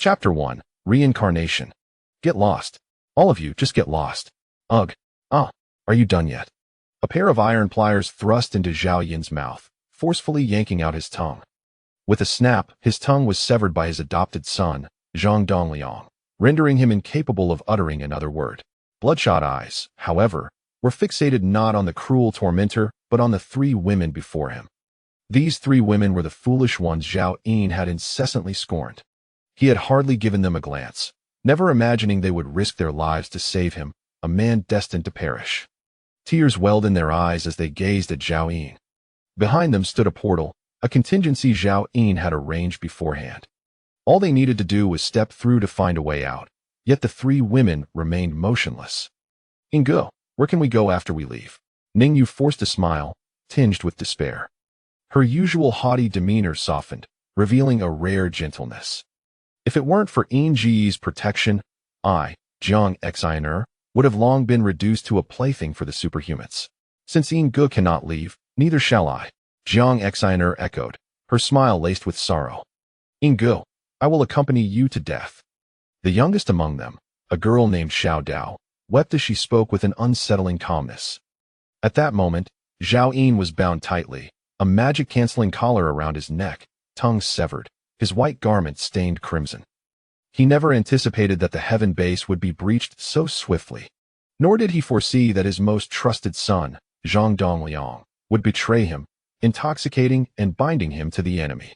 Chapter 1. Reincarnation. Get lost. All of you, just get lost. Ugh. Are you done yet? A pair of iron pliers thrust into Zhao Yin's mouth, forcefully yanking out his tongue. With a snap, his tongue was severed by his adopted son, Zhang Dongliang, rendering him incapable of uttering another word. Bloodshot eyes, however, were fixated not on the cruel tormentor, but on the three women before him. These three women were the foolish ones Zhao Yin had incessantly scorned. He had hardly given them a glance, never imagining they would risk their lives to save him, a man destined to perish. Tears welled in their eyes as they gazed at Zhao Yin. Behind them stood a portal, a contingency Zhao Yin had arranged beforehand. All they needed to do was step through to find a way out, yet the three women remained motionless. Ingo, where can we go after we leave? Ningyu forced a smile, tinged with despair. Her usual haughty demeanor softened, revealing a rare gentleness. If it weren't for Yinji's protection, I, Jiang Xiner, would have long been reduced to a plaything for the superhumans. Since Yingu cannot leave, neither shall I, Jiang Xiner echoed, her smile laced with sorrow. Yingu, I will accompany you to death. The youngest among them, a girl named Xiao Dao, wept as she spoke with an unsettling calmness. At that moment, Zhao Yin was bound tightly, a magic-canceling collar around his neck, tongue severed, his white garment stained crimson. He never anticipated that the heaven base would be breached so swiftly. Nor did he foresee that his most trusted son, Zhang Dongliang, would betray him, intoxicating and binding him to the enemy.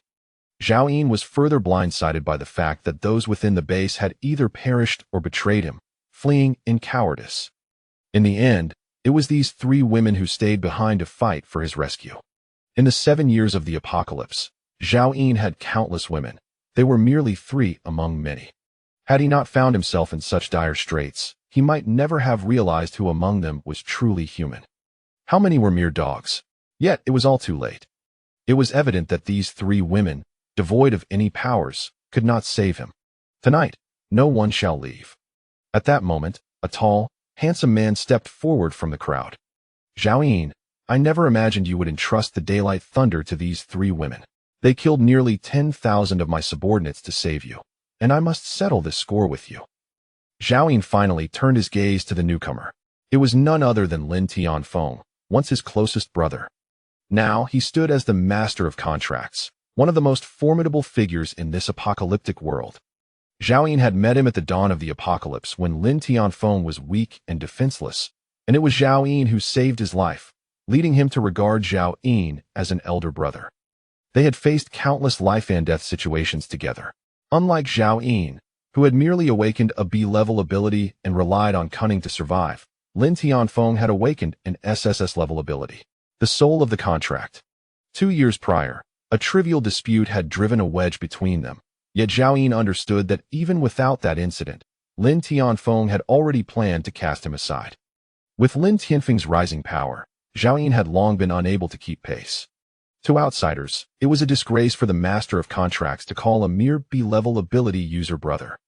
Zhao Yin was further blindsided by the fact that those within the base had either perished or betrayed him, fleeing in cowardice. In the end, it was these three women who stayed behind to fight for his rescue. In the 7 years of the apocalypse, Zhao Yin had countless women. They were merely three among many. Had he not found himself in such dire straits, he might never have realized who among them was truly human. How many were mere dogs? Yet it was all too late. It was evident that these three women, devoid of any powers, could not save him. Tonight, no one shall leave. At that moment, a tall, handsome man stepped forward from the crowd. Zhao Yin, I never imagined you would entrust the daylight thunder to these three women. They killed nearly 10,000 of my subordinates to save you, and I must settle this score with you. Zhao Yin finally turned his gaze to the newcomer. It was none other than Lin Tianfeng, once his closest brother. Now he stood as the master of contracts, one of the most formidable figures in this apocalyptic world. Zhao Yin had met him at the dawn of the apocalypse when Lin Tianfeng was weak and defenseless, and it was Zhao Yin who saved his life, leading him to regard Zhao Yin as an elder brother. They had faced countless life-and-death situations together. Unlike Zhao Yin, who had merely awakened a B-level ability and relied on cunning to survive, Lin Tianfeng had awakened an SSS-level ability, the soul of the contract. 2 years prior, a trivial dispute had driven a wedge between them, yet Zhao Yin understood that even without that incident, Lin Tianfeng had already planned to cast him aside. With Lin Tianfeng's rising power, Zhao Yin had long been unable to keep pace. To outsiders, it was a disgrace for the master of contracts to call a mere B-level ability user brother.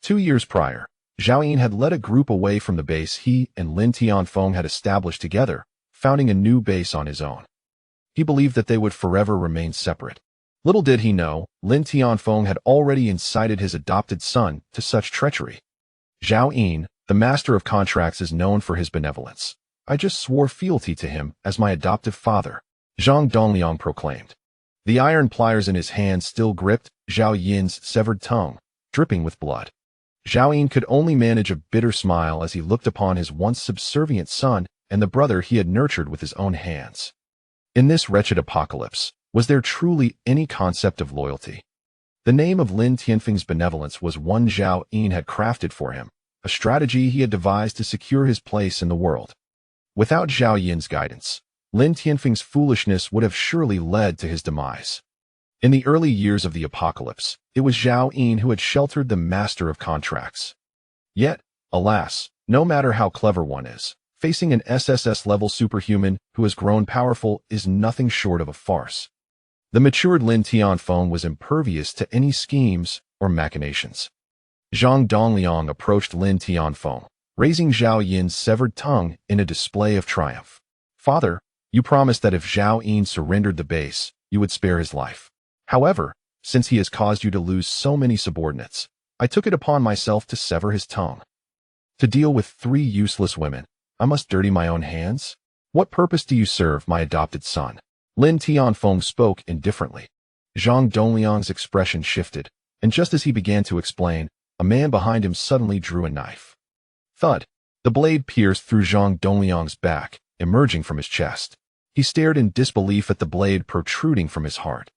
2 years prior, Zhao Yin had led a group away from the base he and Lin Tianfeng had established together, founding a new base on his own. He believed that they would forever remain separate. Little did he know, Lin Tianfeng had already incited his adopted son to such treachery. Zhao Yin, the master of contracts, is known for his benevolence. I just swore fealty to him as my adoptive father, Zhang Dongliang proclaimed. The iron pliers in his hands still gripped Zhao Yin's severed tongue, dripping with blood. Zhao Yin could only manage a bitter smile as he looked upon his once subservient son and the brother he had nurtured with his own hands. In this wretched apocalypse, was there truly any concept of loyalty? The name of Lin Tianfeng's benevolence was one Zhao Yin had crafted for him, a strategy he had devised to secure his place in the world. Without Zhao Yin's guidance, Lin Tianfeng's foolishness would have surely led to his demise. In the early years of the apocalypse, it was Zhao Yin who had sheltered the master of contracts. Yet, alas, no matter how clever one is, facing an SSS-level superhuman who has grown powerful is nothing short of a farce. The matured Lin Tianfeng was impervious to any schemes or machinations. Zhang Dongliang approached Lin Tianfeng, raising Zhao Yin's severed tongue in a display of triumph. Father, you promised that if Zhao Yin surrendered the base, you would spare his life. However, since he has caused you to lose so many subordinates, I took it upon myself to sever his tongue. To deal with 3 useless women, I must dirty my own hands? What purpose do you serve, my adopted son? Lin Tianfeng spoke indifferently. Zhang Dongliang's expression shifted, and just as he began to explain, a man behind him suddenly drew a knife. Thud! The blade pierced through Zhang Dongliang's back, emerging from his chest. He stared in disbelief at the blade protruding from his heart.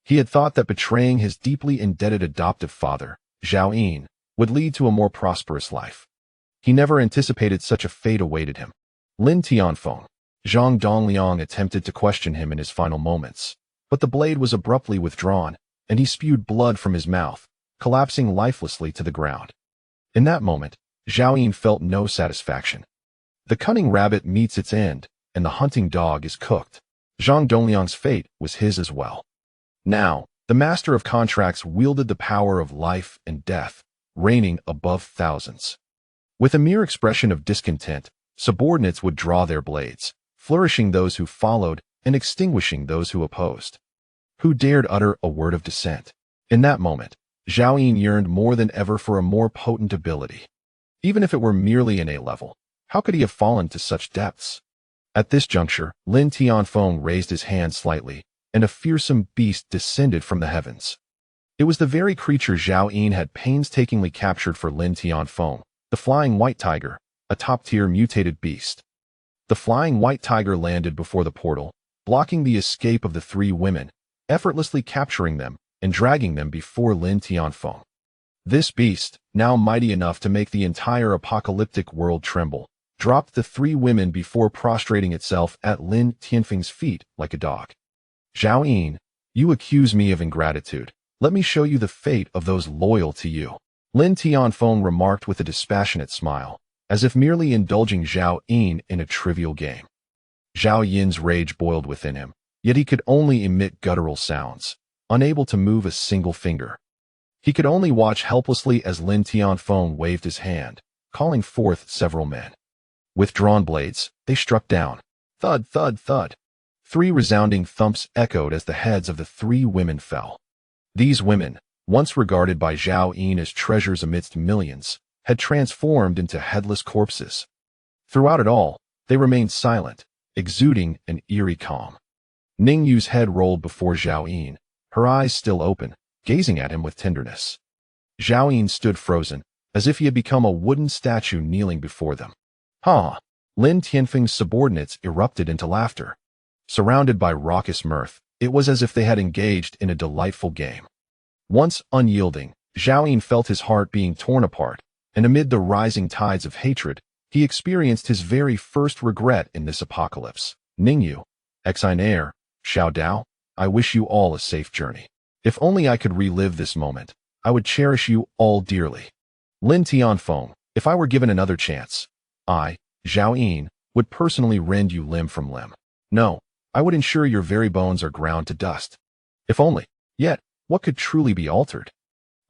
He had thought that betraying his deeply indebted adoptive father, Zhao Yin, would lead to a more prosperous life. He never anticipated such a fate awaited him. Lin Tianfeng. Zhang Dongliang attempted to question him in his final moments, but the blade was abruptly withdrawn, and he spewed blood from his mouth, collapsing lifelessly to the ground. In that moment, Zhao Yin felt no satisfaction. The cunning rabbit meets its end, and the hunting dog is cooked. Zhang Dongliang's fate was his as well. Now, the master of contracts wielded the power of life and death, reigning above thousands. With a mere expression of discontent, subordinates would draw their blades, flourishing those who followed and extinguishing those who opposed. Who dared utter a word of dissent? In that moment, Zhao Yin yearned more than ever for a more potent ability. Even if it were merely an A level, how could he have fallen to such depths? At this juncture, Lin Tianfeng raised his hand slightly, and a fearsome beast descended from the heavens. It was the very creature Zhao Yin had painstakingly captured for Lin Tianfeng, the flying white tiger, a top-tier mutated beast. The flying white tiger landed before the portal, blocking the escape of the 3 women, effortlessly capturing them and dragging them before Lin Tianfeng. This beast, now mighty enough to make the entire apocalyptic world tremble, dropped the 3 women before prostrating itself at Lin Tianfeng's feet like a dog. Zhao Yin, you accuse me of ingratitude. Let me show you the fate of those loyal to you. Lin Tianfeng remarked with a dispassionate smile, as if merely indulging Zhao Yin in a trivial game. Zhao Yin's rage boiled within him, yet he could only emit guttural sounds, unable to move a single finger. He could only watch helplessly as Lin Tianfeng waved his hand, calling forth several men. With drawn blades, they struck down. Thud, thud, thud. 3 resounding thumps echoed as the heads of the 3 women fell. These women, once regarded by Zhao Yin as treasures amidst millions, had transformed into headless corpses. Throughout it all, they remained silent, exuding an eerie calm. Ningyu's head rolled before Zhao Yin, her eyes still open, gazing at him with tenderness. Zhao Yin stood frozen, as if he had become a wooden statue kneeling before them. Ha! Lin Tianfeng's subordinates erupted into laughter. Surrounded by raucous mirth, it was as if they had engaged in a delightful game. Once unyielding, Zhao Yin felt his heart being torn apart, and amid the rising tides of hatred, he experienced his very first regret in this apocalypse. Ningyu, Exinair, Xiao Dao, I wish you all a safe journey. If only I could relive this moment, I would cherish you all dearly. Lin Tianfeng, if I were given another chance, I, Zhao Yin, would personally rend you limb from limb. No, I would ensure your very bones are ground to dust. If only. Yet, what could truly be altered?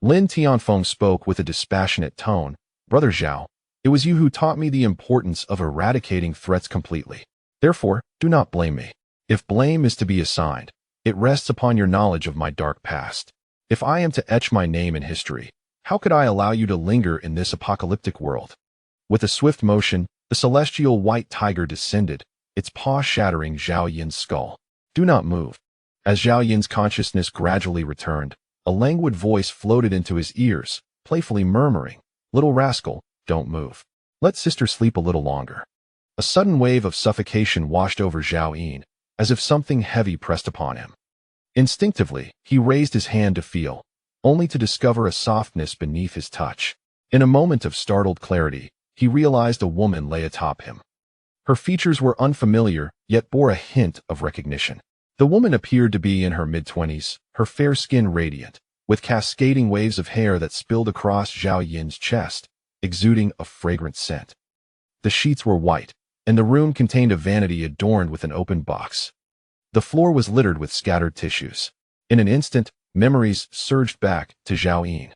Lin Tianfeng spoke with a dispassionate tone. Brother Zhao, it was you who taught me the importance of eradicating threats completely. Therefore, do not blame me. If blame is to be assigned, it rests upon your knowledge of my dark past. If I am to etch my name in history, how could I allow you to linger in this apocalyptic world? With a swift motion, the celestial white tiger descended, its paw shattering Zhao Yin's skull. Do not move. As Zhao Yin's consciousness gradually returned, a languid voice floated into his ears, playfully murmuring, Little rascal, don't move. Let sister sleep a little longer. A sudden wave of suffocation washed over Zhao Yin, as if something heavy pressed upon him. Instinctively, he raised his hand to feel, only to discover a softness beneath his touch. In a moment of startled clarity, he realized a woman lay atop him. Her features were unfamiliar, yet bore a hint of recognition. The woman appeared to be in her mid-20s, her fair skin radiant, with cascading waves of hair that spilled across Zhao Yin's chest, exuding a fragrant scent. The sheets were white, and the room contained a vanity adorned with an open box. The floor was littered with scattered tissues. In an instant, memories surged back to Zhao Yin.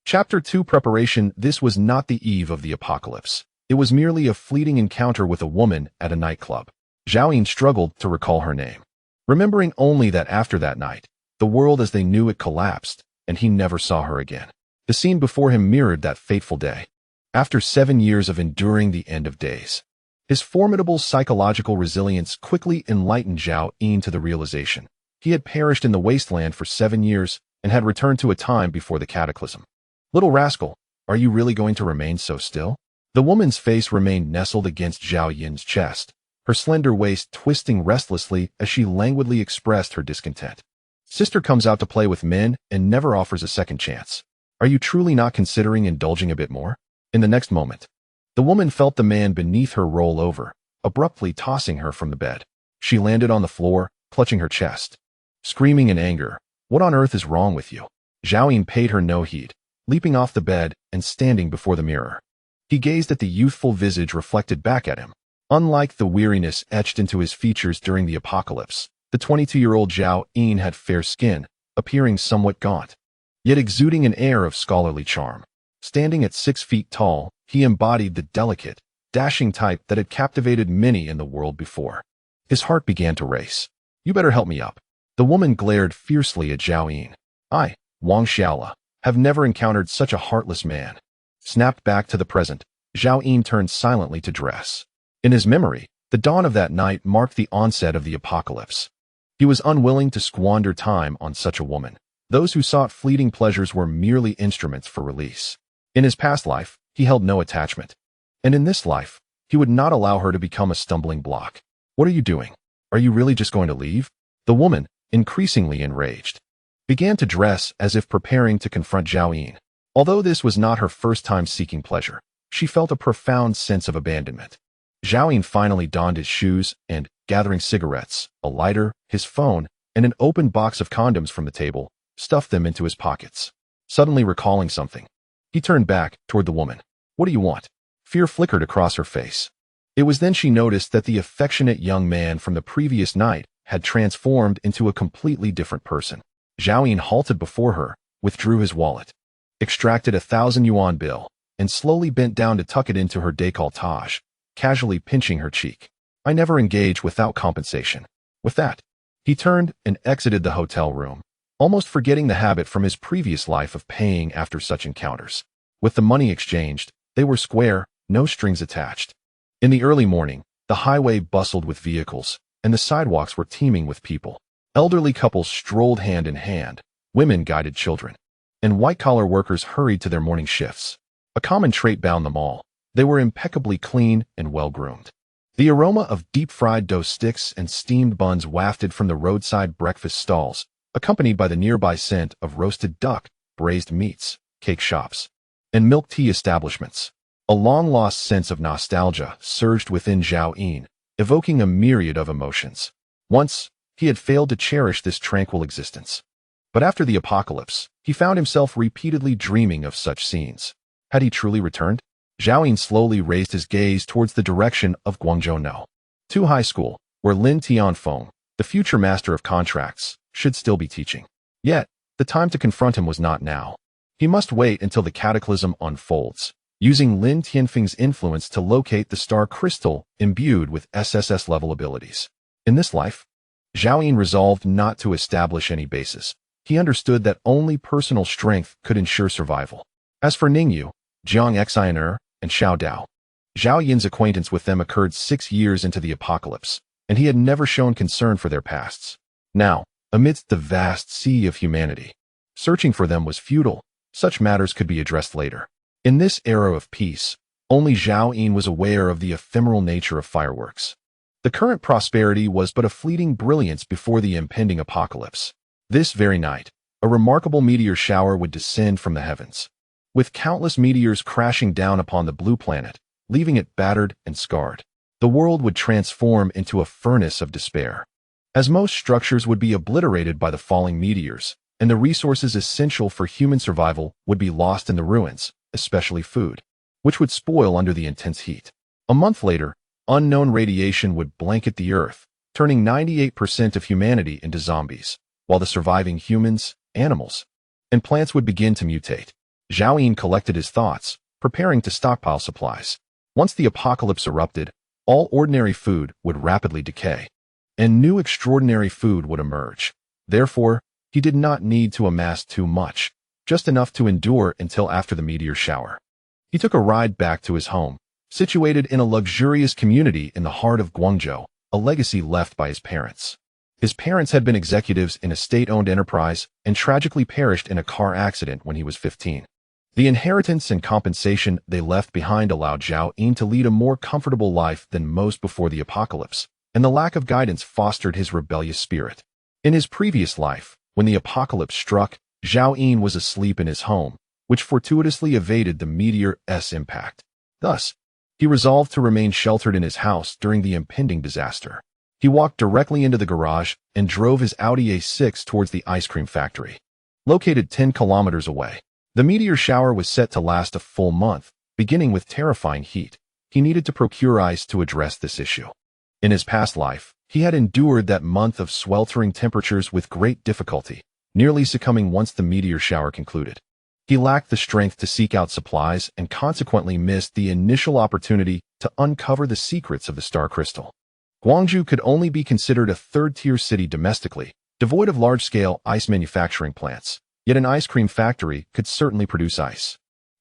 Chapter 2 Preparation. This was not the eve of the apocalypse. It was merely a fleeting encounter with a woman at a nightclub. Zhao Yin struggled to recall her name, remembering only that after that night, the world as they knew it collapsed, and he never saw her again. The scene before him mirrored that fateful day. After 7 years of enduring the end of days, his formidable psychological resilience quickly enlightened Zhao Yin to the realization he had perished in the wasteland for 7 years and had returned to a time before the cataclysm. Little rascal, are you really going to remain so still? The woman's face remained nestled against Zhao Yin's chest, her slender waist twisting restlessly as she languidly expressed her discontent. Sister comes out to play with men and never offers a second chance. Are you truly not considering indulging a bit more? In the next moment, the woman felt the man beneath her roll over, abruptly tossing her from the bed. She landed on the floor, clutching her chest. Screaming in anger, "What on earth is wrong with you?" Zhao Yin paid her no heed, leaping off the bed and standing before the mirror. He gazed at the youthful visage reflected back at him. Unlike the weariness etched into his features during the apocalypse, the 22-year-old Zhao Yin had fair skin, appearing somewhat gaunt, yet exuding an air of scholarly charm. Standing at 6 feet tall, he embodied the delicate, dashing type that had captivated many in the world before. His heart began to race. "You better help me up." The woman glared fiercely at Zhao Yin. "I, Wang Xiaola, have never encountered such a heartless man." Snapped back to the present, Zhao Yin turned silently to dress. In his memory, the dawn of that night marked the onset of the apocalypse. He was unwilling to squander time on such a woman. Those who sought fleeting pleasures were merely instruments for release. In his past life, he held no attachment. And in this life, he would not allow her to become a stumbling block. "What are you doing? Are you really just going to leave?" The woman, increasingly enraged, began to dress as if preparing to confront Zhao Yin. Although this was not her first time seeking pleasure, she felt a profound sense of abandonment. Zhao Yin finally donned his shoes and, gathering cigarettes, a lighter, his phone, and an open box of condoms from the table, stuffed them into his pockets. Suddenly recalling something, he turned back toward the woman. "What do you want?" Fear flickered across her face. It was then she noticed that the affectionate young man from the previous night had transformed into a completely different person. Zhao Yin halted before her, withdrew his wallet, extracted a 1,000 yuan bill, and slowly bent down to tuck it into her décolletage, casually pinching her cheek. "I never engage without compensation." With that, he turned and exited the hotel room, almost forgetting the habit from his previous life of paying after such encounters. With the money exchanged, they were square, no strings attached. In the early morning, the highway bustled with vehicles, and the sidewalks were teeming with people. Elderly couples strolled hand in hand, women guided children, and white-collar workers hurried to their morning shifts. A common trait bound them all. They were impeccably clean and well-groomed. The aroma of deep-fried dough sticks and steamed buns wafted from the roadside breakfast stalls, accompanied by the nearby scent of roasted duck, braised meats, cake shops, and milk tea establishments. A long-lost sense of nostalgia surged within Zhao Yin, evoking a myriad of emotions. Once, he had failed to cherish this tranquil existence. But after the apocalypse, he found himself repeatedly dreaming of such scenes. Had he truly returned? Zhao Yin slowly raised his gaze towards the direction of Guangzhou No. 2 High School, where Lin Tianfeng, the future master of contracts, should still be teaching. Yet, the time to confront him was not now. He must wait until the cataclysm unfolds, using Lin Tianfeng's influence to locate the star crystal imbued with SSS-level abilities. In this life, Zhao Yin resolved not to establish any bases. He understood that only personal strength could ensure survival. As for Ningyu, Jiang Xiner, and Xiao Dao, Zhao Yin's acquaintance with them occurred 6 years into the apocalypse, and he had never shown concern for their pasts. Now, amidst the vast sea of humanity, searching for them was futile. Such matters could be addressed later. In this era of peace, only Zhao Yin was aware of the ephemeral nature of fireworks. The current prosperity was but a fleeting brilliance before the impending apocalypse. This very night, a remarkable meteor shower would descend from the heavens, with countless meteors crashing down upon the blue planet, leaving it battered and scarred. The world would transform into a furnace of despair, as most structures would be obliterated by the falling meteors, and the resources essential for human survival would be lost in the ruins, especially food, which would spoil under the intense heat. A month later, unknown radiation would blanket the Earth, turning 98% of humanity into zombies, while the surviving humans, animals, and plants would begin to mutate. Zhao Yin collected his thoughts, preparing to stockpile supplies. Once the apocalypse erupted, all ordinary food would rapidly decay, and new extraordinary food would emerge. Therefore, he did not need to amass too much. just enough to endure until after the meteor shower. He took a ride back to his home, situated in a luxurious community in the heart of Guangzhou, a legacy left by his parents. His parents had been executives in a state-owned enterprise and tragically perished in a car accident when he was 15. The inheritance and compensation they left behind allowed Zhao Yin to lead a more comfortable life than most before the apocalypse, and the lack of guidance fostered his rebellious spirit. In his previous life, when the apocalypse struck, Zhao Yin was asleep in his home, which fortuitously evaded the meteor's impact. Thus, he resolved to remain sheltered in his house during the impending disaster. He walked directly into the garage and drove his Audi A6 towards the ice cream factory. Located 10 kilometers away, the meteor shower was set to last a full month, beginning with terrifying heat. He needed to procure ice to address this issue. In his past life, he had endured that month of sweltering temperatures with great difficulty, nearly succumbing once the meteor shower concluded. He lacked the strength to seek out supplies and consequently missed the initial opportunity to uncover the secrets of the star crystal. Guangzhou could only be considered a third-tier city domestically, devoid of large-scale ice manufacturing plants, yet an ice cream factory could certainly produce ice.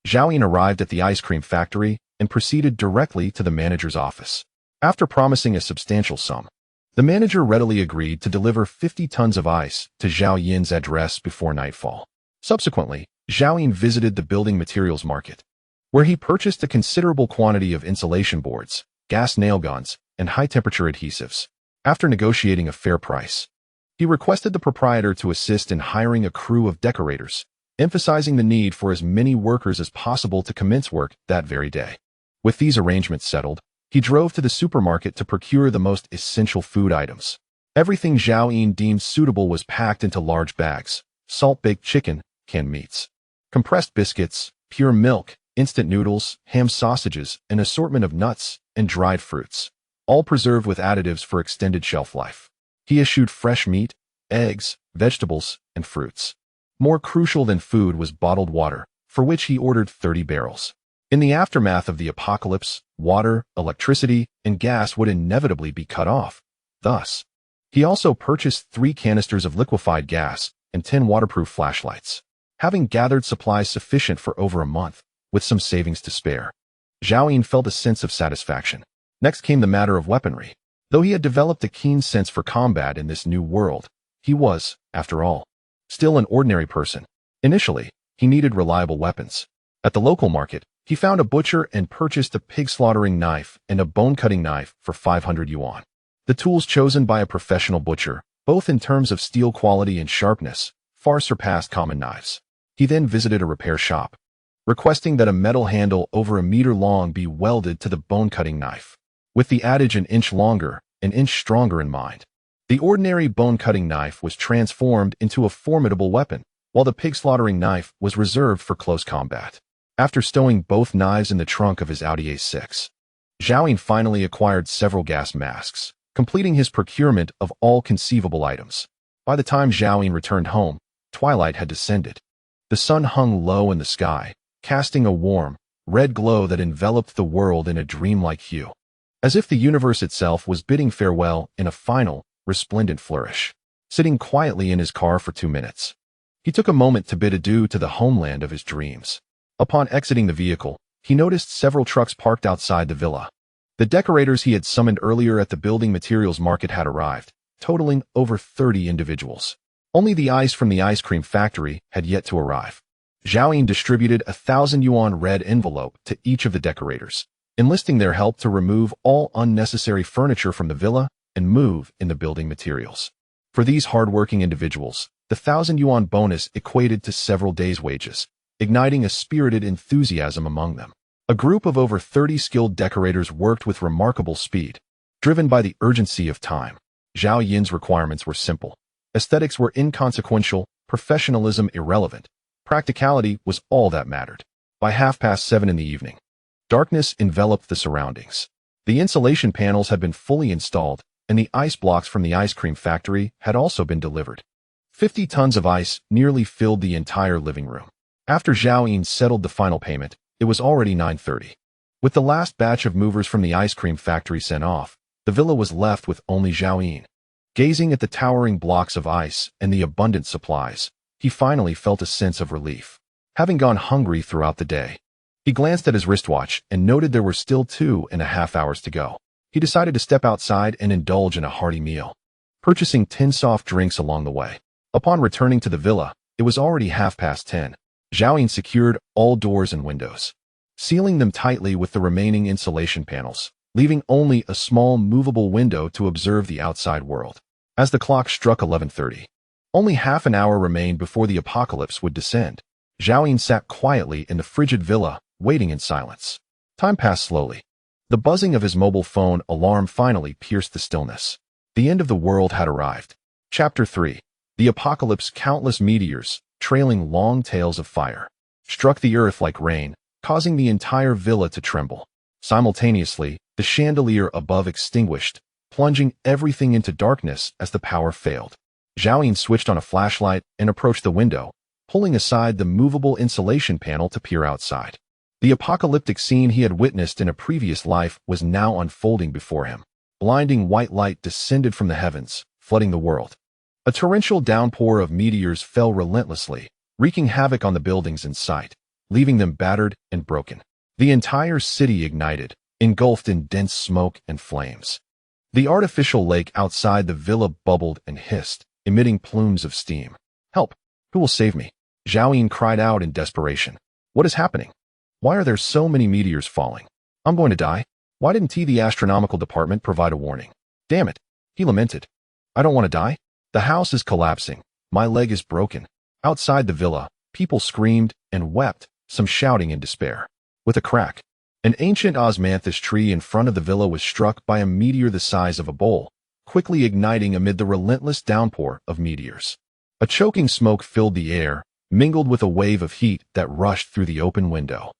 Zhao Yin arrived at the ice cream factory and proceeded directly to the manager's office. After promising a substantial sum, the manager readily agreed to deliver 50 tons of ice to Zhao Yin's address before nightfall. Subsequently, Zhao Yin visited the building materials market, where he purchased a considerable quantity of insulation boards, gas nail guns, and high-temperature adhesives. After negotiating a fair price, he requested the proprietor to assist in hiring a crew of decorators, emphasizing the need for as many workers as possible to commence work that very day. With these arrangements settled, he drove to the supermarket to procure the most essential food items. Everything Zhao Yin deemed suitable was packed into large bags: salt-baked chicken, canned meats, compressed biscuits, pure milk, instant noodles, ham sausages, an assortment of nuts, and dried fruits, all preserved with additives for extended shelf life. He eschewed fresh meat, eggs, vegetables, and fruits. More crucial than food was bottled water, for which he ordered 30 barrels. In the aftermath of the apocalypse, water, electricity, and gas would inevitably be cut off. Thus, he also purchased 3 canisters of liquefied gas and 10 waterproof flashlights. Having gathered supplies sufficient for over a month, with some savings to spare, Zhao Yin felt a sense of satisfaction. Next came the matter of weaponry. Though he had developed a keen sense for combat in this new world, he was, after all, still an ordinary person. Initially, he needed reliable weapons. At the local market, he found a butcher and purchased a pig-slaughtering knife and a bone-cutting knife for 500 yuan. The tools chosen by a professional butcher, both in terms of steel quality and sharpness, far surpassed common knives. He then visited a repair shop, requesting that a metal handle over a meter long be welded to the bone-cutting knife, with the adage an inch longer, an inch stronger in mind. The ordinary bone-cutting knife was transformed into a formidable weapon, while the pig-slaughtering knife was reserved for close combat. After stowing both knives in the trunk of his Audi A6, Zhao Yin finally acquired several gas masks, completing his procurement of all conceivable items. By the time Zhao Yin returned home, twilight had descended. The sun hung low in the sky, casting a warm, red glow that enveloped the world in a dreamlike hue, as if the universe itself was bidding farewell in a final, resplendent flourish. Sitting quietly in his car for 2 minutes, he took a moment to bid adieu to the homeland of his dreams. Upon exiting the vehicle, he noticed several trucks parked outside the villa. The decorators he had summoned earlier at the building materials market had arrived, totaling over 30 individuals. Only the ice from the ice cream factory had yet to arrive. Zhao Yin distributed 1,000 yuan red envelope to each of the decorators, enlisting their help to remove all unnecessary furniture from the villa and move in the building materials. For these hard-working individuals, the 1,000 yuan bonus equated to several days' wages, igniting a spirited enthusiasm among them. A group of over 30 skilled decorators worked with remarkable speed, driven by the urgency of time. Zhao Yin's requirements were simple. Aesthetics were inconsequential, professionalism irrelevant. Practicality was all that mattered. By 7:30 in the evening, darkness enveloped the surroundings. The insulation panels had been fully installed, and the ice blocks from the ice cream factory had also been delivered. 50 tons of ice nearly filled the entire living room. After Zhao Yin settled the final payment, it was already 9:30. With the last batch of movers from the ice cream factory sent off, the villa was left with only Zhao Yin. Gazing at the towering blocks of ice and the abundant supplies, he finally felt a sense of relief. Having gone hungry throughout the day, he glanced at his wristwatch and noted there were still 2.5 hours to go. He decided to step outside and indulge in a hearty meal, purchasing 10 soft drinks along the way. Upon returning to the villa, it was already 10:30. Zhao secured all doors and windows, sealing them tightly with the remaining insulation panels, leaving only a small movable window to observe the outside world. As the clock struck 11:30, only half an hour remained before the apocalypse would descend. Zhao sat quietly in the frigid villa, waiting in silence. Time passed slowly. The buzzing of his mobile phone alarm finally pierced the stillness. The end of the world had arrived. Chapter 3. The apocalypse. Countless meteors, trailing long tails of fire, struck the earth like rain, causing the entire villa to tremble. Simultaneously, the chandelier above extinguished, plunging everything into darkness as the power failed. Zhao switched on a flashlight and approached the window, pulling aside the movable insulation panel to peer outside. The apocalyptic scene he had witnessed in a previous life was now unfolding before him. Blinding white light descended from the heavens, flooding the world. A torrential downpour of meteors fell relentlessly, wreaking havoc on the buildings in sight, leaving them battered and broken. The entire city ignited, engulfed in dense smoke and flames. The artificial lake outside the villa bubbled and hissed, emitting plumes of steam. "Help! Who will save me?" Zhao cried out in desperation. "What is happening? Why are there so many meteors falling? I'm going to die. Why didn't the astronomical department provide a warning? Damn it," he lamented. "I don't want to die. The house is collapsing. My leg is broken." Outside the villa, people screamed and wept, some shouting in despair. With a crack, an ancient osmanthus tree in front of the villa was struck by a meteor the size of a bowl, quickly igniting amid the relentless downpour of meteors. A choking smoke filled the air, mingled with a wave of heat that rushed through the open window.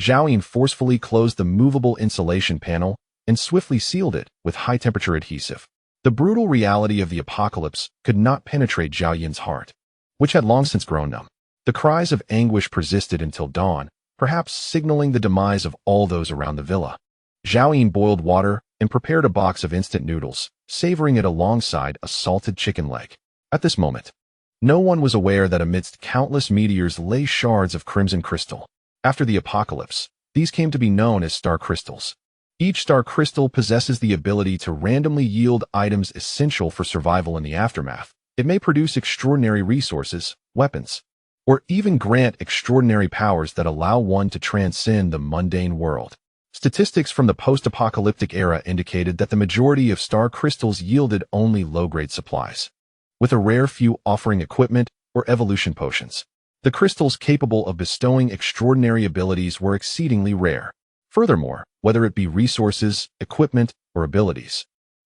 Zhao forcefully closed the movable insulation panel and swiftly sealed it with high-temperature adhesive. The brutal reality of the apocalypse could not penetrate Zhao heart, which had long since grown numb. The cries of anguish persisted until dawn, perhaps signaling the demise of all those around the villa. Zhao boiled water and prepared a box of instant noodles, savoring it alongside a salted chicken leg. At this moment, no one was aware that amidst countless meteors lay shards of crimson crystal. After the apocalypse, these came to be known as star crystals. Each star crystal possesses the ability to randomly yield items essential for survival in the aftermath. It may produce extraordinary resources, weapons, or even grant extraordinary powers that allow one to transcend the mundane world. Statistics from the post-apocalyptic era indicated that the majority of star crystals yielded only low-grade supplies, with a rare few offering equipment or evolution potions. The crystals capable of bestowing extraordinary abilities were exceedingly rare. Furthermore, whether it be resources, equipment, or abilities,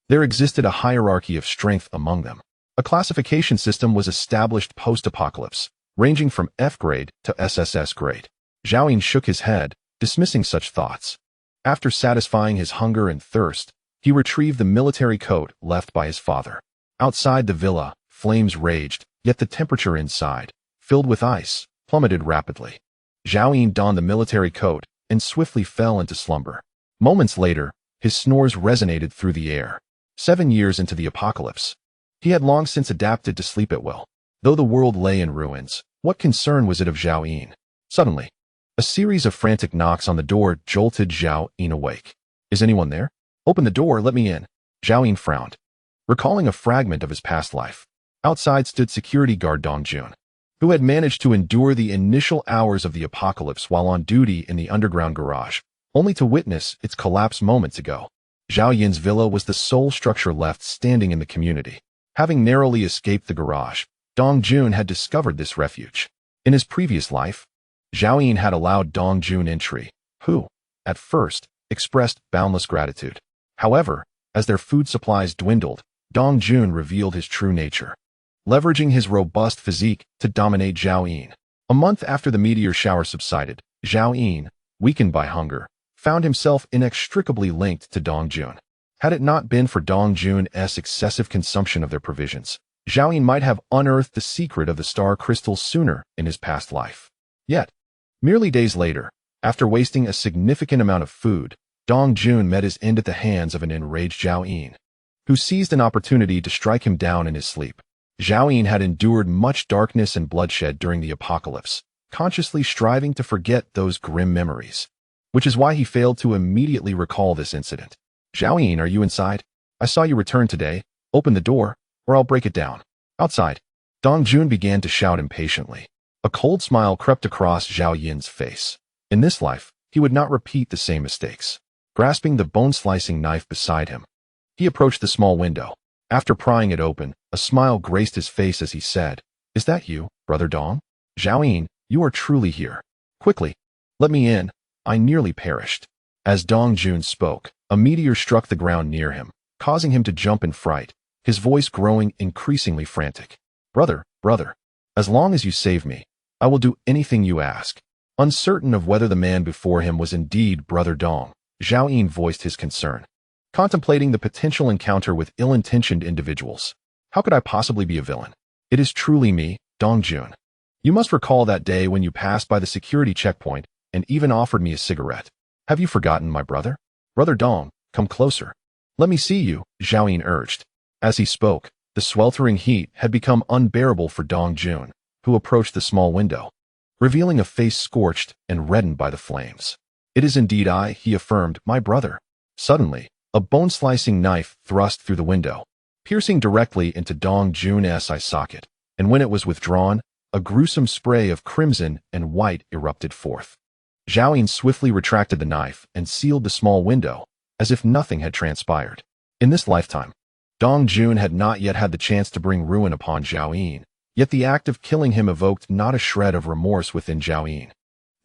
there existed a hierarchy of strength among them. A classification system was established post-apocalypse, ranging from F-grade to SSS-grade. Zhao shook his head, dismissing such thoughts. After satisfying his hunger and thirst, he retrieved the military coat left by his father. Outside the villa, flames raged, yet the temperature inside, filled with ice, plummeted rapidly. Zhao donned the military coat and swiftly fell into slumber. Moments later, his snores resonated through the air. 7 years into the apocalypse, he had long since adapted to sleep at will. Though the world lay in ruins, what concern was it of Zhao? Suddenly, a series of frantic knocks on the door jolted Zhao awake. "Is anyone there? Open the door, let me in." Zhao frowned, recalling a fragment of his past life. Outside stood security guard Dong Jun, who had managed to endure the initial hours of the apocalypse while on duty in the underground garage, only to witness its collapse moments ago. Zhao villa was the sole structure left standing in the community. Having narrowly escaped the garage, Dong Jun had discovered this refuge. In his previous life, Zhao had allowed Dong Jun entry, who, at first, expressed boundless gratitude. However, as their food supplies dwindled, Dong Jun revealed his true nature, leveraging his robust physique to dominate Zhao. A month after the meteor shower subsided, Zhao, weakened by hunger, found himself inextricably linked to Dong Jun. Had it not been for Dong Jun's excessive consumption of their provisions, Zhao might have unearthed the secret of the star crystals sooner in his past life. Yet, merely days later, after wasting a significant amount of food, Dong Jun met his end at the hands of an enraged Zhao, who seized an opportunity to strike him down in his sleep. Zhao Yin had endured much darkness and bloodshed during the apocalypse, consciously striving to forget those grim memories, which is why he failed to immediately recall this incident. Zhao Yin, are you inside? I saw you return today. Open the door, or I'll break it down. Outside. Dong Jun began to shout impatiently. A cold smile crept across Zhao Yin's face. In this life, he would not repeat the same mistakes. Grasping the bone-slicing knife beside him, he approached the small window. After prying it open, a smile graced his face as he said, "Is that you, Brother Dong? Zhao Yin, you are truly here. Quickly, let me in. I nearly perished." As Dong Jun spoke, a meteor struck the ground near him, causing him to jump in fright, his voice growing increasingly frantic. Brother, as long as you save me, I will do anything you ask." Uncertain of whether the man before him was indeed Brother Dong, Zhao Yin voiced his concern, contemplating the potential encounter with ill-intentioned individuals. How could I possibly be a villain? It is truly me, Dong Jun. You must recall that day when you passed by the security checkpoint and even offered me a cigarette. Have you forgotten, my brother? Brother Dong, come closer. Let me see you, Zhao Yin urged. As he spoke, the sweltering heat had become unbearable for Dong Jun, who approached the small window, revealing a face scorched and reddened by the flames. It is indeed I, he affirmed, my brother. Suddenly, a bone-slicing knife thrust through the window, piercing directly into Dong Jun's eye socket, and when it was withdrawn, a gruesome spray of crimson and white erupted forth. Zhao Yin swiftly retracted the knife and sealed the small window, as if nothing had transpired. In this lifetime, Dong Jun had not yet had the chance to bring ruin upon Zhao Yin, yet the act of killing him evoked not a shred of remorse within Zhao Yin.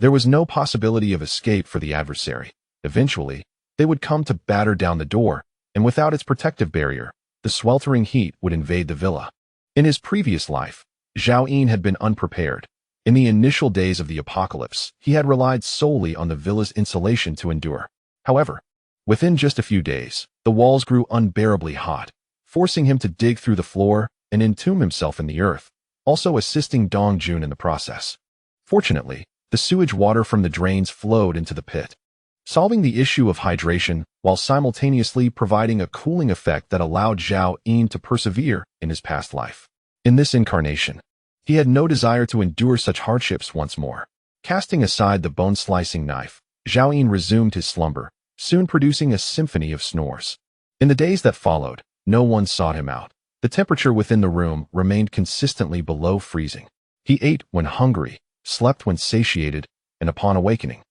There was no possibility of escape for the adversary. Eventually, they would come to batter down the door, and without its protective barrier, the sweltering heat would invade the villa. In his previous life, Zhao Yin had been unprepared. In the initial days of the apocalypse, he had relied solely on the villa's insulation to endure. However, within just a few days, the walls grew unbearably hot, forcing him to dig through the floor and entomb himself in the earth, also assisting Dong Jun in the process. Fortunately, the sewage water from the drains flowed into the pit, solving the issue of hydration while simultaneously providing a cooling effect that allowed Zhao Yin to persevere in his past life. In this incarnation, he had no desire to endure such hardships once more. Casting aside the bone-slicing knife, Zhao Yin resumed his slumber, soon producing a symphony of snores. In the days that followed, no one sought him out. The temperature within the room remained consistently below freezing. He ate when hungry, slept when satiated, and upon awakening,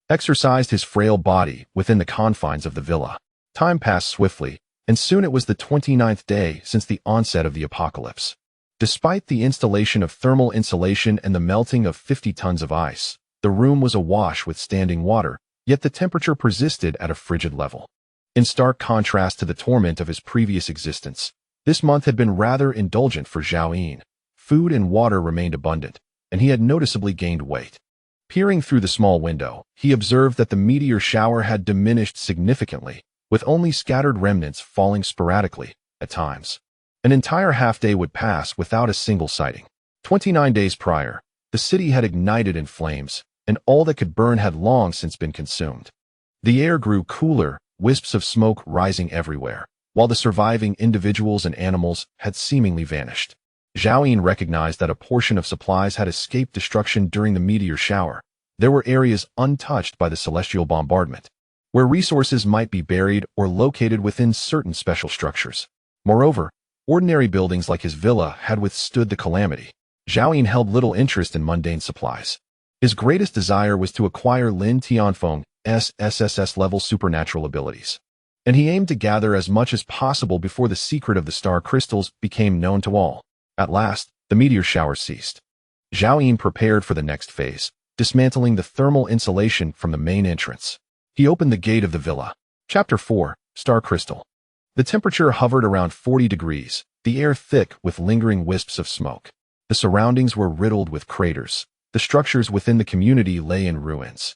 exercised his frail body within the confines of the villa. Time passed swiftly, and soon it was the 29th day since the onset of the apocalypse. Despite the installation of thermal insulation and the melting of 50 tons of ice, the room was awash with standing water, yet the temperature persisted at a frigid level. In stark contrast to the torment of his previous existence, this month had been rather indulgent for Zhao Yin. Food and water remained abundant, and he had noticeably gained weight. Peering through the small window, he observed that the meteor shower had diminished significantly, with only scattered remnants falling sporadically, at times. An entire half-day would pass without a single sighting. 29 days prior, the city had ignited in flames, and all that could burn had long since been consumed. The air grew cooler, wisps of smoke rising everywhere, while the surviving individuals and animals had seemingly vanished. Zhao Yin recognized that a portion of supplies had escaped destruction during the meteor shower. There were areas untouched by the celestial bombardment, where resources might be buried or located within certain special structures. Moreover, ordinary buildings like his villa had withstood the calamity. Zhao Yin held little interest in mundane supplies. His greatest desire was to acquire Lin Tianfeng's SSS-level supernatural abilities, and he aimed to gather as much as possible before the secret of the star crystals became known to all. At last, the meteor shower ceased. Zhao Yin prepared for the next phase, dismantling the thermal insulation from the main entrance. He opened the gate of the villa. Chapter 4, Star Crystal. The temperature hovered around 40 degrees, the air thick with lingering wisps of smoke. The surroundings were riddled with craters. The structures within the community lay in ruins,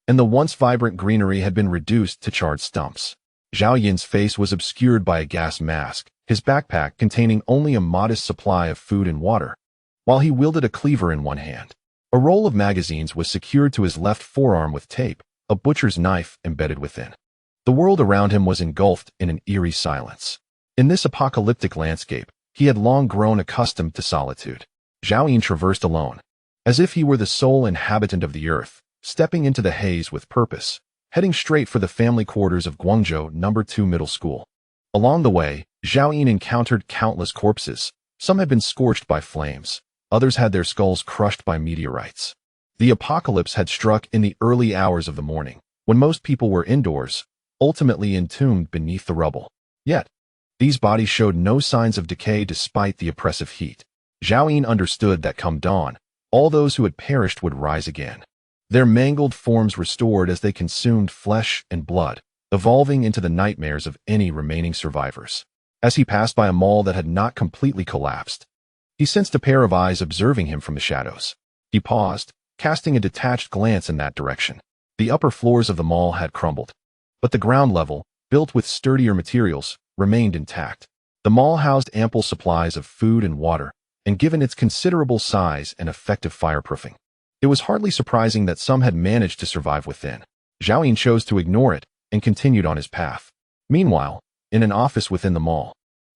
and the once vibrant greenery had been reduced to charred stumps. Zhao Yin's face was obscured by a gas mask, his backpack containing only a modest supply of food and water, while he wielded a cleaver in one hand. A roll of magazines was secured to his left forearm with tape, a butcher's knife embedded within. The world around him was engulfed in an eerie silence. In this apocalyptic landscape, He had long grown accustomed to solitude. Zhao Yin traversed alone, as if he were the sole inhabitant of the earth, stepping into the haze with purpose, heading straight for the family quarters of Guangzhou No. 2 Middle School. Along the way, Zhao Yin encountered countless corpses. Some had been scorched by flames, others had their skulls crushed by meteorites. The apocalypse had struck in the early hours of the morning, when most people were indoors, ultimately entombed beneath the rubble. Yet, these bodies showed no signs of decay despite the oppressive heat. Zhao Yin understood that come dawn, all those who had perished would rise again, their mangled forms restored as they consumed flesh and blood, evolving into the nightmares of any remaining survivors. As he passed by a mall that had not completely collapsed, he sensed a pair of eyes observing him from the shadows. He paused, casting a detached glance in that direction. The upper floors of the mall had crumbled, but the ground level, built with sturdier materials, remained intact. The mall housed ample supplies of food and water, and given its considerable size and effective fireproofing, it was hardly surprising that some had managed to survive within. Zhao Yin chose to ignore it and continued on his path. Meanwhile, in an office within the mall,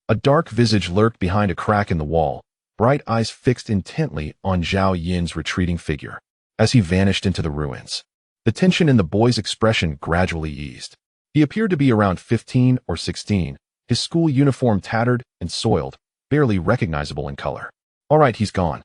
a dark visage lurked behind a crack in the wall, bright eyes fixed intently on Zhao Yin's retreating figure. As he vanished into the ruins, the tension in the boy's expression gradually eased. He appeared to be around 15 or 16, his school uniform tattered and soiled, barely recognizable in color. "All right, he's gone.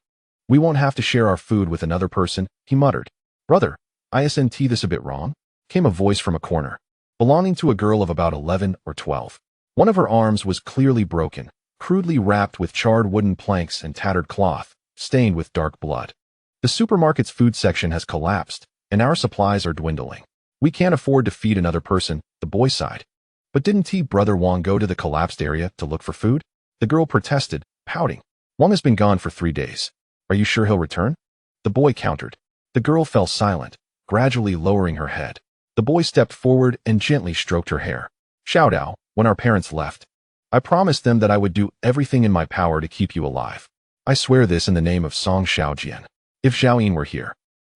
We won't have to share our food with another person," he muttered. "Brother, isn't this a bit wrong?" came a voice from a corner, belonging to a girl of about 11 or 12. One of her arms was clearly broken, crudely wrapped with charred wooden planks and tattered cloth, stained with dark blood. "The supermarket's food section has collapsed, and our supplies are dwindling. We can't afford to feed another person," the boy sighed. "But didn't Brother Wang go to the collapsed area to look for food?" the girl protested, pouting. "Wang has been gone for 3 days. Are you sure he'll return?" the boy countered. The girl fell silent, gradually lowering her head. The boy stepped forward and gently stroked her hair. "Xiaodao, when our parents left, I promised them that I would do everything in my power to keep you alive. I swear this in the name of Song Xiaojian. If Zhao Yin were here,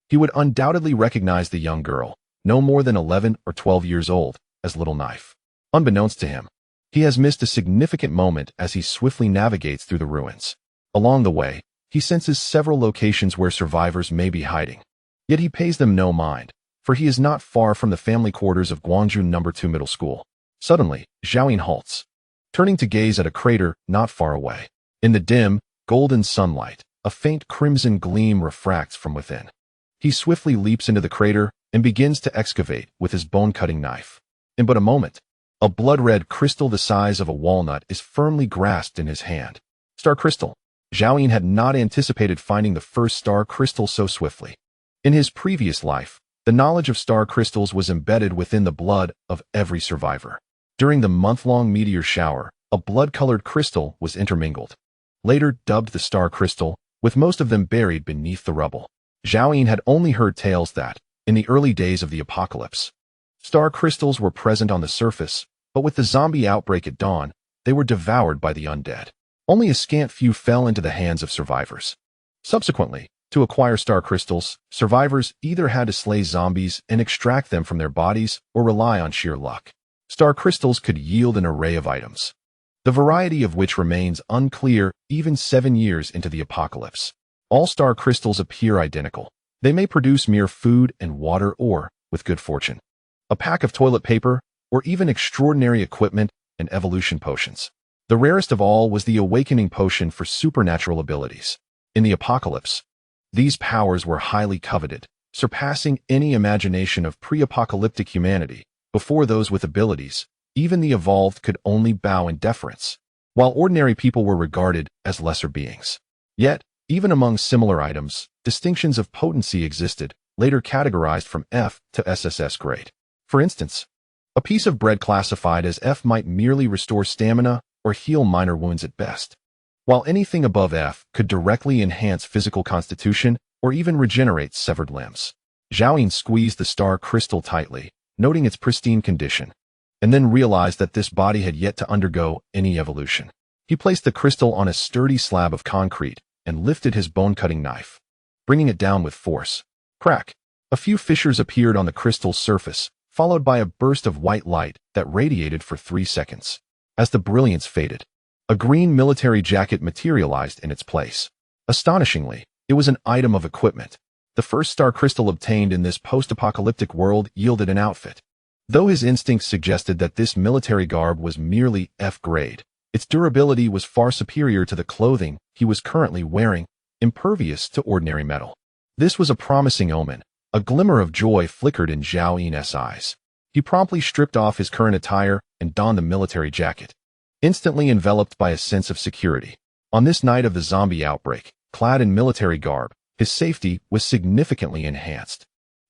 he would undoubtedly recognize the young girl, no more than 11 or 12 years old, as Little Knife. Unbeknownst to him, he has missed a significant moment as he swiftly navigates through the ruins. Along the way, he senses several locations where survivors may be hiding. Yet he pays them no mind, for he is not far from the family quarters of Guangzhou No. 2 Middle School. Suddenly, Zhao Yin halts, turning to gaze at a crater not far away. In the dim, golden sunlight, a faint crimson gleam refracts from within. He swiftly leaps into the crater and begins to excavate with his bone-cutting knife. In but a moment, a blood-red crystal the size of a walnut is firmly grasped in his hand. Star crystal. Zhao Yin had not anticipated finding the first star crystal so swiftly. In his previous life, the knowledge of star crystals was embedded within the blood of every survivor. During the month-long meteor shower, a blood-colored crystal was intermingled, later dubbed the star crystal, with most of them buried beneath the rubble. Zhao Yin had only heard tales that, in the early days of the apocalypse, star crystals were present on the surface, but with the zombie outbreak at dawn, they were devoured by the undead. Only a scant few fell into the hands of survivors. Subsequently, to acquire star crystals, survivors either had to slay zombies and extract them from their bodies or rely on sheer luck. Star crystals could yield an array of items, the variety of which remains unclear even 7 years into the apocalypse. All star crystals appear identical. They may produce mere food and water or, with good fortune, a pack of toilet paper or even extraordinary equipment and evolution potions. The rarest of all was the awakening potion for supernatural abilities. In the apocalypse, these powers were highly coveted, surpassing any imagination of pre-apocalyptic humanity. Before those with abilities, even the evolved could only bow in deference, while ordinary people were regarded as lesser beings. Yet, even among similar items, distinctions of potency existed, later categorized from F to SSS-Grade. For instance, a piece of bread classified as F might merely restore stamina or heal minor wounds at best, while anything above F could directly enhance physical constitution or even regenerate severed limbs. Zhao Yin squeezed the star crystal tightly, noting its pristine condition, and then realized that this body had yet to undergo any evolution. He placed the crystal on a sturdy slab of concrete and lifted his bone-cutting knife, bringing it down with force. Crack! A few fissures appeared on the crystal's surface, followed by a burst of white light that radiated for 3 seconds. As the brilliance faded, A green military jacket materialized in its place. Astonishingly, it was an item of equipment. The first star crystal obtained in this post-apocalyptic world yielded an outfit. Though his instincts suggested that this military garb was merely F-grade, its durability was far superior to the clothing he was currently wearing, impervious to ordinary metal. This was a promising omen. A glimmer of joy flickered in Zhao Yin's eyes. He promptly stripped off his current attire and donned the military jacket, instantly enveloped by a sense of security. On this night of the zombie outbreak, clad in military garb, his safety was significantly enhanced.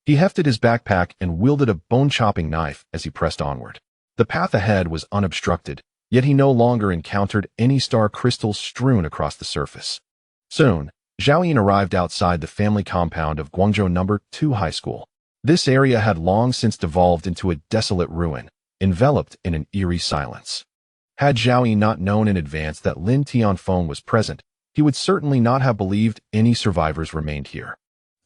He hefted his backpack and wielded a bone-chopping knife as he pressed onward. The path ahead was unobstructed, yet he no longer encountered any star crystals strewn across the surface. Soon, Zhao Yin arrived outside the family compound of Guangzhou No. 2 High School. This area had long since devolved into a desolate ruin, enveloped in an eerie silence. Had Zhao Yin not known in advance that Lin Tianfeng was present, he would certainly not have believed any survivors remained here.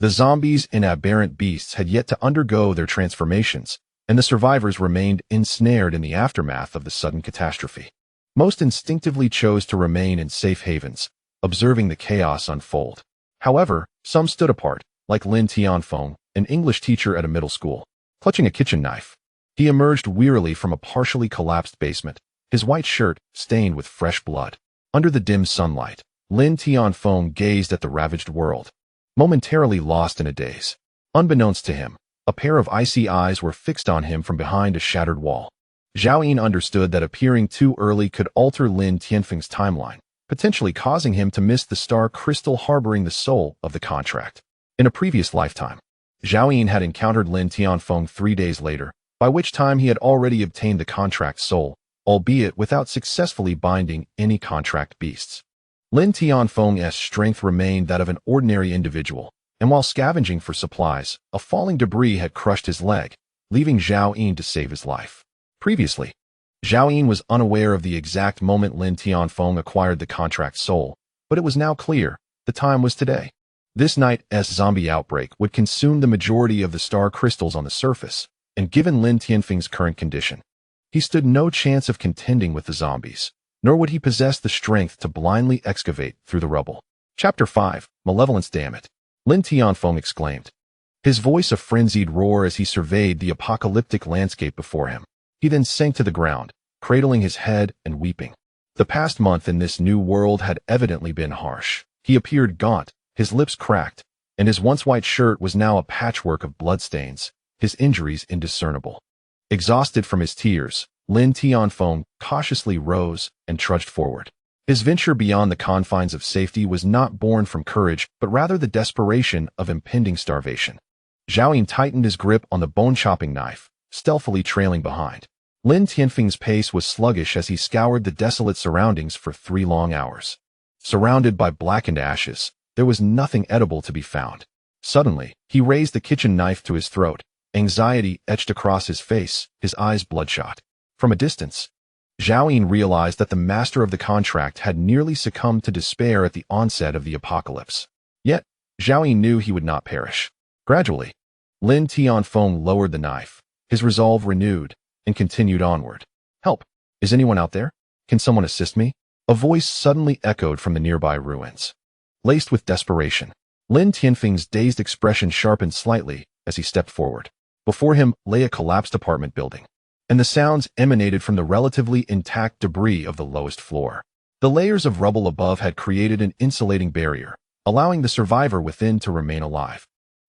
The zombies and aberrant beasts had yet to undergo their transformations, and the survivors remained ensnared in the aftermath of the sudden catastrophe. Most instinctively chose to remain in safe havens, observing the chaos unfold. However, some stood apart, like Lin Tianfeng, an English teacher at a middle school. Clutching a kitchen knife, he emerged wearily from a partially collapsed basement, his white shirt stained with fresh blood. Under the dim sunlight, Lin Tianfeng gazed at the ravaged world, momentarily lost in a daze. Unbeknownst to him, a pair of icy eyes were fixed on him from behind a shattered wall. Zhao Yin understood that appearing too early could alter Lin Tianfeng's timeline, potentially causing him to miss the star crystal harboring the soul of the contract. In a previous lifetime, Zhao Yin had encountered Lin Tianfeng 3 days later, by which time he had already obtained the contract soul, albeit without successfully binding any contract beasts. Lin Tianfeng's strength remained that of an ordinary individual, and while scavenging for supplies, a falling debris had crushed his leg, leaving Zhao Yin to save his life. Previously, Zhao Yin was unaware of the exact moment Lin Tianfeng acquired the contract soul, but it was now clear the time was today. This night's zombie outbreak would consume the majority of the star crystals on the surface, and given Lin Tianfeng's current condition, he stood no chance of contending with the zombies, nor would he possess the strength to blindly excavate through the rubble. Chapter 5, Malevolence. Damn it! Lin Tianfeng exclaimed, his voice a frenzied roar as he surveyed the apocalyptic landscape before him. He then sank to the ground, cradling his head and weeping. The past month in this new world had evidently been harsh. He appeared gaunt, his lips cracked, and his once white shirt was now a patchwork of bloodstains, his injuries indiscernible. Exhausted from his tears, Lin Tianfeng cautiously rose and trudged forward. His venture beyond the confines of safety was not born from courage, but rather the desperation of impending starvation. Zhao Yin tightened his grip on the bone-chopping knife, stealthily trailing behind. Lin Tianfeng's pace was sluggish as he scoured the desolate surroundings for 3 long hours. Surrounded by blackened ashes, there was nothing edible to be found. Suddenly, he raised the kitchen knife to his throat. Anxiety etched across his face, his eyes bloodshot. From a distance, Zhao Yin realized that the master of the contract had nearly succumbed to despair at the onset of the apocalypse. Yet, Zhao Yin knew he would not perish. Gradually, Lin Tianfeng lowered the knife, his resolve renewed, and continued onward. Help! Is anyone out there? Can someone assist me? A voice suddenly echoed from the nearby ruins. Laced with desperation, Lin Tianfeng's dazed expression sharpened slightly as he stepped forward. Before him lay a collapsed apartment building, and the sounds emanated from the relatively intact debris of the lowest floor. The layers of rubble above had created an insulating barrier, allowing the survivor within to remain alive.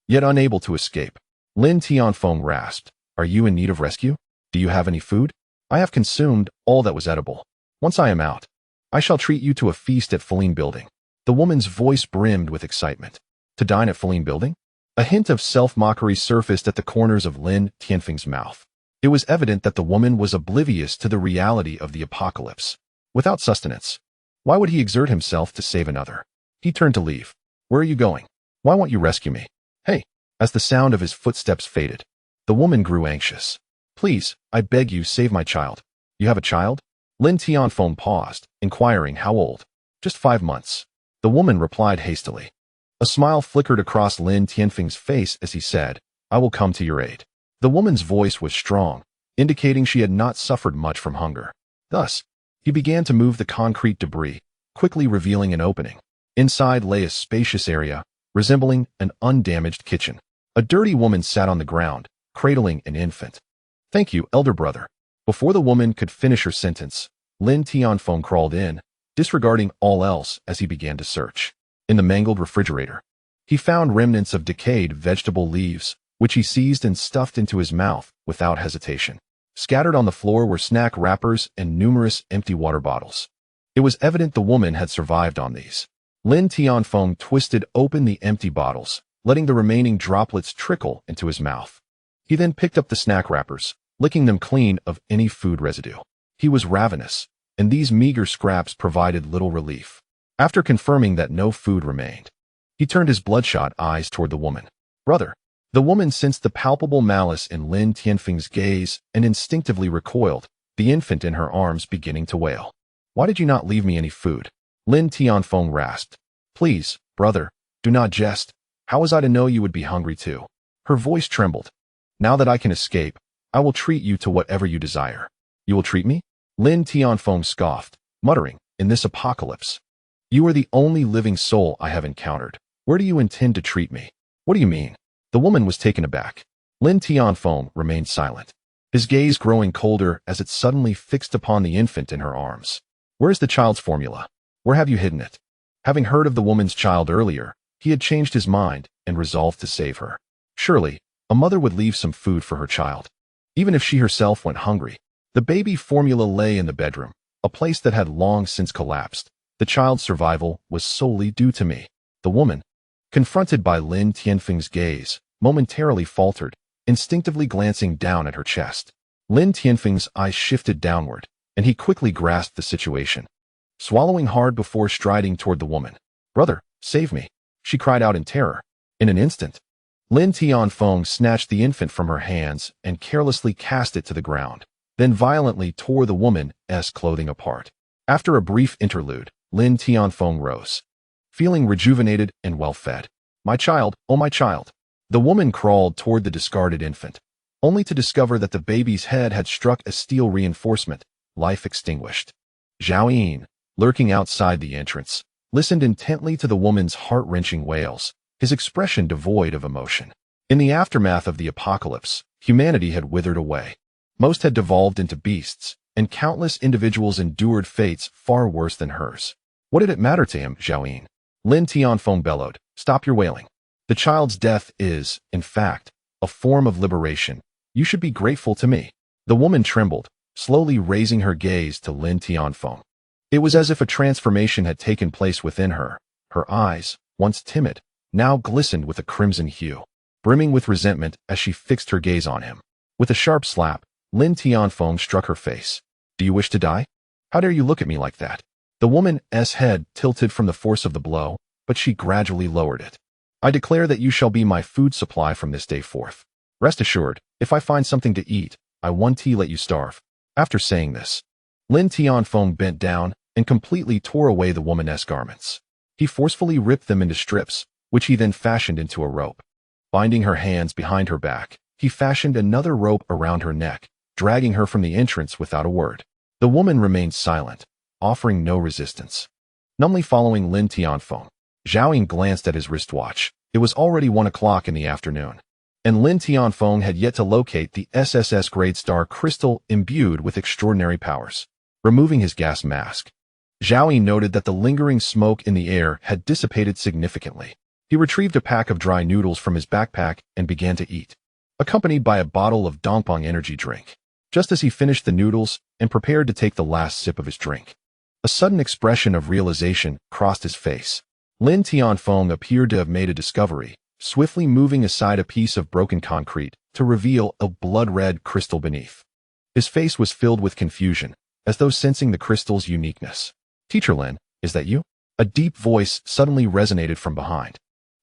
Yet unable to escape, Lin Tianfeng rasped, "Are you in need of rescue? Do you have any food? I have consumed all that was edible. Once I am out, I shall treat you to a feast at Feline Building." The woman's voice brimmed with excitement. To dine at Feline Building? A hint of self-mockery surfaced at the corners of Lin Tianfeng's mouth. It was evident that the woman was oblivious to the reality of the apocalypse. Without sustenance, why would he exert himself to save another? He turned to leave. "Where are you going? Why won't you rescue me? Hey!" As the sound of his footsteps faded, the woman grew anxious. "Please, I beg you, save my child." "You have a child?" Lin Tianfeng paused, inquiring how old. "Just 5 months." The woman replied hastily. A smile flickered across Lin Tianfeng's face as he said, "I will come to your aid." The woman's voice was strong, indicating she had not suffered much from hunger. Thus, He began to move the concrete debris, quickly revealing an opening. Inside lay a spacious area, resembling an undamaged kitchen. A dirty woman sat on the ground, cradling an infant. "Thank you, elder brother." Before the woman could finish her sentence, Lin Tianfeng crawled in, disregarding all else as he began to search. In the mangled refrigerator, he found remnants of decayed vegetable leaves, which he seized and stuffed into his mouth without hesitation. Scattered on the floor were snack wrappers and numerous empty water bottles. It was evident the woman had survived on these. Lin Tianfeng twisted open the empty bottles, letting the remaining droplets trickle into his mouth. He then picked up the snack wrappers, licking them clean of any food residue. He was ravenous, and these meager scraps provided little relief. After confirming that no food remained, he turned his bloodshot eyes toward the woman. "Brother." The woman sensed the palpable malice in Lin Tianfeng's gaze and instinctively recoiled, the infant in her arms beginning to wail. "Why did you not leave me any food?" Lin Tianfeng rasped. "Please, brother, do not jest. How was I to know you would be hungry too?" Her voice trembled. "Now that I can escape, I will treat you to whatever you desire." "You will treat me?" Lin Tianfeng scoffed, muttering, "In this apocalypse, you are the only living soul I have encountered. Where do you intend to treat me?" "What do you mean?" The woman was taken aback. Lin Tianfeng remained silent, his gaze growing colder as it suddenly fixed upon the infant in her arms. "Where is the child's formula? Where have you hidden it?" Having heard of the woman's child earlier, he had changed his mind and resolved to save her. Surely, a mother would leave some food for her child, even if she herself went hungry. The baby formula lay in the bedroom, a place that had long since collapsed. The child's survival was solely due to me. The woman, confronted by Lin Tianfeng's gaze, momentarily faltered, instinctively glancing down at her chest. Lin Tianfeng's eyes shifted downward, and he quickly grasped the situation. Swallowing hard before striding toward the woman. "Brother, save me," she cried out in terror. In an instant, Lin Tianfeng snatched the infant from her hands and carelessly cast it to the ground, then violently tore the woman's clothing apart. After a brief interlude, Lin Tianfeng rose, feeling rejuvenated and well-fed. "My child, oh my child." The woman crawled toward the discarded infant, only to discover that the baby's head had struck a steel reinforcement, life extinguished. Zhao Yin, lurking outside the entrance, listened intently to the woman's heart-wrenching wails, his expression devoid of emotion. In the aftermath of the apocalypse, humanity had withered away. Most had devolved into beasts, and countless individuals endured fates far worse than hers. What did it matter to him, Zhao Yin? Lin Tianfeng bellowed, "Stop your wailing. The child's death is, in fact, a form of liberation. You should be grateful to me." The woman trembled, slowly raising her gaze to Lin Tianfeng. It was as if a transformation had taken place within her. Her eyes, once timid, now glistened with a crimson hue, brimming with resentment as she fixed her gaze on him. With a sharp slap, Lin Tianfeng struck her face. "Do you wish to die? How dare you look at me like that?" The woman's head tilted from the force of the blow, but she gradually lowered it. "I declare that you shall be my food supply from this day forth. Rest assured, if I find something to eat, I won't let you starve." After saying this, Lin Tianfeng bent down and completely tore away the woman's garments. He forcefully ripped them into strips, which he then fashioned into a rope. Binding her hands behind her back, he fashioned another rope around her neck, dragging her from the entrance without a word. The woman remained silent, offering no resistance. Numbly following Lin Tianfeng, Zhao Yin glanced at his wristwatch. It was already 1 o'clock in the afternoon, and Lin Tianfeng had yet to locate the SSS-grade star crystal imbued with extraordinary powers. Removing his gas mask, Zhao Yin noted that the lingering smoke in the air had dissipated significantly. He retrieved a pack of dry noodles from his backpack and began to eat, accompanied by a bottle of Dongpeng energy drink. Just as he finished the noodles and prepared to take the last sip of his drink, a sudden expression of realization crossed his face. Lin Tianfeng appeared to have made a discovery, swiftly moving aside a piece of broken concrete to reveal a blood-red crystal beneath. His face was filled with confusion, as though sensing the crystal's uniqueness. "Teacher Lin, is that you?" A deep voice suddenly resonated from behind.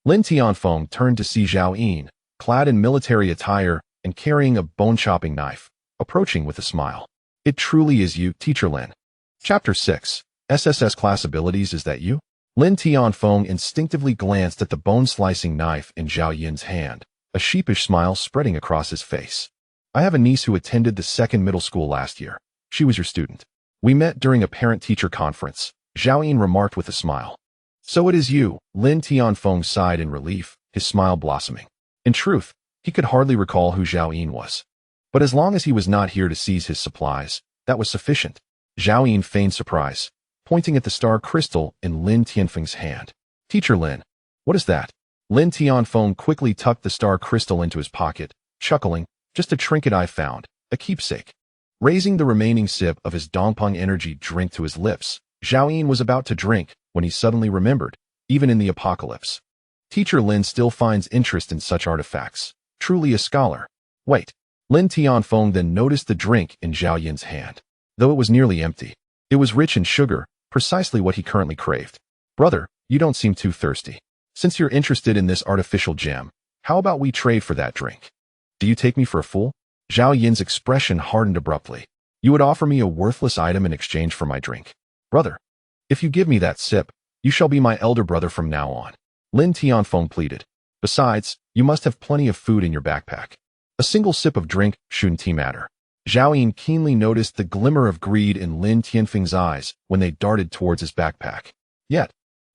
Lin Tianfeng turned to see Zhao Yin, clad in military attire and carrying a bone-chopping knife, approaching with a smile. "It truly is you, Teacher Lin." Chapter 6. SSS Class Abilities. Is that you? Lin Tianfeng instinctively glanced at the bone-slicing knife in Zhao Yin's hand, a sheepish smile spreading across his face. "I have a niece who attended the second middle school last year. She was your student." We met during a parent-teacher conference, Zhao Yin remarked with a smile. So it is you, Lin Tianfeng sighed in relief, his smile blossoming. In truth, he could hardly recall who Zhao Yin was. But as long as he was not here to seize his supplies, that was sufficient. Zhao Yin feigned surprise, pointing at the star crystal in Lin Tianfeng's hand. Teacher Lin, what is that? Lin Tianfeng quickly tucked the star crystal into his pocket, chuckling, just a trinket I found, a keepsake. Raising the remaining sip of his Dongpeng energy drink to his lips, Zhao Yin was about to drink when he suddenly remembered, even in the apocalypse. Teacher Lin still finds interest in such artifacts, truly a scholar. Wait. Lin Tianfeng then noticed the drink in Zhao Yin's hand. Though it was nearly empty, it was rich in sugar, precisely what he currently craved. Brother, you don't seem too thirsty. Since you're interested in this artificial gem, how about we trade for that drink? Do you take me for a fool? Zhao Yin's expression hardened abruptly. You would offer me a worthless item in exchange for my drink. Brother, if you give me that sip, you shall be my elder brother from now on. Lin Tianfeng pleaded. Besides, you must have plenty of food in your backpack. A single sip of drink shouldn't matter. Zhao Yin keenly noticed the glimmer of greed in Lin Tianfeng's eyes when they darted towards his backpack. Yet,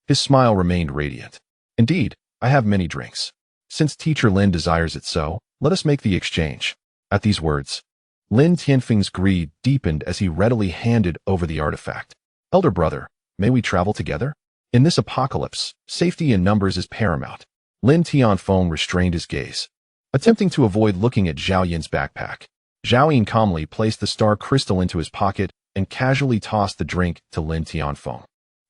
his smile remained radiant. Indeed, I have many drinks. Since Teacher Lin desires it so, let us make the exchange. At these words, Lin Tianfeng's greed deepened as he readily handed over the artifact. Elder brother, may we travel together? In this apocalypse, safety in numbers is paramount. Lin Tianfeng restrained his gaze, attempting to avoid looking at Zhao Yin's backpack. Zhao Yin calmly placed the star crystal into his pocket and casually tossed the drink to Lin Tianfeng.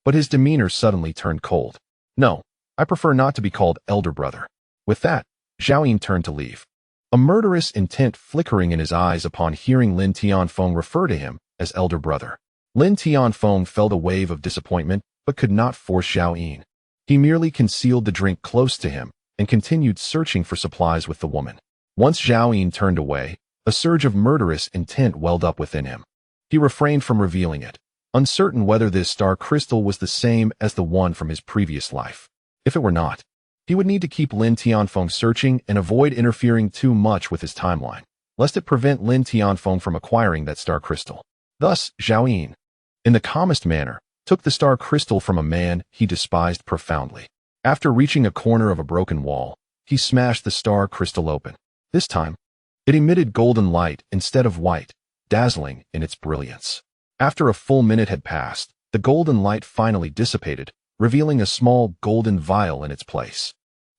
But his demeanor suddenly turned cold. No, I prefer not to be called elder brother. With that, Zhao Yin turned to leave, a murderous intent flickering in his eyes upon hearing Lin Tianfeng refer to him as elder brother. Lin Tianfeng felt a wave of disappointment but could not force Zhao Yin. He merely concealed the drink close to him and continued searching for supplies with the woman. Once Zhao Yin turned away, a surge of murderous intent welled up within him. He refrained from revealing it, uncertain whether this star crystal was the same as the one from his previous life. If it were not, he would need to keep Lin Tianfeng searching and avoid interfering too much with his timeline, lest it prevent Lin Tianfeng from acquiring that star crystal. Thus, Zhao Yin, in the calmest manner, took the star crystal from a man he despised profoundly. After reaching a corner of a broken wall, he smashed the star crystal open. This time, it emitted golden light instead of white, dazzling in its brilliance. After a full minute had passed, the golden light finally dissipated, revealing a small golden vial in its place.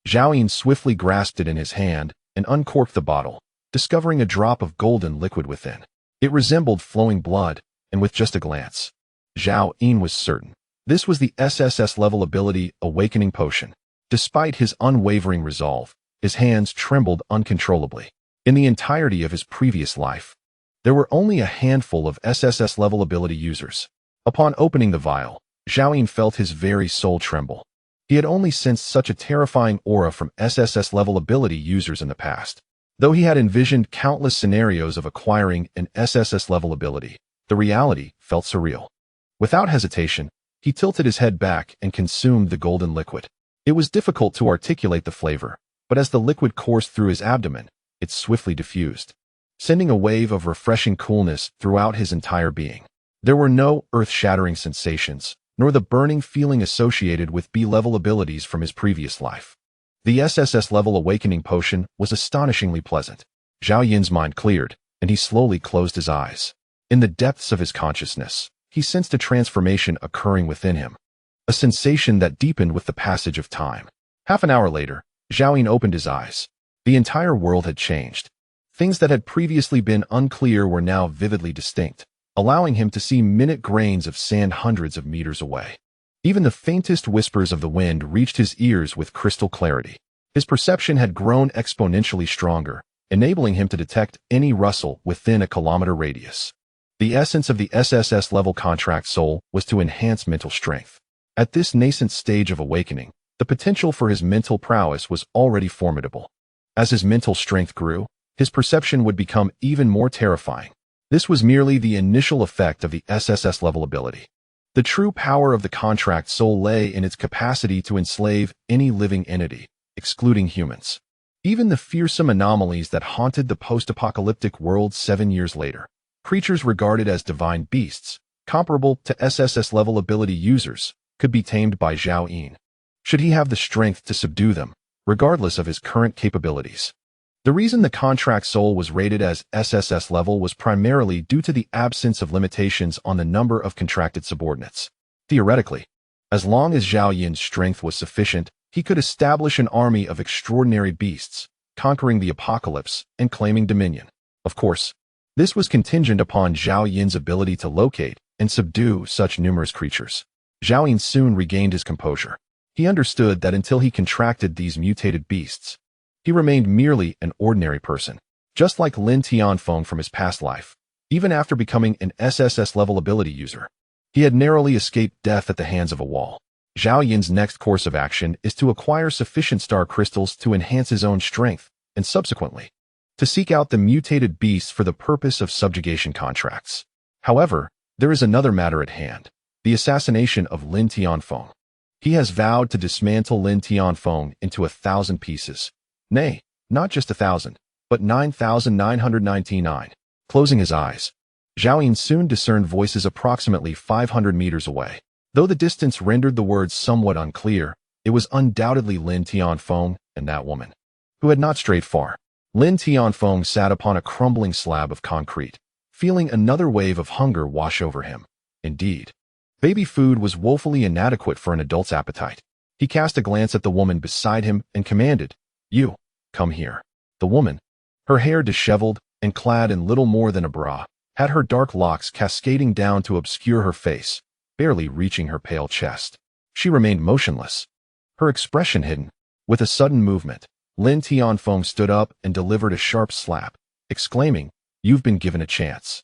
Zhao Yin swiftly grasped it in his hand and uncorked the bottle, discovering a drop of golden liquid within. It resembled flowing blood, and with just a glance, Zhao Yin was certain. This was the SSS level ability Awakening Potion. Despite his unwavering resolve, his hands trembled uncontrollably. In the entirety of his previous life, there were only a handful of SSS level ability users. Upon opening the vial, Zhao Yin felt his very soul tremble. He had only sensed such a terrifying aura from SSS level ability users in the past. Though he had envisioned countless scenarios of acquiring an SSS level ability, the reality felt surreal. Without hesitation, he tilted his head back and consumed the golden liquid. It was difficult to articulate the flavor, but as the liquid coursed through his abdomen, it swiftly diffused, sending a wave of refreshing coolness throughout his entire being. There were no earth-shattering sensations, nor the burning feeling associated with B-level abilities from his previous life. The SSS-level Awakening Potion was astonishingly pleasant. Zhao Yin's mind cleared, and he slowly closed his eyes. In the depths of his consciousness, he sensed a transformation occurring within him, a sensation that deepened with the passage of time. Half an hour later, Zhao Yin opened his eyes. The entire world had changed. Things that had previously been unclear were now vividly distinct, allowing him to see minute grains of sand hundreds of meters away. Even the faintest whispers of the wind reached his ears with crystal clarity. His perception had grown exponentially stronger, enabling him to detect any rustle within a kilometer radius. The essence of the SSS level contract soul was to enhance mental strength. At this nascent stage of awakening, the potential for his mental prowess was already formidable. As his mental strength grew, his perception would become even more terrifying. This was merely the initial effect of the SSS level ability. The true power of the contract soul lay in its capacity to enslave any living entity, excluding humans. Even the fearsome anomalies that haunted the post-apocalyptic world 7 years later, creatures regarded as divine beasts, comparable to SSS-level ability users, could be tamed by Zhao Yin, should he have the strength to subdue them, regardless of his current capabilities. The reason the contract soul was rated as SSS level was primarily due to the absence of limitations on the number of contracted subordinates. Theoretically, as long as Zhao Yin's strength was sufficient, he could establish an army of extraordinary beasts, conquering the apocalypse and claiming dominion. Of course, this was contingent upon Zhao Yin's ability to locate and subdue such numerous creatures. Zhao Yin soon regained his composure. He understood that until he contracted these mutated beasts, he remained merely an ordinary person, just like Lin Tianfeng from his past life. Even after becoming an SSS-level ability user, he had narrowly escaped death at the hands of a wall. Zhao Yin's next course of action is to acquire sufficient star crystals to enhance his own strength, and subsequently, to seek out the mutated beasts for the purpose of subjugation contracts. However, there is another matter at hand, the assassination of Lin Tianfeng. He has vowed to dismantle Lin Tianfeng into 1,000 pieces. Nay, not just 1,000, but 9,999. Closing his eyes, Zhao Yin soon discerned voices approximately 500 meters away. Though the distance rendered the words somewhat unclear, it was undoubtedly Lin Tianfeng and that woman, who had not strayed far. Lin Tianfeng sat upon a crumbling slab of concrete, feeling another wave of hunger wash over him. Indeed, baby food was woefully inadequate for an adult's appetite. He cast a glance at the woman beside him and commanded, "You, come here." The woman, her hair disheveled and clad in little more than a bra, had her dark locks cascading down to obscure her face, barely reaching her pale chest. She remained motionless, her expression hidden. With a sudden movement, Lin Tianfeng stood up and delivered a sharp slap, exclaiming, "You've been given a chance.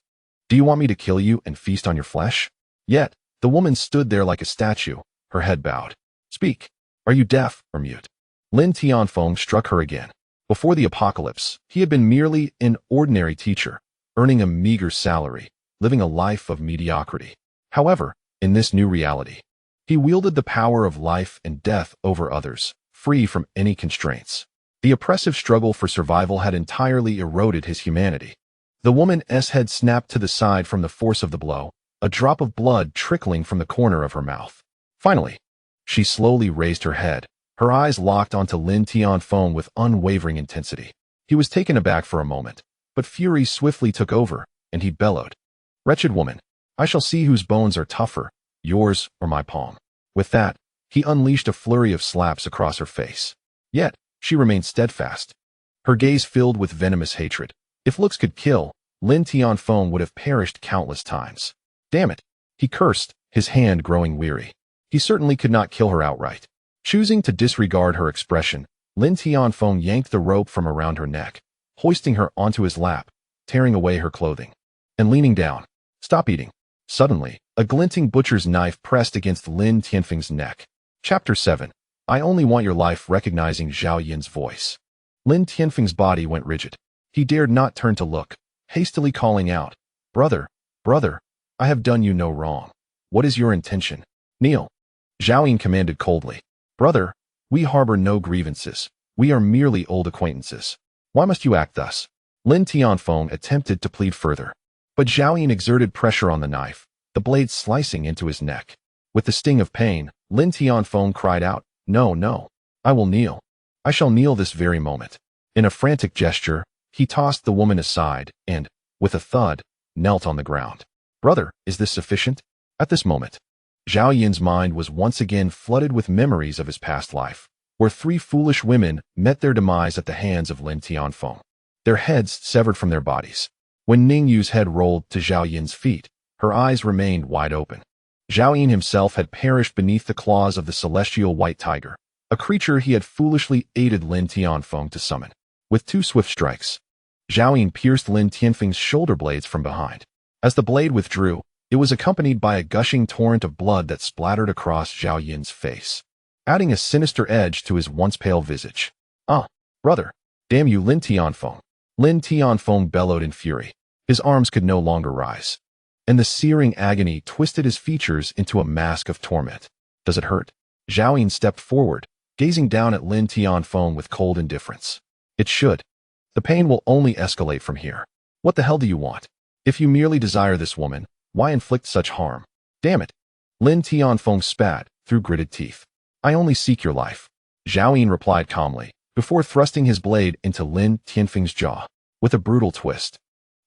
Do you want me to kill you and feast on your flesh?" Yet, the woman stood there like a statue, her head bowed. "Speak. Are you deaf or mute?" Lin Tianfeng struck her again. Before the apocalypse, he had been merely an ordinary teacher, earning a meager salary, living a life of mediocrity. However, in this new reality, he wielded the power of life and death over others, free from any constraints. The oppressive struggle for survival had entirely eroded his humanity. The woman's head snapped to the side from the force of the blow, a drop of blood trickling from the corner of her mouth. Finally, she slowly raised her head, her eyes locked onto Lin Tianfeng with unwavering intensity. He was taken aback for a moment, but fury swiftly took over, and he bellowed, "Wretched woman, I shall see whose bones are tougher, yours or my palm." With that, he unleashed a flurry of slaps across her face. Yet, she remained steadfast, her gaze filled with venomous hatred. If looks could kill, Lin Tianfeng would have perished countless times. Damn it, he cursed, his hand growing weary. He certainly could not kill her outright. Choosing to disregard her expression, Lin Tianfeng yanked the rope from around her neck, hoisting her onto his lap, tearing away her clothing, and leaning down. "Stop eating." Suddenly, a glinting butcher's knife pressed against Lin Tianfeng's neck. Chapter 7. I only want your life. Recognizing Zhao Yin's voice, Lin Tianfeng's body went rigid. He dared not turn to look, hastily calling out, "Brother, brother, I have done you no wrong. What is your intention?" "Kneel." Zhao Yin commanded coldly. "Brother, we harbor no grievances. We are merely old acquaintances. Why must you act thus?" Lin Tianfeng attempted to plead further, but Zhao Yin exerted pressure on the knife, the blade slicing into his neck. With the sting of pain, Lin Tianfeng cried out, "No, no, I will kneel. I shall kneel this very moment." In a frantic gesture, he tossed the woman aside and, with a thud, knelt on the ground. "Brother, is this sufficient?" At this moment, Zhao Yin's mind was once again flooded with memories of his past life, where 3 foolish women met their demise at the hands of Lin Tianfeng, their heads severed from their bodies. When Ning Yu's head rolled to Zhao Yin's feet, her eyes remained wide open. Zhao Yin himself had perished beneath the claws of the celestial white tiger, a creature he had foolishly aided Lin Tianfeng to summon. With 2 swift strikes, Zhao Yin pierced Lin Tianfeng's shoulder blades from behind. As the blade withdrew, it was accompanied by a gushing torrent of blood that splattered across Zhao Yin's face, adding a sinister edge to his once pale visage. "Ah, brother, damn you, Lin Tianfeng." Lin Tianfeng bellowed in fury. His arms could no longer rise, and the searing agony twisted his features into a mask of torment. "Does it hurt?" Zhao Yin stepped forward, gazing down at Lin Tianfeng with cold indifference. "It should. The pain will only escalate from here. What the hell do you want? If you merely desire this woman, Why inflict such harm? Damn it. Lin Tianfeng spat through gritted teeth. I only seek your life. Zhao Yin replied calmly, before thrusting his blade into Lin Tianfeng's jaw. With a brutal twist,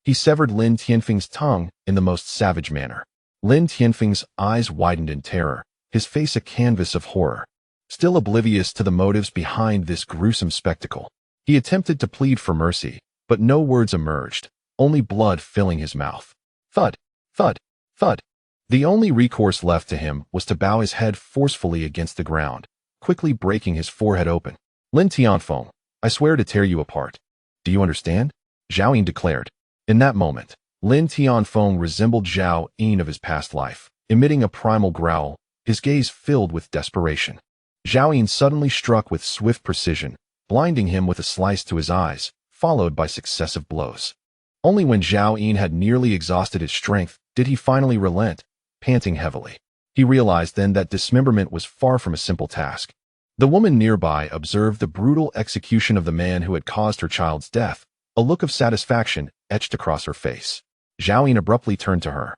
he severed Lin Tianfeng's tongue in the most savage manner. Lin Tianfeng's eyes widened in terror, his face a canvas of horror. Still oblivious to the motives behind this gruesome spectacle, he attempted to plead for mercy, but no words emerged, only blood filling his mouth. Thud, thud, thud. The only recourse left to him was to bow his head forcefully against the ground, quickly breaking his forehead open. Lin Tianfeng, I swear to tear you apart. Do you understand? Zhao Yin declared. In that moment, Lin Tianfeng resembled Zhao Yin of his past life, emitting a primal growl, his gaze filled with desperation. Zhao Yin suddenly struck with swift precision, blinding him with a slice to his eyes, followed by successive blows. Only when Zhao Yin had nearly exhausted his strength did he finally relent, panting heavily. He realized then that dismemberment was far from a simple task. The woman nearby observed the brutal execution of the man who had caused her child's death, a look of satisfaction etched across her face. Zhao Yin abruptly turned to her,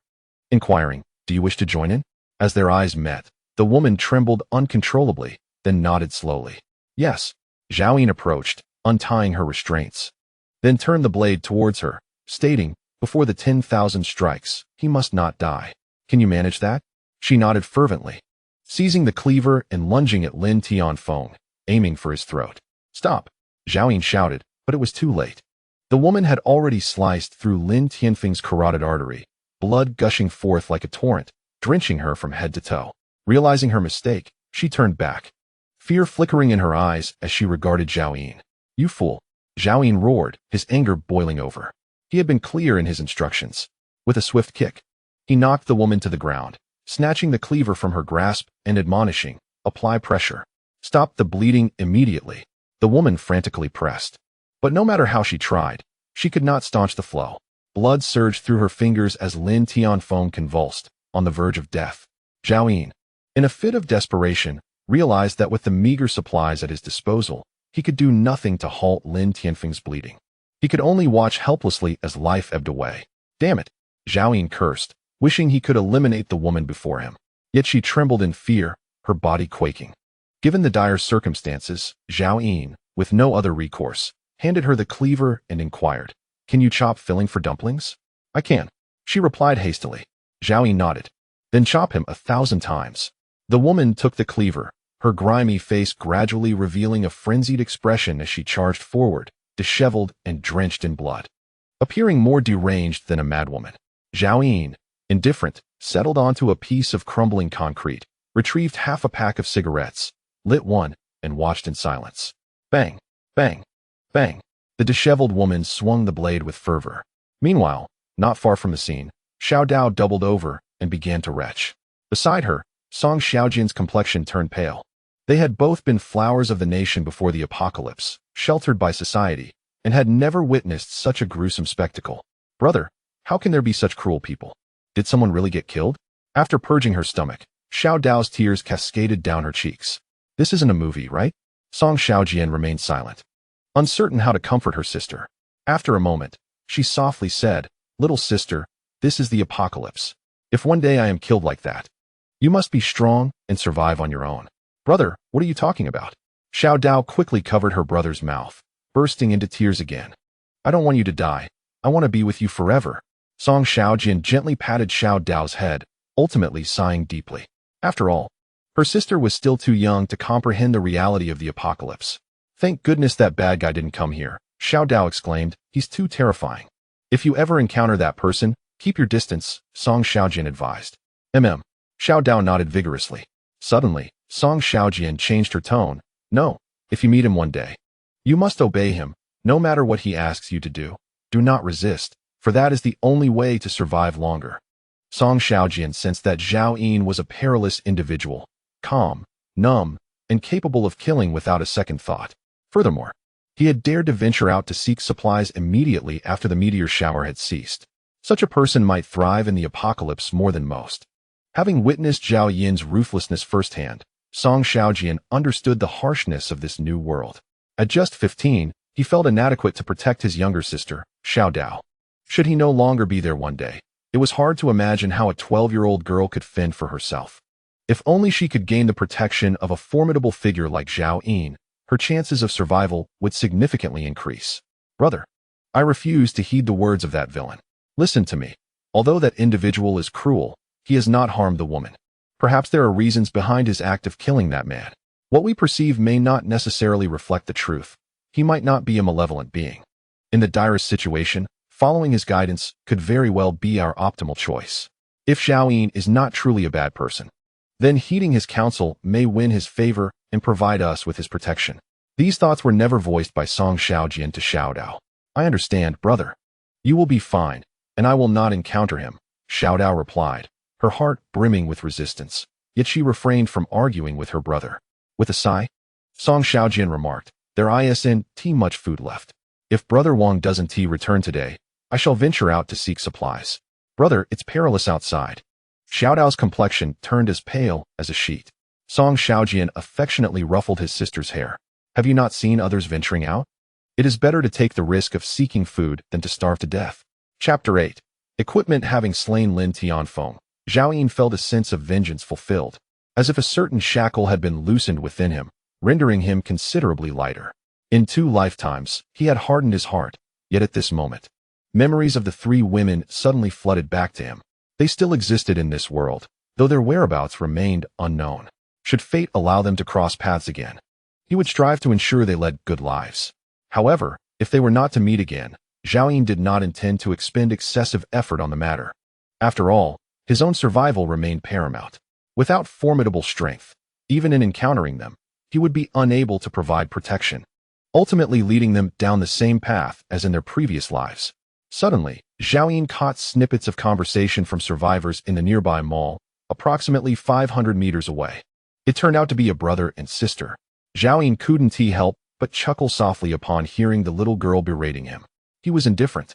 inquiring, Do you wish to join in? As their eyes met, the woman trembled uncontrollably, then nodded slowly. Yes. Zhao Yin approached, untying her restraints, then turned the blade towards her, stating, Before the 10,000 strikes, he must not die. Can you manage that? She nodded fervently, seizing the cleaver and lunging at Lin Tianfeng, aiming for his throat. Stop! Zhao Yin shouted, but it was too late. The woman had already sliced through Lin Tianfeng's carotid artery, blood gushing forth like a torrent, drenching her from head to toe. Realizing her mistake, she turned back, fear flickering in her eyes as she regarded Zhao Yin. You fool! Zhao Yin roared, his anger boiling over. He had been clear in his instructions. With a swift kick, he knocked the woman to the ground, snatching the cleaver from her grasp and admonishing, Apply pressure. Stop the bleeding immediately. The woman frantically pressed. But no matter how she tried, she could not staunch the flow. Blood surged through her fingers as Lin Tianfeng convulsed, on the verge of death. Zhao Yin, in a fit of desperation, realized that with the meager supplies at his disposal, he could do nothing to halt Lin Tianfeng's bleeding. He could only watch helplessly as life ebbed away. Damn it! Zhao Yin cursed, wishing he could eliminate the woman before him. Yet she trembled in fear, her body quaking. Given the dire circumstances, Zhao Yin, with no other recourse, handed her the cleaver and inquired, Can you chop filling for dumplings? I can, she replied hastily. Zhao Yin nodded. Then chop him 1,000 times. The woman took the cleaver, her grimy face gradually revealing a frenzied expression as she charged forward, disheveled and drenched in blood. Appearing more deranged than a madwoman, Zhao Yin, indifferent, settled onto a piece of crumbling concrete, retrieved half a pack of cigarettes, lit one, and watched in silence. Bang, bang, bang. The disheveled woman swung the blade with fervor. Meanwhile, not far from the scene, Xiao Dao doubled over and began to retch. Beside her, Song Xiaojin's complexion turned pale. They had both been flowers of the nation before the apocalypse, sheltered by society, and had never witnessed such a gruesome spectacle. Brother, how can there be such cruel people? Did someone really get killed? After purging her stomach, Xiao Dao's tears cascaded down her cheeks. This isn't a movie, right? Song Xiaojin remained silent, uncertain how to comfort her sister. After a moment, she softly said, Little sister, this is the apocalypse. If one day I am killed like that, you must be strong and survive on your own. Brother, what are you talking about? Xiao Dao quickly covered her brother's mouth, bursting into tears again. I don't want you to die. I want to be with you forever. Song Xiaojin gently patted Xiao Dao's head, ultimately sighing deeply. After all, her sister was still too young to comprehend the reality of the apocalypse. Thank goodness that bad guy didn't come here, Xiao Dao exclaimed. He's too terrifying. If you ever encounter that person, keep your distance, Song Xiaojin advised. Xiao Dao nodded vigorously. Suddenly, Song Xiaojin changed her tone. No, if you meet him one day, you must obey him, no matter what he asks you to do. Do not resist, for that is the only way to survive longer. Song Xiaojin sensed that Zhao Yin was a perilous individual, calm, numb, and capable of killing without a second thought. Furthermore, he had dared to venture out to seek supplies immediately after the meteor shower had ceased. Such a person might thrive in the apocalypse more than most. Having witnessed Zhao Yin's ruthlessness firsthand, Song Xiaojin understood the harshness of this new world. At just 15, he felt inadequate to protect his younger sister, Xiao Dao. Should he no longer be there one day, It was hard to imagine how a 12-year-old girl could fend for herself. If only she could gain the protection of a formidable figure like Zhao Yin, her chances of survival would significantly increase. Brother, I refuse to heed the words of that villain. Listen to me. Although that individual is cruel, he has not harmed the woman. Perhaps there are reasons behind his act of killing that man. What we perceive may not necessarily reflect the truth. He might not be a malevolent being. In the direst situation, following his guidance could very well be our optimal choice. If Zhao Yin is not truly a bad person, then heeding his counsel may win his favor and provide us with his protection. These thoughts were never voiced by Song Xiaojian to Xiao Dao. I understand, brother. You will be fine, and I will not encounter him, Xiao Dao replied, her heart brimming with resistance. Yet she refrained from arguing with her brother. With a sigh, Song Xiaojian remarked, there isn't much food left. If Brother Wang doesn't return today, I shall venture out to seek supplies. Brother, it's perilous outside. Xiao Dao's complexion turned as pale as a sheet. Song Xiaojian affectionately ruffled his sister's hair. Have you not seen others venturing out? It is better to take the risk of seeking food than to starve to death. Chapter 8. Equipment having slain Lin Tianfeng, Zhao Yin felt a sense of vengeance fulfilled, as if a certain shackle had been loosened within him, rendering him considerably lighter. In 2 lifetimes, he had hardened his heart, yet at this moment, memories of the 3 women suddenly flooded back to him. They still existed in this world, though their whereabouts remained unknown. Should fate allow them to cross paths again, he would strive to ensure they led good lives. However, if they were not to meet again, Zhao Yin did not intend to expend excessive effort on the matter. After all, his own survival remained paramount. Without formidable strength, even in encountering them, he would be unable to provide protection, ultimately leading them down the same path as in their previous lives. Suddenly, Zhao Yin caught snippets of conversation from survivors in the nearby mall, approximately 500 meters away. It turned out to be a brother and sister. Zhao Yin couldn't help but chuckle softly upon hearing the little girl berating him. He was indifferent.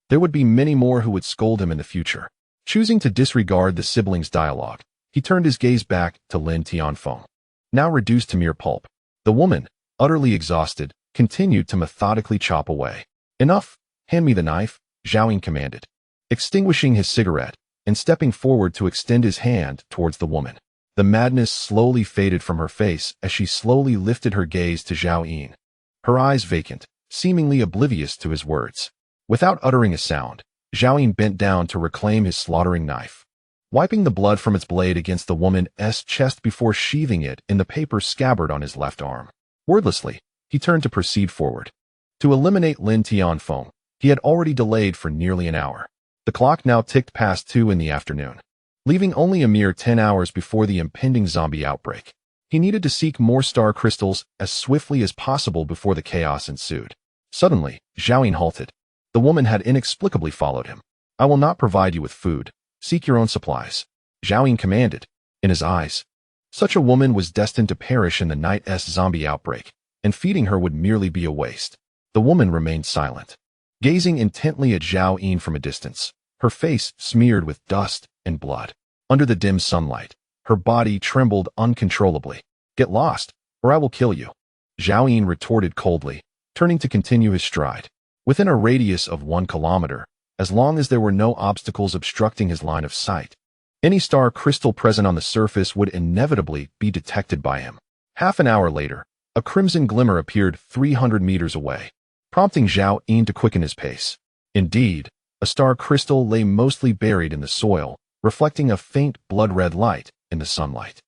There would be many more who would scold him in the future. Choosing to disregard the siblings' dialogue, he turned his gaze back to Lin Tianfeng. Now reduced to mere pulp, the woman, utterly exhausted, continued to methodically chop away. Enough, hand me the knife, Zhao Yin commanded, extinguishing his cigarette and stepping forward to extend his hand towards the woman. The madness slowly faded from her face as she slowly lifted her gaze to Zhao Yin, her eyes vacant, seemingly oblivious to his words. Without uttering a sound, Zhao Yin bent down to reclaim his slaughtering knife, wiping the blood from its blade against the woman's chest before sheathing it in the paper scabbard on his left arm. Wordlessly, he turned to proceed forward. To eliminate Lin Tianfeng, he had already delayed for nearly an hour. The clock now ticked past 2 in the afternoon, leaving only a mere 10 hours before the impending zombie outbreak. He needed to seek more star crystals as swiftly as possible before the chaos ensued. Suddenly, Zhao Yin halted. The woman had inexplicably followed him. I will not provide you with food. Seek your own supplies, Zhao Yin commanded. In his eyes, such a woman was destined to perish in the night's zombie outbreak, and feeding her would merely be a waste. The woman remained silent, gazing intently at Zhao Yin from a distance, her face smeared with dust and blood. Under the dim sunlight, her body trembled uncontrollably. Get lost, or I will kill you, Zhao Yin retorted coldly, turning to continue his stride. Within a radius of 1 kilometer, as long as there were no obstacles obstructing his line of sight, any star crystal present on the surface would inevitably be detected by him. Half an hour later, a crimson glimmer appeared 300 meters away, prompting Zhao Yin to quicken his pace. Indeed, a star crystal lay mostly buried in the soil, reflecting a faint blood-red light in the sunlight.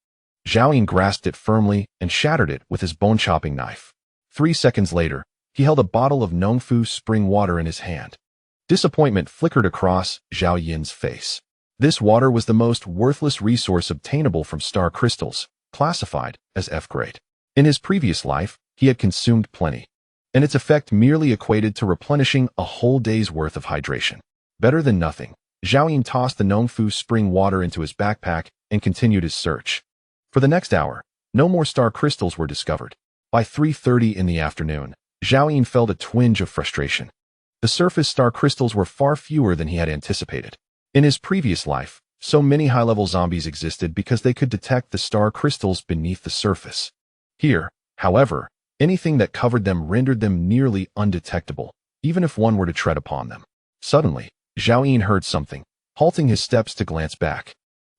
Zhao Yin grasped it firmly and shattered it with his bone-chopping knife. 3 seconds later, he held a bottle of Nongfu spring water in his hand. Disappointment flickered across Zhao Yin's face. This water was the most worthless resource obtainable from star crystals, classified as F-grade. In his previous life, he had consumed plenty, and its effect merely equated to replenishing a whole day's worth of hydration. Better than nothing, Zhao Yin tossed the Nongfu spring water into his backpack and continued his search. For the next hour, no more star crystals were discovered. By 3:30 in the afternoon, Zhao Yin felt a twinge of frustration. The surface star crystals were far fewer than he had anticipated. In his previous life, so many high-level zombies existed because they could detect the star crystals beneath the surface. Here, however, anything that covered them rendered them nearly undetectable, even if one were to tread upon them. Suddenly, Zhao Yin heard something. halting his steps to glance back.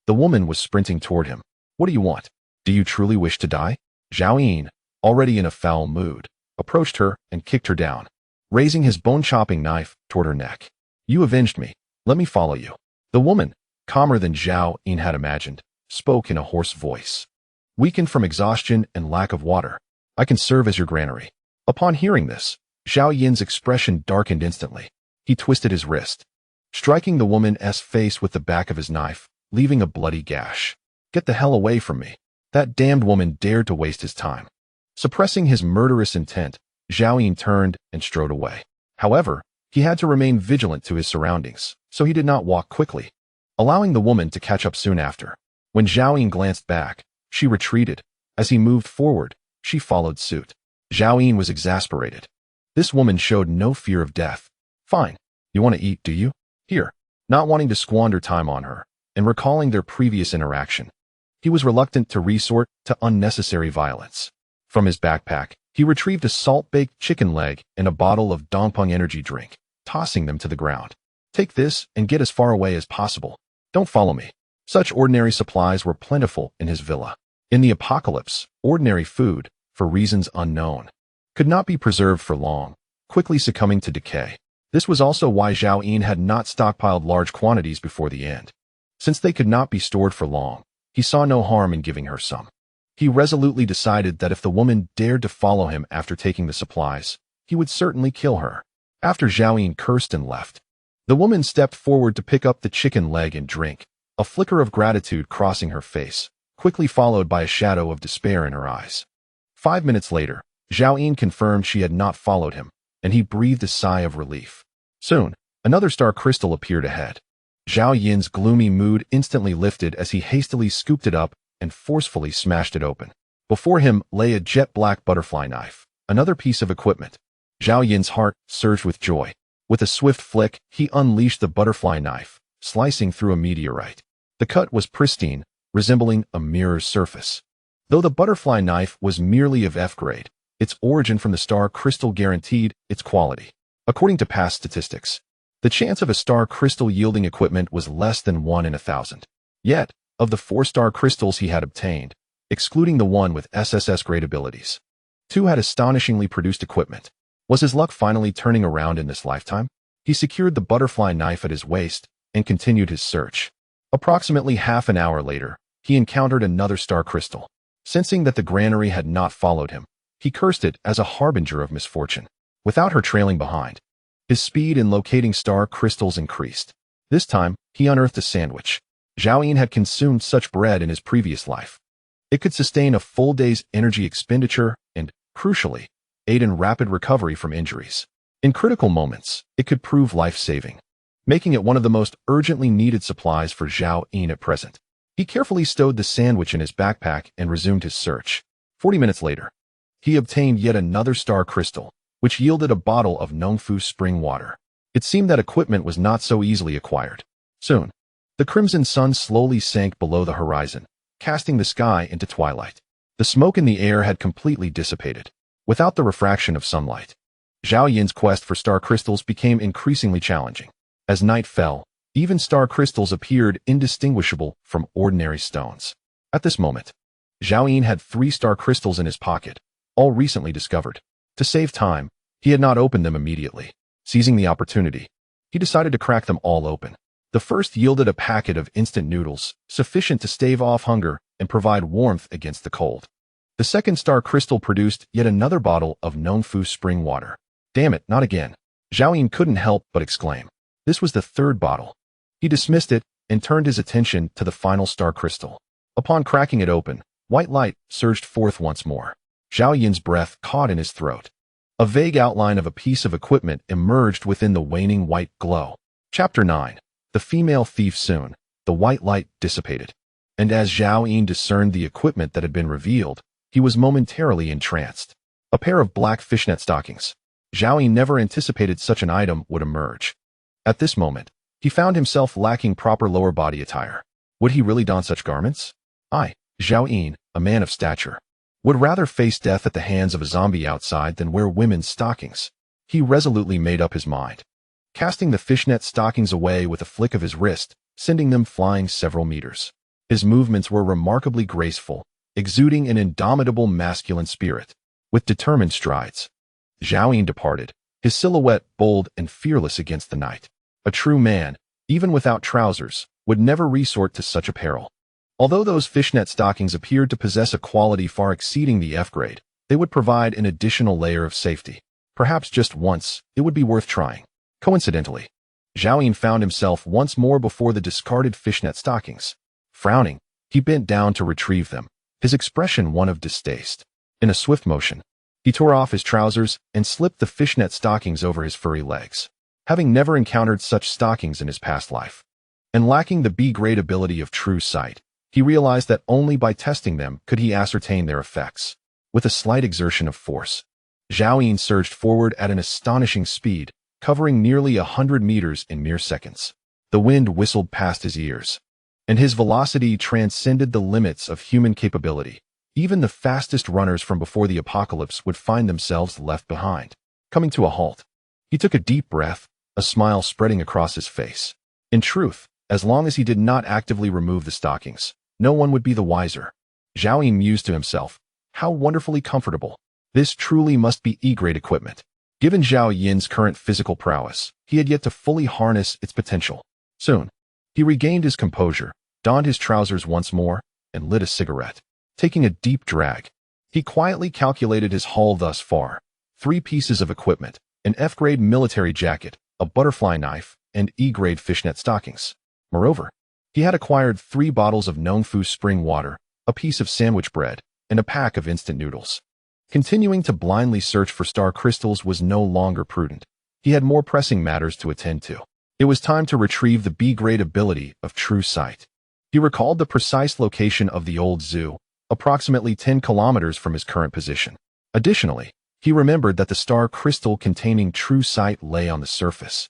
The woman was sprinting toward him. What do you want? Do you truly wish to die? Zhao Yin, already in a foul mood, approached her and kicked her down, raising his bone-chopping knife toward her neck. You avenged me. Let me follow you. The woman, calmer than Zhao Yin had imagined, spoke in a hoarse voice. Weakened from exhaustion and lack of water, I can serve as your granary. Upon hearing this, Zhao Yin's expression darkened instantly. He twisted his wrist, striking the woman's face with the back of his knife, leaving a bloody gash. Get the hell away from me. That damned woman dared to waste his time. Suppressing his murderous intent, Zhao Yin turned and strode away. However, he had to remain vigilant to his surroundings, so he did not walk quickly, allowing the woman to catch up soon after. When Zhao Yin glanced back, she retreated. As he moved forward, she followed suit. Zhao Yin was exasperated. This woman showed no fear of death. Fine. You want to eat, do you? Here. Not wanting to squander time on her, and recalling their previous interaction, he was reluctant to resort to unnecessary violence. From his backpack, he retrieved a salt-baked chicken leg and a bottle of Dongpeng energy drink, tossing them to the ground. Take this and get as far away as possible. Don't follow me. Such ordinary supplies were plentiful in his villa. In the apocalypse, ordinary food, for reasons unknown, could not be preserved for long, quickly succumbing to decay. This was also why Zhao Yin had not stockpiled large quantities before the end. Since they could not be stored for long, he saw no harm in giving her some. He resolutely decided that if the woman dared to follow him after taking the supplies, he would certainly kill her. After Zhao Yin cursed and left, the woman stepped forward to pick up the chicken leg and drink, a flicker of gratitude crossing her face, quickly followed by a shadow of despair in her eyes. 5 minutes later, Zhao Yin confirmed she had not followed him, and he breathed a sigh of relief. Soon, another star crystal appeared ahead. Zhao Yin's gloomy mood instantly lifted as he hastily scooped it up and forcefully smashed it open. Before him lay a jet-black butterfly knife, another piece of equipment. Zhao Yin's heart surged with joy. With a swift flick, he unleashed the butterfly knife, slicing through a meteorite. The cut was pristine, resembling a mirror's surface. Though the butterfly knife was merely of F grade, its origin from the star crystal guaranteed its quality. According to past statistics, the chance of a star crystal yielding equipment was less than 1 in 1,000. Yet, of the 4 star crystals he had obtained, excluding the one with SSS-grade abilities, 2 had astonishingly produced equipment. Was his luck finally turning around in this lifetime? He secured the butterfly knife at his waist and continued his search. Approximately half an hour later, he encountered another star crystal. Sensing that the granary had not followed him, he cursed it as a harbinger of misfortune. Without her trailing behind, his speed in locating star crystals increased. This time, he unearthed a sandwich. Zhao Yin had consumed such bread in his previous life. It could sustain a full day's energy expenditure and, crucially, aid in rapid recovery from injuries. In critical moments, it could prove life-saving, making it one of the most urgently needed supplies for Zhao Yin at present. He carefully stowed the sandwich in his backpack and resumed his search. 40 minutes later, he obtained yet another star crystal, which yielded a bottle of Nongfu spring water. It seemed that equipment was not so easily acquired. Soon, the crimson sun slowly sank below the horizon, casting the sky into twilight. The smoke in the air had completely dissipated. Without the refraction of sunlight, Zhao Yin's quest for star crystals became increasingly challenging. As night fell, even star crystals appeared indistinguishable from ordinary stones. At this moment, Zhao Yin had 3 star crystals in his pocket, all recently discovered. To save time, he had not opened them immediately. Seizing the opportunity, he decided to crack them all open. The first yielded a packet of instant noodles, sufficient to stave off hunger and provide warmth against the cold. The second star crystal produced yet another bottle of Nongfu spring water. Damn it, not again. Zhao Yin couldn't help but exclaim. This was the 3rd bottle. He dismissed it and turned his attention to the final star crystal. Upon cracking it open, white light surged forth once more. Zhao Yin's breath caught in his throat. A vague outline of a piece of equipment emerged within the waning white glow. Chapter 9. The female thief. Soon, the white light dissipated, and as Zhao Yin discerned the equipment that had been revealed, he was momentarily entranced. A pair of black fishnet stockings. Zhao Yin never anticipated such an item would emerge. At this moment, he found himself lacking proper lower body attire. Would he really don such garments? I, Zhao Yin, a man of stature, would rather face death at the hands of a zombie outside than wear women's stockings. He resolutely made up his mind. Casting the fishnet stockings away with a flick of his wrist, sending them flying several meters. His movements were remarkably graceful, exuding an indomitable masculine spirit. With determined strides, Zhao Yun departed, his silhouette bold and fearless against the night. A true man, even without trousers, would never resort to such apparel. Although those fishnet stockings appeared to possess a quality far exceeding the F grade, they would provide an additional layer of safety. Perhaps just once, it would be worth trying. Coincidentally, Zhao Yun found himself once more before the discarded fishnet stockings. Frowning, he bent down to retrieve them, his expression one of distaste. In a swift motion, he tore off his trousers and slipped the fishnet stockings over his furry legs. Having never encountered such stockings in his past life, and lacking the B-grade ability of true sight, he realized that only by testing them could he ascertain their effects. With a slight exertion of force, Zhao Yun surged forward at an astonishing speed, covering nearly 100 meters in mere seconds. The wind whistled past his ears, and his velocity transcended the limits of human capability. Even the fastest runners from before the apocalypse would find themselves left behind. Coming to a halt, he took a deep breath, a smile spreading across his face. In truth, as long as he did not actively remove the stockings, no one would be the wiser. Zhao Yun mused to himself, how wonderfully comfortable. This truly must be E-grade equipment. Given Zhao Yun's current physical prowess, he had yet to fully harness its potential. Soon, he regained his composure, donned his trousers once more, and lit a cigarette. Taking a deep drag, he quietly calculated his haul thus far. 3 pieces of equipment, an F-grade military jacket, a butterfly knife, and E-grade fishnet stockings. Moreover, he had acquired 3 bottles of Nong-fu spring water, a piece of sandwich bread, and a pack of instant noodles. Continuing to blindly search for star crystals was no longer prudent. He had more pressing matters to attend to. It was time to retrieve the B-grade ability of true sight. He recalled the precise location of the old zoo, approximately 10 kilometers from his current position. Additionally, he remembered that the star crystal containing true sight lay on the surface.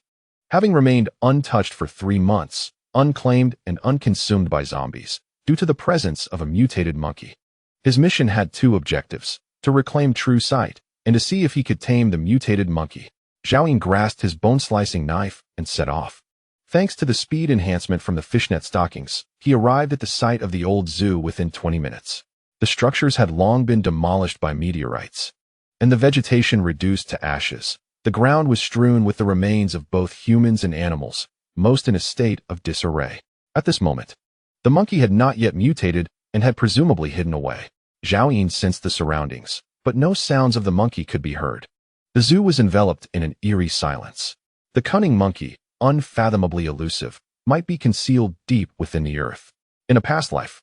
Having remained untouched for 3 months, unclaimed and unconsumed by zombies, due to the presence of a mutated monkey. His mission had 2 objectives, to reclaim true sight, and to see if he could tame the mutated monkey. Zhao Yun grasped his bone-slicing knife and set off. Thanks to the speed enhancement from the fishnet stockings, he arrived at the site of the old zoo within 20 minutes. The structures had long been demolished by meteorites, and the vegetation reduced to ashes. The ground was strewn with the remains of both humans and animals, most in a state of disarray. At this moment, the monkey had not yet mutated and had presumably hidden away. Zhao Yun sensed the surroundings, but no sounds of the monkey could be heard. The zoo was enveloped in an eerie silence. The cunning monkey, unfathomably elusive, might be concealed deep within the earth. In a past life,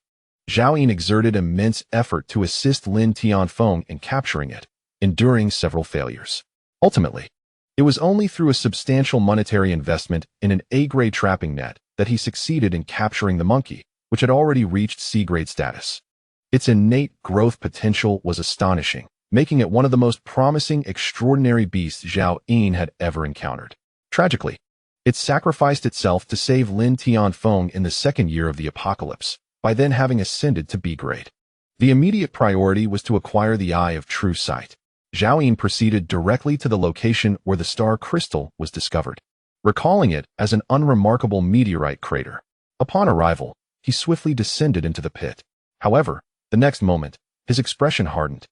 Zhao Yun exerted immense effort to assist Lin Tianfeng in capturing it, enduring several failures. Ultimately, it was only through a substantial monetary investment in an A-grade trapping net that he succeeded in capturing the monkey, which had already reached C-grade status. Its innate growth potential was astonishing, making it one of the most promising extraordinary beasts Zhao Yun had ever encountered. Tragically, it sacrificed itself to save Lin Tianfeng in the 2nd year of the apocalypse, by then having ascended to B-grade. The immediate priority was to acquire the Eye of True Sight. Zhao Yun proceeded directly to the location where the star crystal was discovered, recalling it as an unremarkable meteorite crater. Upon arrival, he swiftly descended into the pit. However, the next moment, his expression hardened.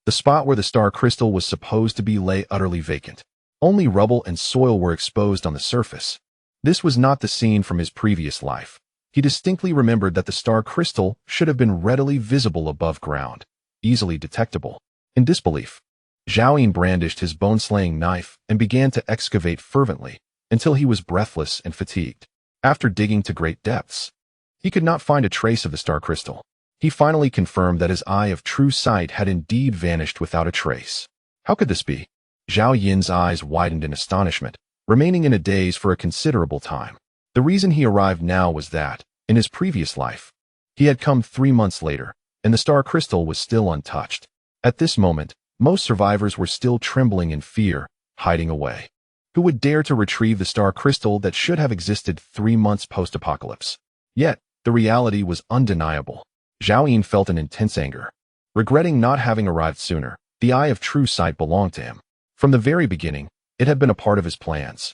The spot where the star crystal was supposed to be lay utterly vacant. Only rubble and soil were exposed on the surface. This was not the scene from his previous life. He distinctly remembered that the star crystal should have been readily visible above ground, easily detectable. In disbelief, Zhao Yun brandished his bone-slaying knife and began to excavate fervently until he was breathless and fatigued. After digging to great depths, he could not find a trace of the star crystal. He finally confirmed that his Eye of True Sight had indeed vanished without a trace. How could this be? Zhao Yun's eyes widened in astonishment, remaining in a daze for a considerable time. The reason he arrived now was that, in his previous life, he had come 3 months later, and the star crystal was still untouched. At this moment, most survivors were still trembling in fear, hiding away. Who would dare to retrieve the star crystal that should have existed 3 months post-apocalypse? Yet, the reality was undeniable. Zhao Yun felt an intense anger. Regretting not having arrived sooner, the Eye of True Sight belonged to him. From the very beginning, it had been a part of his plans,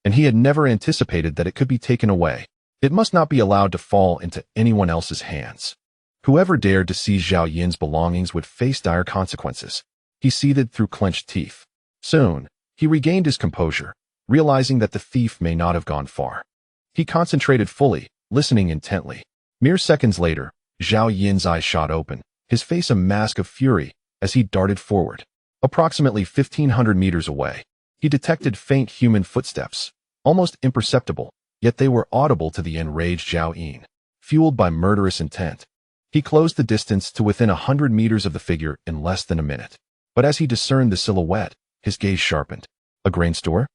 and he had never anticipated that it could be taken away. It must not be allowed to fall into anyone else's hands. Whoever dared to seize Zhao Yin's belongings would face dire consequences. He seethed through clenched teeth. Soon, he regained his composure, realizing that the thief may not have gone far. He concentrated fully, listening intently. Mere seconds later, Zhao Yin's eyes shot open, his face a mask of fury, as he darted forward. Approximately 1,500 meters away, he detected faint human footsteps, almost imperceptible, yet they were audible to the enraged Zhao Yin. Fueled by murderous intent, he closed the distance to within 100 meters of the figure in less than a minute. But as he discerned the silhouette, his gaze sharpened. A grain store?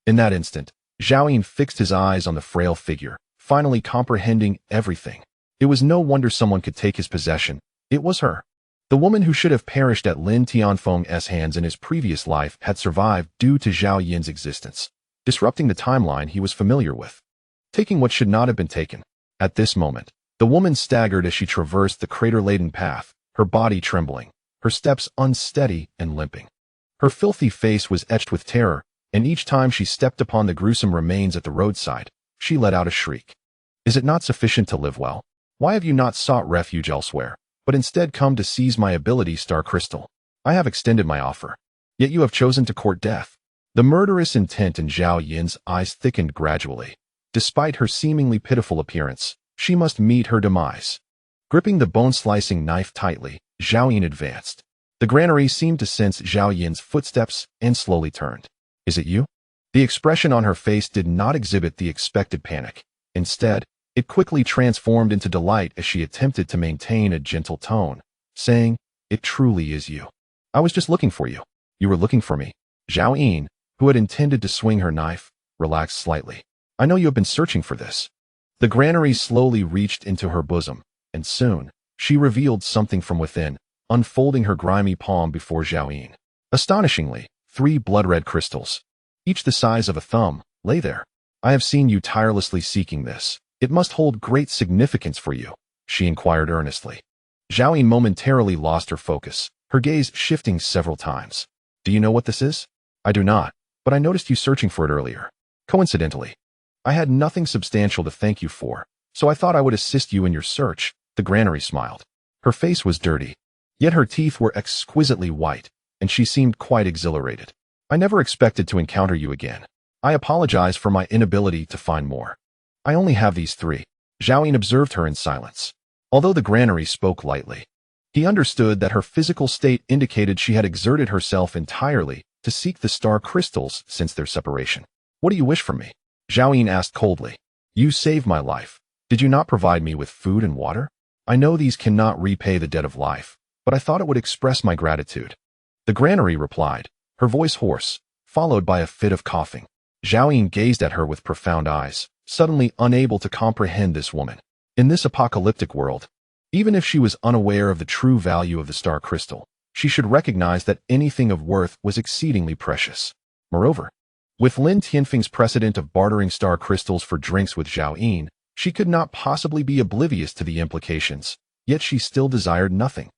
In that instant, Zhao Yin fixed his eyes on the frail figure, finally comprehending everything. It was no wonder someone could take his possession. It was her. The woman who should have perished at Lin Tianfeng's hands in his previous life had survived due to Zhao Yin's existence, disrupting the timeline he was familiar with, taking what should not have been taken. At this moment, the woman staggered as she traversed the crater-laden path, her body trembling, her steps unsteady and limping. Her filthy face was etched with terror, and each time she stepped upon the gruesome remains at the roadside, she let out a shriek. Is it not sufficient to live well? Why have you not sought refuge elsewhere, but instead come to seize my ability, Star Crystal? I have extended my offer, yet you have chosen to court death. The murderous intent in Zhao Yin's eyes thickened gradually. Despite her seemingly pitiful appearance, she must meet her demise. Gripping the bone-slicing knife tightly, Zhao Yin advanced. The granary seemed to sense Zhao Yin's footsteps and slowly turned. Is it you? The expression on her face did not exhibit the expected panic. Instead, it quickly transformed into delight as she attempted to maintain a gentle tone, saying, It truly is you. I was just looking for you. You were looking for me. Zhao Yin, who had intended to swing her knife, relaxed slightly. I know you have been searching for this. The granary slowly reached into her bosom, and soon, she revealed something from within, unfolding her grimy palm before Zhao Yin. Astonishingly, 3 blood-red crystals, each the size of a thumb, lay there. I have seen you tirelessly seeking this. It must hold great significance for you, she inquired earnestly. Zhao Yin momentarily lost her focus, her gaze shifting several times. Do you know what this is? I do not, but I noticed you searching for it earlier. Coincidentally, I had nothing substantial to thank you for, so I thought I would assist you in your search. The granary smiled. Her face was dirty, yet her teeth were exquisitely white, and she seemed quite exhilarated. I never expected to encounter you again. I apologize for my inability to find more. I only have these 3. Zhao Yin observed her in silence. Although the granary spoke lightly, he understood that her physical state indicated she had exerted herself entirely to seek the star crystals since their separation. What do you wish from me? Zhao Yin asked coldly. You saved my life. Did you not provide me with food and water? I know these cannot repay the debt of life, but I thought it would express my gratitude. The granary replied, her voice hoarse, followed by a fit of coughing. Zhao Yin gazed at her with profound eyes, suddenly unable to comprehend this woman. In this apocalyptic world, even if she was unaware of the true value of the star crystal, she should recognize that anything of worth was exceedingly precious. Moreover, with Lin Tianfeng's precedent of bartering star crystals for drinks with Zhao Yin, she could not possibly be oblivious to the implications, yet she still desired nothing.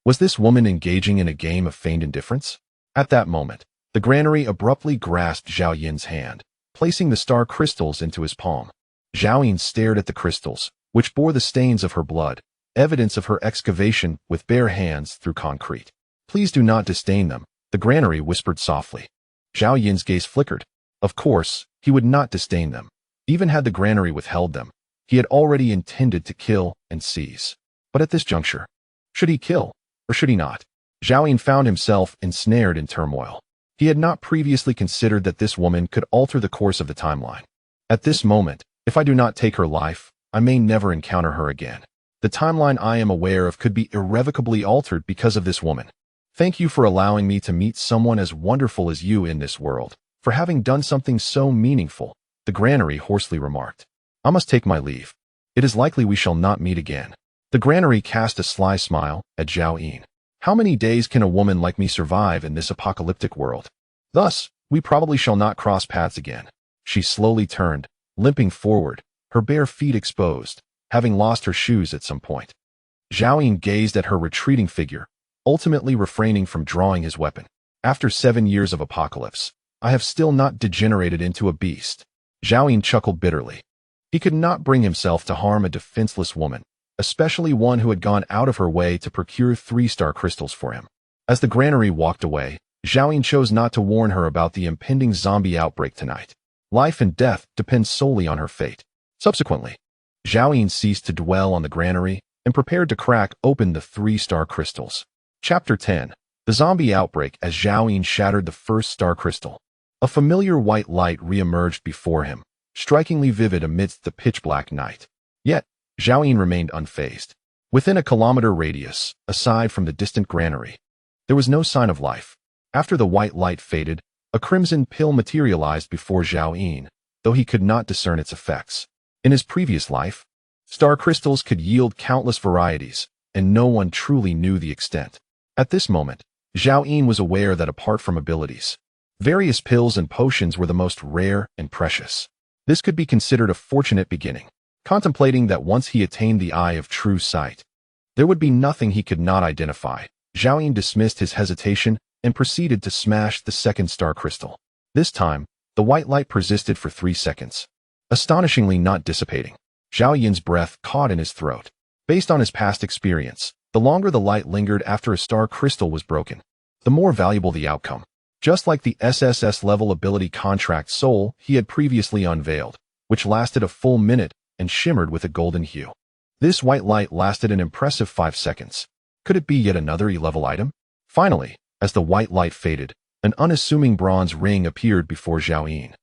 Was this woman engaging in a game of feigned indifference? At that moment, the granary abruptly grasped Zhao Yin's hand, placing the star crystals into his palm. Zhao Yin stared at the crystals, which bore the stains of her blood, evidence of her excavation with bare hands through concrete. Please do not disdain them, the granary whispered softly. Zhao Yin's gaze flickered. Of course, he would not disdain them. Even had the granary withheld them, he had already intended to kill and seize. But at this juncture, should he kill, or should he not? Zhao Yin found himself ensnared in turmoil. He had not previously considered that this woman could alter the course of the timeline. At this moment, if I do not take her life, I may never encounter her again. The timeline I am aware of could be irrevocably altered because of this woman. Thank you for allowing me to meet someone as wonderful as you in this world, for having done something so meaningful, the granary hoarsely remarked. I must take my leave. It is likely we shall not meet again. The granary cast a sly smile at Zhao Yin. How many days can a woman like me survive in this apocalyptic world? Thus, we probably shall not cross paths again. She slowly turned, limping forward, her bare feet exposed, having lost her shoes at some point. Zhao Yin gazed at her retreating figure, ultimately refraining from drawing his weapon. After 7 years of apocalypse, I have still not degenerated into a beast. Zhao Yin chuckled bitterly. He could not bring himself to harm a defenseless woman, especially one who had gone out of her way to procure 3-star crystals for him. As the granary walked away, Xiaoyin chose not to warn her about the impending zombie outbreak tonight. Life and death depend solely on her fate. Subsequently, Xiaoyin ceased to dwell on the granary and prepared to crack open the 3-star crystals. Chapter 10. The Zombie Outbreak. As Xiaoyin shattered the first star crystal, a familiar white light re-emerged before him, strikingly vivid amidst the pitch-black night. Yet, Xiaoyin remained unfazed. Within a kilometer radius, aside from the distant granary, there was no sign of life. After the white light faded, a crimson pill materialized before Xiaoyin, though he could not discern its effects. In his previous life, star crystals could yield countless varieties, and no one truly knew the extent. At this moment, Xiaoyin was aware that apart from abilities, various pills and potions were the most rare and precious. This could be considered a fortunate beginning. Contemplating that once he attained the eye of true sight, there would be nothing he could not identify, Xiaoyin dismissed his hesitation and proceeded to smash the second star crystal. This time, the white light persisted for 3 seconds, astonishingly not dissipating. Xiaoyin's breath caught in his throat. Based on his past experience, the longer the light lingered after a star crystal was broken, the more valuable the outcome. Just like the SSS level ability Contract Soul he had previously unveiled, which lasted a full minute and shimmered with a golden hue. This white light lasted an impressive 5 seconds. Could it be yet another E-level item? Finally, as the white light faded, an unassuming bronze ring appeared before Xiaoyin.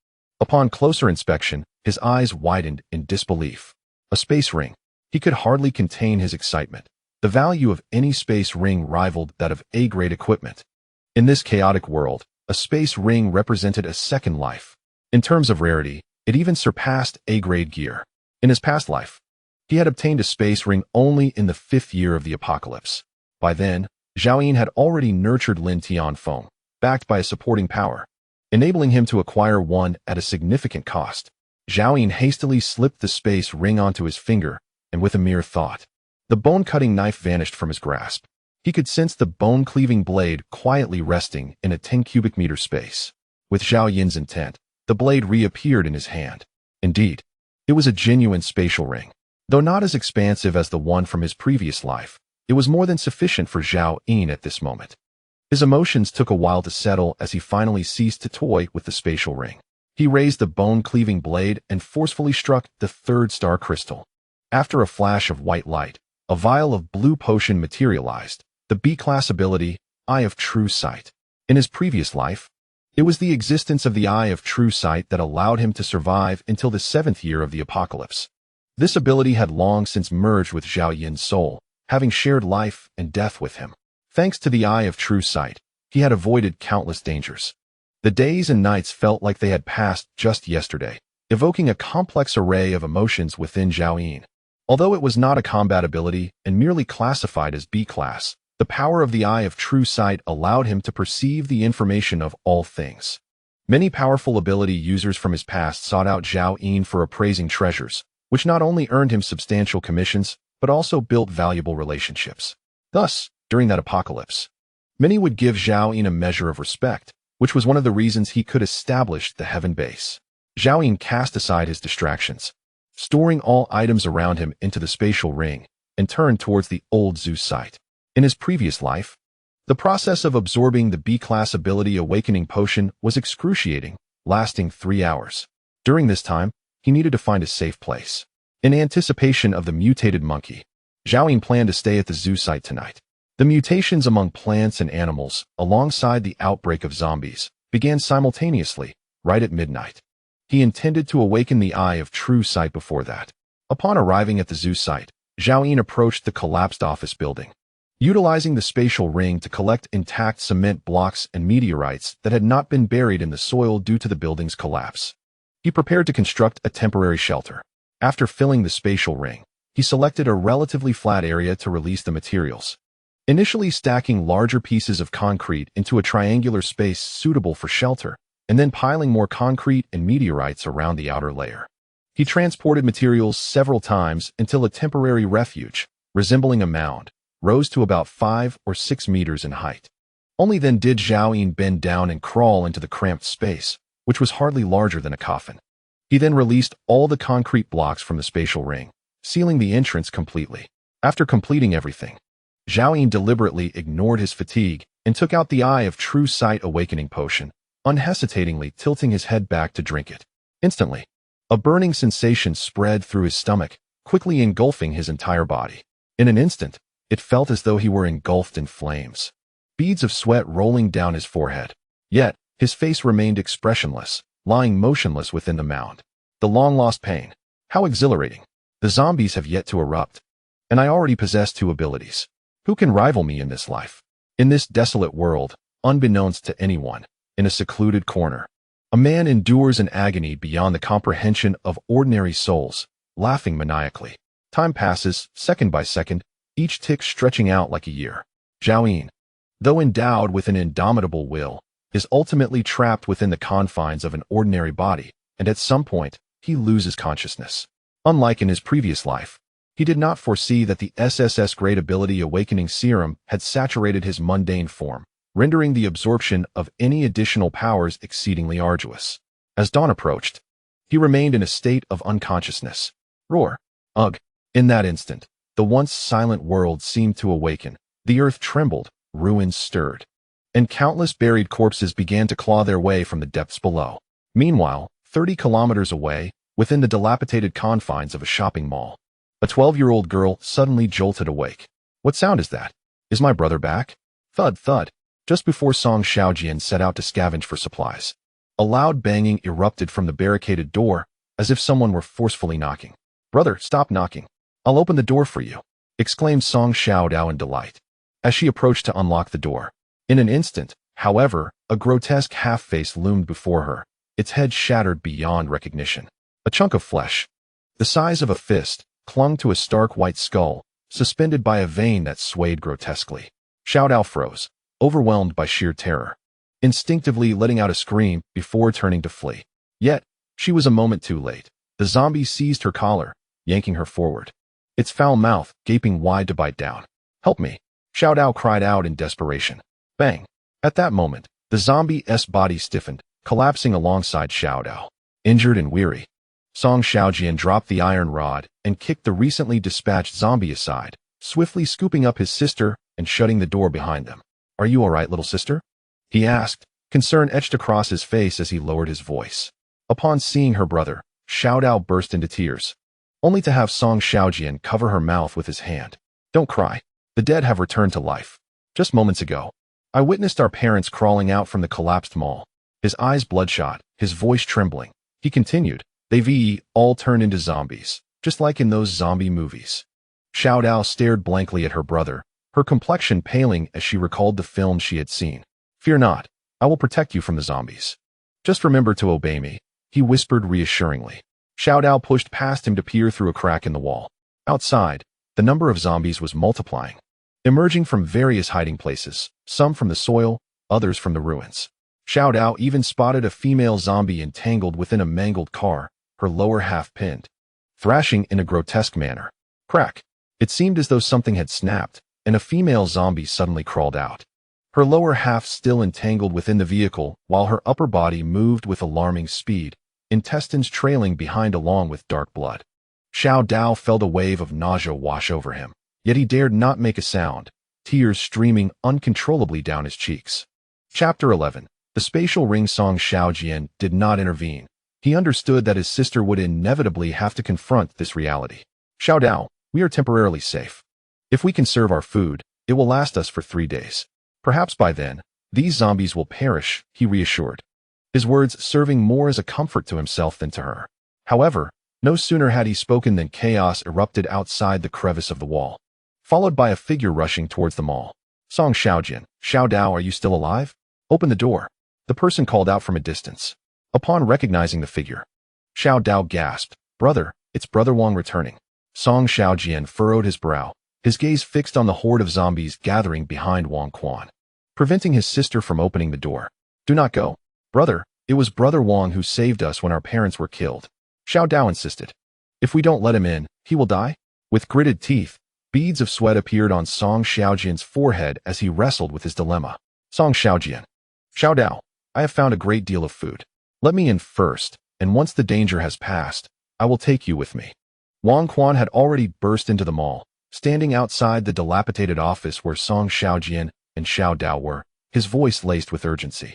Upon closer inspection, his eyes widened in disbelief. A space ring. He could hardly contain his excitement. The value of any space ring rivaled that of A-grade equipment. In this chaotic world, a space ring represented a second life. In terms of rarity, it even surpassed A-grade gear. In his past life, he had obtained a space ring only in the 5th year of the apocalypse. By then, Xiaoyin had already nurtured Lin Tianfeng, backed by a supporting power, enabling him to acquire one at a significant cost. Xiaoyin hastily slipped the space ring onto his finger, and with a mere thought, the bone-cutting knife vanished from his grasp. He could sense the bone-cleaving blade quietly resting in a 10 cubic meter space. With Xiaoyin's intent, the blade reappeared in his hand. Indeed, it was a genuine spatial ring. Though not as expansive as the one from his previous life, it was more than sufficient for Xiaoyin at this moment. His emotions took a while to settle as he finally ceased to toy with the spatial ring. He raised the bone-cleaving blade and forcefully struck the 3rd star crystal. After a flash of white light, a vial of blue potion materialized, the B-class ability, Eye of True Sight. In his previous life, it was the existence of the Eye of True Sight that allowed him to survive until the 7th year of the apocalypse. This ability had long since merged with Xiaoyin's soul, having shared life and death with him. Thanks to the Eye of True Sight, he had avoided countless dangers. The days and nights felt like they had passed just yesterday, evoking a complex array of emotions within Xiaoyin. Although it was not a combat ability and merely classified as B-class, the power of the Eye of True Sight allowed him to perceive the information of all things. Many powerful ability users from his past sought out Xiaoyin for appraising treasures, which not only earned him substantial commissions, but also built valuable relationships. Thus, during that apocalypse, many would give Xiaoyin a measure of respect, which was one of the reasons he could establish the Heaven Base. Xiaoyin cast aside his distractions, storing all items around him into the spatial ring, and turned towards the old Zeus site. In his previous life, the process of absorbing the B-class ability Awakening Potion was excruciating, lasting 3 hours. During this time, he needed to find a safe place. In anticipation of the mutated monkey, Xiaoyin planned to stay at the zoo site tonight. The mutations among plants and animals, alongside the outbreak of zombies, began simultaneously, right at midnight. He intended to awaken the Eye of True Sight before that. Upon arriving at the zoo site, Xiaoyin approached the collapsed office building, utilizing the spatial ring to collect intact cement blocks and meteorites that had not been buried in the soil due to the building's collapse. He prepared to construct a temporary shelter. After filling the spatial ring, he selected a relatively flat area to release the materials, initially stacking larger pieces of concrete into a triangular space suitable for shelter, and then piling more concrete and meteorites around the outer layer. He transported materials several times until a temporary refuge, resembling a mound, rose to about 5 or 6 meters in height. Only then did Xiaoyin bend down and crawl into the cramped space, which was hardly larger than a coffin. He then released all the concrete blocks from the spatial ring, sealing the entrance completely. After completing everything, Zhao Yin deliberately ignored his fatigue and took out the Eye of True Sight awakening potion, unhesitatingly tilting his head back to drink it. Instantly, a burning sensation spread through his stomach, quickly engulfing his entire body. In an instant, it felt as though he were engulfed in flames, beads of sweat rolling down his forehead. Yet, his face remained expressionless, lying motionless within the mound. The long-lost pain. How exhilarating. The zombies have yet to erupt, and I already possess 2 abilities. Who can rival me in this life? In this desolate world, unbeknownst to anyone, in a secluded corner, a man endures an agony beyond the comprehension of ordinary souls, laughing maniacally. Time passes, second by second, each tick stretching out like a year. Zhao Yin, though endowed with an indomitable will, is ultimately trapped within the confines of an ordinary body, and at some point, he loses consciousness. Unlike in his previous life, he did not foresee that the SSS-Grade ability Awakening Serum had saturated his mundane form, rendering the absorption of any additional powers exceedingly arduous. As dawn approached, he remained in a state of unconsciousness. Roar. Ugh. In that instant, the once silent world seemed to awaken. The earth trembled, ruins stirred, and countless buried corpses began to claw their way from the depths below. Meanwhile, 30 kilometers away, within the dilapidated confines of a shopping mall, a 12-year-old girl suddenly jolted awake. What sound is that? Is my brother back? Thud, thud. Just before Song Xiaojian set out to scavenge for supplies, a loud banging erupted from the barricaded door, as if someone were forcefully knocking. Brother, stop knocking. I'll open the door for you, exclaimed Song Xiaodao in delight, as she approached to unlock the door. In an instant, however, a grotesque half-face loomed before her, its head shattered beyond recognition. A chunk of flesh, the size of a fist, clung to a stark white skull, suspended by a vein that swayed grotesquely. Xiaodao froze, overwhelmed by sheer terror, instinctively letting out a scream before turning to flee. Yet, she was a moment too late. The zombie seized her collar, yanking her forward, its foul mouth gaping wide to bite down. Help me, Xiaodao cried out in desperation. Bang! At that moment, the zombie's body stiffened, collapsing alongside Xiaodao. Injured and weary, Song Xiaojian dropped the iron rod and kicked the recently dispatched zombie aside, swiftly scooping up his sister and shutting the door behind them. Are you all right, little sister? He asked, concern etched across his face as he lowered his voice. Upon seeing her brother, Xiaodao burst into tears, only to have Song Xiaojian cover her mouth with his hand. Don't cry. The dead have returned to life. Just moments ago, I witnessed our parents crawling out from the collapsed mall. His eyes bloodshot, his voice trembling. He continued, they've all turned into zombies, just like in those zombie movies. Xiaodao stared blankly at her brother, her complexion paling as she recalled the film she had seen. Fear not, I will protect you from the zombies. Just remember to obey me, he whispered reassuringly. Xiaodao pushed past him to peer through a crack in the wall. Outside, the number of zombies was multiplying, emerging from various hiding places, some from the soil, others from the ruins. Xiaodao even spotted a female zombie entangled within a mangled car, her lower half pinned, thrashing in a grotesque manner. Crack! It seemed as though something had snapped, and a female zombie suddenly crawled out, her lower half still entangled within the vehicle while her upper body moved with alarming speed, intestines trailing behind along with dark blood. Xiaodao felt a wave of nausea wash over him, yet he dared not make a sound, tears streaming uncontrollably down his cheeks. Chapter 11. The spatial ring. Song Xiaojian did not intervene. He understood that his sister would inevitably have to confront this reality. Xiaodao, we are temporarily safe. If we conserve our food, it will last us for 3 days. Perhaps by then, these zombies will perish, he reassured, his words serving more as a comfort to himself than to her. However, no sooner had he spoken than chaos erupted outside the crevice of the wall, followed by a figure rushing towards the mall. Song Xiaojian, Xiaodao, are you still alive? Open the door, the person called out from a distance. Upon recognizing the figure, Xiaodao gasped, Brother, it's Brother Wang returning. Song Xiaojian furrowed his brow, his gaze fixed on the horde of zombies gathering behind Wang Quan, preventing his sister from opening the door. Do not go. Brother, it was Brother Wang who saved us when our parents were killed, Xiaodao insisted. If we don't let him in, he will die? With gritted teeth, beads of sweat appeared on Song Xiaojian's forehead as he wrestled with his dilemma. Song Xiaojian. Xiaodao, I have found a great deal of food. Let me in first, and once the danger has passed, I will take you with me. Wang Quan had already burst into the mall, standing outside the dilapidated office where Song Xiaojian and Xiao Dao were, his voice laced with urgency.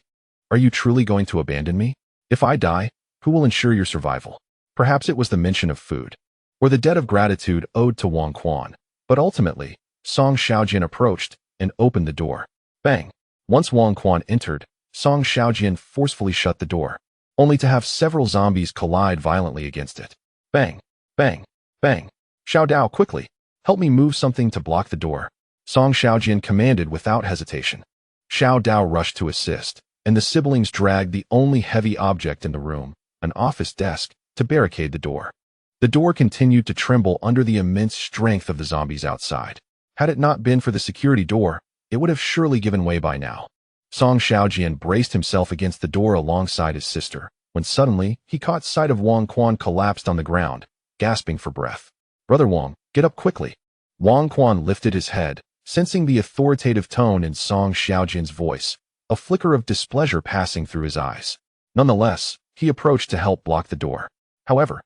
Are you truly going to abandon me? If I die, who will ensure your survival? Perhaps it was the mention of food, or the debt of gratitude owed to Wang Quan, but ultimately, Song Xiaojian approached and opened the door. Bang! Once Wang Quan entered, Song Xiaojian forcefully shut the door, only to have several zombies collide violently against it. Bang! Bang! Bang! Xiao Dao, quickly! Help me move something to block the door. Song Xiaojian commanded without hesitation. Xiao Dao rushed to assist, and the siblings dragged the only heavy object in the room, an office desk, to barricade the door. The door continued to tremble under the immense strength of the zombies outside. Had it not been for the security door, it would have surely given way by now. Song Xiaojian braced himself against the door alongside his sister, when suddenly he caught sight of Wang Quan collapsed on the ground, gasping for breath. Brother Wang, get up quickly. Wang Quan lifted his head, sensing the authoritative tone in Song Xiaojian's voice, a flicker of displeasure passing through his eyes. Nonetheless, he approached to help block the door. However,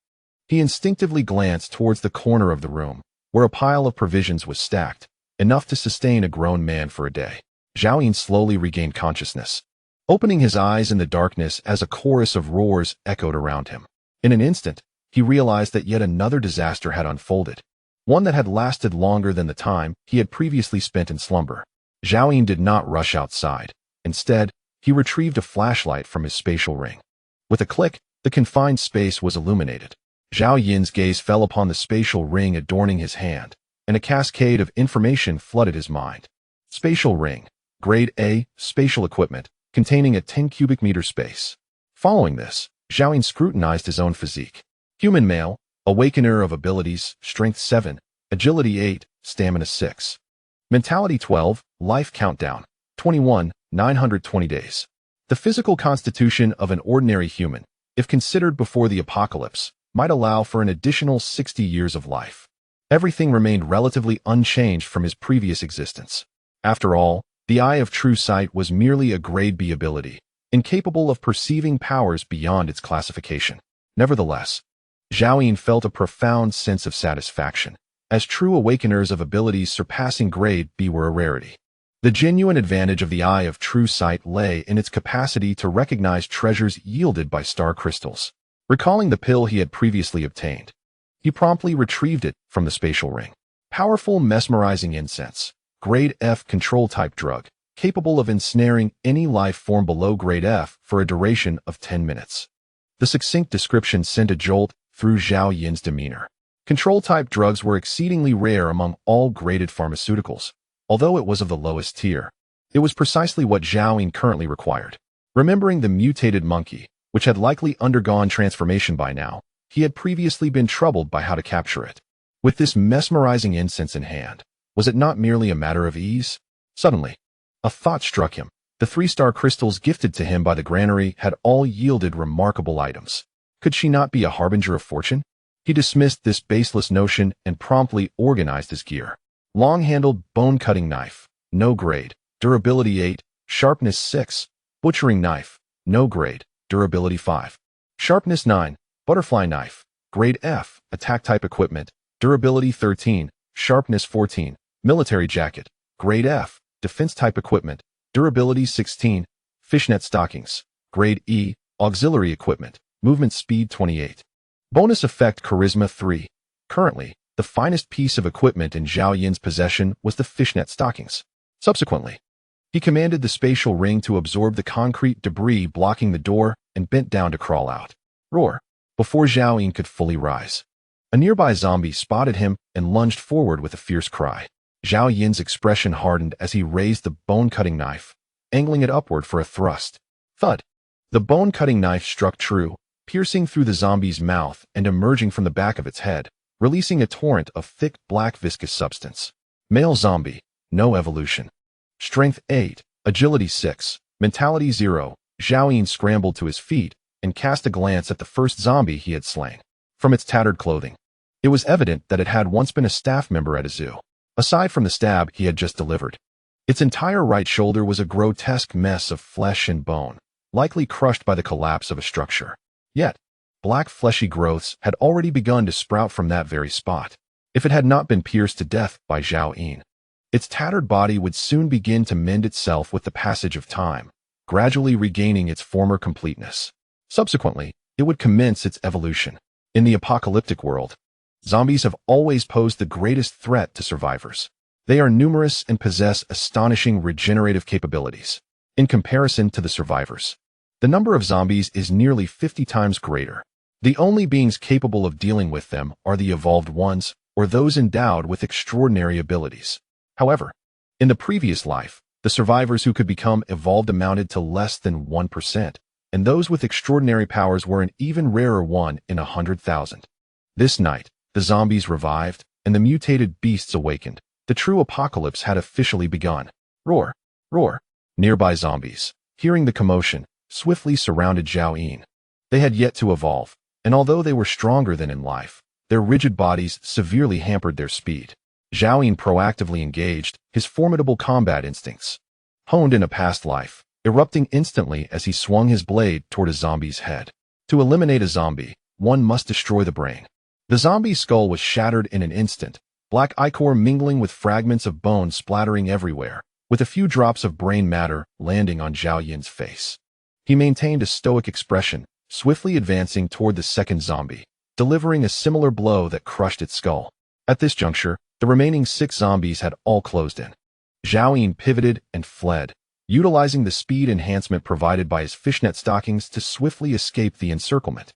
he instinctively glanced towards the corner of the room, where a pile of provisions was stacked, enough to sustain a grown man for a day. Zhao Yin slowly regained consciousness, opening his eyes in the darkness as a chorus of roars echoed around him. In an instant, he realized that yet another disaster had unfolded, one that had lasted longer than the time he had previously spent in slumber. Zhao Yin did not rush outside. Instead, he retrieved a flashlight from his spatial ring. With a click, the confined space was illuminated. Zhao Yin's gaze fell upon the spatial ring adorning his hand, and a cascade of information flooded his mind. Spatial ring, grade A, spatial equipment, containing a 10 cubic meter space. Following this, Zhao Yin scrutinized his own physique. Human male, awakener of abilities, strength 7, agility 8, stamina 6. Mentality 12, life countdown, 21, 920 days. The physical constitution of an ordinary human, if considered before the apocalypse, might allow for an additional 60 years of life. Everything remained relatively unchanged from his previous existence. After all, the Eye of True Sight was merely a grade B ability, incapable of perceiving powers beyond its classification. Nevertheless, Zhao Yin felt a profound sense of satisfaction, as true awakeners of abilities surpassing grade B were a rarity. The genuine advantage of the Eye of True Sight lay in its capacity to recognize treasures yielded by star crystals. Recalling the pill he had previously obtained, he promptly retrieved it from the spatial ring. Powerful mesmerizing incense, grade F control-type drug, capable of ensnaring any life form below grade F for a duration of 10 minutes. The succinct description sent a jolt through Zhao Yin's demeanor. Control-type drugs were exceedingly rare among all graded pharmaceuticals, although it was of the lowest tier. It was precisely what Zhao Yin currently required. Remembering the mutated monkey, which had likely undergone transformation by now, he had previously been troubled by how to capture it. With this mesmerizing incense in hand, was it not merely a matter of ease? Suddenly, a thought struck him. The 3-star crystals gifted to him by the granary had all yielded remarkable items. Could she not be a harbinger of fortune? He dismissed this baseless notion and promptly organized his gear. Long-handled bone-cutting knife, no grade, durability 8, sharpness 6, butchering knife, no grade, durability 5. Sharpness 9, butterfly knife, grade F, attack-type equipment, durability 13, sharpness 14, military jacket, grade F, defense-type equipment, durability 16, fishnet stockings, grade E, auxiliary equipment, movement speed 28. Bonus effect charisma 3. Currently, the finest piece of equipment in Zhao Yin's possession was the fishnet stockings. Subsequently, he commanded the spatial ring to absorb the concrete debris blocking the door and bent down to crawl out. Roar! Before Zhao Yin could fully rise, a nearby zombie spotted him and lunged forward with a fierce cry. Zhao Yin's expression hardened as he raised the bone-cutting knife, angling it upward for a thrust. Thud! The bone-cutting knife struck true, piercing through the zombie's mouth and emerging from the back of its head, releasing a torrent of thick black viscous substance. Male zombie, no evolution. Strength 8, agility 6, mentality 0. Zhao Yin scrambled to his feet and cast a glance at the first zombie he had slain. From its tattered clothing, it was evident that it had once been a staff member at a zoo. Aside from the stab he had just delivered, its entire right shoulder was a grotesque mess of flesh and bone, likely crushed by the collapse of a structure. Yet, black fleshy growths had already begun to sprout from that very spot. If it had not been pierced to death by Zhao Yin, its tattered body would soon begin to mend itself with the passage of time, gradually regaining its former completeness. Subsequently, it would commence its evolution. In the apocalyptic world, zombies have always posed the greatest threat to survivors. They are numerous and possess astonishing regenerative capabilities. In comparison to the survivors, the number of zombies is nearly 50 times greater. The only beings capable of dealing with them are the evolved ones, or those endowed with extraordinary abilities. However, in the previous life, the survivors who could become evolved amounted to less than 1%, and those with extraordinary powers were an even rarer 1 in 100,000. This night, the zombies revived, and the mutated beasts awakened. The true apocalypse had officially begun. Roar! Roar! Nearby zombies, hearing the commotion, swiftly surrounded Zhao Yin. They had yet to evolve, and although they were stronger than in life, their rigid bodies severely hampered their speed. Zhao Yin proactively engaged, his formidable combat instincts, honed in a past life, erupting instantly as he swung his blade toward a zombie's head. To eliminate a zombie, one must destroy the brain. The zombie's skull was shattered in an instant, black ichor mingling with fragments of bone splattering everywhere, with a few drops of brain matter landing on Zhao Yin's face. He maintained a stoic expression, swiftly advancing toward the second zombie, delivering a similar blow that crushed its skull. At this juncture, the remaining 6 zombies had all closed in. Zhao Yin pivoted and fled, utilizing the speed enhancement provided by his fishnet stockings to swiftly escape the encirclement,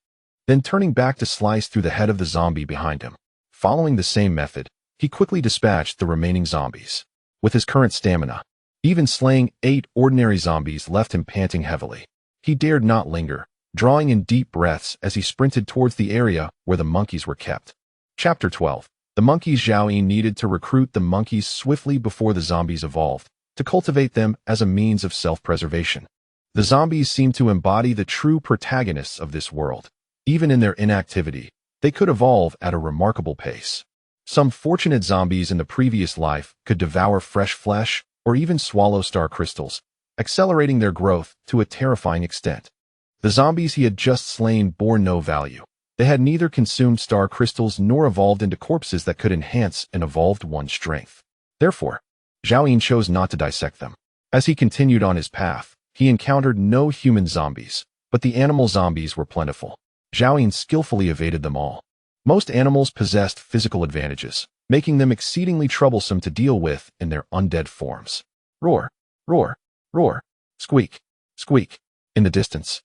then turning back to slice through the head of the zombie behind him. Following the same method, he quickly dispatched the remaining zombies. With his current stamina, even slaying 8 ordinary zombies left him panting heavily. He dared not linger, drawing in deep breaths as he sprinted towards the area where the monkeys were kept. Chapter 12. The monkeys. Zhao Yin needed to recruit the monkeys swiftly before the zombies evolved, to cultivate them as a means of self-preservation. The zombies seemed to embody the true protagonists of this world. Even in their inactivity, they could evolve at a remarkable pace. Some fortunate zombies in the previous life could devour fresh flesh or even swallow star crystals, accelerating their growth to a terrifying extent. The zombies he had just slain bore no value. They had neither consumed star crystals nor evolved into corpses that could enhance an evolved one's strength. Therefore, Zhao Yin chose not to dissect them. As he continued on his path, he encountered no human zombies, but the animal zombies were plentiful. Zhao Yin skillfully evaded them all. Most animals possessed physical advantages, making them exceedingly troublesome to deal with in their undead forms. Roar! Roar! Roar! Squeak! Squeak! In the distance,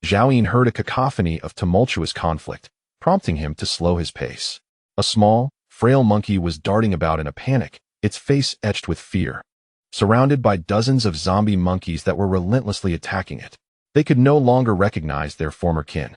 Zhao Yin heard a cacophony of tumultuous conflict, prompting him to slow his pace. A small, frail monkey was darting about in a panic, its face etched with fear. Surrounded by dozens of zombie monkeys that were relentlessly attacking it, they could no longer recognize their former kin.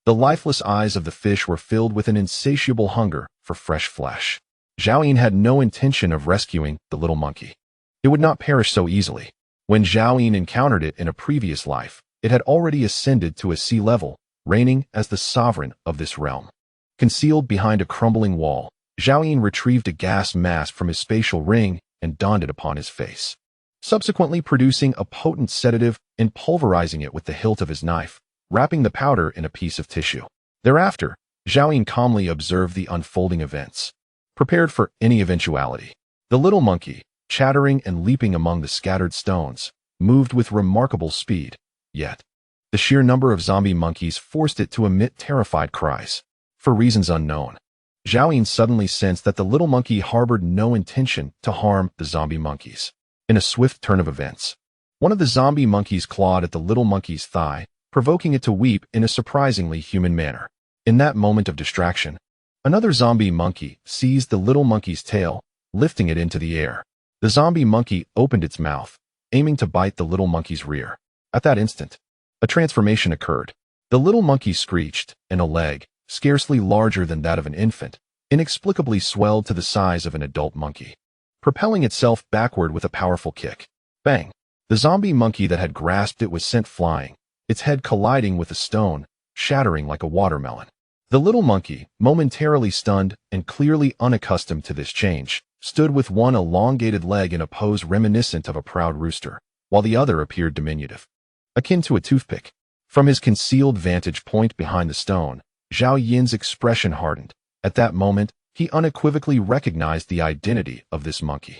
The lifeless eyes of the fish were filled with an insatiable hunger for fresh flesh. Zhao Yin had no intention of rescuing the little monkey. It would not perish so easily. When Zhao Yin encountered it in a previous life, it had already ascended to a sea level, reigning as the sovereign of this realm. Concealed behind a crumbling wall, Zhao Yin retrieved a gas mask from his spatial ring and donned it upon his face, subsequently producing a potent sedative and pulverizing it with the hilt of his knife, wrapping the powder in a piece of tissue. Thereafter, Zhao Yin calmly observed the unfolding events, prepared for any eventuality. The little monkey, chattering and leaping among the scattered stones, moved with remarkable speed. Yet, the sheer number of zombie monkeys forced it to emit terrified cries. For reasons unknown, Zhao Yin suddenly sensed that the little monkey harbored no intention to harm the zombie monkeys. In a swift turn of events, one of the zombie monkeys clawed at the little monkey's thigh, provoking it to weep in a surprisingly human manner. In that moment of distraction, another zombie monkey seized the little monkey's tail, lifting it into the air. The zombie monkey opened its mouth, aiming to bite the little monkey's rear. At that instant, a transformation occurred. The little monkey screeched, and a leg, scarcely larger than that of an infant, inexplicably swelled to the size of an adult monkey, propelling itself backward with a powerful kick. Bang! The zombie monkey that had grasped it was sent flying, its head colliding with a stone, shattering like a watermelon. The little monkey, momentarily stunned and clearly unaccustomed to this change, stood with one elongated leg in a pose reminiscent of a proud rooster, while the other appeared diminutive, akin to a toothpick. From his concealed vantage point behind the stone, Zhao Yin's expression hardened. At that moment, he unequivocally recognized the identity of this monkey.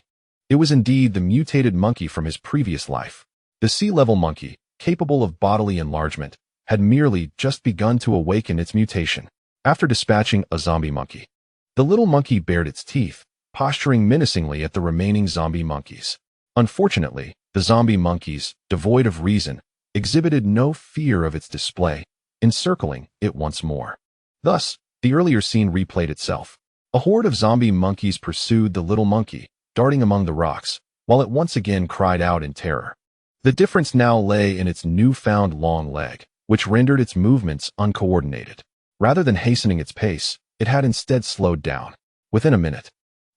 It was indeed the mutated monkey from his previous life. The sea-level monkey, capable of bodily enlargement, had merely just begun to awaken its mutation. After dispatching a zombie monkey, the little monkey bared its teeth, posturing menacingly at the remaining zombie monkeys. Unfortunately, the zombie monkeys, devoid of reason, exhibited no fear of its display, encircling it once more. Thus, the earlier scene replayed itself. A horde of zombie monkeys pursued the little monkey, darting among the rocks, while it once again cried out in terror. The difference now lay in its newfound long leg, which rendered its movements uncoordinated. Rather than hastening its pace, it had instead slowed down. Within a minute,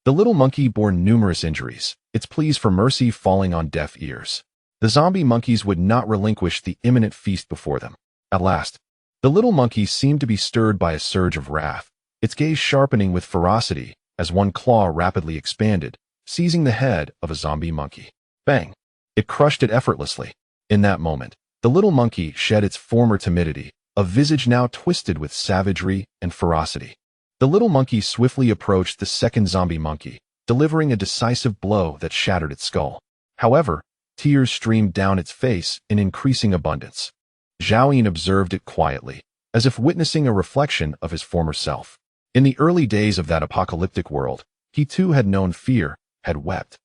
the little monkey bore numerous injuries, its pleas for mercy falling on deaf ears. The zombie monkeys would not relinquish the imminent feast before them. At last, the little monkey seemed to be stirred by a surge of wrath, its gaze sharpening with ferocity as one claw rapidly expanded, seizing the head of a zombie monkey. Bang! It crushed it effortlessly. In that moment, the little monkey shed its former timidity, a visage now twisted with savagery and ferocity. The little monkey swiftly approached the second zombie monkey, delivering a decisive blow that shattered its skull. However, tears streamed down its face in increasing abundance. Zhao Yin observed it quietly, as if witnessing a reflection of his former self. In the early days of that apocalyptic world, he too had known fear, had wept,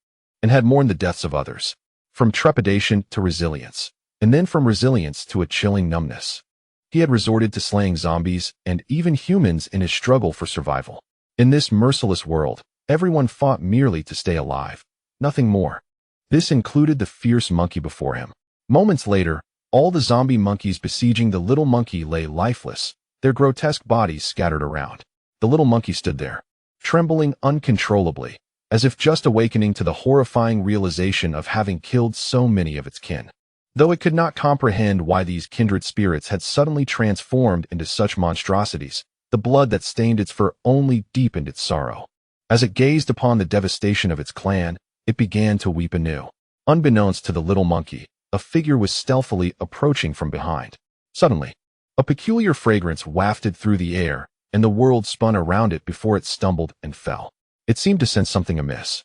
and had mourned the deaths of others. From trepidation to resilience, and then from resilience to a chilling numbness. He had resorted to slaying zombies and even humans in his struggle for survival. In this merciless world, everyone fought merely to stay alive, nothing more. This included the fierce monkey before him. Moments later, all the zombie monkeys besieging the little monkey lay lifeless, their grotesque bodies scattered around. The little monkey stood there, trembling uncontrollably, as if just awakening to the horrifying realization of having killed so many of its kin. Though it could not comprehend why these kindred spirits had suddenly transformed into such monstrosities, the blood that stained its fur only deepened its sorrow. As it gazed upon the devastation of its clan, it began to weep anew. Unbeknownst to the little monkey, a figure was stealthily approaching from behind. Suddenly, a peculiar fragrance wafted through the air, and the world spun around it before it stumbled and fell. It seemed to sense something amiss.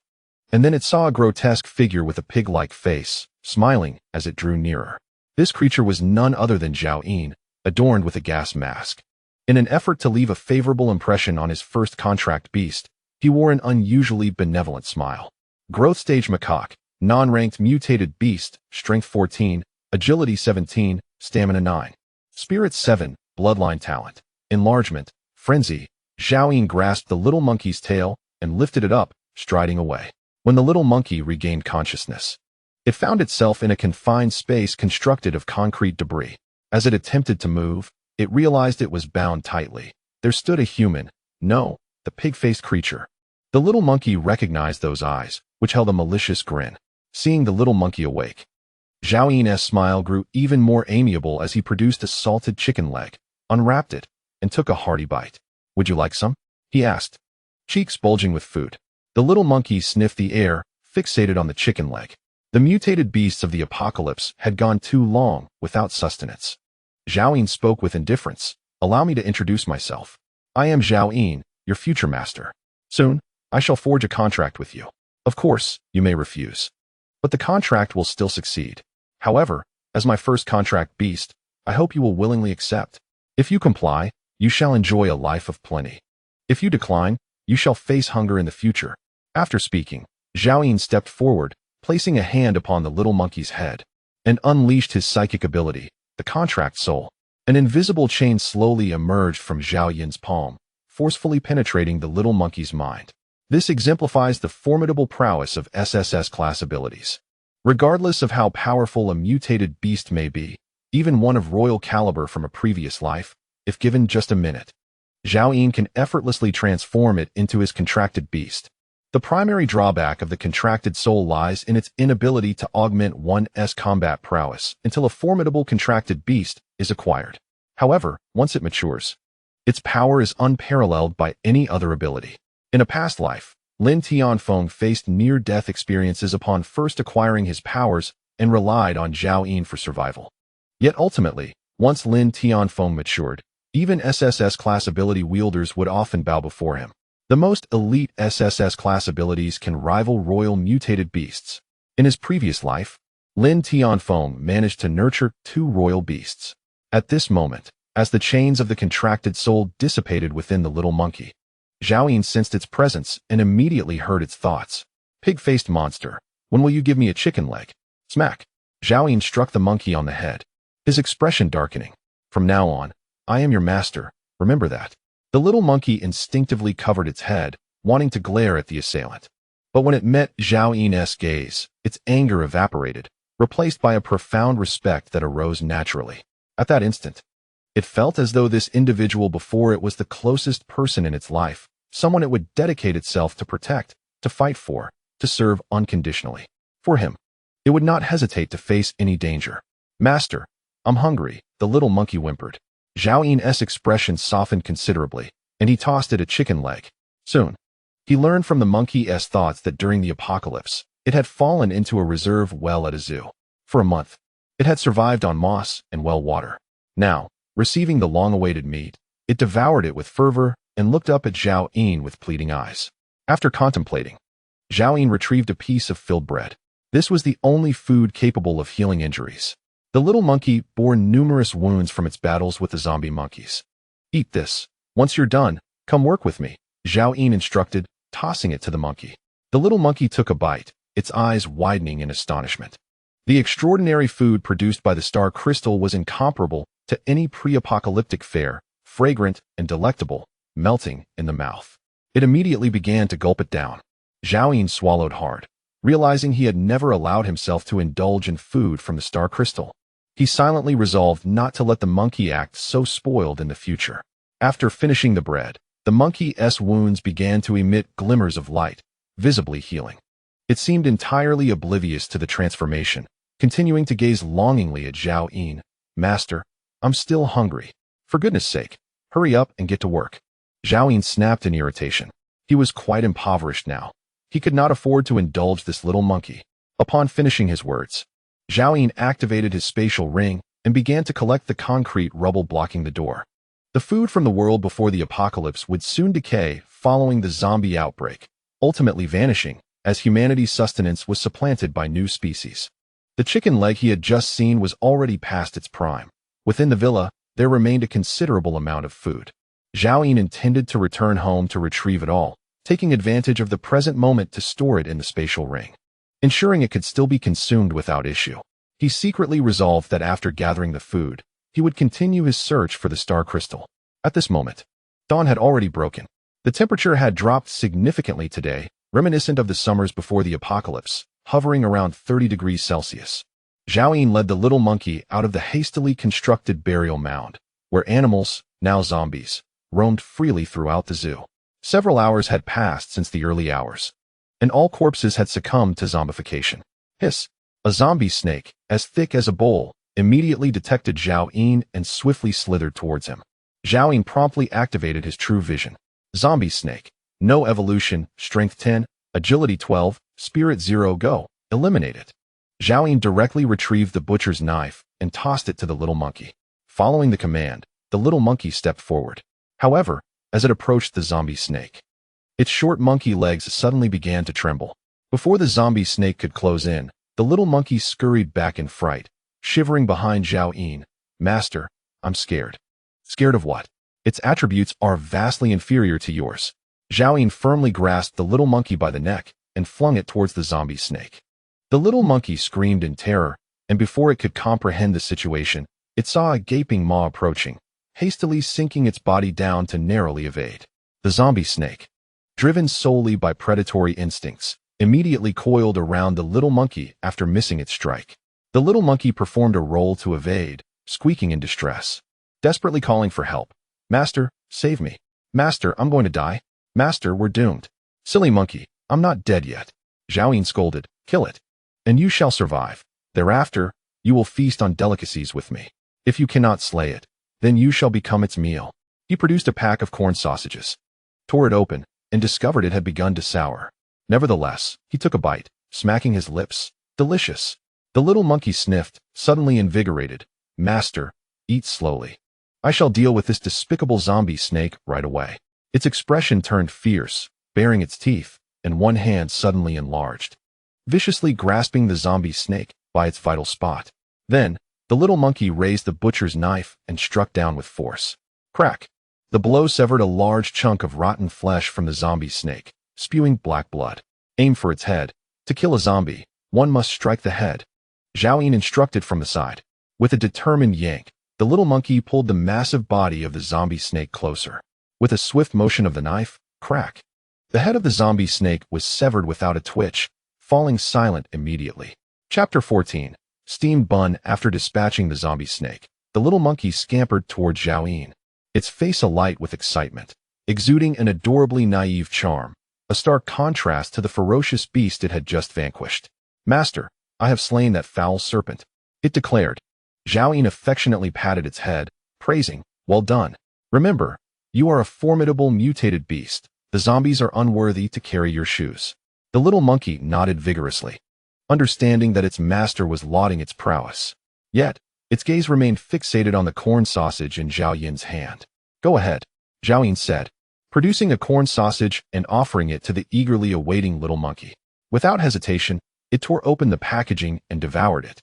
And then it saw a grotesque figure with a pig-like face, smiling as it drew nearer. This creature was none other than Zhao Yin, adorned with a gas mask. In an effort to leave a favorable impression on his first contract beast, he wore an unusually benevolent smile. Growth stage macaque, non-ranked mutated beast, strength 14, agility 17, stamina 9. Spirit 7, bloodline talent, enlargement, frenzy. Zhao Yin grasped the little monkey's tail and lifted it up, striding away. When the little monkey regained consciousness, it found itself in a confined space constructed of concrete debris. As it attempted to move, it realized it was bound tightly. There stood a human, no, the pig-faced creature. The little monkey recognized those eyes, which held a malicious grin. Seeing the little monkey awake, Zhao Yin's smile grew even more amiable as he produced a salted chicken leg, unwrapped it, and took a hearty bite. "Would you like some?" he asked, cheeks bulging with food. The little monkey sniffed the air, fixated on the chicken leg. The mutated beasts of the apocalypse had gone too long without sustenance. Zhao Yin spoke with indifference. "Allow me to introduce myself. I am Zhao Yin, your future master. Soon, I shall forge a contract with you. Of course, you may refuse, but the contract will still succeed. However, as my first contract beast, I hope you will willingly accept. If you comply, you shall enjoy a life of plenty. If you decline, you shall face hunger in the future." After speaking, Zhao Yin stepped forward, placing a hand upon the little monkey's head, and unleashed his psychic ability, the contract soul. An invisible chain slowly emerged from Zhao Yin's palm, forcefully penetrating the little monkey's mind. This exemplifies the formidable prowess of SSS class abilities. Regardless of how powerful a mutated beast may be, even one of royal caliber from a previous life, if given just a minute, Zhao Yin can effortlessly transform it into his contracted beast. The primary drawback of the contracted soul lies in its inability to augment one's combat prowess until a formidable contracted beast is acquired. However, once it matures, its power is unparalleled by any other ability. In a past life, Lin Tianfeng faced near-death experiences upon first acquiring his powers and relied on Zhao Yin for survival. Yet ultimately, once Lin Tianfeng matured, Even SSS class ability wielders would often bow before him. The most elite SSS class abilities can rival royal mutated beasts. In his previous life, Lin Tianfeng managed to nurture 2 royal beasts. At this moment, as the chains of the contracted soul dissipated within the little monkey, Zhao Yin sensed its presence and immediately heard its thoughts. Pig-faced monster, when will you give me a chicken leg? Smack. Zhao Yin struck the monkey on the head, his expression darkening. From now on, I am your master, remember that. The little monkey instinctively covered its head, wanting to glare at the assailant. But when it met Zhao Yin's gaze, its anger evaporated, replaced by a profound respect that arose naturally. At that instant, it felt as though this individual before it was the closest person in its life, someone it would dedicate itself to protect, to fight for, to serve unconditionally. For him, it would not hesitate to face any danger. Master, I'm hungry, the little monkey whimpered. Zhao Yin's expression softened considerably, and he tossed it a chicken leg. Soon, he learned from the monkey's thoughts that during the apocalypse, it had fallen into a reserve well at a zoo. For a month, it had survived on moss and well water. Now, receiving the long-awaited meat, it devoured it with fervor and looked up at Zhao Yin with pleading eyes. After contemplating, Zhao Yin retrieved a piece of filled bread. This was the only food capable of healing injuries. The little monkey bore numerous wounds from its battles with the zombie monkeys. Eat this. Once you're done, come work with me, Zhao Yin instructed, tossing it to the monkey. The little monkey took a bite, its eyes widening in astonishment. The extraordinary food produced by the star crystal was incomparable to any pre-apocalyptic fare, fragrant and delectable, melting in the mouth. It immediately began to gulp it down. Zhao Yin swallowed hard, realizing he had never allowed himself to indulge in food from the star crystal. He silently resolved not to let the monkey act so spoiled in the future. After finishing the bread, the monkey's wounds began to emit glimmers of light, visibly healing. It seemed entirely oblivious to the transformation, continuing to gaze longingly at Zhao Yin. Master, I'm still hungry. For goodness sake, hurry up and get to work. Zhao Yin snapped in irritation. He was quite impoverished now. He could not afford to indulge this little monkey. Upon finishing his words, Zhao Yin activated his spatial ring and began to collect the concrete rubble blocking the door. The food from the world before the apocalypse would soon decay following the zombie outbreak, ultimately vanishing as humanity's sustenance was supplanted by new species. The chicken leg he had just seen was already past its prime. Within the villa, there remained a considerable amount of food. Zhao Yin intended to return home to retrieve it all, taking advantage of the present moment to store it in the spatial ring, ensuring it could still be consumed without issue. He secretly resolved that after gathering the food, he would continue his search for the star crystal. At this moment, dawn had already broken. The temperature had dropped significantly today, reminiscent of the summers before the apocalypse, hovering around 30 degrees Celsius. Zhao Yin led the little monkey out of the hastily constructed burial mound, where animals, now zombies, roamed freely throughout the zoo. Several hours had passed since the early hours, and all corpses had succumbed to zombification. Hiss! A zombie snake, as thick as a bowl, immediately detected Zhao Yin and swiftly slithered towards him. Zhao Yin promptly activated his true vision. Zombie snake. No evolution, strength 10, agility 12, spirit 0 go. Eliminate it. Zhao Yin directly retrieved the butcher's knife and tossed it to the little monkey. Following the command, the little monkey stepped forward. However, as it approached the zombie snake, its short monkey legs suddenly began to tremble. Before the zombie snake could close in, the little monkey scurried back in fright, shivering behind Zhao Yin. Master, I'm scared. Scared of what? Its attributes are vastly inferior to yours. Zhao Yin firmly grasped the little monkey by the neck and flung it towards the zombie snake. The little monkey screamed in terror, and before it could comprehend the situation, it saw a gaping maw approaching, hastily sinking its body down to narrowly evade. The zombie snake, driven solely by predatory instincts, immediately coiled around the little monkey after missing its strike. The little monkey performed a roll to evade, squeaking in distress, desperately calling for help. Master, save me. Master, I'm going to die. Master, we're doomed. Silly monkey, I'm not dead yet. Zhao Yin scolded. Kill it, and you shall survive. Thereafter, you will feast on delicacies with me. If you cannot slay it, then you shall become its meal. He produced a pack of corn sausages, tore it open, and discovered it had begun to sour. Nevertheless, he took a bite, smacking his lips. Delicious. The little monkey sniffed, suddenly invigorated. Master, eat slowly. I shall deal with this despicable zombie snake right away. Its expression turned fierce, baring its teeth, and one hand suddenly enlarged, viciously grasping the zombie snake by its vital spot. Then, the little monkey raised the butcher's knife and struck down with force. Crack! The blow severed a large chunk of rotten flesh from the zombie snake, spewing black blood. Aim for its head. To kill a zombie, one must strike the head, Zhao Ying instructed from the side. With a determined yank, the little monkey pulled the massive body of the zombie snake closer. With a swift motion of the knife, crack! The head of the zombie snake was severed without a twitch, falling silent immediately. Chapter 14. Steamed bun. After dispatching the zombie snake, the little monkey scampered toward Zhao Ying, its face alight with excitement, exuding an adorably naive charm, a stark contrast to the ferocious beast it had just vanquished. Master, I have slain that foul serpent, it declared. Zhao Ying affectionately patted its head, praising, well done. Remember, you are a formidable mutated beast. The zombies are unworthy to carry your shoes. The little monkey nodded vigorously, understanding that its master was lauding its prowess. Yet, its gaze remained fixated on the corn sausage in Zhao Yin's hand. Go ahead, Zhao Yin said, producing a corn sausage and offering it to the eagerly awaiting little monkey. Without hesitation, it tore open the packaging and devoured it,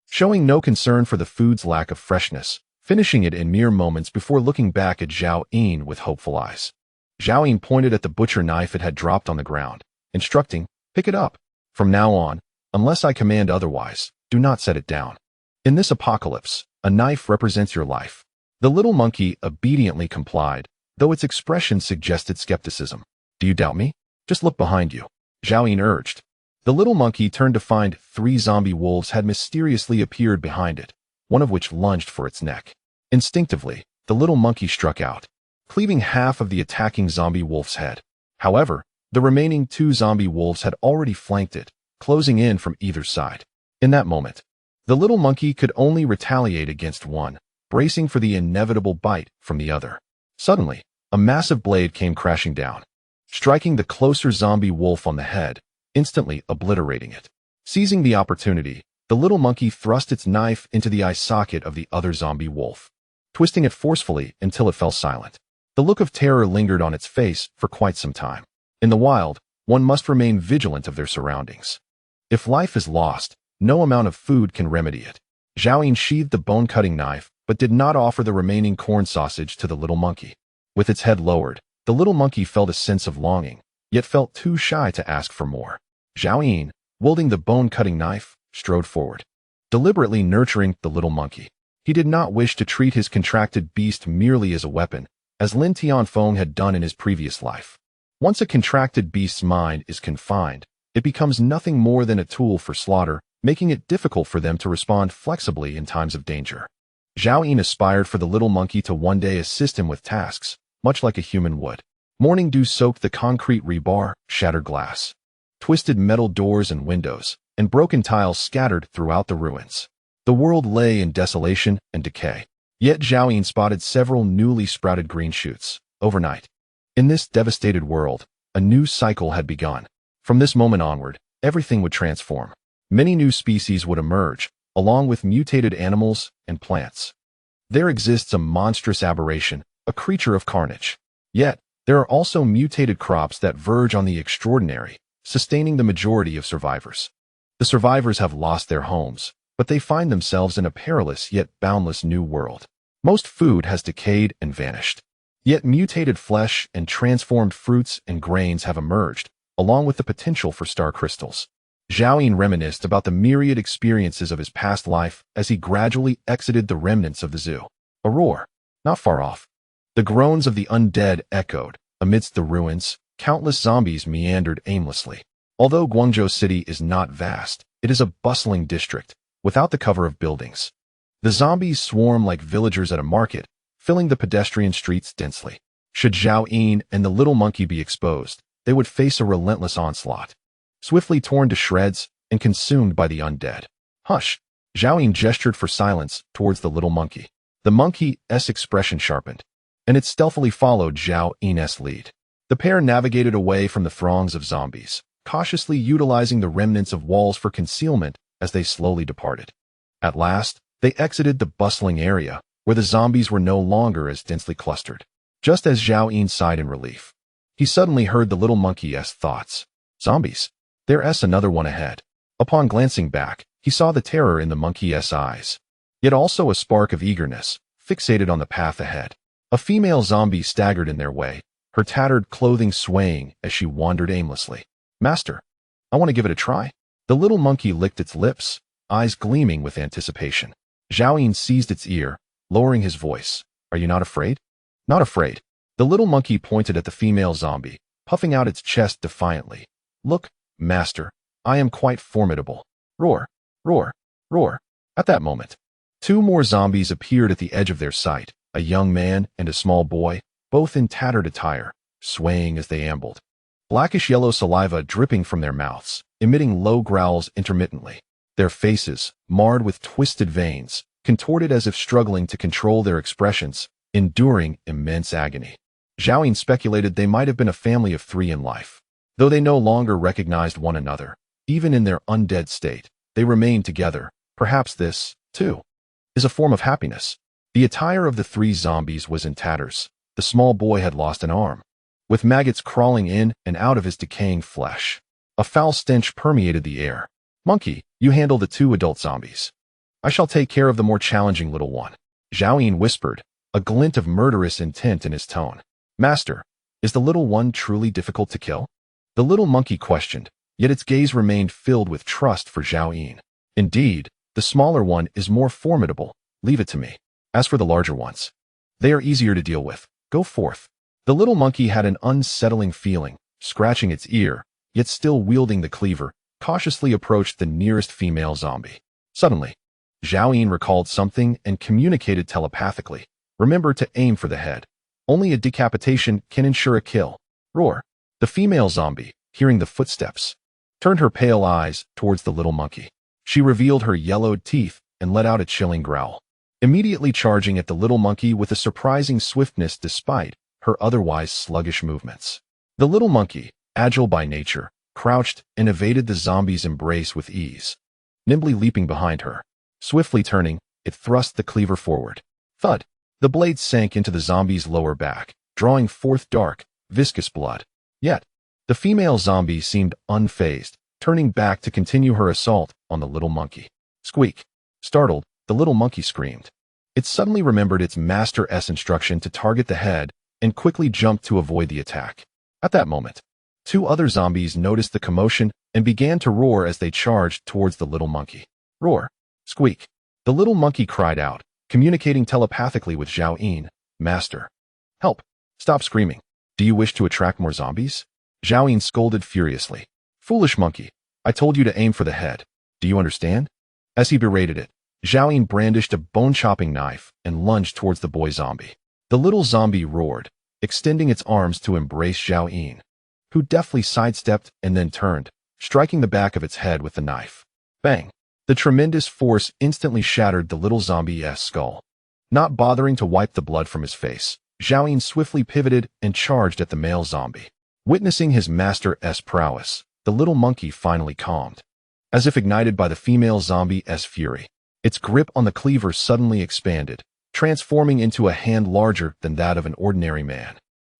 showing no concern for the food's lack of freshness, finishing it in mere moments before looking back at Zhao Yin with hopeful eyes. Zhao Yin pointed at the butcher knife it had dropped on the ground, instructing, pick it up. From now on, unless I command otherwise, do not set it down. In this apocalypse, a knife represents your life. The little monkey obediently complied, though its expression suggested skepticism. Do you doubt me? Just look behind you, Zhao Yin urged. The little monkey turned to find 3 zombie wolves had mysteriously appeared behind it, one of which lunged for its neck. Instinctively, the little monkey struck out, cleaving half of the attacking zombie wolf's head. However, the remaining 2 zombie wolves had already flanked it, closing in from either side. In that moment, the little monkey could only retaliate against one, bracing for the inevitable bite from the other. Suddenly, a massive blade came crashing down, striking the closer zombie wolf on the head, instantly obliterating it. Seizing the opportunity, the little monkey thrust its knife into the eye socket of the other zombie wolf, twisting it forcefully until it fell silent. The look of terror lingered on its face for quite some time. In the wild, one must remain vigilant of their surroundings. If life is lost, no amount of food can remedy it. Zhao Yin sheathed the bone-cutting knife, but did not offer the remaining corn sausage to the little monkey. With its head lowered, the little monkey felt a sense of longing, yet felt too shy to ask for more. Zhao Yin, wielding the bone-cutting knife, strode forward, deliberately nurturing the little monkey. He did not wish to treat his contracted beast merely as a weapon, as Lin Tianfeng had done in his previous life. Once a contracted beast's mind is confined, it becomes nothing more than a tool for slaughter, making it difficult for them to respond flexibly in times of danger. Zhao Yin aspired for the little monkey to one day assist him with tasks, much like a human would. Morning dew soaked the concrete rebar, shattered glass, twisted metal doors and windows, and broken tiles scattered throughout the ruins. The world lay in desolation and decay. Yet Zhao Yin spotted several newly sprouted green shoots. Overnight, in this devastated world, a new cycle had begun. From this moment onward, everything would transform. Many new species would emerge, along with mutated animals and plants. There exists a monstrous aberration, a creature of carnage. Yet, there are also mutated crops that verge on the extraordinary, sustaining the majority of survivors. The survivors have lost their homes, but they find themselves in a perilous yet boundless new world. Most food has decayed and vanished. Yet mutated flesh and transformed fruits and grains have emerged, along with the potential for star crystals. Zhao Yin reminisced about the myriad experiences of his past life as he gradually exited the remnants of the zoo. A roar, not far off. The groans of the undead echoed. Amidst the ruins, countless zombies meandered aimlessly. Although Guangzhou City is not vast, it is a bustling district, without the cover of buildings. The zombies swarm like villagers at a market, filling the pedestrian streets densely. Should Zhao Yin and the little monkey be exposed, they would face a relentless onslaught, swiftly torn to shreds and consumed by the undead. Hush! Zhao Yin gestured for silence towards the little monkey. The monkey's expression sharpened, and it stealthily followed Zhao Yin's lead. The pair navigated away from the throngs of zombies, cautiously utilizing the remnants of walls for concealment as they slowly departed. At last, they exited the bustling area, where the zombies were no longer as densely clustered. Just as Zhao Yin sighed in relief, he suddenly heard the little monkey's thoughts. Zombies. There's another one ahead. Upon glancing back, he saw the terror in the monkey's eyes, yet also a spark of eagerness, fixated on the path ahead. A female zombie staggered in their way, her tattered clothing swaying as she wandered aimlessly. Master, I want to give it a try. The little monkey licked its lips, eyes gleaming with anticipation. Zhao Yin seized its ear, lowering his voice. Are you not afraid? Not afraid. The little monkey pointed at the female zombie, puffing out its chest defiantly. Look, master, I am quite formidable. Roar, roar, roar. At that moment, two more zombies appeared at the edge of their sight, a young man and a small boy, both in tattered attire, swaying as they ambled. Blackish yellow saliva dripping from their mouths, emitting low growls intermittently. Their faces, marred with twisted veins, contorted as if struggling to control their expressions, enduring immense agony. Zhao Yin speculated they might have been a family of three in life. Though they no longer recognized one another, even in their undead state, they remained together. Perhaps this, too, is a form of happiness. The attire of the three zombies was in tatters. The small boy had lost an arm, with maggots crawling in and out of his decaying flesh. A foul stench permeated the air. Monkey, you handle the two adult zombies. I shall take care of the more challenging little one. Zhao Yin whispered, a glint of murderous intent in his tone. Master, is the little one truly difficult to kill? The little monkey questioned, yet its gaze remained filled with trust for Zhao Yin. Indeed, the smaller one is more formidable. Leave it to me. As for the larger ones, they are easier to deal with. Go forth. The little monkey had an unsettling feeling, scratching its ear, yet still wielding the cleaver, cautiously approached the nearest female zombie. Suddenly, Zhao Yin recalled something and communicated telepathically. Remember to aim for the head. Only a decapitation can ensure a kill. Roar. The female zombie, hearing the footsteps, turned her pale eyes towards the little monkey. She revealed her yellowed teeth and let out a chilling growl, immediately charging at the little monkey with a surprising swiftness despite her otherwise sluggish movements. The little monkey, agile by nature, crouched and evaded the zombie's embrace with ease. Nimbly leaping behind her, swiftly turning, it thrust the cleaver forward. Thud! The blade sank into the zombie's lower back, drawing forth dark, viscous blood. Yet, the female zombie seemed unfazed, turning back to continue her assault on the little monkey. Squeak! Startled, the little monkey screamed. It suddenly remembered its master's instruction to target the head and quickly jumped to avoid the attack. At that moment, two other zombies noticed the commotion and began to roar as they charged towards the little monkey. Roar! Squeak! The little monkey cried out, communicating telepathically with Zhao Yin. Master, help! Stop screaming. Do you wish to attract more zombies? Zhao Yin scolded furiously. Foolish monkey, I told you to aim for the head. Do you understand? As he berated it, Zhao Yin brandished a bone-chopping knife and lunged towards the boy zombie. The little zombie roared, extending its arms to embrace Zhao Yin, who deftly sidestepped and then turned, striking the back of its head with the knife. Bang! The tremendous force instantly shattered the little zombie's skull. Not bothering to wipe the blood from his face, Zhao Yin swiftly pivoted and charged at the male zombie. Witnessing his master's prowess, the little monkey finally calmed. As if ignited by the female zombie's fury, its grip on the cleaver suddenly expanded, transforming into a hand larger than that of an ordinary man.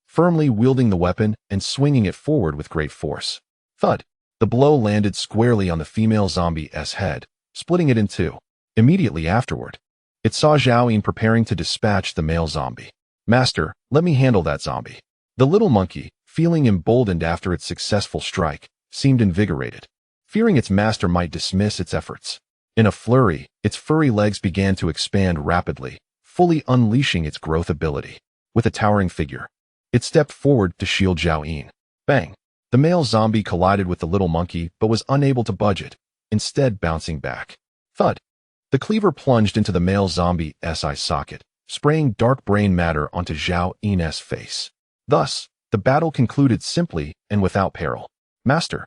Firmly wielding the weapon and swinging it forward with great force. Thud! The blow landed squarely on the female zombie's head, splitting it in two. Immediately afterward, it saw Zhao Yin preparing to dispatch the male zombie. Master, let me handle that zombie. The little monkey, feeling emboldened after its successful strike, seemed invigorated, fearing its master might dismiss its efforts. In a flurry, its furry legs began to expand rapidly, fully unleashing its growth ability. With a towering figure, it stepped forward to shield Zhao Yin. Bang! The male zombie collided with the little monkey but was unable to budge it, instead bouncing back. Thud! The cleaver plunged into the male zombie's eye socket, spraying dark brain matter onto Zhao Yin's face. Thus, the battle concluded simply and without peril. Master!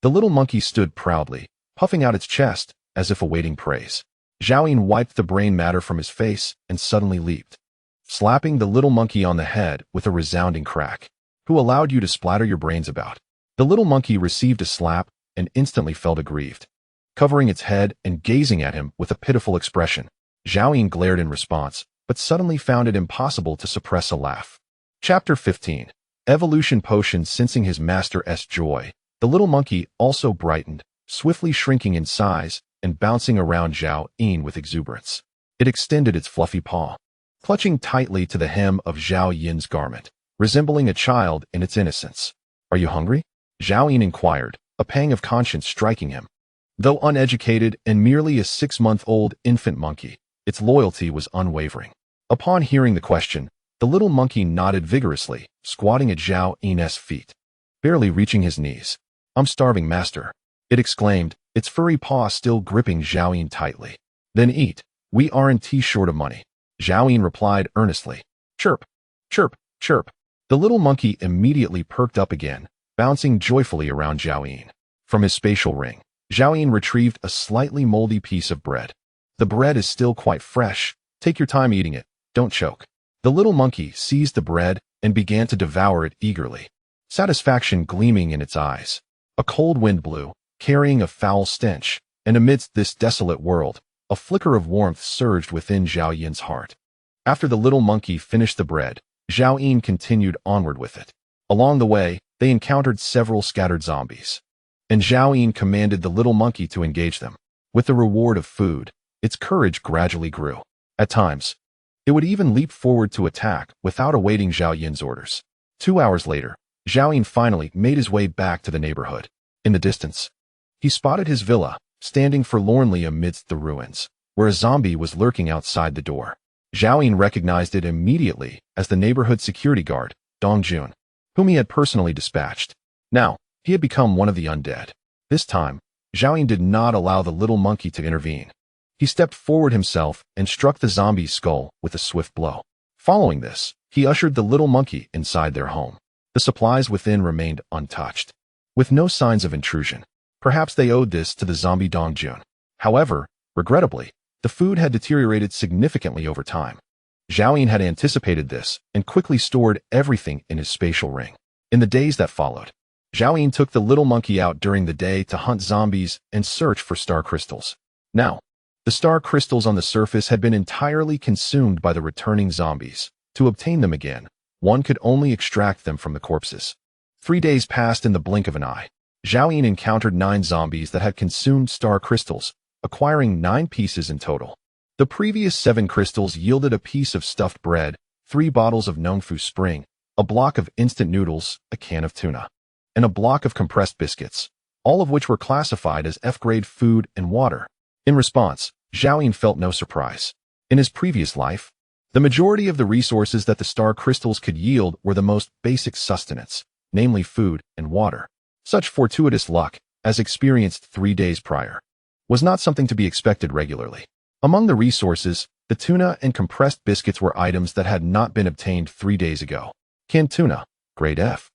The little monkey stood proudly, puffing out its chest, as if awaiting praise. Zhao Yin wiped the brain matter from his face and suddenly leaped, slapping the little monkey on the head with a resounding crack. Who allowed you to splatter your brains about? The little monkey received a slap and instantly felt aggrieved. Covering its head and gazing at him with a pitiful expression, Zhao Yin glared in response, but suddenly found it impossible to suppress a laugh. Chapter 15. Evolution Potion. Sensing his master's joy, the little monkey also brightened, swiftly shrinking in size and bouncing around Zhao Yin with exuberance. It extended its fluffy paw, clutching tightly to the hem of Zhao Yin's garment, resembling a child in its innocence. "Are you hungry?" Zhao Yin inquired, a pang of conscience striking him. Though uneducated and merely a 6-month-old infant monkey, its loyalty was unwavering. Upon hearing the question, the little monkey nodded vigorously, squatting at Zhao Yin's feet, barely reaching his knees. "I'm starving, master," it exclaimed, its furry paw still gripping Zhao Yin tightly. "Then eat. We aren't short of money," Zhao Yin replied earnestly. "Chirp, chirp, chirp." The little monkey immediately perked up again, bouncing joyfully around Zhao Yin. From his spatial ring, Zhao Yin retrieved a slightly moldy piece of bread. "The bread is still quite fresh. Take your time eating it. Don't choke." The little monkey seized the bread and began to devour it eagerly, satisfaction gleaming in its eyes. A cold wind blew, carrying a foul stench, and amidst this desolate world, a flicker of warmth surged within Zhao Yin's heart. After the little monkey finished the bread, Zhao Yin continued onward with it. Along the way, they encountered several scattered zombies, and Zhao Yin commanded the little monkey to engage them. With the reward of food, its courage gradually grew. At times, it would even leap forward to attack without awaiting Zhao Yin's orders. 2 hours later, Zhao Yin finally made his way back to the neighborhood. In the distance, he spotted his villa, standing forlornly amidst the ruins, where a zombie was lurking outside the door. Zhao Yin recognized it immediately as the neighborhood security guard, Dong Jun, whom he had personally dispatched. Now, he had become one of the undead. This time, Zhao Yin did not allow the little monkey to intervene. He stepped forward himself and struck the zombie's skull with a swift blow. Following this, he ushered the little monkey inside their home. The supplies within remained untouched, with no signs of intrusion. Perhaps they owed this to the zombie Dong Jun. However, regrettably, the food had deteriorated significantly over time. Zhao Yin had anticipated this and quickly stored everything in his spatial ring. In the days that followed, Zhao Yin took the little monkey out during the day to hunt zombies and search for star crystals. Now, the star crystals on the surface had been entirely consumed by the returning zombies. To obtain them again, one could only extract them from the corpses. 3 days passed in the blink of an eye. Zhao Yin encountered 9 zombies that had consumed star crystals, acquiring 9 pieces in total. The previous 7 crystals yielded a piece of stuffed bread, 3 bottles of Nongfu Spring, a block of instant noodles, a can of tuna, and a block of compressed biscuits, all of which were classified as F-grade food and water. In response, Zhao Yin felt no surprise. In his previous life, the majority of the resources that the star crystals could yield were the most basic sustenance, namely food and water. Such fortuitous luck, as experienced 3 days prior, was not something to be expected regularly. Among the resources, the tuna and compressed biscuits were items that had not been obtained 3 days ago. Canned tuna, grade F.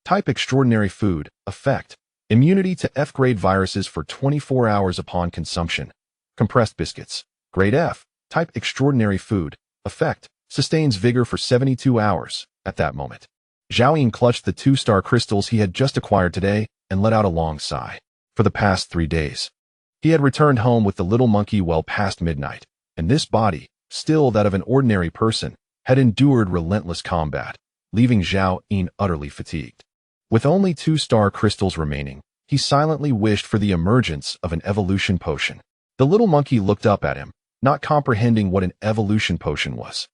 Type extraordinary food, effect, immunity to F-grade viruses for 24 hours upon consumption. Compressed biscuits, grade F, type extraordinary food, effect, sustains vigor for 72 hours. At that moment, Zhao Yin clutched the 2 star crystals he had just acquired today and let out a long sigh. For the past 3 days, he had returned home with the little monkey well past midnight, and this body, still that of an ordinary person, had endured relentless combat, leaving Zhao Yin utterly fatigued. With only 2 star crystals remaining, he silently wished for the emergence of an evolution potion. The little monkey looked up at him, not comprehending what an evolution potion was.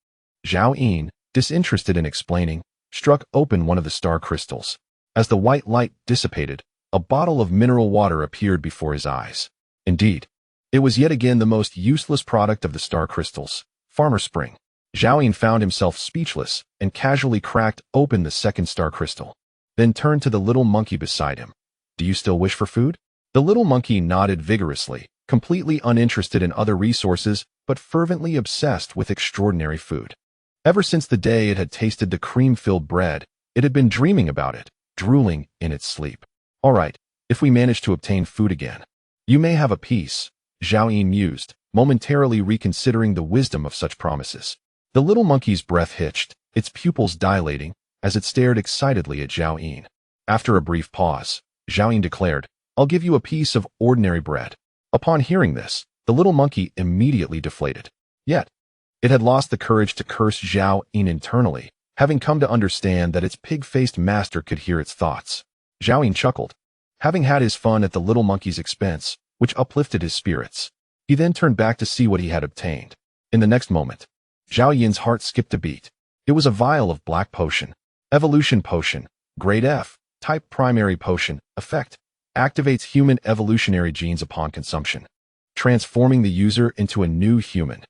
Zhao Yin, disinterested in explaining, struck open one of the star crystals. As the white light dissipated, a bottle of mineral water appeared before his eyes. Indeed, it was yet again the most useless product of the star crystals, Farmer Spring. Zhao Yin found himself speechless and casually cracked open the 2nd star crystal, then turned to the little monkey beside him. "Do you still wish for food?" The little monkey nodded vigorously, completely uninterested in other resources, but fervently obsessed with extraordinary food. Ever since the day it had tasted the cream-filled bread, it had been dreaming about it, drooling in its sleep. "All right, if we manage to obtain food again, you may have a piece," Zhao Yin mused, momentarily reconsidering the wisdom of such promises. The little monkey's breath hitched, its pupils dilating, as it stared excitedly at Zhao Yin. After a brief pause, Zhao Yin declared, "I'll give you a piece of ordinary bread." Upon hearing this, the little monkey immediately deflated. Yet, It had lost the courage to curse Zhao Yin internally, having come to understand that its pig-faced master could hear its thoughts. Zhao Yin chuckled, having had his fun at the little monkey's expense, which uplifted his spirits. He then turned back to see what he had obtained. In the next moment, Zhao Yin's heart skipped a beat. It was a vial of black potion. Evolution potion. Grade F. Type primary potion. Effect. Activates human evolutionary genes upon consumption, transforming the user into a new human.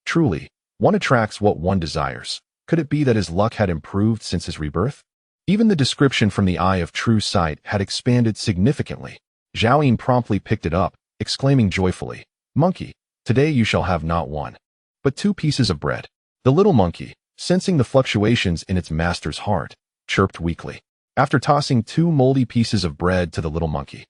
Truly, one attracts what one desires. Could it be that his luck had improved since his rebirth? Even the description from the Eye of True Sight had expanded significantly. Zhao Yin promptly picked it up, exclaiming joyfully, "Monkey, today you shall have not one, but 2 pieces of bread." The little monkey, sensing the fluctuations in its master's heart, chirped weakly. After tossing 2 moldy pieces of bread to the little monkey,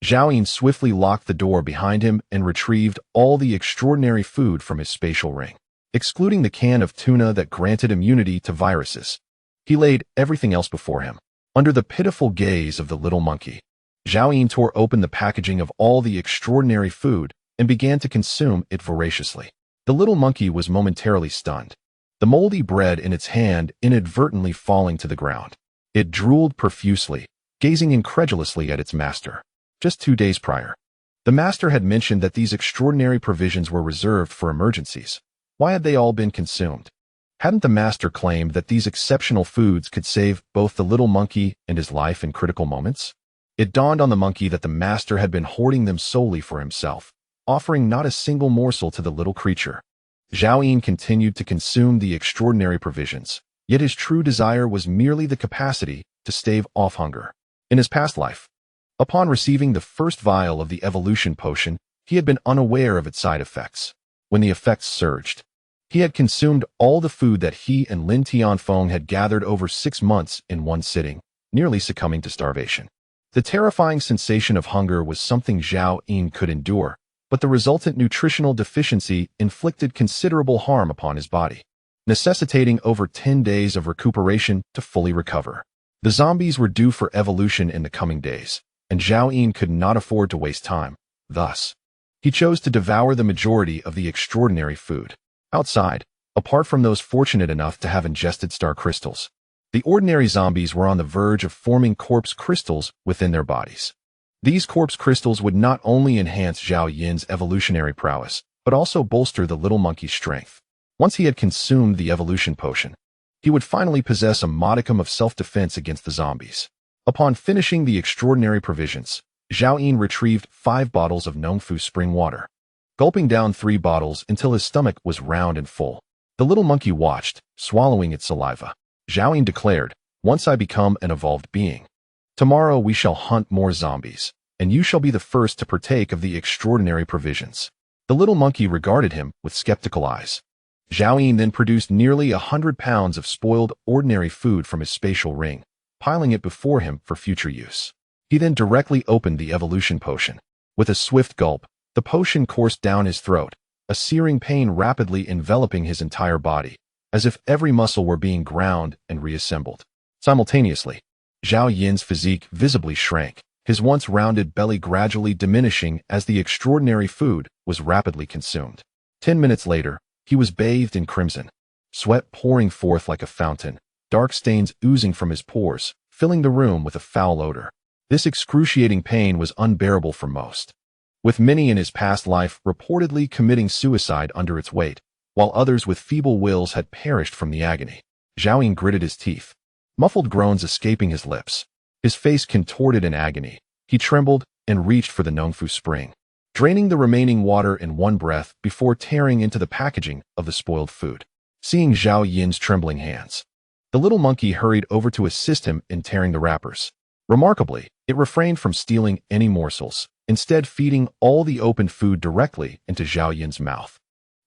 Zhao Yin swiftly locked the door behind him and retrieved all the extraordinary food from his spatial ring, excluding the can of tuna that granted immunity to viruses. He laid everything else before him. Under the pitiful gaze of the little monkey, Zhao Yin tore open the packaging of all the extraordinary food and began to consume it voraciously. The little monkey was momentarily stunned, the moldy bread in its hand inadvertently falling to the ground. It drooled profusely, gazing incredulously at its master. Just 2 days prior, the master had mentioned that these extraordinary provisions were reserved for emergencies. Why had they all been consumed? Hadn't the master claimed that these exceptional foods could save both the little monkey and his life in critical moments? It dawned on the monkey that the master had been hoarding them solely for himself, offering not a single morsel to the little creature. Zhao Yin continued to consume the extraordinary provisions, yet his true desire was merely the capacity to stave off hunger. In his past life, upon receiving the first vial of the evolution potion, he had been unaware of its side effects. When the effects surged, he had consumed all the food that he and Lin Tianfeng had gathered over 6 months in one sitting, nearly succumbing to starvation. The terrifying sensation of hunger was something Zhao Yin could endure, but the resultant nutritional deficiency inflicted considerable harm upon his body, necessitating over 10 days of recuperation to fully recover. The zombies were due for evolution in the coming days, and Zhao Yin could not afford to waste time. Thus, he chose to devour the majority of the extraordinary food. Outside, apart from those fortunate enough to have ingested star crystals, the ordinary zombies were on the verge of forming corpse crystals within their bodies. These corpse crystals would not only enhance Zhao Yin's evolutionary prowess, but also bolster the little monkey's strength. Once he had consumed the evolution potion, he would finally possess a modicum of self-defense against the zombies. Upon finishing the extraordinary provisions, Zhao Yin retrieved 5 bottles of Nongfu spring water, gulping down 3 bottles until his stomach was round and full. The little monkey watched, swallowing its saliva. Zhao Yin declared, "Once I become an evolved being, tomorrow we shall hunt more zombies, and you shall be the first to partake of the extraordinary provisions." The little monkey regarded him with skeptical eyes. Zhao Yin then produced nearly 100 pounds of spoiled ordinary food from his spatial ring, piling it before him for future use. He then directly opened the evolution potion. With a swift gulp, the potion coursed down his throat, a searing pain rapidly enveloping his entire body, as if every muscle were being ground and reassembled. Simultaneously, Zhao Yin's physique visibly shrank, his once rounded belly gradually diminishing as the extraordinary food was rapidly consumed. 10 minutes later, he was bathed in crimson, sweat pouring forth like a fountain, dark stains oozing from his pores, filling the room with a foul odor. This excruciating pain was unbearable for most, with many in his past life reportedly committing suicide under its weight, while others with feeble wills had perished from the agony. Zhao Yin gritted his teeth, muffled groans escaping his lips. His face contorted in agony. He trembled and reached for the Nongfu spring, draining the remaining water in one breath before tearing into the packaging of the spoiled food. Seeing Zhao Yin's trembling hands, the little monkey hurried over to assist him in tearing the wrappers. Remarkably, it refrained from stealing any morsels, instead feeding all the opened food directly into Zhao Yin's mouth,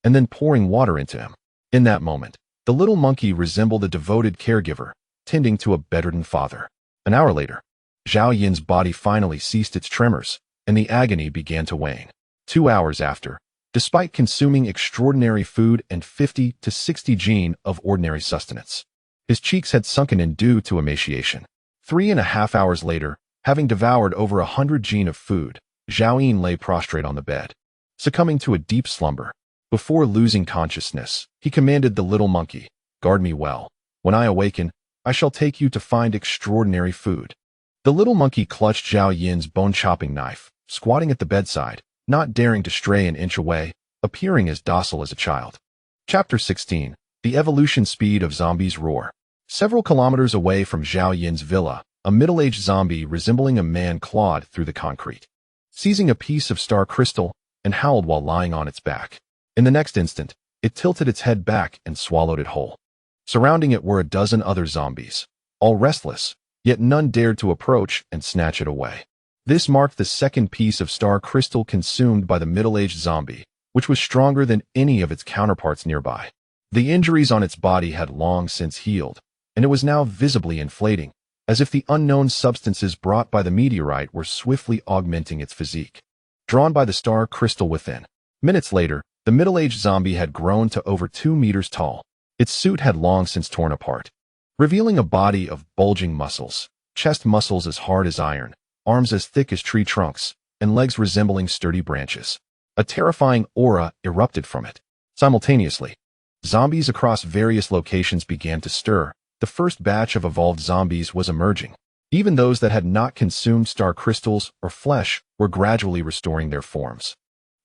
and then pouring water into him. In that moment, the little monkey resembled a devoted caregiver, tending to a bedridden father. An hour later, Zhao Yin's body finally ceased its tremors, and the agony began to wane. 2 hours after, despite consuming extraordinary food and 50 to 60 gene of ordinary sustenance, his cheeks had sunken in due to emaciation. 3.5 hours later, having devoured over 100 gene of food, Zhao Yin lay prostrate on the bed, succumbing to a deep slumber. Before losing consciousness, he commanded the little monkey, "Guard me well. When I awaken, I shall take you to find extraordinary food." The little monkey clutched Zhao Yin's bone-chopping knife, squatting at the bedside, not daring to stray an inch away, appearing as docile as a child. Chapter 16. The Evolution Speed of Zombies' Roar. Several kilometers away from Zhao Yin's villa, a middle-aged zombie resembling a man clawed through the concrete, seizing a piece of star crystal, and howled while lying on its back. In the next instant, it tilted its head back and swallowed it whole. Surrounding it were a dozen other zombies, all restless, yet none dared to approach and snatch it away. This marked the second piece of star crystal consumed by the middle-aged zombie, which was stronger than any of its counterparts nearby. The injuries on its body had long since healed, and it was now visibly inflating, as if the unknown substances brought by the meteorite were swiftly augmenting its physique. Drawn by the star crystal within, minutes later, the middle-aged zombie had grown to over 2 meters tall. Its suit had long since torn apart, revealing a body of bulging muscles, chest muscles as hard as iron, arms as thick as tree trunks, and legs resembling sturdy branches. A terrifying aura erupted from it. Simultaneously, zombies across various locations began to stir. The first batch of evolved zombies was emerging. Even those that had not consumed star crystals or flesh were gradually restoring their forms,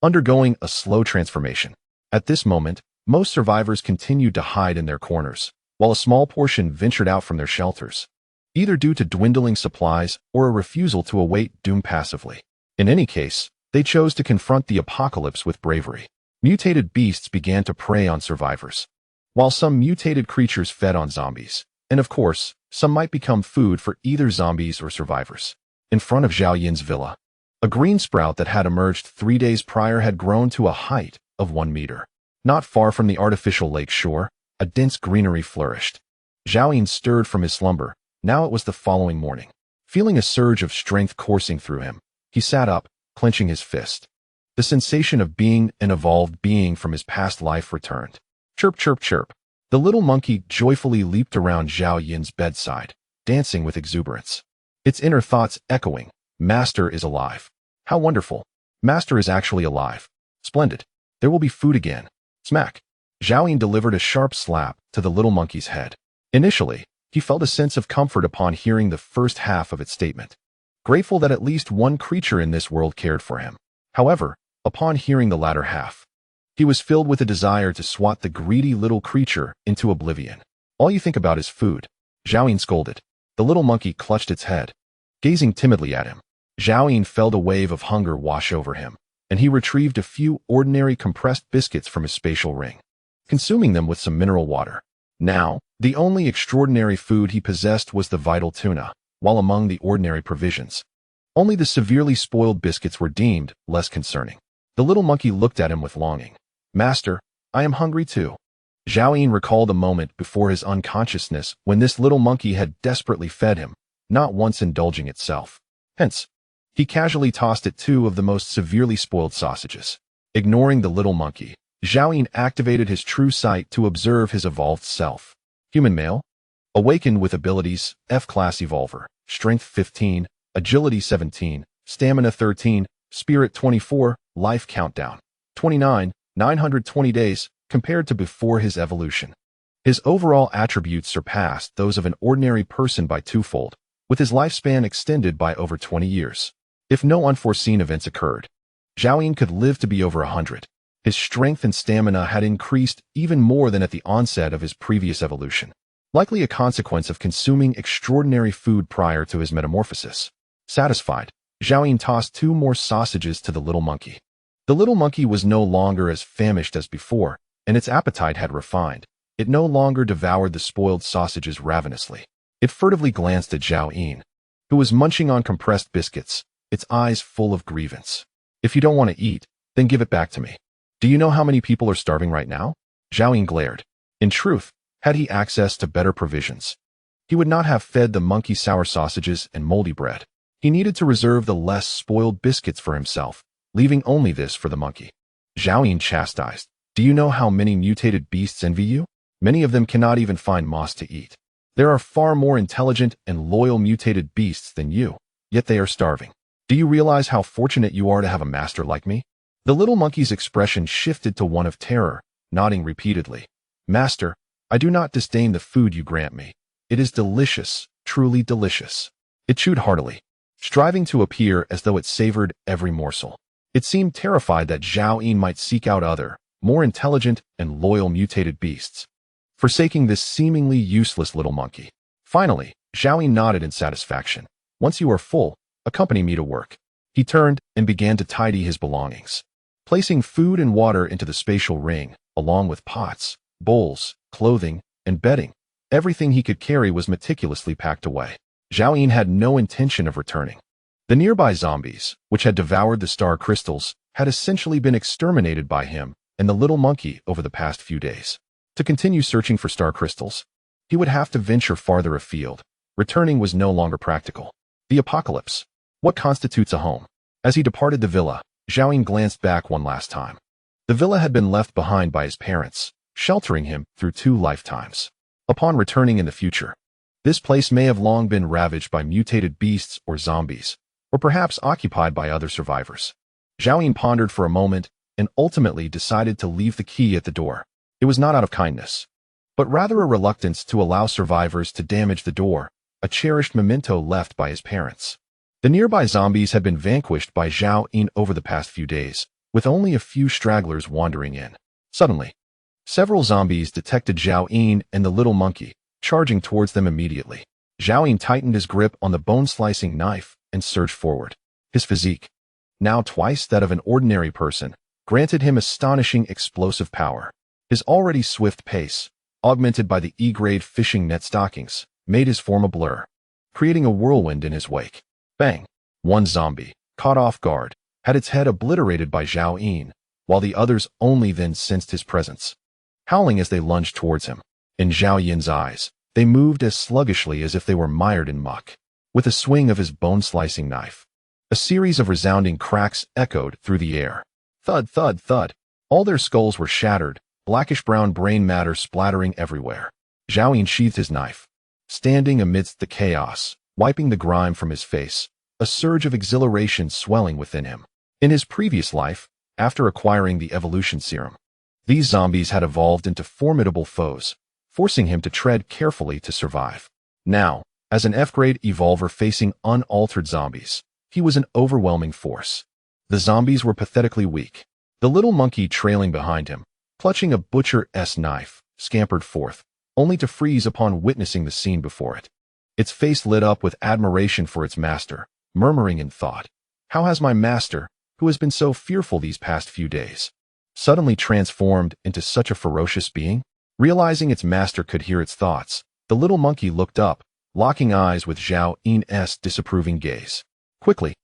undergoing a slow transformation. At this moment, most survivors continued to hide in their corners, while a small portion ventured out from their shelters, either due to dwindling supplies or a refusal to await doom passively. In any case, they chose to confront the apocalypse with bravery. Mutated beasts began to prey on survivors, while some mutated creatures fed on zombies, and of course, some might become food for either zombies or survivors. In front of Zhao Yin's villa, a green sprout that had emerged 3 days prior had grown to a height of 1 meter. Not far from the artificial lake shore, a dense greenery flourished. Zhao Yin stirred from his slumber. Now it was the following morning. Feeling a surge of strength coursing through him, he sat up, clenching his fist. The sensation of being an evolved being from his past life returned. Chirp, chirp, chirp. The little monkey joyfully leaped around Zhao Yin's bedside, dancing with exuberance. Its inner thoughts echoing, "Master is alive. How wonderful. Master is actually alive. Splendid. There will be food again." Smack. Zhao Yin delivered a sharp slap to the little monkey's head. Initially, he felt a sense of comfort upon hearing the first half of its statement, grateful that at least one creature in this world cared for him. However, upon hearing the latter half, he was filled with a desire to swat the greedy little creature into oblivion. "All you think about is food," Zhao Yin scolded. The little monkey clutched its head, gazing timidly at him. Zhao Yin felt a wave of hunger wash over him, and he retrieved a few ordinary compressed biscuits from his spatial ring, consuming them with some mineral water. Now, the only extraordinary food he possessed was the vital tuna, while among the ordinary provisions, only the severely spoiled biscuits were deemed less concerning. The little monkey looked at him with longing. "Master, I am hungry too." Zhao Yin recalled a moment before his unconsciousness when this little monkey had desperately fed him, not once indulging itself. Hence, he casually tossed it 2 of the most severely spoiled sausages. Ignoring the little monkey, Zhao Yin activated his true sight to observe his evolved self. Human male. Awakened with abilities, F-class evolver, strength 15, agility 17, stamina 13, spirit 24, life countdown 29, 920 days, compared to before his evolution. His overall attributes surpassed those of an ordinary person by 2-fold, with his lifespan extended by over 20 years. If no unforeseen events occurred, Zhao Yin could live to be over 100. His strength and stamina had increased even more than at the onset of his previous evolution, likely a consequence of consuming extraordinary food prior to his metamorphosis. Satisfied, Zhao Yin tossed 2 more sausages to the little monkey. The little monkey was no longer as famished as before, and its appetite had refined. It no longer devoured the spoiled sausages ravenously. It furtively glanced at Zhao Yin, who was munching on compressed biscuits, its eyes full of grievance. "If you don't want to eat, then give it back to me. Do you know how many people are starving right now?" Zhao Yin glared. In truth, had he access to better provisions, he would not have fed the monkey sour sausages and moldy bread. He needed to reserve the less spoiled biscuits for himself, leaving only this for the monkey. Zhao Yin chastised. "Do you know how many mutated beasts envy you? Many of them cannot even find moss to eat. There are far more intelligent and loyal mutated beasts than you, yet they are starving. Do you realize how fortunate you are to have a master like me?" The little monkey's expression shifted to one of terror, nodding repeatedly. Master, I do not disdain the food you grant me. It is delicious, truly delicious. It chewed heartily, striving to appear as though it savored every morsel. It seemed terrified that Zhao Yin might seek out other, more intelligent and loyal mutated beasts, forsaking this seemingly useless little monkey. Finally, Zhao Yin nodded in satisfaction. Once you are full, accompany me to work. He turned and began to tidy his belongings, placing food and water into the spatial ring, along with pots, bowls, clothing, and bedding. Everything he could carry was meticulously packed away. Zhao Yin had no intention of returning. The nearby zombies, which had devoured the star crystals, had essentially been exterminated by him and the little monkey over the past few days. To continue searching for star crystals, he would have to venture farther afield. Returning was no longer practical. The apocalypse. What constitutes a home? As he departed the villa, Zhao Yin glanced back one last time. The villa had been left behind by his parents, sheltering him through 2 lifetimes. Upon returning in the future, this place may have long been ravaged by mutated beasts or zombies, or perhaps occupied by other survivors. Zhao Yin pondered for a moment and ultimately decided to leave the key at the door. It was not out of kindness, but rather a reluctance to allow survivors to damage the door, a cherished memento left by his parents. The nearby zombies had been vanquished by Zhao Yin over the past few days, with only a few stragglers wandering in. Suddenly, several zombies detected Zhao Yin and the little monkey, charging towards them immediately. Zhao Yin tightened his grip on the bone-slicing knife and surged forward. His physique, now twice that of an ordinary person, granted him astonishing explosive power. His already swift pace, augmented by the E-grade fishing net stockings, made his form a blur, creating a whirlwind in his wake. Bang! One zombie, caught off guard, had its head obliterated by Zhao Yin, while the others only then sensed his presence, howling as they lunged towards him. In Zhao Yin's eyes, they moved as sluggishly as if they were mired in muck. With a swing of his bone-slicing knife, a series of resounding cracks echoed through the air. Thud, thud, thud. All their skulls were shattered, blackish-brown brain matter splattering everywhere. Zhao Yin sheathed his knife, standing amidst the chaos, wiping the grime from his face, a surge of exhilaration swelling within him. In his previous life, after acquiring the evolution serum, these zombies had evolved into formidable foes, forcing him to tread carefully to survive. Now, as an F-grade evolver facing unaltered zombies, he was an overwhelming force. The zombies were pathetically weak. The little monkey trailing behind him, clutching a butcher's knife, scampered forth, only to freeze upon witnessing the scene before it. Its face lit up with admiration for its master, murmuring in thought, "How has my master, who has been so fearful these past few days, suddenly transformed into such a ferocious being?" Realizing its master could hear its thoughts, the little monkey looked up, locking eyes with Zhao Yin's disapproving gaze. Quickly,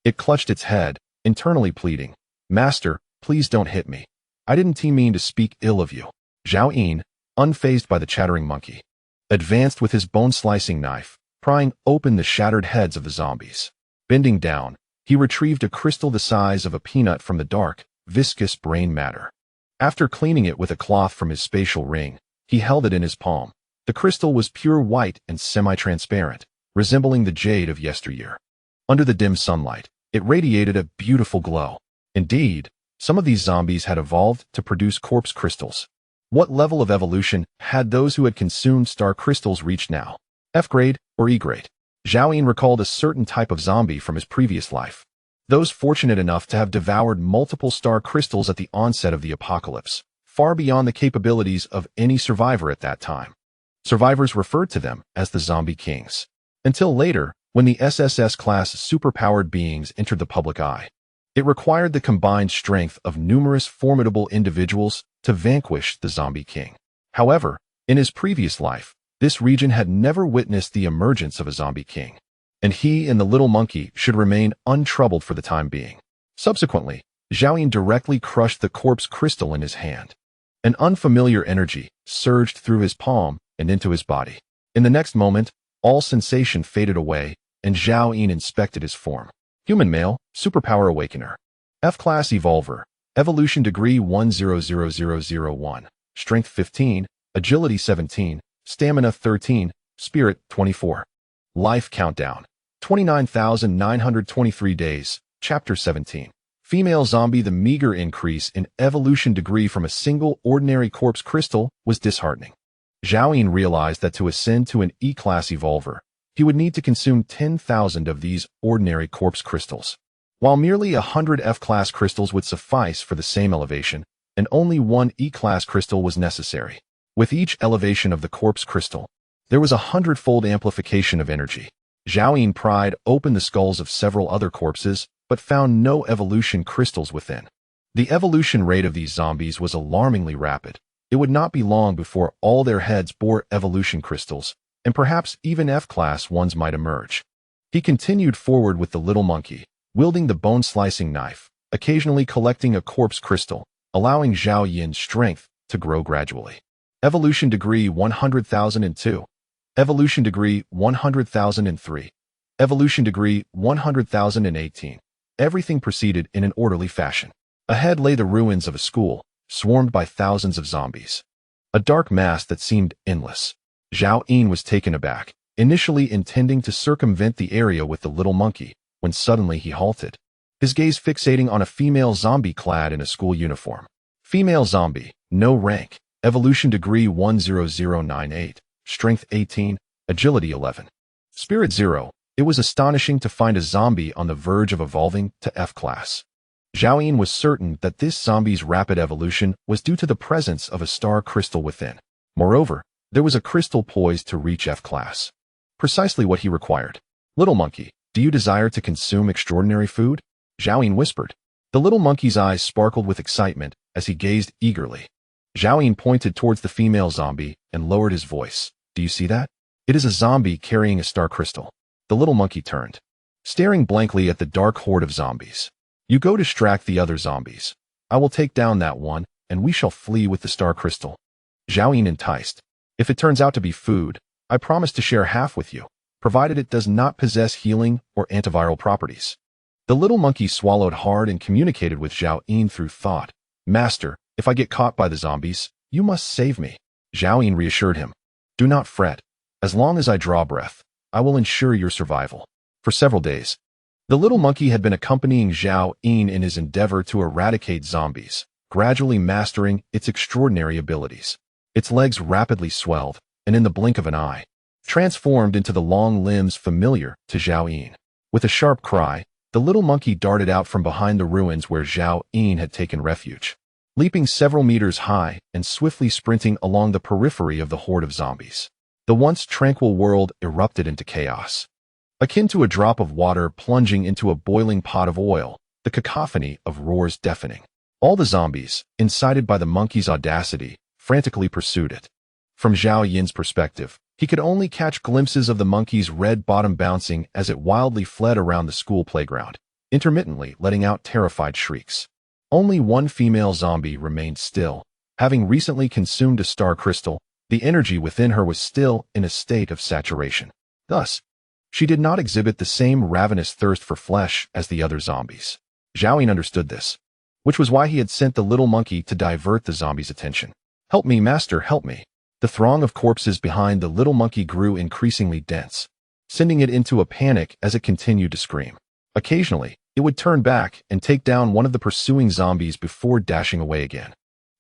it clutched its head, internally pleading, "Master, please don't hit me. I didn't mean to speak ill of you." Zhao Yin, unfazed by the chattering monkey, advanced with his bone-slicing knife, prying open the shattered heads of the zombies. Bending down, he retrieved a crystal the size of a peanut from the dark, viscous brain matter. After cleaning it with a cloth from his spatial ring, he held it in his palm. The crystal was pure white and semi-transparent, resembling the jade of yesteryear. Under the dim sunlight, it radiated a beautiful glow. Indeed, some of these zombies had evolved to produce corpse crystals. What level of evolution had those who had consumed star crystals reached now? F-grade or E-grade? Zhao Yin recalled a certain type of zombie from his previous life. Those fortunate enough to have devoured multiple star crystals at the onset of the apocalypse, far beyond the capabilities of any survivor at that time. Survivors referred to them as the Zombie Kings. Until later, when the SSS-class superpowered beings entered the public eye, it required the combined strength of numerous formidable individuals to vanquish the Zombie King. However, in his previous life, this region had never witnessed the emergence of a Zombie King, and he and the little monkey should remain untroubled for the time being. Subsequently, Zhao Yin directly crushed the corpse crystal in his hand. An unfamiliar energy surged through his palm and into his body. In the next moment, all sensation faded away, and Zhao Yin inspected his form. Human male, superpower awakener. F-class evolver, evolution degree 100001, strength 15, agility 17, stamina 13, spirit 24. Life countdown, 29,923 days, chapter 17. Female zombie. The meager increase in evolution degree from a single ordinary corpse crystal was disheartening. Zhao realized that to ascend to an E-class evolver, he would need to consume 10,000 of these ordinary corpse crystals, while merely 100 F-class crystals would suffice for the same elevation, and only one E-class crystal was necessary. With each elevation of the corpse crystal, there was a 100-fold amplification of energy. Zhao pried open the skulls of several other corpses, but found no evolution crystals within. The evolution rate of these zombies was alarmingly rapid. It would not be long before all their heads bore evolution crystals, and perhaps even F-class ones might emerge. He continued forward with the little monkey, wielding the bone-slicing knife, occasionally collecting a corpse crystal, allowing Zhao Yin's strength to grow gradually. Evolution degree 100,002. Evolution degree 100,003. Evolution degree 100,018. Everything proceeded in an orderly fashion. Ahead lay the ruins of a school, swarmed by thousands of zombies. A dark mass that seemed endless. Zhao Yin was taken aback, initially intending to circumvent the area with the little monkey, when suddenly he halted, his gaze fixating on a female zombie clad in a school uniform. Female zombie, no rank, evolution degree 10098, strength 18, agility 11. Spirit 0. It was astonishing to find a zombie on the verge of evolving to F-class. Zhao Yin was certain that this zombie's rapid evolution was due to the presence of a star crystal within. Moreover, there was a crystal poised to reach F-class. Precisely what he required. Little monkey, do you desire to consume extraordinary food? Zhao Yin whispered. The little monkey's eyes sparkled with excitement as he gazed eagerly. Zhao Yin pointed towards the female zombie and lowered his voice. Do you see that? It is a zombie carrying a star crystal. The little monkey turned, staring blankly at the dark horde of zombies. You go distract the other zombies. I will take down that one, and we shall flee with the star crystal. Zhao Yin enticed. If it turns out to be food, I promise to share half with you, provided it does not possess healing or antiviral properties. The little monkey swallowed hard and communicated with Zhao Yin through thought. Master, if I get caught by the zombies, you must save me. Zhao Yin reassured him. Do not fret. As long as I draw breath, I will ensure your survival. For several days, the little monkey had been accompanying Zhao Yin in his endeavor to eradicate zombies, gradually mastering its extraordinary abilities. Its legs rapidly swelled, and in the blink of an eye, transformed into the long limbs familiar to Zhao Yin. With a sharp cry, the little monkey darted out from behind the ruins where Zhao Yin had taken refuge, leaping several meters high and swiftly sprinting along the periphery of the horde of zombies. The once tranquil world erupted into chaos. Akin to a drop of water plunging into a boiling pot of oil, the cacophony of roars deafening. All the zombies, incited by the monkey's audacity, frantically pursued it. From Zhao Yin's perspective, he could only catch glimpses of the monkey's red bottom bouncing as it wildly fled around the school playground, intermittently letting out terrified shrieks. Only one female zombie remained still. Having recently consumed a star crystal, the energy within her was still in a state of saturation. Thus, she did not exhibit the same ravenous thirst for flesh as the other zombies. Zhao Yin understood this, which was why he had sent the little monkey to divert the zombie's attention. Help me, master, help me. The throng of corpses behind the little monkey grew increasingly dense, sending it into a panic as it continued to scream. Occasionally, it would turn back and take down one of the pursuing zombies before dashing away again.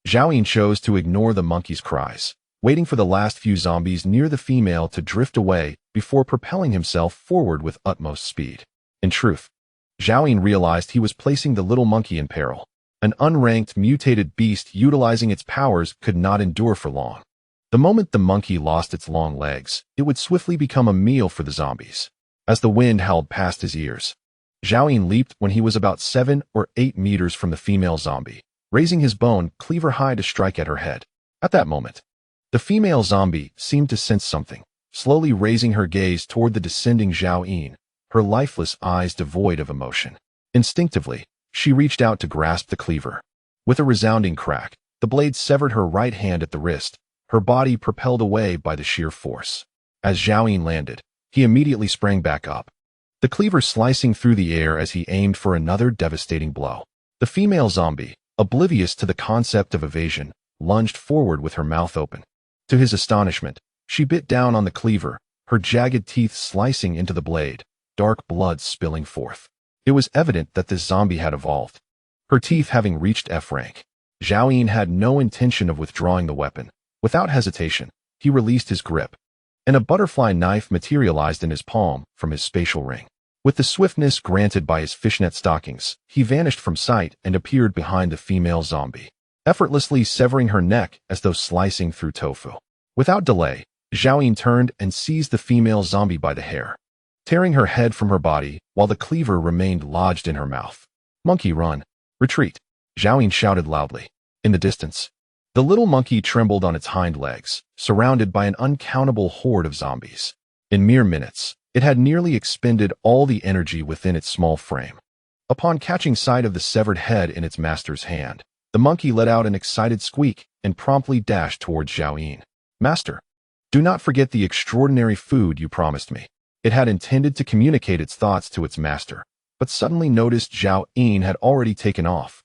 Zhao Yin chose to ignore the monkey's cries, waiting for the last few zombies near the female to drift away before propelling himself forward with utmost speed. In truth, Zhao Yin realized he was placing the little monkey in peril. An unranked, mutated beast utilizing its powers could not endure for long. The moment the monkey lost its long legs, it would swiftly become a meal for the zombies. As the wind howled past his ears, Zhao Yin leaped when he was about 7 or 8 meters from the female zombie, raising his bone cleaver high to strike at her head. At that moment, the female zombie seemed to sense something, slowly raising her gaze toward the descending Zhao Yin, her lifeless eyes devoid of emotion. Instinctively, she reached out to grasp the cleaver. With a resounding crack, the blade severed her right hand at the wrist, her body propelled away by the sheer force. As Zhao Yin landed, he immediately sprang back up, the cleaver slicing through the air as he aimed for another devastating blow. The female zombie, oblivious to the concept of evasion, lunged forward with her mouth open. To his astonishment, she bit down on the cleaver, her jagged teeth slicing into the blade, dark blood spilling forth. It was evident that this zombie had evolved. her teeth having reached F rank. Zhao Yin had no intention of withdrawing the weapon. Without hesitation, he released his grip, and a butterfly knife materialized in his palm from his spatial ring. With the swiftness granted by his fishnet stockings, he vanished from sight and appeared behind the female zombie, effortlessly severing her neck as though slicing through tofu. Without delay, Zhao Yin turned and seized the female zombie by the hair, tearing her head from her body while the cleaver remained lodged in her mouth. "Monkey, run! Retreat!" Zhao Yin shouted loudly. In the distance, the little monkey trembled on its hind legs, surrounded by an uncountable horde of zombies. In mere minutes, it had nearly expended all the energy within its small frame. Upon catching sight of the severed head in its master's hand, the monkey let out an excited squeak and promptly dashed towards Zhao Yin. "Master, do not forget the extraordinary food you promised me." It had intended to communicate its thoughts to its master, but suddenly noticed Zhao Yin had already taken off,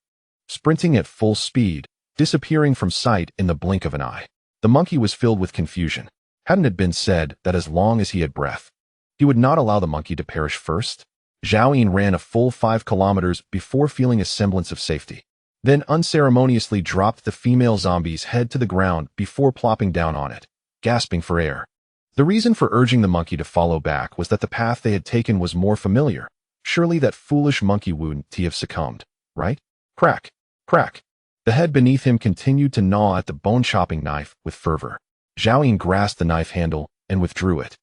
sprinting at full speed, disappearing from sight in the blink of an eye. The monkey was filled with confusion. Hadn't it been said that as long as he had breath, he would not allow the monkey to perish first? Zhao Yin ran a full 5 kilometers before feeling a semblance of safety, then unceremoniously dropped the female zombie's head to the ground before plopping down on it, gasping for air. The reason for urging the monkey to follow back was that the path they had taken was more familiar. Surely that foolish monkey wouldn't have succumbed, right? Crack, crack. The head beneath him continued to gnaw at the bone-chopping knife with fervor. Zhao Yin grasped the knife handle and withdrew it,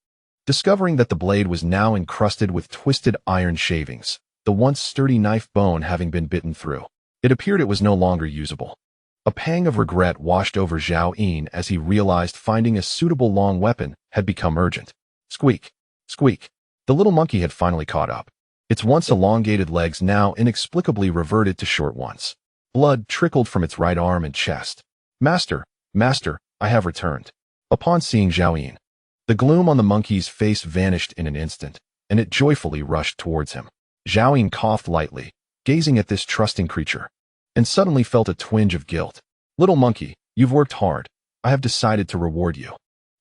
discovering that the blade was now encrusted with twisted iron shavings, the once sturdy knife bone having been bitten through. It appeared it was no longer usable. A pang of regret washed over Zhao Yin as he realized finding a suitable long weapon had become urgent. Squeak, squeak. The little monkey had finally caught up. Its once elongated legs now inexplicably reverted to short ones. Blood trickled from its right arm and chest. "Master, master, I have returned." Upon seeing Zhao Yin, the gloom on the monkey's face vanished in an instant, and it joyfully rushed towards him. Zhao Yin coughed lightly, gazing at this trusting creature, and suddenly felt a twinge of guilt. "Little monkey, you've worked hard. I have decided to reward you."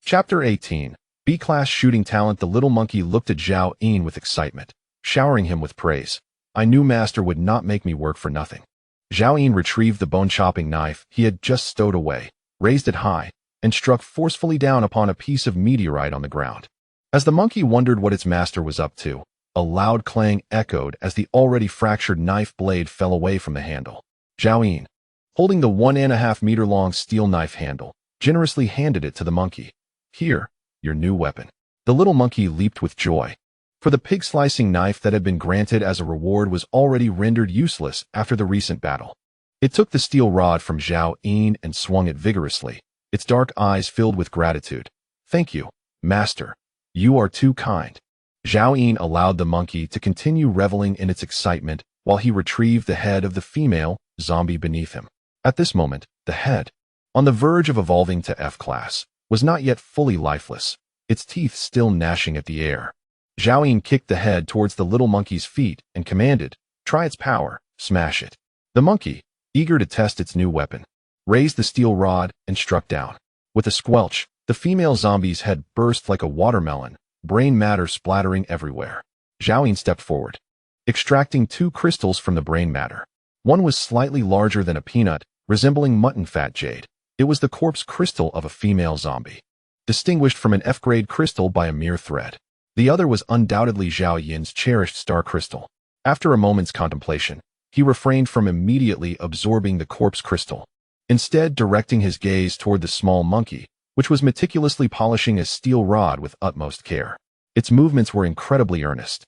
Chapter 18. B-class shooting talent. The little monkey looked at Zhao Yin with excitement, showering him with praise. "I knew master would not make me work for nothing." Zhao Yin retrieved the bone-chopping knife he had just stowed away, raised it high, and struck forcefully down upon a piece of meteorite on the ground. As the monkey wondered what its master was up to, a loud clang echoed as the already fractured knife blade fell away from the handle. Zhao Yin, holding the 1.5 meter long steel knife handle, generously handed it to the monkey. "Here, your new weapon." The little monkey leaped with joy, for the pig-slicing knife that had been granted as a reward was already rendered useless after the recent battle. It took the steel rod from Zhao Yin and swung it vigorously, its dark eyes filled with gratitude. "Thank you, master. You are too kind." Zhao Yin allowed the monkey to continue reveling in its excitement while he retrieved the head of the female zombie beneath him. At this moment, the head, on the verge of evolving to F-class, was not yet fully lifeless, its teeth still gnashing at the air. Zhao Yin kicked the head towards the little monkey's feet and commanded, "Try its power, smash it." The monkey, eager to test its new weapon, raised the steel rod and struck down. With a squelch, the female zombie's head burst like a watermelon, brain matter splattering everywhere. Zhao Yin stepped forward, extracting 2 crystals from the brain matter. One was slightly larger than a peanut, resembling mutton fat jade. It was the corpse crystal of a female zombie, distinguished from an F-grade crystal by a mere thread. The other was undoubtedly Zhao Yin's cherished star crystal. After a moment's contemplation, he refrained from immediately absorbing the corpse crystal, instead directing his gaze toward the small monkey, which was meticulously polishing a steel rod with utmost care. Its movements were incredibly earnest,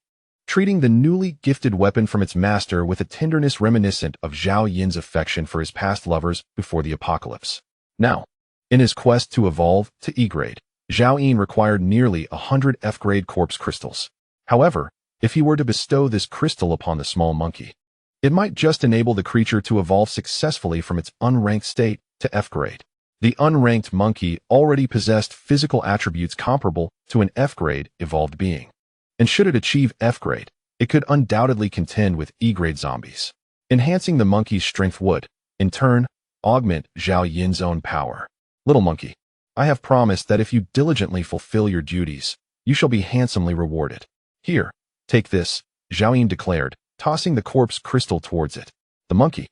treating the newly gifted weapon from its master with a tenderness reminiscent of Zhao Yin's affection for his past lovers before the apocalypse. Now, in his quest to evolve to E-grade, Zhao Yin required nearly 100 F-grade corpse crystals. However, if he were to bestow this crystal upon the small monkey, it might just enable the creature to evolve successfully from its unranked state to F-grade. The unranked monkey already possessed physical attributes comparable to an F-grade evolved being, and should it achieve F-grade, it could undoubtedly contend with E-grade zombies. Enhancing the monkey's strength would, in turn, augment Zhao Yin's own power. "Little monkey, I have promised that if you diligently fulfill your duties, you shall be handsomely rewarded. Here, take this," Zhao Yin declared, tossing the corpse crystal towards it. The monkey,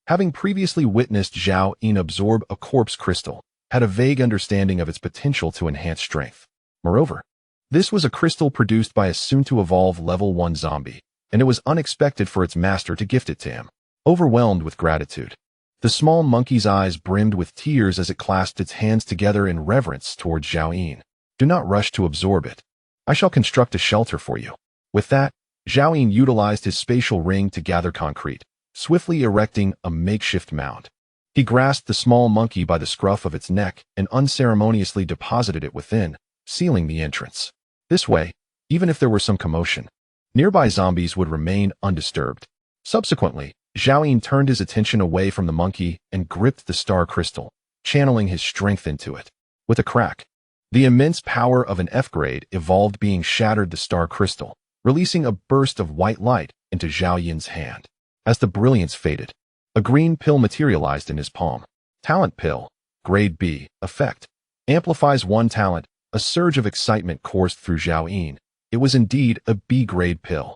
having previously witnessed Zhao Yin absorb a corpse crystal, had a vague understanding of its potential to enhance strength. Moreover, this was a crystal produced by a soon-to-evolve level 1 zombie, and it was unexpected for its master to gift it to him. Overwhelmed with gratitude, the small monkey's eyes brimmed with tears as it clasped its hands together in reverence towards Zhao Yin. Do not rush to absorb it. I shall construct a shelter for you. With that, Zhao Yin utilized his spatial ring to gather concrete, swiftly erecting a makeshift mound. He grasped the small monkey by the scruff of its neck and unceremoniously deposited it within, sealing the entrance. This way, even if there were some commotion, nearby zombies would remain undisturbed. Subsequently, Zhao Yin turned his attention away from the monkey and gripped the star crystal, channeling his strength into it. With a crack, the immense power of an F-grade evolved being shattered the star crystal, releasing a burst of white light into Zhao Yin's hand. As the brilliance faded, a green pill materialized in his palm. Talent pill, grade B, effect. Amplifies 1 talent. A surge of excitement coursed through Zhao Yin. It was indeed a B-grade pill.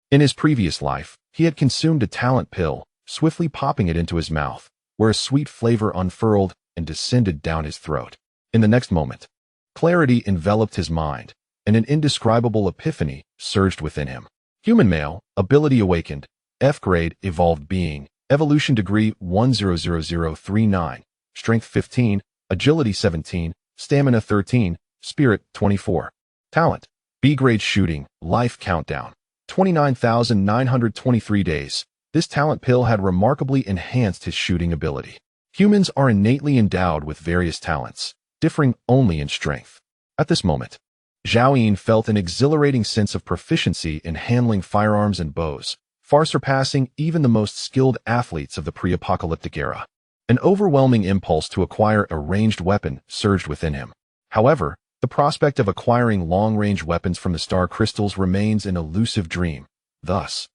In his previous life, he had consumed a talent pill, swiftly popping it into his mouth, where a sweet flavor unfurled and descended down his throat. In the next moment, clarity enveloped his mind, and an indescribable epiphany surged within him. Human male, ability awakened, F-grade, evolved being, evolution degree 100039, strength 15, agility 17, stamina 13, spirit 24. Talent, B-grade shooting, life countdown, 29,923 days. This talent pill had remarkably enhanced his shooting ability. Humans are innately endowed with various talents, differing only in strength. At this moment, Zhao Yin felt an exhilarating sense of proficiency in handling firearms and bows, far surpassing even the most skilled athletes of the pre-apocalyptic era. An overwhelming impulse to acquire a ranged weapon surged within him. However, the prospect of acquiring long-range weapons from the star crystals remains an elusive dream. Thus,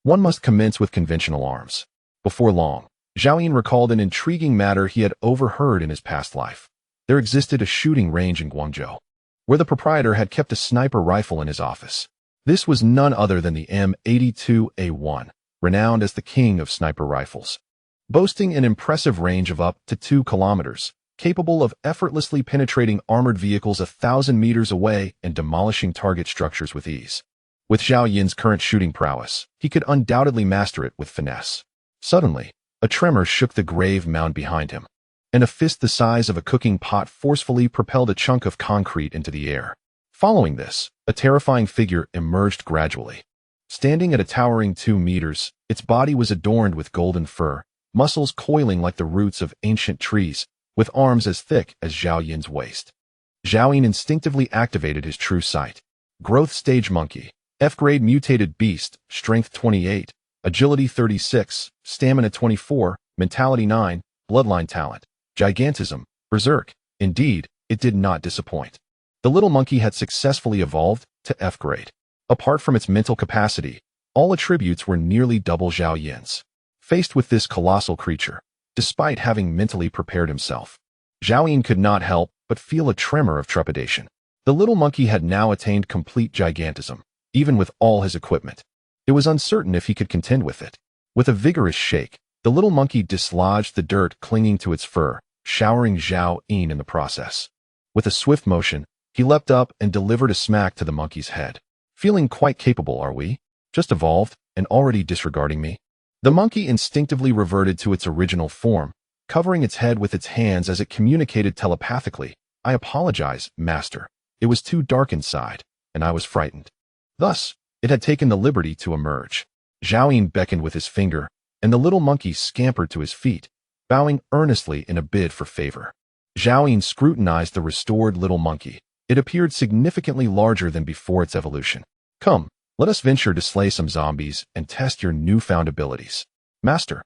one must commence with conventional arms. Before long, Zhao Yin recalled an intriguing matter he had overheard in his past life. There existed a shooting range in Guangzhou, where the proprietor had kept a sniper rifle in his office. This was none other than the M82A1, renowned as the king of sniper rifles. Boasting an impressive range of up to 2 kilometers, capable of effortlessly penetrating armored vehicles 1,000 meters away and demolishing target structures with ease. With Zhao Yin's current shooting prowess, he could undoubtedly master it with finesse. Suddenly, a tremor shook the grave mound behind him, and a fist the size of a cooking pot forcefully propelled a chunk of concrete into the air. Following this, a terrifying figure emerged gradually. Standing at a towering 2 meters, its body was adorned with golden fur, muscles coiling like the roots of ancient trees, with arms as thick as Zhao Yin's waist. Zhao Yin instinctively activated his true sight. Growth stage monkey, F-grade mutated beast, strength 28, agility 36, stamina 24, mentality 9, bloodline talent, gigantism, berserk. Indeed, it did not disappoint. The little monkey had successfully evolved to F-grade. Apart from its mental capacity, all attributes were nearly double Zhao Yin's. Faced with this colossal creature, despite having mentally prepared himself, Zhao Yin could not help but feel a tremor of trepidation. The little monkey had now attained complete gigantism, even with all his equipment. It was uncertain if he could contend with it. With a vigorous shake, the little monkey dislodged the dirt clinging to its fur, showering Zhao Yin in the process. With a swift motion, he leapt up and delivered a smack to the monkey's head. Feeling quite capable, are we? Just evolved, and already disregarding me? The monkey instinctively reverted to its original form, covering its head with its hands as it communicated telepathically. I apologize, master. It was too dark inside, and I was frightened. Thus, it had taken the liberty to emerge. Zhao Yin beckoned with his finger, and the little monkey scampered to his feet, bowing earnestly in a bid for favor. Zhao Yin scrutinized the restored little monkey. It appeared significantly larger than before its evolution. Come, let us venture to slay some zombies and test your newfound abilities. Master,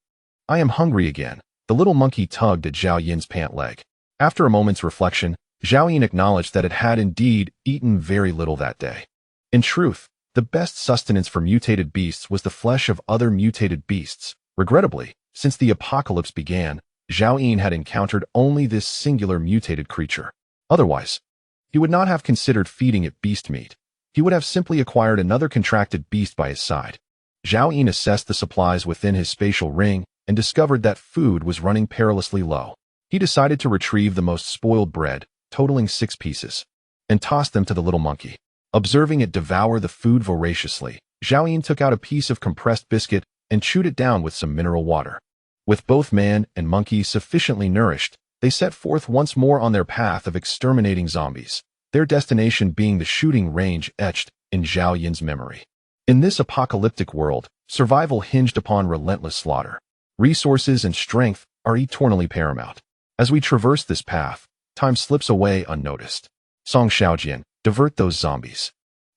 I am hungry again. The little monkey tugged at Zhao Yin's pant leg. After a moment's reflection, Zhao Yin acknowledged that it had indeed eaten very little that day. In truth, the best sustenance for mutated beasts was the flesh of other mutated beasts. Regrettably, since the apocalypse began, Zhao Yin had encountered only this singular mutated creature. Otherwise, he would not have considered feeding it beast meat. He would have simply acquired another contracted beast by his side. Zhao Yin assessed the supplies within his spatial ring and discovered that food was running perilously low. He decided to retrieve the most spoiled bread, totaling 6 pieces, and tossed them to the little monkey. Observing it devour the food voraciously, Zhao took out a piece of compressed biscuit and chewed it down with some mineral water. With both man and monkey sufficiently nourished, they set forth once more on their path of exterminating zombies, their destination being the shooting range etched in Zhao Yin's memory. In this apocalyptic world, survival hinged upon relentless slaughter. Resources and strength are eternally paramount. As we traverse this path, time slips away unnoticed. Song Xiaojian, divert those zombies.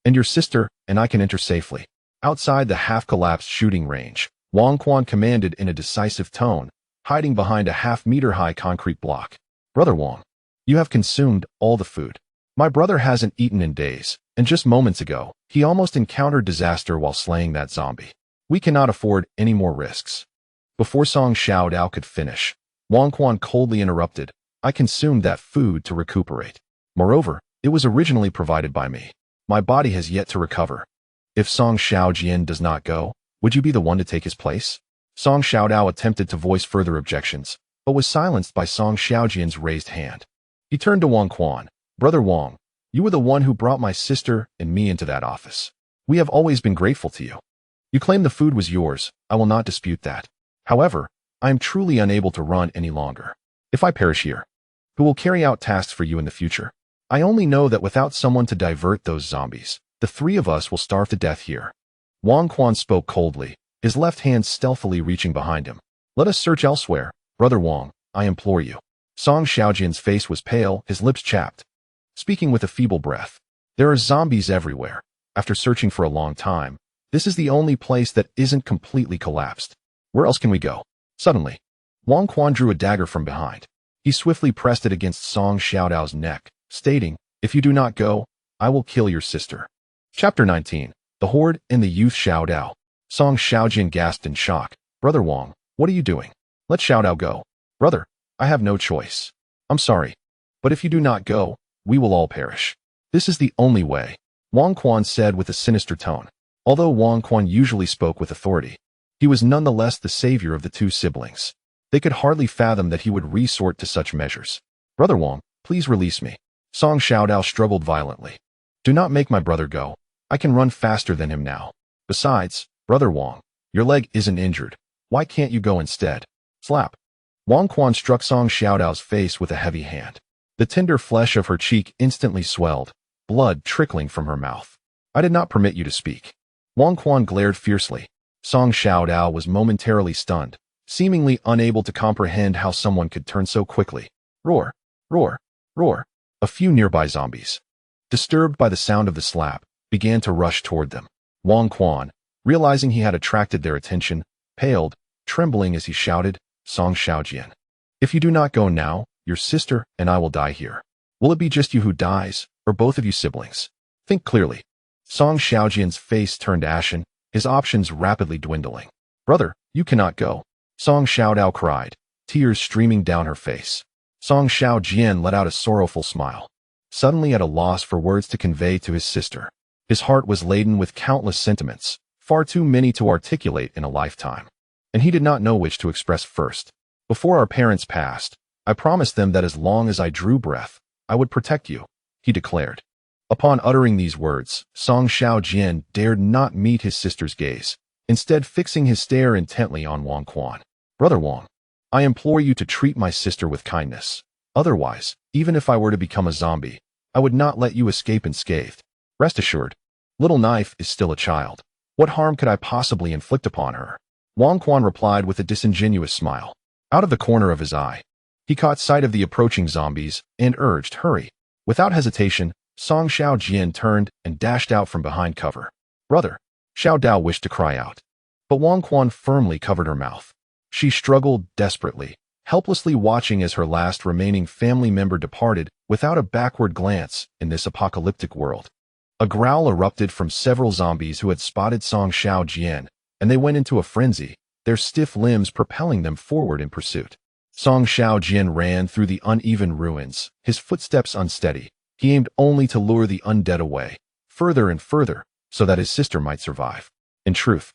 And your sister and I can enter safely. Outside the half-collapsed shooting range, Wang Quan commanded in a decisive tone, hiding behind a half-meter-high concrete block. Brother Wang, you have consumed all the food. My brother hasn't eaten in days, and just moments ago, he almost encountered disaster while slaying that zombie. We cannot afford any more risks. Before Song Xiaodao could finish, Wang Quan coldly interrupted. I consumed that food to recuperate. Moreover, it was originally provided by me. My body has yet to recover. If Song Xiaojian does not go, would you be the one to take his place? Song Xiaodao attempted to voice further objections, but was silenced by Song Xiaojian's raised hand. He turned to Wang Quan. Brother Wang, you were the one who brought my sister and me into that office. We have always been grateful to you. You claim the food was yours. I will not dispute that. However, I am truly unable to run any longer. If I perish here, who will carry out tasks for you in the future? I only know that without someone to divert those zombies, the 3 of us will starve to death here. Wang Quan spoke coldly, his left hand stealthily reaching behind him. Let us search elsewhere. Brother Wang, I implore you. Song Xiaojian's face was pale, his lips chapped. Speaking with a feeble breath, there are zombies everywhere. After searching for a long time, this is the only place that isn't completely collapsed. Where else can we go? Suddenly, Wang Quan drew a dagger from behind. He swiftly pressed it against Song Xiaodao's neck, stating, if you do not go, I will kill your sister. Chapter 19. The Horde and the Youth Xiaodao. Song Xiaojian gasped in shock. Brother Wang, what are you doing? Let Xiaodao go. Brother, I have no choice. I'm sorry. But if you do not go, we will all perish. This is the only way, Wang Quan said with a sinister tone. Although Wang Quan usually spoke with authority, he was nonetheless the savior of the 2 siblings. They could hardly fathom that he would resort to such measures. Brother Wang, please release me. Song Xiaodao struggled violently. Do not make my brother go. I can run faster than him now. Besides, Brother Wang, your leg isn't injured. Why can't you go instead? Slap. Wang Quan struck Song Xiaodao's face with a heavy hand. The tender flesh of her cheek instantly swelled, blood trickling from her mouth. I did not permit you to speak. Wang Quan glared fiercely. Song Xiaodao was momentarily stunned, seemingly unable to comprehend how someone could turn so quickly. Roar, roar, roar. A few nearby zombies, disturbed by the sound of the slap, began to rush toward them. Wang Quan, realizing he had attracted their attention, paled, trembling as he shouted, Song Xiaojian. If you do not go now, your sister and I will die here. Will it be just you who dies, or both of you siblings? Think clearly. Song Xiaojian's face turned ashen, his options rapidly dwindling. Brother, you cannot go. Song Xiaodao cried, tears streaming down her face. Song Xiaojian let out a sorrowful smile, suddenly at a loss for words to convey to his sister. His heart was laden with countless sentiments, far too many to articulate in a lifetime, and he did not know which to express first. Before our parents passed, I promised them that as long as I drew breath, I would protect you, he declared. Upon uttering these words, Song Xiaojian dared not meet his sister's gaze, instead fixing his stare intently on Wang Quan. Brother Wang, I implore you to treat my sister with kindness. Otherwise, even if I were to become a zombie, I would not let you escape unscathed. Rest assured, little knife is still a child. What harm could I possibly inflict upon her? Wang Quan replied with a disingenuous smile. Out of the corner of his eye, he caught sight of the approaching zombies and urged, hurry. Without hesitation, Song Xiaojian turned and dashed out from behind cover. Brother, Xiaodao wished to cry out, but Wang Quan firmly covered her mouth. She struggled desperately, helplessly watching as her last remaining family member departed without a backward glance in this apocalyptic world. A growl erupted from several zombies who had spotted Song Xiaojian, and they went into a frenzy, their stiff limbs propelling them forward in pursuit. Song Xiaojian ran through the uneven ruins, his footsteps unsteady. He aimed only to lure the undead away, further and further, so that his sister might survive. In truth,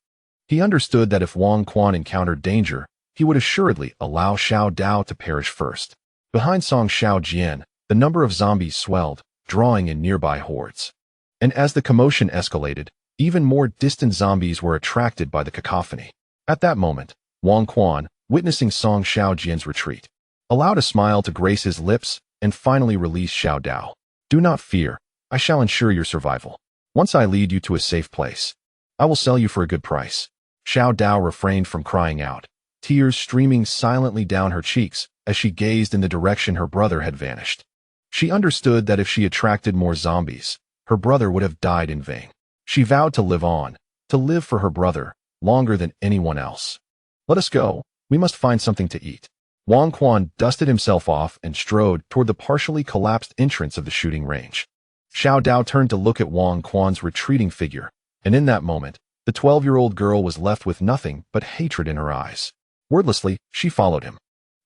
he understood that if Wang Quan encountered danger, he would assuredly allow Xiao Dao to perish first. Behind Song Xiao Jian, the number of zombies swelled, drawing in nearby hordes. And as the commotion escalated, even more distant zombies were attracted by the cacophony. At that moment, Wang Quan, witnessing Song Xiao Jian's retreat, allowed a smile to grace his lips and finally released Xiao Dao. Do not fear, I shall ensure your survival. Once I lead you to a safe place, I will sell you for a good price. Xiao Dao refrained from crying out, tears streaming silently down her cheeks as she gazed in the direction her brother had vanished. She understood that if she attracted more zombies, her brother would have died in vain. She vowed to live on, to live for her brother, longer than anyone else. Let us go, we must find something to eat. Wang Quan dusted himself off and strode toward the partially collapsed entrance of the shooting range. Xiao Dao turned to look at Wang Quan's retreating figure, and in that moment, the 12-year-old girl was left with nothing but hatred in her eyes. Wordlessly, she followed him.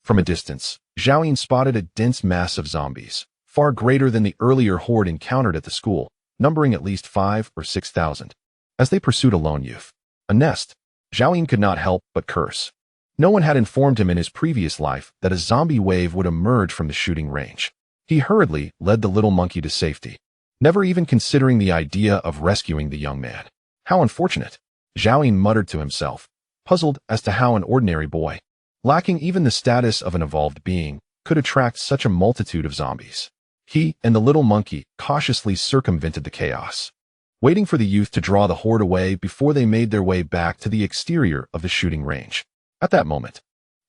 From a distance, Zhao Yin spotted a dense mass of zombies, far greater than the earlier horde encountered at the school, numbering at least 5,000 or 6,000. As they pursued a lone youth, a nest, Zhao Yin could not help but curse. No one had informed him in his previous life that a zombie wave would emerge from the shooting range. He hurriedly led the little monkey to safety, never even considering the idea of rescuing the young man. How unfortunate, Zhao Yin muttered to himself, puzzled as to how an ordinary boy, lacking even the status of an evolved being, could attract such a multitude of zombies. He and the little monkey cautiously circumvented the chaos, waiting for the youth to draw the horde away before they made their way back to the exterior of the shooting range. At that moment,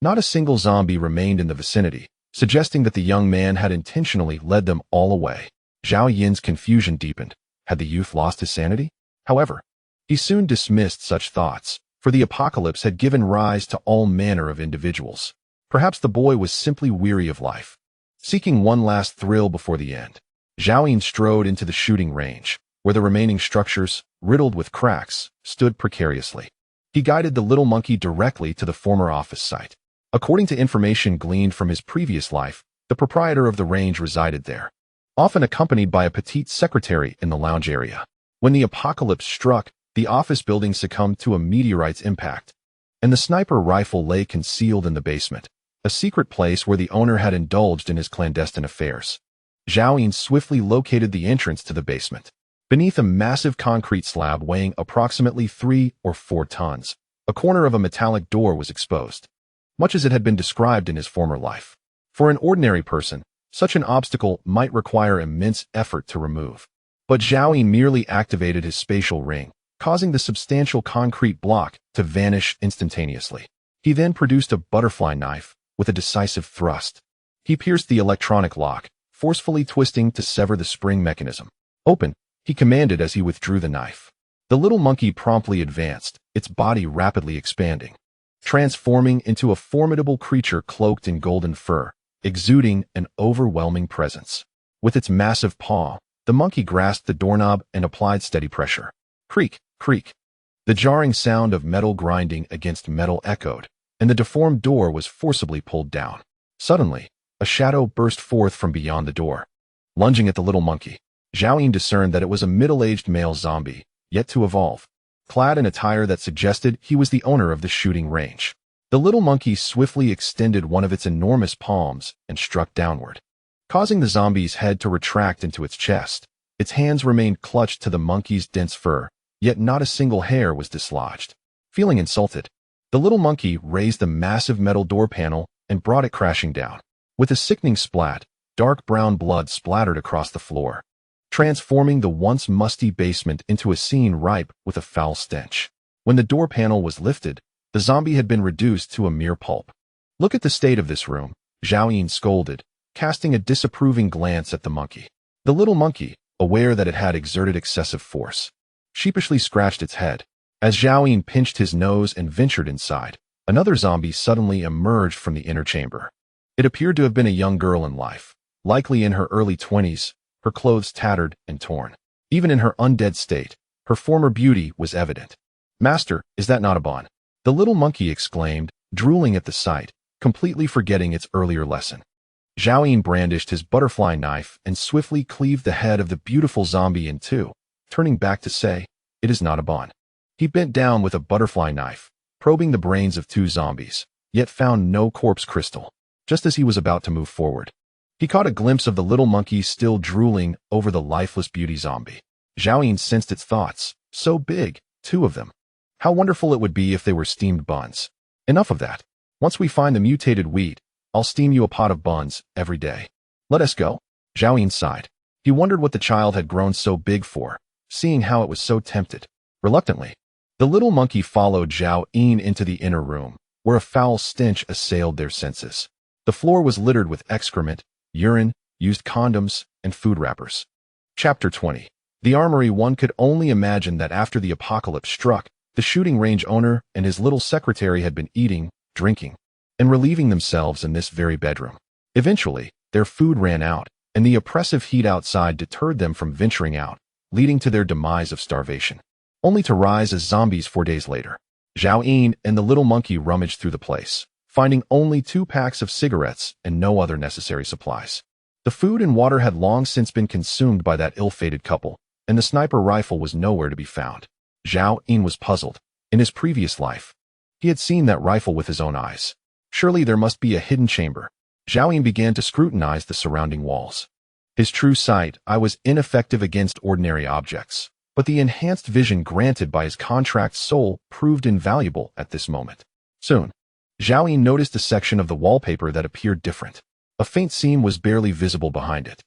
not a single zombie remained in the vicinity, suggesting that the young man had intentionally led them all away. Zhao Yin's confusion deepened. Had the youth lost his sanity? However, he soon dismissed such thoughts, for the apocalypse had given rise to all manner of individuals. Perhaps the boy was simply weary of life, seeking one last thrill before the end. Zhao Yin strode into the shooting range, where the remaining structures, riddled with cracks, stood precariously. He guided the little monkey directly to the former office site. According to information gleaned from his previous life, the proprietor of the range resided there, often accompanied by a petite secretary in the lounge area. When the apocalypse struck, the office building succumbed to a meteorite's impact, and the sniper rifle lay concealed in the basement, a secret place where the owner had indulged in his clandestine affairs. Zhao Yin swiftly located the entrance to the basement. Beneath a massive concrete slab weighing approximately 3 or 4 tons, a corner of a metallic door was exposed, much as it had been described in his former life. For an ordinary person, such an obstacle might require immense effort to remove. But Zhao Yin merely activated his spatial ring, causing the substantial concrete block to vanish instantaneously. He then produced a butterfly knife with a decisive thrust. He pierced the electronic lock, forcefully twisting to sever the spring mechanism. Open, he commanded as he withdrew the knife. The little monkey promptly advanced, its body rapidly expanding, transforming into a formidable creature cloaked in golden fur, exuding an overwhelming presence. With its massive paw, the monkey grasped the doorknob and applied steady pressure. Creak, creak. The jarring sound of metal grinding against metal echoed, and the deformed door was forcibly pulled down. Suddenly, a shadow burst forth from beyond the door. Lunging at the little monkey, Zhao Yin discerned that it was a middle-aged male zombie, yet to evolve, clad in attire that suggested he was the owner of the shooting range. The little monkey swiftly extended one of its enormous palms and struck downward, causing the zombie's head to retract into its chest. Its hands remained clutched to the monkey's dense fur, yet not a single hair was dislodged. Feeling insulted, the little monkey raised the massive metal door panel and brought it crashing down. With a sickening splat, dark brown blood splattered across the floor, transforming the once musty basement into a scene ripe with a foul stench. When the door panel was lifted, the zombie had been reduced to a mere pulp. Look at the state of this room, Zhao Yin scolded, casting a disapproving glance at the monkey. The little monkey, aware that it had exerted excessive force, sheepishly scratched its head. As Zhao Yin pinched his nose and ventured inside, another zombie suddenly emerged from the inner chamber. It appeared to have been a young girl in life, likely in her early 20s, her clothes tattered and torn. Even in her undead state, her former beauty was evident. "Master, is that not a bon?" The little monkey exclaimed, drooling at the sight, completely forgetting its earlier lesson. Zhao Yin brandished his butterfly knife and swiftly cleaved the head of the beautiful zombie in two, turning back to say, "It is not a bon." He bent down with a butterfly knife, probing the brains of 2 zombies. yet found no corpse crystal. Just as he was about to move forward, he caught a glimpse of the little monkey still drooling over the lifeless beauty zombie. Zhao Yun sensed its thoughts. So big, 2 of them. How wonderful it would be if they were steamed buns. Enough of that. Once we find the mutated wheat, I'll steam you a pot of buns every day. Let us go. Zhao Yun sighed. He wondered what the child had grown so big for, seeing how it was so tempted. Reluctantly, the little monkey followed Zhao Yun into the inner room, where a foul stench assailed their senses. The floor was littered with excrement, urine, used condoms, and food wrappers. Chapter 20. The armory. One could only imagine that after the apocalypse struck, the shooting range owner and his little secretary had been eating, drinking, and relieving themselves in this very bedroom. Eventually, their food ran out, and the oppressive heat outside deterred them from venturing out, leading to their demise of starvation, only to rise as zombies 4 days later. Zhao Yun and the little monkey rummaged through the place, finding only 2 packs of cigarettes and no other necessary supplies. The food and water had long since been consumed by that ill-fated couple, and the sniper rifle was nowhere to be found. Zhao Yun was puzzled. In his previous life, he had seen that rifle with his own eyes. Surely there must be a hidden chamber. Zhao Yun began to scrutinize the surrounding walls. His true sight eye was ineffective against ordinary objects, but the enhanced vision granted by his contract soul proved invaluable at this moment. Soon, Zhao Yun noticed a section of the wallpaper that appeared different. A faint seam was barely visible behind it,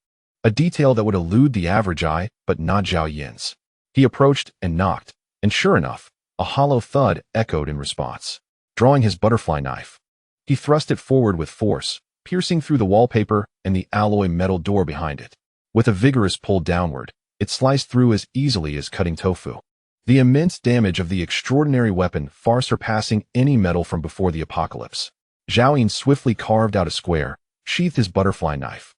a detail that would elude the average eye, but not Zhao Yun's. He approached and knocked, and sure enough, a hollow thud echoed in response. Drawing his butterfly knife, he thrust it forward with force, piercing through the wallpaper and the alloy metal door behind it. With a vigorous pull downward, it sliced through as easily as cutting tofu. The immense damage of the extraordinary weapon far surpassing any metal from before the apocalypse. Zhao Yun swiftly carved out a square, sheathed his butterfly knife,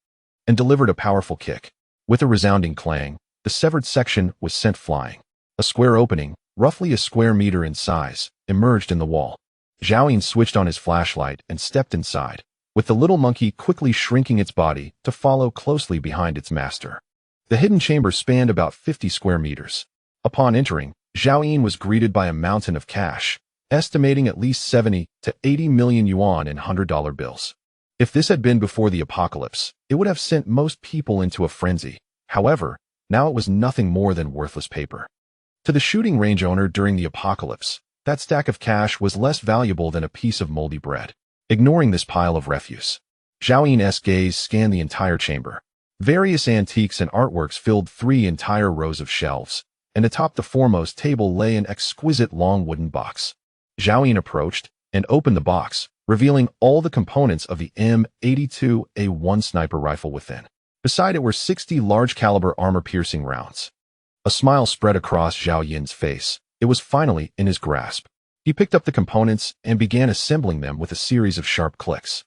and delivered a powerful kick. With a resounding clang, the severed section was sent flying. A square opening, roughly a square meter in size, emerged in the wall. Zhao Yun switched on his flashlight and stepped inside, with the little monkey quickly shrinking its body to follow closely behind its master. The hidden chamber spanned about 50 square meters. Upon entering, Zhao Yun was greeted by a mountain of cash, estimating at least 70 to 80 million yuan in $100 bills. If this had been before the apocalypse, it would have sent most people into a frenzy. However, now it was nothing more than worthless paper. To the shooting range owner during the apocalypse, that stack of cash was less valuable than a piece of moldy bread. Ignoring this pile of refuse, Zhao Yun's gaze scanned the entire chamber. Various antiques and artworks filled 3 entire rows of shelves, and atop the foremost table lay an exquisite long wooden box. Zhao Yun approached and opened the box, revealing all the components of the M82A1 sniper rifle within. Beside it were 60 large-caliber armor-piercing rounds. A smile spread across Zhao Yun's face. It was finally in his grasp. He picked up the components and began assembling them with a series of sharp clicks.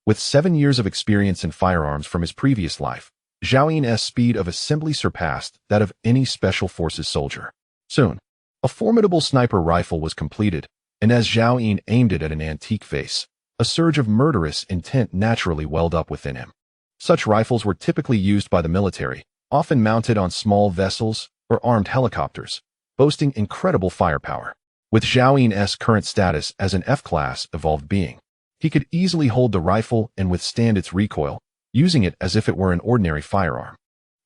With 7 years of experience in firearms from his previous life, Zhao Yun's speed of assembly surpassed that of any special forces soldier. Soon, a formidable sniper rifle was completed, and as Zhao Yun aimed it at an antique face, a surge of murderous intent naturally welled up within him. Such rifles were typically used by the military, often mounted on small vessels or armed helicopters, boasting incredible firepower. With Zhao Yun's current status as an F-class evolved being, he could easily hold the rifle and withstand its recoil, using it as if it were an ordinary firearm.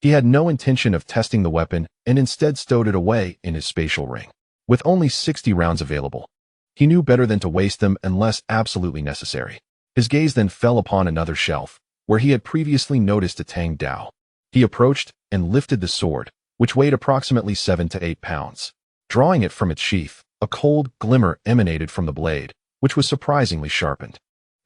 He had no intention of testing the weapon and instead stowed it away in his spatial ring. With only 60 rounds available, he knew better than to waste them unless absolutely necessary. His gaze then fell upon another shelf, where he had previously noticed a Tang Dao. He approached and lifted the sword, which weighed approximately 7 to 8 pounds. Drawing it from its sheath, a cold glimmer emanated from the blade, which was surprisingly sharpened.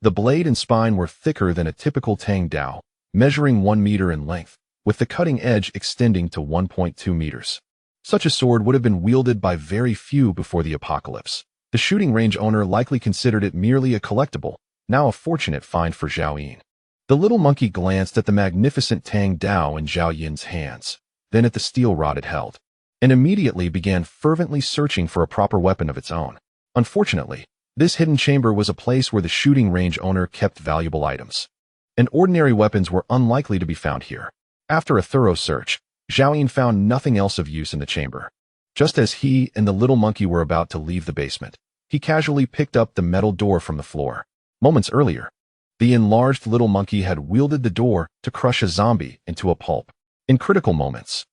The blade and spine were thicker than a typical Tang Dao, measuring 1 meter in length, with the cutting edge extending to 1.2 meters. Such a sword would have been wielded by very few before the apocalypse. The shooting range owner likely considered it merely a collectible, now a fortunate find for Zhao Yun. The little monkey glanced at the magnificent Tang Dao in Zhao Yun's hands, then at the steel rod it held, and immediately began fervently searching for a proper weapon of its own. Unfortunately, this hidden chamber was a place where the shooting range owner kept valuable items, and ordinary weapons were unlikely to be found here. After a thorough search, Zhao Yun found nothing else of use in the chamber. Just as he and the little monkey were about to leave the basement, he casually picked up the metal door from the floor. Moments earlier, the enlarged little monkey had wielded the door to crush a zombie into a pulp. In critical moments,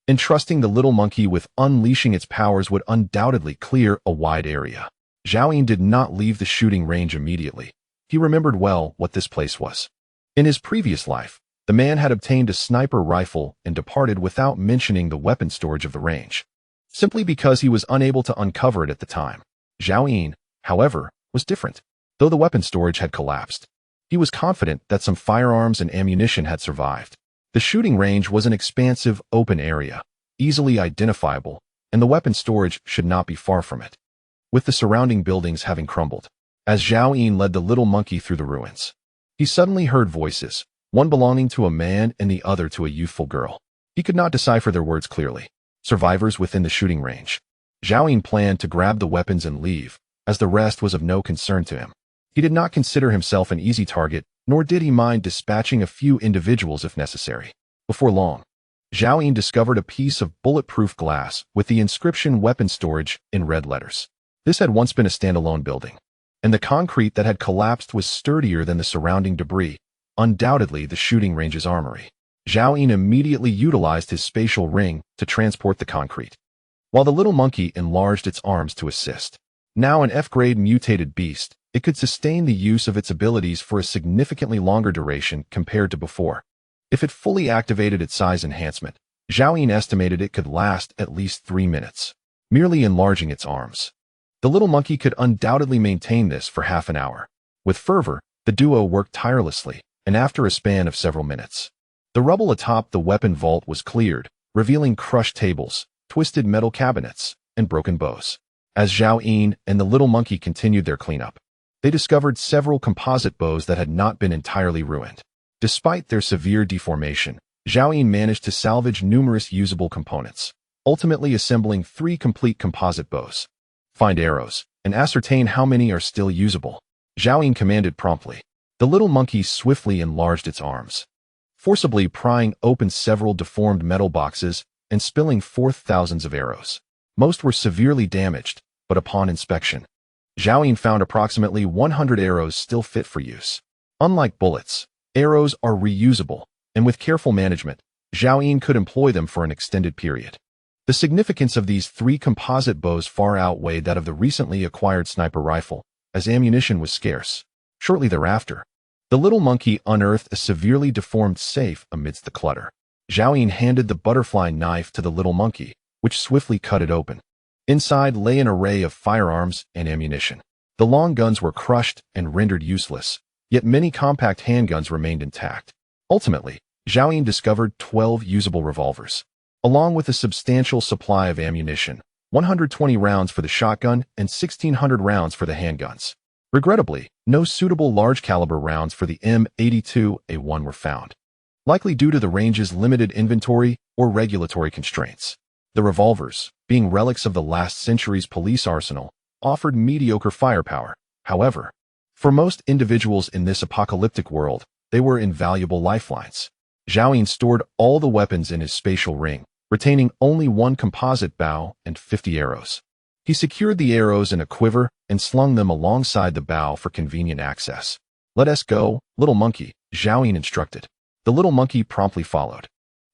entrusting the little monkey with unleashing its powers would undoubtedly clear a wide area. Zhao Yun did not leave the shooting range immediately. He remembered well what this place was. In his previous life, the man had obtained a sniper rifle and departed without mentioning the weapon storage of the range, simply because he was unable to uncover it at the time. Zhao Yun, however, was different. Though the weapon storage had collapsed, he was confident that some firearms and ammunition had survived. The shooting range was an expansive, open area, easily identifiable, and the weapon storage should not be far from it, with the surrounding buildings having crumbled. As Zhao Yun led the little monkey through the ruins, he suddenly heard voices, one belonging to a man and the other to a youthful girl. He could not decipher their words clearly. Survivors within the shooting range. Zhao Yun planned to grab the weapons and leave, as the rest was of no concern to him. He did not consider himself an easy target, nor did he mind dispatching a few individuals if necessary. Before long, Zhao Yun discovered a piece of bulletproof glass with the inscription "Weapon Storage" in red letters. This had once been a standalone building, and the concrete that had collapsed was sturdier than the surrounding debris, undoubtedly the shooting range's armory. Zhao Yun immediately utilized his spatial ring to transport the concrete, while the little monkey enlarged its arms to assist. Now an F-grade mutated beast, it could sustain the use of its abilities for a significantly longer duration compared to before. If it fully activated its size enhancement, Zhao Yun estimated it could last at least 3 minutes, merely enlarging its arms. The little monkey could undoubtedly maintain this for half an hour. With fervor, the duo worked tirelessly, and after a span of several minutes, the rubble atop the weapon vault was cleared, revealing crushed tables, twisted metal cabinets, and broken bows. As Zhao Yun and the little monkey continued their cleanup, they discovered several composite bows that had not been entirely ruined. Despite their severe deformation, Zhao Yun managed to salvage numerous usable components, ultimately assembling 3 complete composite bows. Find arrows, and ascertain how many are still usable, Zhao Yun commanded promptly. The little monkey swiftly enlarged its arms, forcibly prying open several deformed metal boxes and spilling forth thousands of arrows. Most were severely damaged, but upon inspection, Zhao Yun found approximately 100 arrows still fit for use. Unlike bullets, arrows are reusable, and with careful management, Zhao Yun could employ them for an extended period. The significance of these 3 composite bows far outweighed that of the recently acquired sniper rifle, as ammunition was scarce. Shortly thereafter, the little monkey unearthed a severely deformed safe amidst the clutter. Zhao Yun handed the butterfly knife to the little monkey, which swiftly cut it open. Inside lay an array of firearms and ammunition. The long guns were crushed and rendered useless, yet many compact handguns remained intact. Ultimately, Zhao Yun discovered 12 usable revolvers, along with a substantial supply of ammunition, 120 rounds for the shotgun and 1,600 rounds for the handguns. Regrettably, no suitable large-caliber rounds for the M82A1 were found, likely due to the range's limited inventory or regulatory constraints. The revolvers, being relics of the last century's police arsenal, offered mediocre firepower. However, for most individuals in this apocalyptic world, they were invaluable lifelines. Zhao Yun stored all the weapons in his spatial ring, retaining only 1 composite bow and 50 arrows. He secured the arrows in a quiver and slung them alongside the bow for convenient access. "Let us go, little monkey," Zhao Yun instructed. The little monkey promptly followed,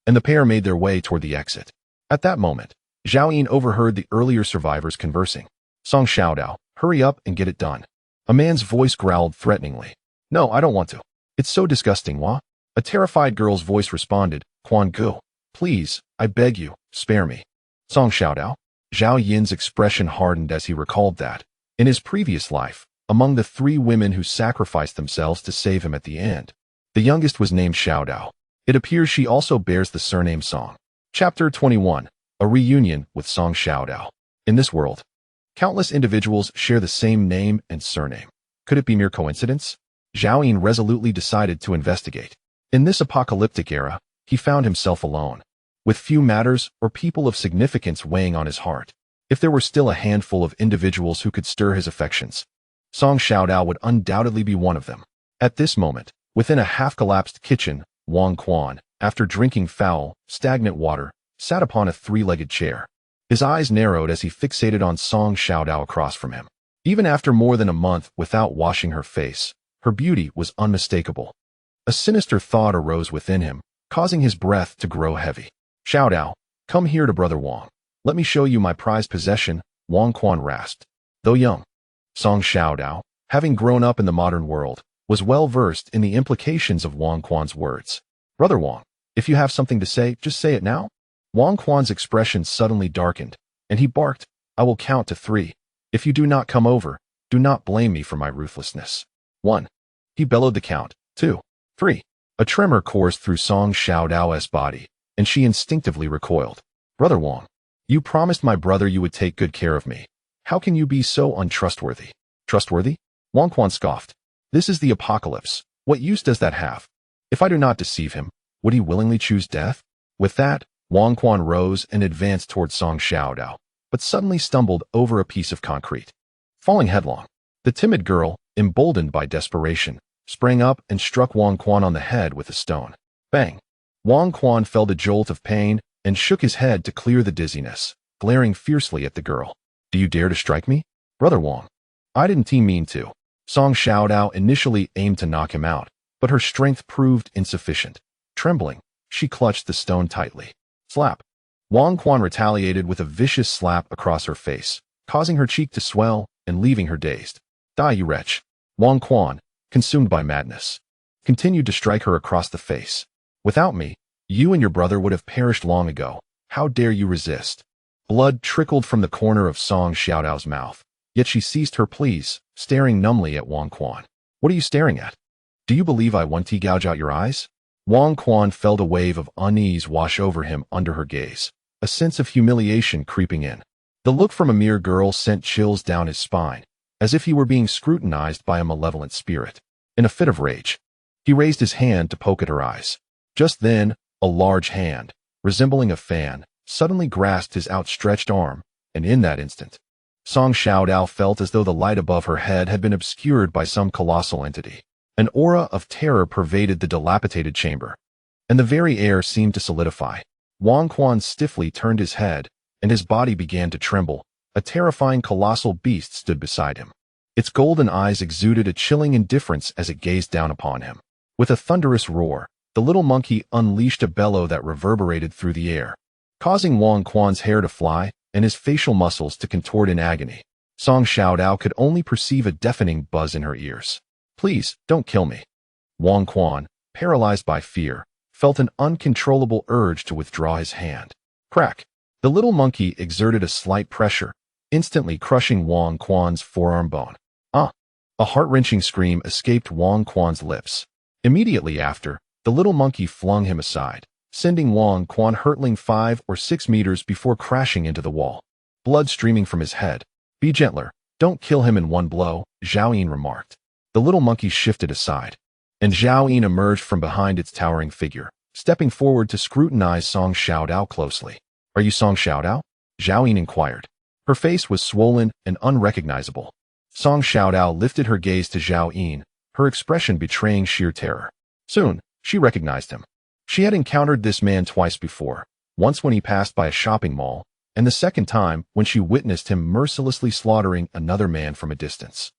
and the pair made their way toward the exit. At that moment, Zhao Yun overheard the earlier survivors conversing. "Song Xiaodao, hurry up and get it done." A man's voice growled threateningly. "No, I don't want to. It's so disgusting, Wah." A terrified girl's voice responded, "Quan Gu, please, I beg you, spare me." "Song Xiaodao?" Zhao Yun's expression hardened as he recalled that, in his previous life, among the 3 women who sacrificed themselves to save him at the end, the youngest was named Xiaodao. It appears she also bears the surname Song. Chapter 21. A reunion with Song Xiaodao. In this world, countless individuals share the same name and surname. Could it be mere coincidence? Zhao Yun resolutely decided to investigate. In this apocalyptic era, he found himself alone, with few matters or people of significance weighing on his heart. If there were still a handful of individuals who could stir his affections, Song Xiaodao would undoubtedly be one of them. At this moment, within a half-collapsed kitchen, Wang Quan, after drinking foul, stagnant water, sat upon a 3-legged chair. His eyes narrowed as he fixated on Song Xiaodao across from him. Even after more than a month without washing her face, Her beauty was unmistakable. A sinister thought arose within him, causing his breath to grow heavy. Xiao Dao, come here to Brother Wang. Let me show you my prized possession, Wang Quan rasped. Though young, Song Xiao Dao, having grown up in the modern world, was well versed in the implications of Wang Quan's words. Brother Wang, if you have something to say, just say it now. Wang Quan's expression suddenly darkened, and he barked, I will count to 3. If you do not come over, do not blame me for my ruthlessness. 1. He bellowed the count. 2. 3. A tremor coursed through Song Xiao Dao's body, and she instinctively recoiled. Brother Wang, you promised my brother you would take good care of me. How can you be so untrustworthy? Trustworthy? Wang Quan scoffed. This is the apocalypse. What use does that have? If I do not deceive him, would he willingly choose death? With that, Wang Quan rose and advanced toward Song Xiao Dao, but suddenly stumbled over a piece of concrete. Falling headlong, the timid girl, emboldened by desperation, sprang up and struck Wang Quan on the head with a stone. Bang! Wang Quan felt a jolt of pain and shook his head to clear the dizziness, glaring fiercely at the girl. Do you dare to strike me? Brother Wang. I didn't mean to. Song Xiao Dao initially aimed to knock him out, but her strength proved insufficient. Trembling, she clutched the stone tightly. Slap! Wang Quan retaliated with a vicious slap across her face, causing her cheek to swell and leaving her dazed. Die, you wretch! Wang Quan, consumed by madness, continued to strike her across the face. Without me, you and your brother would have perished long ago. How dare you resist? Blood trickled from the corner of Song Xiao Dao's mouth, yet she ceased her pleas, staring numbly at Wang Quan. What are you staring at? Do you believe I want to gouge out your eyes? Wang Quan felt a wave of unease wash over him under her gaze, a sense of humiliation creeping in. The look from a mere girl sent chills down his spine, as if he were being scrutinized by a malevolent spirit. In a fit of rage, he raised his hand to poke at her eyes. Just then, a large hand, resembling a fan, suddenly grasped his outstretched arm, and in that instant, Song Xiao Dao felt as though the light above her head had been obscured by some colossal entity. An aura of terror pervaded the dilapidated chamber, and the very air seemed to solidify. Wang Quan stiffly turned his head, and his body began to tremble. A terrifying colossal beast stood beside him. Its golden eyes exuded a chilling indifference as it gazed down upon him. With a thunderous roar, the little monkey unleashed a bellow that reverberated through the air, causing Wang Quan's hair to fly and his facial muscles to contort in agony. Song Xiao Dao could only perceive a deafening buzz in her ears. Please, don't kill me. Wang Quan, paralyzed by fear, felt an uncontrollable urge to withdraw his hand. Crack! The little monkey exerted a slight pressure, instantly crushing Wang Quan's forearm bone. Ah! A heart-wrenching scream escaped Wang Quan's lips. Immediately after, the little monkey flung him aside, sending Wang Quan hurtling 5 or 6 meters before crashing into the wall. Blood streaming from his head. Be gentler, don't kill him in one blow, Zhao Yin remarked. The little monkey shifted aside, and Zhao Yin emerged from behind its towering figure, stepping forward to scrutinize Song Xiao Dao closely. Are you Song Xiao Dao? Zhao Yin inquired. Her face was swollen and unrecognizable. Song Xiao Dao lifted her gaze to Zhao Yin, her expression betraying sheer terror. Soon, she recognized him. She had encountered this man twice before, once when he passed by a shopping mall, and the second time when she witnessed him mercilessly slaughtering another man from a distance.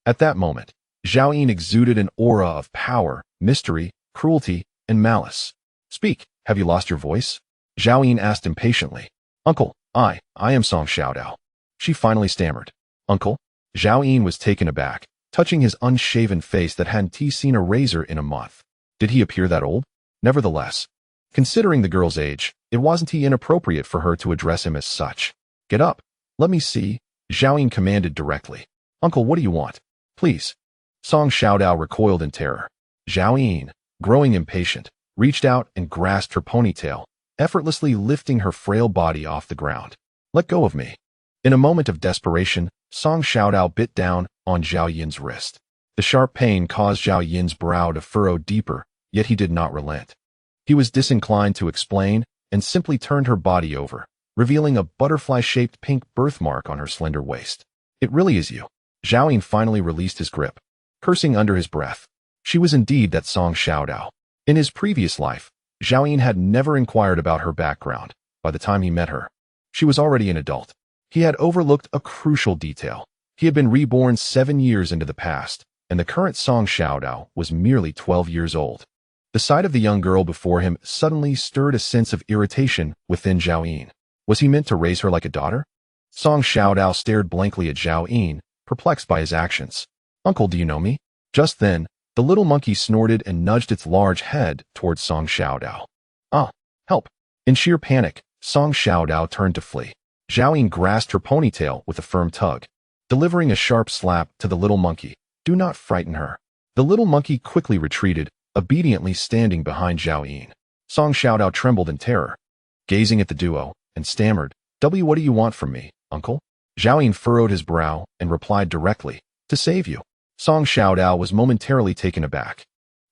At that moment, Zhao Yin exuded an aura of power, mystery, cruelty, and malice. Speak, have you lost your voice? Zhao Yin asked impatiently. Uncle, I am Song Xiao Dao. She finally stammered. Uncle? Zhao Yin was taken aback, touching his unshaven face that hadn't seen a razor in a month. Did he appear that old? Nevertheless, considering the girl's age, it wasn't inappropriate for her to address him as such. Get up. Let me see, Zhao Yin commanded directly. Uncle, what do you want? Please. Song Xiao Dao recoiled in terror. Zhao Yin, growing impatient, reached out and grasped her ponytail, effortlessly lifting her frail body off the ground. Let go of me. In a moment of desperation, Song Xiao Dao bit down on Zhao Yin's wrist. The sharp pain caused Zhao Yin's brow to furrow deeper, yet he did not relent. He was disinclined to explain and simply turned her body over, revealing a butterfly-shaped pink birthmark on her slender waist. It really is you. Zhao Yin finally released his grip, cursing under his breath. She was indeed that Song Xiao Dao. In his previous life, Zhao Yin had never inquired about her background. By the time he met her, she was already an adult. He had overlooked a crucial detail. He had been reborn 7 years into the past, and the current Song Xiaodao was merely 12 years old. The sight of the young girl before him suddenly stirred a sense of irritation within Zhao Yin. Was he meant to raise her like a daughter? Song Xiaodao stared blankly at Zhao Yin, perplexed by his actions. "Uncle, do you know me?" Just then, the little monkey snorted and nudged its large head towards Song Xiaodao. "Ah, help!" In sheer panic, Song Xiaodao turned to flee. Zhao Yin grasped her ponytail with a firm tug, delivering a sharp slap to the little monkey. "Do not frighten her." The little monkey quickly retreated, obediently standing behind Zhao Yin. Song Xiaodao trembled in terror, gazing at the duo, and stammered, What do you want from me, uncle?" Zhao Yin furrowed his brow and replied directly, "To save you." Song Xiaodao was momentarily taken aback,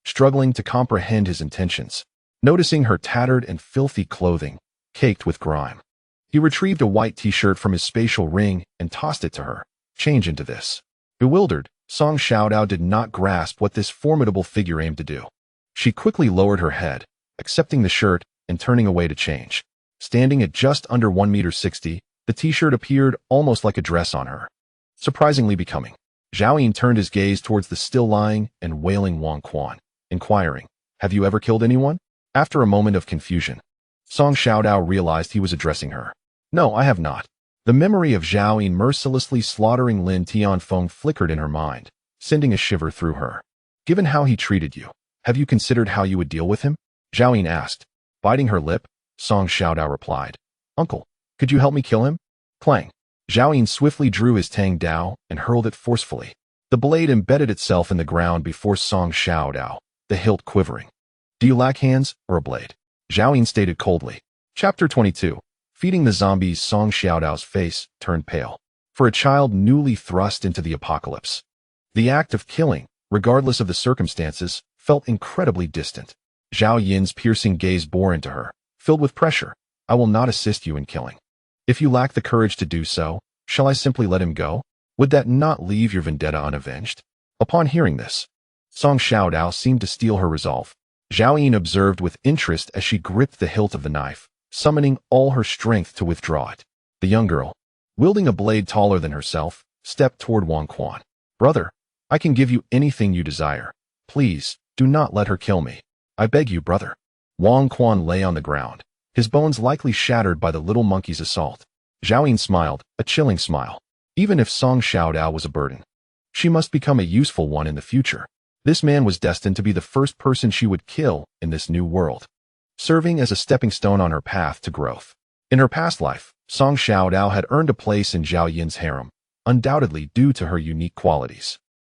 struggling to comprehend his intentions. Noticing her tattered and filthy clothing, caked with grime, he retrieved a white t-shirt from his spatial ring and tossed it to her. "Change into this." Bewildered, Song Xiaodao did not grasp what this formidable figure aimed to do. She quickly lowered her head, accepting the shirt and turning away to change. Standing at just under 1.60 meters, the t-shirt appeared almost like a dress on her. Surprisingly becoming. Zhao Yin turned his gaze towards the still-lying and wailing Wang Quan, inquiring, "Have you ever killed anyone?" After a moment of confusion, Song Xiaodao realized he was addressing her. "No, I have not." The memory of Zhao Yin mercilessly slaughtering Lin Tianfeng flickered in her mind, sending a shiver through her. "Given how he treated you, have you considered how you would deal with him?" Zhao Yin asked. Biting her lip, Song Xiaodao replied, "Uncle, could you help me kill him?" Clang. Zhao Yin swiftly drew his Tang Dao and hurled it forcefully. The blade embedded itself in the ground before Song Xiaodao, the hilt quivering. "Do you lack hands or a blade?" Zhao Yin stated coldly. Chapter 22. Feeding the zombies. Song Xiaodao's face turned pale. For a child newly thrust into the apocalypse, the act of killing, regardless of the circumstances, felt incredibly distant. Zhao Yin's piercing gaze bore into her, filled with pressure. "I will not assist you in killing. If you lack the courage to do so, shall I simply let him go? Would that not leave your vendetta unavenged?" Upon hearing this, Song Xiaodao seemed to steel her resolve. Zhao Yin observed with interest as she gripped the hilt of the knife, summoning all her strength to withdraw it. The young girl, wielding a blade taller than herself, stepped toward Wang Quan. "Brother, I can give you anything you desire. Please, do not let her kill me. I beg you, brother." Wang Quan lay on the ground, his bones likely shattered by the little monkey's assault. Zhao Yin smiled, a chilling smile. Even if Song Xiaodao was a burden, she must become a useful one in the future. This man was destined to be the first person she would kill in this new world, serving as a stepping stone on her path to growth. In her past life, Song Xiaodao had earned a place in Zhao Yin's harem, undoubtedly due to her unique qualities.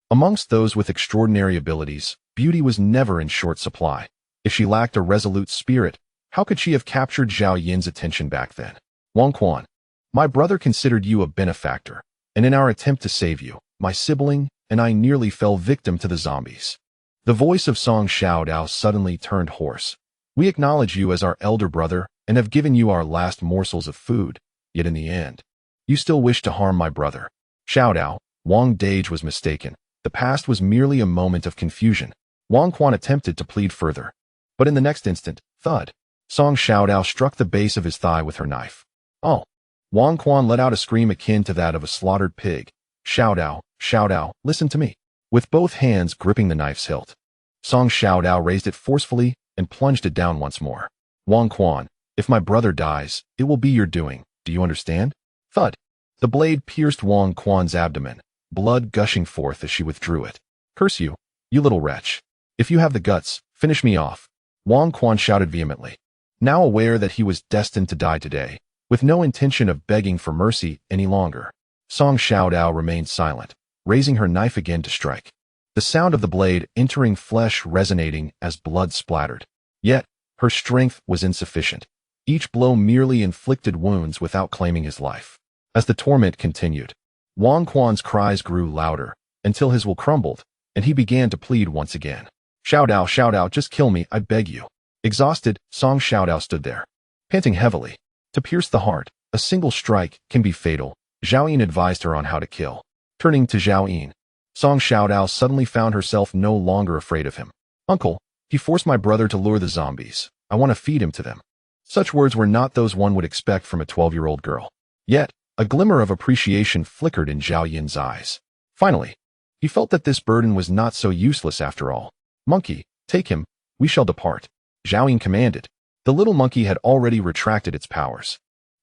Amongst those with extraordinary abilities, beauty was never in short supply. If she lacked a resolute spirit, how could she have captured Zhao Yin's attention back then? "Wang Quan, my brother considered you a benefactor, and in our attempt to save you, my sibling and I nearly fell victim to the zombies." The voice of Song Xiaodao suddenly turned hoarse. "We acknowledge you as our elder brother and have given you our last morsels of food, yet in the end, you still wish to harm my brother." Xiaodao, Wang Dage was mistaken. The past was merely a moment of confusion. Wang Quan attempted to plead further, but in the next instant, thud, Song Xiaodao struck the base of his thigh with her knife. "Oh!" Wang Quan let out a scream akin to that of a slaughtered pig. "Xiaodao, Xiaodao, listen to me." With both hands gripping the knife's hilt, Song Xiaodao raised it forcefully and plunged it down once more. "Wang Quan, if my brother dies, it will be your doing. Do you understand?" Thud. The blade pierced Wang Quan's abdomen, blood gushing forth as she withdrew it. "Curse you, you little wretch. If you have the guts, finish me off," Wang Quan shouted vehemently. Now aware that he was destined to die today, with no intention of begging for mercy any longer, Song Xiaodao remained silent, raising her knife again to strike. The sound of the blade entering flesh resonating as blood splattered. Yet, her strength was insufficient. Each blow merely inflicted wounds without claiming his life. As the torment continued, Wang Quan's cries grew louder, until his will crumbled, and he began to plead once again. Xiaodao, just kill me, I beg you." Exhausted, Song Xiaodao stood there, panting heavily. To pierce the heart, a single strike can be fatal. Zhao Yin advised her on how to kill. Turning to Zhao Yin, Song Xiaodao suddenly found herself no longer afraid of him. "Uncle, he forced my brother to lure the zombies. I want to feed him to them." Such words were not those one would expect from a 12-year-old girl. Yet, a glimmer of appreciation flickered in Zhao Yin's eyes. Finally, He felt that this burden was not so useless after all. Monkey, take him, we shall depart. Zhao Yun commanded. The little monkey had already retracted its powers,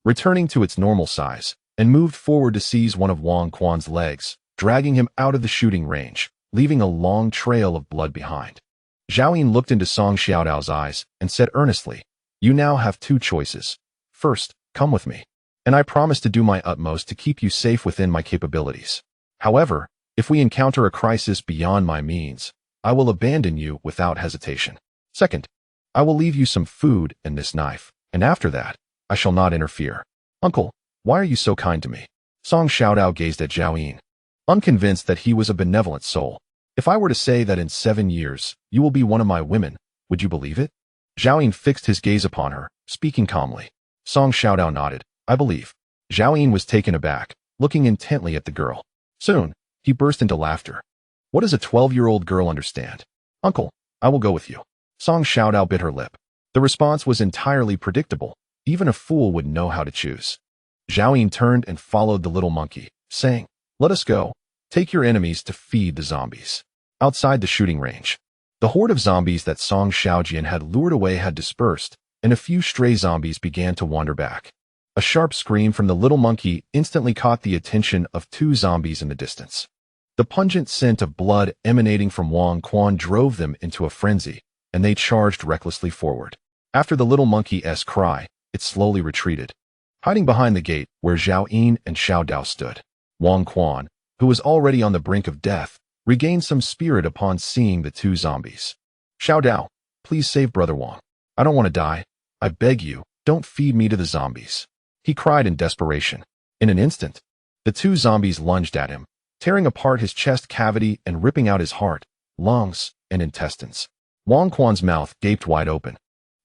returning to its normal size, and moved forward to seize one of Wang Quan's legs, dragging him out of the shooting range, leaving a long trail of blood behind. Zhao Yun looked into Song Xiaodao's eyes and said earnestly, "You now have two choices. First, come with me, and I promise to do my utmost to keep you safe within my capabilities. However, if we encounter a crisis beyond my means, I will abandon you without hesitation. Second, I will leave you some food and this knife, and after that, I shall not interfere." "Uncle, why are you so kind to me?" Song Xiaodao gazed at Zhao Yun, unconvinced that he was a benevolent soul. "If I were to say that in 7 years, you will be one of my women, would you believe it?" Zhao Yun fixed his gaze upon her, speaking calmly. Song Xiaodao nodded. "I believe." Zhao Yun was taken aback, looking intently at the girl. Soon, he burst into laughter. "What does a 12-year-old girl understand?" "Uncle, I will go with you." Song Xiaodao bit her lip. The response was entirely predictable. Even a fool would know how to choose. Zhao Yun turned and followed the little monkey, saying, "Let us go. Take your enemies to feed the zombies." Outside the shooting range, the horde of zombies that Song Xiaojian had lured away had dispersed, and a few stray zombies began to wander back. A sharp scream from the little monkey instantly caught the attention of 2 zombies in the distance. The pungent scent of blood emanating from Wang Quan drove them into a frenzy, and they charged recklessly forward. After the little monkey's cry, it slowly retreated, hiding behind the gate where Zhao Yun and Xiao Dao stood. Wang Quan, who was already on the brink of death, regained some spirit upon seeing the 2 zombies. "Xiao Dao, please save Brother Wang. I don't want to die. I beg you, don't feed me to the zombies," he cried in desperation. In an instant, the 2 zombies lunged at him, tearing apart his chest cavity and ripping out his heart, lungs, and intestines. Wang Quan's mouth gaped wide open,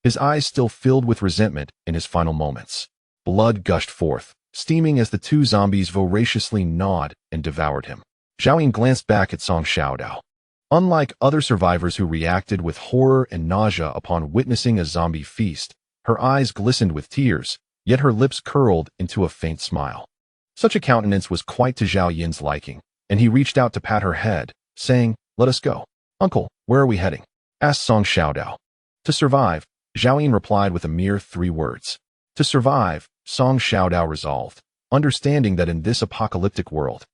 his eyes still filled with resentment in his final moments. Blood gushed forth, steaming as the 2 zombies voraciously gnawed and devoured him. Zhao Yun glanced back at Song Xiaodao. Unlike other survivors who reacted with horror and nausea upon witnessing a zombie feast, her eyes glistened with tears, yet her lips curled into a faint smile. Such a countenance was quite to Zhao Yun's liking, and he reached out to pat her head, saying, "Let us go." "Uncle, where are we heading?" asked Song Xiaodao. "To survive," Zhao Yun replied with a mere 3 words. To survive, Song Xiaodao resolved, understanding that in this apocalyptic world,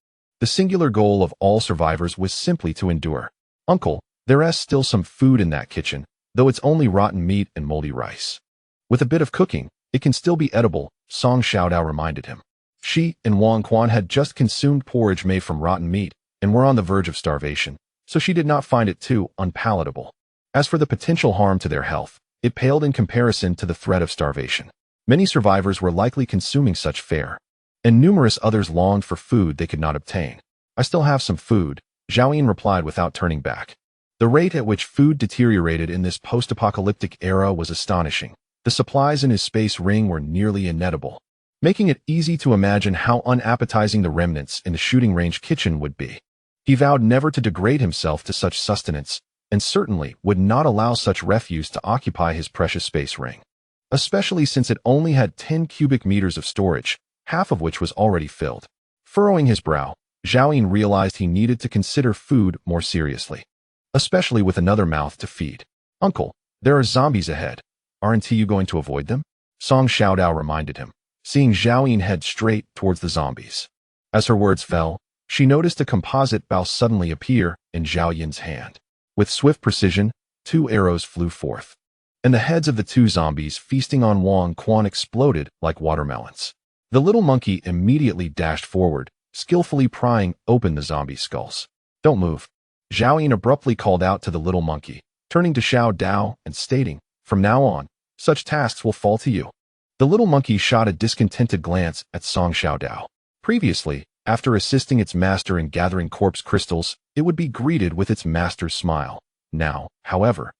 the singular goal of all survivors was simply to endure. "Uncle, there's still some food in that kitchen, though it's only rotten meat and moldy rice. With a bit of cooking, it can still be edible," Song Xiaodao reminded him. She and Wang Quan had just consumed porridge made from rotten meat and were on the verge of starvation, so she did not find it too unpalatable. As for the potential harm to their health, it paled in comparison to the threat of starvation. Many survivors were likely consuming such fare, and numerous others longed for food they could not obtain. "I still have some food," Zhao Yun replied without turning back. The rate at which food deteriorated in this post-apocalyptic era was astonishing. The supplies in his space ring were nearly inedible, making it easy to imagine how unappetizing the remnants in the shooting range kitchen would be. He vowed never to degrade himself to such sustenance, and certainly would not allow such refuse to occupy his precious space ring, especially since it only had 10 cubic meters of storage, half of which was already filled. Furrowing his brow, Zhao Yun realized he needed to consider food more seriously, especially with another mouth to feed. "Uncle, there are zombies ahead. Aren't you going to avoid them?" Song Xiaodao reminded him, seeing Zhao Yun head straight towards the zombies. As her words fell, she noticed a composite bow suddenly appear in Zhao Yun's hand. With swift precision, 2 arrows flew forth, and the heads of the 2 zombies feasting on Wang Quan exploded like watermelons. The little monkey immediately dashed forward, skillfully prying open the zombie skulls. "Don't move," Zhao Yun abruptly called out to the little monkey, turning to Xiao Dao and stating, "From now on, such tasks will fall to you." The little monkey shot a discontented glance at Song Xiaodao. Previously, after assisting its master in gathering corpse crystals, it would be greeted with its master's smile. Now, however,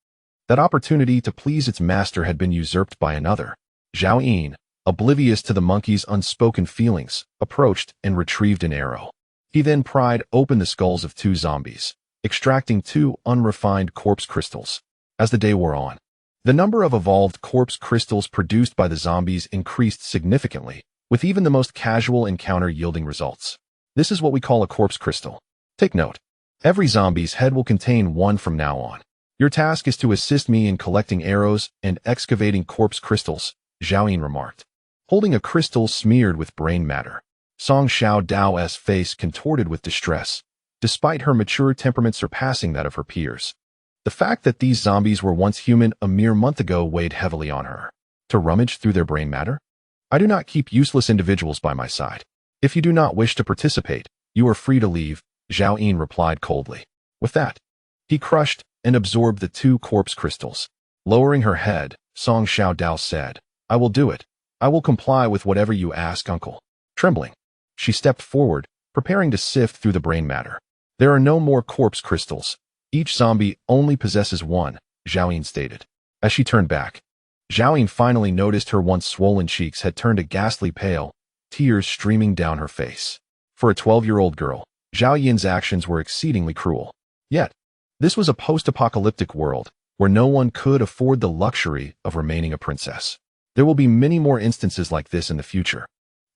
that opportunity to please its master had been usurped by another. Zhao Yun, oblivious to the monkey's unspoken feelings, approached and retrieved an arrow. He then pried open the skulls of 2 zombies, extracting 2 unrefined corpse crystals. As the day wore on, the number of evolved corpse crystals produced by the zombies increased significantly, with even the most casual encounter yielding results. This is what we call a corpse crystal. Take note. Every zombie's head will contain one from now on. Your task is to assist me in collecting arrows and excavating corpse crystals, Zhao Yin remarked, holding a crystal smeared with brain matter. Song Xiao Dao's face contorted with distress, despite her mature temperament surpassing that of her peers. The fact that these zombies were once human a mere month ago weighed heavily on her. To rummage through their brain matter? I do not keep useless individuals by my side. If you do not wish to participate, you are free to leave, Zhao Yin replied coldly. With that, he crushed and absorbed the 2 corpse crystals. Lowering her head, Song Xiao Dao said, I will do it. I will comply with whatever you ask, uncle. Trembling, she stepped forward, preparing to sift through the brain matter. There are no more corpse crystals. Each zombie only possesses one, Zhao Yin stated. As she turned back, Zhao Yin finally noticed her once swollen cheeks had turned a ghastly pale, tears streaming down her face. For a 12-year-old girl, Zhao Yin's actions were exceedingly cruel. Yet, this was a post-apocalyptic world where no one could afford the luxury of remaining a princess. There will be many more instances like this in the future.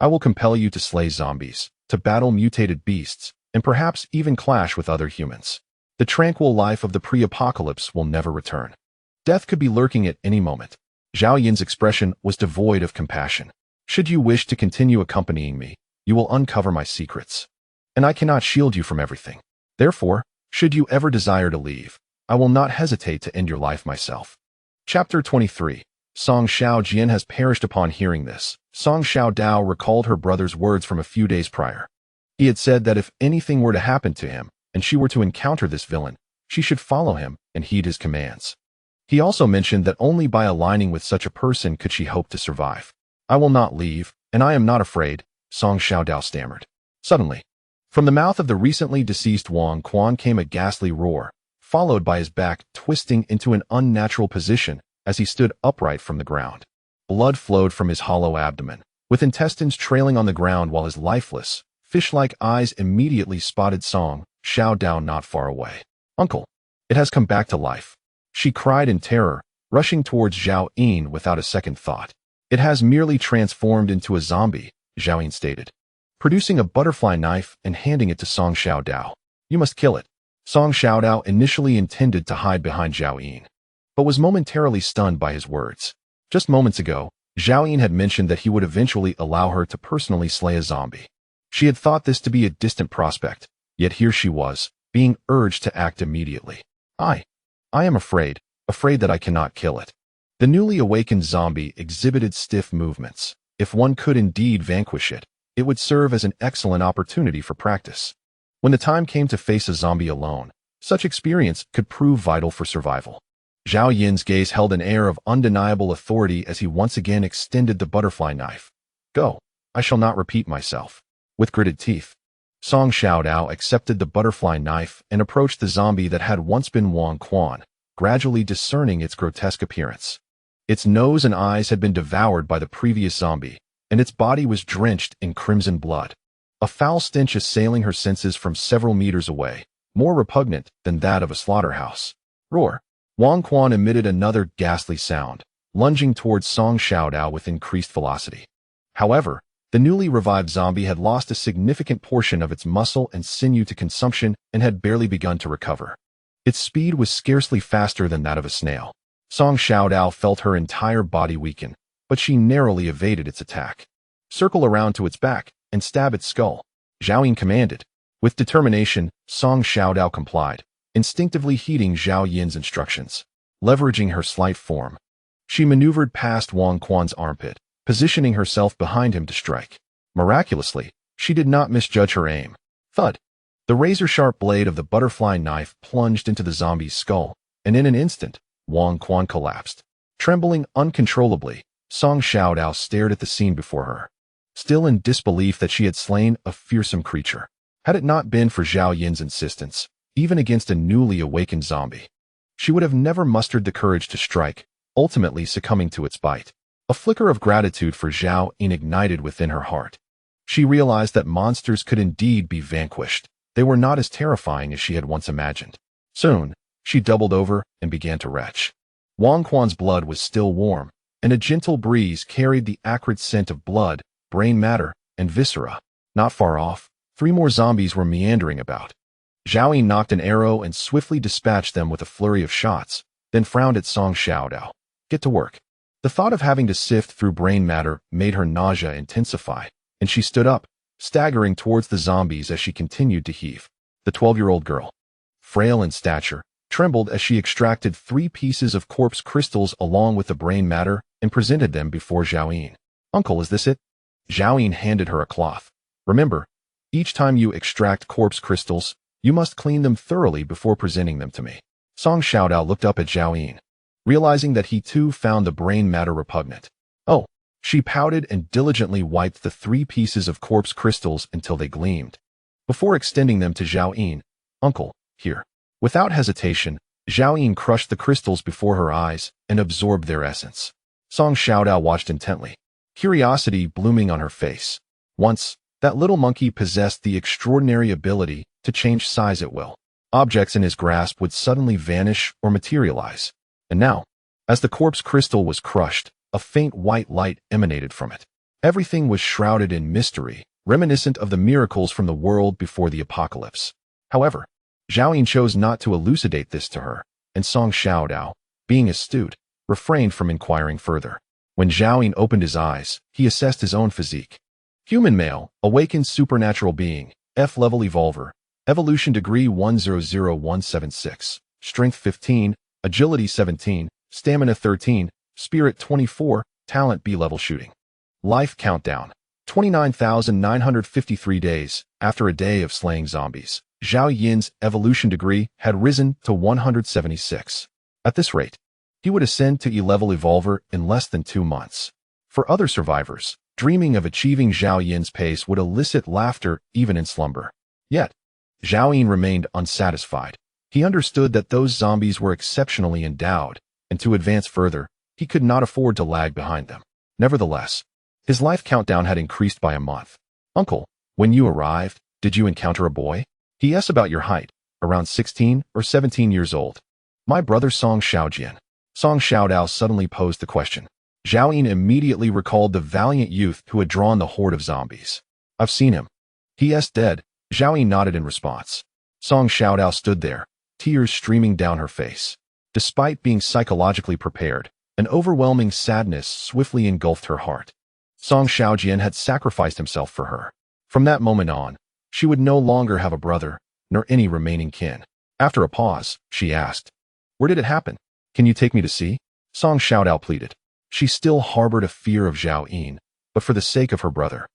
I will compel you to slay zombies, to battle mutated beasts, and perhaps even clash with other humans. The tranquil life of the pre-apocalypse will never return. Death could be lurking at any moment. Zhao Yin's expression was devoid of compassion. Should you wish to continue accompanying me, you will uncover my secrets. And I cannot shield you from everything. Therefore, should you ever desire to leave, I will not hesitate to end your life myself. Chapter 23. Song Xiao Jian has perished upon hearing this. Song Xiao Dao recalled her brother's words from a few days prior. He had said that if anything were to happen to him, and she were to encounter this villain, she should follow him and heed his commands. He also mentioned that only by aligning with such a person could she hope to survive. I will not leave, and I am not afraid, Song Xiao Dao stammered. Suddenly, from the mouth of the recently deceased Wang Quan came a ghastly roar, followed by his back twisting into an unnatural position as he stood upright from the ground. Blood flowed from his hollow abdomen, with intestines trailing on the ground while his lifeless, fish-like eyes immediately spotted Song Xiao Dao not far away. Uncle, it has come back to life, she cried in terror, rushing towards Zhao Yin without a second thought. It has merely transformed into a zombie, Zhao Yin stated, producing a butterfly knife and handing it to Song Xiao Dao. You must kill it. Song Xiao Dao initially intended to hide behind Zhao Yin, but was momentarily stunned by his words. Just moments ago, Zhao Yin had mentioned that he would eventually allow her to personally slay a zombie. She had thought this to be a distant prospect, yet here she was, being urged to act immediately. I am afraid that I cannot kill it. The newly awakened zombie exhibited stiff movements. If one could indeed vanquish it, it would serve as an excellent opportunity for practice. When the time came to face a zombie alone, such experience could prove vital for survival. Zhao Yin's gaze held an air of undeniable authority as he once again extended the butterfly knife. Go, I shall not repeat myself. With gritted teeth, Song Xiao Dao accepted the butterfly knife and approached the zombie that had once been Wang Quan, gradually discerning its grotesque appearance. Its nose and eyes had been devoured by the previous zombie, and its body was drenched in crimson blood. A foul stench assailing her senses from several meters away, more repugnant than that of a slaughterhouse. Roar! Wang Quan emitted another ghastly sound, lunging towards Song Xiao Dao with increased velocity. However, the newly revived zombie had lost a significant portion of its muscle and sinew to consumption and had barely begun to recover. Its speed was scarcely faster than that of a snail. Song Xiao Dao felt her entire body weaken, but she narrowly evaded its attack. Circle around to its back and stab its skull, Zhao Yin commanded. With determination, Song Xiao Dao complied, instinctively heeding Zhao Yin's instructions. Leveraging her slight form, she maneuvered past Wang Quan's armpit, positioning herself behind him to strike. Miraculously, she did not misjudge her aim. Thud! The razor-sharp blade of the butterfly knife plunged into the zombie's skull, and in an instant, Wang Quan collapsed. Trembling uncontrollably, Song Xiao Dao stared at the scene before her, still in disbelief that she had slain a fearsome creature. Had it not been for Zhao Yin's insistence, even against a newly awakened zombie, she would have never mustered the courage to strike, ultimately succumbing to its bite. A flicker of gratitude for Zhao Yin ignited within her heart. She realized that monsters could indeed be vanquished. They were not as terrifying as she had once imagined. Soon, she doubled over and began to retch. Wang Quan's blood was still warm, and a gentle breeze carried the acrid scent of blood, brain matter, and viscera. Not far off, 3 more zombies were meandering about. Zhao Yun knocked an arrow and swiftly dispatched them with a flurry of shots, then frowned at Song Xiaodao. Get to work. The thought of having to sift through brain matter made her nausea intensify, and she stood up, staggering towards the zombies as she continued to heave. The 12-year-old girl, frail in stature, trembled as she extracted 3 pieces of corpse crystals along with the brain matter and presented them before Zhao Yun. Uncle, is this it? Zhao Yun handed her a cloth. Remember, each time you extract corpse crystals, you must clean them thoroughly before presenting them to me. Song Xiaodao looked up at Zhao Yun, realizing that he too found the brain matter repugnant. Oh, she pouted and diligently wiped the 3 pieces of corpse crystals until they gleamed, before extending them to Zhao Yun. Uncle, here. Without hesitation, Zhao Yun crushed the crystals before her eyes and absorbed their essence. Song Xiaodao watched intently, curiosity blooming on her face. Once, that little monkey possessed the extraordinary ability to change size at will. Objects in his grasp would suddenly vanish or materialize. And now, as the corpse crystal was crushed, a faint white light emanated from it. Everything was shrouded in mystery, reminiscent of the miracles from the world before the apocalypse. However, Zhao Yun chose not to elucidate this to her, and Song Xiaodao, being astute, refrained from inquiring further. When Zhao Yun opened his eyes, he assessed his own physique. Human male, awakened supernatural being, F-level evolver, evolution degree 100176, strength 15, agility 17, stamina 13, spirit 24, talent B-level shooting. Life countdown, 29,953 days. After a day of slaying zombies, Zhao Yun's evolution degree had risen to 176. At this rate, he would ascend to E-level evolver in less than 2 months. For other survivors, dreaming of achieving Zhao Yun's pace would elicit laughter even in slumber. Yet, Zhao Yun remained unsatisfied. He understood that those zombies were exceptionally endowed, and to advance further, he could not afford to lag behind them. Nevertheless, his life countdown had increased by a month. Uncle, when you arrived, did you encounter a boy? He asked about your height, around 16 or 17 years old. My brother Song Xiaojian. Song Xiaodao suddenly posed the question. Zhao Yun immediately recalled the valiant youth who had drawn the horde of zombies. I've seen him. He.S. dead. Zhao Yun nodded in response. Song Xiaodao stood there, tears streaming down her face. Despite being psychologically prepared, an overwhelming sadness swiftly engulfed her heart. Song Xiaojian had sacrificed himself for her. From that moment on, she would no longer have a brother, nor any remaining kin. After a pause, she asked, where did it happen? Can you take me to see? Song Xiaodao pleaded. She still harbored a fear of Zhao Yun, but for the sake of her brother,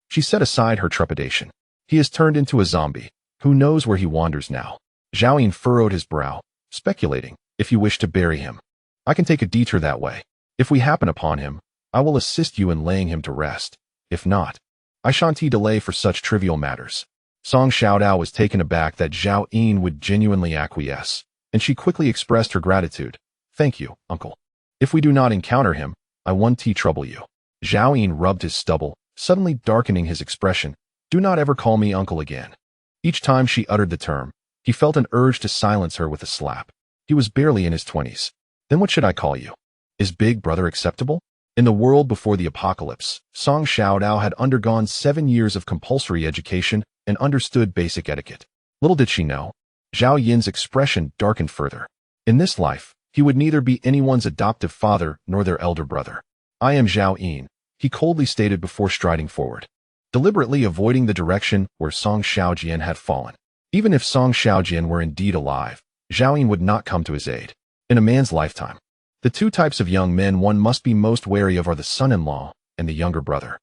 she set aside her trepidation. He has turned into a zombie. Who knows where he wanders now? Zhao Yun furrowed his brow, speculating, if you wish to bury him, I can take a detour that way. If we happen upon him, I will assist you in laying him to rest. If not, I shan't delay for such trivial matters. Song Xiaodao was taken aback that Zhao Yun would genuinely acquiesce, and she quickly expressed her gratitude. Thank you, uncle. If we do not encounter him, I won't trouble you. Zhao Yun rubbed his stubble, suddenly darkening his expression. Do not ever call me uncle again. Each time she uttered the term, he felt an urge to silence her with a slap. He was barely in his 20s. Then what should I call you? Is big brother acceptable? In the world before the apocalypse, Song Xiaodao had undergone 7 years of compulsory education and understood basic etiquette. Little did she know, Zhao Yun's expression darkened further. In this life, he would neither be anyone's adoptive father nor their elder brother. I am Zhao Yun, he coldly stated before striding forward, deliberately avoiding the direction where Song Xiaojian had fallen. Even if Song Xiaojian were indeed alive, Zhao Yun would not come to his aid. In a man's lifetime, the 2 types of young men one must be most wary of are the son-in-law and the younger brother.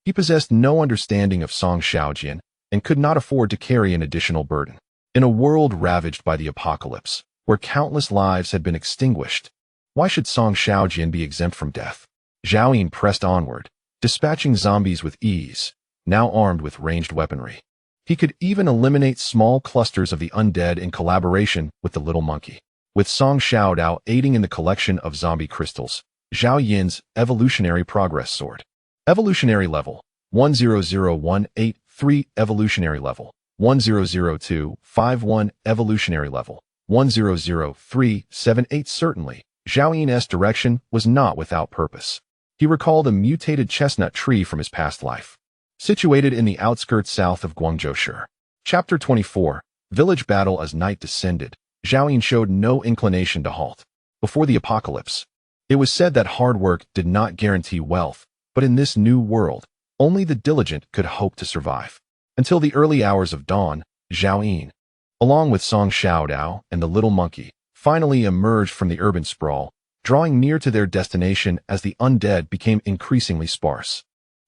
He possessed no understanding of Song Xiaojian and could not afford to carry an additional burden. In a world ravaged by the apocalypse, where countless lives had been extinguished, why should Song Xiaojian be exempt from death? Zhao Yun pressed onward, dispatching zombies with ease, now armed with ranged weaponry. He could even eliminate small clusters of the undead in collaboration with the little monkey. With Song Xiaodao aiding in the collection of zombie crystals, Zhao Yun's evolutionary progress soared. Evolutionary level 100183, evolutionary level 100251, evolutionary level 100378. Certainly, Zhao Yun's direction was not without purpose. He recalled a mutated chestnut tree from his past life, situated in the outskirts south of Guangzhou. Chapter 24, Village battle. As night descended, Zhao Yin showed no inclination to halt. Before the apocalypse, it was said that hard work did not guarantee wealth, but in this new world, only the diligent could hope to survive. Until the early hours of dawn, Zhao Yin, along with Song Xiaodao and the little monkey, finally emerged from the urban sprawl, drawing near to their destination as the undead became increasingly sparse.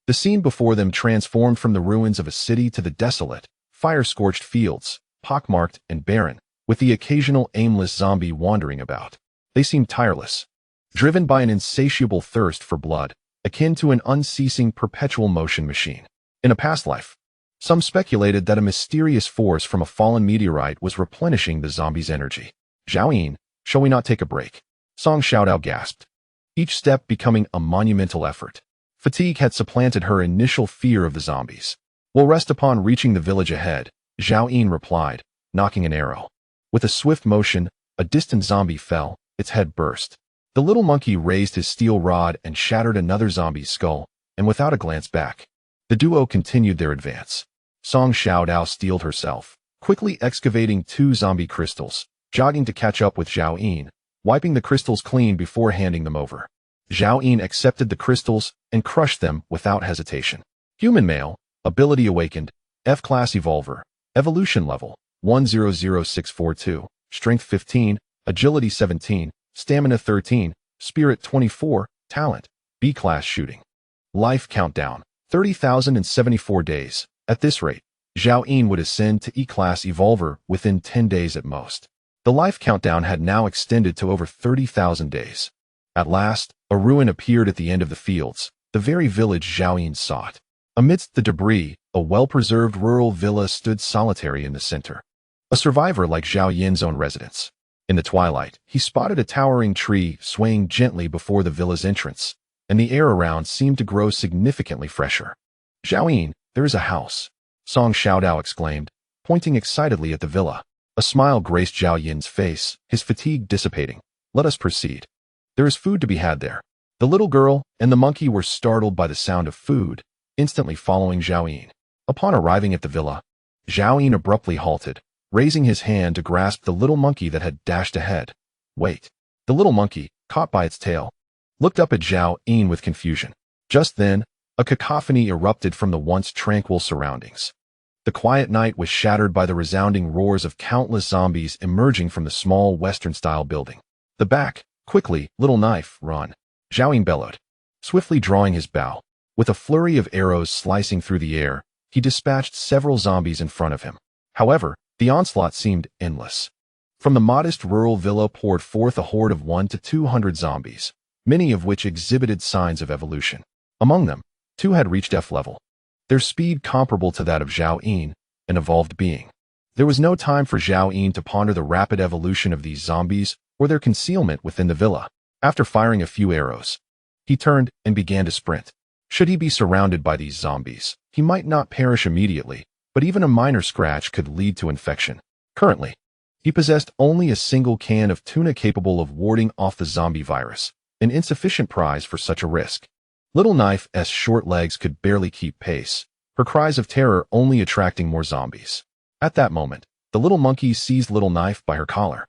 The scene before them transformed from the ruins of a city to the desolate, fire-scorched fields, pockmarked and barren, with the occasional aimless zombie wandering about. They seemed tireless, driven by an insatiable thirst for blood, akin to an unceasing perpetual motion machine. In a past life, some speculated that a mysterious force from a fallen meteorite was replenishing the zombies' energy. Zhao Yin, shall we not take a break? Song Xiaodao gasped, each step becoming a monumental effort. Fatigue had supplanted her initial fear of the zombies. We'll rest upon reaching the village ahead, Zhao Yin replied, nocking an arrow. With a swift motion, a distant zombie fell, its head burst. The little monkey raised his steel rod and shattered another zombie's skull, and without a glance back, the duo continued their advance. Song Xiaodao steeled herself, quickly excavating 2 zombie crystals, jogging to catch up with Zhao Yin, wiping the crystals clean before handing them over. Zhao Yin accepted the crystals and crushed them without hesitation. Human male, ability awakened, F-class evolver, evolution level, 100642, strength 15, agility 17, stamina 13, spirit 24, talent, B-class shooting. Life countdown, 30,074 days. At this rate, Zhao Yin would ascend to E-class evolver within 10 days at most. The life countdown had now extended to over 30,000 days. At last, a ruin appeared at the end of the fields, the very village Zhao Yin sought. Amidst the debris, a well-preserved rural villa stood solitary in the center. A survivor like Zhao Yin's own residence. In the twilight, he spotted a towering tree swaying gently before the villa's entrance, and the air around seemed to grow significantly fresher. Zhao Yin, there is a house, Song Xiaodao exclaimed, pointing excitedly at the villa. A smile graced Zhao Yin's face, his fatigue dissipating. Let us proceed. There is food to be had there. The little girl and the monkey were startled by the sound of food, instantly following Zhao Yin. Upon arriving at the villa, Zhao Yin abruptly halted, raising his hand to grasp the little monkey that had dashed ahead. Wait. The little monkey, caught by its tail, looked up at Zhao Yin with confusion. Just then, a cacophony erupted from the once tranquil surroundings. The quiet night was shattered by the resounding roars of countless zombies emerging from the small Western-style building. The back, quickly, little knife, run, Zhao Yin bellowed, swiftly drawing his bow. With a flurry of arrows slicing through the air, he dispatched several zombies in front of him. However, the onslaught seemed endless. From the modest rural villa poured forth a horde of 100 to 200 zombies, many of which exhibited signs of evolution. Among them, 2 had reached F level, their speed comparable to that of Zhao Yin, an evolved being. There was no time for Zhao Yin to ponder the rapid evolution of these zombies or their concealment within the villa. After firing a few arrows, he turned and began to sprint. Should he be surrounded by these zombies, he might not perish immediately, but even a minor scratch could lead to infection. Currently, he possessed only a single can of tuna capable of warding off the zombie virus, an insufficient prize for such a risk. Little Knife's short legs could barely keep pace, her cries of terror only attracting more zombies. At that moment, the little monkey seized Little Knife by her collar,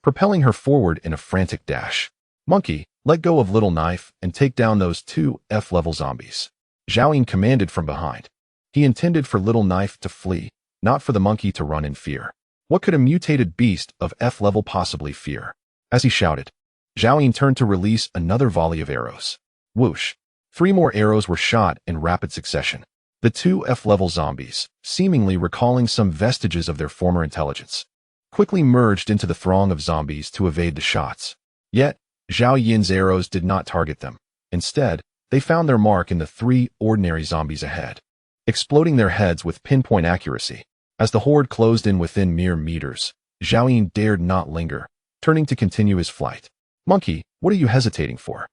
propelling her forward in a frantic dash. Monkey, let go of Little Knife and take down those 2 F-level zombies, Zhao Yin commanded from behind. He intended for Little Knife to flee, not for the monkey to run in fear. What could a mutated beast of F-level possibly fear? As he shouted, Zhao Yin turned to release another volley of arrows. Whoosh! 3 more arrows were shot in rapid succession. The 2 F-level zombies, seemingly recalling some vestiges of their former intelligence, quickly merged into the throng of zombies to evade the shots. Yet, Zhao Yin's arrows did not target them. Instead, they found their mark in the 3 ordinary zombies ahead, exploding their heads with pinpoint accuracy. As the horde closed in within mere meters, Zhao Yin dared not linger, turning to continue his flight. Monkey, what are you hesitating for?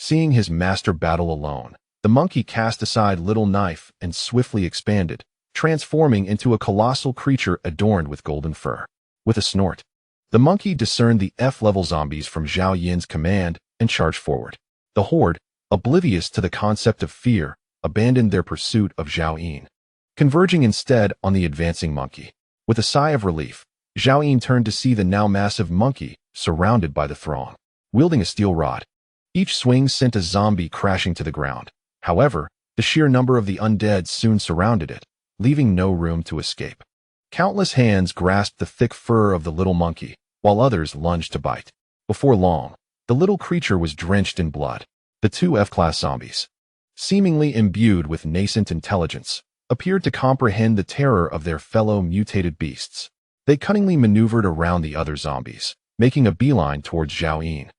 Seeing his master battle alone, the monkey cast aside Little Knife and swiftly expanded, transforming into a colossal creature adorned with golden fur. With a snort, the monkey discerned the F-level zombies from Zhao Yin's command and charged forward. The horde, oblivious to the concept of fear, abandoned their pursuit of Zhao Yin, converging instead on the advancing monkey. With a sigh of relief, Zhao Yin turned to see the now massive monkey surrounded by the throng, wielding a steel rod. Each swing sent a zombie crashing to the ground. However, the sheer number of the undead soon surrounded it, leaving no room to escape. Countless hands grasped the thick fur of the little monkey, while others lunged to bite. Before long, the little creature was drenched in blood. The two F-class zombies, seemingly imbued with nascent intelligence, appeared to comprehend the terror of their fellow mutated beasts. They cunningly maneuvered around the other zombies, making a beeline towards Zhao Yin.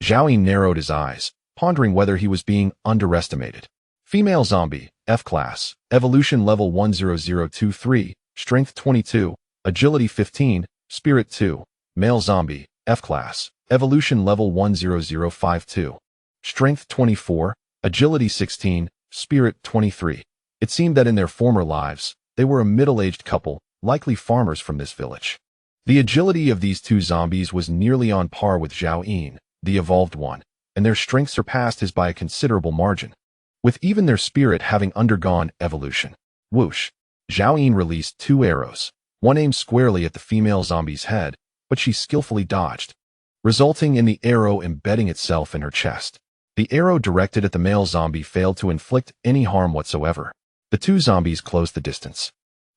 Zhao Yin narrowed his eyes, pondering whether he was being underestimated. Female zombie, F-class, evolution level 10023, strength 22, agility 15, spirit 2. Male zombie, F-class, evolution level 10052, strength 24, agility 16, spirit 23. It seemed that in their former lives, they were a middle-aged couple, likely farmers from this village. The agility of these two zombies was nearly on par with Zhao Yin, the evolved one, and their strength surpassed his by a considerable margin, with even their spirit having undergone evolution. Whoosh! Zhao Yin released two arrows, one aimed squarely at the female zombie's head, but she skillfully dodged, resulting in the arrow embedding itself in her chest. The arrow directed at the male zombie failed to inflict any harm whatsoever. The two zombies closed the distance.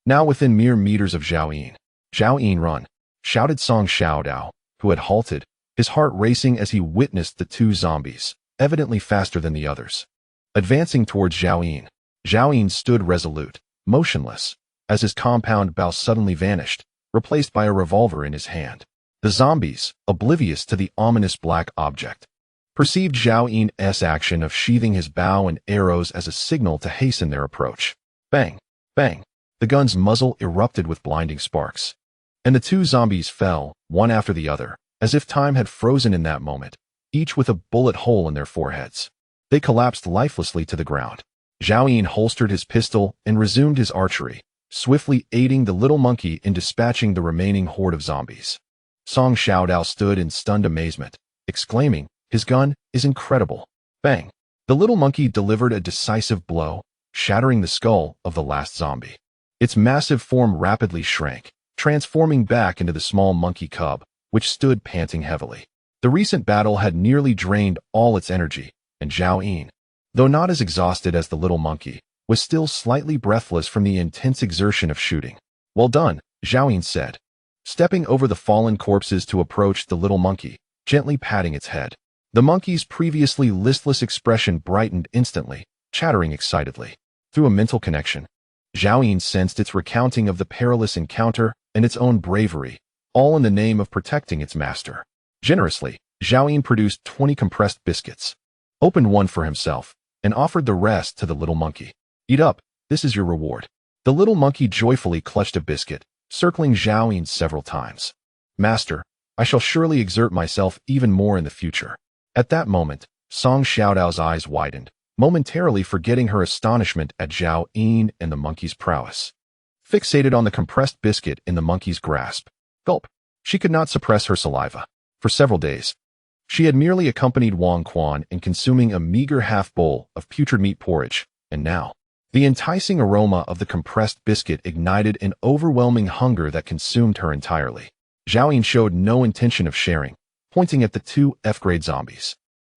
Now within mere meters of Zhao Yin. "Zhao Yin, run!" shouted Song Xiaodao, who had halted, his heart racing as he witnessed the two zombies, evidently faster than the others, advancing towards Zhao Yin. Zhao Yin stood resolute, motionless, as his compound bow suddenly vanished, replaced by a revolver in his hand. The zombies, oblivious to the ominous black object, perceived Zhao Yin's action of sheathing his bow and arrows as a signal to hasten their approach. Bang! Bang! The gun's muzzle erupted with blinding sparks, and the two zombies fell, one after the other, as if time had frozen in that moment, each with a bullet hole in their foreheads. They collapsed lifelessly to the ground. Zhao Yin holstered his pistol and resumed his archery, swiftly aiding the little monkey in dispatching the remaining horde of zombies. Song Xiaodao stood in stunned amazement, exclaiming, "His gun is incredible." Bang! The little monkey delivered a decisive blow, shattering the skull of the last zombie. Its massive form rapidly shrank, transforming back into the small monkey cub, which stood panting heavily. The recent battle had nearly drained all its energy, and Zhao Yin, though not as exhausted as the little monkey, was still slightly breathless from the intense exertion of shooting. "Well done," Zhao Yin said, stepping over the fallen corpses to approach the little monkey, gently patting its head. The monkey's previously listless expression brightened instantly, chattering excitedly. Through a mental connection, Zhao Yin sensed its recounting of the perilous encounter and its own bravery, all in the name of protecting its master. Generously, Zhao Yin produced 20 compressed biscuits, opened one for himself, and offered the rest to the little monkey. "Eat up, this is your reward." The little monkey joyfully clutched a biscuit, circling Zhao Yin several times. "Master, I shall surely exert myself even more in the future." At that moment, Song Xiaodao's eyes widened, momentarily forgetting her astonishment at Zhao Yin and the monkey's prowess. Fixated on the compressed biscuit in the monkey's grasp, gulp, she could not suppress her saliva. For several days, she had merely accompanied Wang Quan in consuming a meager half-bowl of putrid meat porridge, and now, the enticing aroma of the compressed biscuit ignited an overwhelming hunger that consumed her entirely. Zhao Yin showed no intention of sharing, pointing at the two F-grade zombies.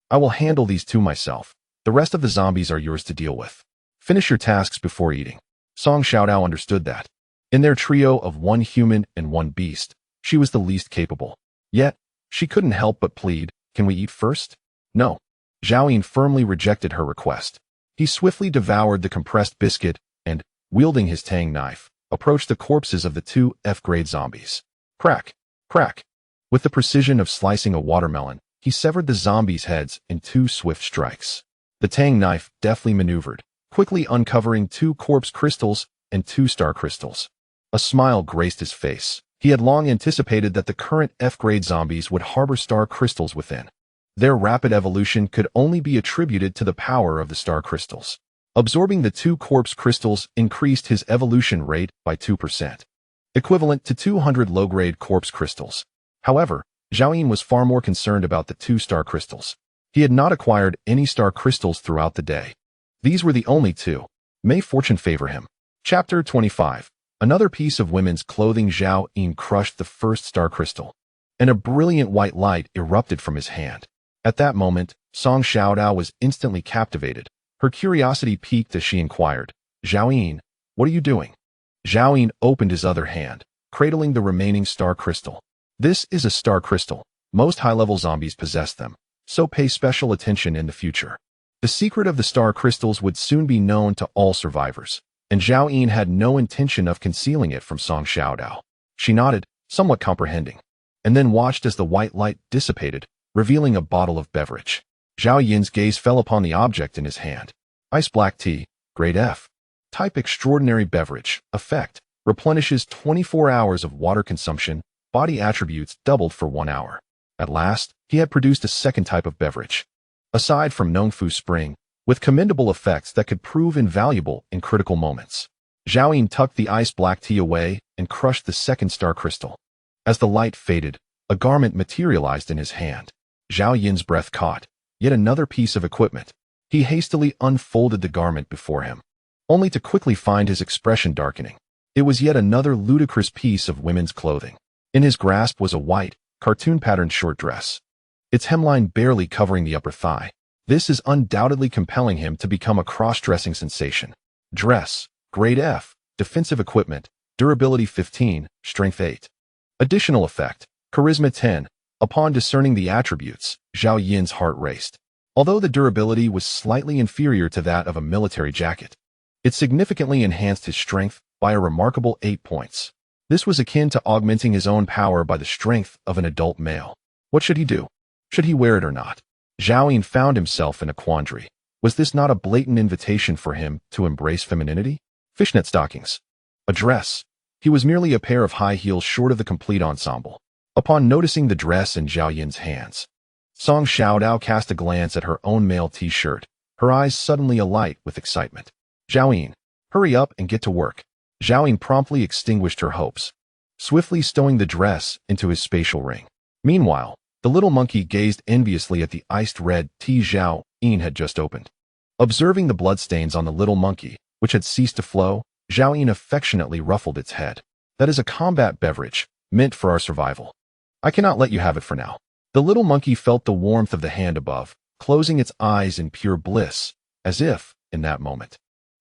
"I will handle these two myself. The rest of the zombies are yours to deal with. Finish your tasks before eating." Song Xiaodao understood that, in their trio of one human and one beast, she was the least capable. Yet, she couldn't help but plead, "Can we eat first?" No. Zhao Yin firmly rejected her request. He swiftly devoured the compressed biscuit and, wielding his tang knife, approached the corpses of the two F-grade zombies. Crack! Crack! With the precision of slicing a watermelon, he severed the zombies' heads in two swift strikes. The tang knife deftly maneuvered, quickly uncovering two corpse crystals and two star crystals. A smile graced his face. He had long anticipated that the current F-grade zombies would harbor star crystals within. Their rapid evolution could only be attributed to the power of the star crystals. Absorbing the two corpse crystals increased his evolution rate by 2%, equivalent to 200 low-grade corpse crystals. However, Zhao Yin was far more concerned about the two star crystals. He had not acquired any star crystals throughout the day. These were the only two. May fortune favor him. Chapter 25. Another piece of women's clothing. Zhao Yin crushed the first star crystal, and a brilliant white light erupted from his hand. At that moment, Song Xiaodao was instantly captivated. Her curiosity piqued as she inquired, "Zhao Yin, what are you doing?" Zhao Yin opened his other hand, cradling the remaining star crystal. "This is a star crystal. Most high-level zombies possess them, so pay special attention in the future." The secret of the star crystals would soon be known to all survivors, and Zhao Yin had no intention of concealing it from Song Xiaodao. She nodded, somewhat comprehending, and then watched as the white light dissipated, revealing a bottle of beverage. Zhao Yin's gaze fell upon the object in his hand. Ice black tea, grade F. Type extraordinary beverage. Effect: replenishes 24 hours of water consumption. Body attributes doubled for 1 hour. At last, he had produced a second type of beverage. Aside from Nongfu Spring, with commendable effects that could prove invaluable in critical moments. Zhao Yin tucked the ice black tea away and crushed the second star crystal. As the light faded, a garment materialized in his hand. Zhao Yin's breath caught. Yet another piece of equipment. He hastily unfolded the garment before him, only to quickly find his expression darkening. It was yet another ludicrous piece of women's clothing. In his grasp was a white, cartoon-patterned short dress, its hemline barely covering the upper thigh. This is undoubtedly compelling him to become a cross-dressing sensation. Dress, grade F, defensive equipment, durability 15, strength 8. Additional effect, charisma 10. Upon discerning the attributes, Zhao Yin's heart raced. Although the durability was slightly inferior to that of a military jacket, it significantly enhanced his strength by a remarkable 8 points. This was akin to augmenting his own power by the strength of an adult male. What should he do? Should he wear it or not? Zhao Yin found himself in a quandary. Was this not a blatant invitation for him to embrace femininity? Fishnet stockings. A dress. He was merely a pair of high heels short of the complete ensemble. Upon noticing the dress in Zhao Yin's hands, Song Xiaodao cast a glance at her own male t-shirt, her eyes suddenly alight with excitement. "Zhao Yin, hurry up and get to work." Zhao Yin promptly extinguished her hopes, swiftly stowing the dress into his spatial ring. Meanwhile, the little monkey gazed enviously at the iced red tea Zhao Yin had just opened. Observing the bloodstains on the little monkey, which had ceased to flow, Zhao Yin affectionately ruffled its head. "That is a combat beverage, meant for our survival. I cannot let you have it for now." The little monkey felt the warmth of the hand above, closing its eyes in pure bliss, as if, in that moment,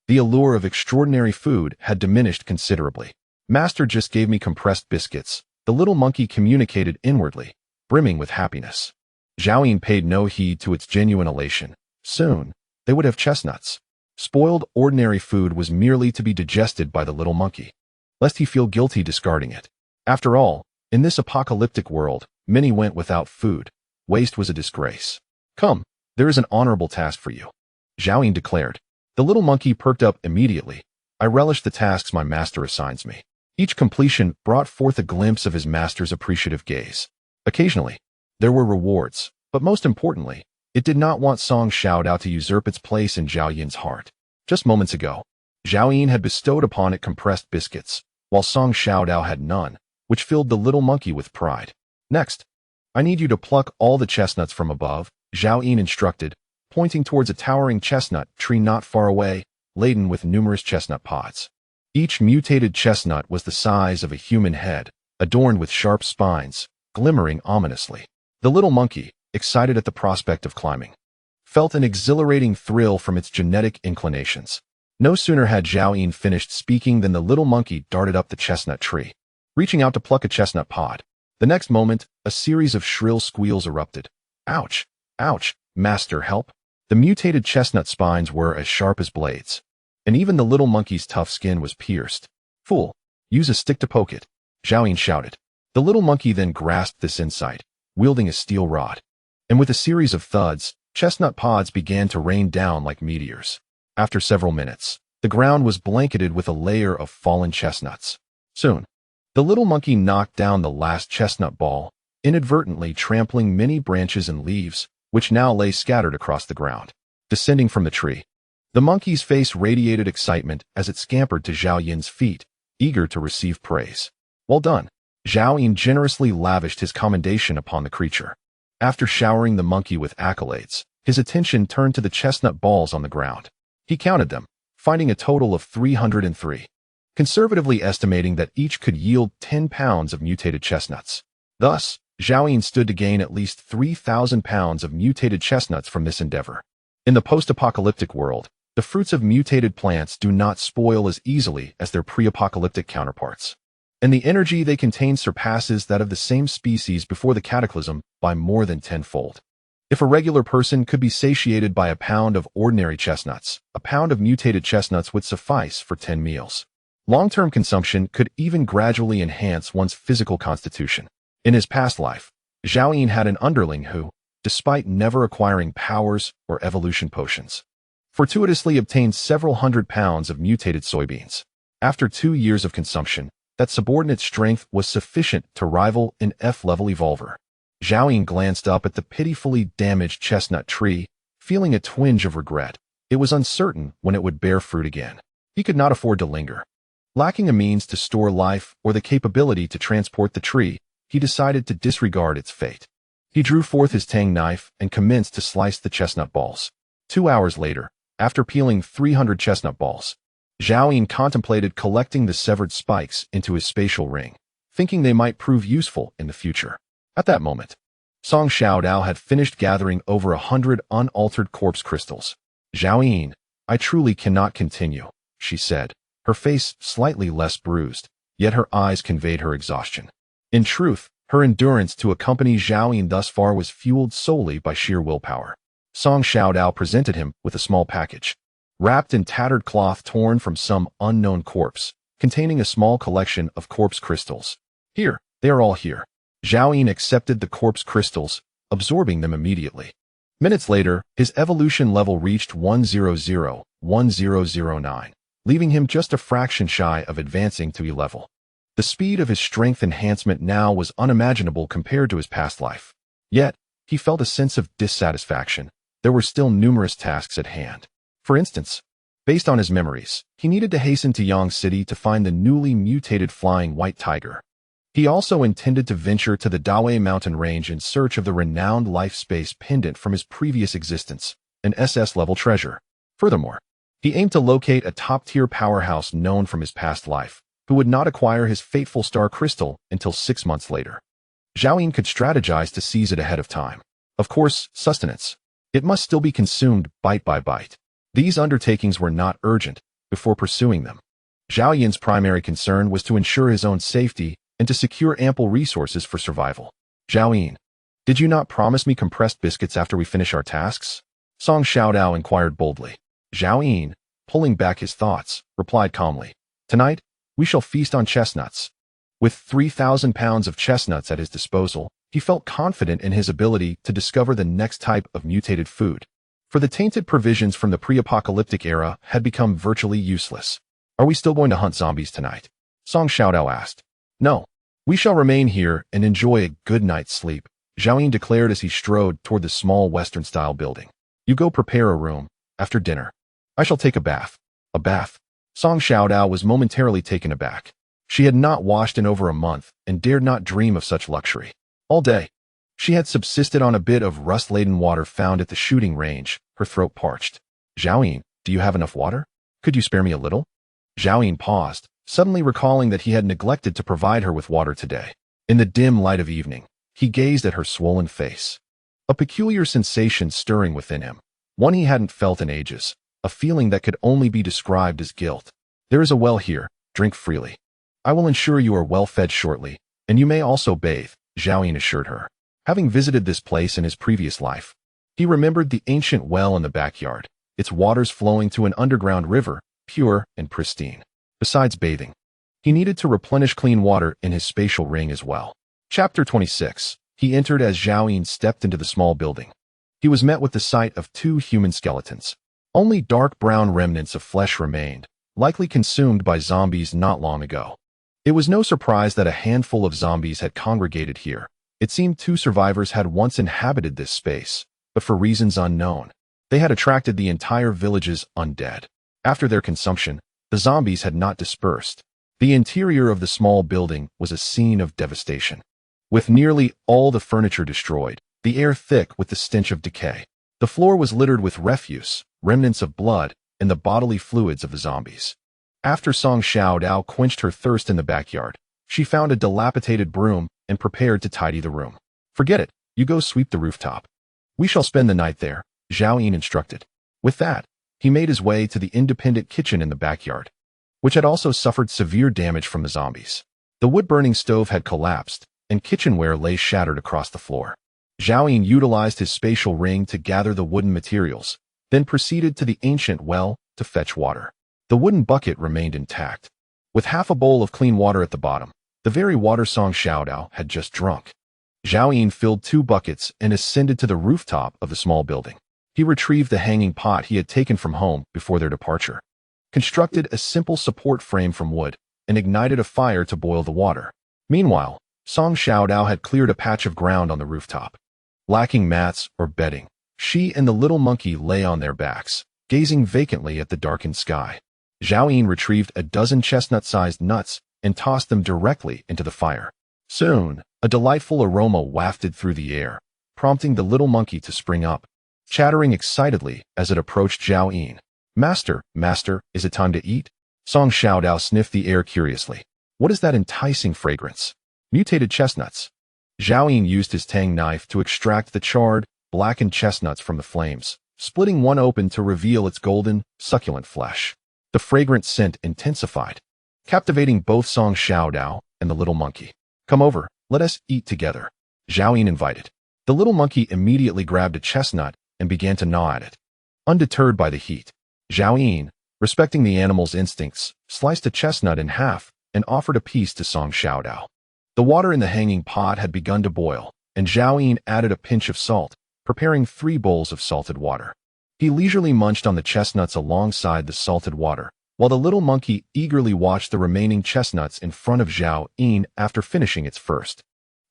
the allure of extraordinary food had diminished considerably. "Master just gave me compressed biscuits," the little monkey communicated inwardly, brimming with happiness. Zhao Yin paid no heed to its genuine elation. Soon, they would have chestnuts. Spoiled ordinary food was merely to be digested by the little monkey, lest he feel guilty discarding it. After all, in this apocalyptic world, many went without food. Waste was a disgrace. "Come, there is an honorable task for you," Zhao Yin declared. The little monkey perked up immediately. "I relish the tasks my master assigns me." Each completion brought forth a glimpse of his master's appreciative gaze. Occasionally, there were rewards, but most importantly, it did not want Song Xiaodao to usurp its place in Zhao Yin's heart. Just moments ago, Zhao Yin had bestowed upon it compressed biscuits, while Song Xiaodao had none, which filled the little monkey with pride. "Next, I need you to pluck all the chestnuts from above," Zhao Yin instructed, pointing towards a towering chestnut tree not far away, laden with numerous chestnut pods. Each mutated chestnut was the size of a human head, adorned with sharp spines, glimmering ominously. The little monkey, excited at the prospect of climbing, felt an exhilarating thrill from its genetic inclinations. No sooner had Zhao Yin finished speaking than the little monkey darted up the chestnut tree, reaching out to pluck a chestnut pod. The next moment, a series of shrill squeals erupted. "Ouch! Ouch! Master, help!" The mutated chestnut spines were as sharp as blades, and even the little monkey's tough skin was pierced. "Fool! Use a stick to poke it," Zhao Yin shouted. The little monkey then grasped this insight, wielding a steel rod, and with a series of thuds, chestnut pods began to rain down like meteors. After several minutes, the ground was blanketed with a layer of fallen chestnuts. Soon, the little monkey knocked down the last chestnut ball, inadvertently trampling many branches and leaves, which now lay scattered across the ground. Descending from the tree, the monkey's face radiated excitement as it scampered to Zhao Yin's feet, eager to receive praise. "Well done." Zhao Yin generously lavished his commendation upon the creature. After showering the monkey with accolades, his attention turned to the chestnut balls on the ground. He counted them, finding a total of 303. conservatively estimating that each could yield 10 pounds of mutated chestnuts. Thus, Zhao stood to gain at least 3,000 pounds of mutated chestnuts from this endeavor. In the post-apocalyptic world, the fruits of mutated plants do not spoil as easily as their pre-apocalyptic counterparts, and the energy they contain surpasses that of the same species before the cataclysm by more than tenfold. If a regular person could be satiated by a pound of ordinary chestnuts, a pound of mutated chestnuts would suffice for 10 meals. Long-term consumption could even gradually enhance one's physical constitution. In his past life, Zhao had an underling who, despite never acquiring powers or evolution potions, fortuitously obtained several hundred pounds of mutated soybeans. After 2 years of consumption, that subordinate strength was sufficient to rival an F-level evolver. Zhao glanced up at the pitifully damaged chestnut tree, feeling a twinge of regret. It was uncertain when it would bear fruit again. He could not afford to linger. Lacking a means to store life or the capability to transport the tree, he decided to disregard its fate. He drew forth his tang knife and commenced to slice the chestnut balls. 2 hours later, after peeling 300 chestnut balls, Zhao contemplated collecting the severed spikes into his spatial ring, thinking they might prove useful in the future. At that moment, Song Xiaodao had finished gathering over 100 unaltered corpse crystals. Zhao, I truly cannot continue, she said, her face slightly less bruised, yet her eyes conveyed her exhaustion. In truth, her endurance to accompany Zhao thus far was fueled solely by sheer willpower. Song Xiaodao presented him with a small package, wrapped in tattered cloth torn from some unknown corpse, containing a small collection of corpse crystals. Here, they are all here. Zhao accepted the corpse crystals, absorbing them immediately. Minutes later, his evolution level reached 100-1009, leaving him just a fraction shy of advancing to E-level. The speed of his strength enhancement now was unimaginable compared to his past life. Yet, he felt a sense of dissatisfaction. There were still numerous tasks at hand. For instance, based on his memories, he needed to hasten to Yang City to find the newly mutated flying white tiger. He also intended to venture to the Dawei mountain range in search of the renowned life-space pendant from his previous existence, an SS-level treasure. Furthermore, he aimed to locate a top-tier powerhouse known from his past life, who would not acquire his fateful star crystal until 6 months later. Zhao could strategize to seize it ahead of time. Of course, sustenance. It must still be consumed bite by bite. These undertakings were not urgent before pursuing them. Zhao primary concern was to ensure his own safety and to secure ample resources for survival. Zhao, did you not promise me compressed biscuits after we finish our tasks? Song Xiaodao inquired boldly. Zhao, pulling back his thoughts, replied calmly. Tonight, we shall feast on chestnuts. With 3,000 pounds of chestnuts at his disposal, he felt confident in his ability to discover the next type of mutated food. For the tainted provisions from the pre-apocalyptic era had become virtually useless. Are we still going to hunt zombies tonight? Song Xiaodao asked. No. We shall remain here and enjoy a good night's sleep, Zhao declared as he strode toward the small Western-style building. You go prepare a room. After dinner, I shall take a bath. A bath? Song Xiaodao was momentarily taken aback. She had not washed in over a month and dared not dream of such luxury. All day, she had subsisted on a bit of rust-laden water found at the shooting range, her throat parched. Zhao, do you have enough water? Could you spare me a little? Zhao paused, suddenly recalling that he had neglected to provide her with water today. In the dim light of evening, he gazed at her swollen face. A peculiar sensation stirring within him, one he hadn't felt in ages, a feeling that could only be described as guilt. There is a well here, drink freely. I will ensure you are well fed shortly, and you may also bathe, Zhao assured her. Having visited this place in his previous life, he remembered the ancient well in the backyard, its waters flowing to an underground river, pure and pristine. Besides bathing, he needed to replenish clean water in his spatial ring as well. Chapter 26. He entered as Zhao stepped into the small building. He was met with the sight of 2 human skeletons. Only dark brown remnants of flesh remained, likely consumed by zombies not long ago. It was no surprise that a handful of zombies had congregated here. It seemed 2 survivors had once inhabited this space, but for reasons unknown, they had attracted the entire village's undead. After their consumption, the zombies had not dispersed. The interior of the small building was a scene of devastation. With nearly all the furniture destroyed, the air thick with the stench of decay. The floor was littered with refuse, remnants of blood, and the bodily fluids of the zombies. After Song Xiaodao quenched her thirst in the backyard, she found a dilapidated broom and prepared to tidy the room. Forget it, you go sweep the rooftop. We shall spend the night there, Zhao Yin instructed. With that, he made his way to the independent kitchen in the backyard, which had also suffered severe damage from the zombies. The wood-burning stove had collapsed, and kitchenware lay shattered across the floor. Zhao Yin utilized his spatial ring to gather the wooden materials, then proceeded to the ancient well to fetch water. The wooden bucket remained intact, with half a bowl of clean water at the bottom, the very water Song Xiaodao had just drunk. Zhao Yin filled 2 buckets and ascended to the rooftop of the small building. He retrieved the hanging pot he had taken from home before their departure, constructed a simple support frame from wood, and ignited a fire to boil the water. Meanwhile, Song Xiaodao had cleared a patch of ground on the rooftop. Lacking mats or bedding, she and the little monkey lay on their backs, gazing vacantly at the darkened sky. Zhao Yin retrieved a dozen chestnut-sized nuts and tossed them directly into the fire. Soon, a delightful aroma wafted through the air, prompting the little monkey to spring up, chattering excitedly as it approached Zhao Yin. Master, is it time to eat? Song Xiaodao sniffed the air curiously. What is that enticing fragrance? Mutated chestnuts. Zhao Yin used his tang knife to extract the charred, blackened chestnuts from the flames, splitting one open to reveal its golden, succulent flesh. The fragrant scent intensified, captivating both Song Xiaodao and the little monkey. Come over, let us eat together, Zhao Yin invited. The little monkey immediately grabbed a chestnut and began to gnaw at it. Undeterred by the heat, Zhao Yin, respecting the animal's instincts, sliced a chestnut in half and offered a piece to Song Xiaodao. The water in the hanging pot had begun to boil, and Zhao Yin added a pinch of salt, preparing 3 bowls of salted water. He leisurely munched on the chestnuts alongside the salted water, while the little monkey eagerly watched the remaining chestnuts in front of Zhao Yin after finishing its first.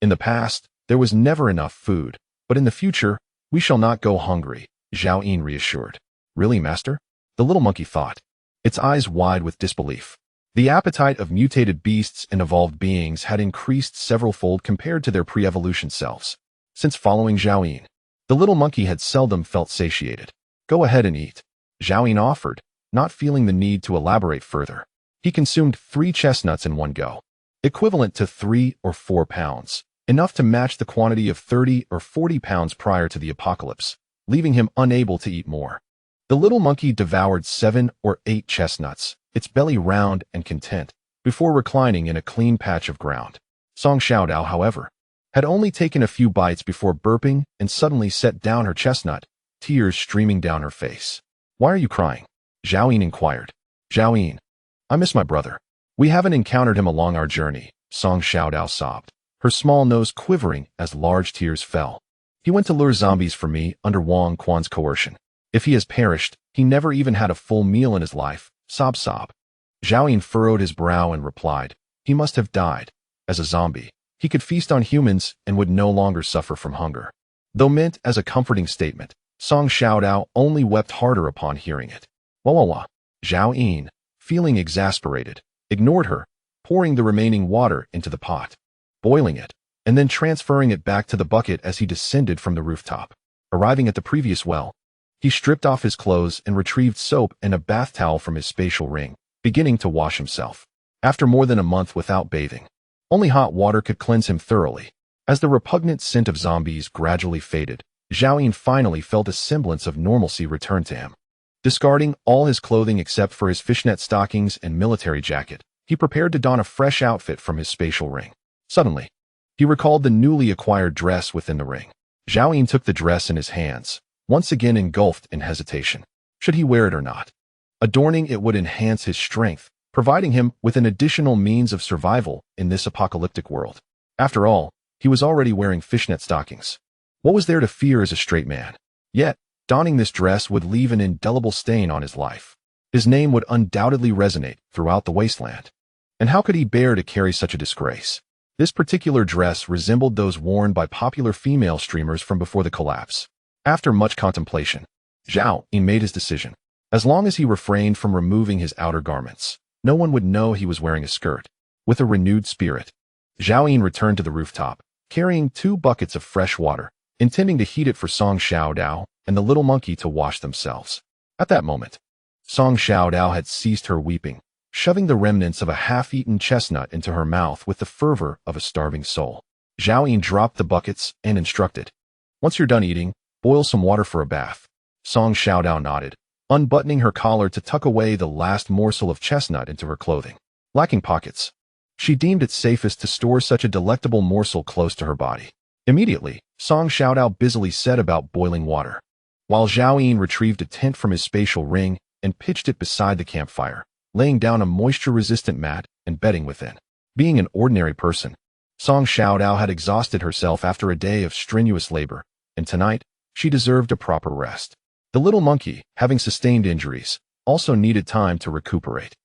In the past, there was never enough food, but in the future, we shall not go hungry, Zhao Yin reassured. Really, master? The little monkey thought, its eyes wide with disbelief. The appetite of mutated beasts and evolved beings had increased several-fold compared to their pre-evolution selves. Since following Zhao Yin, the little monkey had seldom felt satiated. Go ahead and eat, Zhao Yin offered, not feeling the need to elaborate further. He consumed 3 chestnuts in one go, equivalent to 3 or 4 pounds, enough to match the quantity of 30 or 40 pounds prior to the apocalypse, leaving him unable to eat more. The little monkey devoured 7 or 8 chestnuts, its belly round and content, before reclining in a clean patch of ground. Song Xiaodao, however, had only taken a few bites before burping and suddenly set down her chestnut, tears streaming down her face. Why are you crying? Zhao Yin inquired. Zhao Yin, I miss my brother. We haven't encountered him along our journey, Song Xiaodao sobbed, her small nose quivering as large tears fell. He went to lure zombies for me under Wang Quan's coercion. If he has perished, he never even had a full meal in his life, sob. Zhao Yin furrowed his brow and replied, he must have died. As a zombie, he could feast on humans and would no longer suffer from hunger. Though meant as a comforting statement, Song Xiaodao only wept harder upon hearing it. Wah. Zhao Yin, feeling exasperated, ignored her, pouring the remaining water into the pot, boiling it, and then transferring it back to the bucket as he descended from the rooftop. Arriving at the previous well, he stripped off his clothes and retrieved soap and a bath towel from his spatial ring, beginning to wash himself. After more than a month without bathing, only hot water could cleanse him thoroughly. As the repugnant scent of zombies gradually faded, Zhao Yin finally felt a semblance of normalcy return to him. Discarding all his clothing except for his fishnet stockings and military jacket, he prepared to don a fresh outfit from his spatial ring. Suddenly, he recalled the newly acquired dress within the ring. Zhao Yin took the dress in his hands, once again engulfed in hesitation. Should he wear it or not? Adorning it would enhance his strength, providing him with an additional means of survival in this apocalyptic world. After all, he was already wearing fishnet stockings. What was there to fear as a straight man? Yet, donning this dress would leave an indelible stain on his life. His name would undoubtedly resonate throughout the wasteland. And how could he bear to carry such a disgrace? This particular dress resembled those worn by popular female streamers from before the collapse. After much contemplation, Zhao Yin made his decision. As long as he refrained from removing his outer garments, no one would know he was wearing a skirt. With a renewed spirit, Zhao Yin returned to the rooftop, carrying 2 buckets of fresh water, intending to heat it for Song Xiaodao and the little monkey to wash themselves. At that moment, Song Xiaodao had ceased her weeping, shoving the remnants of a half-eaten chestnut into her mouth with the fervor of a starving soul. Zhao Yun dropped the buckets and instructed, "Once you're done eating, boil some water for a bath." Song Xiaodao nodded, unbuttoning her collar to tuck away the last morsel of chestnut into her clothing. Lacking pockets, she deemed it safest to store such a delectable morsel close to her body. Immediately, Song Xiaodao busily set about boiling water, while Zhao Yun retrieved a tent from his spatial ring and pitched it beside the campfire, laying down a moisture-resistant mat and bedding within. Being an ordinary person, Song Xiaodao had exhausted herself after a day of strenuous labor, and tonight, she deserved a proper rest. The little monkey, having sustained injuries, also needed time to recuperate.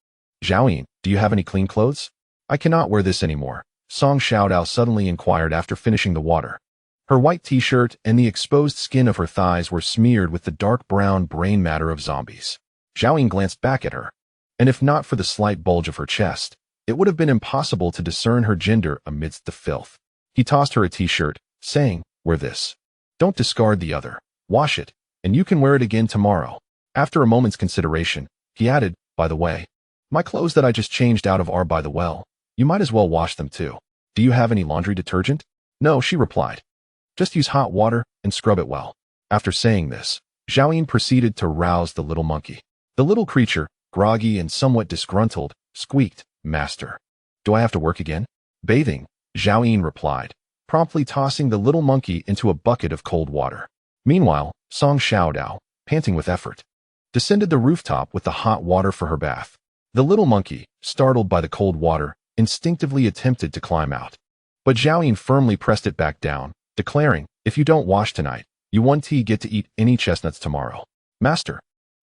"Zhao Yun, do you have any clean clothes? I cannot wear this anymore," Song Xiaodao suddenly inquired after finishing the water. Her white t-shirt and the exposed skin of her thighs were smeared with the dark brown brain matter of zombies. Zhao Yun glanced back at her, and if not for the slight bulge of her chest, it would have been impossible to discern her gender amidst the filth. He tossed her a t-shirt, saying, "Wear this. Don't discard the other. Wash it, and you can wear it again tomorrow." After a moment's consideration, he added, "By the way, my clothes that I just changed out of are by the well. You might as well wash them too. Do you have any laundry detergent?" "No," she replied. "Just use hot water and scrub it well." After saying this, Zhao Yun proceeded to rouse the little monkey. The little creature, groggy and somewhat disgruntled, squeaked, "Master, do I have to work again?" "Bathing," Zhao Yun replied, promptly tossing the little monkey into a bucket of cold water. Meanwhile, Song Xiaodao, panting with effort, descended the rooftop with the hot water for her bath. The little monkey, startled by the cold water, instinctively attempted to climb out. But Zhao Yun firmly pressed it back down, declaring, "If you don't wash tonight, you won't get to eat any chestnuts tomorrow." "Master,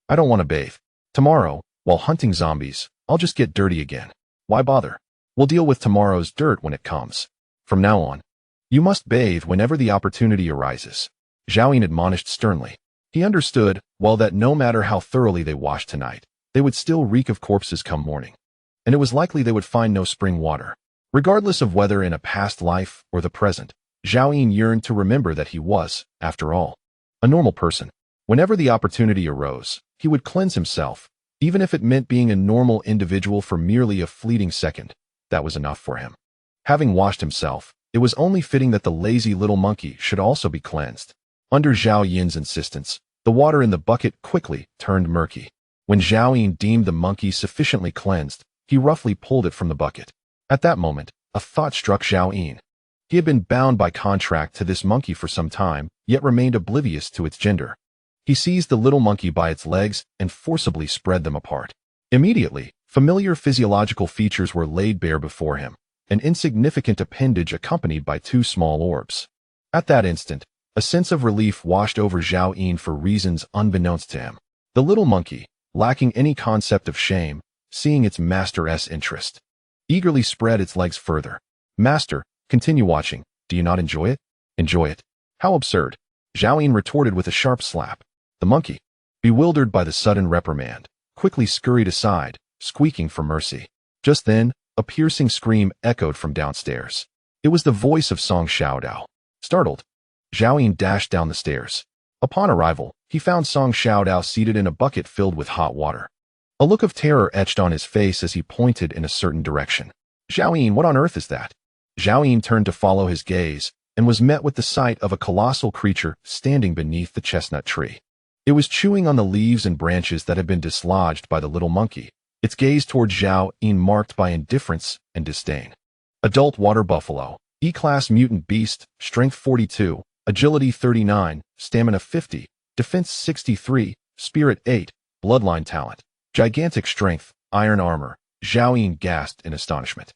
I don't want to bathe. Tomorrow, while hunting zombies, I'll just get dirty again. Why bother? We'll deal with tomorrow's dirt when it comes. From now on, you must bathe whenever the opportunity arises," Zhao Yun admonished sternly. He understood, well, that no matter how thoroughly they washed tonight, they would still reek of corpses come morning, and it was likely they would find no spring water. Regardless of whether in a past life or the present, Zhao Yun yearned to remember that he was, after all, a normal person. Whenever the opportunity arose, he would cleanse himself, even if it meant being a normal individual for merely a fleeting second. That was enough for him. Having washed himself, it was only fitting that the lazy little monkey should also be cleansed. Under Zhao Yun's insistence, the water in the bucket quickly turned murky. When Zhao Yun deemed the monkey sufficiently cleansed, he roughly pulled it from the bucket. At that moment, a thought struck Zhao Yun. He had been bound by contract to this monkey for some time, yet remained oblivious to its gender. He seized the little monkey by its legs and forcibly spread them apart. Immediately, familiar physiological features were laid bare before him, an insignificant appendage accompanied by two small orbs. At that instant, a sense of relief washed over Zhao Yun for reasons unbeknownst to him. The little monkey, lacking any concept of shame, seeing its master's interest, eagerly spread its legs further. "Master, continue watching. Do you not enjoy it?" "Enjoy it? How absurd," Zhao Yun retorted with a sharp slap. The monkey, bewildered by the sudden reprimand, quickly scurried aside, squeaking for mercy. Just then, a piercing scream echoed from downstairs. It was the voice of Song Xiaodao. Startled, Zhao Yun dashed down the stairs. Upon arrival, he found Song Xiaodao seated in a bucket filled with hot water. A look of terror etched on his face as he pointed in a certain direction. "Zhao Yun, what on earth is that?" Zhao Yun turned to follow his gaze and was met with the sight of a colossal creature standing beneath the chestnut tree. It was chewing on the leaves and branches that had been dislodged by the little monkey, its gaze toward Zhao Yun marked by indifference and disdain. Adult water buffalo, E-class mutant beast, strength 42, agility 39, stamina 50, defense 63, spirit 8, bloodline talent, gigantic strength, iron armor. Zhao Yun gasped in astonishment.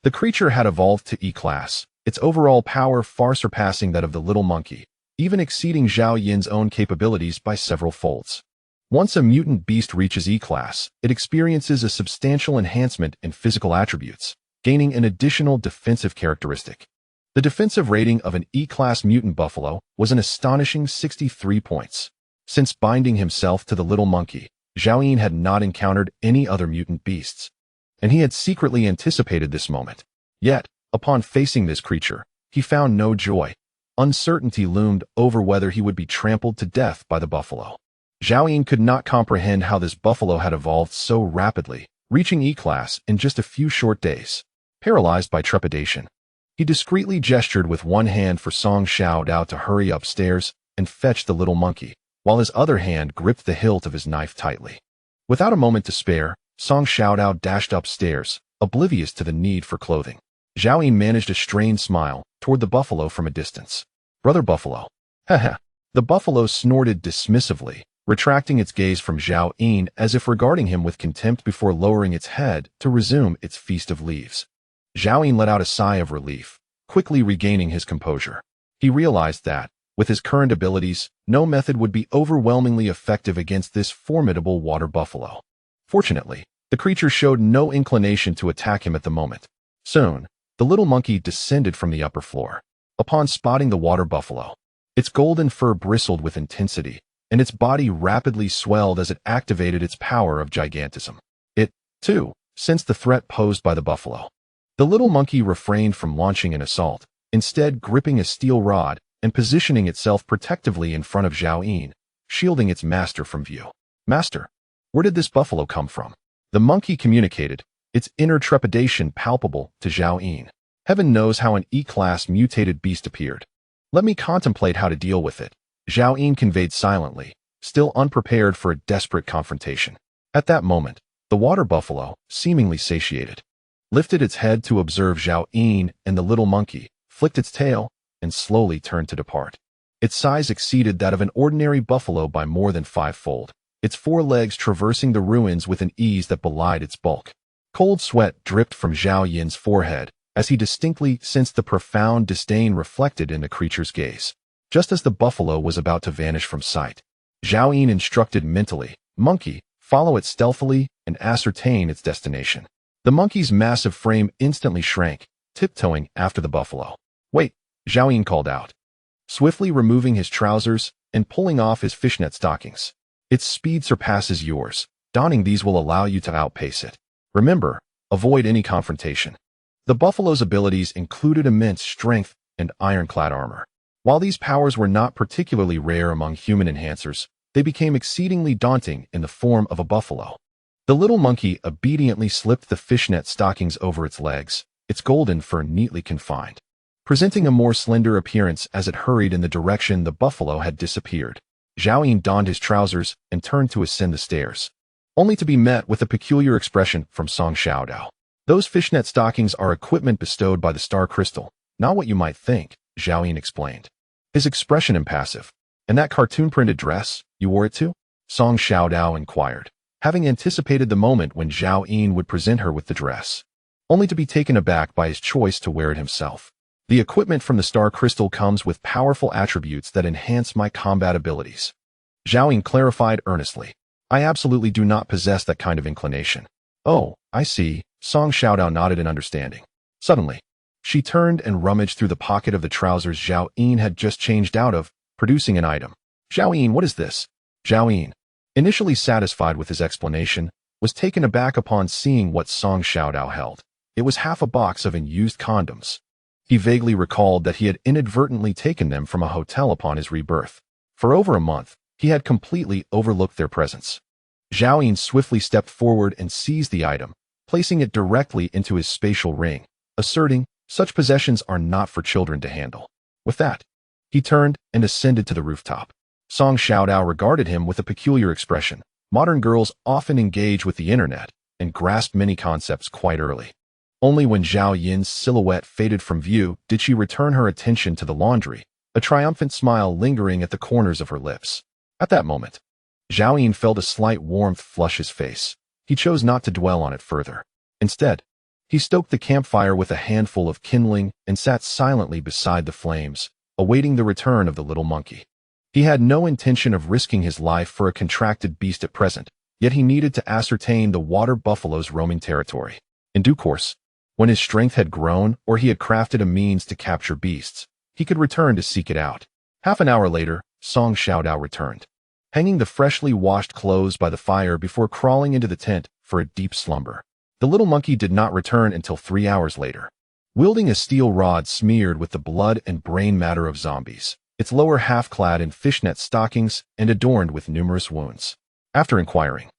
The creature had evolved to E-class, its overall power far surpassing that of the little monkey, even exceeding Zhao Yun's own capabilities by several folds. Once a mutant beast reaches E-class, it experiences a substantial enhancement in physical attributes, gaining an additional defensive characteristic. The defensive rating of an E-class mutant buffalo was an astonishing 63 points. Since binding himself to the little monkey, Zhao Yun had not encountered any other mutant beasts, and he had secretly anticipated this moment. Yet, upon facing this creature, he found no joy. Uncertainty loomed over whether he would be trampled to death by the buffalo. Zhao Yun could not comprehend how this buffalo had evolved so rapidly, reaching E-class in just a few short days. Paralyzed by trepidation, he discreetly gestured with one hand for Song Xiaodao to hurry upstairs and fetch the little monkey, while his other hand gripped the hilt of his knife tightly. Without a moment to spare, Song Xiaodao dashed upstairs, oblivious to the need for clothing. Zhao Yin managed a strained smile toward the buffalo from a distance. "Brother Buffalo." Haha. The buffalo snorted dismissively, retracting its gaze from Zhao Yin as if regarding him with contempt before lowering its head to resume its feast of leaves. Zhao Yin let out a sigh of relief, quickly regaining his composure. He realized that, with his current abilities, no method would be overwhelmingly effective against this formidable water buffalo. Fortunately, the creature showed no inclination to attack him at the moment. Soon, the little monkey descended from the upper floor. Upon spotting the water buffalo, its golden fur bristled with intensity, and its body rapidly swelled as it activated its power of gigantism. It, too, sensed the threat posed by the buffalo. The little monkey refrained from launching an assault, instead gripping a steel rod and positioning itself protectively in front of Zhao Yin, shielding its master from view. "Master, where did this buffalo come from?" The monkey communicated, its inner trepidation palpable to Zhao Yin. "Heaven knows how an E-class mutated beast appeared. Let me contemplate how to deal with it," Zhao Yin conveyed silently, still unprepared for a desperate confrontation. At that moment, the water buffalo, seemingly satiated, lifted its head to observe Zhao Yin, and the little monkey flicked its tail and slowly turned to depart. Its size exceeded that of an ordinary buffalo by more than fivefold, its four legs traversing the ruins with an ease that belied its bulk. Cold sweat dripped from Zhao Yin's forehead as he distinctly sensed the profound disdain reflected in the creature's gaze. Just as the buffalo was about to vanish from sight, Zhao Yin instructed mentally, "Monkey, follow it stealthily and ascertain its destination." The monkey's massive frame instantly shrank, tiptoeing after the buffalo. "Wait," Zhao Yin called out, swiftly removing his trousers and pulling off his fishnet stockings. "Its speed surpasses yours. Donning these will allow you to outpace it. Remember, avoid any confrontation." The buffalo's abilities included immense strength and ironclad armor. While these powers were not particularly rare among human enhancers, they became exceedingly daunting in the form of a buffalo. The little monkey obediently slipped the fishnet stockings over its legs, its golden fur neatly confined, presenting a more slender appearance as it hurried in the direction the buffalo had disappeared. Zhao Yin donned his trousers and turned to ascend the stairs, only to be met with a peculiar expression from Song Xiaodao. "Those fishnet stockings are equipment bestowed by the star crystal, not what you might think," Zhao Yin explained, his expression impassive. "And that cartoon-printed dress, you wore it too?" Song Xiaodao inquired, having anticipated the moment when Zhao Yin would present her with the dress, only to be taken aback by his choice to wear it himself. "The equipment from the star crystal comes with powerful attributes that enhance my combat abilities," Zhao Yin clarified earnestly. "I absolutely do not possess that kind of inclination." "Oh, I see," Song Xiaodao nodded in understanding. Suddenly, she turned and rummaged through the pocket of the trousers Zhao Yin had just changed out of, producing an item. "Zhao Yin, what is this?" Zhao Yin, initially satisfied with his explanation, was taken aback upon seeing what Song Xiaodao held. It was half a box of unused condoms. He vaguely recalled that he had inadvertently taken them from a hotel upon his rebirth. For over a month, he had completely overlooked their presence. Zhao Yin swiftly stepped forward and seized the item, placing it directly into his spatial ring, asserting, "Such possessions are not for children to handle." With that, he turned and ascended to the rooftop. Song Xiaodao regarded him with a peculiar expression. Modern girls often engage with the internet and grasp many concepts quite early. Only when Zhao Yin's silhouette faded from view did she return her attention to the laundry, a triumphant smile lingering at the corners of her lips. At that moment, Zhao Yin felt a slight warmth flush his face. He chose not to dwell on it further. Instead, he stoked the campfire with a handful of kindling and sat silently beside the flames, awaiting the return of the little monkey. He had no intention of risking his life for a contracted beast at present, yet he needed to ascertain the water buffalo's roaming territory. In due course, when his strength had grown or he had crafted a means to capture beasts, he could return to seek it out. Half an hour later, Song Xiaodao returned, hanging the freshly washed clothes by the fire before crawling into the tent for a deep slumber. The little monkey did not return until 3 hours later, wielding a steel rod smeared with the blood and brain matter of zombies, its lower half clad in fishnet stockings and adorned with numerous wounds. After inquiring,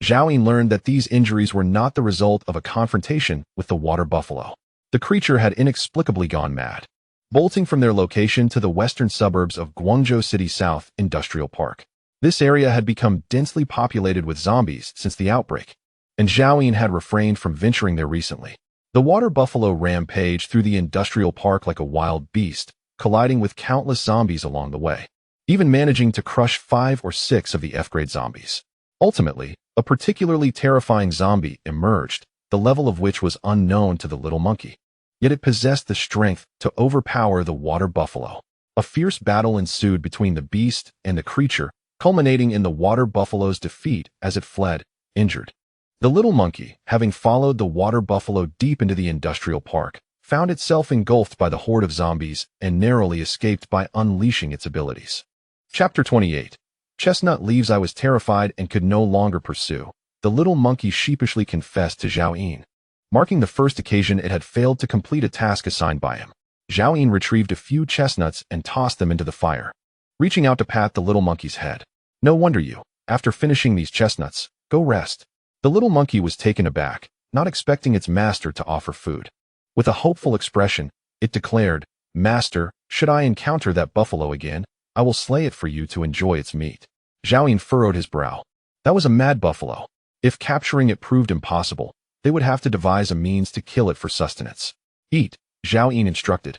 Zhao learned that these injuries were not the result of a confrontation with the water buffalo. The creature had inexplicably gone mad, bolting from their location to the western suburbs of Guangzhou City South Industrial Park. This area had become densely populated with zombies since the outbreak, and Zhao had refrained from venturing there recently. The water buffalo rampaged through the industrial park like a wild beast, colliding with countless zombies along the way, even managing to crush 5 or 6 of the F-grade zombies. Ultimately, a particularly terrifying zombie emerged, the level of which was unknown to the little monkey. Yet it possessed the strength to overpower the water buffalo. A fierce battle ensued between the beast and the creature, culminating in the water buffalo's defeat as it fled, injured. The little monkey, having followed the water buffalo deep into the industrial park, found itself engulfed by the horde of zombies and narrowly escaped by unleashing its abilities. Chapter 28. Chestnut leaves. I was terrified and could no longer pursue. The little monkey sheepishly confessed to Zhao, marking the first occasion it had failed to complete a task assigned by him. Zhao retrieved a few chestnuts and tossed them into the fire, reaching out to pat the little monkey's head. No wonder you, after finishing these chestnuts, go rest. The little monkey was taken aback, not expecting its master to offer food. With a hopeful expression, it declared, "Master, should I encounter that buffalo again, I will slay it for you to enjoy its meat." Zhao furrowed his brow. That was a mad buffalo. If capturing it proved impossible, they would have to devise a means to kill it for sustenance. Eat, Zhao instructed,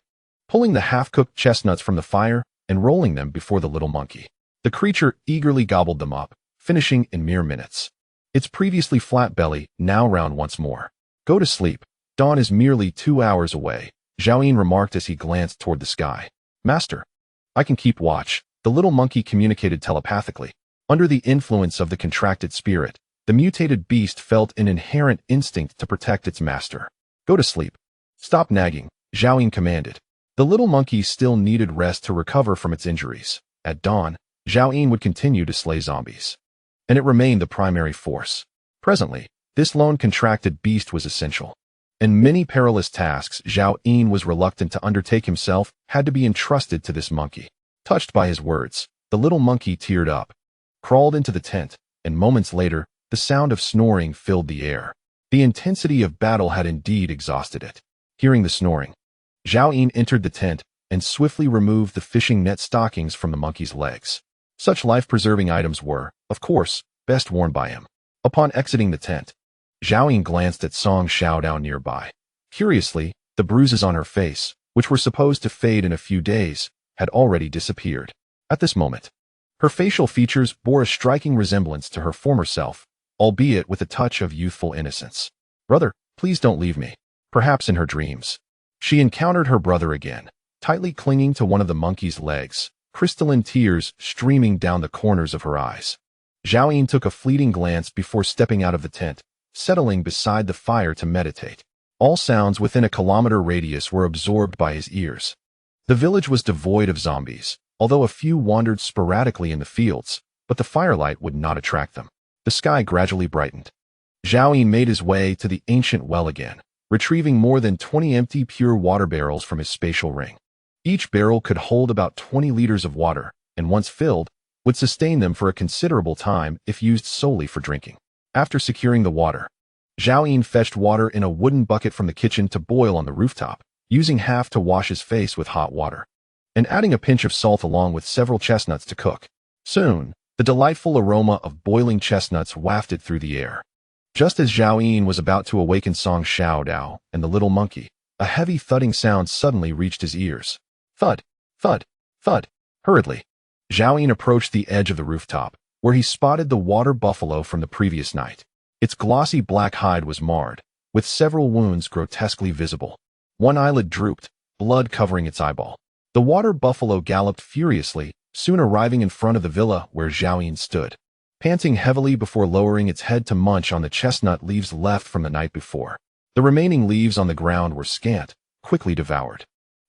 pulling the half-cooked chestnuts from the fire and rolling them before the little monkey. The creature eagerly gobbled them up, finishing in mere minutes. Its previously flat belly now round once more. Go to sleep. Dawn is merely 2 hours away, Zhao remarked as he glanced toward the sky. Master, I can keep watch, the little monkey communicated telepathically. Under the influence of the contracted spirit, the mutated beast felt an inherent instinct to protect its master. Go to sleep. Stop nagging, Zhao commanded. The little monkey still needed rest to recover from its injuries. At dawn, Zhao would continue to slay zombies, and it remained the primary force. Presently, this lone contracted beast was essential, and many perilous tasks Zhao was reluctant to undertake himself had to be entrusted to this monkey. Touched by his words, the little monkey teared up, crawled into the tent, and moments later, the sound of snoring filled the air. The intensity of battle had indeed exhausted it. Hearing the snoring, Zhao entered the tent and swiftly removed the fishing net stockings from the monkey's legs. Such life-preserving items were, of course, best worn by him. Upon exiting the tent, Zhao glanced at Song Xiaodao nearby. Curiously, the bruises on her face, which were supposed to fade in a few days, had already disappeared. At this moment, her facial features bore a striking resemblance to her former self, albeit with a touch of youthful innocence. Brother, please don't leave me. Perhaps in her dreams, she encountered her brother again, tightly clinging to one of the monkey's legs, crystalline tears streaming down the corners of her eyes. Zhao took a fleeting glance before stepping out of the tent, settling beside the fire to meditate. All sounds within a kilometer radius were absorbed by his ears. The village was devoid of zombies, although a few wandered sporadically in the fields, but the firelight would not attract them. The sky gradually brightened. Zhao made his way to the ancient well again, retrieving more than 20 empty pure water barrels from his spatial ring. Each barrel could hold about 20 liters of water, and once filled, would sustain them for a considerable time if used solely for drinking. After securing the water, Zhao fetched water in a wooden bucket from the kitchen to boil on the rooftop, using half to wash his face with hot water, and adding a pinch of salt along with several chestnuts to cook. Soon, the delightful aroma of boiling chestnuts wafted through the air. Just as Zhao was about to awaken Song Xiaodao and the little monkey, a heavy thudding sound suddenly reached his ears. Thud, thud, thud. Hurriedly, Zhao approached the edge of the rooftop, where he spotted the water buffalo from the previous night. Its glossy black hide was marred, with several wounds grotesquely visible. One eyelid drooped, blood covering its eyeball. The water buffalo galloped furiously, soon arriving in front of the villa where Zhao stood, panting heavily before lowering its head to munch on the chestnut leaves left from the night before. The remaining leaves on the ground were scant, quickly devoured,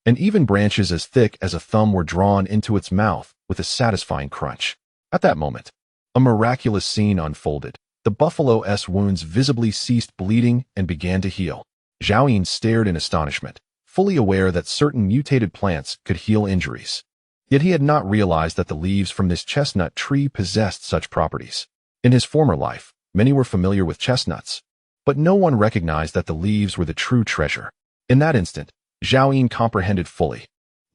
and even branches as thick as a thumb were drawn into its mouth with a satisfying crunch. At that moment, a miraculous scene unfolded. The buffalo's wounds visibly ceased bleeding and began to heal. Zhao stared in astonishment, fully aware that certain mutated plants could heal injuries. Yet he had not realized that the leaves from this chestnut tree possessed such properties. In his former life, Many were familiar with chestnuts, but no one recognized that the leaves were the true treasure. In that instant, Zhao Yin comprehended fully.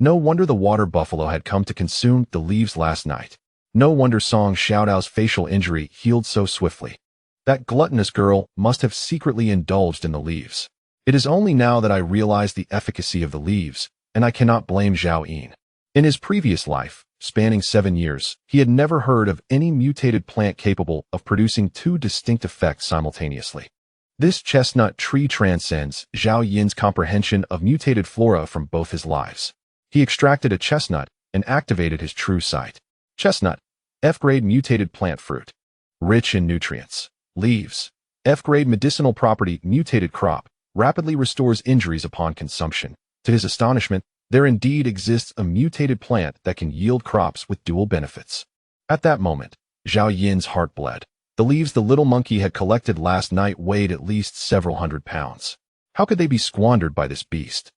No wonder the water buffalo had come to consume the leaves last night. No wonder Song Xiaodao's facial injury healed so swiftly. That gluttonous girl must have secretly indulged in the leaves. It is only now that I realize the efficacy of the leaves, and I cannot blame Zhao Yin. In his previous life, spanning 7 years, he had never heard of any mutated plant capable of producing two distinct effects simultaneously. This chestnut tree transcends Zhao Yin's comprehension of mutated flora from both his lives. He extracted a chestnut and activated his true sight. Chestnut, F-grade mutated plant fruit. Rich in nutrients. Leaves. F-grade medicinal property mutated crop. Rapidly restores injuries upon consumption. To his astonishment, there indeed exists a mutated plant that can yield crops with dual benefits. At that moment, Zhao Yin's heart bled. The leaves the little monkey had collected last night weighed at least several hundred pounds. How could they be squandered by this beast?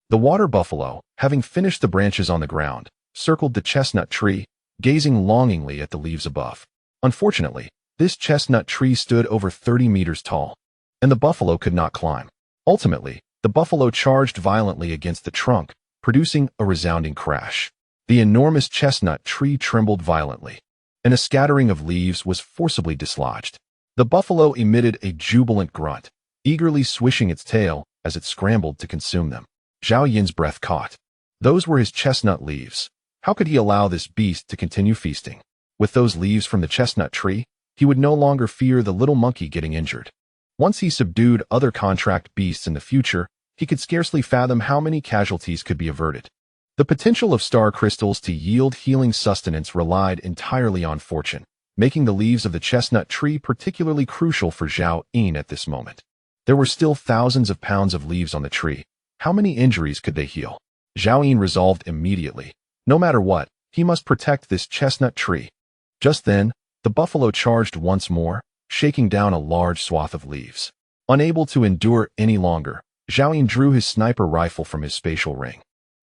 The water buffalo, having finished the branches on the ground, circled the chestnut tree, gazing longingly at the leaves above. Unfortunately, this chestnut tree stood over 30 meters tall, and the buffalo could not climb. Ultimately, the buffalo charged violently against the trunk, producing a resounding crash. The enormous chestnut tree trembled violently, and a scattering of leaves was forcibly dislodged. The buffalo emitted a jubilant grunt, eagerly swishing its tail as it scrambled to consume them. Zhao Yin's breath caught. Those were his chestnut leaves. How could he allow this beast to continue feasting? With those leaves from the chestnut tree, he would no longer fear the little monkey getting injured. Once he subdued other contract beasts in the future, he could scarcely fathom how many casualties could be averted. The potential of star crystals to yield healing sustenance relied entirely on fortune, making the leaves of the chestnut tree particularly crucial for Zhao Yin at this moment. There were still thousands of pounds of leaves on the tree. How many injuries could they heal? Zhao Yin resolved immediately. No matter what, he must protect this chestnut tree. Just then, the buffalo charged once more, shaking down a large swath of leaves. Unable to endure any longer, Zhao Yin drew his sniper rifle from his spatial ring.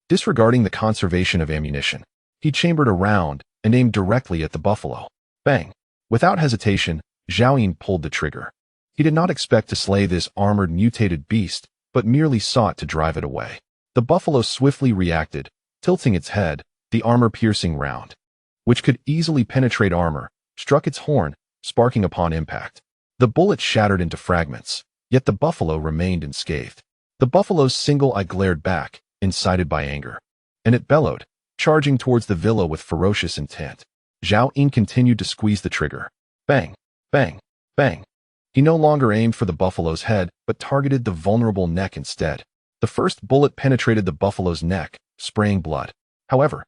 Disregarding the conservation of ammunition, he chambered a round and aimed directly at the buffalo. Bang! Without hesitation, Zhao Yin pulled the trigger. He did not expect to slay this armored mutated beast, but merely sought to drive it away. The buffalo swiftly reacted, tilting its head. The armor-piercing round, which could easily penetrate armor, struck its horn, sparking upon impact. The bullet shattered into fragments, yet the buffalo remained unscathed. The buffalo's single eye glared back, incited by anger, and it bellowed, charging towards the villa with ferocious intent. Zhao Yin continued to squeeze the trigger. Bang! Bang! Bang! He no longer aimed for the buffalo's head, but targeted the vulnerable neck instead. The first bullet penetrated the buffalo's neck, spraying blood. However,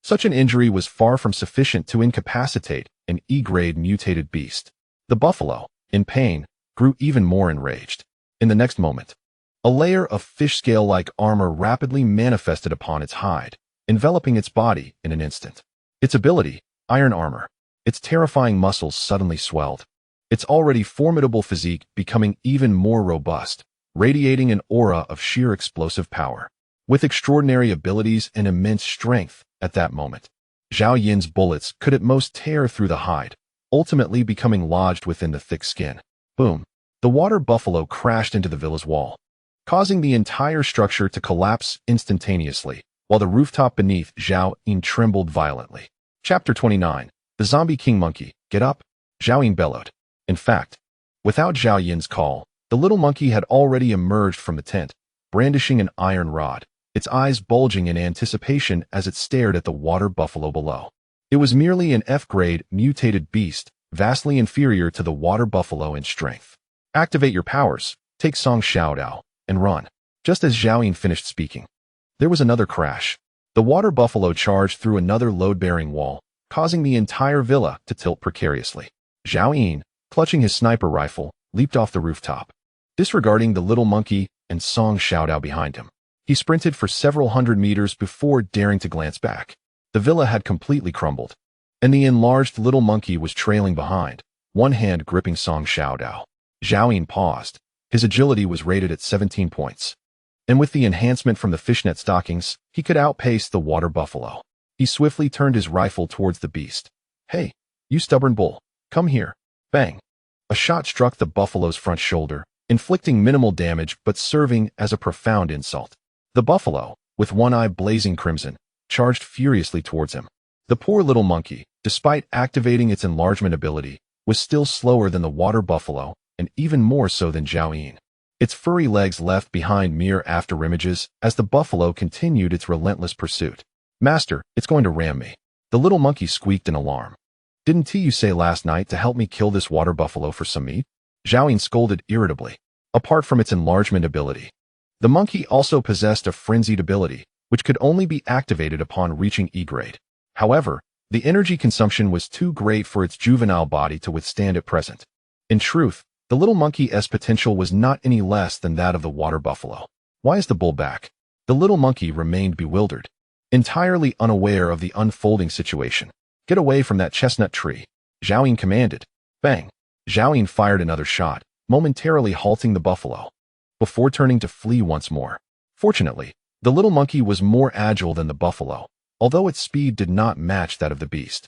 such an injury was far from sufficient to incapacitate an E-grade mutated beast. The buffalo, in pain, grew even more enraged. In the next moment, a layer of fish scale-like armor rapidly manifested upon its hide, enveloping its body in an instant. Its ability, iron armor. Its terrifying muscles suddenly swelled. Its already formidable physique becoming even more robust, radiating an aura of sheer explosive power. With extraordinary abilities and immense strength at that moment, Zhao Yin's bullets could at most tear through the hide, ultimately becoming lodged within the thick skin. Boom! The water buffalo crashed into the villa's wall, causing the entire structure to collapse instantaneously, while the rooftop beneath Zhao Yin trembled violently. Chapter 29. The Zombie King Monkey. Get up! Zhao Yin bellowed. In fact, without Zhao Yin's call, the little monkey had already emerged from the tent, brandishing an iron rod, its eyes bulging in anticipation as it stared at the water buffalo below. It was merely an F-grade mutated beast, vastly inferior to the water buffalo in strength. Activate your powers, take Song Xiaodao, and run. Just as Zhao Yin finished speaking, there was another crash. The water buffalo charged through another load-bearing wall, causing the entire villa to tilt precariously. Zhao Yin, clutching his sniper rifle, leaped off the rooftop, disregarding the little monkey and Song Xiaodao behind him. He sprinted for several hundred meters before daring to glance back. The villa had completely crumbled, and the enlarged little monkey was trailing behind, one hand gripping Song Xiaodao. Zhao Yin paused. His agility was rated at 17 points, and with the enhancement from the fishnet stockings, he could outpace the water buffalo. He swiftly turned his rifle towards the beast. Hey, you stubborn bull, come here. Bang! A shot struck the buffalo's front shoulder, inflicting minimal damage but serving as a profound insult. The buffalo, with one eye blazing crimson, charged furiously towards him. The poor little monkey, despite activating its enlargement ability, was still slower than the water buffalo, and even more so than Zhao Yin. Its furry legs left behind mere afterimages as the buffalo continued its relentless pursuit. "Master, it's going to ram me." The little monkey squeaked in alarm. "Didn't you say last night to help me kill this water buffalo for some meat?" Zhao Yin scolded irritably. Apart from its enlargement ability, the monkey also possessed a frenzied ability, which could only be activated upon reaching E-grade. However, the energy consumption was too great for its juvenile body to withstand at present. In truth, the little monkey's potential was not any less than that of the water buffalo. "Why is the bull back?" The little monkey remained bewildered, entirely unaware of the unfolding situation. "Get away from that chestnut tree," Zhao Yin commanded. Bang! Zhao Yin fired another shot, momentarily halting the buffalo, before turning to flee once more. Fortunately, the little monkey was more agile than the buffalo, although its speed did not match that of the beast.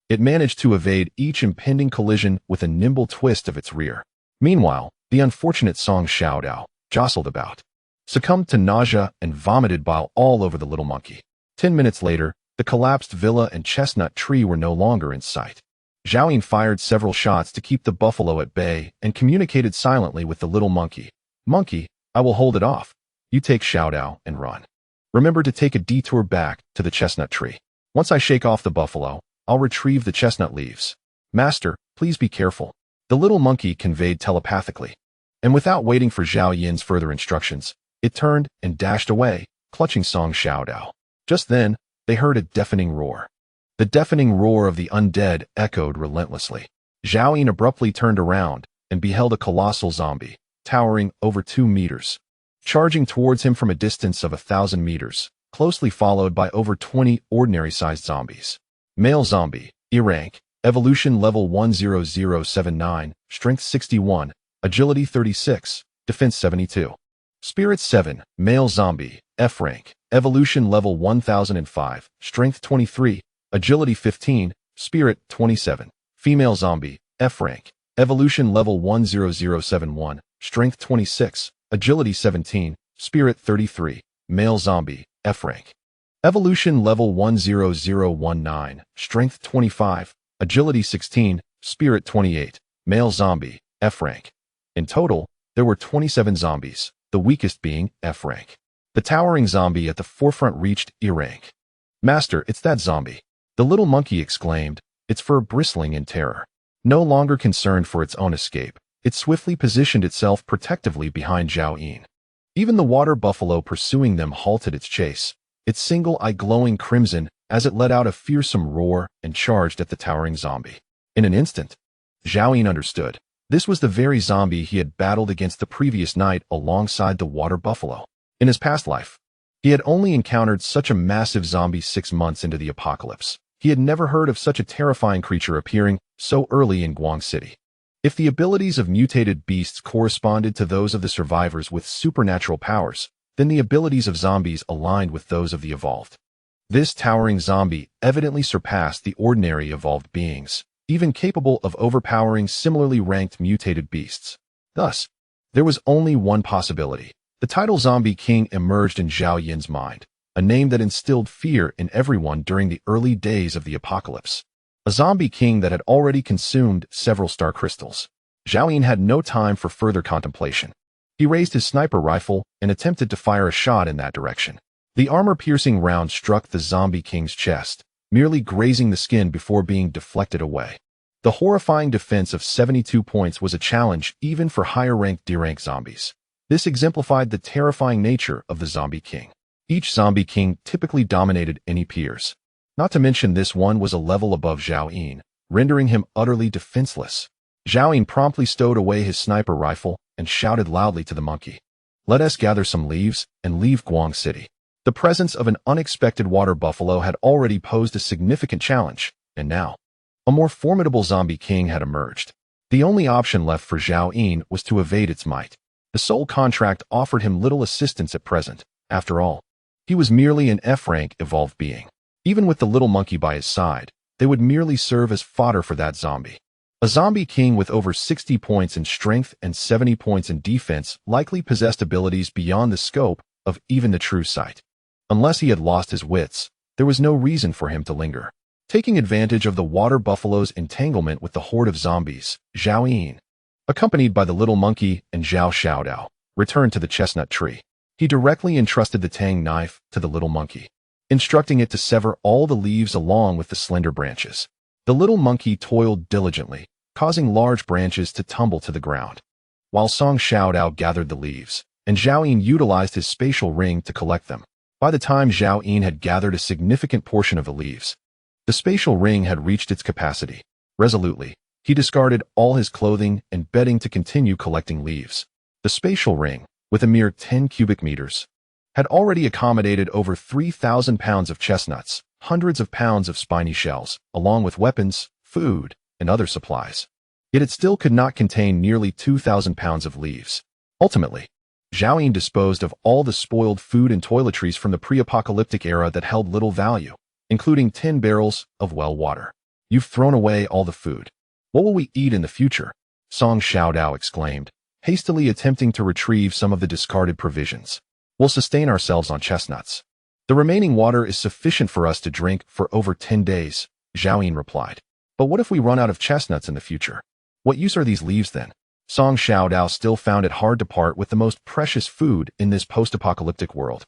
It managed to evade each impending collision with a nimble twist of its rear. Meanwhile, the unfortunate Song Xiaodao jostled about, succumbed to nausea and vomited bile all over the little monkey. 10 minutes later, the collapsed villa and chestnut tree were no longer in sight. Zhao Yin fired several shots to keep the buffalo at bay and communicated silently with the little monkey. "Monkey, I will hold it off. You take Xiaodao and run. Remember to take a detour back to the chestnut tree. Once I shake off the buffalo, I'll retrieve the chestnut leaves. Master, please be careful," the little monkey conveyed telepathically. And without waiting for Zhao Yin's further instructions, it turned and dashed away, clutching Song Xiaodao. Just then, they heard a deafening roar. The deafening roar of the undead echoed relentlessly. Zhao Yin abruptly turned around and beheld a colossal zombie, towering over 2 meters, charging towards him from a distance of 1,000 meters, closely followed by over 20 ordinary-sized zombies. Male zombie, E-rank, evolution level 10079, strength 61, agility 36, defense 72. Spirit 7, male zombie, F-rank, evolution level 1005, strength 23, agility 15, spirit 27. Female zombie, F-rank, evolution level 10071, strength 26, agility 17, spirit 33. Male zombie, F-rank, evolution level 10019, strength 25, agility 16, spirit 28. Male zombie, F-rank. In total, there were 27 zombies, the weakest being F-rank. The towering zombie at the forefront reached E-rank. "Master, it's that zombie," the little monkey exclaimed, its fur bristling in terror. No longer concerned for its own escape, it swiftly positioned itself protectively behind Zhao Yin. Even the water buffalo pursuing them halted its chase, its single eye glowing crimson as it let out a fearsome roar and charged at the towering zombie. In an instant, Zhao Yin understood. This was the very zombie he had battled against the previous night alongside the water buffalo. In his past life, he had only encountered such a massive zombie 6 months into the apocalypse. He had never heard of such a terrifying creature appearing so early in Guang City. If the abilities of mutated beasts corresponded to those of the survivors with supernatural powers, then the abilities of zombies aligned with those of the evolved. This towering zombie evidently surpassed the ordinary evolved beings, even capable of overpowering similarly ranked mutated beasts. Thus, there was only one possibility. The title Zombie King emerged in Zhao Yin's mind, a name that instilled fear in everyone during the early days of the apocalypse. A zombie king that had already consumed several star crystals. Zhao Yin had no time for further contemplation. He raised his sniper rifle and attempted to fire a shot in that direction. The armor-piercing round struck the zombie king's chest, merely grazing the skin before being deflected away. The horrifying defense of 72 points was a challenge even for higher-ranked D-rank zombies. This exemplified the terrifying nature of the zombie king. Each zombie king typically dominated any peers. Not to mention this one was a level above Zhao Yin, rendering him utterly defenseless. Zhao Yin promptly stowed away his sniper rifle and shouted loudly to the monkey, "Let us gather some leaves and leave Guang City." The presence of an unexpected water buffalo had already posed a significant challenge, and now, a more formidable zombie king had emerged. The only option left for Zhao Yin was to evade its might. The soul contract offered him little assistance at present. After all, he was merely an F-rank evolved being. Even with the little monkey by his side, they would merely serve as fodder for that zombie. A zombie king with over 60 points in strength and 70 points in defense likely possessed abilities beyond the scope of even the true sight. Unless he had lost his wits, there was no reason for him to linger. Taking advantage of the water buffalo's entanglement with the horde of zombies, Zhao Yin, accompanied by the little monkey and Zhao Xiaodao, returned to the chestnut tree. He directly entrusted the tang knife to the little monkey, instructing it to sever all the leaves along with the slender branches. The little monkey toiled diligently, causing large branches to tumble to the ground, while Song Xiaodao gathered the leaves, and Zhao Yin utilized his spatial ring to collect them. By the time Zhao Yin had gathered a significant portion of the leaves, the spatial ring had reached its capacity. Resolutely, he discarded all his clothing and bedding to continue collecting leaves. The spatial ring, with a mere 10 cubic meters, had already accommodated over 3,000 pounds of chestnuts, hundreds of pounds of spiny shells, along with weapons, food, and other supplies. Yet it still could not contain nearly 2,000 pounds of leaves. Ultimately, Zhao Yin disposed of all the spoiled food and toiletries from the pre-apocalyptic era that held little value, including 10 barrels of well water. You've thrown away all the food. What will we eat in the future? Song Xiaodao exclaimed, hastily attempting to retrieve some of the discarded provisions. We'll sustain ourselves on chestnuts. The remaining water is sufficient for us to drink for over 10 days, Zhao Yin replied. But what if we run out of chestnuts in the future? What use are these leaves then? Song Xiaodao still found it hard to part with the most precious food in this post-apocalyptic world.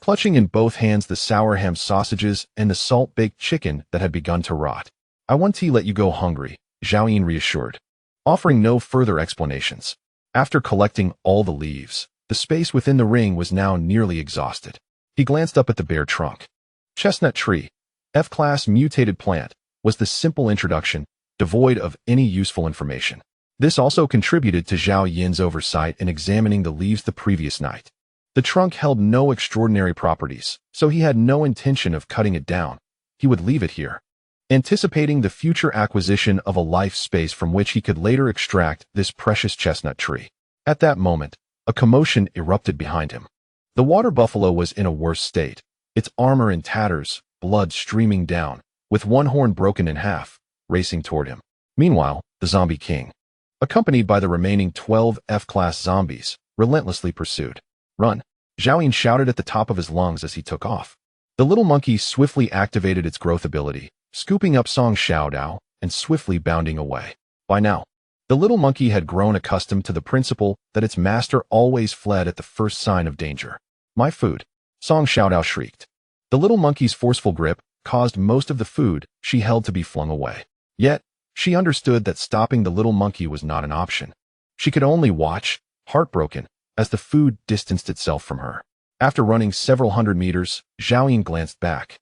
Clutching in both hands the sour ham sausages and the salt-baked chicken that had begun to rot. I won't let you go hungry, Zhao Yin reassured, offering no further explanations. After collecting all the leaves, the space within the ring was now nearly exhausted. He glanced up at the bare trunk. Chestnut tree, F-class mutated plant, was the simple introduction, devoid of any useful information. This also contributed to Zhao Yin's oversight in examining the leaves the previous night. The trunk held no extraordinary properties, so he had no intention of cutting it down. He would leave it here, anticipating the future acquisition of a life space from which he could later extract this precious chestnut tree. At that moment, a commotion erupted behind him. The water buffalo was in a worse state, its armor in tatters, blood streaming down, with one horn broken in half, racing toward him. Meanwhile, the zombie king, accompanied by the remaining 12 F-class zombies, relentlessly pursued. Run! Zhao Yin shouted at the top of his lungs as he took off. The little monkey swiftly activated its growth ability, scooping up Song Xiaodao and swiftly bounding away. By now, the little monkey had grown accustomed to the principle that its master always fled at the first sign of danger. My food! Song Xiaodao shrieked. The little monkey's forceful grip caused most of the food she held to be flung away. Yet, she understood that stopping the little monkey was not an option. She could only watch, heartbroken, as the food distanced itself from her. After running several hundred meters, Zhao Yin glanced back.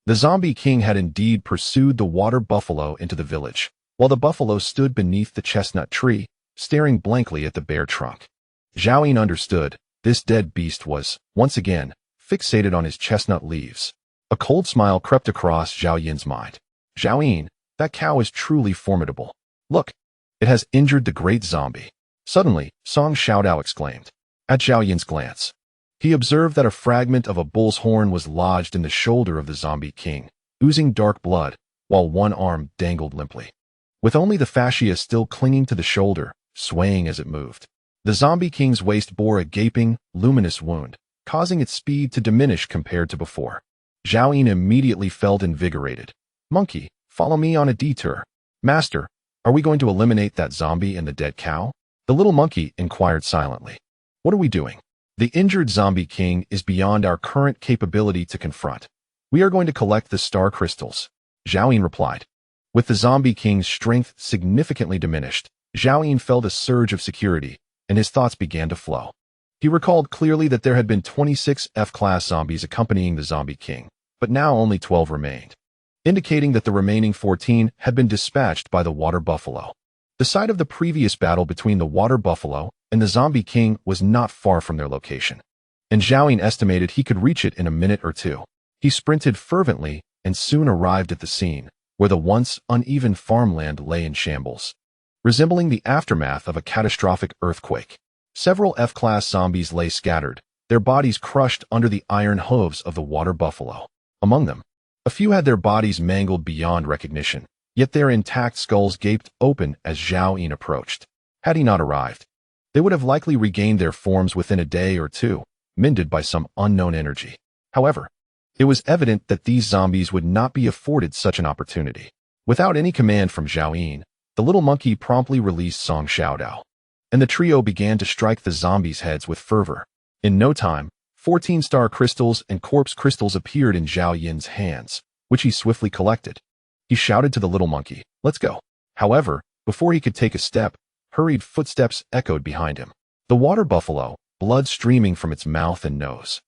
The zombie king had indeed pursued the water buffalo into the village, while the buffalo stood beneath the chestnut tree, staring blankly at the bare trunk. Zhao Yin understood, this dead beast was, once again, fixated on his chestnut leaves. A cold smile crept across Zhao Yin's mind. Zhao Yin, that cow is truly formidable. Look, it has injured the great zombie. Suddenly, Song Xiaodao exclaimed. At Zhao Yin's glance, he observed that a fragment of a bull's horn was lodged in the shoulder of the zombie king, oozing dark blood, while one arm dangled limply, with only the fascia still clinging to the shoulder, swaying as it moved. The zombie king's waist bore a gaping, luminous wound, causing its speed to diminish compared to before. Zhao Yin immediately felt invigorated. Monkey, follow me on a detour. Master, are we going to eliminate that zombie and the dead cow? The little monkey inquired silently. What are we doing? The injured zombie king is beyond our current capability to confront. We are going to collect the star crystals, Zhao Yin replied. With the zombie king's strength significantly diminished, Zhao Yin felt a surge of security, and his thoughts began to flow. He recalled clearly that there had been 26 F-class zombies accompanying the zombie king, but now only 12 remained, indicating that the remaining 14 had been dispatched by the water buffalo. The site of the previous battle between the water buffalo and the zombie king was not far from their location, and Zhao Yin estimated he could reach it in a minute or two. He sprinted fervently and soon arrived at the scene, where the once uneven farmland lay in shambles, resembling the aftermath of a catastrophic earthquake. Several F-class zombies lay scattered, their bodies crushed under the iron hooves of the water buffalo. Among them, a few had their bodies mangled beyond recognition, yet their intact skulls gaped open as Zhao Yin approached. Had he not arrived, they would have likely regained their forms within a day or two, mended by some unknown energy. However, it was evident that these zombies would not be afforded such an opportunity. Without any command from Zhao Yin, the little monkey promptly released Song Xiaodao, and the trio began to strike the zombies' heads with fervor. In no time, 14 star crystals and corpse crystals appeared in Zhao Yin's hands, which he swiftly collected. He shouted to the little monkey, "Let's go." However, before he could take a step, hurried footsteps echoed behind him. The water buffalo, blood streaming from its mouth and nose,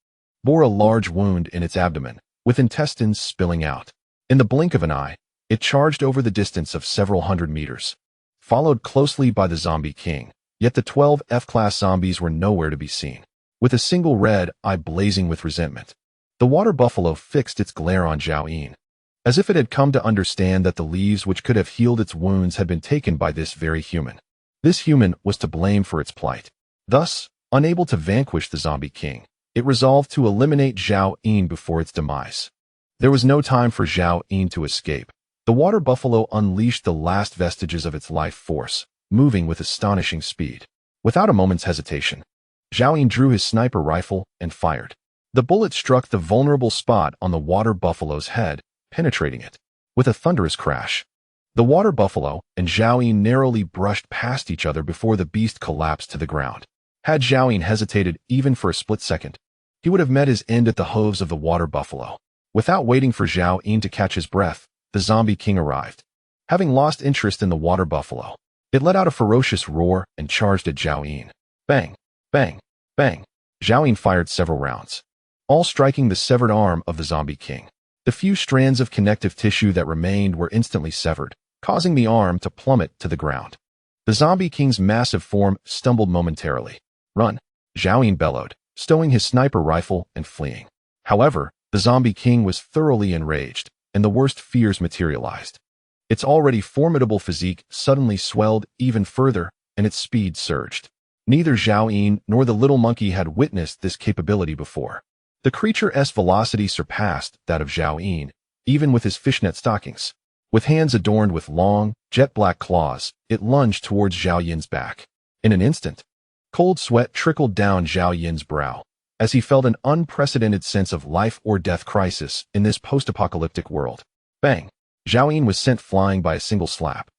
bore a large wound in its abdomen, with intestines spilling out. In the blink of an eye, it charged over the distance of several hundred meters, followed closely by the zombie king, yet the 12 F-class zombies were nowhere to be seen. With a single red eye blazing with resentment, the water buffalo fixed its glare on Zhao Yin, as if it had come to understand that the leaves which could have healed its wounds had been taken by this very human. This human was to blame for its plight. Thus, unable to vanquish the zombie king, it resolved to eliminate Zhao Yin before its demise. There was no time for Zhao Yin to escape. The water buffalo unleashed the last vestiges of its life force, moving with astonishing speed. Without a moment's hesitation, Zhao Yin drew his sniper rifle and fired. The bullet struck the vulnerable spot on the water buffalo's head, penetrating it. With a thunderous crash, the water buffalo and Zhao Yin narrowly brushed past each other before the beast collapsed to the ground. Had Zhao Yin hesitated even for a split second, he would have met his end at the hooves of the water buffalo. Without waiting for Zhao Yin to catch his breath, the zombie king arrived. Having lost interest in the water buffalo, it let out a ferocious roar and charged at Zhao Yin. Bang! Bang! Bang! Zhao Yin fired several rounds, all striking the severed arm of the zombie king. The few strands of connective tissue that remained were instantly severed, causing the arm to plummet to the ground. The zombie king's massive form stumbled momentarily. "Run!" Zhao Yin bellowed, stowing his sniper rifle and fleeing. However, the zombie king was thoroughly enraged, and the worst fears materialized. Its already formidable physique suddenly swelled even further, and its speed surged. Neither Zhao Yin nor the little monkey had witnessed this capability before. The creature's velocity surpassed that of Zhao Yin, even with his fishnet stockings. With hands adorned with long, jet-black claws, it lunged towards Zhao Yin's back. In an instant, cold sweat trickled down Zhao Yin's brow, as he felt an unprecedented sense of life-or-death crisis in this post-apocalyptic world. Bang! Zhao Yin was sent flying by a single slap,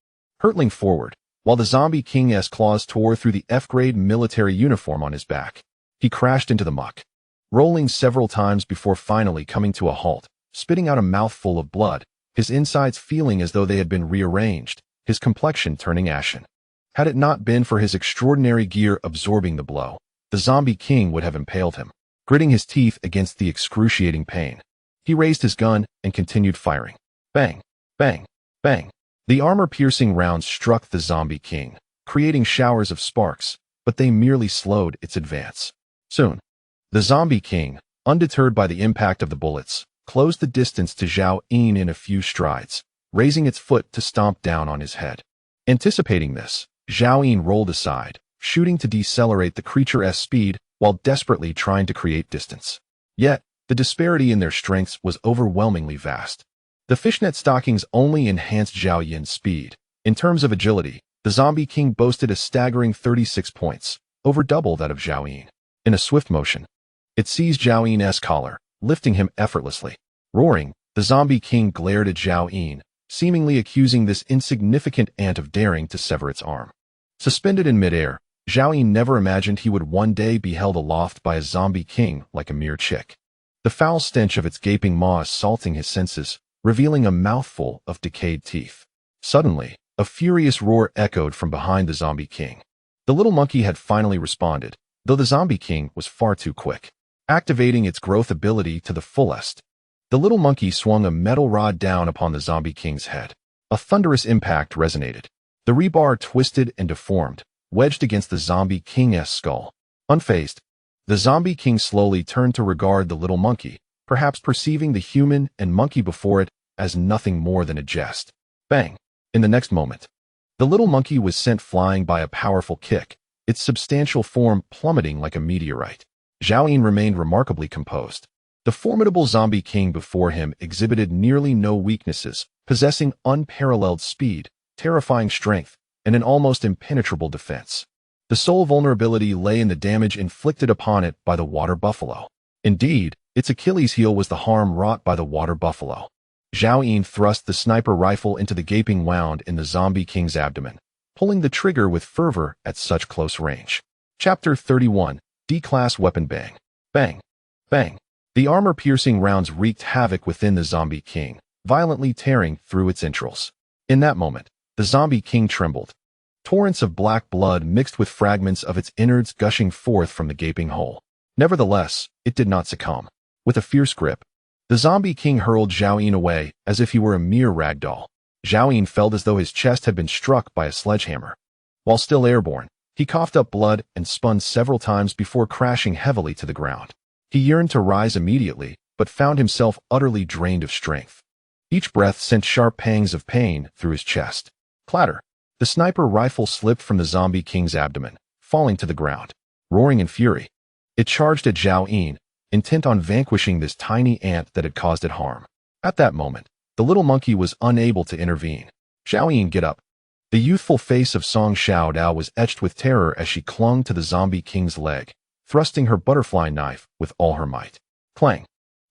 hurtling forward, while the zombie king's claws tore through the F-grade military uniform on his back. He crashed into the muck, rolling several times before finally coming to a halt, spitting out a mouthful of blood, his insides feeling as though they had been rearranged, his complexion turning ashen. Had it not been for his extraordinary gear absorbing the blow, the zombie king would have impaled him. Gritting his teeth against the excruciating pain, he raised his gun and continued firing. Bang! Bang! Bang! The armor-piercing rounds struck the zombie king, creating showers of sparks, but they merely slowed its advance. Soon, the zombie king, undeterred by the impact of the bullets, closed the distance to Zhao Yin in a few strides, raising its foot to stomp down on his head. Anticipating this, Zhao Yin rolled aside, shooting to decelerate the creature's speed while desperately trying to create distance. Yet, the disparity in their strengths was overwhelmingly vast. The fishnet stockings only enhanced Zhao Yin's speed. In terms of agility, the zombie king boasted a staggering 36 points, over double that of Zhao Yin. In a swift motion, it seized Zhao Yin's collar, lifting him effortlessly. Roaring, the zombie king glared at Zhao Yin, seemingly accusing this insignificant ant of daring to sever its arm. Suspended in midair, Zhao Yin never imagined he would one day be held aloft by a zombie king like a mere chick. The foul stench of its gaping maw assaulting his senses, revealing a mouthful of decayed teeth. Suddenly, a furious roar echoed from behind the zombie king. The little monkey had finally responded, though the zombie king was far too quick. Activating its growth ability to the fullest, the little monkey swung a metal rod down upon the zombie king's head. A thunderous impact resonated. The rebar twisted and deformed, wedged against the zombie king's skull. Unfazed, the zombie king slowly turned to regard the little monkey, perhaps perceiving the human and monkey before it as nothing more than a jest. Bang! In the next moment, the little monkey was sent flying by a powerful kick, its substantial form plummeting like a meteorite. Zhao Yin remained remarkably composed. The formidable zombie king before him exhibited nearly no weaknesses, possessing unparalleled speed, terrifying strength, and an almost impenetrable defense. The sole vulnerability lay in the damage inflicted upon it by the water buffalo. Indeed, its Achilles heel was the harm wrought by the water buffalo. Zhao Yin thrust the sniper rifle into the gaping wound in the zombie king's abdomen, pulling the trigger with fervor at such close range. Chapter 31, D-Class Weapon Bang. Bang. Bang. The armor-piercing rounds wreaked havoc within the zombie king, violently tearing through its entrails. In that moment, the zombie king trembled. Torrents of black blood mixed with fragments of its innards gushing forth from the gaping hole. Nevertheless, it did not succumb. With a fierce grip, the zombie king hurled Zhao Yin away as if he were a mere rag doll. Zhao Yin felt as though his chest had been struck by a sledgehammer. While still airborne, he coughed up blood and spun several times before crashing heavily to the ground. He yearned to rise immediately, but found himself utterly drained of strength. Each breath sent sharp pangs of pain through his chest. Clatter. The sniper rifle slipped from the zombie king's abdomen, falling to the ground. Roaring in fury, it charged at Zhao Yin, intent on vanquishing this tiny ant that had caused it harm. At that moment, the little monkey was unable to intervene. Zhao Yin, get up. The youthful face of Song Xiaodao was etched with terror as she clung to the zombie king's leg, thrusting her butterfly knife with all her might. Clang.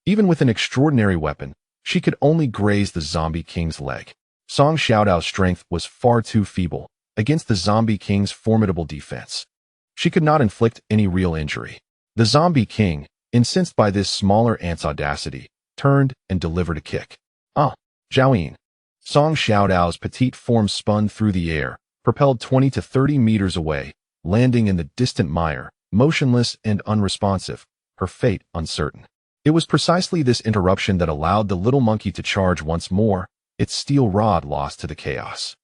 Even with an extraordinary weapon, she could only graze the zombie king's leg. Song Xiaodao's strength was far too feeble against the zombie king's formidable defense. She could not inflict any real injury. The zombie king, incensed by this smaller ant's audacity, turned and delivered a kick. Zhao Yin. Song Xiaodao's petite form spun through the air, propelled 20 to 30 meters away, landing in the distant mire, motionless and unresponsive, her fate uncertain. It was precisely this interruption that allowed the little monkey to charge once more, its steel rod lost to the chaos.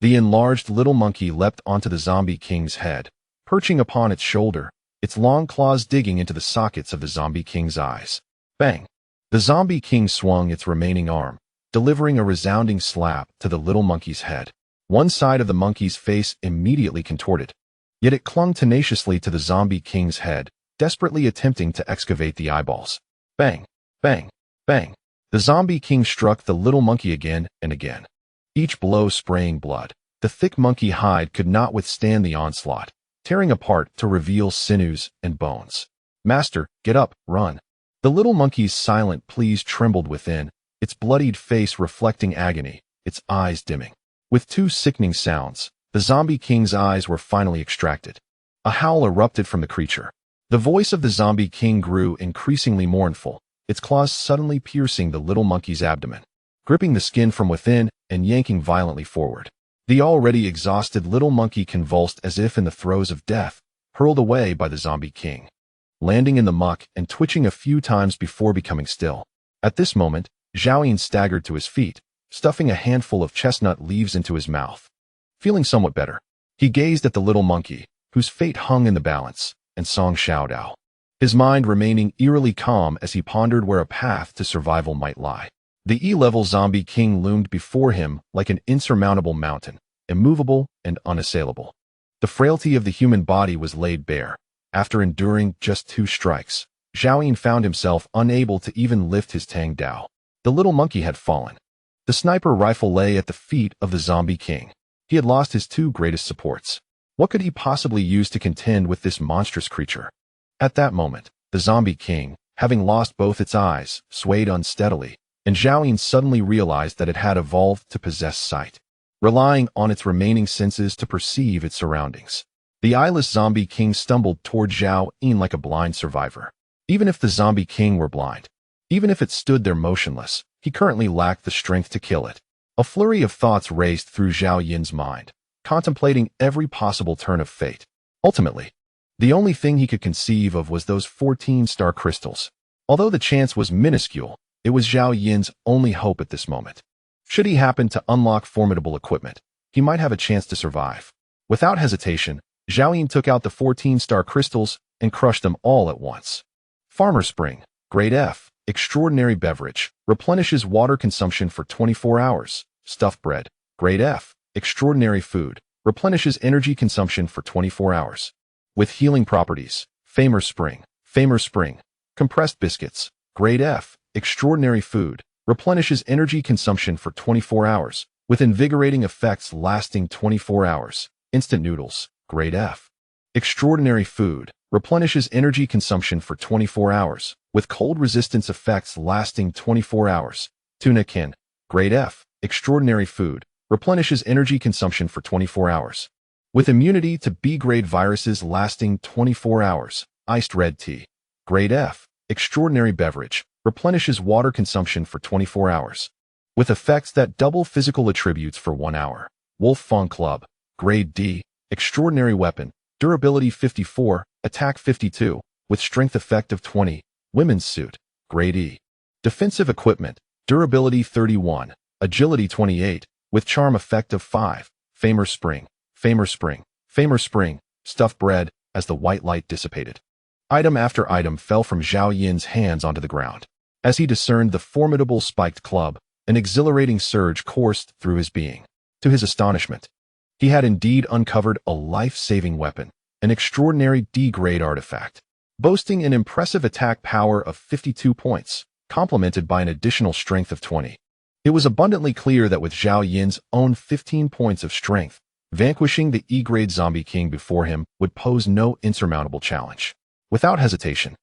The enlarged little monkey leapt onto the zombie king's head, perching upon its shoulder, its long claws digging into the sockets of the zombie king's eyes. Bang! The zombie king swung its remaining arm, delivering a resounding slap to the little monkey's head. One side of the monkey's face immediately contorted, yet it clung tenaciously to the zombie king's head, desperately attempting to excavate the eyeballs. Bang! Bang! Bang! The zombie king struck the little monkey again and again, each blow spraying blood. The thick monkey hide could not withstand the onslaught, tearing apart to reveal sinews and bones. Master, get up, run. The little monkey's silent pleas trembled within, its bloodied face reflecting agony, its eyes dimming. With two sickening sounds, the zombie king's eyes were finally extracted. A howl erupted from the creature. The voice of the zombie king grew increasingly mournful, its claws suddenly piercing the little monkey's abdomen, gripping the skin from within and yanking violently forward. The already exhausted little monkey convulsed as if in the throes of death, hurled away by the zombie king, landing in the muck and twitching a few times before becoming still. At this moment, Zhao Yin staggered to his feet, stuffing a handful of chestnut leaves into his mouth. Feeling somewhat better, he gazed at the little monkey, whose fate hung in the balance, and Song Xiaodao, his mind remaining eerily calm as he pondered where a path to survival might lie. The E-level zombie king loomed before him like an insurmountable mountain, immovable and unassailable. The frailty of the human body was laid bare. After enduring just 2 strikes, Zhao Yin found himself unable to even lift his Tang Dao. The little monkey had fallen. The sniper rifle lay at the feet of the zombie king. He had lost his 2 greatest supports. What could he possibly use to contend with this monstrous creature? At that moment, the zombie king, having lost both its eyes, swayed unsteadily, and Zhao Yin suddenly realized that it had evolved to possess sight, relying on its remaining senses to perceive its surroundings. The eyeless zombie king stumbled toward Zhao Yin like a blind survivor. Even if the zombie king were blind, even if it stood there motionless, he currently lacked the strength to kill it. A flurry of thoughts raced through Zhao Yin's mind, contemplating every possible turn of fate. Ultimately, the only thing he could conceive of was those 14 star crystals. Although the chance was minuscule, it was Zhao Yin's only hope at this moment. Should he happen to unlock formidable equipment, he might have a chance to survive. Without hesitation, Zhao Yin took out the 14 star crystals and crushed them all at once. Farmer Spring, Grade F, extraordinary beverage, replenishes water consumption for 24 hours. Stuffed bread, Grade F, extraordinary food, replenishes energy consumption for 24 hours. With healing properties, Famer Spring, compressed biscuits, Grade F, extraordinary food, replenishes energy consumption for 24 hours, with invigorating effects lasting 24 hours. Instant noodles, grade F. Extraordinary food, replenishes energy consumption for 24 hours, with cold resistance effects lasting 24 hours. Tuna kin, grade F. Extraordinary food, replenishes energy consumption for 24 hours, with immunity to B-grade viruses lasting 24 hours. Iced red tea, grade F. Extraordinary beverage, replenishes water consumption for 24 hours, with effects that double physical attributes for 1 hour. Wolf Fang Club, grade D. Extraordinary weapon, durability 54, attack 52, with strength effect of 20. Women's suit, grade E. Defensive equipment, durability 31, agility 28, with charm effect of 5. Famer Spring, Famer Spring, Famer Spring, stuffed bread, as the white light dissipated. Item after item fell from Zhao Yin's hands onto the ground. As he discerned the formidable spiked club, an exhilarating surge coursed through his being. To his astonishment, he had indeed uncovered a life-saving weapon, an extraordinary D-grade artifact, boasting an impressive attack power of 52 points, complemented by an additional strength of 20. It was abundantly clear that with Zhao Yin's own 15 points of strength, vanquishing the E-grade zombie king before him would pose no insurmountable challenge. Without hesitation,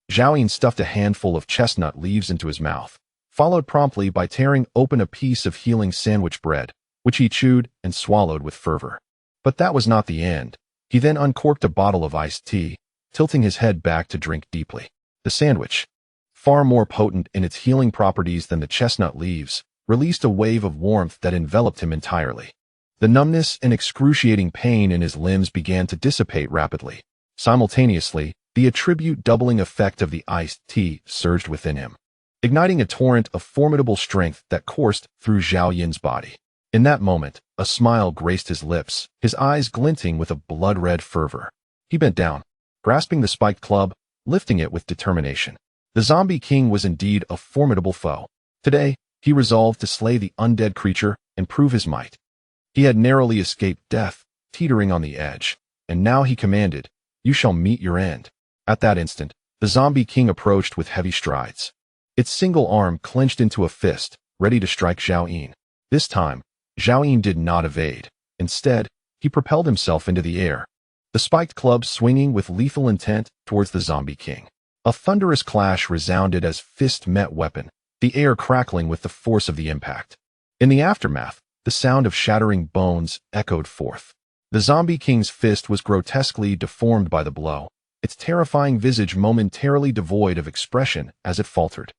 Zhao Yin stuffed a handful of chestnut leaves into his mouth, followed promptly by tearing open a piece of healing sandwich bread, which he chewed and swallowed with fervor. But that was not the end. He then uncorked a bottle of iced tea, tilting his head back to drink deeply. The sandwich, far more potent in its healing properties than the chestnut leaves, released a wave of warmth that enveloped him entirely. The numbness and excruciating pain in his limbs began to dissipate rapidly. Simultaneously, the attribute doubling effect of the iced tea surged within him, igniting a torrent of formidable strength that coursed through Zhao Yin's body. In that moment, a smile graced his lips, his eyes glinting with a blood-red fervor. He bent down, grasping the spiked club, lifting it with determination. The zombie king was indeed a formidable foe. Today, he resolved to slay the undead creature and prove his might. He had narrowly escaped death, teetering on the edge, and now he commanded, "You shall meet your end." At that instant, the zombie king approached with heavy strides. Its single arm clenched into a fist, ready to strike Zhao Yin. This time, Zhao Yin did not evade. Instead, he propelled himself into the air, the spiked club swinging with lethal intent towards the zombie king. A thunderous clash resounded as fist met weapon, the air crackling with the force of the impact. In the aftermath, the sound of shattering bones echoed forth. The zombie king's fist was grotesquely deformed by the blow, its terrifying visage momentarily devoid of expression as it faltered.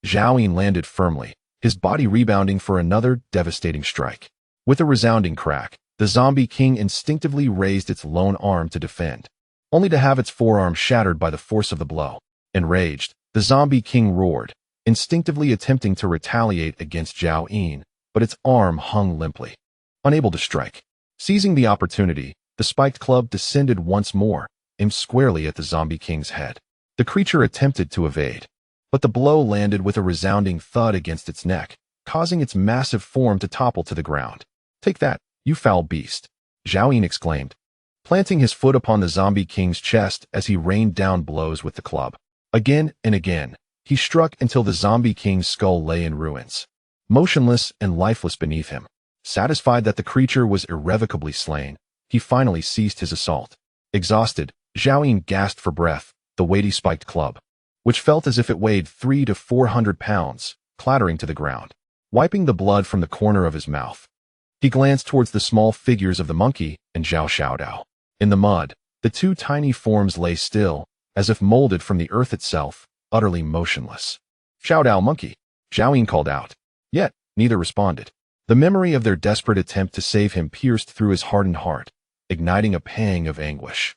Zhao Yin landed firmly, his body rebounding for another devastating strike. With a resounding crack, the zombie king instinctively raised its lone arm to defend, only to have its forearm shattered by the force of the blow. Enraged, the zombie king roared, instinctively attempting to retaliate against Zhao Yin, but its arm hung limply, unable to strike. Seizing the opportunity, the spiked club descended once more, aimed squarely at the zombie king's head. The creature attempted to evade, but the blow landed with a resounding thud against its neck, causing its massive form to topple to the ground. "Take that, you foul beast," Zhao Yin exclaimed, planting his foot upon the zombie king's chest as he rained down blows with the club. Again and again, he struck until the zombie king's skull lay in ruins, motionless and lifeless beneath him. Satisfied that the creature was irrevocably slain, he finally ceased his assault. Exhausted, Zhao Yin gasped for breath, the weighty spiked club, which felt as if it weighed 300 to 400 pounds, clattering to the ground. Wiping the blood from the corner of his mouth, he glanced towards the small figures of the monkey and Zhao Xiaodao. In the mud, the two tiny forms lay still, as if molded from the earth itself, utterly motionless. "Xiaodao monkey," Zhao Yin called out. Yet, neither responded. The memory of their desperate attempt to save him pierced through his hardened heart, igniting a pang of anguish.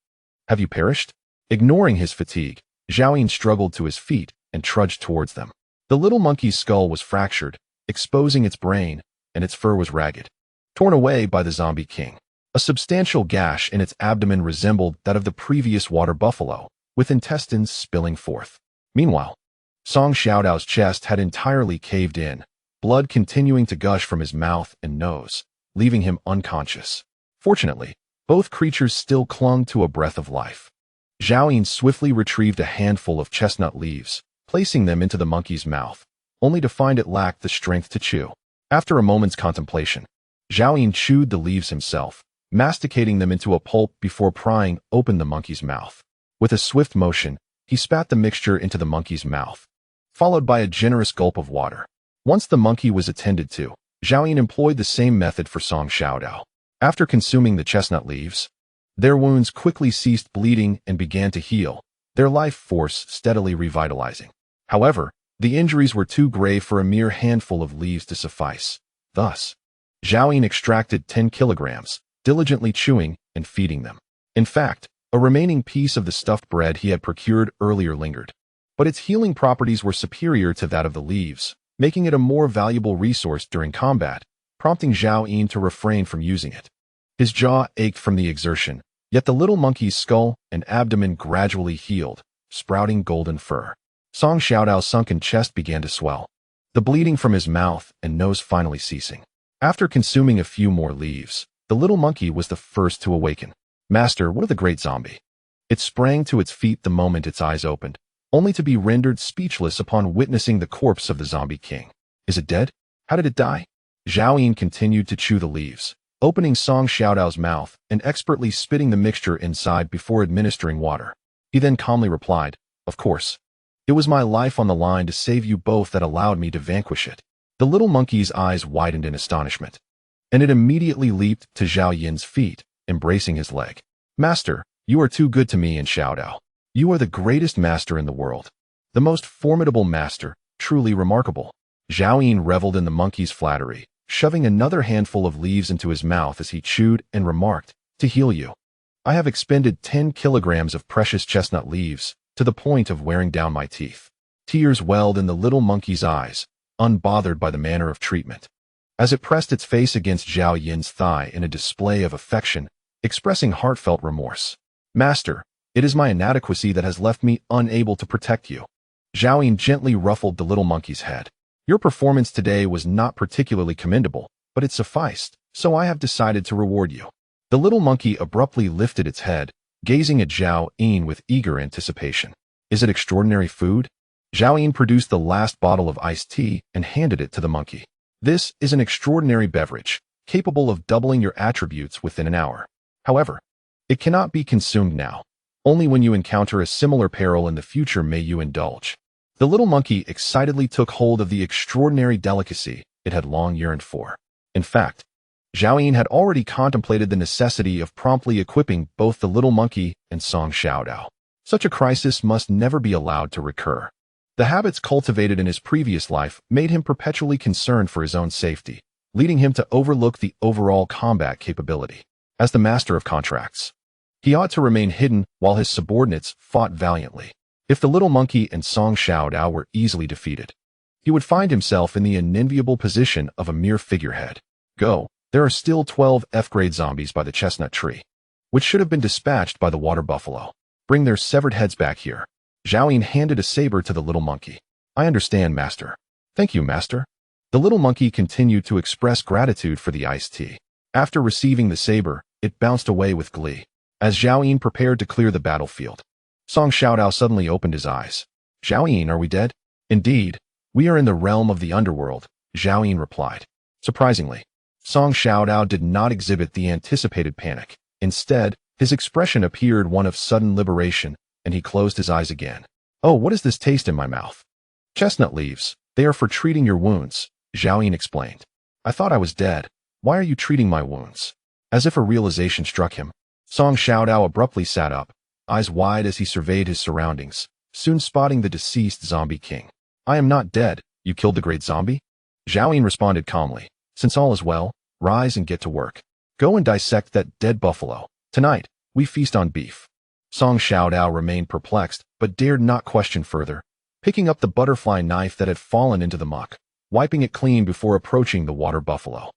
"Have you perished?" Ignoring his fatigue, Zhao Yin struggled to his feet and trudged towards them. The little monkey's skull was fractured, exposing its brain, and its fur was ragged, torn away by the zombie king. A substantial gash in its abdomen resembled that of the previous water buffalo, with intestines spilling forth. Meanwhile, Song Xiaodao's chest had entirely caved in, blood continuing to gush from his mouth and nose, leaving him unconscious. Fortunately, both creatures still clung to a breath of life. Zhao Yin swiftly retrieved a handful of chestnut leaves, placing them into the monkey's mouth, only to find it lacked the strength to chew. After a moment's contemplation, Zhao Yin chewed the leaves himself, masticating them into a pulp before prying open the monkey's mouth. With a swift motion, he spat the mixture into the monkey's mouth, followed by a generous gulp of water. Once the monkey was attended to, Zhao Yin employed the same method for Song Xiaodao. After consuming the chestnut leaves, their wounds quickly ceased bleeding and began to heal, their life force steadily revitalizing. However, the injuries were too grave for a mere handful of leaves to suffice. Thus, Zhao Yin extracted 10 kilograms, diligently chewing and feeding them. In fact, a remaining piece of the stuffed bread he had procured earlier lingered, but its healing properties were superior to that of the leaves, making it a more valuable resource during combat, prompting Zhao Yin to refrain from using it. His jaw ached from the exertion, yet the little monkey's skull and abdomen gradually healed, sprouting golden fur. Song Xiaodao's sunken chest began to swell, the bleeding from his mouth and nose finally ceasing. After consuming a few more leaves, the little monkey was the first to awaken. "Master, what of the great zombie?" It sprang to its feet the moment its eyes opened, only to be rendered speechless upon witnessing the corpse of the zombie king. "Is it dead? How did it die?" Zhao Yin continued to chew the leaves, opening Song Xiaodao's mouth and expertly spitting the mixture inside before administering water. He then calmly replied, "Of course. It was my life on the line to save you both that allowed me to vanquish it." The little monkey's eyes widened in astonishment, and it immediately leaped to Zhao Yin's feet, embracing his leg. "Master, you are too good to me and Xiaodao. You are the greatest master in the world. The most formidable master, truly remarkable." Zhao Yin reveled in the monkey's flattery, shoving another handful of leaves into his mouth as he chewed and remarked, "To heal you, I have expended 10 kilograms of precious chestnut leaves, to the point of wearing down my teeth." Tears welled in the little monkey's eyes, unbothered by the manner of treatment, as it pressed its face against Zhao Yin's thigh in a display of affection, expressing heartfelt remorse. "Master, it is my inadequacy that has left me unable to protect you." Zhao Yin gently ruffled the little monkey's head. "Your performance today was not particularly commendable, but it sufficed, so I have decided to reward you." The little monkey abruptly lifted its head, gazing at Zhao Yin with eager anticipation. "Is it extraordinary food?" Zhao Yin produced the last bottle of iced tea and handed it to the monkey. "This is an extraordinary beverage, capable of doubling your attributes within an hour. However, it cannot be consumed now. Only when you encounter a similar peril in the future may you indulge." The little monkey excitedly took hold of the extraordinary delicacy it had long yearned for. In fact, Zhao Yin had already contemplated the necessity of promptly equipping both the little monkey and Song Xiaodao. Such a crisis must never be allowed to recur. The habits cultivated in his previous life made him perpetually concerned for his own safety, leading him to overlook the overall combat capability. As the master of contracts, he ought to remain hidden while his subordinates fought valiantly. If the little monkey and Song Xiaodao were easily defeated, he would find himself in the unenviable position of a mere figurehead. "Go, there are still 12 F-grade zombies by the chestnut tree, which should have been dispatched by the water buffalo. Bring their severed heads back here." Zhao Yin handed a saber to the little monkey. "I understand, master." "Thank you, master." The little monkey continued to express gratitude for the iced tea. After receiving the saber, it bounced away with glee. As Zhao Yin prepared to clear the battlefield, Song Xiaodao suddenly opened his eyes. "Zhao Yin, are we dead?" "Indeed, we are in the realm of the underworld," Zhao Yin replied. Surprisingly, Song Xiaodao did not exhibit the anticipated panic. Instead, his expression appeared one of sudden liberation, and he closed his eyes again. "Oh, what is this taste in my mouth?" "Chestnut leaves. They are for treating your wounds," Zhao Yin explained. "I thought I was dead. Why are you treating my wounds?" As if a realization struck him, Song Xiaodao abruptly sat up, eyes wide as he surveyed his surroundings, soon spotting the deceased zombie king. "I am not dead. You killed the great zombie?" Zhao Yin responded calmly. "Since all is well, rise and get to work. Go and dissect that dead buffalo. Tonight, we feast on beef." Song Xiaodao remained perplexed, but dared not question further, picking up the butterfly knife that had fallen into the muck, wiping it clean before approaching the water buffalo.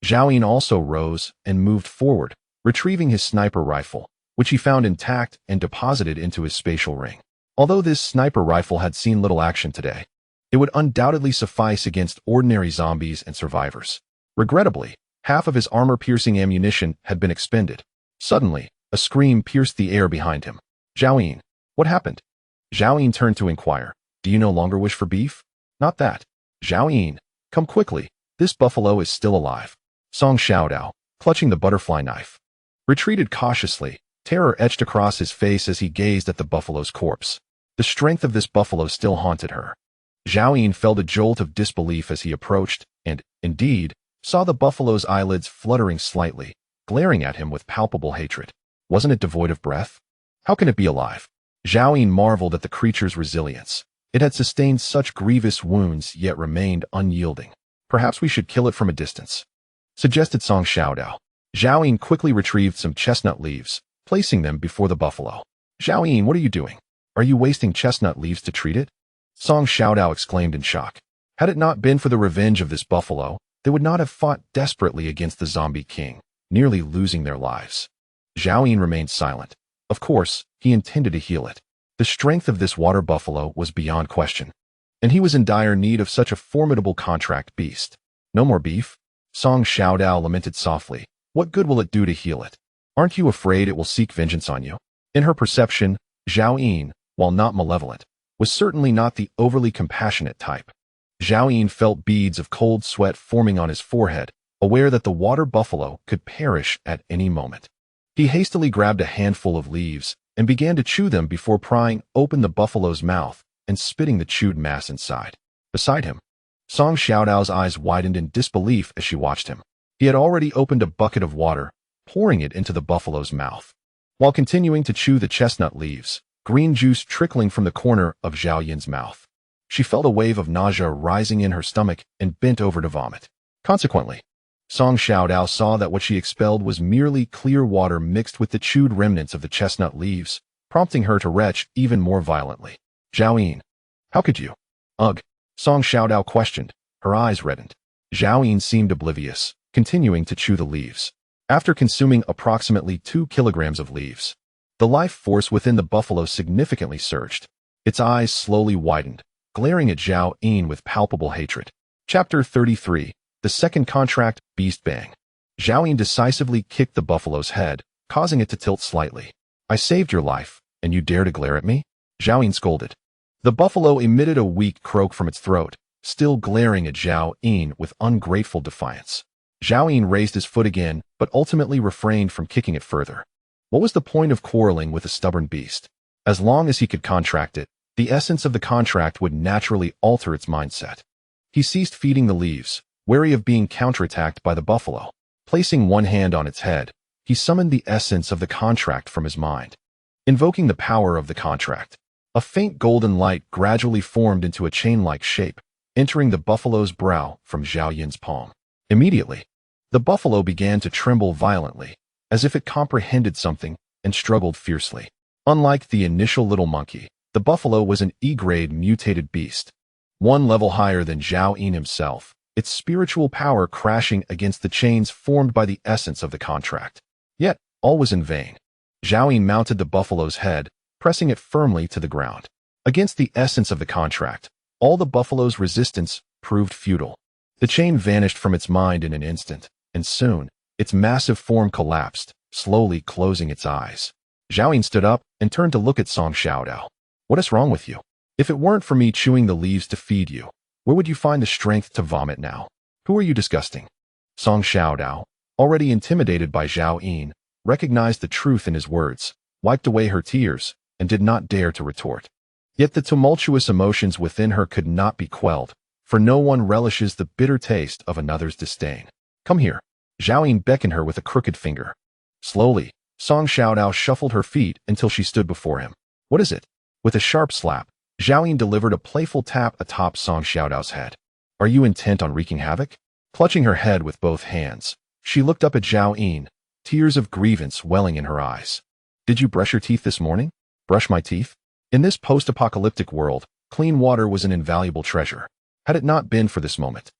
Zhao Yin also rose and moved forward, retrieving his sniper rifle, which he found intact and deposited into his spatial ring. Although this sniper rifle had seen little action today, it would undoubtedly suffice against ordinary zombies and survivors. Regrettably, half of his armor-piercing ammunition had been expended. Suddenly, a scream pierced the air behind him. "Zhao Yin, what happened?" Zhao Yin turned to inquire. "Do you no longer wish for beef?" "Not that. Zhao Yin, come quickly, this buffalo is still alive. Song Xiaodao, clutching the butterfly knife, retreated cautiously, terror etched across his face as he gazed at the buffalo's corpse. The strength of this buffalo still haunted her. Zhao Yin felt a jolt of disbelief as he approached, and, indeed, saw the buffalo's eyelids fluttering slightly, glaring at him with palpable hatred. Wasn't it devoid of breath? How can it be alive? Zhao Yin marveled at the creature's resilience. It had sustained such grievous wounds yet remained unyielding. Perhaps we should kill it from a distance, suggested Song Xiaodao. Zhao Yin quickly retrieved some chestnut leaves, placing them before the buffalo. Zhao Yin, what are you doing? Are you wasting chestnut leaves to treat it? Song Xiaodao exclaimed in shock. Had it not been for the revenge of this buffalo, they would not have fought desperately against the zombie king, nearly losing their lives. Zhao Yin remained silent. Of course, he intended to heal it. The strength of this water buffalo was beyond question, and he was in dire need of such a formidable contract beast. No more beef? Song Xiaodao lamented softly. What good will it do to heal it? Aren't you afraid it will seek vengeance on you? In her perception, Zhao Yin, while not malevolent, was certainly not the overly compassionate type. Zhao Yin felt beads of cold sweat forming on his forehead, aware that the water buffalo could perish at any moment. He hastily grabbed a handful of leaves and began to chew them before prying open the buffalo's mouth and spitting the chewed mass inside. Beside him, Song Xiaodao's eyes widened in disbelief as she watched him. He had already opened a bucket of water, pouring it into the buffalo's mouth, while continuing to chew the chestnut leaves, green juice trickling from the corner of Zhao Yin's mouth. She felt a wave of nausea rising in her stomach and bent over to vomit. Consequently, Song Xiaodao saw that what she expelled was merely clear water mixed with the chewed remnants of the chestnut leaves, prompting her to retch even more violently. Zhao Yin, how could you? Ugh, Song Xiaodao questioned, her eyes reddened. Zhao Yin seemed oblivious, continuing to chew the leaves. After consuming approximately 2 kilograms of leaves, the life force within the buffalo significantly surged. Its eyes slowly widened, glaring at Zhao Yin with palpable hatred. Chapter 33, The Second Contract, Beast Bang. Zhao Yin decisively kicked the buffalo's head, causing it to tilt slightly. I saved your life, and you dare to glare at me? Zhao Yin scolded. The buffalo emitted a weak croak from its throat, still glaring at Zhao Yin with ungrateful defiance. Zhao Yin raised his foot again, but ultimately refrained from kicking it further. What was the point of quarreling with a stubborn beast? As long as he could contract it, the essence of the contract would naturally alter its mindset. He ceased feeding the leaves, wary of being counterattacked by the buffalo. Placing one hand on its head, he summoned the essence of the contract from his mind. Invoking the power of the contract, a faint golden light gradually formed into a chain-like shape, entering the buffalo's brow from Zhao Yin's palm. Immediately, the buffalo began to tremble violently, as if it comprehended something, and struggled fiercely. Unlike the initial little monkey, the buffalo was an E-grade mutated beast, one level higher than Zhao Yin himself, its spiritual power crashing against the chains formed by the essence of the contract. Yet, all was in vain. Zhao Yin mounted the buffalo's head, pressing it firmly to the ground. Against the essence of the contract, all the buffalo's resistance proved futile. The chain vanished from its mind in an instant, and soon, its massive form collapsed, slowly closing its eyes. Zhao Yin stood up and turned to look at Song Xiaodao. What is wrong with you? If it weren't for me chewing the leaves to feed you, where would you find the strength to vomit now? Who are you disgusting? Song Xiaodao, already intimidated by Zhao Yin, recognized the truth in his words, wiped away her tears, and did not dare to retort. Yet the tumultuous emotions within her could not be quelled, for no one relishes the bitter taste of another's disdain. Come here. Zhao Yin beckoned her with a crooked finger. Slowly, Song Xiaodao shuffled her feet until she stood before him. What is it? With a sharp slap, Zhao Yin delivered a playful tap atop Song Xiaodao's head. Are you intent on wreaking havoc? Clutching her head with both hands, she looked up at Zhao Yin, tears of grievance welling in her eyes. Did you brush your teeth this morning? Brush my teeth? In this post-apocalyptic world, clean water was an invaluable treasure. Had it not been for this moment,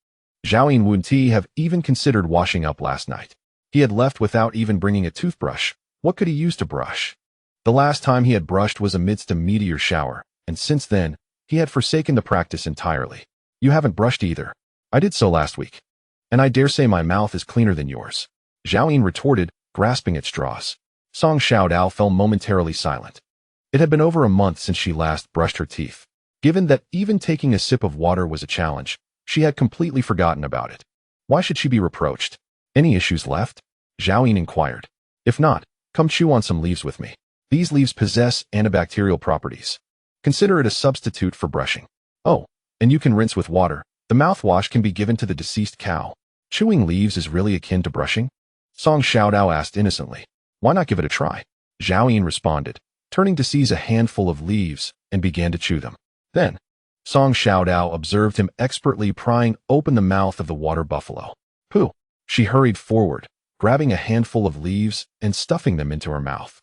Zhao Yin wouldn't have even considered washing up last night. He had left without even bringing a toothbrush. What could he use to brush? The last time he had brushed was amidst a meteor shower, and since then, he had forsaken the practice entirely. You haven't brushed either. I did so last week. And I dare say my mouth is cleaner than yours. Zhao Yin retorted, grasping at straws. Song Xiaodao fell momentarily silent. It had been over a month since she last brushed her teeth. Given that even taking a sip of water was a challenge, She had completely forgotten about it. Why should she be reproached? Any issues left? Zhao Yin inquired. If not, come chew on some leaves with me. These leaves possess antibacterial properties. Consider it a substitute for brushing. Oh, and you can rinse with water. The mouthwash can be given to the deceased cow. Chewing leaves is really akin to brushing? Song Xiaodao asked innocently. Why not give it a try? Zhao Yin responded, turning to seize a handful of leaves and began to chew them. Then, Song Xiaodao observed him expertly prying open the mouth of the water buffalo. Pooh! She hurried forward, grabbing a handful of leaves and stuffing them into her mouth.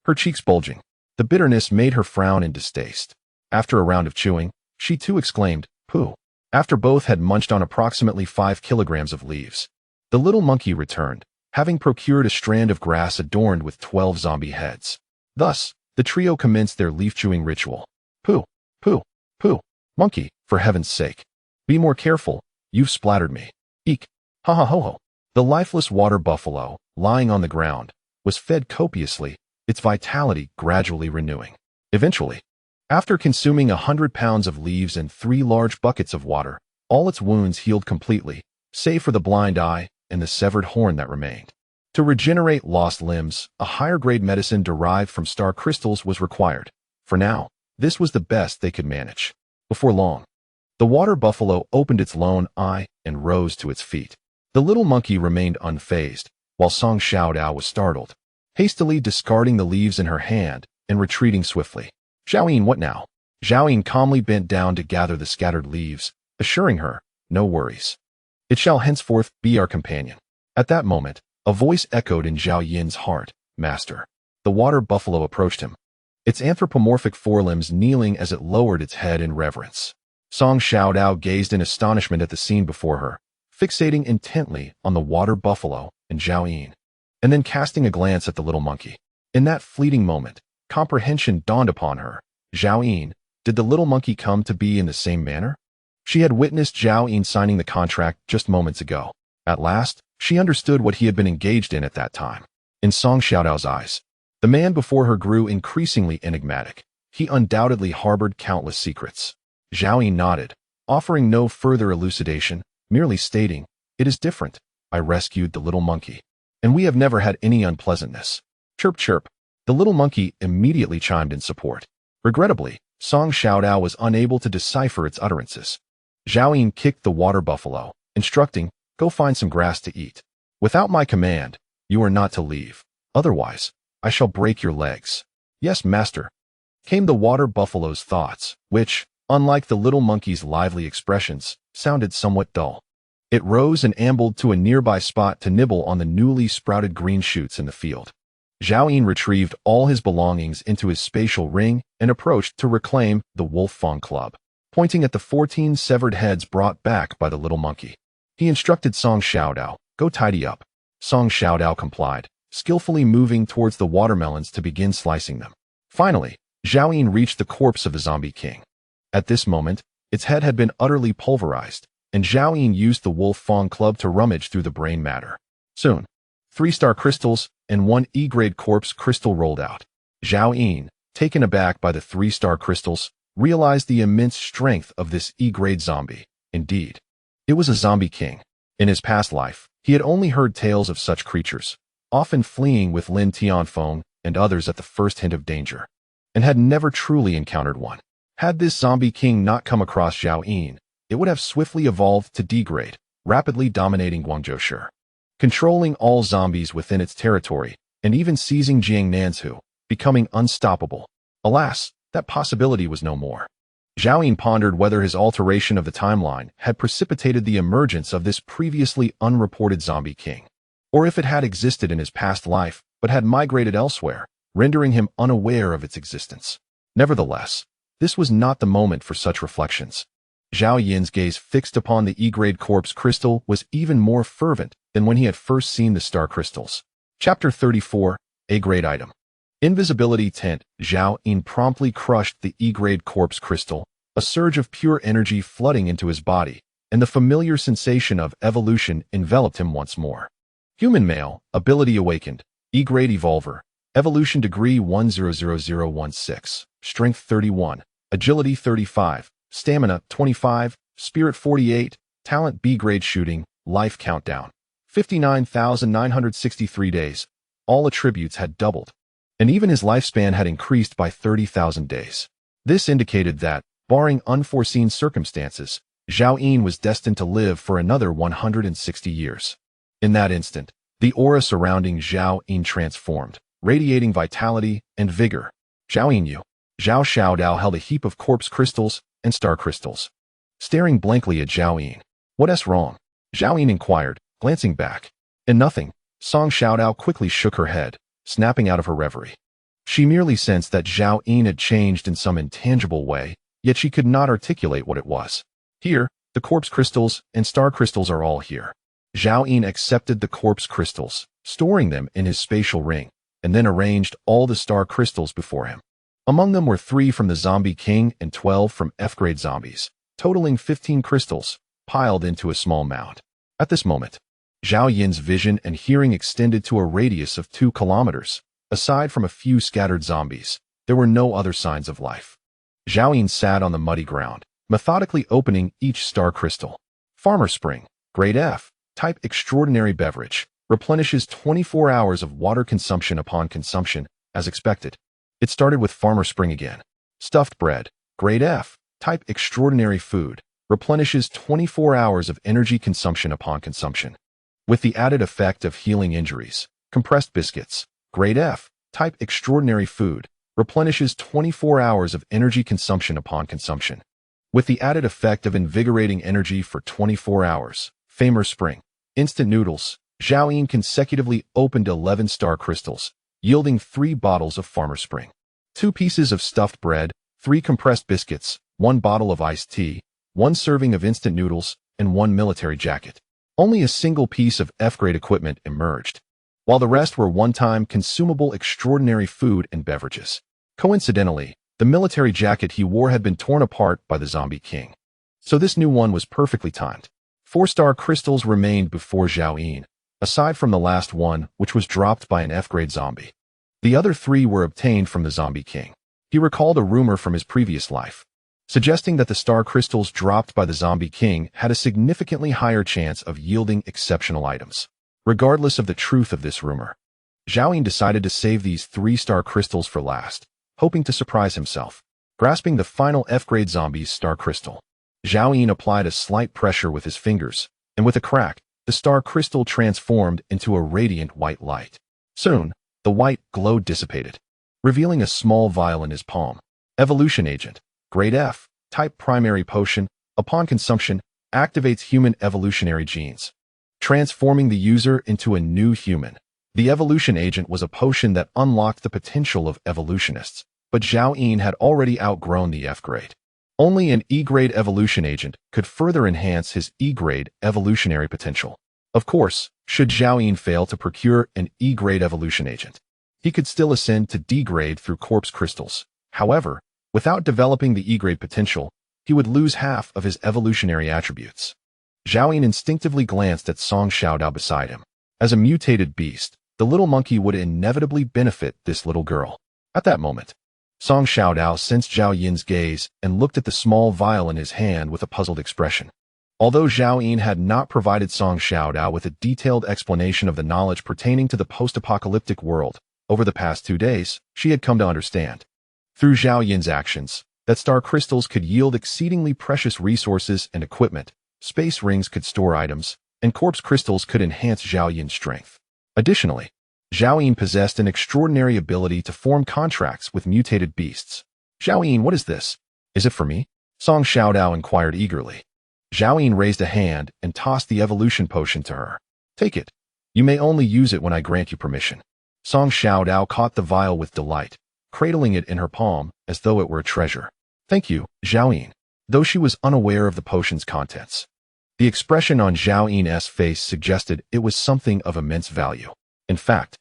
Her cheeks bulging. The bitterness made her frown in distaste. After a round of chewing, she too exclaimed, Pooh! After both had munched on approximately 5 kilograms of leaves, the little monkey returned, having procured a strand of grass adorned with 12 zombie heads. Thus, the trio commenced their leaf-chewing ritual. Pooh! Pooh! Pooh! Monkey, for heaven's sake. Be more careful, you've splattered me. Eek! Ha ha ho ho! The lifeless water buffalo, lying on the ground, was fed copiously, its vitality gradually renewing. Eventually, after consuming 100 pounds of leaves and 3 large buckets of water, all its wounds healed completely, save for the blind eye and the severed horn that remained. To regenerate lost limbs, a higher-grade medicine derived from star crystals was required. For now, this was the best they could manage. Before long, the water buffalo opened its lone eye and rose to its feet. The little monkey remained unfazed, while Song Xiaodao was startled, hastily discarding the leaves in her hand and retreating swiftly. Zhao Yin, what now? Zhao Yin calmly bent down to gather the scattered leaves, assuring her, no worries. It shall henceforth be our companion. At that moment, a voice echoed in Zhao Yin's heart, Master. The water buffalo approached him, its anthropomorphic forelimbs kneeling as it lowered its head in reverence. Song Xiaodao gazed in astonishment at the scene before her, fixating intently on the water buffalo and Zhao Yin, and then casting a glance at the little monkey. In that fleeting moment, comprehension dawned upon her. Zhao Yin, did the little monkey come to be in the same manner? She had witnessed Zhao Yin signing the contract just moments ago. At last, she understood what he had been engaged in at that time. In Song Xiaodao's eyes, the man before her grew increasingly enigmatic. He undoubtedly harbored countless secrets. Zhao Yin nodded, offering no further elucidation, merely stating, It is different. I rescued the little monkey, and we have never had any unpleasantness. Chirp chirp. The little monkey immediately chimed in support. Regrettably, Song Xiaodao was unable to decipher its utterances. Zhao Yin kicked the water buffalo, instructing, Go find some grass to eat. Without my command, you are not to leave. Otherwise, I shall break your legs. Yes, master. Came the water buffalo's thoughts, which, unlike the little monkey's lively expressions, sounded somewhat dull. It rose and ambled to a nearby spot to nibble on the newly sprouted green shoots in the field. Zhao Yin retrieved all his belongings into his spatial ring and approached to reclaim the Wolf Fang Club, pointing at the 14 severed heads brought back by the little monkey. He instructed Song Xiaodao, Go tidy up. Song Xiaodao complied, skillfully moving towards the watermelons to begin slicing them. Finally, Zhao Yin reached the corpse of the zombie king. At this moment, its head had been utterly pulverized, and Zhao Yin used the Wolf Fang Club to rummage through the brain matter. Soon, 3 star crystals and 1 E-grade corpse crystal rolled out. Zhao Yin, taken aback by the 3 star crystals, realized the immense strength of this E-grade zombie. Indeed, it was a zombie king. In his past life, he had only heard tales of such creatures, often fleeing with Lin Tianfeng and others at the first hint of danger, and had never truly encountered one. Had this zombie king not come across Zhao Yin, it would have swiftly evolved to D-grade, rapidly dominating Guangzhou, controlling all zombies within its territory, and even seizing Jiangnanzhou, becoming unstoppable. Alas, that possibility was no more. Zhao Yin pondered whether his alteration of the timeline had precipitated the emergence of this previously unreported zombie king, or if it had existed in his past life but had migrated elsewhere, rendering him unaware of its existence. Nevertheless, this was not the moment for such reflections. Zhao Yin's gaze fixed upon the E-grade corpse crystal was even more fervent than when he had first seen the star crystals. Chapter 34, A-grade item. Invisibility tint. Zhao Yin promptly crushed the E-grade corpse crystal, a surge of pure energy flooding into his body, and the familiar sensation of evolution enveloped him once more. Human male, ability awakened, E-grade evolver, evolution degree 100016, strength 31, agility 35, stamina 25, spirit 48, Talent B-grade shooting, life countdown. 59,963 days. All attributes had doubled. And even his lifespan had increased by 30,000 days. This indicated that, barring unforeseen circumstances, Zhao Yin was destined to live for another 160 years. In that instant, the aura surrounding Zhao Yin transformed, radiating vitality and vigor. Zhao Yin Yu. Zhao Xiaodao held a heap of corpse crystals and star crystals. Staring blankly at Zhao Yin. "What's wrong?" Zhao Yin inquired, glancing back. "And nothing." Song Xiaodao quickly shook her head, snapping out of her reverie. She merely sensed that Zhao Yin had changed in some intangible way, yet she could not articulate what it was. "Here, the corpse crystals and star crystals are all here." Zhao Yin accepted the corpse crystals, storing them in his spatial ring, and then arranged all the star crystals before him. Among them were 3 from the Zombie King and 12 from F-grade zombies, totaling 15 crystals, piled into a small mound. At this moment, Zhao Yin's vision and hearing extended to a radius of 2 kilometers. Aside from a few scattered zombies, there were no other signs of life. Zhao Yin sat on the muddy ground, methodically opening each star crystal. Farmer Spring, grade F, type extraordinary beverage, replenishes 24 hours of water consumption upon consumption, as expected. It started with Farmer Spring again. Stuffed bread, grade F, type extraordinary food, replenishes 24 hours of energy consumption upon consumption. With the added effect of healing injuries, compressed biscuits, grade F, type extraordinary food, replenishes 24 hours of energy consumption upon consumption. With the added effect of invigorating energy for 24 hours, Farmer Spring, instant noodles, Zhao Yin consecutively opened 11 star crystals, yielding 3 bottles of Farmer Spring, 2 pieces of stuffed bread, 3 compressed biscuits, 1 bottle of iced tea, 1 serving of instant noodles, and 1 military jacket. Only a single piece of F-grade equipment emerged, while the rest were one-time consumable extraordinary food and beverages. Coincidentally, the military jacket he wore had been torn apart by the Zombie King. So this new one was perfectly timed. 4-star crystals remained before Zhao Yin, aside from the last one, which was dropped by an F-grade zombie. The other 3 were obtained from the Zombie King. He recalled a rumor from his previous life, suggesting that the star crystals dropped by the Zombie King had a significantly higher chance of yielding exceptional items. Regardless of the truth of this rumor, Zhao Yin decided to save these 3-star crystals for last, hoping to surprise himself. Grasping the final F-grade zombie's star crystal, Zhao Yin applied a slight pressure with his fingers, and with a crack, the star crystal transformed into a radiant white light. Soon, the white glow dissipated, revealing a small vial in his palm. Evolution agent, grade F, type primary potion, upon consumption, activates human evolutionary genes, transforming the user into a new human. The evolution agent was a potion that unlocked the potential of evolutionists, but Zhao Yin had already outgrown the F-grade. Only an E-grade evolution agent could further enhance his E-grade evolutionary potential. Of course, should Zhao Yin fail to procure an E-grade evolution agent, he could still ascend to D-grade through corpse crystals. However, without developing the E-grade potential, he would lose half of his evolutionary attributes. Zhao Yin instinctively glanced at Song Xiaodao beside him. As a mutated beast, the little monkey would inevitably benefit this little girl. At that moment, Song Xiaodao sensed Zhao Yin's gaze and looked at the small vial in his hand with a puzzled expression. Although Zhao Yin had not provided Song Xiaodao with a detailed explanation of the knowledge pertaining to the post-apocalyptic world, over the past 2 days, she had come to understand, through Zhao Yin's actions, that star crystals could yield exceedingly precious resources and equipment, space rings could store items, and corpse crystals could enhance Zhao Yin's strength. Additionally, Zhao Yin possessed an extraordinary ability to form contracts with mutated beasts. "Zhao Yin, what is this? Is it for me?" Song Xiaodao inquired eagerly. Zhao Yin raised a hand and tossed the evolution potion to her. "Take it. You may only use it when I grant you permission." Song Xiaodao caught the vial with delight, cradling it in her palm as though it were a treasure. "Thank you, Zhao Yin," though she was unaware of the potion's contents. The expression on Zhao Yin's face suggested it was something of immense value. In fact,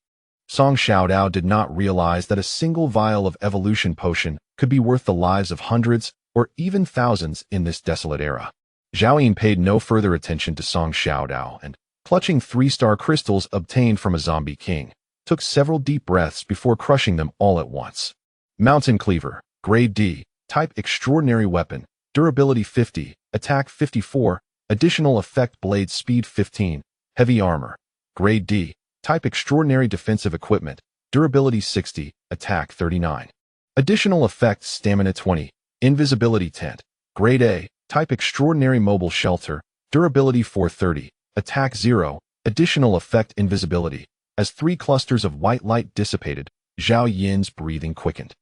Song Xiaodao did not realize that a single vial of evolution potion could be worth the lives of hundreds or even thousands in this desolate era. Zhao Yin paid no further attention to Song Xiaodao and, clutching 3-star crystals obtained from a zombie king, took several deep breaths before crushing them all at once. Mountain Cleaver, grade D, type extraordinary weapon, durability 50, attack 54, Additional effect blade speed 15, heavy armor, grade D, type extraordinary defensive equipment, durability 60, attack 39. Additional effect stamina 20, invisibility tent, grade A, type extraordinary mobile shelter, durability 430, attack 0. Additional effect invisibility. As 3 clusters of white light dissipated, Zhao Yin's breathing quickened.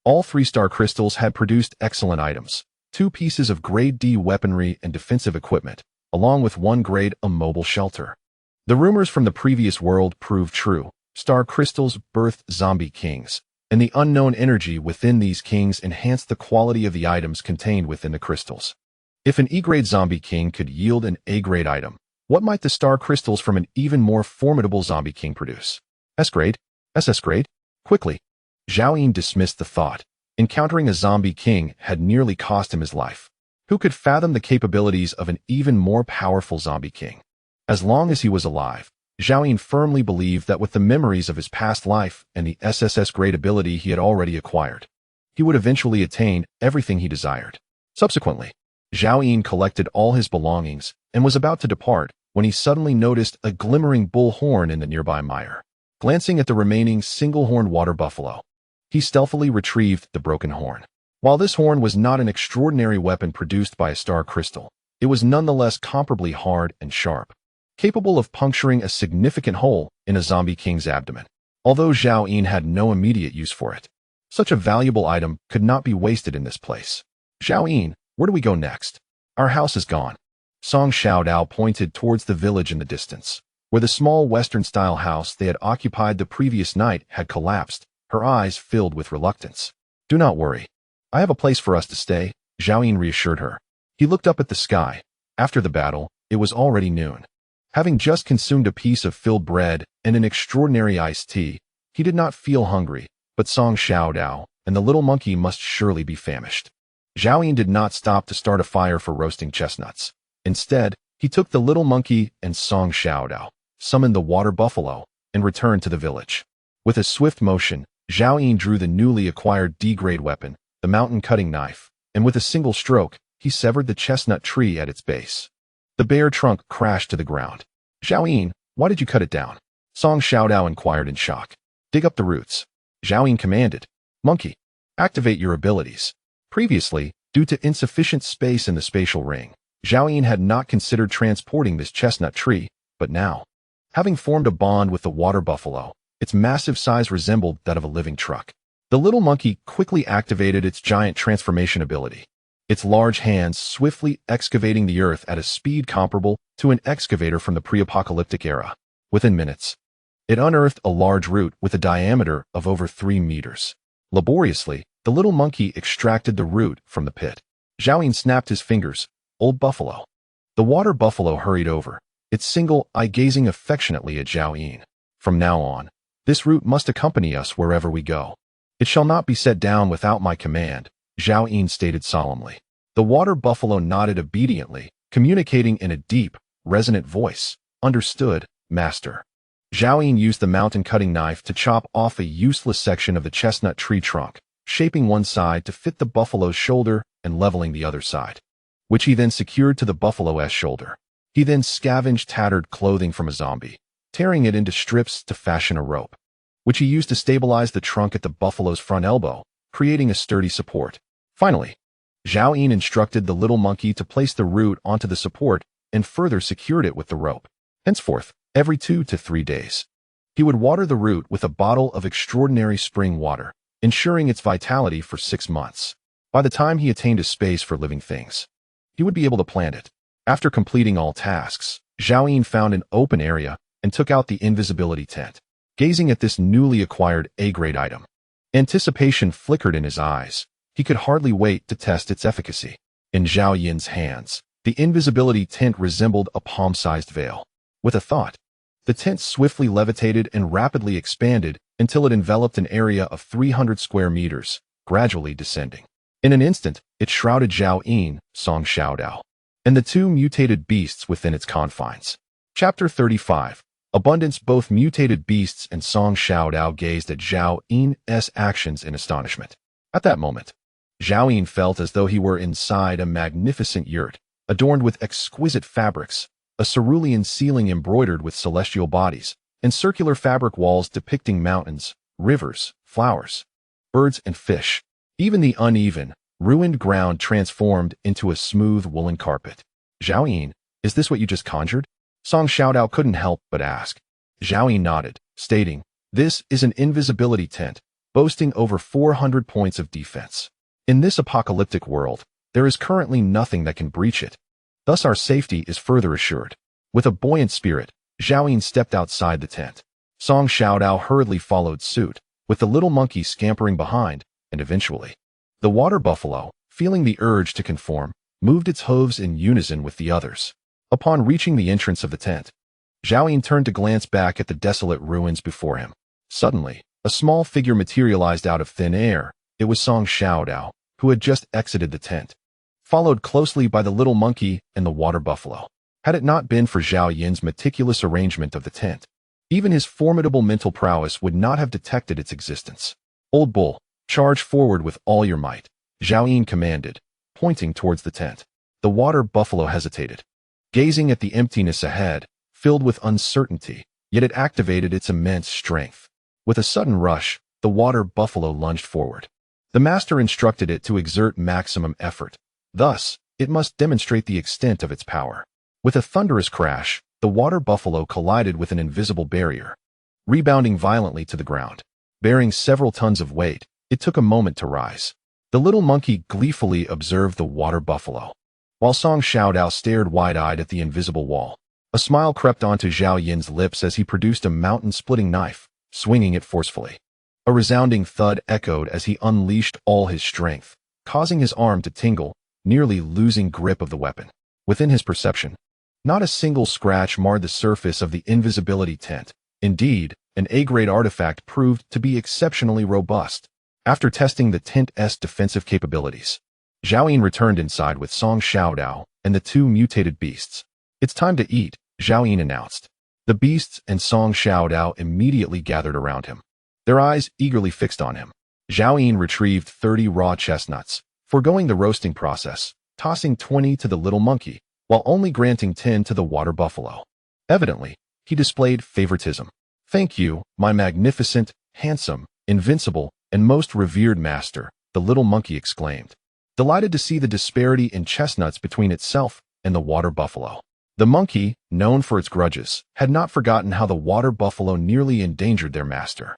All 3-star crystals had produced excellent items, 2 pieces of grade D weaponry and defensive equipment, along with 1 grade A mobile shelter. The rumors from the previous world proved true. Star crystals birthed zombie kings, and the unknown energy within these kings enhanced the quality of the items contained within the crystals. If an E-grade zombie king could yield an A-grade item, what might the star crystals from an even more formidable zombie king produce? S-grade? SS-grade? Quickly, Zhao Yin dismissed the thought. Encountering a zombie king had nearly cost him his life. Who could fathom the capabilities of an even more powerful zombie king? As long as he was alive, Zhao Yin firmly believed that with the memories of his past life and the SSS-grade ability he had already acquired, he would eventually attain everything he desired. Subsequently, Zhao Yin collected all his belongings and was about to depart when he suddenly noticed a glimmering bull horn in the nearby mire. Glancing at the remaining single-horned water buffalo, he stealthily retrieved the broken horn. While this horn was not an extraordinary weapon produced by a star crystal, it was nonetheless comparably hard and sharp, capable of puncturing a significant hole in a zombie king's abdomen. Although Zhao Yin had no immediate use for it, such a valuable item could not be wasted in this place. Zhao Yin, where do we go next? Our house is gone. Song Xiaodao pointed towards the village in the distance, where the small Western-style house they had occupied the previous night had collapsed, her eyes filled with reluctance. Do not worry. I have a place for us to stay, Zhao Yin reassured her. He looked up at the sky. After the battle, it was already noon. Having just consumed a piece of filled bread and an extraordinary iced tea, he did not feel hungry, but Song Xiaodao and the little monkey must surely be famished. Zhao Yin did not stop to start a fire for roasting chestnuts. Instead, he took the little monkey and Song Xiaodao, summoned the water buffalo, and returned to the village. With a swift motion, Zhao Yin drew the newly acquired D-grade weapon, the mountain cutting knife, and with a single stroke, he severed the chestnut tree at its base. The bare trunk crashed to the ground. Zhao Yin, why did you cut it down? Song Xiaodao inquired in shock. Dig up the roots. Zhao Yin commanded. Monkey, activate your abilities. Previously, due to insufficient space in the spatial ring, Zhao Yin had not considered transporting this chestnut tree, but now, having formed a bond with the water buffalo, its massive size resembled that of a living truck. The little monkey quickly activated its giant transformation ability, its large hands swiftly excavating the earth at a speed comparable to an excavator from the pre-apocalyptic era. Within minutes, it unearthed a large root with a diameter of over 3 meters. Laboriously, the little monkey extracted the root from the pit. Zhao Yin snapped his fingers. Old buffalo. The water buffalo hurried over, its single eye gazing affectionately at Zhao Yin. From now on, this root must accompany us wherever we go. It shall not be set down without my command, Zhao Yin stated solemnly. The water buffalo nodded obediently, communicating in a deep, resonant voice. Understood, master. Zhao Yin used the mountain cutting knife to chop off a useless section of the chestnut tree trunk, shaping one side to fit the buffalo's shoulder and leveling the other side, which he then secured to the buffalo's shoulder. He then scavenged tattered clothing from a zombie, tearing it into strips to fashion a rope, which he used to stabilize the trunk at the buffalo's front elbow, creating a sturdy support. Finally, Zhao Yin instructed the little monkey to place the root onto the support and further secured it with the rope. Henceforth, every 2 to 3 days, he would water the root with a bottle of extraordinary spring water, ensuring its vitality for 6 months. By the time he attained a space for living things, he would be able to plant it. After completing all tasks, Zhao Yin found an open area and took out the invisibility tent. Gazing at this newly acquired A-grade item, anticipation flickered in his eyes. He could hardly wait to test its efficacy. In Zhao Yin's hands, the invisibility tent resembled a palm-sized veil. With a thought, the tent swiftly levitated and rapidly expanded until it enveloped an area of 300 square meters, gradually descending. In an instant, it shrouded Zhao Yin, Song Xiaodao, and the 2 mutated beasts within its confines. Chapter 35. Abundance. Both mutated beasts and Song Xiaodao gazed at Zhao Yin's actions in astonishment. At that moment, Zhao Yin felt as though he were inside a magnificent yurt, adorned with exquisite fabrics, a cerulean ceiling embroidered with celestial bodies, and circular fabric walls depicting mountains, rivers, flowers, birds, and fish. Even the uneven, ruined ground transformed into a smooth woolen carpet. Zhao Yin, is this what you just conjured? Song Xiaodao couldn't help but ask. Zhao Yin nodded, stating, this is an invisibility tent, boasting over 400 points of defense. In this apocalyptic world, there is currently nothing that can breach it. Thus our safety is further assured. With a buoyant spirit, Zhao Yin stepped outside the tent. Song Xiaodao hurriedly followed suit, with the little monkey scampering behind, and eventually, the water buffalo, feeling the urge to conform, moved its hooves in unison with the others. Upon reaching the entrance of the tent, Zhao Yin turned to glance back at the desolate ruins before him. Suddenly, a small figure materialized out of thin air. It was Song Xiaodao, who had just exited the tent, followed closely by the little monkey and the water buffalo. Had it not been for Zhao Yin's meticulous arrangement of the tent, even his formidable mental prowess would not have detected its existence. Old Bull, charge forward with all your might, Zhao Yin commanded, pointing towards the tent. The water buffalo hesitated, gazing at the emptiness ahead, filled with uncertainty, yet it activated its immense strength. With a sudden rush, the water buffalo lunged forward. The master instructed it to exert maximum effort. Thus, it must demonstrate the extent of its power. With a thunderous crash, the water buffalo collided with an invisible barrier, rebounding violently to the ground. Bearing several tons of weight, it took a moment to rise. The little monkey gleefully observed the water buffalo, while Song Xiaodao stared wide-eyed at the invisible wall. A smile crept onto Zhao Yin's lips as he produced a mountain-splitting knife, swinging it forcefully. A resounding thud echoed as he unleashed all his strength, causing his arm to tingle, nearly losing grip of the weapon. Within his perception, not a single scratch marred the surface of the invisibility tent. Indeed, an A-grade artifact proved to be exceptionally robust. After testing the tent's defensive capabilities, Zhao Yin returned inside with Song Xiaodao and the two mutated beasts. It's time to eat, Zhao Yin announced. The beasts and Song Xiaodao immediately gathered around him, their eyes eagerly fixed on him. Zhao Yin retrieved 30 raw chestnuts, foregoing the roasting process, tossing 20 to the little monkey, while only granting 10 to the water buffalo. Evidently, he displayed favoritism. Thank you, my magnificent, handsome, invincible, and most revered master, the little monkey exclaimed, delighted to see the disparity in chestnuts between itself and the water buffalo. The monkey, known for its grudges, had not forgotten how the water buffalo nearly endangered their master.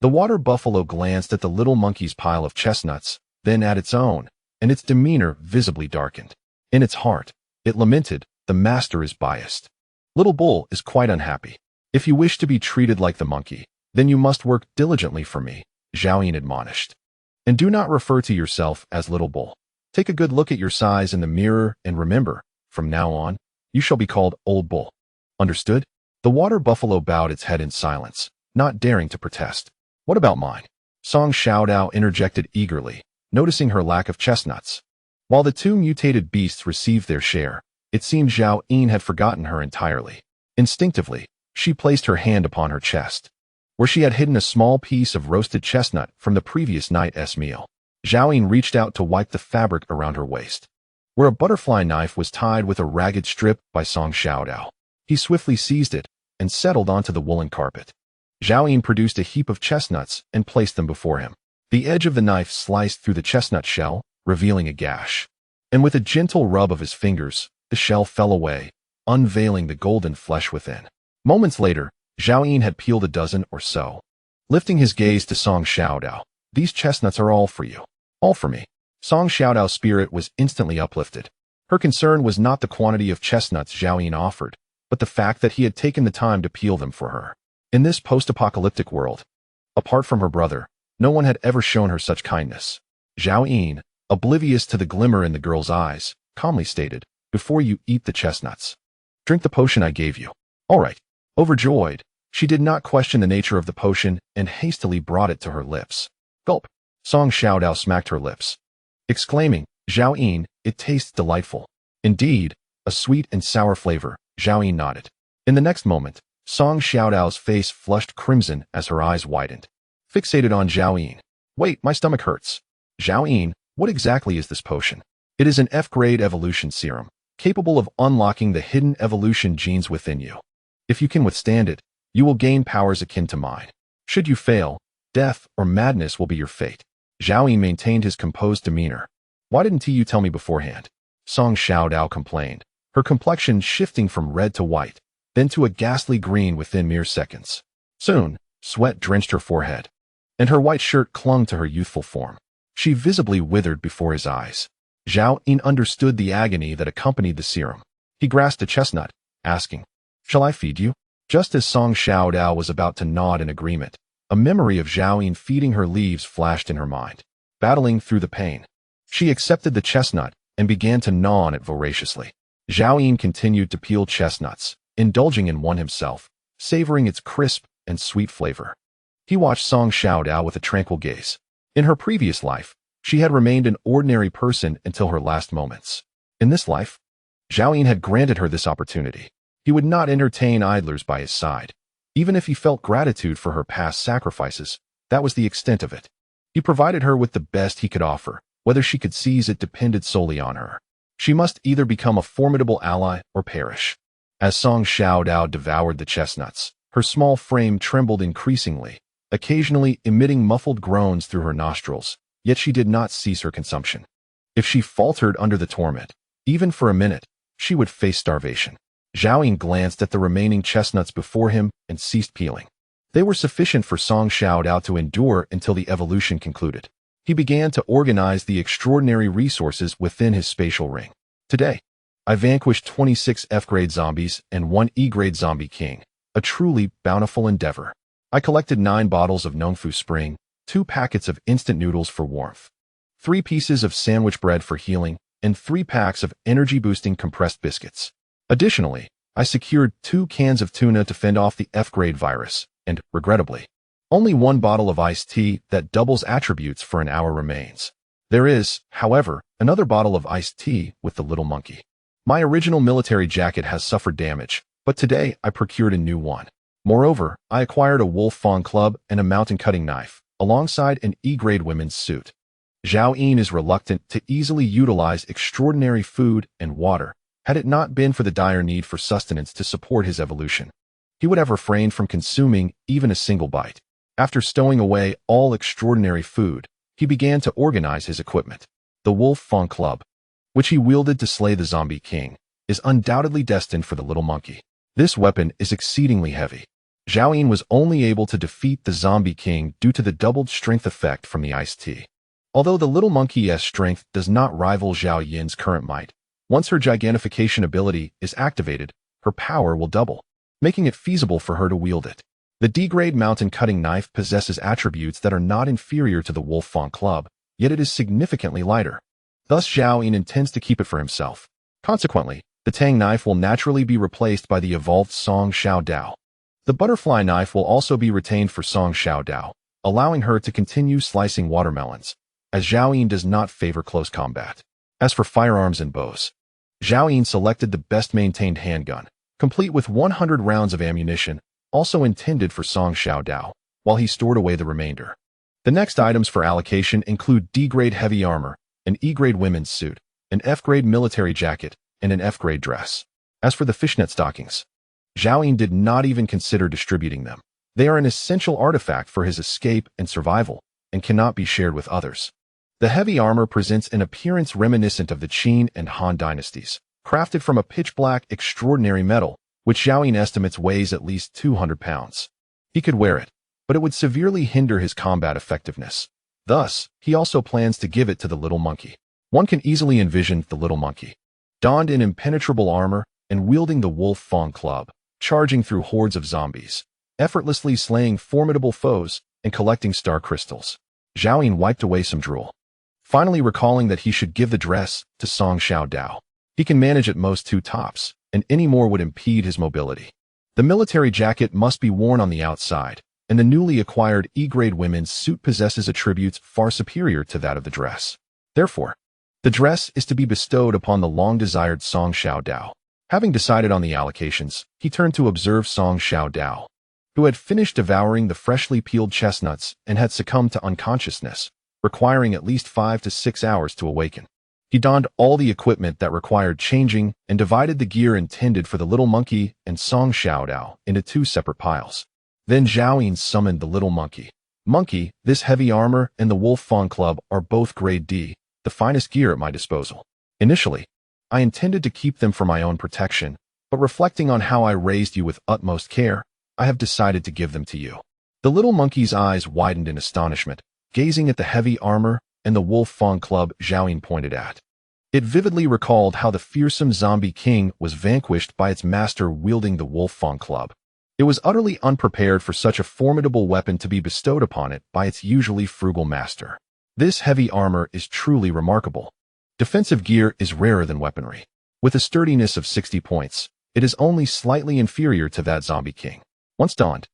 The water buffalo glanced at the little monkey's pile of chestnuts, then at its own, and its demeanor visibly darkened. In its heart, it lamented, the master is biased. Little Bull is quite unhappy. If you wish to be treated like the monkey, then you must work diligently for me, Zhao Yin admonished. And do not refer to yourself as Little Bull. Take a good look at your size in the mirror and remember, from now on, you shall be called Old Bull. Understood? The water buffalo bowed its head in silence, not daring to protest. What about mine? Song Xiaodao interjected eagerly, noticing her lack of chestnuts. While the two mutated beasts received their share, it seemed Zhao Yin had forgotten her entirely. Instinctively, she placed her hand upon her chest, where she had hidden a small piece of roasted chestnut from the previous night's meal. Zhao Yin reached out to wipe the fabric around her waist, where a butterfly knife was tied with a ragged strip by Song Xiaodao. He swiftly seized it and settled onto the woolen carpet. Zhao Yin produced a heap of chestnuts and placed them before him. The edge of the knife sliced through the chestnut shell, revealing a gash. And with a gentle rub of his fingers, the shell fell away, unveiling the golden flesh within. Moments later, Zhao Yin had peeled a dozen or so. Lifting his gaze to Song Xiaodao, these chestnuts are all for you. All for me. Song Xiaodao's spirit was instantly uplifted. Her concern was not the quantity of chestnuts Zhao Yin offered, but the fact that he had taken the time to peel them for her. In this post-apocalyptic world, apart from her brother, no one had ever shown her such kindness. Zhao Yin, oblivious to the glimmer in the girl's eyes, calmly stated, before you eat the chestnuts, drink the potion I gave you. All right. Overjoyed, she did not question the nature of the potion and hastily brought it to her lips. Gulp. Song Xiaodao smacked her lips, exclaiming, Zhao Yin, it tastes delightful. Indeed, a sweet and sour flavor, Zhao Yin nodded. In the next moment, Song Xiaodao's face flushed crimson as her eyes widened. Fixated on Zhao Yin. Wait, my stomach hurts. Zhao Yin, what exactly is this potion? It is an F-grade evolution serum, capable of unlocking the hidden evolution genes within you. If you can withstand it, you will gain powers akin to mine. Should you fail, death or madness will be your fate. Zhao Yun maintained his composed demeanor. Why didn't you tell me beforehand? Song Xiaodao complained, her complexion shifting from red to white, then to a ghastly green within mere seconds. Soon, sweat drenched her forehead, and her white shirt clung to her youthful form. She visibly withered before his eyes. Zhao Yun understood the agony that accompanied the serum. He grasped a chestnut, asking, "Shall I feed you?" Just as Song Xiaodao was about to nod in agreement, a memory of Zhao Yun feeding her leaves flashed in her mind. Battling through the pain, she accepted the chestnut and began to gnaw on it voraciously. Zhao Yun continued to peel chestnuts, indulging in one himself, savoring its crisp and sweet flavor. He watched Song Xiaodao with a tranquil gaze. In her previous life, she had remained an ordinary person until her last moments. In this life, Zhao Yun had granted her this opportunity. He would not entertain idlers by his side. Even if he felt gratitude for her past sacrifices, that was the extent of it. He provided her with the best he could offer. Whether she could seize it depended solely on her. She must either become a formidable ally or perish. As Song Xiaodao devoured the chestnuts, her small frame trembled increasingly, occasionally emitting muffled groans through her nostrils, yet she did not cease her consumption. If she faltered under the torment, even for a minute, she would face starvation. Zhao Yun glanced at the remaining chestnuts before him and ceased peeling. They were sufficient for Song Xiaodao to endure until the evolution concluded. He began to organize the extraordinary resources within his spatial ring. Today, I vanquished 26 F-grade zombies and 1 E-grade zombie king, a truly bountiful endeavor. I collected 9 bottles of Nongfu Spring, 2 packets of instant noodles for warmth, 3 pieces of sandwich bread for healing, and 3 packs of energy-boosting compressed biscuits. Additionally, I secured 2 cans of tuna to fend off the F-grade virus, and, regrettably, only 1 bottle of iced tea that doubles attributes for an hour remains. There is, however, another bottle of iced tea with the little monkey. My original military jacket has suffered damage, but today I procured a new one. Moreover, I acquired a wolf fawn club and a mountain cutting knife, alongside an E-grade women's suit. Zhao Yun is reluctant to easily utilize extraordinary food and water, had it not been for the dire need for sustenance to support his evolution. He would have refrained from consuming even a single bite. After stowing away all extraordinary food, he began to organize his equipment. The wolf fawn club, which he wielded to slay the zombie king, is undoubtedly destined for the little monkey. This weapon is exceedingly heavy. Zhao Yun was only able to defeat the zombie king due to the doubled strength effect from the iced tea. Although the little monkey's strength does not rival Zhao Yun's current might, once her gigantification ability is activated, her power will double, making it feasible for her to wield it. The D-grade mountain cutting knife possesses attributes that are not inferior to the wolf fawn club, yet it is significantly lighter. Thus Zhao Yun intends to keep it for himself. Consequently, the tang knife will naturally be replaced by the evolved Song Xiaodao. The butterfly knife will also be retained for Song Xiaodao, allowing her to continue slicing watermelons, as Zhao Yun does not favor close combat. As for firearms and bows, Zhao Yun selected the best-maintained handgun, complete with 100 rounds of ammunition, also intended for Song Xiaodao, while he stored away the remainder. The next items for allocation include D-grade heavy armor, an E-grade women's suit, an F-grade military jacket, and an F-grade dress. As for the fishnet stockings, Zhao Yun did not even consider distributing them. They are an essential artifact for his escape and survival, and cannot be shared with others. The heavy armor presents an appearance reminiscent of the Qin and Han dynasties, crafted from a pitch-black extraordinary metal, which Zhao Yun estimates weighs at least 200 pounds. He could wear it, but it would severely hinder his combat effectiveness. Thus, he also plans to give it to the little monkey. One can easily envision the little monkey, donned in impenetrable armor and wielding the wolf fawn club, charging through hordes of zombies, effortlessly slaying formidable foes and collecting star crystals. Zhao Yun wiped away some drool, finally recalling that he should give the dress to Song Xiaodao. He can manage at most 2 tops, and any more would impede his mobility. The military jacket must be worn on the outside, and the newly acquired E-grade women's suit possesses attributes far superior to that of the dress. Therefore, the dress is to be bestowed upon the long-desired Song Xiaodao. Having decided on the allocations, he turned to observe Song Xiaodao, who had finished devouring the freshly peeled chestnuts and had succumbed to unconsciousness, requiring at least 5 to 6 hours to awaken. He donned all the equipment that required changing and divided the gear intended for the little monkey and Song Xiaodao into 2 separate piles. Then Zhao summoned the little monkey. Monkey, this heavy armor and the Wolf Fawn Club are both grade D, the finest gear at my disposal. Initially, I intended to keep them for my own protection, but reflecting on how I raised you with utmost care, I have decided to give them to you. The little monkey's eyes widened in astonishment, gazing at the heavy armor and the Wolf Fawn Club Zhao pointed at. It vividly recalled how the fearsome zombie king was vanquished by its master wielding the Wolf Fawn Club. It was utterly unprepared for such a formidable weapon to be bestowed upon it by its usually frugal master. This heavy armor is truly remarkable. Defensive gear is rarer than weaponry. With a sturdiness of 60 points, it is only slightly inferior to that zombie king. Once donned,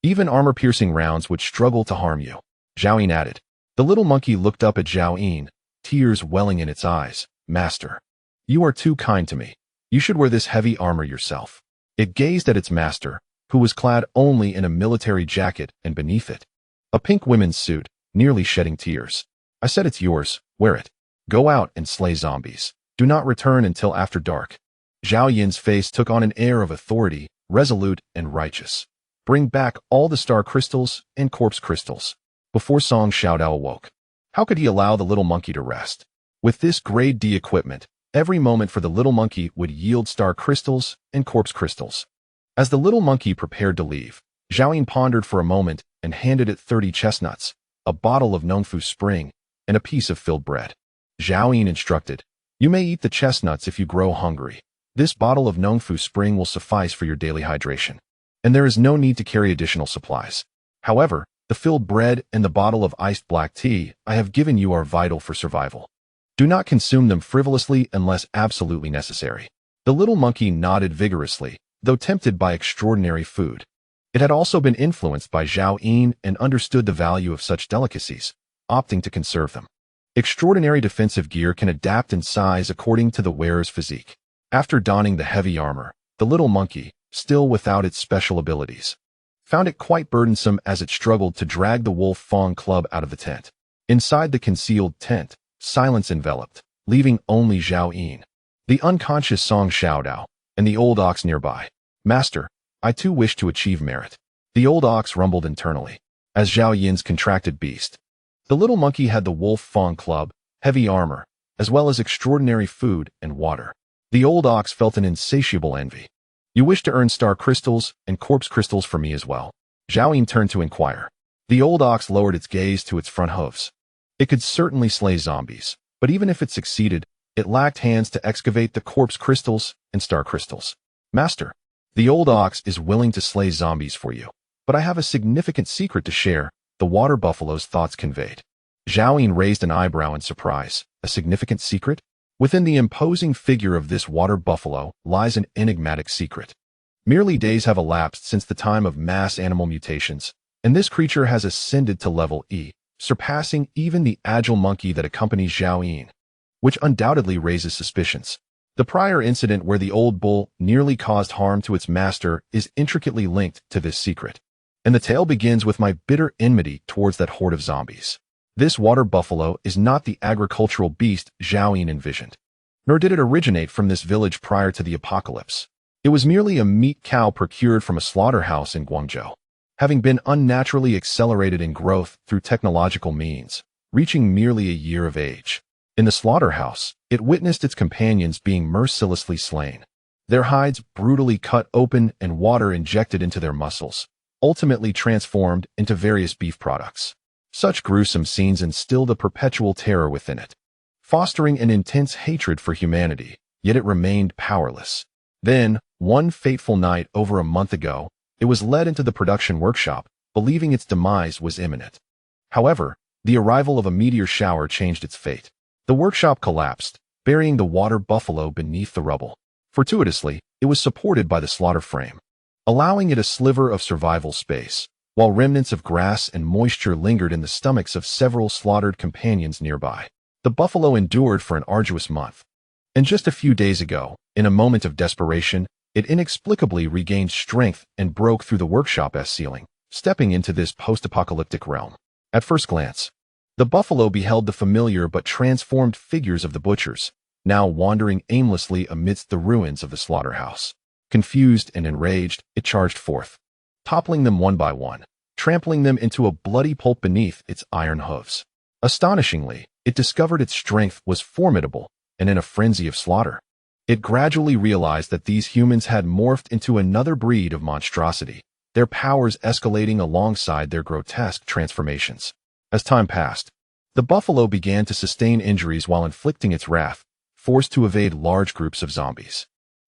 even armor-piercing rounds would struggle to harm you. Zhao added. The little monkey looked up at Zhao, tears welling in its eyes. Master, you are too kind to me. You should wear this heavy armor yourself. It gazed at its master, who was clad only in a military jacket and beneath it, a pink women's suit, nearly shedding tears. I said it's yours, wear it. Go out and slay zombies. Do not return until after dark. Zhao Yin's face took on an air of authority, resolute and righteous. Bring back all the star crystals and corpse crystals. Before Song Xiaodao awoke, how could he allow the little monkey to rest? With this grade D equipment, every moment for the little monkey would yield star crystals and corpse crystals. As the little monkey prepared to leave, Zhao pondered for a moment and handed it 30 chestnuts, a bottle of Nongfu Spring, and a piece of filled bread. Zhao instructed, you may eat the chestnuts if you grow hungry. This bottle of Nongfu Spring will suffice for your daily hydration, and there is no need to carry additional supplies. However, the filled bread and the bottle of iced black tea I have given you are vital for survival. Do not consume them frivolously unless absolutely necessary. The little monkey nodded vigorously, though tempted by extraordinary food. It had also been influenced by Zhao and understood the value of such delicacies, opting to conserve them. Extraordinary defensive gear can adapt in size according to the wearer's physique. After donning the heavy armor, the little monkey, still without its special abilities, found it quite burdensome as it struggled to drag the Wolf Fawn Club out of the tent. Inside the concealed tent, silence enveloped, leaving only Zhao, the unconscious Song Xiaodao, and the old ox nearby. Master, I too wish to achieve merit. The old ox rumbled internally, as Zhao Yin's contracted beast. The little monkey had the Wolf Fawn Club, heavy armor, as well as extraordinary food and water. The old ox felt an insatiable envy. You wish to earn star crystals and corpse crystals for me as well? Zhao turned to inquire. The old ox lowered its gaze to its front hooves. It could certainly slay zombies, but even if it succeeded, it lacked hands to excavate the corpse crystals and star crystals. Master, the old ox is willing to slay zombies for you, but I have a significant secret to share, the water buffalo's thoughts conveyed. Zhao raised an eyebrow in surprise. A significant secret? Within the imposing figure of this water buffalo lies an enigmatic secret. Merely days have elapsed since the time of mass animal mutations, and this creature has ascended to level E, surpassing even the agile monkey that accompanies Zhao, which undoubtedly raises suspicions. The prior incident where the old bull nearly caused harm to its master is intricately linked to this secret, and the tale begins with my bitter enmity towards that horde of zombies. This water buffalo is not the agricultural beast Zhao envisioned, nor did it originate from this village prior to the apocalypse. It was merely a meat cow procured from a slaughterhouse in Guangzhou, having been unnaturally accelerated in growth through technological means, reaching merely a year of age. In the slaughterhouse, it witnessed its companions being mercilessly slain, their hides brutally cut open and water injected into their muscles, ultimately transformed into various beef products. Such gruesome scenes instilled a perpetual terror within it, fostering an intense hatred for humanity, yet it remained powerless. Then, one fateful night over a month ago, it was led into the production workshop, believing its demise was imminent. However, the arrival of a meteor shower changed its fate. The workshop collapsed, burying the water buffalo beneath the rubble. Fortuitously, it was supported by the slaughter frame, allowing it a sliver of survival space, while remnants of grass and moisture lingered in the stomachs of several slaughtered companions nearby. The buffalo endured for an arduous month, and just a few days ago, in a moment of desperation, it inexplicably regained strength and broke through the workshop's ceiling, stepping into this post-apocalyptic realm. At first glance, The buffalo beheld the familiar but transformed figures of the butchers, now wandering aimlessly amidst the ruins of the slaughterhouse. Confused and enraged, it charged forth, toppling them one by one, trampling them into a bloody pulp beneath its iron hooves. Astonishingly, it discovered its strength was formidable, and in a frenzy of slaughter, it gradually realized that these humans had morphed into another breed of monstrosity, their powers escalating alongside their grotesque transformations. As time passed, the buffalo began to sustain injuries while inflicting its wrath, forced to evade large groups of zombies,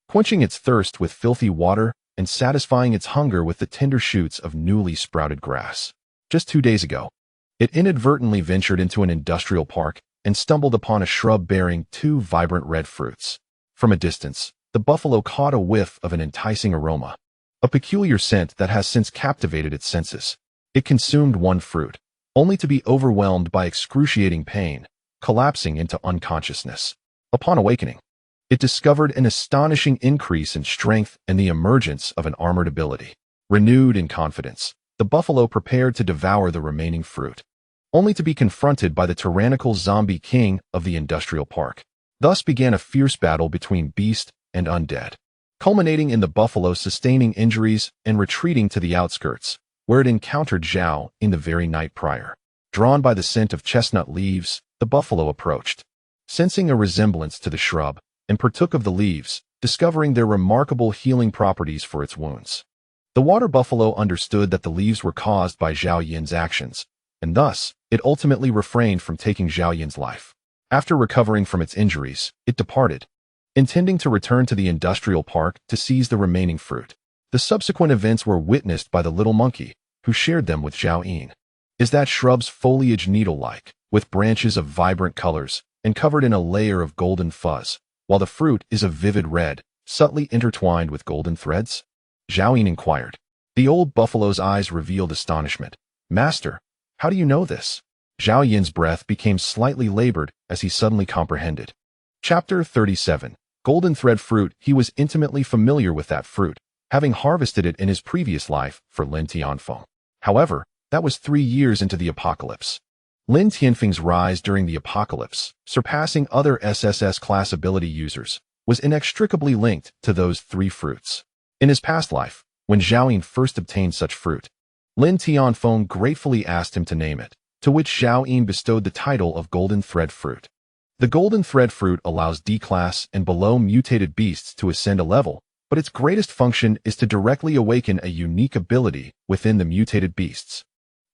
quenching its thirst with filthy water and satisfying its hunger with the tender shoots of newly sprouted grass. Just 2 days ago, it inadvertently ventured into an industrial park and stumbled upon a shrub bearing 2 vibrant red fruits. From a distance, the buffalo caught a whiff of an enticing aroma, a peculiar scent that has since captivated its senses. It consumed one fruit, only to be overwhelmed by excruciating pain, collapsing into unconsciousness. Upon awakening, it discovered an astonishing increase in strength and the emergence of an armored ability. Renewed in confidence, the buffalo prepared to devour the remaining fruit, only to be confronted by the tyrannical zombie king of the industrial park. Thus began a fierce battle between beast and undead, culminating in the buffalo sustaining injuries and retreating to the outskirts, where it encountered Zhao in the very night prior. Drawn by the scent of chestnut leaves, the buffalo approached, sensing a resemblance to the shrub, and partook of the leaves, discovering their remarkable healing properties for its wounds. The water buffalo understood that the leaves were caused by Zhao Yin's actions, and thus, it ultimately refrained from taking Zhao Yin's life. After recovering from its injuries, it departed, intending to return to the industrial park to seize the remaining fruit. The subsequent events were witnessed by the little monkey, who shared them with Zhao Yin. Is that shrub's foliage needle-like, with branches of vibrant colors, and covered in a layer of golden fuzz, while the fruit is a vivid red, subtly intertwined with golden threads? Zhao Yin inquired. The old buffalo's eyes revealed astonishment. Master, how do you know this? Zhao Yin's breath became slightly labored as he suddenly comprehended. Chapter 37. Golden thread fruit. He was intimately familiar with that fruit, having harvested it in his previous life for Lin Tianfeng. However, that was 3 years into the apocalypse. Lin Tianfeng's rise during the apocalypse, surpassing other SSS class ability users, was inextricably linked to those 3 fruits. In his past life, when Zhao Yin first obtained such fruit, Lin Tianfeng gratefully asked him to name it, to which Zhao Yin bestowed the title of Golden Thread Fruit. The Golden Thread Fruit allows D-class and below mutated beasts to ascend a level, but its greatest function is to directly awaken a unique ability within the mutated beasts.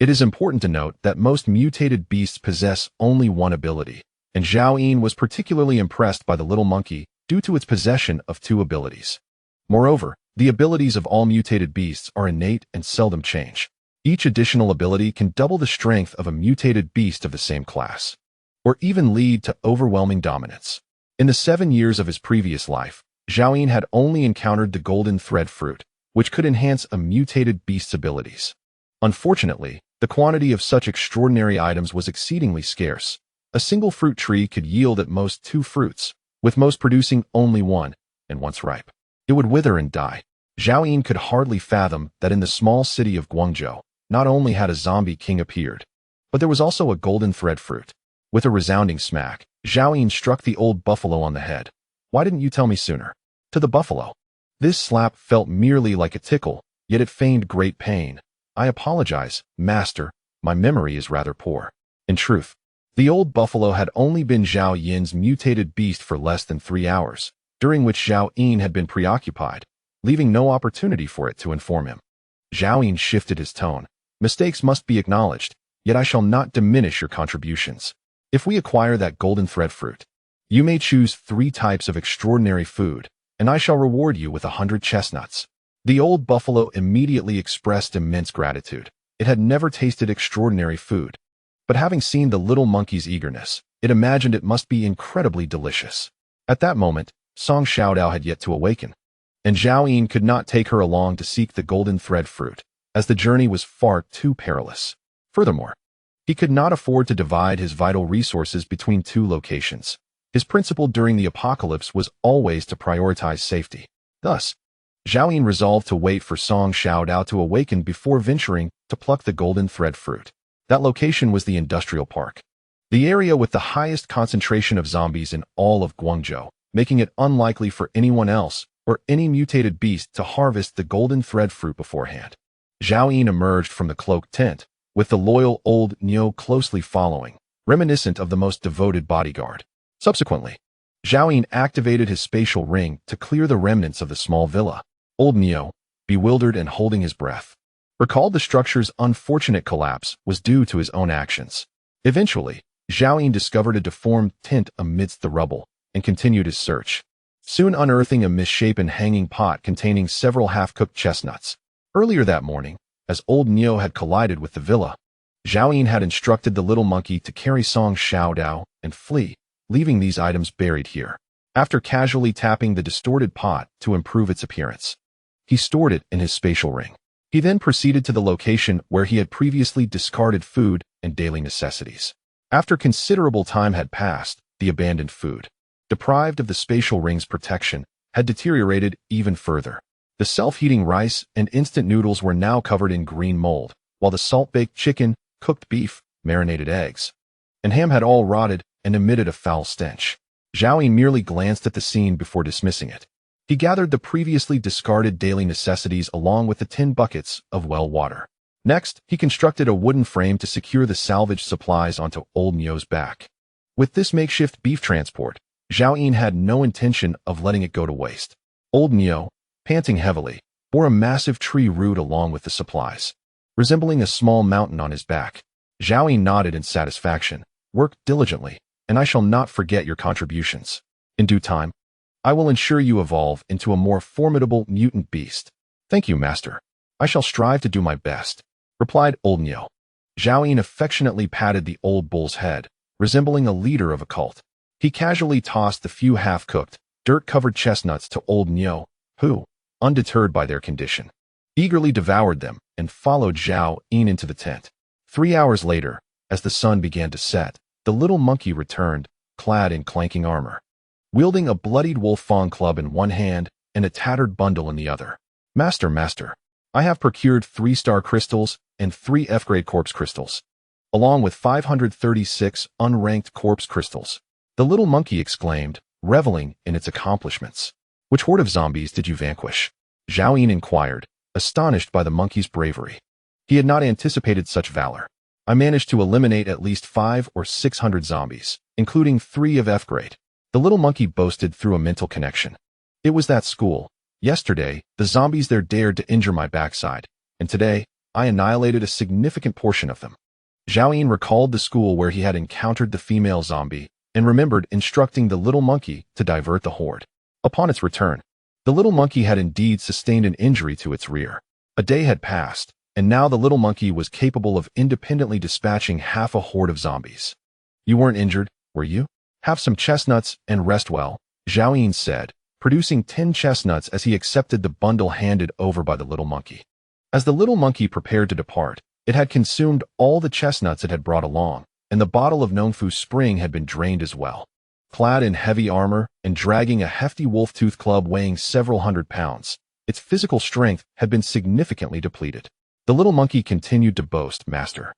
It is important to note that most mutated beasts possess only one ability, and Zhao Yin was particularly impressed by the little monkey due to its possession of 2 abilities. Moreover, the abilities of all mutated beasts are innate and seldom change. Each additional ability can double the strength of a mutated beast of the same class, or even lead to overwhelming dominance. In the 7 years of his previous life, Zhao Yin had only encountered the Golden Thread Fruit, which could enhance a mutated beast's abilities. Unfortunately, the quantity of such extraordinary items was exceedingly scarce. A single fruit tree could yield at most 2 fruits, with most producing only 1, and once ripe, it would wither and die. Zhao Yin could hardly fathom that in the small city of Guangzhou, not only had a zombie king appeared, but there was also a golden thread fruit. With a resounding smack, Zhao Yin struck the old buffalo on the head. Why didn't you tell me sooner? To the buffalo. This slap felt merely like a tickle, yet it feigned great pain. I apologize, master, my memory is rather poor. In truth, the old buffalo had only been Zhao Yin's mutated beast for less than 3 hours, during which Zhao Yin had been preoccupied, leaving no opportunity for it to inform him. Zhao Yin shifted his tone. Mistakes must be acknowledged, yet I shall not diminish your contributions. If we acquire that golden thread fruit, you may choose 3 types of extraordinary food, and I shall reward you with 100 chestnuts. The old buffalo immediately expressed immense gratitude. It had never tasted extraordinary food, but having seen the little monkey's eagerness, it imagined it must be incredibly delicious. At that moment, Song Xiaodao had yet to awaken, and Zhao Yin could not take her along to seek the golden thread fruit, as the journey was far too perilous. Furthermore, he could not afford to divide his vital resources between 2 locations. His principle during the apocalypse was always to prioritize safety. Thus, Zhao Yin resolved to wait for Song Xiaodao to awaken before venturing to pluck the golden thread fruit. That location was the industrial park, the area with the highest concentration of zombies in all of Guangzhou, making it unlikely for anyone else or any mutated beast to harvest the golden thread fruit beforehand. Zhao Yin emerged from the cloaked tent, with the loyal old Neo closely following, reminiscent of the most devoted bodyguard. Subsequently, Zhao Yin activated his spatial ring to clear the remnants of the small villa. Old Neo, bewildered and holding his breath, recalled the structure's unfortunate collapse was due to his own actions. Eventually, Zhao Yin discovered a deformed tent amidst the rubble and continued his search, soon unearthing a misshapen hanging pot containing several half-cooked chestnuts. Earlier that morning, as old Neo had collided with the villa, Zhao Yin had instructed the little monkey to carry Song Xiaodao and flee, leaving these items buried here. After casually tapping the distorted pot to improve its appearance, he stored it in his spatial ring. He then proceeded to the location where he had previously discarded food and daily necessities. After considerable time had passed, the abandoned food, deprived of the spatial ring's protection, had deteriorated even further. The self-heating rice and instant noodles were now covered in green mold, while the salt-baked chicken, cooked beef, marinated eggs, and ham had all rotted and emitted a foul stench. Zhao Yin merely glanced at the scene before dismissing it. He gathered the previously discarded daily necessities along with the tin buckets of well water. Next, he constructed a wooden frame to secure the salvaged supplies onto old Neo's back. With this makeshift beef transport, Zhao Yin had no intention of letting it go to waste. Old Neo, panting heavily, bore a massive tree root along with the supplies, resembling a small mountain on his back. Zhao Yin nodded in satisfaction. Work diligently, and I shall not forget your contributions. In due time, I will ensure you evolve into a more formidable mutant beast. Thank you, Master. I shall strive to do my best, replied old Neo. Zhao Yin affectionately patted the old bull's head, resembling a leader of a cult. He casually tossed the few half-cooked, dirt-covered chestnuts to old Neo, who, undeterred by their condition, eagerly devoured them and followed Zhao Yin into the tent. 3 hours later, as the sun began to set, the little monkey returned, clad in clanking armor, wielding a bloodied wolf fawn club in one hand and a tattered bundle in the other. Master, I have procured 3-star crystals and 3 F-grade corpse crystals, along with 536 unranked corpse crystals. The little monkey exclaimed, reveling in its accomplishments. Which horde of zombies did you vanquish? Zhao Yin inquired, astonished by the monkey's bravery. He had not anticipated such valor. I managed to eliminate at least 500 or 600 zombies, including 3 of F-grade. The little monkey boasted through a mental connection. It was that school. Yesterday, the zombies there dared to injure my backside, and today, I annihilated a significant portion of them. Zhao Yin recalled the school where he had encountered the female zombie and remembered instructing the little monkey to divert the horde. Upon its return, the little monkey had indeed sustained an injury to its rear. A day had passed, and now the little monkey was capable of independently dispatching half a horde of zombies. You weren't injured, were you? Have some chestnuts and rest well, Zhao Yin said, producing 10 chestnuts as he accepted the bundle handed over by the little monkey. As the little monkey prepared to depart, it had consumed all the chestnuts it had brought along, and the bottle of Nongfu Spring had been drained as well. Clad in heavy armor and dragging a hefty wolf-tooth club weighing several hundred pounds, its physical strength had been significantly depleted. The little monkey continued to boast, Master.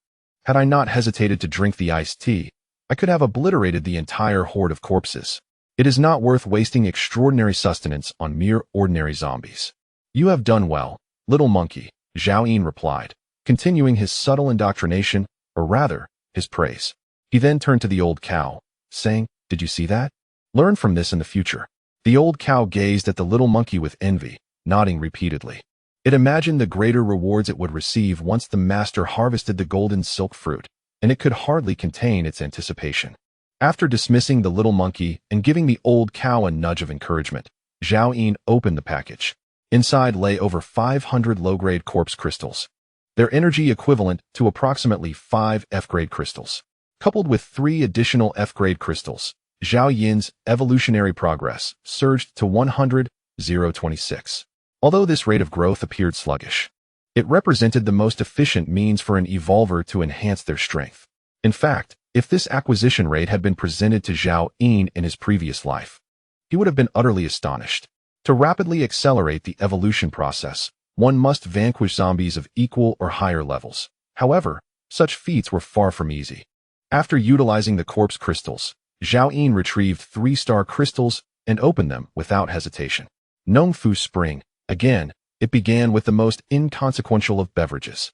Had I not hesitated to drink the iced tea, I could have obliterated the entire horde of corpses. It is not worth wasting extraordinary sustenance on mere ordinary zombies. You have done well, little monkey, Zhao Yin replied, continuing his subtle indoctrination, or rather, his praise. He then turned to the old cow, saying, Did you see that? Learn from this in the future. The old cow gazed at the little monkey with envy, nodding repeatedly. It imagined the greater rewards it would receive once the master harvested the golden silk fruit, and it could hardly contain its anticipation. After dismissing the little monkey and giving the old cow a nudge of encouragement, Zhao Yin opened the package. Inside lay over 500 low-grade corpse crystals, their energy equivalent to approximately 5 F-grade crystals. Coupled with 3 additional F-grade crystals, Zhao Yin's evolutionary progress surged to 100,026. Although this rate of growth appeared sluggish, it represented the most efficient means for an evolver to enhance their strength. In fact, if this acquisition rate had been presented to Zhao Yin in his previous life, he would have been utterly astonished. To rapidly accelerate the evolution process, one must vanquish zombies of equal or higher levels. However, Such feats were far from easy. After utilizing the corpse crystals, Zhao Yin retrieved 3-star crystals and opened them without hesitation. Nong Fu Spring. Again, it began with the most inconsequential of beverages.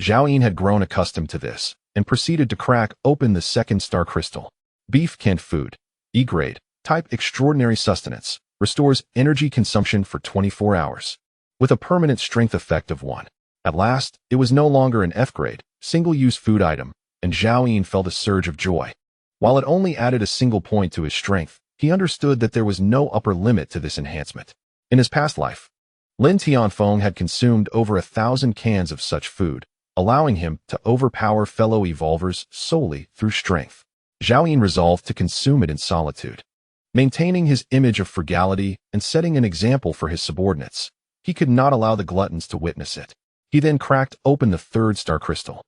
Zhao Yin had grown accustomed to this and proceeded to crack open the 2nd-star crystal. Beef canned food. E-grade. Type extraordinary sustenance. Restores energy consumption for 24 hours. With a permanent strength effect of 1. At last, it was no longer an F-grade, single-use food item, and Zhao Yin felt a surge of joy. While it only added a single point to his strength, he understood that there was no upper limit to this enhancement. In his past life, Lin Tianfeng had consumed over 1,000 cans of such food, allowing him to overpower fellow evolvers solely through strength. Zhao Yin resolved to consume it in solitude. Maintaining his image of frugality and setting an example for his subordinates, he could not allow the gluttons to witness it. He then cracked open the 3rd-star crystal.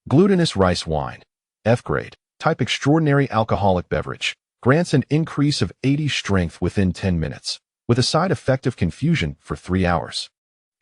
Glutinous rice wine. F-grade. Type extraordinary alcoholic beverage. Grants an increase of 80 strength within 10 minutes, with a side effect of confusion for 3 hours.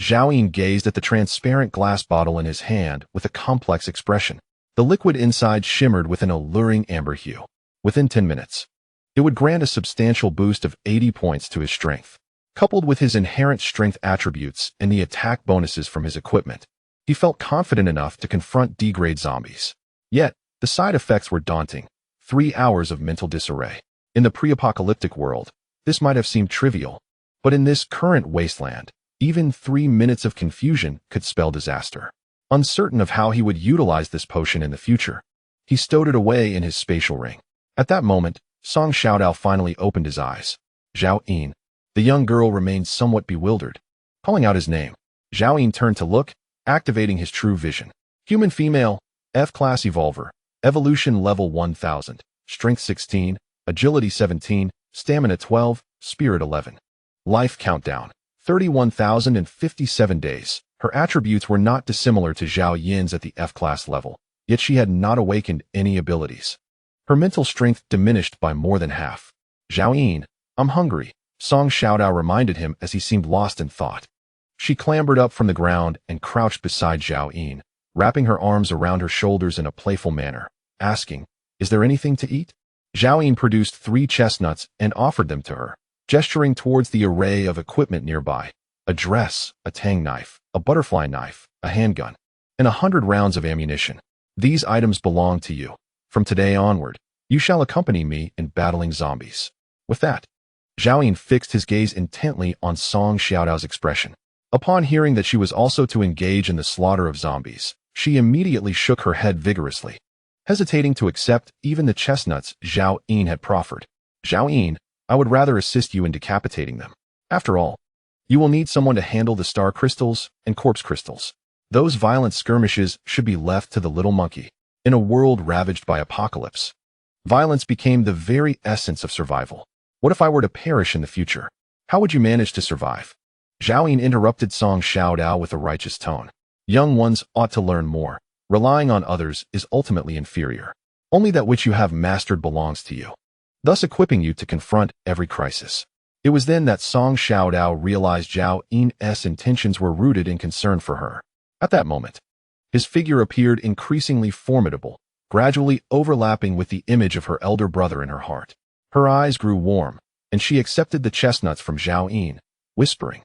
Zhao Yin gazed at the transparent glass bottle in his hand with a complex expression. The liquid inside shimmered with an alluring amber hue. Within 10 minutes, it would grant a substantial boost of 80 points to his strength. Coupled with his inherent strength attributes and the attack bonuses from his equipment, he felt confident enough to confront D-grade zombies. Yet, the side effects were daunting. 3 hours of mental disarray. In the pre-apocalyptic world, this might have seemed trivial, but in this current wasteland, even 3 minutes of confusion could spell disaster. Uncertain of how he would utilize this potion in the future, he stowed it away in his spatial ring. At that moment, Song Xiaodao finally opened his eyes. Zhao Yin. The young girl remained somewhat bewildered. Calling out his name, Zhao Yin turned to look, activating his true vision. Human female, F-class evolver, evolution level 1000, strength 16, agility 17, stamina 12, spirit 11. Life countdown, 31,057 days. Her attributes were not dissimilar to Zhao Yin's at the F-class level, yet she had not awakened any abilities. Her mental strength diminished by more than half. Zhao Yin, I'm hungry, Song Xiaodao reminded him as he seemed lost in thought. She clambered up from the ground and crouched beside Zhao Yin, wrapping her arms around her shoulders in a playful manner, asking, Is there anything to eat? Zhao Yin produced 3 chestnuts and offered them to her, gesturing towards the array of equipment nearby. A dress, a tang knife, a butterfly knife, a handgun, and 100 rounds of ammunition. These items belong to you. From today onward, you shall accompany me in battling zombies. With that, Zhao Yin fixed his gaze intently on Song Xiaodao's expression. Upon hearing that she was also to engage in the slaughter of zombies, she immediately shook her head vigorously, hesitating to accept even the chestnuts Zhao Yin had proffered. Zhao Yin, I would rather assist you in decapitating them. After all, you will need someone to handle the star crystals and corpse crystals. Those violent skirmishes should be left to the little monkey. In a world ravaged by apocalypse, violence became the very essence of survival. What if I were to perish in the future? How would you manage to survive? Zhao Yin interrupted Song Xiaodao with a righteous tone. Young ones ought to learn more. Relying on others is ultimately inferior. Only that which you have mastered belongs to you, thus equipping you to confront every crisis. It was then that Song Xiaodao realized Zhao Yin's intentions were rooted in concern for her. At that moment, his figure appeared increasingly formidable, gradually overlapping with the image of her elder brother in her heart. Her eyes grew warm, and she accepted the chestnuts from Zhao Yin, whispering,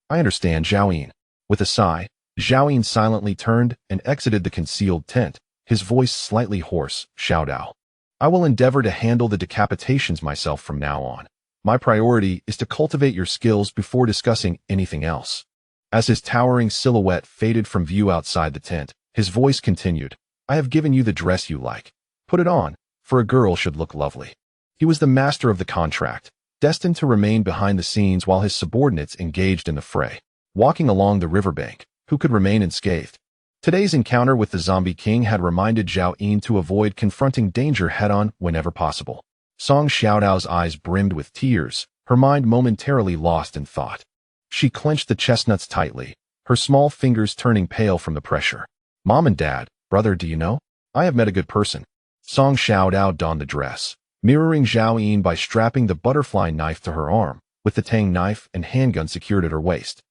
I understand, Zhao Yin. With a sigh, Zhao Yin silently turned and exited the concealed tent, his voice slightly hoarse. Xiaodao, I will endeavor to handle the decapitations myself from now on. My priority is to cultivate your skills before discussing anything else. As his towering silhouette faded from view outside the tent, his voice continued, I have given you the dress you like. Put it on, for a girl should look lovely. He was the master of the contract, destined to remain behind the scenes while his subordinates engaged in the fray. Walking along the riverbank, who could remain unscathed? Today's encounter with the Zombie King had reminded Zhao Yin to avoid confronting danger head-on whenever possible. Song Xiaodao's eyes brimmed with tears, her mind momentarily lost in thought. She clenched the chestnuts tightly, her small fingers turning pale from the pressure. Mom and Dad, brother, do you know? I have met a good person. Song Xiaodao donned the dress, mirroring Zhao Yin by strapping the butterfly knife to her arm, with the tang knife and handgun secured at her waist.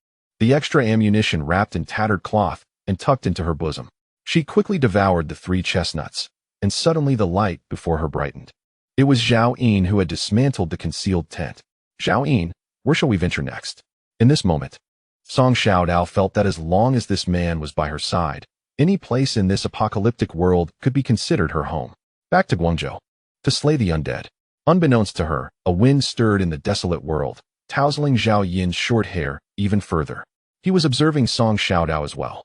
The extra ammunition wrapped in tattered cloth and tucked into her bosom. She quickly devoured the 3 chestnuts, and suddenly the light before her brightened. It was Zhao Yin who had dismantled the concealed tent. Zhao Yin, where shall we venture next? In this moment, Song Xiaodao felt that as long as this man was by her side, any place in this apocalyptic world could be considered her home. Back to Guangzhou, to slay the undead. Unbeknownst to her, a wind stirred in the desolate world, tousling Zhao Yin's short hair even further. He was observing Song Xiaodao as well.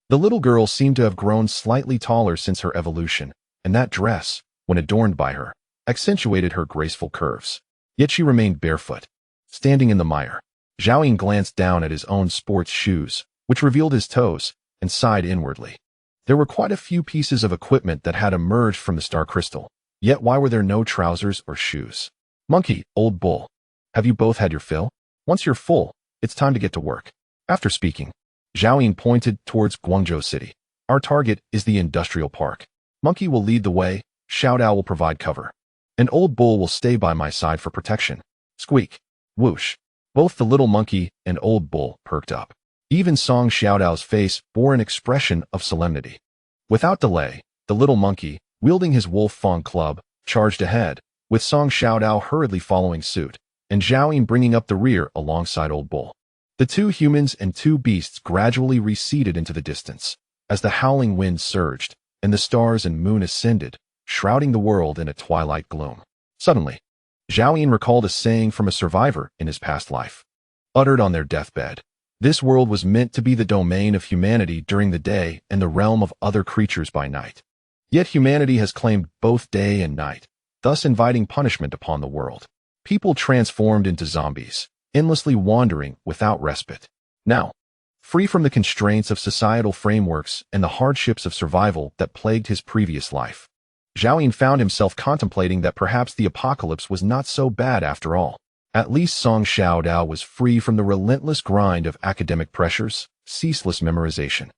The little girl seemed to have grown slightly taller since her evolution, and that dress, when adorned by her, accentuated her graceful curves. Yet she remained barefoot, standing in the mire. Zhao Yin glanced down at his own sports shoes, which revealed his toes, and sighed inwardly. There were quite a few pieces of equipment that had emerged from the star crystal, yet why were there no trousers or shoes? Monkey, old bull, have you both had your fill? Once you're full, it's time to get to work. After speaking, Zhao Yin pointed towards Guangzhou City. Our target is the industrial park. Monkey will lead the way, Xiaodao will provide cover. An old bull will stay by my side for protection. Squeak. Whoosh. Both the little monkey and old bull perked up. Even Song Xiaodao's face bore an expression of solemnity. Without delay, the little monkey, wielding his wolf fang club, charged ahead, with Song Xiaodao hurriedly following suit, and Zhao Yin bringing up the rear alongside old bull. The 2 humans and 2 beasts gradually receded into the distance, as the howling wind surged, and the stars and moon ascended, shrouding the world in a twilight gloom. Suddenly, Zhao Yin recalled a saying from a survivor in his past life, uttered on their deathbed. This world was meant to be the domain of humanity during the day and the realm of other creatures by night. Yet humanity has claimed both day and night, thus inviting punishment upon the world. People transformed into zombies, endlessly wandering without respite. Now, free from the constraints of societal frameworks and the hardships of survival that plagued his previous life, Zhao Yin found himself contemplating that perhaps the apocalypse was not so bad after all. At least Song Xiaodao was free from the relentless grind of academic pressures, ceaseless memorization,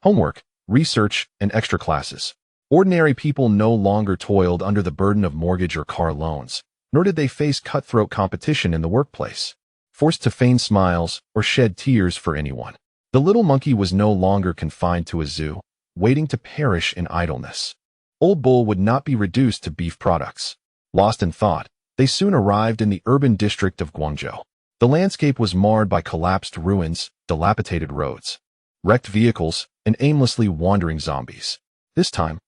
homework, research, and extra classes. Ordinary people no longer toiled under the burden of mortgage or car loans, nor did they face cutthroat competition in the workplace, forced to feign smiles or shed tears for anyone. The little monkey was no longer confined to a zoo, waiting to perish in idleness. Old bull would not be reduced to beef products. Lost in thought, they soon arrived in the urban district of Guangzhou. The landscape was marred by collapsed ruins, dilapidated roads, wrecked vehicles, and aimlessly wandering zombies. This time,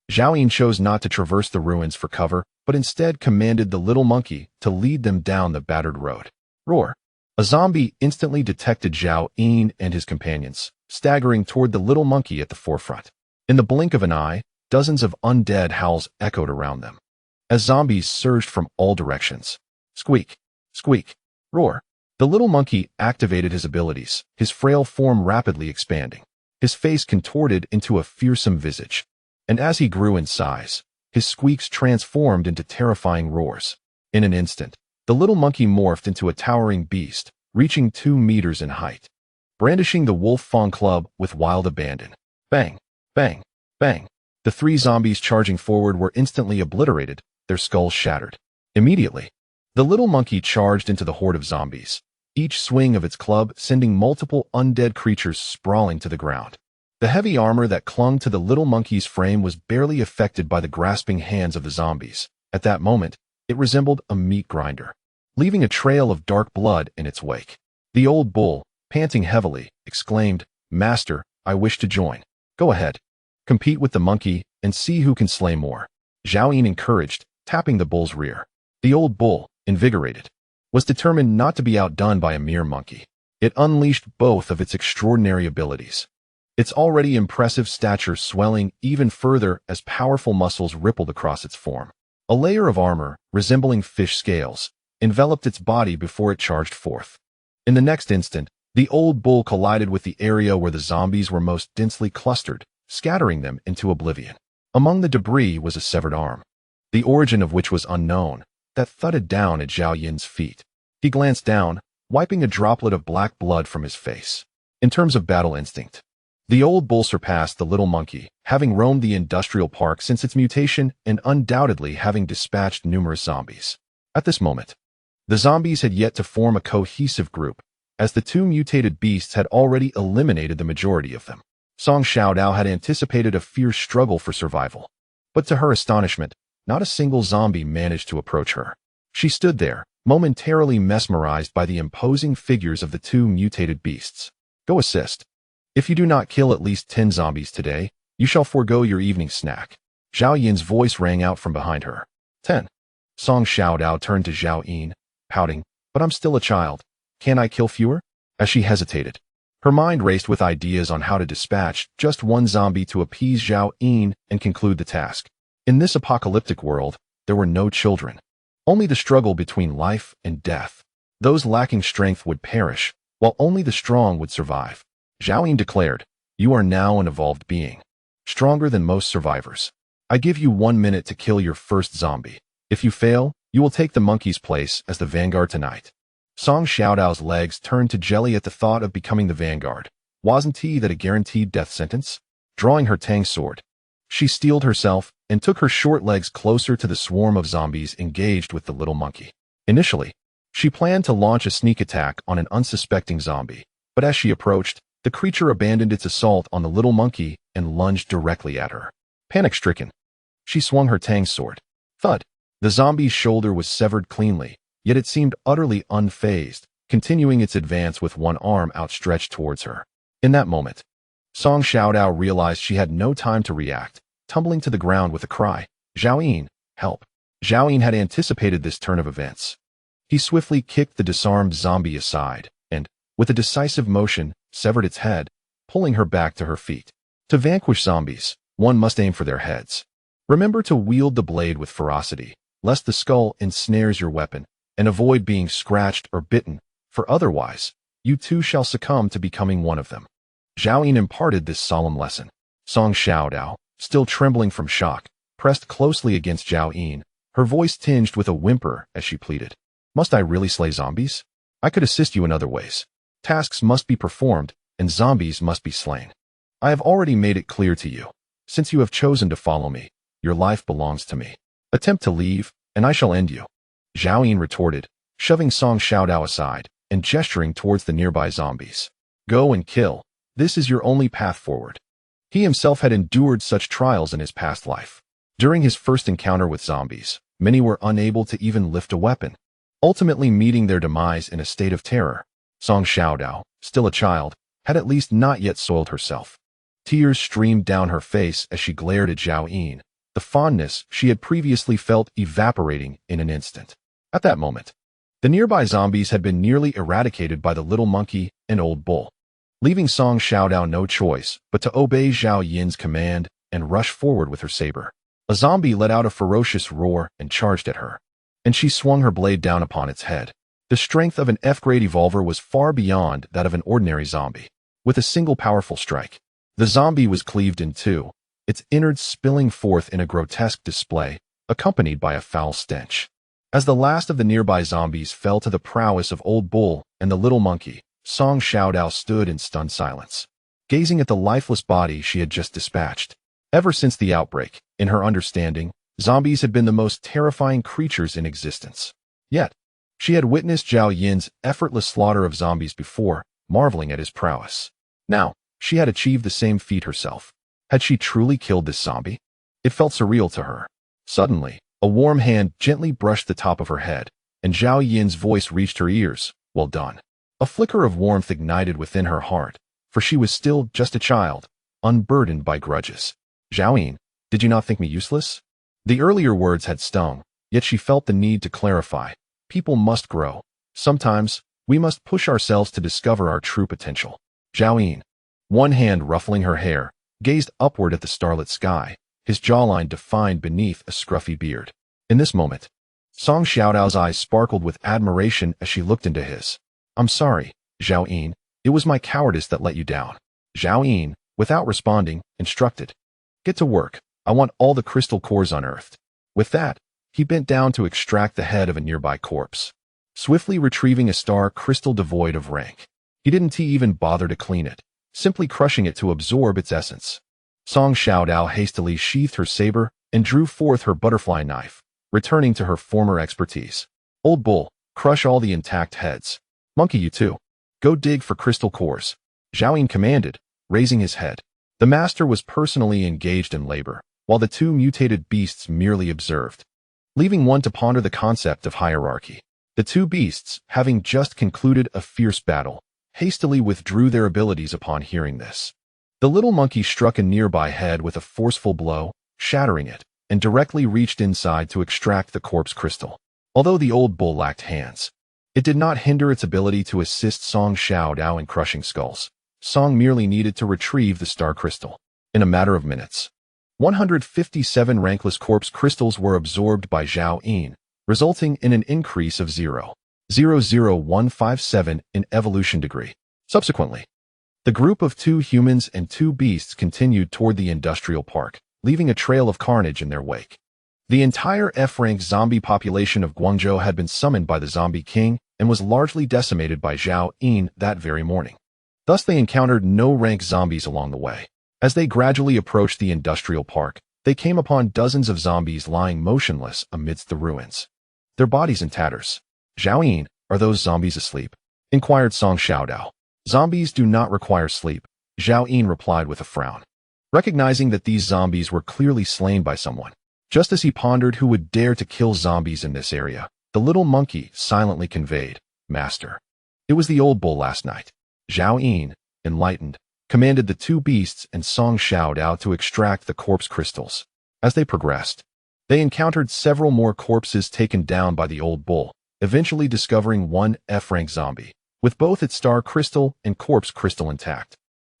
Zhao Yin chose not to traverse the ruins for cover, but instead commanded the little monkey to lead them down the battered road. Roar. A zombie instantly detected Zhao Yin and his companions, staggering toward the little monkey at the forefront. In the blink of an eye, dozens of undead howls echoed around them, as zombies surged from all directions. Squeak, squeak, roar. The little monkey activated his abilities, his frail form rapidly expanding. His face contorted into a fearsome visage, and as he grew in size, his squeaks transformed into terrifying roars. In an instant, the little monkey morphed into a towering beast, reaching 2 meters in height, brandishing the wolf fang club with wild abandon. Bang, bang, bang. The 3 zombies charging forward were instantly obliterated, their skulls shattered. Immediately, the little monkey charged into the horde of zombies, each swing of its club sending multiple undead creatures sprawling to the ground. The heavy armor that clung to the little monkey's frame was barely affected by the grasping hands of the zombies. At that moment, it resembled a meat grinder, leaving a trail of dark blood in its wake. The old bull, panting heavily, exclaimed, "Master, I wish to join. Go ahead. Compete with the monkey and see who can slay more." Zhao Yin encouraged, tapping the bull's rear. The old bull, invigorated, was determined not to be outdone by a mere monkey. It unleashed both of its extraordinary abilities, its already impressive stature swelling even further as powerful muscles rippled across its form. A layer of armor, resembling fish scales, enveloped its body before it charged forth. In the next instant, the old bull collided with the area where the zombies were most densely clustered, scattering them into oblivion. Among the debris was a severed arm, the origin of which was unknown, that thudded down at Zhao Yin's feet. He glanced down, wiping a droplet of black blood from his face. In terms of battle instinct, the old bull surpassed the little monkey, having roamed the industrial park since its mutation and undoubtedly having dispatched numerous zombies. At this moment, the zombies had yet to form a cohesive group, as the 2 mutated beasts had already eliminated the majority of them. Song Xiaodao had anticipated a fierce struggle for survival. But to her astonishment, not a single zombie managed to approach her. She stood there, momentarily mesmerized by the imposing figures of the two mutated beasts. Go assist. If you do not kill at least 10 zombies today, you shall forego your evening snack. Zhao Yin's voice rang out from behind her. 10. Song Xiaodao turned to Zhao Yin, pouting, but I'm still a child. Can I kill fewer? As she hesitated, her mind raced with ideas on how to dispatch just one zombie to appease Zhao Yin and conclude the task. In this apocalyptic world, there were no children. Only the struggle between life and death. Those lacking strength would perish, while only the strong would survive. Zhao Yin declared, "You are now an evolved being, stronger than most survivors. I give you 1 minute to kill your first zombie. If you fail, you will take the monkey's place as the vanguard tonight." Song Xiaodao's legs turned to jelly at the thought of becoming the vanguard. Wasn't he that a guaranteed death sentence? Drawing her tang sword, she steeled herself and took her short legs closer to the swarm of zombies engaged with the little monkey. Initially, she planned to launch a sneak attack on an unsuspecting zombie, but as she approached, the creature abandoned its assault on the little monkey and lunged directly at her. Panic-stricken, she swung her tang sword. Thud! The zombie's shoulder was severed cleanly, yet it seemed utterly unfazed, continuing its advance with one arm outstretched towards her. In that moment, Song Xiaodao realized she had no time to react, tumbling to the ground with a cry, "Zhao Yin, help!" Zhao Yin had anticipated this turn of events. He swiftly kicked the disarmed zombie aside and, with a decisive motion, severed its head, pulling her back to her feet. To vanquish zombies, one must aim for their heads. Remember to wield the blade with ferocity, lest the skull ensnares your weapon, and avoid being scratched or bitten, for otherwise, you too shall succumb to becoming one of them. Zhao Yin imparted this solemn lesson. Song Xiaodao, still trembling from shock, pressed closely against Zhao Yin, her voice tinged with a whimper as she pleaded. Must I really slay zombies? I could assist you in other ways. Tasks must be performed, and zombies must be slain. I have already made it clear to you. Since you have chosen to follow me, your life belongs to me. Attempt to leave, and I shall end you. Zhao Yin retorted, shoving Song Xiaodao aside and gesturing towards the nearby zombies. Go and kill. This is your only path forward. He himself had endured such trials in his past life. During his first encounter with zombies, many were unable to even lift a weapon, ultimately meeting their demise in a state of terror. Song Xiaodao, still a child, had at least not yet soiled herself. Tears streamed down her face as she glared at Zhao Yin, the fondness she had previously felt evaporating in an instant. At that moment, the nearby zombies had been nearly eradicated by the little monkey and old bull, leaving Song Xiaodao no choice but to obey Zhao Yin's command and rush forward with her saber. A zombie let out a ferocious roar and charged at her, and she swung her blade down upon its head. The strength of an F-grade evolver was far beyond that of an ordinary zombie. With a single powerful strike, the zombie was cleaved in two, its innards spilling forth in a grotesque display, accompanied by a foul stench. As the last of the nearby zombies fell to the prowess of Old Bull and the little monkey, Song Xiaodao stood in stunned silence, gazing at the lifeless body she had just dispatched. Ever since the outbreak, in her understanding, zombies had been the most terrifying creatures in existence. Yet, she had witnessed Zhao Yin's effortless slaughter of zombies before, marveling at his prowess. Now, she had achieved the same feat herself. Had she truly killed this zombie? It felt surreal to her. Suddenly, a warm hand gently brushed the top of her head, and Zhao Yin's voice reached her ears. Well done. A flicker of warmth ignited within her heart, for she was still just a child, unburdened by grudges. Zhao Yin, did you not think me useless? The earlier words had stung, yet she felt the need to clarify. People must grow. Sometimes, we must push ourselves to discover our true potential. Zhao Yin, one hand ruffling her hair, gazed upward at the starlit sky, his jawline defined beneath a scruffy beard. In this moment, Song Xiaodao's eyes sparkled with admiration as she looked into his. I'm sorry, Zhao Yin, it was my cowardice that let you down. Zhao Yin, without responding, instructed. Get to work, I want all the crystal cores unearthed. With that, he bent down to extract the head of a nearby corpse, swiftly retrieving a star crystal devoid of rank. He didn't even bother to clean it, simply crushing it to absorb its essence. Song Xiaodao hastily sheathed her saber and drew forth her butterfly knife, returning to her former expertise. Old Bull, crush all the intact heads. Monkey, you too. Go dig for crystal cores. Zhao Yin commanded, raising his head. The master was personally engaged in labor, while the two mutated beasts merely observed, leaving one to ponder the concept of hierarchy. The two beasts, having just concluded a fierce battle, hastily withdrew their abilities upon hearing this. The little monkey struck a nearby head with a forceful blow, shattering it, and directly reached inside to extract the corpse crystal. Although the old bull lacked hands, it did not hinder its ability to assist Song Xiaodao in crushing skulls. Song merely needed to retrieve the star crystal. In a matter of minutes, 157 rankless corpse crystals were absorbed by Zhao Yin, resulting in an increase of 0.00157 in evolution degree. Subsequently, the group of 2 humans and 2 beasts continued toward the industrial park, leaving a trail of carnage in their wake. The entire F-rank zombie population of Guangzhou had been summoned by the Zombie King and was largely decimated by Zhao Yin that very morning. Thus they encountered no rank zombies along the way. As they gradually approached the industrial park, they came upon dozens of zombies lying motionless amidst the ruins, their bodies in tatters. "Zhao Yin, are those zombies asleep?" inquired Song Xiaodao. "Zombies do not require sleep," Zhao Yin replied with a frown, recognizing that these zombies were clearly slain by someone. Just as he pondered who would dare to kill zombies in this area, the little monkey silently conveyed, "Master, it was the old bull last night." Zhao Yin, enlightened, commanded the 2 beasts and Song Xiaodao to extract the corpse crystals. As they progressed, they encountered several more corpses taken down by the old bull, eventually discovering one F-rank zombie, with both its star crystal and corpse crystal intact.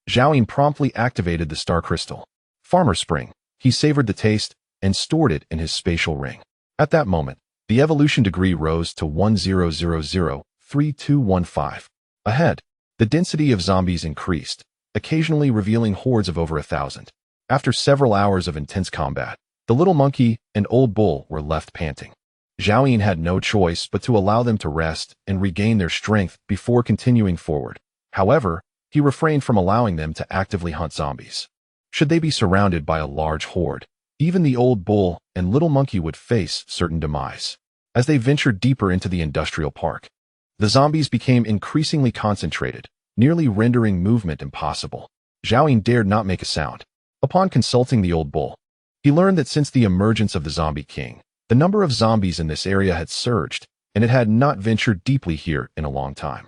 Zhao Yin promptly activated the star crystal. Farmer Spring, he savored the taste and stored it in his spatial ring. At that moment, the evolution degree rose to 10003215. Ahead, the density of zombies increased, occasionally revealing hordes of over 1,000. After several hours of intense combat, the little monkey and old bull were left panting. Zhao Yin had no choice but to allow them to rest and regain their strength before continuing forward. However, he refrained from allowing them to actively hunt zombies. Should they be surrounded by a large horde, even the old bull and little monkey would face certain demise. As they ventured deeper into the industrial park, the zombies became increasingly concentrated, nearly rendering movement impossible. Zhao Yin dared not make a sound. Upon consulting the old bull, he learned that since the emergence of the Zombie King, the number of zombies in this area had surged, and it had not ventured deeply here in a long time.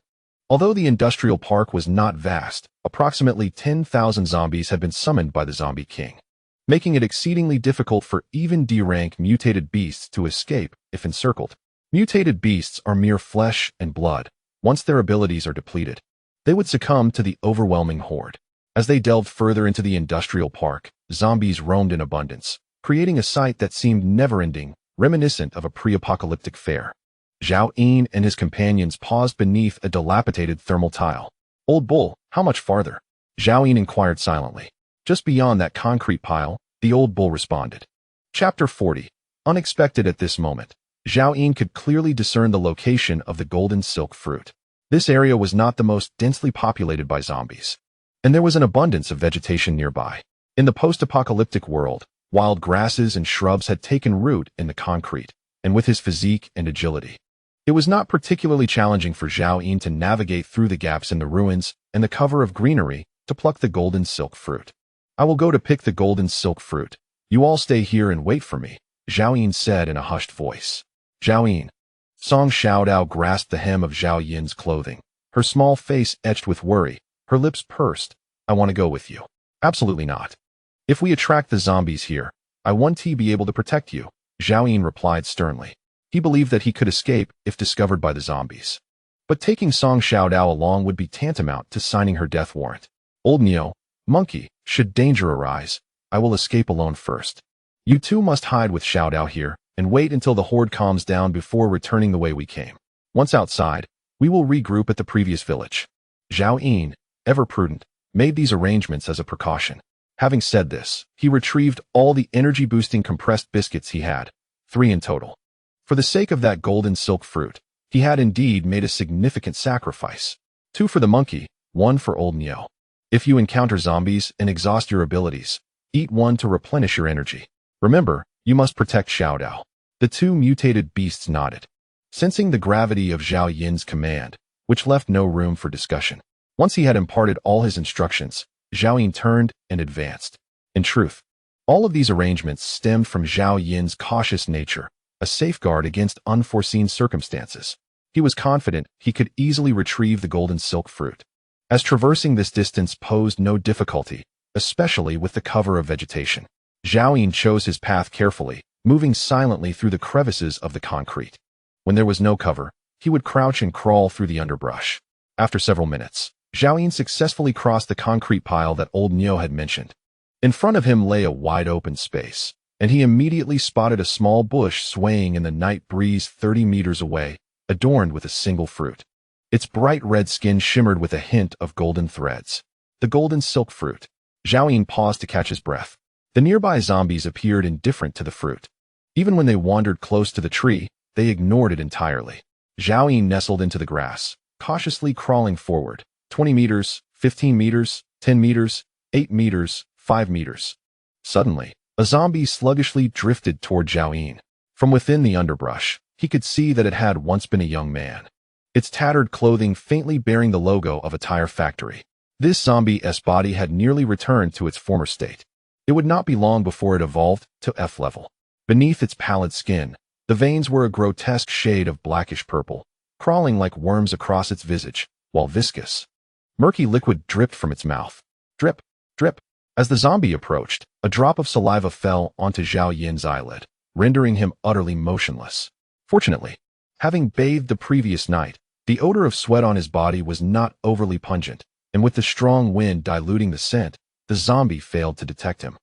Although the industrial park was not vast, approximately 10,000 zombies had been summoned by the Zombie King, making it exceedingly difficult for even D-rank mutated beasts to escape if encircled. Mutated beasts are mere flesh and blood. Once their abilities are depleted, they would succumb to the overwhelming horde. As they delved further into the industrial park, zombies roamed in abundance, creating a sight that seemed never-ending, reminiscent of a pre-apocalyptic fair. Zhao Yin and his companions paused beneath a dilapidated thermal tile. "Old bull, how much farther?" Zhao Yin inquired silently. "Just beyond that concrete pile," the old bull responded. Chapter 40. Unexpected at this moment, Zhao Yin could clearly discern the location of the golden silk fruit. This area was not the most densely populated by zombies, and there was an abundance of vegetation nearby. In the post-apocalyptic world, wild grasses and shrubs had taken root in the concrete, and with his physique and agility, it was not particularly challenging for Zhao Yin to navigate through the gaps in the ruins and the cover of greenery to pluck the golden silk fruit. "I will go to pick the golden silk fruit. You all stay here and wait for me," Zhao Yin said in a hushed voice. "Zhao Yin." Song Xiaodao grasped the hem of Zhao Yin's clothing, her small face etched with worry, her lips pursed. "I want to go with you." "Absolutely not. If we attract the zombies here, I won't be able to protect you," Zhao Yin replied sternly. He believed that he could escape if discovered by the zombies, but taking Song Xiaodao along would be tantamount to signing her death warrant. "Old Neo, monkey, should danger arise, I will escape alone first. You two must hide with Xiaodao here and wait until the horde calms down before returning the way we came. Once outside, we will regroup at the previous village." Zhao Yin, ever prudent, made these arrangements as a precaution. Having said this, he retrieved all the energy-boosting compressed biscuits he had, 3 in total. For the sake of that golden silk fruit, he had indeed made a significant sacrifice. 2 for the monkey, 1 for old Neo. If you encounter zombies and exhaust your abilities, eat 1 to replenish your energy. Remember, you must protect Xiaodao. The 2 mutated beasts nodded, sensing the gravity of Zhao Yin's command, which left no room for discussion. Once he had imparted all his instructions, Zhao Yun turned and advanced. In truth, all of these arrangements stemmed from Zhao Yun's cautious nature, a safeguard against unforeseen circumstances. He was confident he could easily retrieve the golden silk fruit, as traversing this distance posed no difficulty, especially with the cover of vegetation. Zhao Yun chose his path carefully, moving silently through the crevices of the concrete. When there was no cover, he would crouch and crawl through the underbrush. After several minutes, Zhao Yun successfully crossed the concrete pile that old Niu had mentioned. In front of him lay a wide-open space, and he immediately spotted a small bush swaying in the night breeze 30 meters away, adorned with a single fruit. Its bright red skin shimmered with a hint of golden threads. The golden silk fruit. Zhao Yun paused to catch his breath. The nearby zombies appeared indifferent to the fruit. Even when they wandered close to the tree, they ignored it entirely. Zhao Yun nestled into the grass, cautiously crawling forward. 20 meters, 15 meters, 10 meters, 8 meters, 5 meters. Suddenly, a zombie sluggishly drifted toward Zhao Yun. From within the underbrush, he could see that it had once been a young man. Its tattered clothing faintly bearing the logo of a tire factory. This zombie's body had nearly returned to its former state. It would not be long before it evolved to F level. Beneath its pallid skin, the veins were a grotesque shade of blackish purple, crawling like worms across its visage, while viscous, murky liquid dripped from its mouth. Drip, drip. As the zombie approached, a drop of saliva fell onto Zhao Yun's eyelid, rendering him utterly motionless. Fortunately, having bathed the previous night, the odor of sweat on his body was not overly pungent, and with the strong wind diluting the scent, the zombie failed to detect him.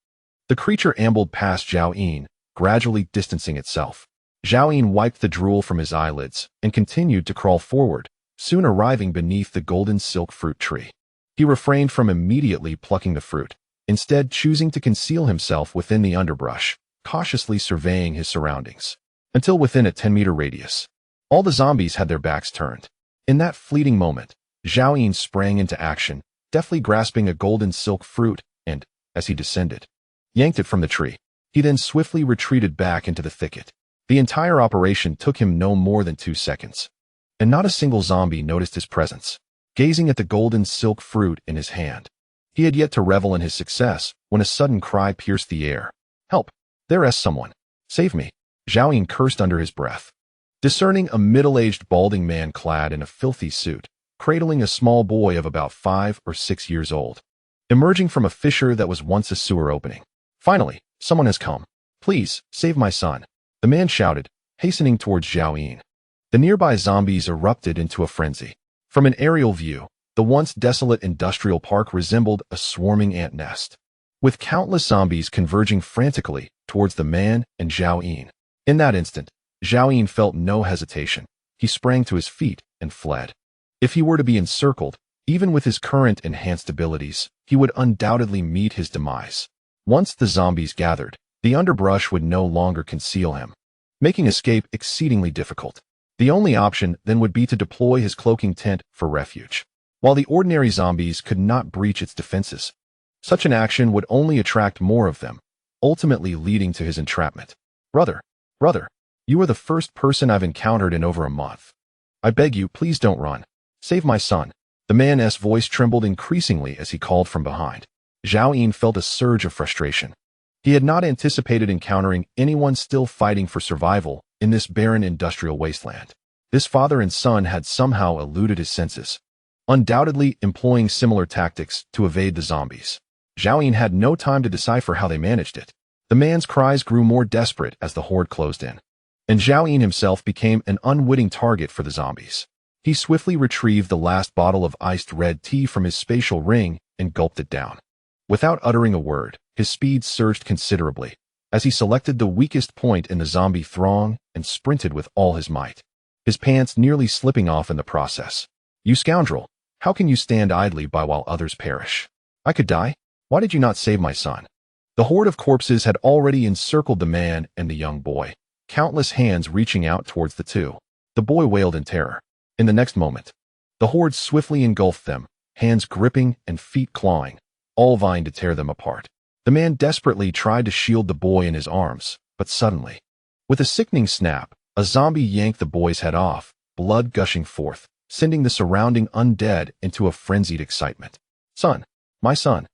The creature ambled past Zhao Yun, gradually distancing itself. Zhao Yun wiped the drool from his eyelids and continued to crawl forward, soon arriving beneath the golden silk fruit tree. He refrained from immediately plucking the fruit, instead choosing to conceal himself within the underbrush, cautiously surveying his surroundings. Until within a 10-meter radius, all the zombies had their backs turned. In that fleeting moment, Zhao Yun sprang into action, deftly grasping a golden silk fruit and, as he descended, yanked it from the tree. He then swiftly retreated back into the thicket. The entire operation took him no more than 2 seconds, and not a single zombie noticed his presence. Gazing at the golden silk fruit in his hand, he had yet to revel in his success when a sudden cry pierced the air. "Help! There's someone! Save me!" Zhao Yun cursed under his breath. Discerning a middle-aged balding man clad in a filthy suit, cradling a small boy of about 5 or 6 years old, emerging from a fissure that was once a sewer opening. "Finally, someone has come. Please, save my son," the man shouted, hastening towards Zhao Yun. The nearby zombies erupted into a frenzy. From an aerial view, the once desolate industrial park resembled a swarming ant nest, with countless zombies converging frantically towards the man and Zhao Yun. In that instant, Zhao Yun felt no hesitation. He sprang to his feet and fled. If he were to be encircled, even with his current enhanced abilities, he would undoubtedly meet his demise. Once the zombies gathered, the underbrush would no longer conceal him, making escape exceedingly difficult. The only option then would be to deploy his cloaking tent for refuge. While the ordinary zombies could not breach its defenses, such an action would only attract more of them, ultimately leading to his entrapment. Brother, you are the first person I've encountered in over a month. I beg you, please don't run. Save my son." The man's voice trembled increasingly as he called from behind. Zhao Yun felt a surge of frustration. He had not anticipated encountering anyone still fighting for survival in this barren industrial wasteland. This father and son had somehow eluded his senses, undoubtedly employing similar tactics to evade the zombies. Zhao Yun had no time to decipher how they managed it. The man's cries grew more desperate as the horde closed in, and Zhao Yun himself became an unwitting target for the zombies. He swiftly retrieved the last bottle of iced red tea from his spatial ring and gulped it down. Without uttering a word, his speed surged considerably as he selected the weakest point in the zombie throng and sprinted with all his might, his pants nearly slipping off in the process. "You scoundrel! How can you stand idly by while others perish? I could die. Why did you not save my son?" The horde of corpses had already encircled the man and the young boy, countless hands reaching out towards the two. The boy wailed in terror. In the next moment, the horde swiftly engulfed them, hands gripping and feet clawing, all vying to tear them apart. The man desperately tried to shield the boy in his arms, but suddenly, with a sickening snap, a zombie yanked the boy's head off, blood gushing forth, sending the surrounding undead into a frenzied excitement. "Son, my son,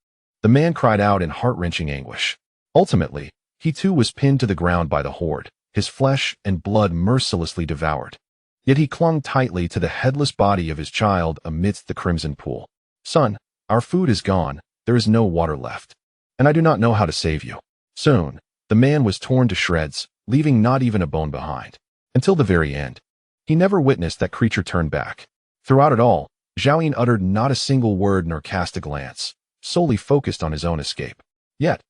The man cried out in heart-wrenching anguish. Ultimately, he too was pinned to the ground by the horde, his flesh and blood mercilessly devoured. Yet he clung tightly to the headless body of his child amidst the crimson pool. "Son, our food is gone, there is no water left. And I do not know how to save you." Soon, the man was torn to shreds, leaving not even a bone behind. Until the very end, he never witnessed that creature turn back. Throughout it all, Zhao Yin uttered not a single word nor cast a glance, solely focused on his own escape. Yet,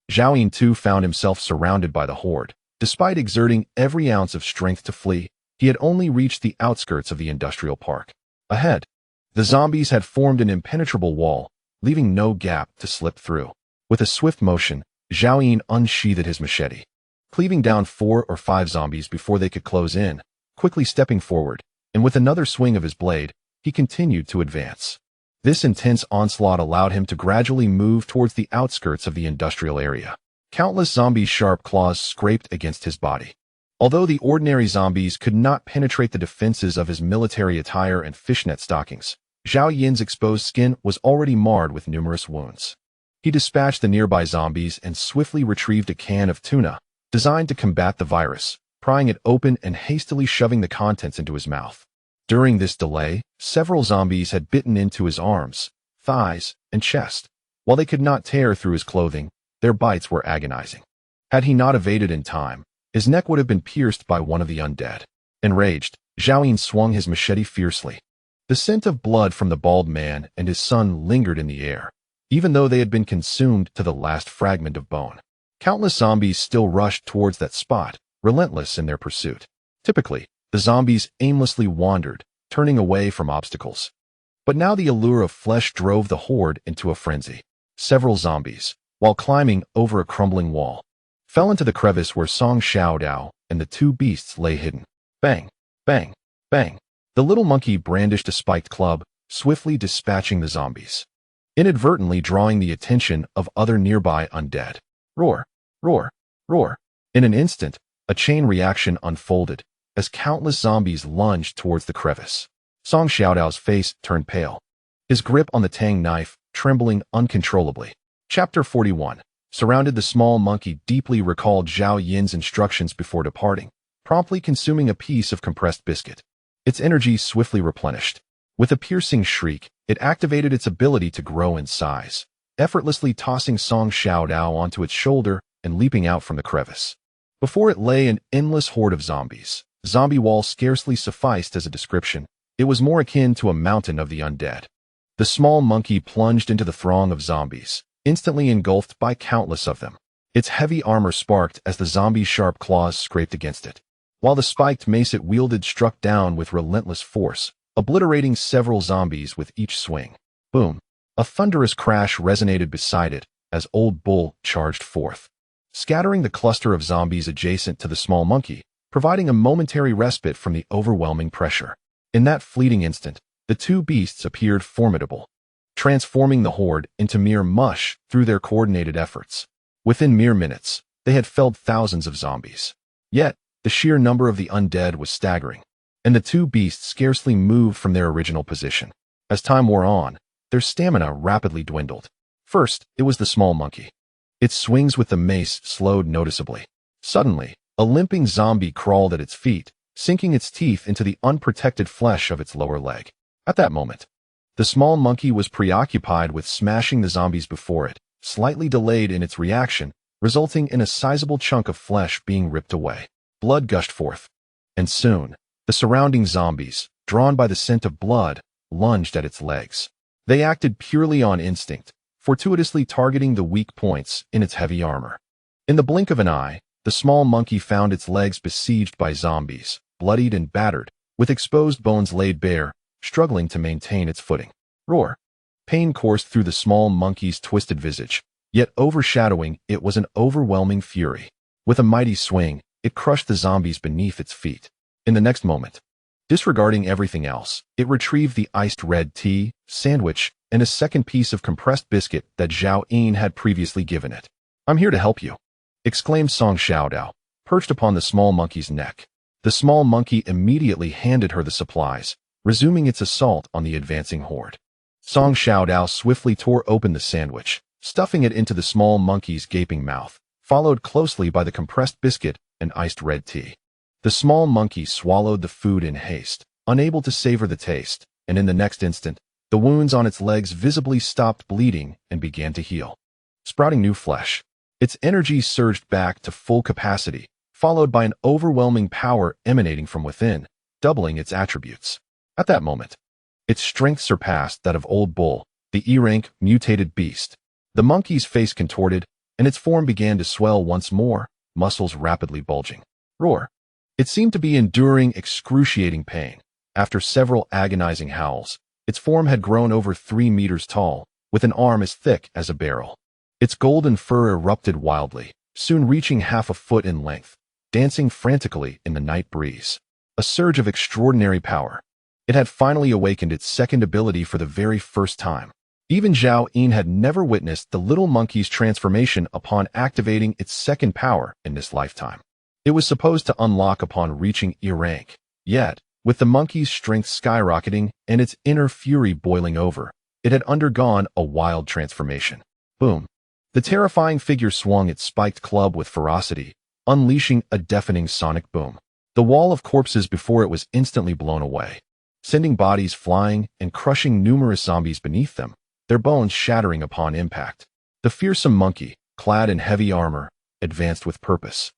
Zhao Yin too found himself surrounded by the horde. Despite exerting every ounce of strength to flee, he had only reached the outskirts of the industrial park. Ahead, the zombies had formed an impenetrable wall, leaving no gap to slip through. With a swift motion, Zhao Yin unsheathed his machete, cleaving down 4 or 5 zombies before they could close in, quickly stepping forward, and with another swing of his blade, he continued to advance. This intense onslaught allowed him to gradually move towards the outskirts of the industrial area. Countless zombies' sharp claws scraped against his body. Although the ordinary zombies could not penetrate the defenses of his military attire and fishnet stockings, Zhao Yin's exposed skin was already marred with numerous wounds. He dispatched the nearby zombies and swiftly retrieved a can of tuna, designed to combat the virus, prying it open and hastily shoving the contents into his mouth. During this delay, several zombies had bitten into his arms, thighs, and chest. While they could not tear through his clothing, their bites were agonizing. Had he not evaded in time, his neck would have been pierced by one of the undead. Enraged, Zhao Yin swung his machete fiercely. The scent of blood from the bald man and his son lingered in the air, even though they had been consumed to the last fragment of bone. Countless zombies still rushed towards that spot, relentless in their pursuit. Typically, the zombies aimlessly wandered, turning away from obstacles. But now the allure of flesh drove the horde into a frenzy. Several zombies, while climbing over a crumbling wall, fell into the crevice where Song Xiaodao and the 2 beasts lay hidden. Bang, bang, bang. The little monkey brandished a spiked club, swiftly dispatching the zombies, inadvertently drawing the attention of other nearby undead. Roar, roar, roar. In an instant, a chain reaction unfolded as countless zombies lunged towards the crevice. Song Xiaodao's face turned pale, his grip on the tang knife trembling uncontrollably. Chapter 41. Surrounded, the small monkey deeply recalled Zhao Yin's instructions before departing, promptly consuming a piece of compressed biscuit. Its energy swiftly replenished. With a piercing shriek, it activated its ability to grow in size, effortlessly tossing Song Xiaodao onto its shoulder and leaping out from the crevice. Before it lay an endless horde of zombies. Zombie wall scarcely sufficed as a description. It was more akin to a mountain of the undead. The small monkey plunged into the throng of zombies, instantly engulfed by countless of them. Its heavy armor sparked as the zombie's sharp claws scraped against it, while the spiked mace it wielded struck down with relentless force, obliterating several zombies with each swing. Boom! A thunderous crash resonated beside it as Old Bull charged forth, scattering the cluster of zombies adjacent to the small monkey, providing a momentary respite from the overwhelming pressure. In that fleeting instant, the 2 beasts appeared formidable, transforming the horde into mere mush through their coordinated efforts. Within mere minutes, they had felled thousands of zombies. Yet, the sheer number of the undead was staggering, and the 2 beasts scarcely moved from their original position. As time wore on, their stamina rapidly dwindled. First, it was the small monkey. Its swings with the mace slowed noticeably. Suddenly, a limping zombie crawled at its feet, sinking its teeth into the unprotected flesh of its lower leg. At that moment, the small monkey was preoccupied with smashing the zombies before it, slightly delayed in its reaction, resulting in a sizable chunk of flesh being ripped away. Blood gushed forth, and soon, the surrounding zombies, drawn by the scent of blood, lunged at its legs. They acted purely on instinct, fortuitously targeting the weak points in its heavy armor. In the blink of an eye, the small monkey found its legs besieged by zombies, bloodied and battered, with exposed bones laid bare, struggling to maintain its footing. Roar! Pain coursed through the small monkey's twisted visage, yet overshadowing it was an overwhelming fury. With a mighty swing, it crushed the zombies beneath its feet. In the next moment, disregarding everything else, it retrieved the iced red tea, sandwich, and a second piece of compressed biscuit that Zhao Yin had previously given it. "I'm here to help you," exclaimed Song Xiaodao, perched upon the small monkey's neck. The small monkey immediately handed her the supplies, resuming its assault on the advancing horde. Song Xiaodao swiftly tore open the sandwich, stuffing it into the small monkey's gaping mouth, followed closely by the compressed biscuit and iced red tea. The small monkey swallowed the food in haste, unable to savor the taste, and in the next instant, the wounds on its legs visibly stopped bleeding and began to heal, sprouting new flesh. Its energy surged back to full capacity, followed by an overwhelming power emanating from within, doubling its attributes. At that moment, its strength surpassed that of Old Bull, the E-rank mutated beast. The monkey's face contorted, and its form began to swell once more, muscles rapidly bulging. Roar! It seemed to be enduring excruciating pain. After several agonizing howls, its form had grown over 3 meters tall, with an arm as thick as a barrel. Its golden fur erupted wildly, soon reaching half a foot in length, dancing frantically in the night breeze. A surge of extraordinary power. It had finally awakened its second ability for the very first time. Even Zhao Yin had never witnessed the little monkey's transformation upon activating its second power in this lifetime. It was supposed to unlock upon reaching E-rank. Yet, with the monkey's strength skyrocketing and its inner fury boiling over, it had undergone a wild transformation. Boom! The terrifying figure swung its spiked club with ferocity, unleashing a deafening sonic boom. The wall of corpses before it was instantly blown away, sending bodies flying and crushing numerous zombies beneath them, their bones shattering upon impact. The fearsome monkey, clad in heavy armor, advanced with purpose,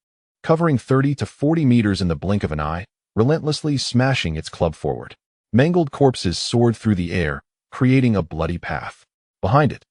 covering 30 to 40 meters in the blink of an eye, relentlessly smashing its club forward. Mangled corpses soared through the air, creating a bloody path. Behind it,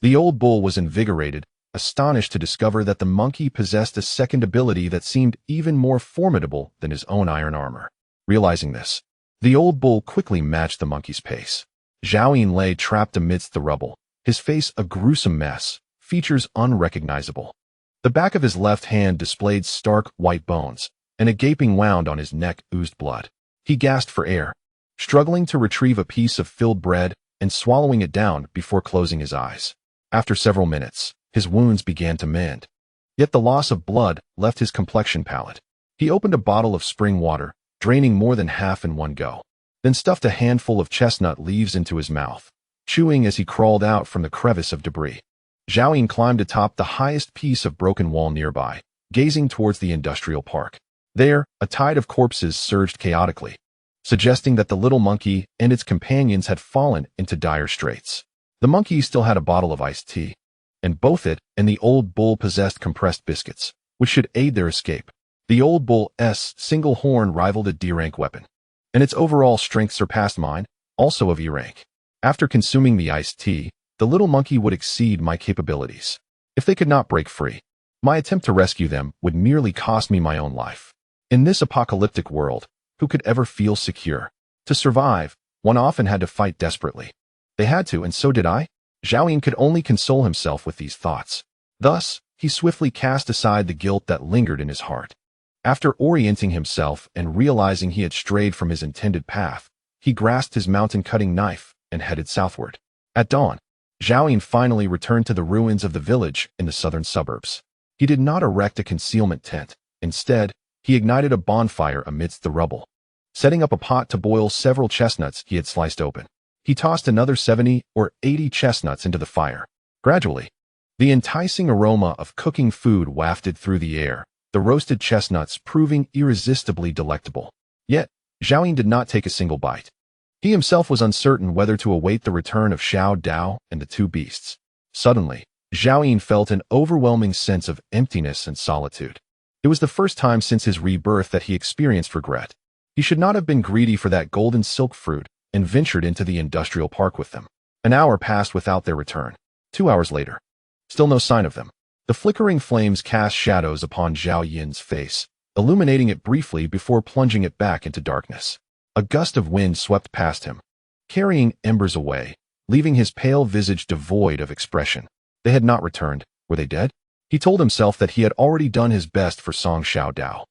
the Old Bull was invigorated, astonished to discover that the monkey possessed a second ability that seemed even more formidable than his own iron armor. Realizing this, the Old Bull quickly matched the monkey's pace. Zhao Yin lay trapped amidst the rubble, his face a gruesome mess, features unrecognizable. The back of his left hand displayed stark white bones, and a gaping wound on his neck oozed blood. He gasped for air, struggling to retrieve a piece of filled bread and swallowing it down before closing his eyes. After several minutes, his wounds began to mend. Yet the loss of blood left his complexion pallid. He opened a bottle of spring water, draining more than half in one go, then stuffed a handful of chestnut leaves into his mouth, chewing as he crawled out from the crevice of debris. Zhao Yin climbed atop the highest piece of broken wall nearby, gazing towards the industrial park. There, a tide of corpses surged chaotically, suggesting that the little monkey and its companions had fallen into dire straits. The monkey still had a bottle of iced tea, and both it and the Old Bull possessed compressed biscuits, which should aid their escape. The Old Bull's single horn rivaled a D-rank weapon, and its overall strength surpassed mine, also of E-rank. After consuming the iced tea, the little monkey would exceed my capabilities. If they could not break free, my attempt to rescue them would merely cost me my own life. In this apocalyptic world, who could ever feel secure? To survive, one often had to fight desperately. They had to, and so did I. Zhao Yin could only console himself with these thoughts. Thus, he swiftly cast aside the guilt that lingered in his heart. After orienting himself and realizing he had strayed from his intended path, he grasped his mountain-cutting knife and headed southward. At dawn, Zhao Yin finally returned to the ruins of the village in the southern suburbs. He did not erect a concealment tent. Instead, he ignited a bonfire amidst the rubble, setting up a pot to boil several chestnuts he had sliced open. He tossed another 70 or 80 chestnuts into the fire. Gradually, the enticing aroma of cooking food wafted through the air, the roasted chestnuts proving irresistibly delectable. Yet, Zhao Yin did not take a single bite. He himself was uncertain whether to await the return of Xiao Dao and the two beasts. Suddenly, Zhao Yin felt an overwhelming sense of emptiness and solitude. It was the first time since his rebirth that he experienced regret. He should not have been greedy for that golden silk fruit and ventured into the industrial park with them. An hour passed without their return. 2 hours later, still no sign of them. The flickering flames cast shadows upon Zhao Yin's face, illuminating it briefly before plunging it back into darkness. A gust of wind swept past him, carrying embers away, leaving his pale visage devoid of expression. They had not returned. Were they dead? He told himself that he had already done his best for Song Xiao Dao.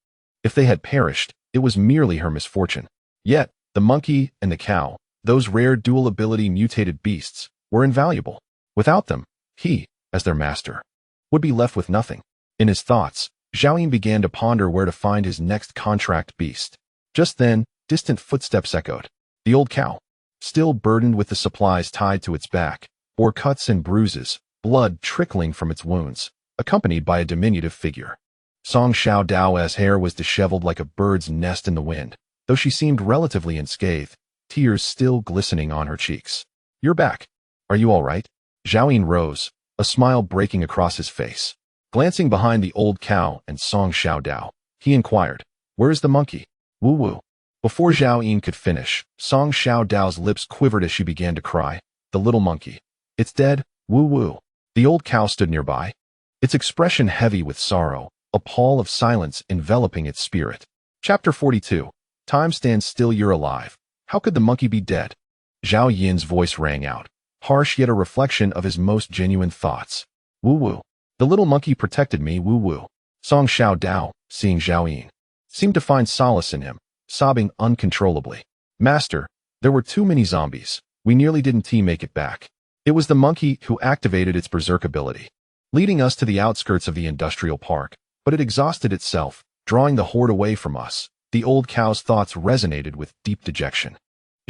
If they had perished, it was merely her misfortune. Yet, the monkey and the cow, those rare dual-ability mutated beasts, were invaluable. Without them, he, as their master, would be left with nothing. In his thoughts, Zhao Yin began to ponder where to find his next contract beast. Just then, distant footsteps echoed. The old cow, still burdened with the supplies tied to its back, bore cuts and bruises, blood trickling from its wounds, accompanied by a diminutive figure. Song Xiao Dao's hair was disheveled like a bird's nest in the wind, though she seemed relatively unscathed, tears still glistening on her cheeks. "You're back. Are you all right?" Zhao Yin rose, a smile breaking across his face. Glancing behind the old cow and Song Xiao Dao, he inquired, "Where is the monkey?" "Woo woo." Before Zhao Yin could finish, Song Xiao Dao's lips quivered as she began to cry. "The little monkey. It's dead, woo woo." The old cow stood nearby, its expression heavy with sorrow, a pall of silence enveloping its spirit. Chapter 42. Time stands still, you're alive. How could the monkey be dead? Zhao Yin's voice rang out, harsh yet a reflection of his most genuine thoughts. "Woo woo. The little monkey protected me, woo woo." Song Xiao Dao, seeing Zhao Yin, seemed to find solace in him, sobbing uncontrollably. "Master, there were too many zombies. We nearly didn't make it back. It was the monkey who activated its berserk ability, leading us to the outskirts of the industrial park, but it exhausted itself, drawing the horde away from us." The old cow's thoughts resonated with deep dejection.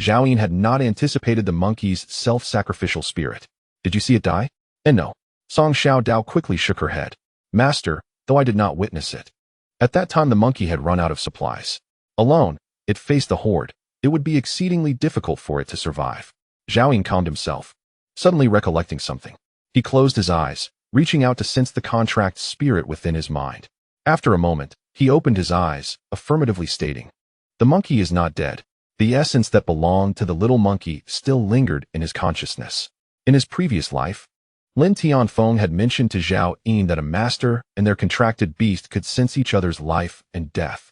Zhao Yin had not anticipated the monkey's self-sacrificial spirit. "Did you see it die?" "And no." Song Xiao Dao quickly shook her head. "Master, though I did not witness it. At that time the monkey had run out of supplies. Alone, it faced the horde. It would be exceedingly difficult for it to survive." Zhao Yin calmed himself, suddenly recollecting something. He closed his eyes, reaching out to sense the contract spirit within his mind. After a moment, he opened his eyes, affirmatively stating, "The monkey is not dead." The essence that belonged to the little monkey still lingered in his consciousness. In his previous life, Lin Tianfeng had mentioned to Zhao Yin that a master and their contracted beast could sense each other's life and death.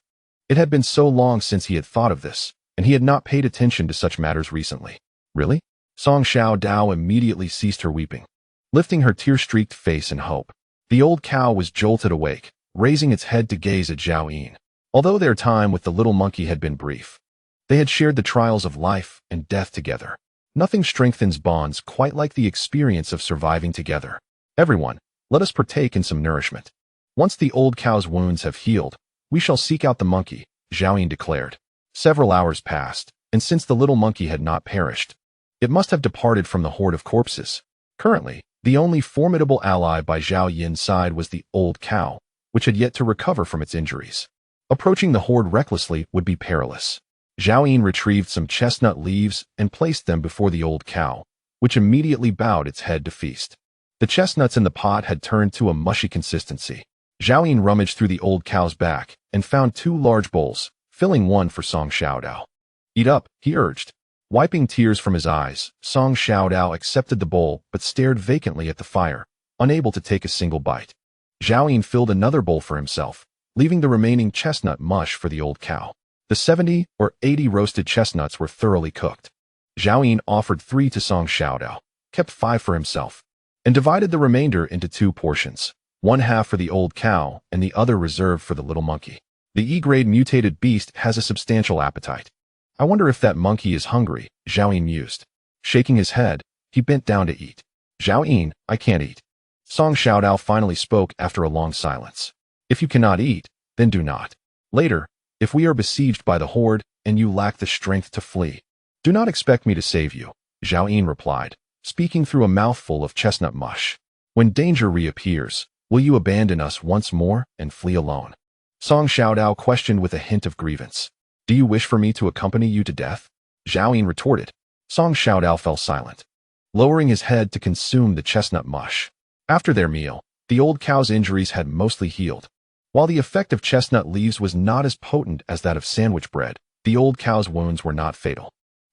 It had been so long since he had thought of this, and he had not paid attention to such matters recently. "Really?" Song Xiao Dao immediately ceased her weeping, lifting her tear-streaked face in hope. The old cow was jolted awake, raising its head to gaze at Zhao Yin. Although their time with the little monkey had been brief, they had shared the trials of life and death together. Nothing strengthens bonds quite like the experience of surviving together. "Everyone, let us partake in some nourishment. Once the old cow's wounds have healed, we shall seek out the monkey," Zhao Yin declared. Several hours passed, and since the little monkey had not perished, it must have departed from the horde of corpses. Currently, the only formidable ally by Zhao Yin's side was the old cow, which had yet to recover from its injuries. Approaching the horde recklessly would be perilous. Zhao Yin retrieved some chestnut leaves and placed them before the old cow, which immediately bowed its head to feast. The chestnuts in the pot had turned to a mushy consistency. Zhao Yin rummaged through the old cow's back and found 2 large bowls, filling one for Song Xiao Dao. "Eat up," he urged. Wiping tears from his eyes, Song Xiao Dao accepted the bowl but stared vacantly at the fire, unable to take a single bite. Zhao Yin filled another bowl for himself, leaving the remaining chestnut mush for the old cow. The 70 or 80 roasted chestnuts were thoroughly cooked. Zhao Yin offered 3 to Song Xiao Dao, kept 5 for himself, and divided the remainder into 2 portions, one half for the old cow and the other reserved for the little monkey. The E-grade mutated beast has a substantial appetite. I wonder if that monkey is hungry, Zhao Yin mused. Shaking his head, he bent down to eat. Zhao Yin, I can't eat. Song Xiao Dao finally spoke after a long silence. If you cannot eat, then do not. Later, if we are besieged by the horde and you lack the strength to flee, do not expect me to save you, Zhao Yin replied, speaking through a mouthful of chestnut mush. When danger reappears, will you abandon us once more and flee alone? Song Xiao Dao questioned with a hint of grievance. Do you wish for me to accompany you to death? Zhao Yin retorted. Song Xiao Dao fell silent, lowering his head to consume the chestnut mush. After their meal, the old cow's injuries had mostly healed. While the effect of chestnut leaves was not as potent as that of sandwich bread, the old cow's wounds were not fatal.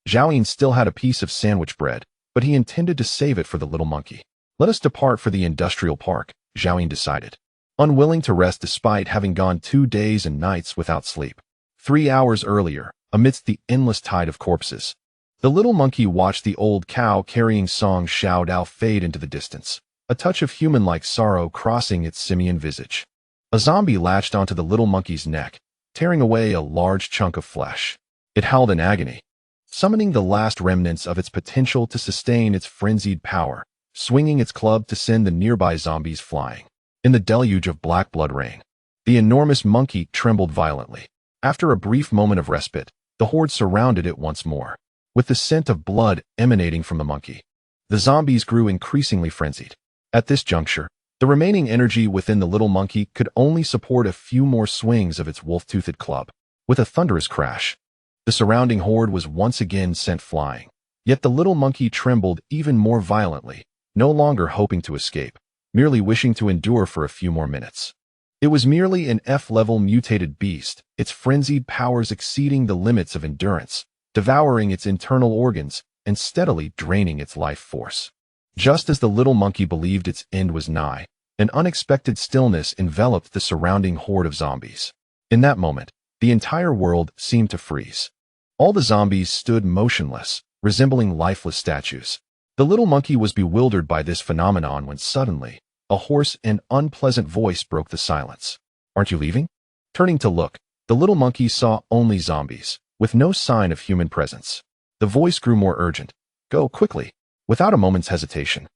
Zhao Yin still had a piece of sandwich bread, but he intended to save it for the little monkey. Let us depart for the industrial park, Zhao Yin decided, unwilling to rest despite having gone 2 days and nights without sleep. 3 hours earlier, amidst the endless tide of corpses, the little monkey watched the old cow carrying Song Xiao Dao fade into the distance, a touch of human-like sorrow crossing its simian visage. A zombie latched onto the little monkey's neck, tearing away a large chunk of flesh. It howled in agony, summoning the last remnants of its potential to sustain its frenzied power, swinging its club to send the nearby zombies flying. In the deluge of black blood rain, the enormous monkey trembled violently. After a brief moment of respite, the horde surrounded it once more, with the scent of blood emanating from the monkey. The zombies grew increasingly frenzied. At this juncture, the remaining energy within the little monkey could only support a few more swings of its wolf-toothed club. With a thunderous crash, the surrounding horde was once again sent flying. Yet the little monkey trembled even more violently, no longer hoping to escape, merely wishing to endure for a few more minutes. It was merely an F-level mutated beast, its frenzied powers exceeding the limits of endurance, devouring its internal organs and steadily draining its life force. Just as the little monkey believed its end was nigh, an unexpected stillness enveloped the surrounding horde of zombies. In that moment, the entire world seemed to freeze. All the zombies stood motionless, resembling lifeless statues. The little monkey was bewildered by this phenomenon when suddenly, a hoarse and unpleasant voice broke the silence. "Aren't you leaving?" Turning to look, the little monkey saw only zombies, with no sign of human presence. The voice grew more urgent. "Go, quickly." Without a moment's hesitation,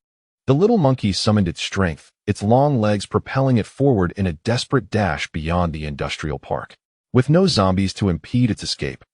the little monkey summoned its strength, its long legs propelling it forward in a desperate dash beyond the industrial park. With no zombies to impede its escape,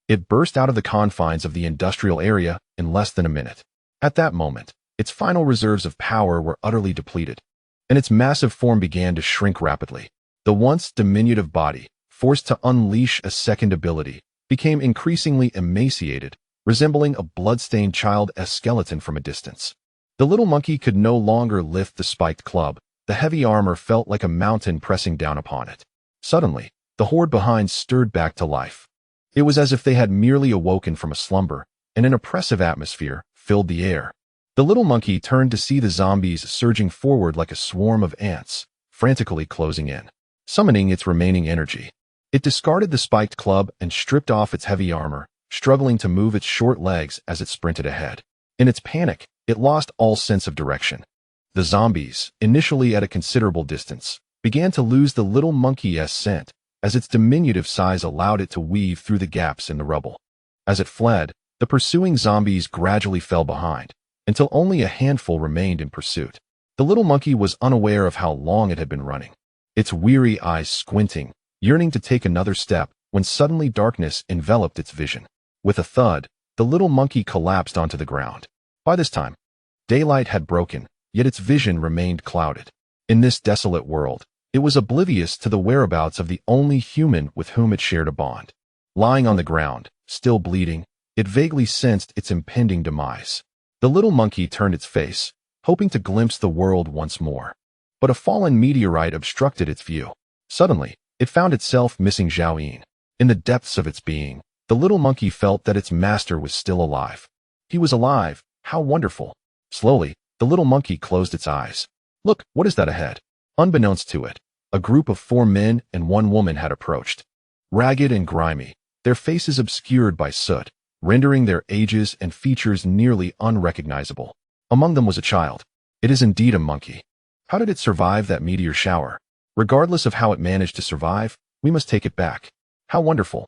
it burst out of the confines of the industrial area in less than a minute. At that moment, its final reserves of power were utterly depleted, and its massive form began to shrink rapidly. The once diminutive body, forced to unleash a second ability, became increasingly emaciated, resembling a blood-stained child's skeleton from a distance. The little monkey could no longer lift the spiked club. The heavy armor felt like a mountain pressing down upon it. Suddenly, the horde behind stirred back to life. It was as if they had merely awoken from a slumber, and an oppressive atmosphere filled the air. The little monkey turned to see the zombies surging forward like a swarm of ants, frantically closing in. Summoning its remaining energy, it discarded the spiked club and stripped off its heavy armor, struggling to move its short legs as it sprinted ahead. In its panic, it lost all sense of direction. The zombies, initially at a considerable distance, began to lose the little monkey's scent, as its diminutive size allowed it to weave through the gaps in the rubble. As it fled, the pursuing zombies gradually fell behind, until only a handful remained in pursuit. The little monkey was unaware of how long it had been running, its weary eyes squinting, yearning to take another step, when suddenly darkness enveloped its vision. With a thud, the little monkey collapsed onto the ground. By this time, daylight had broken, yet its vision remained clouded. In this desolate world, it was oblivious to the whereabouts of the only human with whom it shared a bond. Lying on the ground, still bleeding, it vaguely sensed its impending demise. The little monkey turned its face, hoping to glimpse the world once more. But a fallen meteorite obstructed its view. Suddenly, it found itself missing Xiaoyin. In the depths of its being, the little monkey felt that its master was still alive. He was alive, how wonderful. Slowly, the little monkey closed its eyes. Look, what is that ahead? Unbeknownst to it, a group of 4 men and 1 woman had approached. Ragged and grimy, their faces obscured by soot, rendering their ages and features nearly unrecognizable. Among them was a child. It is indeed a monkey. How did it survive that meteor shower? Regardless of how it managed to survive, we must take it back. How wonderful.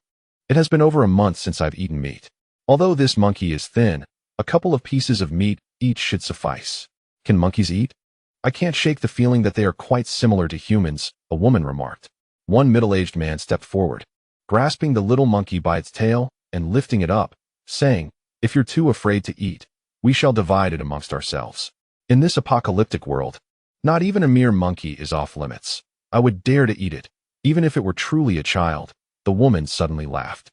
It has been over a month since I've eaten meat. Although this monkey is thin, a couple of pieces of meat each should suffice. Can monkeys eat? I can't shake the feeling that they are quite similar to humans, a woman remarked. One middle-aged man stepped forward, grasping the little monkey by its tail and lifting it up, saying, "If you're too afraid to eat, we shall divide it amongst ourselves." In this apocalyptic world, not even a mere monkey is off limits. I would dare to eat it, even if it were truly a child. The woman suddenly laughed.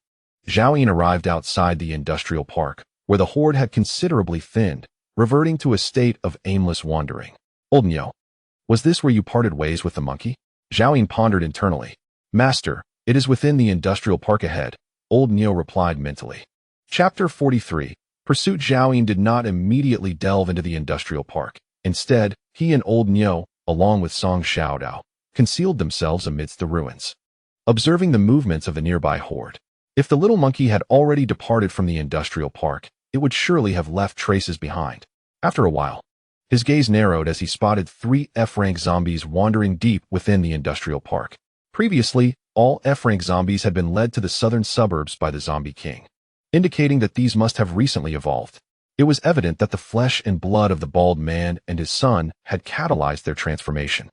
Xiaoyin arrived outside the industrial park, where the horde had considerably thinned, reverting to a state of aimless wandering. "Old Nyo, was this where you parted ways with the monkey?" Xiaoyin pondered internally. "Master, it is within the industrial park ahead," Old Nyo replied mentally. Chapter 43. Pursuit. Xiaoyin did not immediately delve into the industrial park. Instead, he and Old Nyo, along with Song Xiaodao, concealed themselves amidst the ruins, observing the movements of the nearby horde. If the little monkey had already departed from the industrial park, it would surely have left traces behind. After a while, his gaze narrowed as he spotted 3 F-rank zombies wandering deep within the industrial park. Previously, all F-rank zombies had been led to the southern suburbs by the Zombie King, indicating that these must have recently evolved. It was evident that the flesh and blood of the bald man and his son had catalyzed their transformation.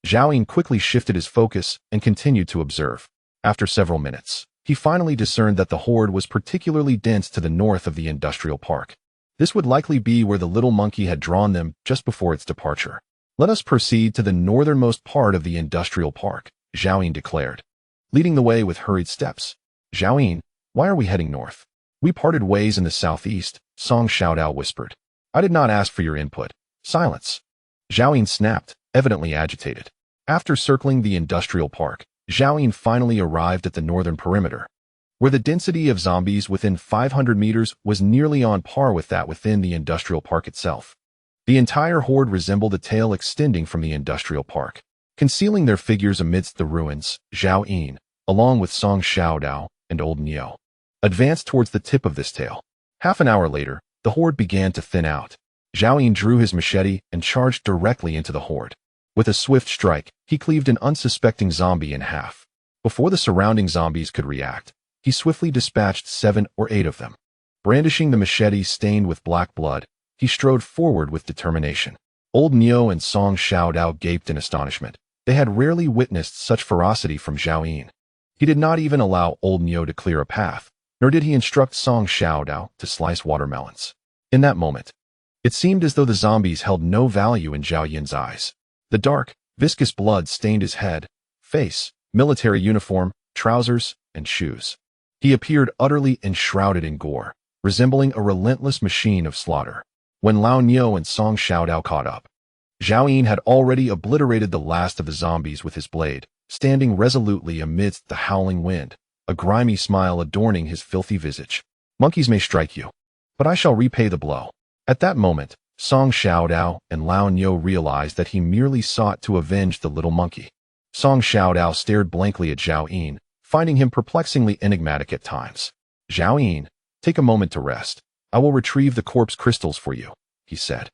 Xiaoyin quickly shifted his focus and continued to observe. After several minutes, he finally discerned that the horde was particularly dense to the north of the industrial park. This would likely be where the little monkey had drawn them just before its departure. Let us proceed to the northernmost part of the industrial park, Zhao declared, leading the way with hurried steps. Zhao, why are we heading north? We parted ways in the southeast, Song Xiaodao whispered. I did not ask for your input. Silence. Zhao snapped, evidently agitated. After circling the industrial park, Zhao finally arrived at the northern perimeter, where the density of zombies within 500 meters was nearly on par with that within the industrial park itself. The entire horde resembled a tail extending from the industrial park, concealing their figures amidst the ruins. Zhao, along with Song Xiaodao and Old Neo, advanced towards the tip of this tail. Half an hour later, the horde began to thin out. Zhao drew his machete and charged directly into the horde. With a swift strike, he cleaved an unsuspecting zombie in half. Before the surrounding zombies could react, he swiftly dispatched 7 or 8 of them. Brandishing the machete stained with black blood, he strode forward with determination. Old Neo and Song Xiaodao gaped in astonishment. They had rarely witnessed such ferocity from Zhao. He did not even allow Old Neo to clear a path, nor did he instruct Song Xiaodao to slice watermelons. In that moment, it seemed as though the zombies held no value in Zhao Yin's eyes. The dark, viscous blood stained his head, face, military uniform, trousers, and shoes. He appeared utterly enshrouded in gore, resembling a relentless machine of slaughter. When Lao Nio and Song Xiaodao caught up, Zhao had already obliterated the last of the zombies with his blade, standing resolutely amidst the howling wind, a grimy smile adorning his filthy visage. Monkeys may strike you, but I shall repay the blow. At that moment, Song Xiaodao and Lao Nio realized that he merely sought to avenge the little monkey. Song Xiaodao stared blankly at Zhao, finding him perplexingly enigmatic at times. Zhao, take a moment to rest. I will retrieve the corpse crystals for you, he said,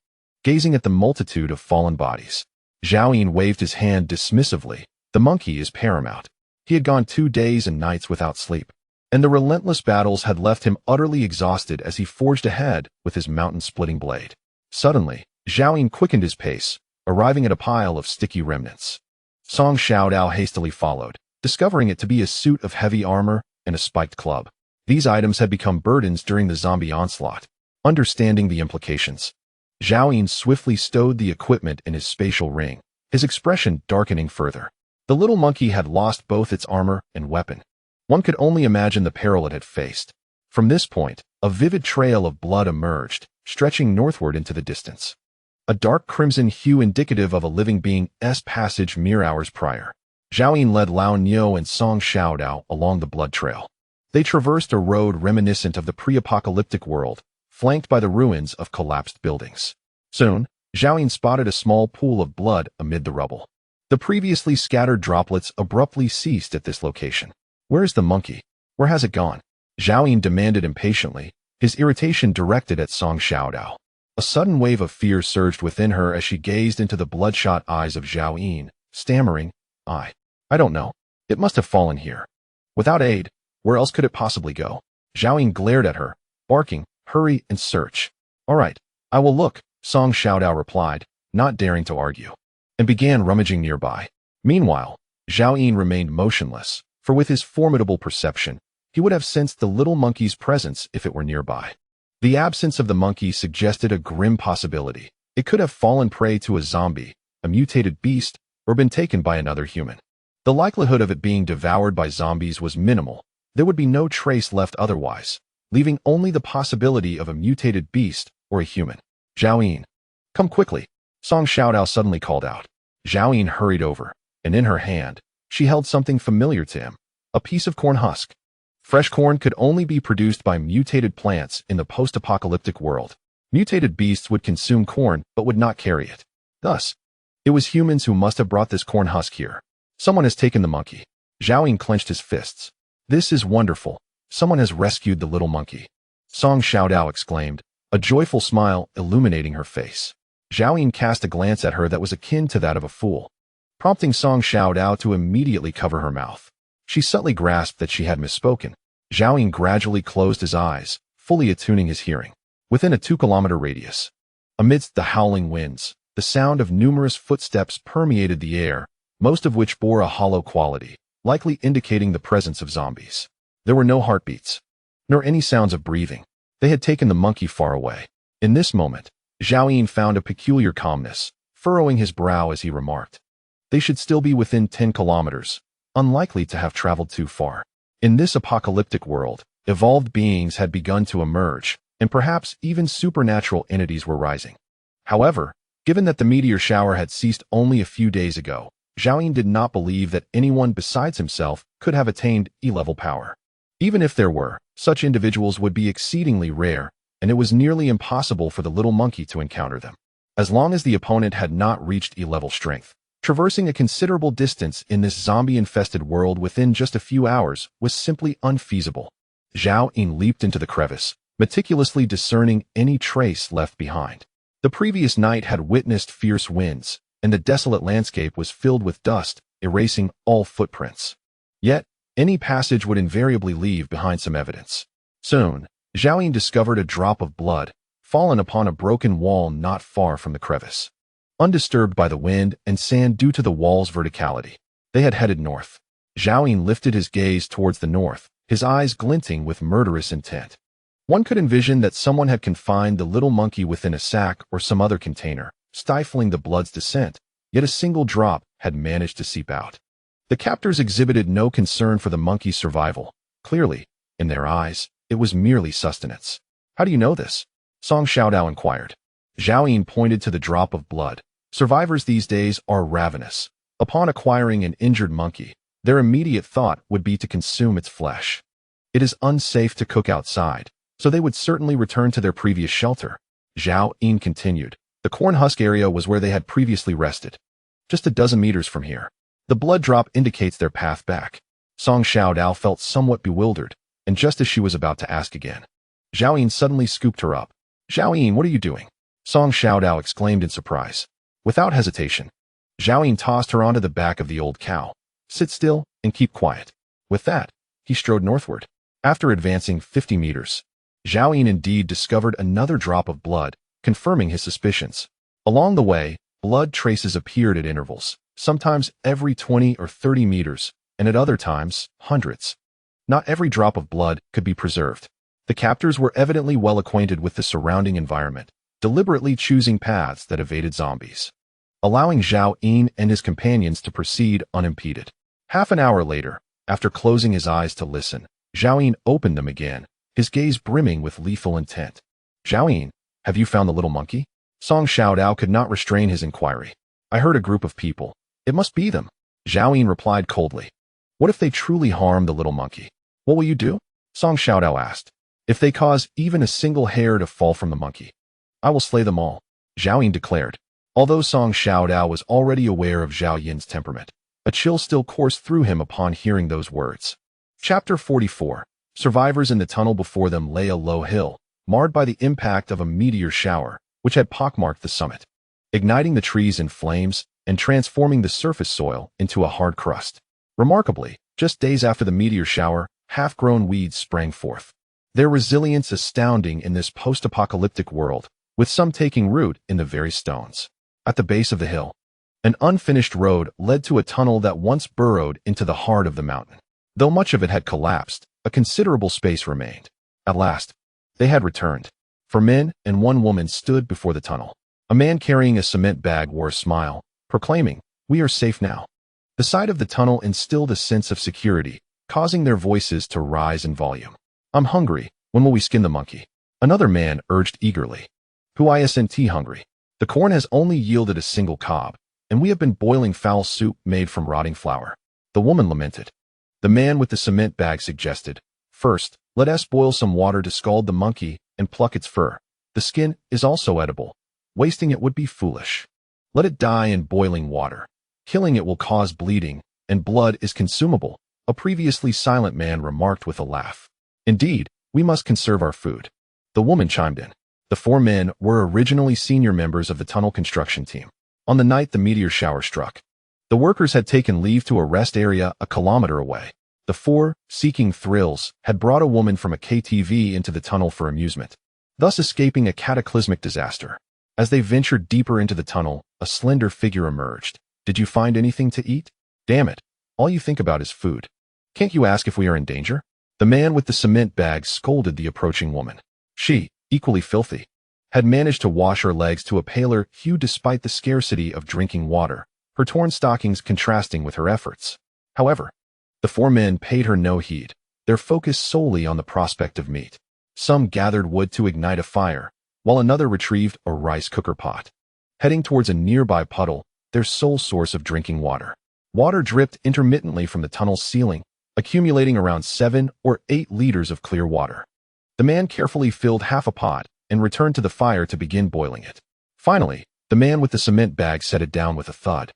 gazing at the multitude of fallen bodies. Zhao waved his hand dismissively. The monkey is paramount. He had gone 2 days and nights without sleep, and the relentless battles had left him utterly exhausted as he forged ahead with his mountain-splitting blade. Suddenly, Zhao quickened his pace, arriving at a pile of sticky remnants. Song Xiaodao hastily followed, discovering it to be a suit of heavy armor and a spiked club. These items had become burdens during the zombie onslaught. Understanding the implications, Zhao swiftly stowed the equipment in his spatial ring, his expression darkening further. The little monkey had lost both its armor and weapon. One could only imagine the peril it had faced. From this point, a vivid trail of blood emerged, stretching northward into the distance. A dark crimson hue indicative of a living being's passage mere hours prior. Zhao led Lao Nio and Song Xiaodao along the blood trail. They traversed a road reminiscent of the pre-apocalyptic world, flanked by the ruins of collapsed buildings. Soon, Zhao spotted a small pool of blood amid the rubble. The previously scattered droplets abruptly ceased at this location. Where is the monkey? Where has it gone? Zhao demanded impatiently, his irritation directed at Song Xiaodao. A sudden wave of fear surged within her as she gazed into the bloodshot eyes of Zhao, stammering, I don't know. It must have fallen here. Without aid, where else could it possibly go? Zhao glared at her, barking, hurry and search. All right, I will look, Song Xiaodao replied, not daring to argue, and began rummaging nearby. Meanwhile, Zhao remained motionless, for with his formidable perception, he would have sensed the little monkey's presence if it were nearby. The absence of the monkey suggested a grim possibility. It could have fallen prey to a zombie, a mutated beast, or been taken by another human. The likelihood of it being devoured by zombies was minimal. There would be no trace left otherwise, leaving only the possibility of a mutated beast or a human. Zhao, come quickly, Song Xiaodao suddenly called out. Zhao hurried over, and in her hand, she held something familiar to him, a piece of corn husk. Fresh corn could only be produced by mutated plants in the post-apocalyptic world. Mutated beasts would consume corn but would not carry it. Thus, it was humans who must have brought this corn husk here. Someone has taken the monkey. Zhao clenched his fists. This is wonderful. Someone has rescued the little monkey. Song Xiaodao exclaimed, a joyful smile illuminating her face. Zhao cast a glance at her that was akin to that of a fool, prompting Song Xiaodao to immediately cover her mouth. She subtly grasped that she had misspoken. Zhao gradually closed his eyes, fully attuning his hearing. Within a 2-kilometer radius, amidst the howling winds, the sound of numerous footsteps permeated the air, most of which bore a hollow quality, likely indicating the presence of zombies. There were no heartbeats, nor any sounds of breathing. They had taken the monkey far away. In this moment, Zhao found a peculiar calmness, furrowing his brow as he remarked. They should still be within 10 kilometers, unlikely to have traveled too far. In this apocalyptic world, evolved beings had begun to emerge, and perhaps even supernatural entities were rising. However, given that the meteor shower had ceased only a few days ago, Zhao Yun did not believe that anyone besides himself could have attained E-level power. Even if there were, such individuals would be exceedingly rare, and it was nearly impossible for the little monkey to encounter them. As long as the opponent had not reached E-level strength, traversing a considerable distance in this zombie-infested world within just a few hours was simply unfeasible. Zhao Yun leaped into the crevice, meticulously discerning any trace left behind. The previous night had witnessed fierce winds, and the desolate landscape was filled with dust, erasing all footprints. Yet, any passage would invariably leave behind some evidence. Soon, Zhao Yun discovered a drop of blood, fallen upon a broken wall not far from the crevice. Undisturbed by the wind and sand due to the wall's verticality, they had headed north. Zhao Yun lifted his gaze towards the north, his eyes glinting with murderous intent. One could envision that someone had confined the little monkey within a sack or some other container, stifling the blood's descent, yet a single drop had managed to seep out. The captors exhibited no concern for the monkey's survival. Clearly, in their eyes, it was merely sustenance. How do you know this? Song Xiaodao inquired. Zhao Yun pointed to the drop of blood. Survivors these days are ravenous. Upon acquiring an injured monkey, their immediate thought would be to consume its flesh. It is unsafe to cook outside, so they would certainly return to their previous shelter. Zhao Yun continued. The corn husk area was where they had previously rested. Just a dozen meters from here. The blood drop indicates their path back. Song Xiaodao felt somewhat bewildered, and just as she was about to ask again, Zhao Yun suddenly scooped her up. Zhao Yun, what are you doing? Song Xiaodao exclaimed in surprise. Without hesitation, Zhao Yun tossed her onto the back of the old cow. Sit still and keep quiet. With that, he strode northward. After advancing 50 meters, Zhao Yun indeed discovered another drop of blood, confirming his suspicions. Along the way, blood traces appeared at intervals, sometimes every 20 or 30 meters, and at other times, hundreds. Not every drop of blood could be preserved. The captors were evidently well acquainted with the surrounding environment, deliberately choosing paths that evaded zombies, allowing Zhao Yun and his companions to proceed unimpeded. Half an hour later, after closing his eyes to listen, Zhao Yun opened them again, his gaze brimming with lethal intent. Zhao Yun, have you found the little monkey? Song Xiaodao could not restrain his inquiry. I heard a group of people. It must be them. Zhao Yun replied coldly. What if they truly harm the little monkey? What will you do? Song Xiaodao asked. If they cause even a single hair to fall from the monkey, I will slay them all, Zhao Yun declared. Although Song Xiaodao was already aware of Zhao Yun's temperament, a chill still coursed through him upon hearing those words. Chapter 44. Survivors in the tunnel before them lay a low hill, marred by the impact of a meteor shower, which had pockmarked the summit, igniting the trees in flames and transforming the surface soil into a hard crust. Remarkably, just days after the meteor shower, half-grown weeds sprang forth. Their resilience astounding in this post-apocalyptic world, with some taking root in the very stones. At the base of the hill, an unfinished road led to a tunnel that once burrowed into the heart of the mountain. Though much of it had collapsed, a considerable space remained. At last, they had returned. 4 men and 1 woman stood before the tunnel. A man carrying a cement bag wore a smile, proclaiming, "We are safe now." The sight of the tunnel instilled a sense of security, causing their voices to rise in volume. I'm hungry. When will we skin the monkey? Another man urged eagerly. Who isn't hungry? The corn has only yielded a single cob, and we have been boiling foul soup made from rotting flour. The woman lamented. The man with the cement bag suggested, first, let us boil some water to scald the monkey and pluck its fur. The skin is also edible. Wasting it would be foolish. Let it die in boiling water. Killing it will cause bleeding, and blood is consumable, a previously silent man remarked with a laugh. Indeed, we must conserve our food. The woman chimed in. The 4 men were originally senior members of the tunnel construction team. On the night the meteor shower struck, the workers had taken leave to a rest area a kilometer away. The 4, seeking thrills, had brought a woman from a KTV into the tunnel for amusement, thus escaping a cataclysmic disaster. As they ventured deeper into the tunnel, a slender figure emerged. Did you find anything to eat? Damn it, all you think about is food. Can't you ask if we are in danger? The man with the cement bag scolded the approaching woman. She, equally filthy, had managed to wash her legs to a paler hue despite the scarcity of drinking water, her torn stockings contrasting with her efforts. However, the 4 men paid her no heed, their focus solely on the prospect of meat. Some gathered wood to ignite a fire, while another retrieved a rice cooker pot. Heading towards a nearby puddle, their sole source of drinking water. Water dripped intermittently from the tunnel's ceiling, accumulating around 7 or 8 liters of clear water. The man carefully filled half a pot and returned to the fire to begin boiling it. Finally, the man with the cement bag set it down with a thud,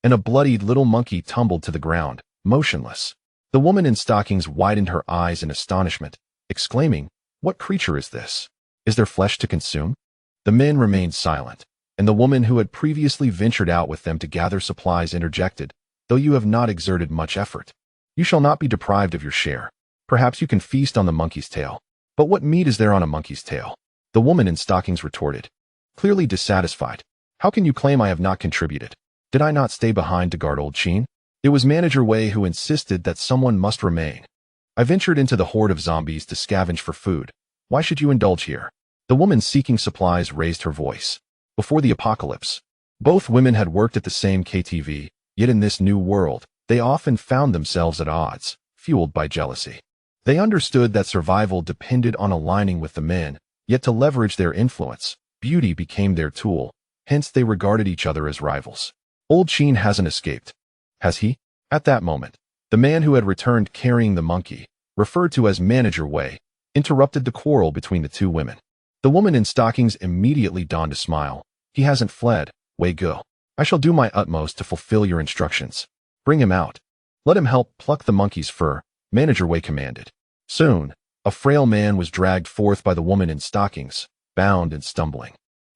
and a bloodied little monkey tumbled to the ground, motionless. The woman in stockings widened her eyes in astonishment, exclaiming, "What creature is this? Is there flesh to consume?" The men remained silent, and the woman who had previously ventured out with them to gather supplies interjected, "Though you have not exerted much effort, you shall not be deprived of your share. Perhaps you can feast on the monkey's tail." "But what meat is there on a monkey's tail?" the woman in stockings retorted, clearly dissatisfied. "How can you claim I have not contributed? Did I not stay behind to guard old Sheen? It was Manager Wei who insisted that someone must remain. I ventured into the horde of zombies to scavenge for food. Why should you indulge here?" The woman seeking supplies raised her voice. Before the apocalypse, both women had worked at the same KTV, yet in this new world, they often found themselves at odds, fueled by jealousy. They understood that survival depended on aligning with the men, yet to leverage their influence, beauty became their tool, hence they regarded each other as rivals. "Old Sheen hasn't escaped, has he?" At that moment, the man who had returned carrying the monkey, referred to as Manager Wei, interrupted the quarrel between the 2 women. The woman in stockings immediately donned a smile. "He hasn't fled, Wei Go. I shall do my utmost to fulfill your instructions. Bring him out. Let him help pluck the monkey's fur," Manager Wei commanded. Soon, a frail man was dragged forth by the woman in stockings, bound and stumbling,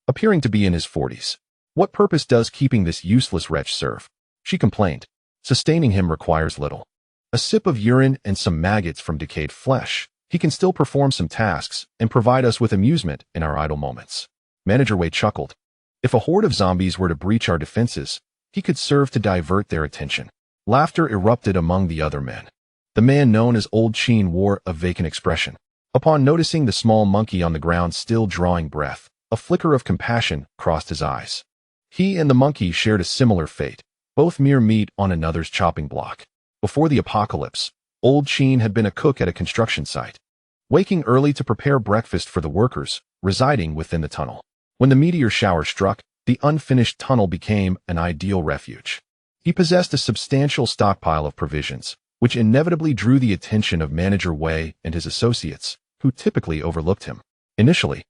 appearing to be in his 40s. "What purpose does keeping this useless wretch serve?" she complained. "Sustaining him requires little. A sip of urine and some maggots from decayed flesh. He can still perform some tasks and provide us with amusement in our idle moments." Manager Wei chuckled. "If a horde of zombies were to breach our defenses, he could serve to divert their attention." Laughter erupted among the other men. The man known as Old Sheen wore a vacant expression. Upon noticing the small monkey on the ground still drawing breath, a flicker of compassion crossed his eyes. He and the monkey shared a similar fate, both mere meat on another's chopping block. Before the apocalypse, Old Sheen had been a cook at a construction site, waking early to prepare breakfast for the workers residing within the tunnel. When the meteor shower struck, the unfinished tunnel became an ideal refuge. He possessed a substantial stockpile of provisions, which inevitably drew the attention of Manager Wei and his associates, who typically overlooked him. Initially,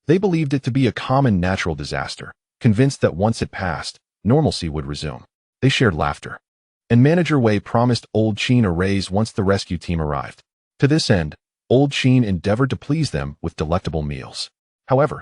they believed it to be a common natural disaster, convinced that once it passed, normalcy would resume. They shared laughter, and Manager Wei promised Old Sheen a raise once the rescue team arrived. To this end, Old Sheen endeavored to please them with delectable meals. However,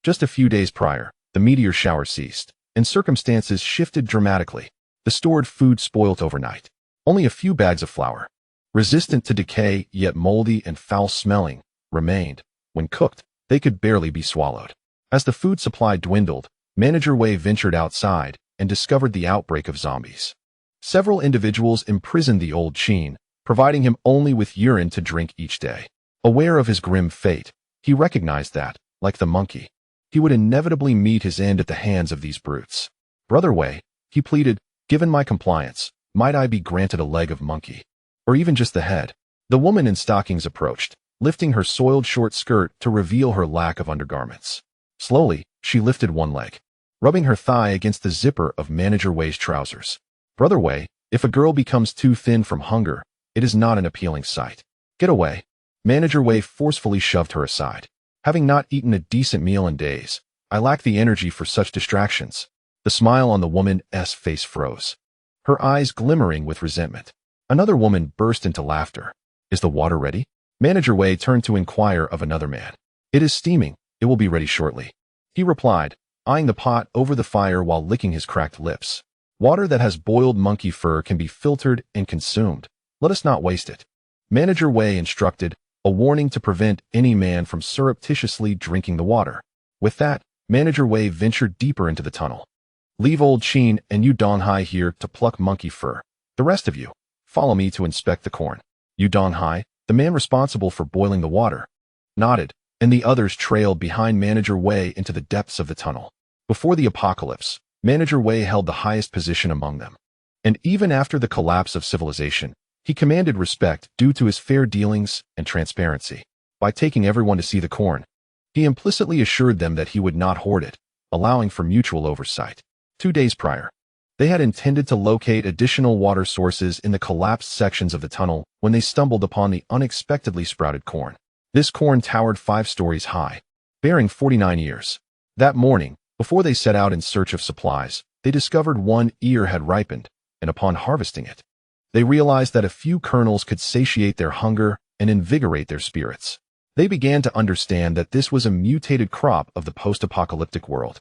just a few days prior, the meteor shower ceased, and circumstances shifted dramatically. The stored food spoilt overnight. Only a few bags of flour, resistant to decay yet moldy and foul-smelling, remained. When cooked, they could barely be swallowed. As the food supply dwindled, Manager Wei ventured outside and discovered the outbreak of zombies. Several individuals imprisoned the Old Sheen, providing him only with urine to drink each day. Aware of his grim fate, he recognized that, like the monkey, he would inevitably meet his end at the hands of these brutes. "Brother Wei," he pleaded, "given my compliance, might I be granted a leg of monkey? Or even just the head?" The woman in stockings approached, lifting her soiled short skirt to reveal her lack of undergarments. Slowly, she lifted one leg, rubbing her thigh against the zipper of Manager Wei's trousers. "Brother Wei, if a girl becomes too thin from hunger, it is not an appealing sight. Get away." Manager Wei forcefully shoved her aside. "Having not eaten a decent meal in days, I lack the energy for such distractions." The smile on the woman's face froze, her eyes glimmering with resentment. Another woman burst into laughter. "Is the water ready?" Manager Wei turned to inquire of another man. "It is steaming. It will be ready shortly," he replied, eyeing the pot over the fire while licking his cracked lips. "Water that has boiled monkey fur can be filtered and consumed. Let us not waste it." Manager Wei instructed, a warning to prevent any man from surreptitiously drinking the water. With that, Manager Wei ventured deeper into the tunnel. "Leave Old Sheen and you Donghai here to pluck monkey fur. The rest of you, follow me to inspect the corn." Yu Donghai, the man responsible for boiling the water, nodded, and the others trailed behind Manager Wei into the depths of the tunnel. Before the apocalypse, Manager Wei held the highest position among them. And even after the collapse of civilization, he commanded respect due to his fair dealings and transparency. By taking everyone to see the corn, he implicitly assured them that he would not hoard it, allowing for mutual oversight. 2 days prior, they had intended to locate additional water sources in the collapsed sections of the tunnel when they stumbled upon the unexpectedly sprouted corn. This corn towered 5 stories high, bearing 49 ears. That morning, before they set out in search of supplies, they discovered one ear had ripened, and upon harvesting it, they realized that a few kernels could satiate their hunger and invigorate their spirits. They began to understand that this was a mutated crop of the post-apocalyptic world,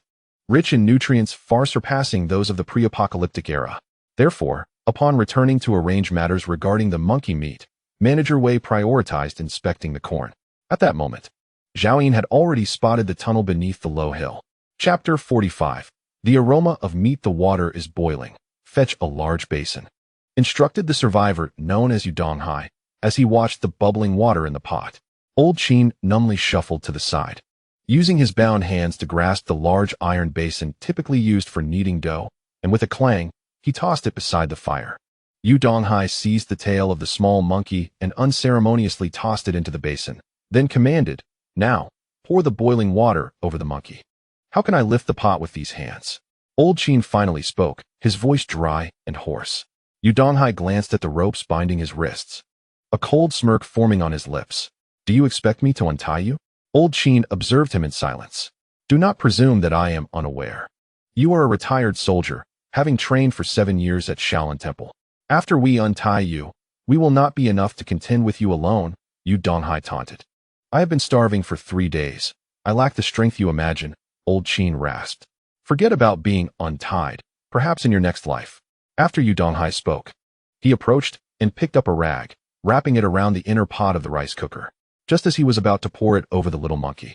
rich in nutrients far surpassing those of the pre-apocalyptic era. Therefore, upon returning to arrange matters regarding the monkey meat, Manager Wei prioritized inspecting the corn. At that moment, Zhao Yin had already spotted the tunnel beneath the low hill. Chapter 45. The aroma of meat. The water is boiling. Fetch a large basin, instructed the survivor known as Yu Donghai, as he watched the bubbling water in the pot. Old Qin numbly shuffled to the side, using his bound hands to grasp the large iron basin typically used for kneading dough, and with a clang, he tossed it beside the fire. Yu Donghai seized the tail of the small monkey and unceremoniously tossed it into the basin, then commanded, "Now, pour the boiling water over the monkey." "How can I lift the pot with these hands?" Old Qin finally spoke, his voice dry and hoarse. Yu Donghai glanced at the ropes binding his wrists, a cold smirk forming on his lips. "Do you expect me to untie you?" Old Qin observed him in silence. "Do not presume that I am unaware. You are a retired soldier, having trained for 7 years at Shaolin Temple. After we untie you, we will not be enough to contend with you alone," Yu Donghai taunted. "I have been starving for 3 days. I lack the strength you imagine," Old Qin rasped. "Forget about being untied, perhaps in your next life." After Yu Donghai spoke, he approached and picked up a rag, wrapping it around the inner pot of the rice cooker. Just as he was about to pour it over the little monkey,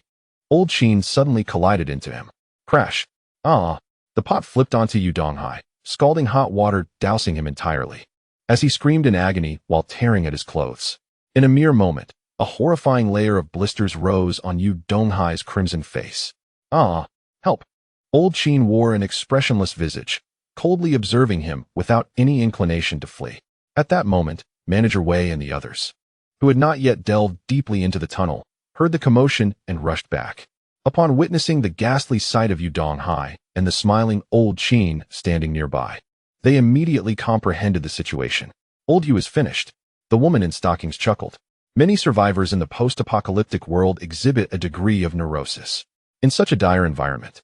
Old Qin suddenly collided into him. Crash! Ah! The pot flipped onto Yu Donghai, scalding hot water dousing him entirely, as he screamed in agony while tearing at his clothes. In a mere moment, a horrifying layer of blisters rose on Yu Donghai's crimson face. "Ah! Help!" Old Qin wore an expressionless visage, coldly observing him without any inclination to flee. At that moment, Manager Wei and the others, who had not yet delved deeply into the tunnel, heard the commotion and rushed back. Upon witnessing the ghastly sight of Yu Donghai and the smiling Old Qin standing nearby, they immediately comprehended the situation. "Old Yu is finished," the woman in stockings chuckled. Many survivors in the post-apocalyptic world exhibit a degree of neurosis. In such a dire environment,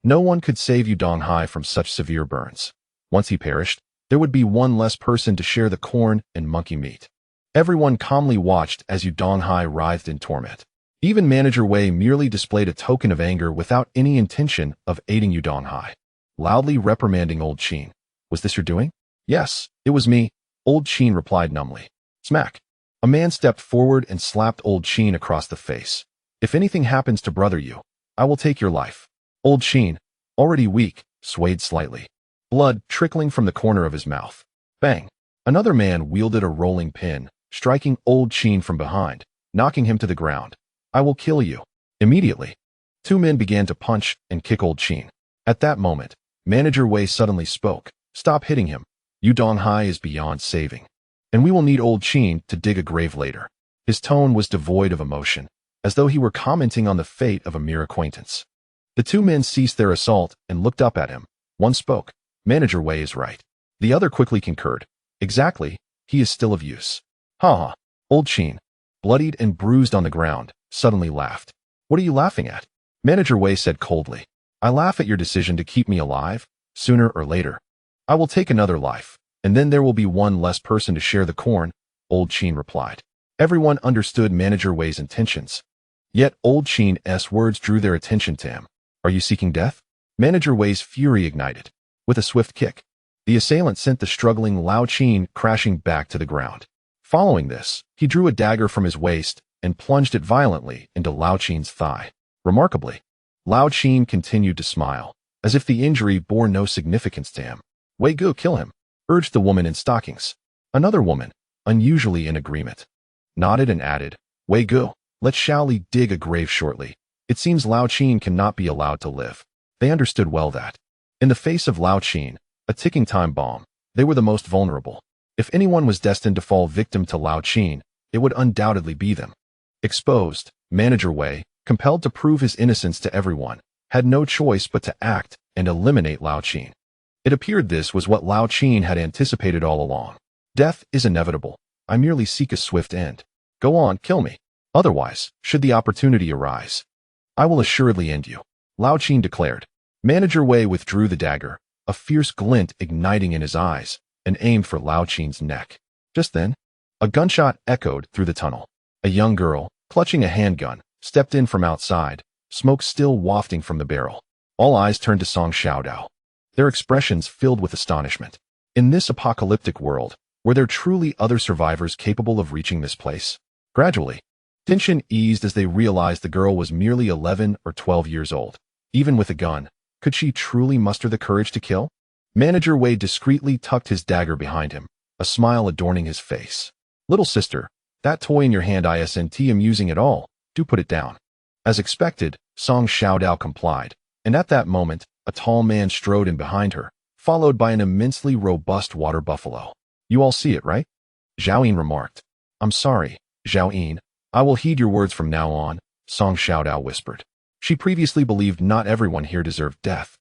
no one could save Yu Donghai from such severe burns. Once he perished, there would be one less person to share the corn and monkey meat. Everyone calmly watched as Yu Donghai writhed in torment. Even Manager Wei merely displayed a token of anger without any intention of aiding Yu Donghai, loudly reprimanding Old Qin. "Was this your doing?" "Yes, it was me," Old Qin replied numbly. Smack! A man stepped forward and slapped Old Qin across the face. "If anything happens to brother Yu, I will take your life." Old Qin, already weak, swayed slightly, blood trickling from the corner of his mouth. Bang! Another man wielded a rolling pin, striking Old Qin from behind, knocking him to the ground. "I will kill you." Immediately, 2 men began to punch and kick Old Qin. At that moment, Manager Wei suddenly spoke. "Stop hitting him. Yu Donghai is beyond saving, and we will need Old Qin to dig a grave later." His tone was devoid of emotion, as though he were commenting on the fate of a mere acquaintance. The 2 men ceased their assault and looked up at him. One spoke. "Manager Wei is right." The other quickly concurred. "Exactly, he is still of use." "Ha ha!" Old Qin, bloodied and bruised on the ground, suddenly laughed. "What are you laughing at?" Manager Wei said coldly. "I laugh at your decision to keep me alive. Sooner or later, I will take another life, and then there will be one less person to share the corn," Old Qin replied. Everyone understood Manager Wei's intentions, yet Old Qin's words drew their attention to him. "Are you seeking death?" Manager Wei's fury ignited. With a swift kick, the assailant sent the struggling Lao Qin crashing back to the ground. Following this, he drew a dagger from his waist and plunged it violently into Lao Qin's thigh. Remarkably, Lao Qin continued to smile, as if the injury bore no significance to him. "Wei Gu, kill him," urged the woman in stockings. Another woman, unusually in agreement, nodded and added, "Wei Gu, Let Shaoli dig a grave shortly. It seems Lao Qin cannot be allowed to live. They understood well that, in the face of Lao Qin, a ticking time bomb, they were the most vulnerable. If anyone was destined to fall victim to Lao Qin, it would undoubtedly be them. Exposed, Manager Wei, compelled to prove his innocence to everyone, had no choice but to act and eliminate Lao Qin. It appeared this was what Lao Qin had anticipated all along. Death is inevitable. I merely seek a swift end. Go on, kill me. Otherwise, should the opportunity arise, I will assuredly end you, Lao Qin declared. Manager Wei withdrew the dagger, a fierce glint igniting in his eyes, and aimed for Lao Qin's neck. Just then, a gunshot echoed through the tunnel. A young girl, clutching a handgun, stepped in from outside, smoke still wafting from the barrel. All eyes turned to Song Xiaodao, their expressions filled with astonishment. In this apocalyptic world, were there truly other survivors capable of reaching this place? Gradually, tension eased as they realized the girl was merely 11 or 12 years old. Even with a gun, could she truly muster the courage to kill? Manager Wei discreetly tucked his dagger behind him, a smile adorning his face. Little sister, that toy in your hand isn't amusing at all. Do put it down. As expected, Song Xiaodao complied, and at that moment, a tall man strode in behind her, followed by an immensely robust water buffalo. You all see it, right? Zhao Yin remarked. I'm sorry, Zhao Yin. I will heed your words from now on, Song Xiaodao whispered. She previously believed not everyone here deserved death.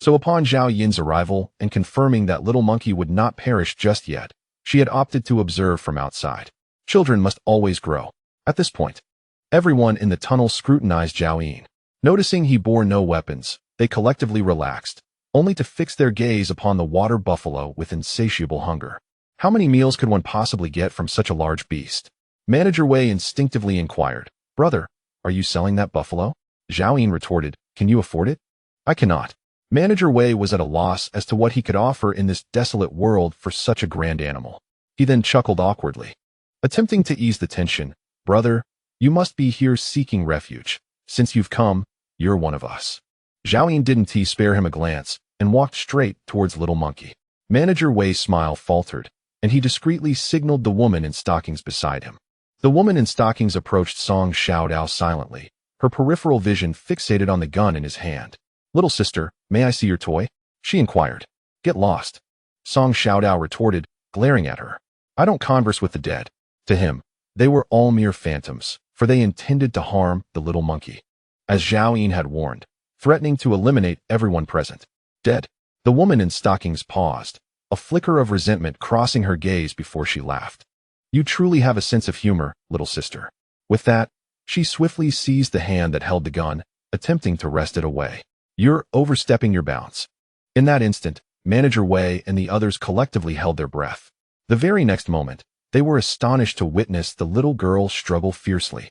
So upon Zhao Yin's arrival and confirming that little monkey would not perish just yet, she had opted to observe from outside. Children must always grow. At this point, everyone in the tunnel scrutinized Zhao Yin. Noticing he bore no weapons, they collectively relaxed, only to fix their gaze upon the water buffalo with insatiable hunger. How many meals could one possibly get from such a large beast? Manager Wei instinctively inquired. Brother, are you selling that buffalo? Zhao Yin retorted, can you afford it? I cannot. Manager Wei was at a loss as to what he could offer in this desolate world for such a grand animal. He then chuckled awkwardly. Attempting to ease the tension, brother, you must be here seeking refuge. Since you've come, you're one of us. Zhao Yin didn't spare him a glance and walked straight towards Little Monkey. Manager Wei's smile faltered, and he discreetly signaled the woman in stockings beside him. The woman in stockings approached Song Xiaodao silently, her peripheral vision fixated on the gun in his hand. Little sister, may I see your toy? She inquired. Get lost. Song Xiaodao retorted, glaring at her. I don't converse with the dead. To him, they were all mere phantoms, for they intended to harm the little monkey. As Zhao Yin had warned, threatening to eliminate everyone present. Dead. The woman in stockings paused, a flicker of resentment crossing her gaze before she laughed. You truly have a sense of humor, little sister. With that, she swiftly seized the hand that held the gun, attempting to wrest it away. You're overstepping your bounds. In that instant, Manager Wei and the others collectively held their breath. The very next moment, they were astonished to witness the little girl struggle fiercely,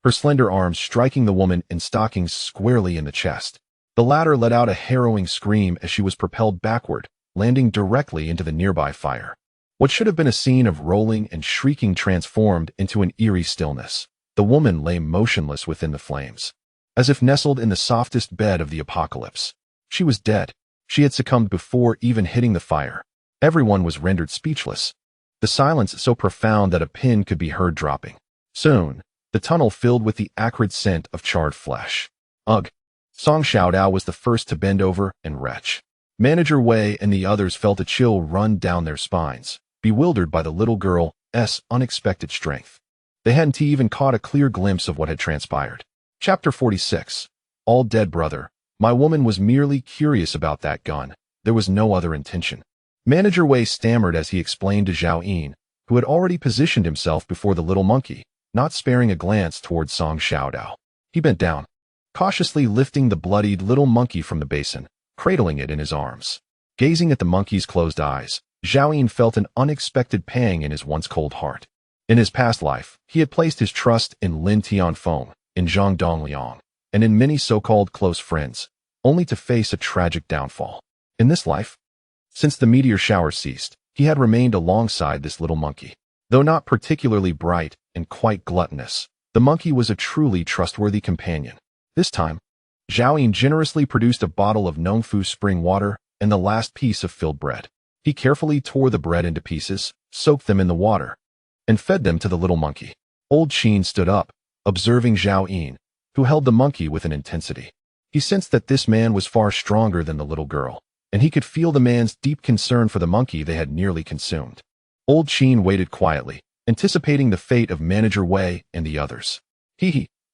her slender arms striking the woman in stockings squarely in the chest. The latter let out a harrowing scream as she was propelled backward, landing directly into the nearby fire. What should have been a scene of rolling and shrieking transformed into an eerie stillness. The woman lay motionless within the flames, as if nestled in the softest bed of the apocalypse. She was dead. She had succumbed before even hitting the fire. Everyone was rendered speechless, the silence so profound that a pin could be heard dropping. Soon, the tunnel filled with the acrid scent of charred flesh. Ugh! Song Xiaodao was the first to bend over and retch. Manager Wei and the others felt a chill run down their spines, bewildered by the little girl's unexpected strength. They hadn't even caught a clear glimpse of what had transpired. Chapter 46. All dead, brother. My woman was merely curious about that gun. There was no other intention. Manager Wei stammered as he explained to Zhao Yin, who had already positioned himself before the little monkey, not sparing a glance towards Song Xiaodao. He bent down, cautiously lifting the bloodied little monkey from the basin, cradling it in his arms. Gazing at the monkey's closed eyes, Zhao Yin felt an unexpected pang in his once cold heart. In his past life, he had placed his trust in Lin Tianfeng, in Zhang Dongliang, and in many so-called close friends, only to face a tragic downfall. In this life, since the meteor shower ceased, he had remained alongside this little monkey. Though not particularly bright and quite gluttonous, the monkey was a truly trustworthy companion. This time, Zhao Yin generously produced a bottle of Nongfu spring water and the last piece of filled bread. He carefully tore the bread into pieces, soaked them in the water, and fed them to the little monkey. Old Qin stood up, observing Zhao Yin, who held the monkey with an intensity. He sensed that this man was far stronger than the little girl, and he could feel the man's deep concern for the monkey they had nearly consumed. Old Qin waited quietly, anticipating the fate of Manager Wei and the others.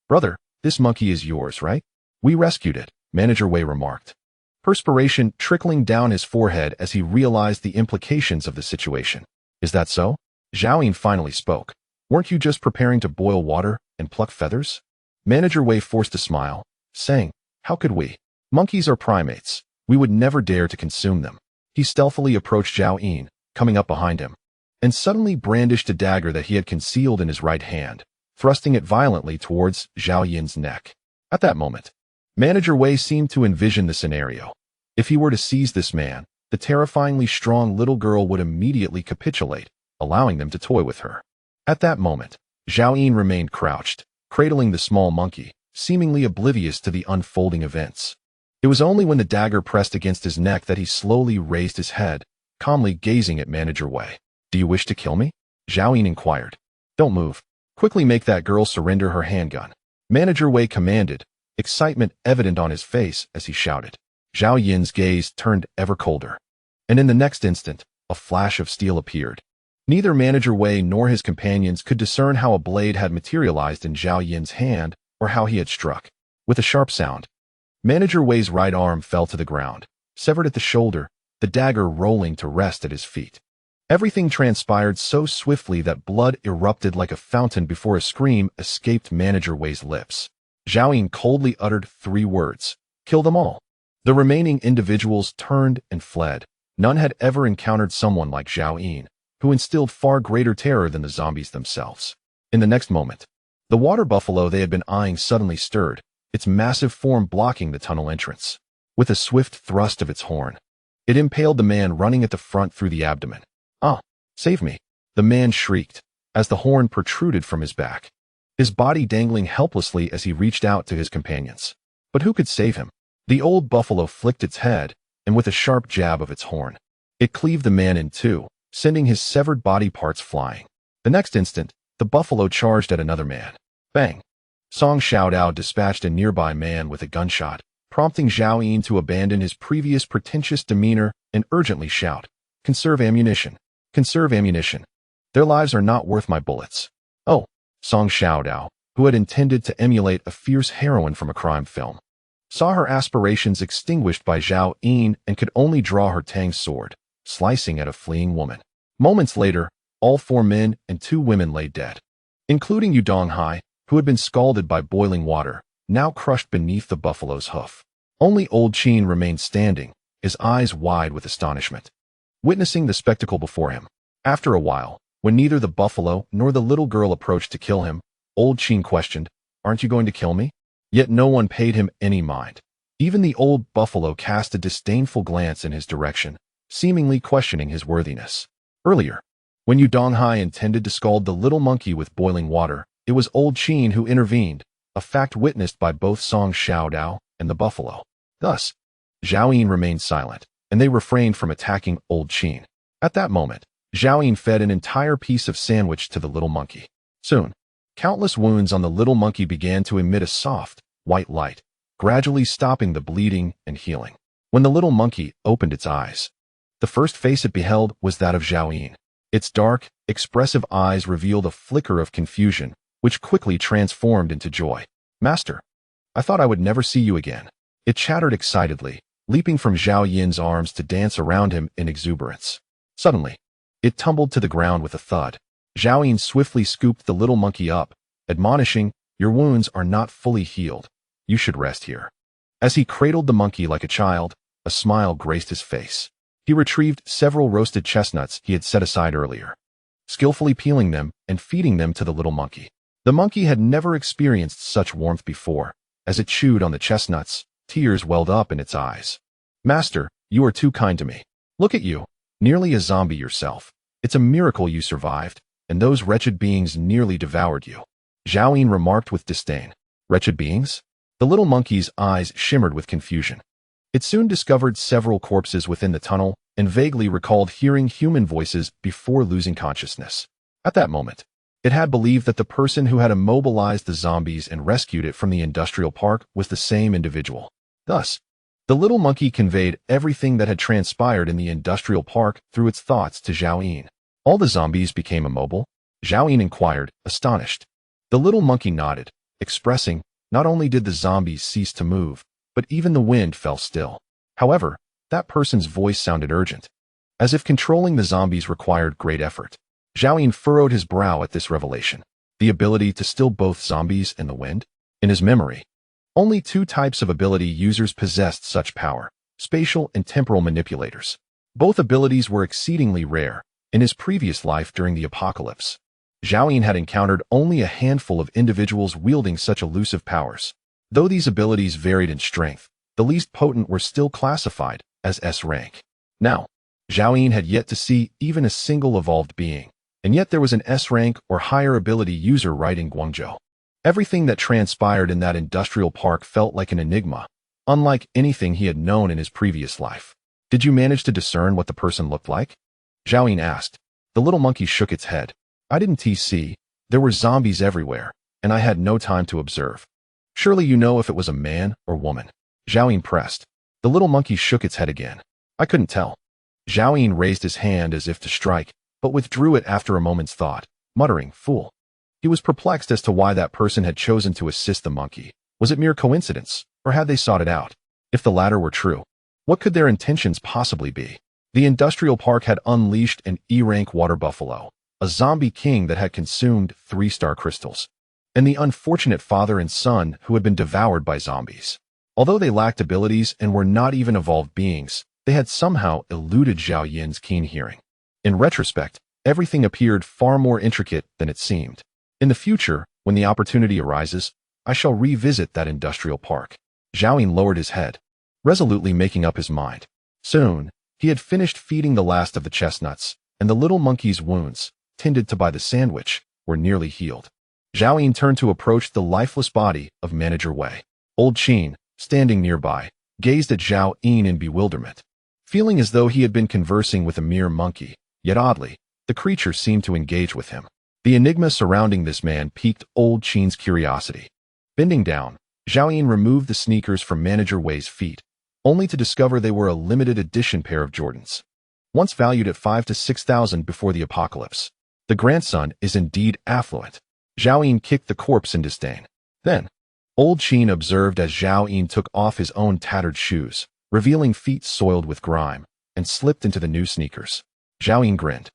Brother, this monkey is yours, right? We rescued it, Manager Wei remarked. Perspiration trickling down his forehead as he realized the implications of the situation. Is that so? Zhao Yin finally spoke. Weren't you just preparing to boil water and pluck feathers? Manager Wei forced a smile, saying, how could we? Monkeys are primates. We would never dare to consume them. He stealthily approached Zhao Yin, coming up behind him, and suddenly brandished a dagger that he had concealed in his right hand, thrusting it violently towards Zhao Yin's neck. At that moment, Manager Wei seemed to envision the scenario. If he were to seize this man, the terrifyingly strong little girl would immediately capitulate, allowing them to toy with her. At that moment, Zhao Yin remained crouched, cradling the small monkey, seemingly oblivious to the unfolding events. It was only when the dagger pressed against his neck that he slowly raised his head, calmly gazing at Manager Wei. Do you wish to kill me? Zhao Yin inquired. Don't move. Quickly make that girl surrender her handgun. Manager Wei commanded, excitement evident on his face as he shouted. Zhao Yin's gaze turned ever colder. And in the next instant, a flash of steel appeared. Neither Manager Wei nor his companions could discern how a blade had materialized in Zhao Yin's hand or how he had struck. With a sharp sound, Manager Wei's right arm fell to the ground, severed at the shoulder, the dagger rolling to rest at his feet. Everything transpired so swiftly that blood erupted like a fountain before a scream escaped Manager Wei's lips. Zhao Yin coldly uttered 3 words. Kill them all. The remaining individuals turned and fled. None had ever encountered someone like Zhao Yin, who instilled far greater terror than the zombies themselves. In the next moment, the water buffalo they had been eyeing suddenly stirred, its massive form blocking the tunnel entrance. With a swift thrust of its horn, it impaled the man running at the front through the abdomen. Ah, save me, the man shrieked, as the horn protruded from his back, his body dangling helplessly as he reached out to his companions. But who could save him? The old buffalo flicked its head, and with a sharp jab of its horn, it cleaved the man in 2, sending his severed body parts flying. The next instant, the buffalo charged at another man. Bang! Song Xiaodao dispatched a nearby man with a gunshot, prompting Zhao Yin to abandon his previous pretentious demeanor and urgently shout, Conserve ammunition. Conserve ammunition. Their lives are not worth my bullets. Oh, Song Xiaodao, who had intended to emulate a fierce heroine from a crime film, saw her aspirations extinguished by Zhao Yin and could only draw her tang sword, slicing at a fleeing woman. Moments later, all 4 men and 2 women lay dead, including Yu Donghai, who had been scalded by boiling water, now crushed beneath the buffalo's hoof. Only Old Qin remained standing, his eyes wide with astonishment, witnessing the spectacle before him. After a while, when neither the buffalo nor the little girl approached to kill him, Old Qin questioned, Aren't you going to kill me? Yet no one paid him any mind. Even the old buffalo cast a disdainful glance in his direction, seemingly questioning his worthiness. Earlier, when Yu Donghai intended to scald the little monkey with boiling water, it was Old Qin who intervened, a fact witnessed by both Song Xiaodao and the buffalo. Thus, Zhao Yin remained silent, and they refrained from attacking Old Qin. At that moment, Zhao Yin fed an entire piece of sandwich to the little monkey. Soon, countless wounds on the little monkey began to emit a soft, white light, gradually stopping the bleeding and healing. When the little monkey opened its eyes, the first face it beheld was that of Zhao Yin. Its dark, expressive eyes revealed a flicker of confusion, which quickly transformed into joy. Master, I thought I would never see you again. It chattered excitedly, leaping from Zhao Yin's arms to dance around him in exuberance. Suddenly, it tumbled to the ground with a thud. Zhao Yin swiftly scooped the little monkey up, admonishing, Your wounds are not fully healed. You should rest here. As he cradled the monkey like a child, a smile graced his face. He retrieved several roasted chestnuts he had set aside earlier, skillfully peeling them and feeding them to the little monkey. The monkey had never experienced such warmth before. As it chewed on the chestnuts, tears welled up in its eyes. Master, you are too kind to me. Look at you, nearly a zombie yourself. It's a miracle you survived, and those wretched beings nearly devoured you. Zhao Yin remarked with disdain. Wretched beings? The little monkey's eyes shimmered with confusion. It soon discovered several corpses within the tunnel and vaguely recalled hearing human voices before losing consciousness. At that moment, It had believed that the person who had immobilized the zombies and rescued it from the industrial park was the same individual. Thus, the little monkey conveyed everything that had transpired in the industrial park through its thoughts to Zhao Yin. All the zombies became immobile? Zhao Yin inquired, astonished. The little monkey nodded, expressing, not only did the zombies cease to move, but even the wind fell still. However, that person's voice sounded urgent, as if controlling the zombies required great effort. Zhao Yin furrowed his brow at this revelation. The ability to still both zombies and the wind? In his memory, only two types of ability users possessed such power: spatial and temporal manipulators. Both abilities were exceedingly rare in his previous life during the apocalypse. Zhao Yin had encountered only a handful of individuals wielding such elusive powers. Though these abilities varied in strength, the least potent were still classified as S-Rank. Now, Zhao Yin had yet to see even a single evolved being, and yet there was an S-Rank or higher ability user right in Guangzhou. Everything that transpired in that industrial park felt like an enigma, unlike anything he had known in his previous life. Did you manage to discern what the person looked like? Zhao Yin asked. The little monkey shook its head. I didn't see. There were zombies everywhere, and I had no time to observe. Surely you know if it was a man or woman. Zhao Yin pressed. The little monkey shook its head again. I couldn't tell. Zhao Yin raised his hand as if to strike, but withdrew it after a moment's thought, muttering, fool. He was perplexed as to why that person had chosen to assist the monkey. Was it mere coincidence, or had they sought it out? If the latter were true, what could their intentions possibly be? The industrial park had unleashed an E-rank water buffalo, a zombie king that had consumed 3-star crystals, and the unfortunate father and son who had been devoured by zombies. Although they lacked abilities and were not even evolved beings, they had somehow eluded Zhao Yin's keen hearing. In retrospect, everything appeared far more intricate than it seemed. In the future, when the opportunity arises, I shall revisit that industrial park. Zhao Yin lowered his head, resolutely making up his mind. Soon, he had finished feeding the last of the chestnuts, and the little monkey's wounds, tended to by the sandwich, were nearly healed. Zhao Yin turned to approach the lifeless body of Manager Wei. Old Qin, standing nearby, gazed at Zhao Yin in bewilderment, feeling as though he had been conversing with a mere monkey. Yet oddly, the creature seemed to engage with him. The enigma surrounding this man piqued Old Qin's curiosity. Bending down, Zhao Yin removed the sneakers from Manager Wei's feet, only to discover they were a limited edition pair of Jordans, once valued at 5,000 to 6,000 before the apocalypse. The grandson is indeed affluent. Zhao Yin kicked the corpse in disdain. Then, Old Qin observed as Zhao Yin took off his own tattered shoes, revealing feet soiled with grime, and slipped into the new sneakers. Zhao Yin grinned.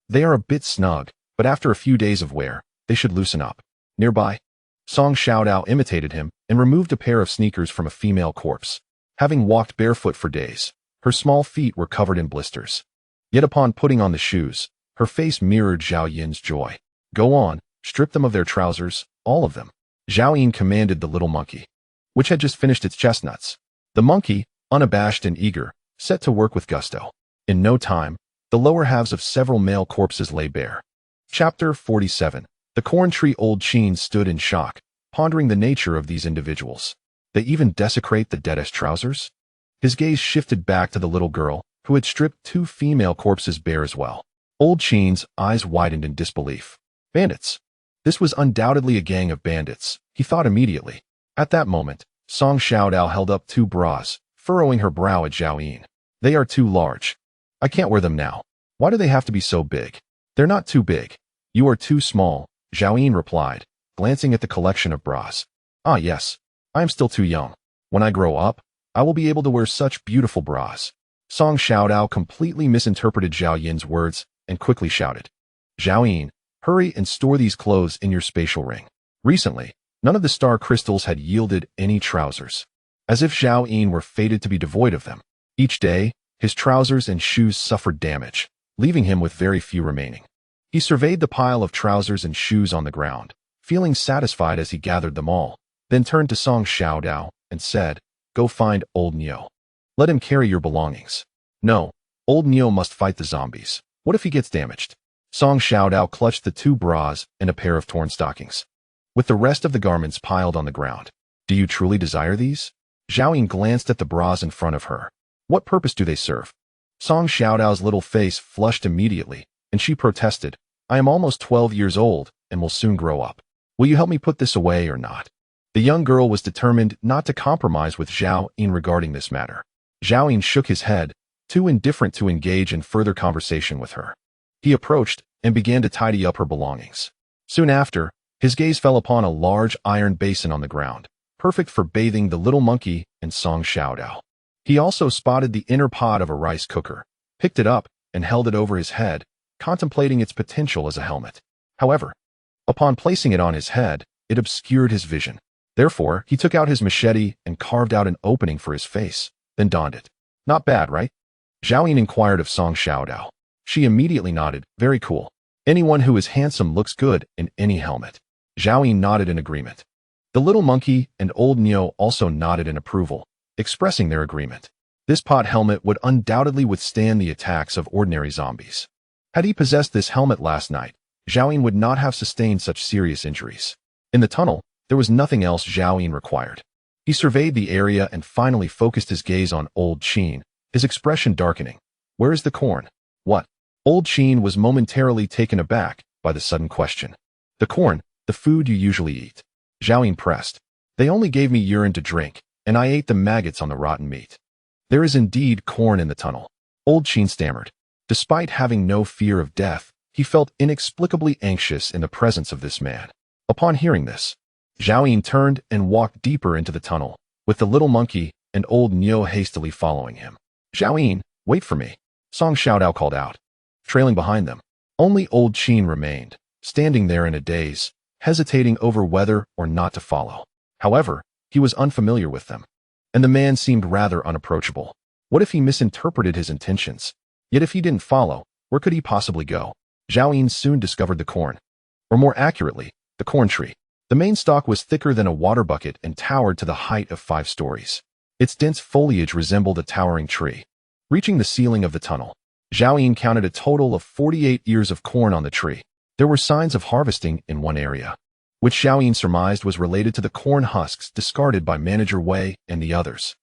They are a bit snug, but after a few days of wear, they should loosen up. Nearby, Song Xiaodao imitated him and removed a pair of sneakers from a female corpse. Having walked barefoot for days, her small feet were covered in blisters. Yet upon putting on the shoes, her face mirrored Zhao Yin's joy. Go on, strip them of their trousers, all of them. Zhao Yin commanded the little monkey, which had just finished its chestnuts. The monkey, unabashed and eager, set to work with gusto. In no time, the lower halves of several male corpses lay bare. Chapter 47. The corn tree. Old Qin stood in shock, pondering the nature of these individuals. They even desecrate the deadest trousers? His gaze shifted back to the little girl, who had stripped 2 female corpses bare as well. Old Qin's eyes widened in disbelief. Bandits. This was undoubtedly a gang of bandits, he thought immediately. At that moment, Song Xiaodao held up 2 bras, furrowing her brow at Zhao Yin. They are too large. I can't wear them now. Why do they have to be so big? They're not too big. You are too small, Zhao Yin replied, glancing at the collection of bras. Ah yes, I am still too young. When I grow up, I will be able to wear such beautiful bras. Song Xiaodao completely misinterpreted Zhao Yin's words and quickly shouted. Zhao Yin, hurry and store these clothes in your spatial ring. Recently, none of the star crystals had yielded any trousers, as if Zhao Yin were fated to be devoid of them. Each day, his trousers and shoes suffered damage, leaving him with very few remaining. He surveyed the pile of trousers and shoes on the ground, feeling satisfied as he gathered them all, then turned to Song Xiaodao and said, Go find old Neo. Let him carry your belongings. No, old Neo must fight the zombies. What if he gets damaged? Song Xiaodao clutched the 2 bras and a pair of torn stockings, with the rest of the garments piled on the ground. Do you truly desire these? Zhao Yin glanced at the bras in front of her. What purpose do they serve? Song Xiaodao's little face flushed immediately, and she protested, I am almost 12 years old and will soon grow up. Will you help me put this away or not? The young girl was determined not to compromise with Zhao Yin regarding this matter. Zhao Yin shook his head, too indifferent to engage in further conversation with her. He approached and began to tidy up her belongings. Soon after, his gaze fell upon a large iron basin on the ground, perfect for bathing the little monkey and Song Xiaodao. He also spotted the inner pod of a rice cooker, picked it up, and held it over his head, contemplating its potential as a helmet. However, upon placing it on his head, it obscured his vision. Therefore, he took out his machete and carved out an opening for his face, then donned it. Not bad, right? Zhao Yin inquired of Song Xiaodao. She immediately nodded. Very cool. Anyone who is handsome looks good in any helmet. Zhao Yin nodded in agreement. The little monkey and old Neo also nodded in approval, expressing their agreement. This pot helmet would undoubtedly withstand the attacks of ordinary zombies. Had he possessed this helmet last night, Zhao Yin would not have sustained such serious injuries. In the tunnel, there was nothing else Zhao Yin required. He surveyed the area and finally focused his gaze on Old Qin, his expression darkening. Where is the corn? What? Old Qin was momentarily taken aback by the sudden question. The corn, the food you usually eat. Zhao Yin pressed. They only gave me urine to drink, and I ate the maggots on the rotten meat. There is indeed corn in the tunnel. Old Qin stammered. Despite having no fear of death, he felt inexplicably anxious in the presence of this man. Upon hearing this, Zhao Yin turned and walked deeper into the tunnel, with the little monkey and old Neo hastily following him. Zhao Yin, wait for me, Song Xiaodao called out. Trailing behind them, only Old Qin remained, standing there in a daze, hesitating over whether or not to follow. However, he was unfamiliar with them, and the man seemed rather unapproachable. What if he misinterpreted his intentions? Yet if he didn't follow, where could he possibly go? Zhao Yin soon discovered the corn, or more accurately, the corn tree. The main stalk was thicker than a water bucket and towered to the height of 5 stories. Its dense foliage resembled a towering tree. Reaching the ceiling of the tunnel, Zhao Yin counted a total of 48 ears of corn on the tree. There were signs of harvesting in one area, which Zhao Yin surmised was related to the corn husks discarded by Manager Wei and the others.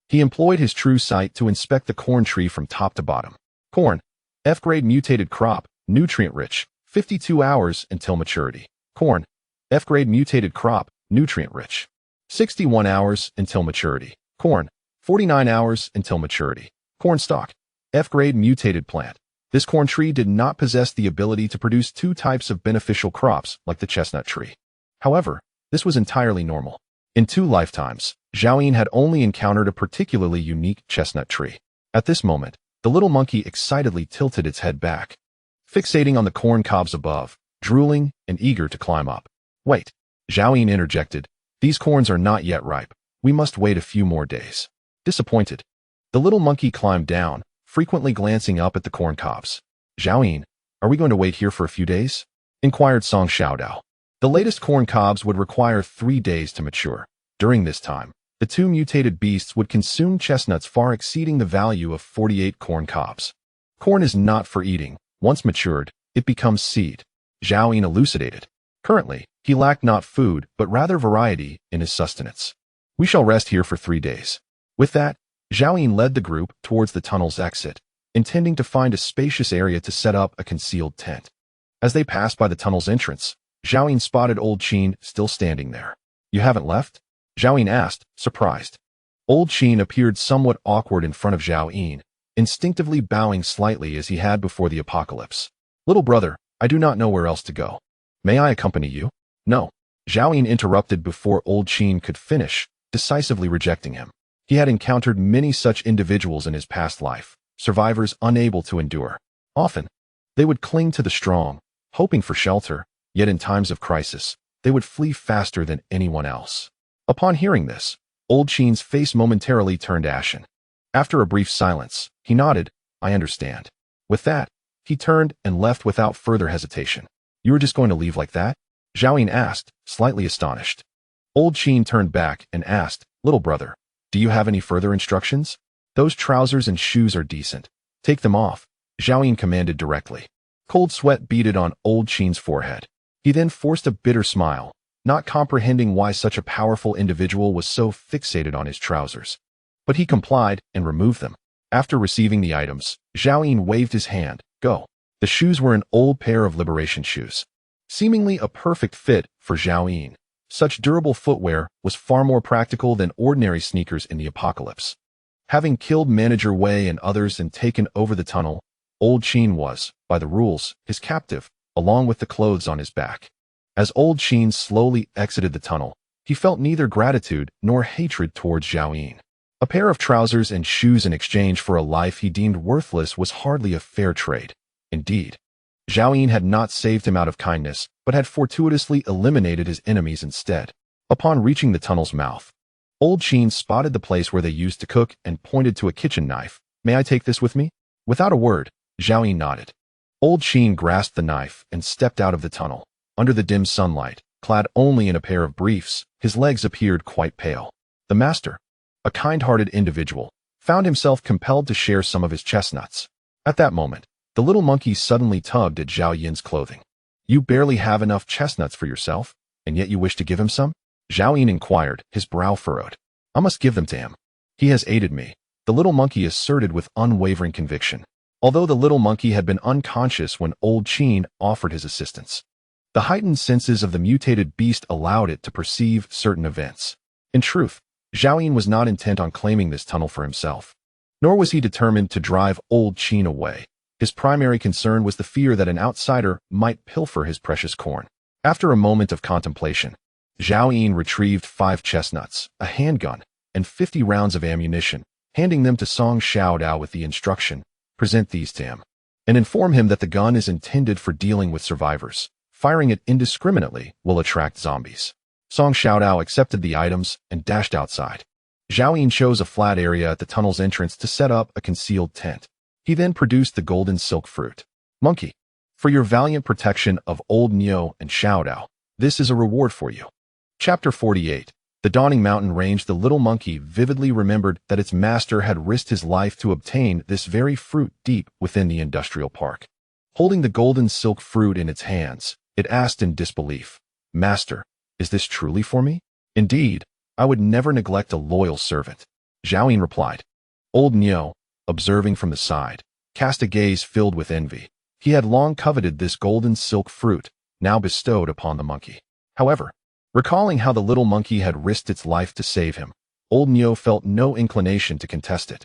He employed his true sight to inspect the corn tree from top to bottom. Corn, F-grade mutated crop, nutrient-rich, 52 hours until maturity. Corn, F-grade mutated crop, nutrient-rich, 61 hours until maturity. Corn, 49 hours until maturity. Corn stalk, F-grade mutated plant. This corn tree did not possess the ability to produce 2 types of beneficial crops like the chestnut tree. However, this was entirely normal. In 2 lifetimes, Zhao Yin had only encountered a particularly unique chestnut tree. At this moment, the little monkey excitedly tilted its head back, fixating on the corn cobs above, drooling and eager to climb up. Wait, Zhao Yin interjected. These corns are not yet ripe. We must wait a few more days. Disappointed, the little monkey climbed down, frequently glancing up at the corn cobs. Zhao Yin, are we going to wait here for a few days? Inquired Song Xiaodao. The latest corn cobs would require 3 days to mature. During this time, the 2 mutated beasts would consume chestnuts far exceeding the value of 48 corn cobs. Corn is not for eating. Once matured, it becomes seed. Zhao Yin elucidated. Currently, he lacked not food, but rather variety in his sustenance. We shall rest here for 3 days. With that, Zhao Yin led the group towards the tunnel's exit, intending to find a spacious area to set up a concealed tent. As they passed by the tunnel's entrance, Zhao Yin spotted Old Qin still standing there. You haven't left? Zhao Yin asked, surprised. Old Qin appeared somewhat awkward in front of Zhao Yin, instinctively bowing slightly as he had before the apocalypse. Little brother, I do not know where else to go. May I accompany you? No. Zhao Yin interrupted before Old Qin could finish, decisively rejecting him. He had encountered many such individuals in his past life, survivors unable to endure. Often, they would cling to the strong, hoping for shelter, yet in times of crisis, they would flee faster than anyone else. Upon hearing this, Old Qin's face momentarily turned ashen. After a brief silence, he nodded, I understand. With that, he turned and left without further hesitation. You were just going to leave like that? Zhao Yin asked, slightly astonished. Old Qin turned back and asked, little brother, do you have any further instructions? Those trousers and shoes are decent. Take them off, Zhao Yin commanded directly. Cold sweat beaded on Old Qin's forehead. He then forced a bitter smile, not comprehending why such a powerful individual was so fixated on his trousers. But he complied and removed them. After receiving the items, Zhao Yin waved his hand. Go. The shoes were an old pair of liberation shoes, seemingly a perfect fit for Zhao Yin. Such durable footwear was far more practical than ordinary sneakers in the apocalypse. Having killed Manager Wei and others and taken over the tunnel, Old Qin was, by the rules, his captive, along with the clothes on his back. As Old Qin slowly exited the tunnel, he felt neither gratitude nor hatred towards Zhao Yin. A pair of trousers and shoes in exchange for a life he deemed worthless was hardly a fair trade. Indeed, Zhao Yin had not saved him out of kindness, but had fortuitously eliminated his enemies instead. Upon reaching the tunnel's mouth, Old Qin spotted the place where they used to cook and pointed to a kitchen knife. "May I take this with me?" Without a word, Zhao Yin nodded. Old Qin grasped the knife and stepped out of the tunnel. Under the dim sunlight, clad only in a pair of briefs, his legs appeared quite pale. The master, a kind-hearted individual, found himself compelled to share some of his chestnuts. At that moment, the little monkey suddenly tugged at Zhao Yin's clothing. "You barely have enough chestnuts for yourself, and yet you wish to give him some?" Zhao Yin inquired, his brow furrowed. "I must give them to him. He has aided me," the little monkey asserted with unwavering conviction, although the little monkey had been unconscious when Old Qin offered his assistance. The heightened senses of the mutated beast allowed it to perceive certain events. In truth, Zhao Yin was not intent on claiming this tunnel for himself, nor was he determined to drive Old Qin away. His primary concern was the fear that an outsider might pilfer his precious corn. After a moment of contemplation, Zhao Yin retrieved 5 chestnuts, a handgun, and 50 rounds of ammunition, handing them to Song Xiaodao with the instruction, "Present these to him, and inform him that the gun is intended for dealing with survivors. Firing it indiscriminately will attract zombies." Song Xiaodao accepted the items and dashed outside. Zhao Yin chose a flat area at the tunnel's entrance to set up a concealed tent. He then produced the golden silk fruit. "Monkey, for your valiant protection of Old Niu and Xiaodao, this is a reward for you." Chapter 48. The dawning mountain range. The little monkey vividly remembered that its master had risked his life to obtain this very fruit deep within the industrial park. Holding the golden silk fruit in its hands, it asked in disbelief, "Master, is this truly for me?" "Indeed, I would never neglect a loyal servant," Zhao Yin replied. Old Niu, observing from the side, cast a gaze filled with envy. He had long coveted this golden silk fruit, now bestowed upon the monkey. However, recalling how the little monkey had risked its life to save him, Old Niu felt no inclination to contest it.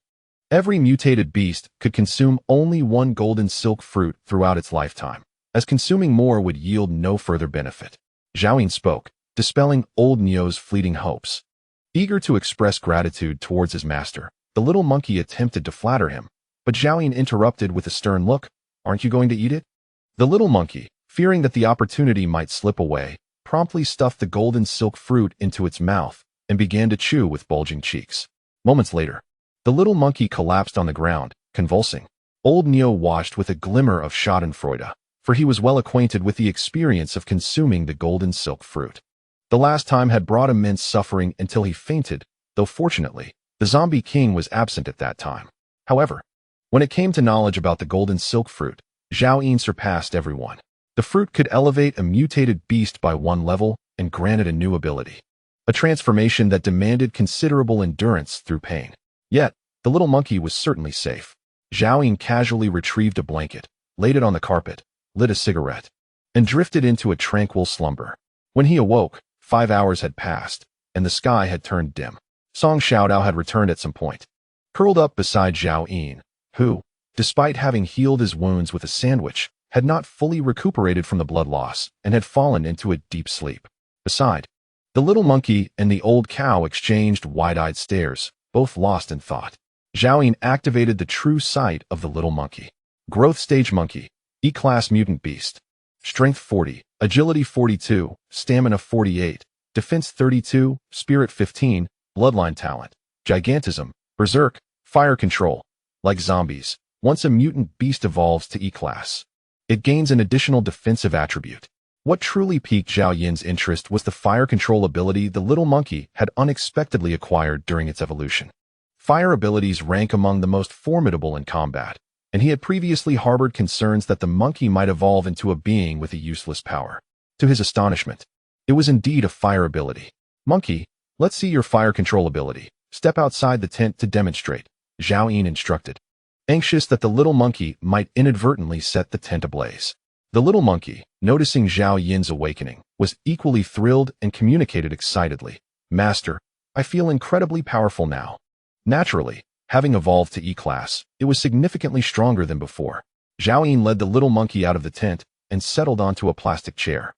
Every mutated beast could consume only one golden silk fruit throughout its lifetime, as consuming more would yield no further benefit. Zhao Yin spoke, dispelling Old Niu's fleeting hopes. Eager to express gratitude towards his master, the little monkey attempted to flatter him, but Zhao Yin interrupted with a stern look. "Aren't you going to eat it?" The little monkey, fearing that the opportunity might slip away, promptly stuffed the golden silk fruit into its mouth and began to chew with bulging cheeks. Moments later, the little monkey collapsed on the ground, convulsing. Old Niu watched with a glimmer of schadenfreude, for he was well acquainted with the experience of consuming the golden silk fruit. The last time had brought immense suffering until he fainted, though fortunately, the zombie king was absent at that time. However, when it came to knowledge about the golden silk fruit, Zhao Yin surpassed everyone. The fruit could elevate a mutated beast by 1 level and grant it a new ability, a transformation that demanded considerable endurance through pain. Yet, the little monkey was certainly safe. Zhao Yin casually retrieved a blanket, laid it on the carpet, lit a cigarette, and drifted into a tranquil slumber. When he awoke, 5 hours had passed, and the sky had turned dim. Song Xiaodao had returned at some point. Curled up beside Zhao Yin, who, despite having healed his wounds with a sandwich, had not fully recuperated from the blood loss and had fallen into a deep sleep. Beside, the little monkey and the old cow exchanged wide-eyed stares, both lost in thought. Zhao Yin activated the true sight of the little monkey. Growth stage monkey, E-class mutant beast. Strength 40, agility 42, stamina 48, defense 32, spirit 15, bloodline talent, gigantism, berserk, fire control. Like zombies, once a mutant beast evolves to E-class, it gains an additional defensive attribute. What truly piqued Zhao Yin's interest was the fire control ability the little monkey had unexpectedly acquired during its evolution. Fire abilities rank among the most formidable in combat, and he had previously harbored concerns that the monkey might evolve into a being with a useless power. To his astonishment, it was indeed a fire ability. "Monkey, let's see your fire control ability. Step outside the tent to demonstrate," Zhao Yin instructed. anxious that the little monkey might inadvertently set the tent ablaze. The little monkey, noticing Zhao Yin's awakening, was equally thrilled and communicated excitedly, "Master, I feel incredibly powerful now." Naturally, having evolved to E-class, it was significantly stronger than before. Zhao Yin led the little monkey out of the tent and settled onto a plastic chair,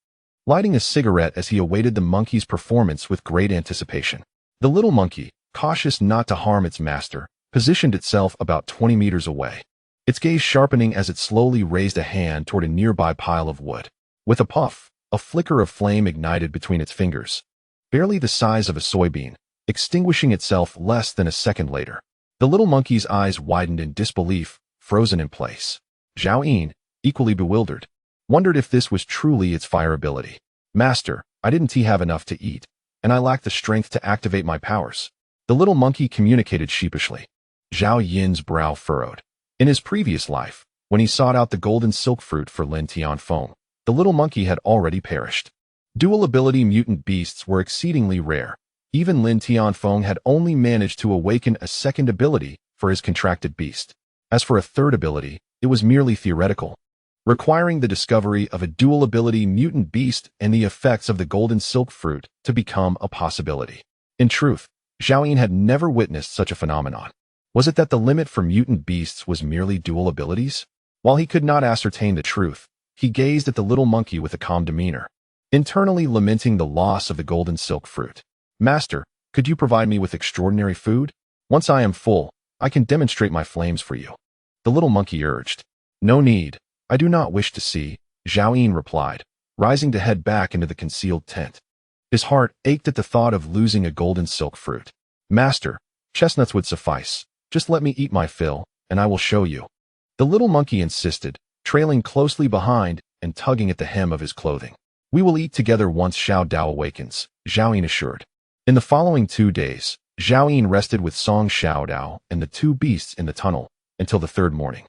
lighting a cigarette as he awaited the monkey's performance with great anticipation. The little monkey, cautious not to harm its master, positioned itself about 20 meters away, its gaze sharpening as it slowly raised a hand toward a nearby pile of wood. With a puff, a flicker of flame ignited between its fingers, barely the size of a soybean, extinguishing itself less than a second later. The little monkey's eyes widened in disbelief, frozen in place. Zhao Yin, equally bewildered, wondered if this was truly its fire ability. "Master, I didn't have enough to eat, and I lack the strength to activate my powers," the little monkey communicated sheepishly. Zhao Yin's brow furrowed. In his previous life, when he sought out the golden silk fruit for Lin Tianfeng, the little monkey had already perished. Dual-ability mutant beasts were exceedingly rare. Even Lin Tianfeng had only managed to awaken a second ability for his contracted beast. As for a third ability, it was merely theoretical, requiring the discovery of a dual-ability mutant beast and the effects of the golden silk fruit to become a possibility. In truth, Zhao Yin had never witnessed such a phenomenon. Was it that the limit for mutant beasts was merely dual abilities? While he could not ascertain the truth, he gazed at the little monkey with a calm demeanor, internally lamenting the loss of the golden silk fruit. "Master, could you provide me with extraordinary food? Once I am full, I can demonstrate my flames for you," the little monkey urged. "No need. I do not wish to see," Zhao Yin replied, rising to head back into the concealed tent. His heart ached at the thought of losing a golden silk fruit. "Master, chestnuts would suffice. Just let me eat my fill, and I will show you," the little monkey insisted, trailing closely behind and tugging at the hem of his clothing. "We will eat together once Xiao Dao awakens," Zhao Yin assured. In the following 2 days, Zhao Yin rested with Song Xiao Dao and the 2 beasts in the tunnel until the 3rd morning,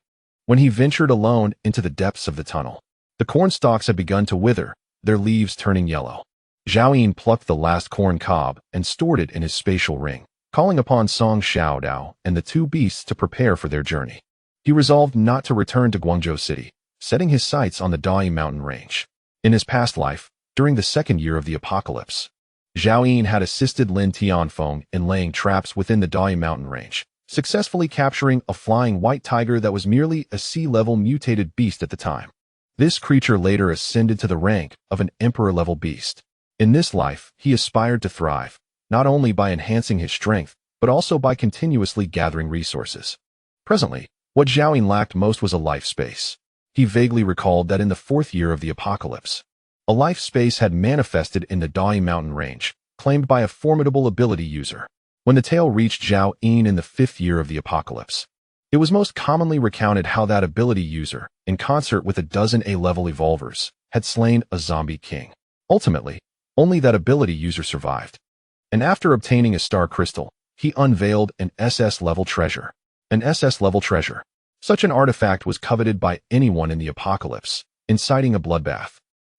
when he ventured alone into the depths of the tunnel. The corn stalks had begun to wither, their leaves turning yellow. Zhao Yin plucked the last corn cob and stored it in his spatial ring, calling upon Song Xiao Dao and the 2 beasts to prepare for their journey. He resolved not to return to Guangzhou City, setting his sights on the Dai mountain range. In his past life, during the 2nd year of the apocalypse, Zhao Yin had assisted Lin Tianfeng in laying traps within the Dai mountain range, successfully capturing a flying white tiger that was merely a sea-level mutated beast at the time. This creature later ascended to the rank of an emperor-level beast. In this life, he aspired to thrive, not only by enhancing his strength, but also by continuously gathering resources. Presently, what Zhao Yin lacked most was a life space. He vaguely recalled that in the 4th year of the apocalypse, a life space had manifested in the Dai mountain range, claimed by a formidable ability user. When the tale reached Zhao Yin in the 5th year of the apocalypse, it was most commonly recounted how that ability user, in concert with a dozen A-level evolvers, had slain a zombie king. Ultimately, only that ability user survived. And after obtaining a star crystal, he unveiled an SS-level treasure. An SS-level treasure. Such an artifact was coveted by anyone in the apocalypse, inciting a bloodbath,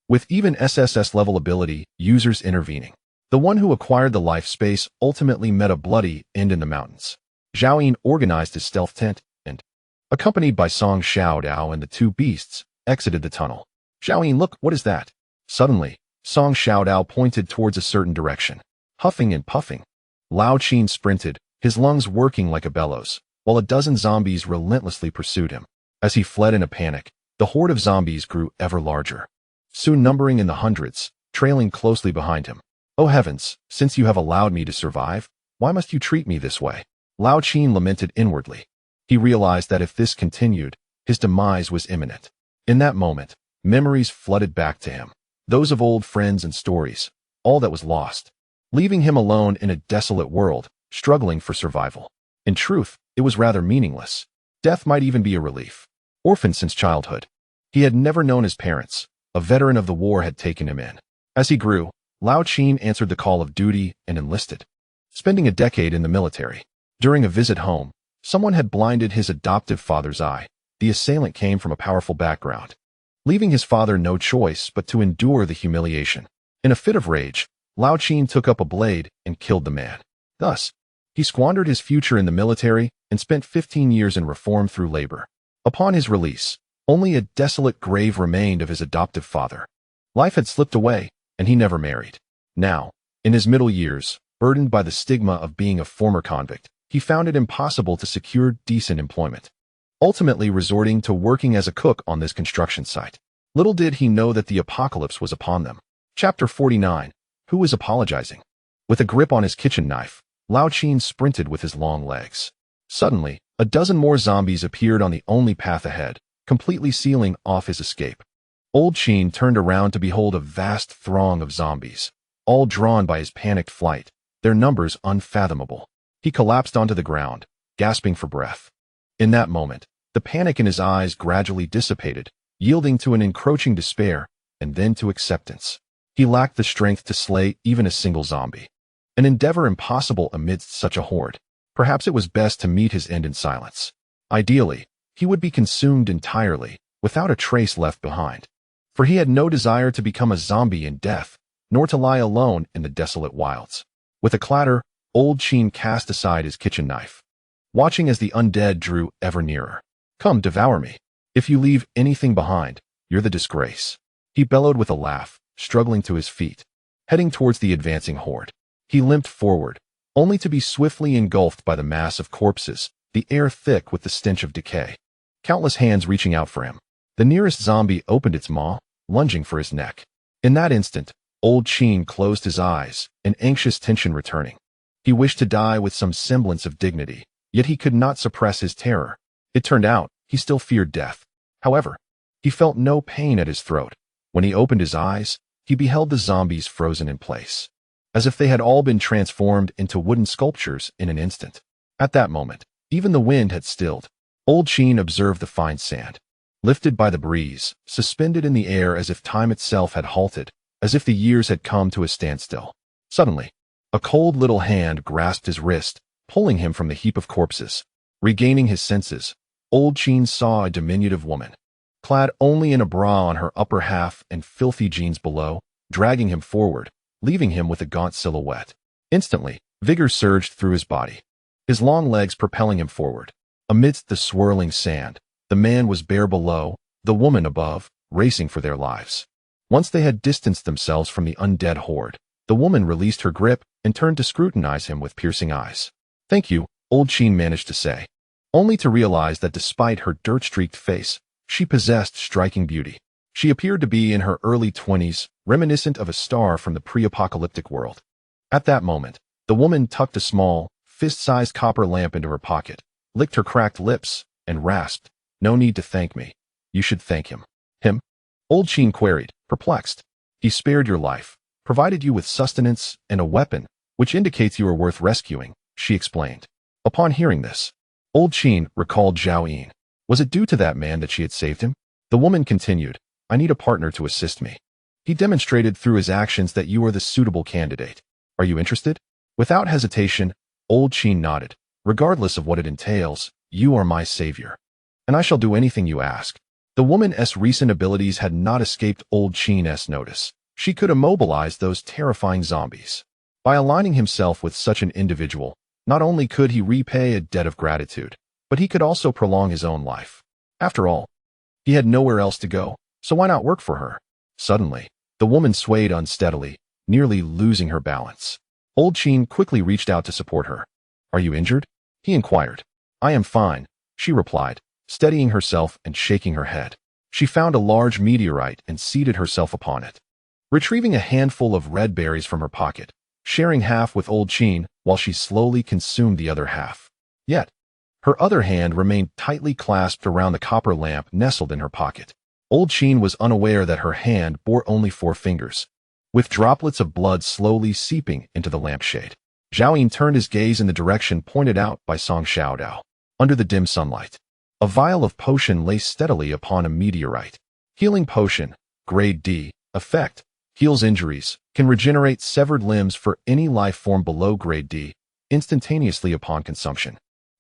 with even SSS-level ability users intervening. The one who acquired the life space ultimately met a bloody end in the mountains. Zhao Yin organized his stealth tent and, accompanied by Song Xiao Dao and the 2 beasts, exited the tunnel. "Zhao Yin, look, what is that?" Suddenly, Song Xiao Dao pointed towards a certain direction. Huffing and puffing, Lao Qin sprinted, his lungs working like a bellows, while a dozen zombies relentlessly pursued him. As he fled in a panic, the horde of zombies grew ever larger, soon numbering in the hundreds, trailing closely behind him. "Oh heavens, since you have allowed me to survive, why must you treat me this way?" Lao Qin lamented inwardly. He realized that if this continued, his demise was imminent. In that moment, memories flooded back to him, those of old friends and stories, all that was lost, leaving him alone in a desolate world, struggling for survival. In truth, it was rather meaningless. Death might even be a relief. Orphaned since childhood, he had never known his parents. A veteran of the war had taken him in. As he grew, Lao Qin answered the call of duty and enlisted, spending a decade in the military. During a visit home, someone had blinded his adoptive father's eye. The assailant came from a powerful background, leaving his father no choice but to endure the humiliation. In a fit of rage, Lao Qin took up a blade and killed the man. Thus, He squandered his future in the military and spent 15 years in reform through labor. Upon his release, only a desolate grave remained of his adoptive father. Life had slipped away, and he never married. Now, in his middle years, burdened by the stigma of being a former convict, he found it impossible to secure decent employment, ultimately resorting to working as a cook on this construction site. Little did he know that the apocalypse was upon them. Chapter 49. Who is apologizing? With a grip on his kitchen knife, Lao Qin sprinted with his long legs. Suddenly, a dozen more zombies appeared on the only path ahead, completely sealing off his escape. Old Qin turned around to behold a vast throng of zombies, all drawn by his panicked flight, their numbers unfathomable. He collapsed onto the ground, gasping for breath. In that moment, the panic in his eyes gradually dissipated, yielding to an encroaching despair, and then to acceptance. He lacked the strength to slay even a single zombie, an endeavor impossible amidst such a horde. Perhaps it was best to meet his end in silence. Ideally, he would be consumed entirely, without a trace left behind. For he had no desire to become a zombie in death, nor to lie alone in the desolate wilds. With a clatter, Old Qin cast aside his kitchen knife, watching as the undead drew ever nearer. Come, devour me. If you leave anything behind, you're the disgrace. He bellowed with a laugh, struggling to his feet, heading towards the advancing horde. He limped forward, only to be swiftly engulfed by the mass of corpses, the air thick with the stench of decay. Countless hands reaching out for him. The nearest zombie opened its maw, lunging for his neck. In that instant, Old Qin closed his eyes, an anxious tension returning. He wished to die with some semblance of dignity, yet he could not suppress his terror. It turned out, he still feared death. However, he felt no pain at his throat. When he opened his eyes, he beheld the zombies frozen in place, as if they had all been transformed into wooden sculptures in an instant. At that moment, even the wind had stilled. Old Qin observed the fine sand, lifted by the breeze, suspended in the air as if time itself had halted, as if the years had come to a standstill. Suddenly, a cold little hand grasped his wrist, pulling him from the heap of corpses. Regaining his senses, Old Qin saw a diminutive woman, clad only in a bra on her upper half and filthy jeans below, dragging him forward, leaving him with a gaunt silhouette. Instantly, vigor surged through his body, his long legs propelling him forward. Amidst the swirling sand, the man was bare below, the woman above, racing for their lives. Once they had distanced themselves from the undead horde, the woman released her grip and turned to scrutinize him with piercing eyes. "Thank you," Old Qin managed to say, only to realize that despite her dirt-streaked face, she possessed striking beauty. She appeared to be in her early 20s, reminiscent of a star from the pre-apocalyptic world. At that moment, the woman tucked a small, fist-sized copper lamp into her pocket, licked her cracked lips, and rasped, "No need to thank me. You should thank him." "Him?" Old Qin queried, perplexed. "He spared your life, provided you with sustenance and a weapon, which indicates you are worth rescuing," she explained. Upon hearing this, Old Qin recalled Zhao Yin. Was it due to that man that she had saved him? The woman continued, "I need a partner to assist me. He demonstrated through his actions that you are the suitable candidate. Are you interested?" Without hesitation, Old Qin nodded. "Regardless of what it entails, you are my savior, and I shall do anything you ask." The woman's recent abilities had not escaped Old Qin's notice. She could immobilize those terrifying zombies. By aligning himself with such an individual, not only could he repay a debt of gratitude, but he could also prolong his own life. After all, he had nowhere else to go, so why not work for her? Suddenly, the woman swayed unsteadily, nearly losing her balance. Old Qin quickly reached out to support her. "Are you injured?" he inquired. "I am fine," she replied, steadying herself and shaking her head. She found a large meteorite and seated herself upon it, retrieving a handful of red berries from her pocket, sharing half with Old Qin while she slowly consumed the other half. Yet, her other hand remained tightly clasped around the copper lamp nestled in her pocket. Old Qin was unaware that her hand bore only 4 fingers, with droplets of blood slowly seeping into the lampshade. Zhao Yin turned his gaze in the direction pointed out by Song Xiaodao. Under the dim sunlight, a vial of potion lay steadily upon a meteorite. Healing potion, grade D, effect, heals injuries, can regenerate severed limbs for any life form below grade D, instantaneously upon consumption.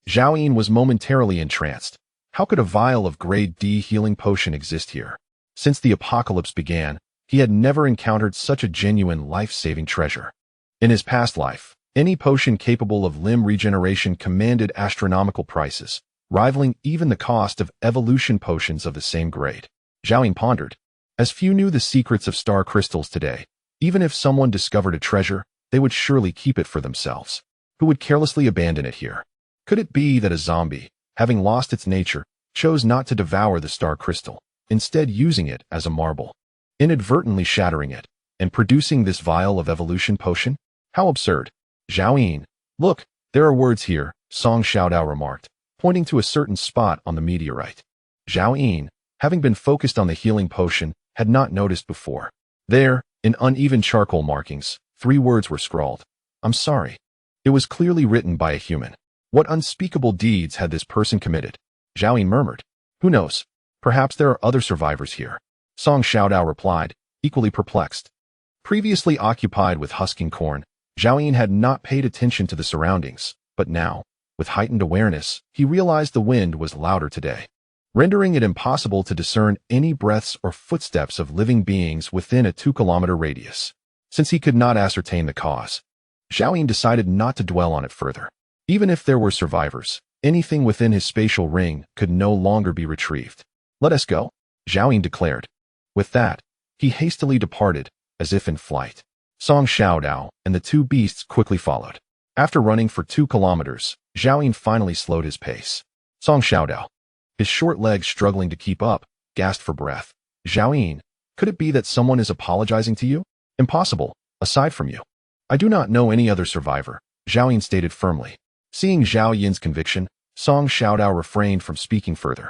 Zhao Yin was momentarily entranced. How could a vial of grade D healing potion exist here? Since the apocalypse began, he had never encountered such a genuine life-saving treasure. In his past life, Any potion capable of limb regeneration commanded astronomical prices, rivaling even the cost of evolution potions of the same grade. Zhao Ying pondered. As few knew the secrets of star crystals today, even if someone discovered a treasure, they would surely keep it for themselves. Who would carelessly abandon it here? Could it be that a zombie, having lost its nature, chose not to devour the star crystal, instead using it as a marble, inadvertently shattering it, and producing this vial of evolution potion? How absurd. Zhao Ying, look, there are words here, Song Xiaodao remarked, pointing to a certain spot on the meteorite. Zhao Ying, having been focused on the healing potion, had not noticed before. There, in uneven charcoal markings, 3 words were scrawled. I'm sorry. It was clearly written by a human. What unspeakable deeds had this person committed? Zhao Ying murmured. Who knows? Perhaps there are other survivors here. Song Xiaodao replied, equally perplexed. Previously occupied with husking corn, Zhao Ying had not paid attention to the surroundings, but now, with heightened awareness, he realized the wind was louder today, rendering it impossible to discern any breaths or footsteps of living beings within a 2-kilometer radius. Since he could not ascertain the cause, Zhao Ying decided not to dwell on it further. Even if there were survivors, anything within his spatial ring could no longer be retrieved. Let us go, Zhao Ying declared. With that, he hastily departed, as if in flight. Song Xiaodao and the 2 beasts quickly followed. After running for 2 kilometers, Zhao Ying finally slowed his pace. Song Xiaodao, his short legs struggling to keep up, gasped for breath. Zhao Ying, could it be that someone is apologizing to you? Impossible, aside from you. I do not know any other survivor, Zhao Ying stated firmly. Seeing Zhao Yin's conviction, Song Xiaodao refrained from speaking further.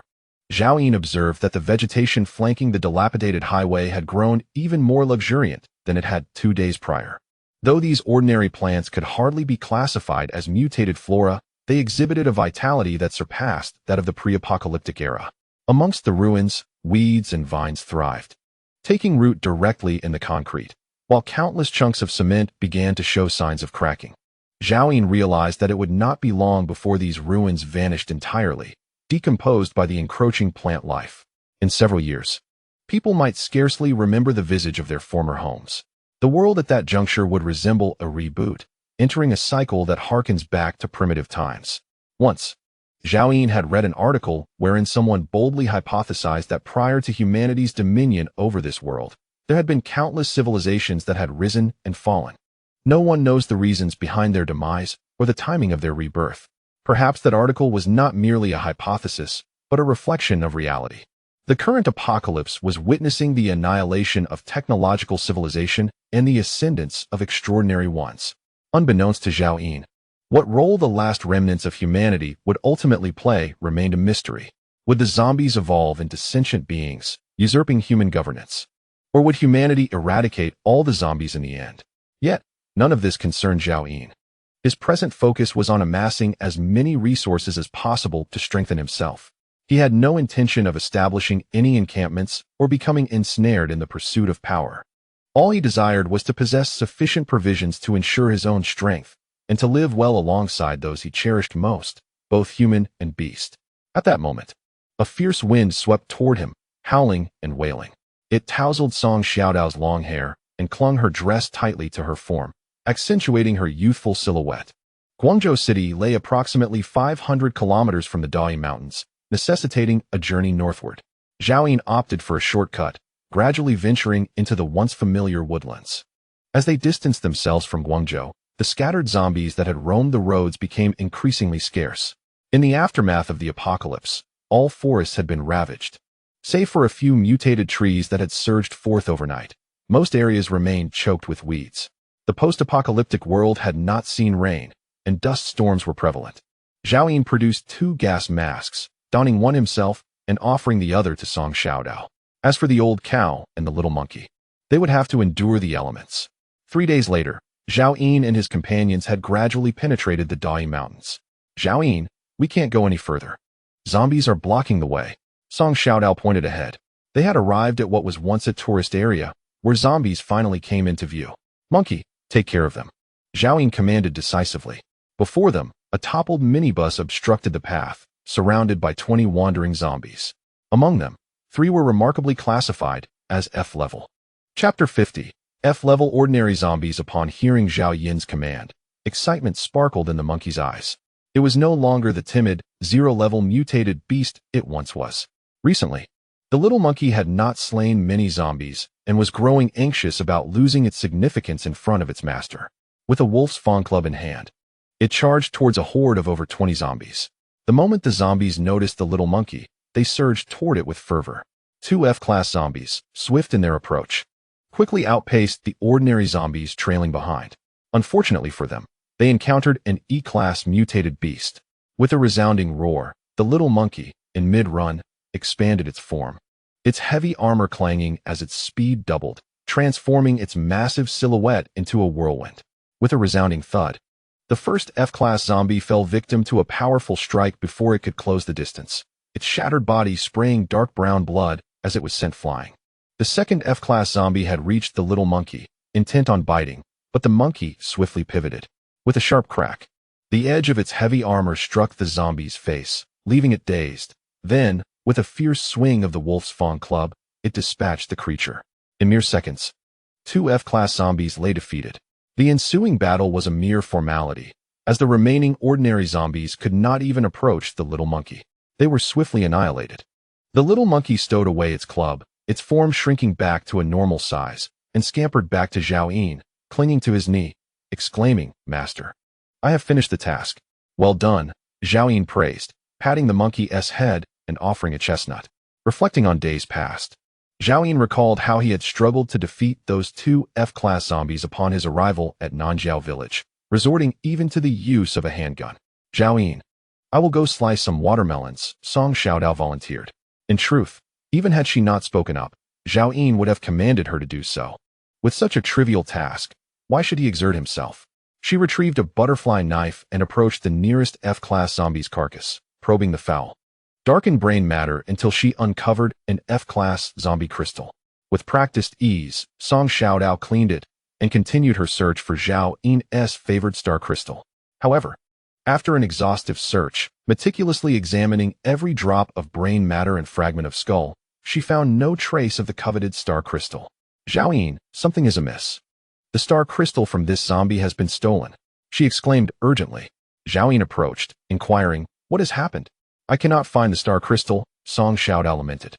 Zhao Ying observed that the vegetation flanking the dilapidated highway had grown even more luxuriant than it had 2 days prior. Though these ordinary plants could hardly be classified as mutated flora, they exhibited a vitality that surpassed that of the pre-apocalyptic era. Amongst the ruins, weeds and vines thrived, taking root directly in the concrete, while countless chunks of cement began to show signs of cracking. Zhao Ying realized that it would not be long before these ruins vanished entirely, decomposed by the encroaching plant life. In several years, people might scarcely remember the visage of their former homes. The world at that juncture would resemble a reboot, entering a cycle that harkens back to primitive times. Once, Zhao Ying had read an article wherein someone boldly hypothesized that prior to humanity's dominion over this world, there had been countless civilizations that had risen and fallen. No one knows the reasons behind their demise or the timing of their rebirth. Perhaps that article was not merely a hypothesis, but a reflection of reality. The current apocalypse was witnessing the annihilation of technological civilization and the ascendance of extraordinary ones. Unbeknownst to Zhao Ying, what role the last remnants of humanity would ultimately play remained a mystery. Would the zombies evolve into sentient beings, usurping human governance? Or would humanity eradicate all the zombies in the end? Yet, none of this concerned Zhao Ying. His present focus was on amassing as many resources as possible to strengthen himself. He had no intention of establishing any encampments or becoming ensnared in the pursuit of power. All he desired was to possess sufficient provisions to ensure his own strength, and to live well alongside those he cherished most, both human and beast. At that moment, a fierce wind swept toward him, howling and wailing. It tousled Song Xiaodao's long hair and clung her dress tightly to her form, accentuating her youthful silhouette. Guangzhou City lay approximately 500 kilometers from the Dai Mountains, necessitating a journey northward. Zhao Ying opted for a shortcut, gradually venturing into the once familiar woodlands. As they distanced themselves from Guangzhou, the scattered zombies that had roamed the roads became increasingly scarce. In the aftermath of the apocalypse, all forests had been ravaged. Save for a few mutated trees that had surged forth overnight, most areas remained choked with weeds. The post-apocalyptic world had not seen rain, and dust storms were prevalent. Zhao Ying produced 2 gas masks, donning one himself and offering the other to Song Xiaodao. As for the old cow and the little monkey, they would have to endure the elements. 3 days later, Zhao Ying and his companions had gradually penetrated the Dai Mountains. Zhao Ying, we can't go any further. Zombies are blocking the way. Song Xiaodao pointed ahead. They had arrived at what was once a tourist area, where zombies finally came into view. Monkey, take care of them, Zhao Ying commanded decisively. Before them, a toppled minibus obstructed the path, surrounded by 20 wandering zombies. Among them, 3 were remarkably classified as F-level. Chapter 50. F-level ordinary zombies. Upon hearing Zhao Yin's command, Excitement sparkled in the monkey's eyes. It was no longer the timid, zero-level mutated beast it once was. Recently, the little monkey had not slain many zombies and was growing anxious about losing its significance in front of its master. With a wolf's fawn club in hand, it charged towards a horde of over 20 zombies. The moment the zombies noticed the little monkey, they surged toward it with fervor. 2 F-class zombies, swift in their approach, quickly outpaced the ordinary zombies trailing behind. Unfortunately for them, they encountered an E-class mutated beast. With a resounding roar, the little monkey, in mid-run, expanded its form, its heavy armor clanging as its speed doubled, transforming its massive silhouette into a whirlwind. With a resounding thud, the first F-class zombie fell victim to a powerful strike before it could close the distance, its shattered body spraying dark brown blood as it was sent flying. The second F-class zombie had reached the little monkey, intent on biting, but the monkey swiftly pivoted. With a sharp crack, the edge of its heavy armor struck the zombie's face, leaving it dazed. Then, with a fierce swing of the wolf's fawn club, it dispatched the creature. In mere seconds, 2 F-class zombies lay defeated. The ensuing battle was a mere formality, as the remaining ordinary zombies could not even approach the little monkey. They were swiftly annihilated. The little monkey stowed away its club, its form shrinking back to a normal size, and scampered back to Zhao Yin, clinging to his knee, exclaiming, "Master, I have finished the task." "Well done," Zhao Yin praised, patting the monkey's head and offering a chestnut. Reflecting on days past, Zhao Yin recalled how he had struggled to defeat those 2 F-class zombies upon his arrival at Nanjiao village, resorting even to the use of a handgun. "Zhao Yin, I will go slice some watermelons," Song Xiaodao volunteered. In truth, even had she not spoken up, Zhao Yin would have commanded her to do so. With such a trivial task, why should he exert himself? She retrieved a butterfly knife and approached the nearest F-class zombie's carcass, probing the foul, darkened brain matter until she uncovered an F-class zombie crystal. With practiced ease, Song Xiaodao cleaned it and continued her search for Zhao Yin's favored star crystal. However, after an exhaustive search, meticulously examining every drop of brain matter and fragment of skull, she found no trace of the coveted star crystal. "Zhao Yin, something is amiss. The star crystal from this zombie has been stolen," she exclaimed urgently. Zhao Yin approached, inquiring, "What has happened?" "I cannot find the star crystal," Song Xiaodao lamented.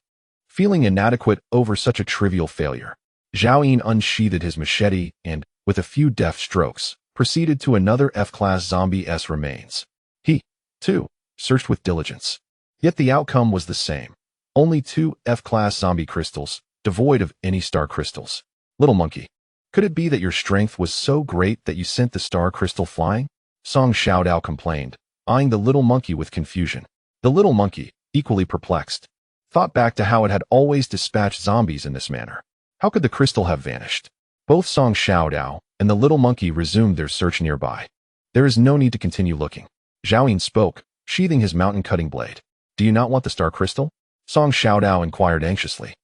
Feeling inadequate over such a trivial failure, Zhao Yin unsheathed his machete and, with a few deft strokes, proceeded to another F-class zombie's remains. He, too, searched with diligence. Yet the outcome was the same. Only 2 F-class zombie crystals, devoid of any star crystals. "Little monkey, could it be that your strength was so great that you sent the star crystal flying?" Song Xiaodao complained, eyeing the little monkey with confusion. The little monkey, equally perplexed, thought back to how it had always dispatched zombies in this manner. How could the crystal have vanished? Both Song Xiaodao and the little monkey resumed their search nearby. "There is no need to continue looking," Zhao Yin spoke, sheathing his mountain-cutting blade. "Do you not want the star crystal?" Song Xiaodao inquired anxiously.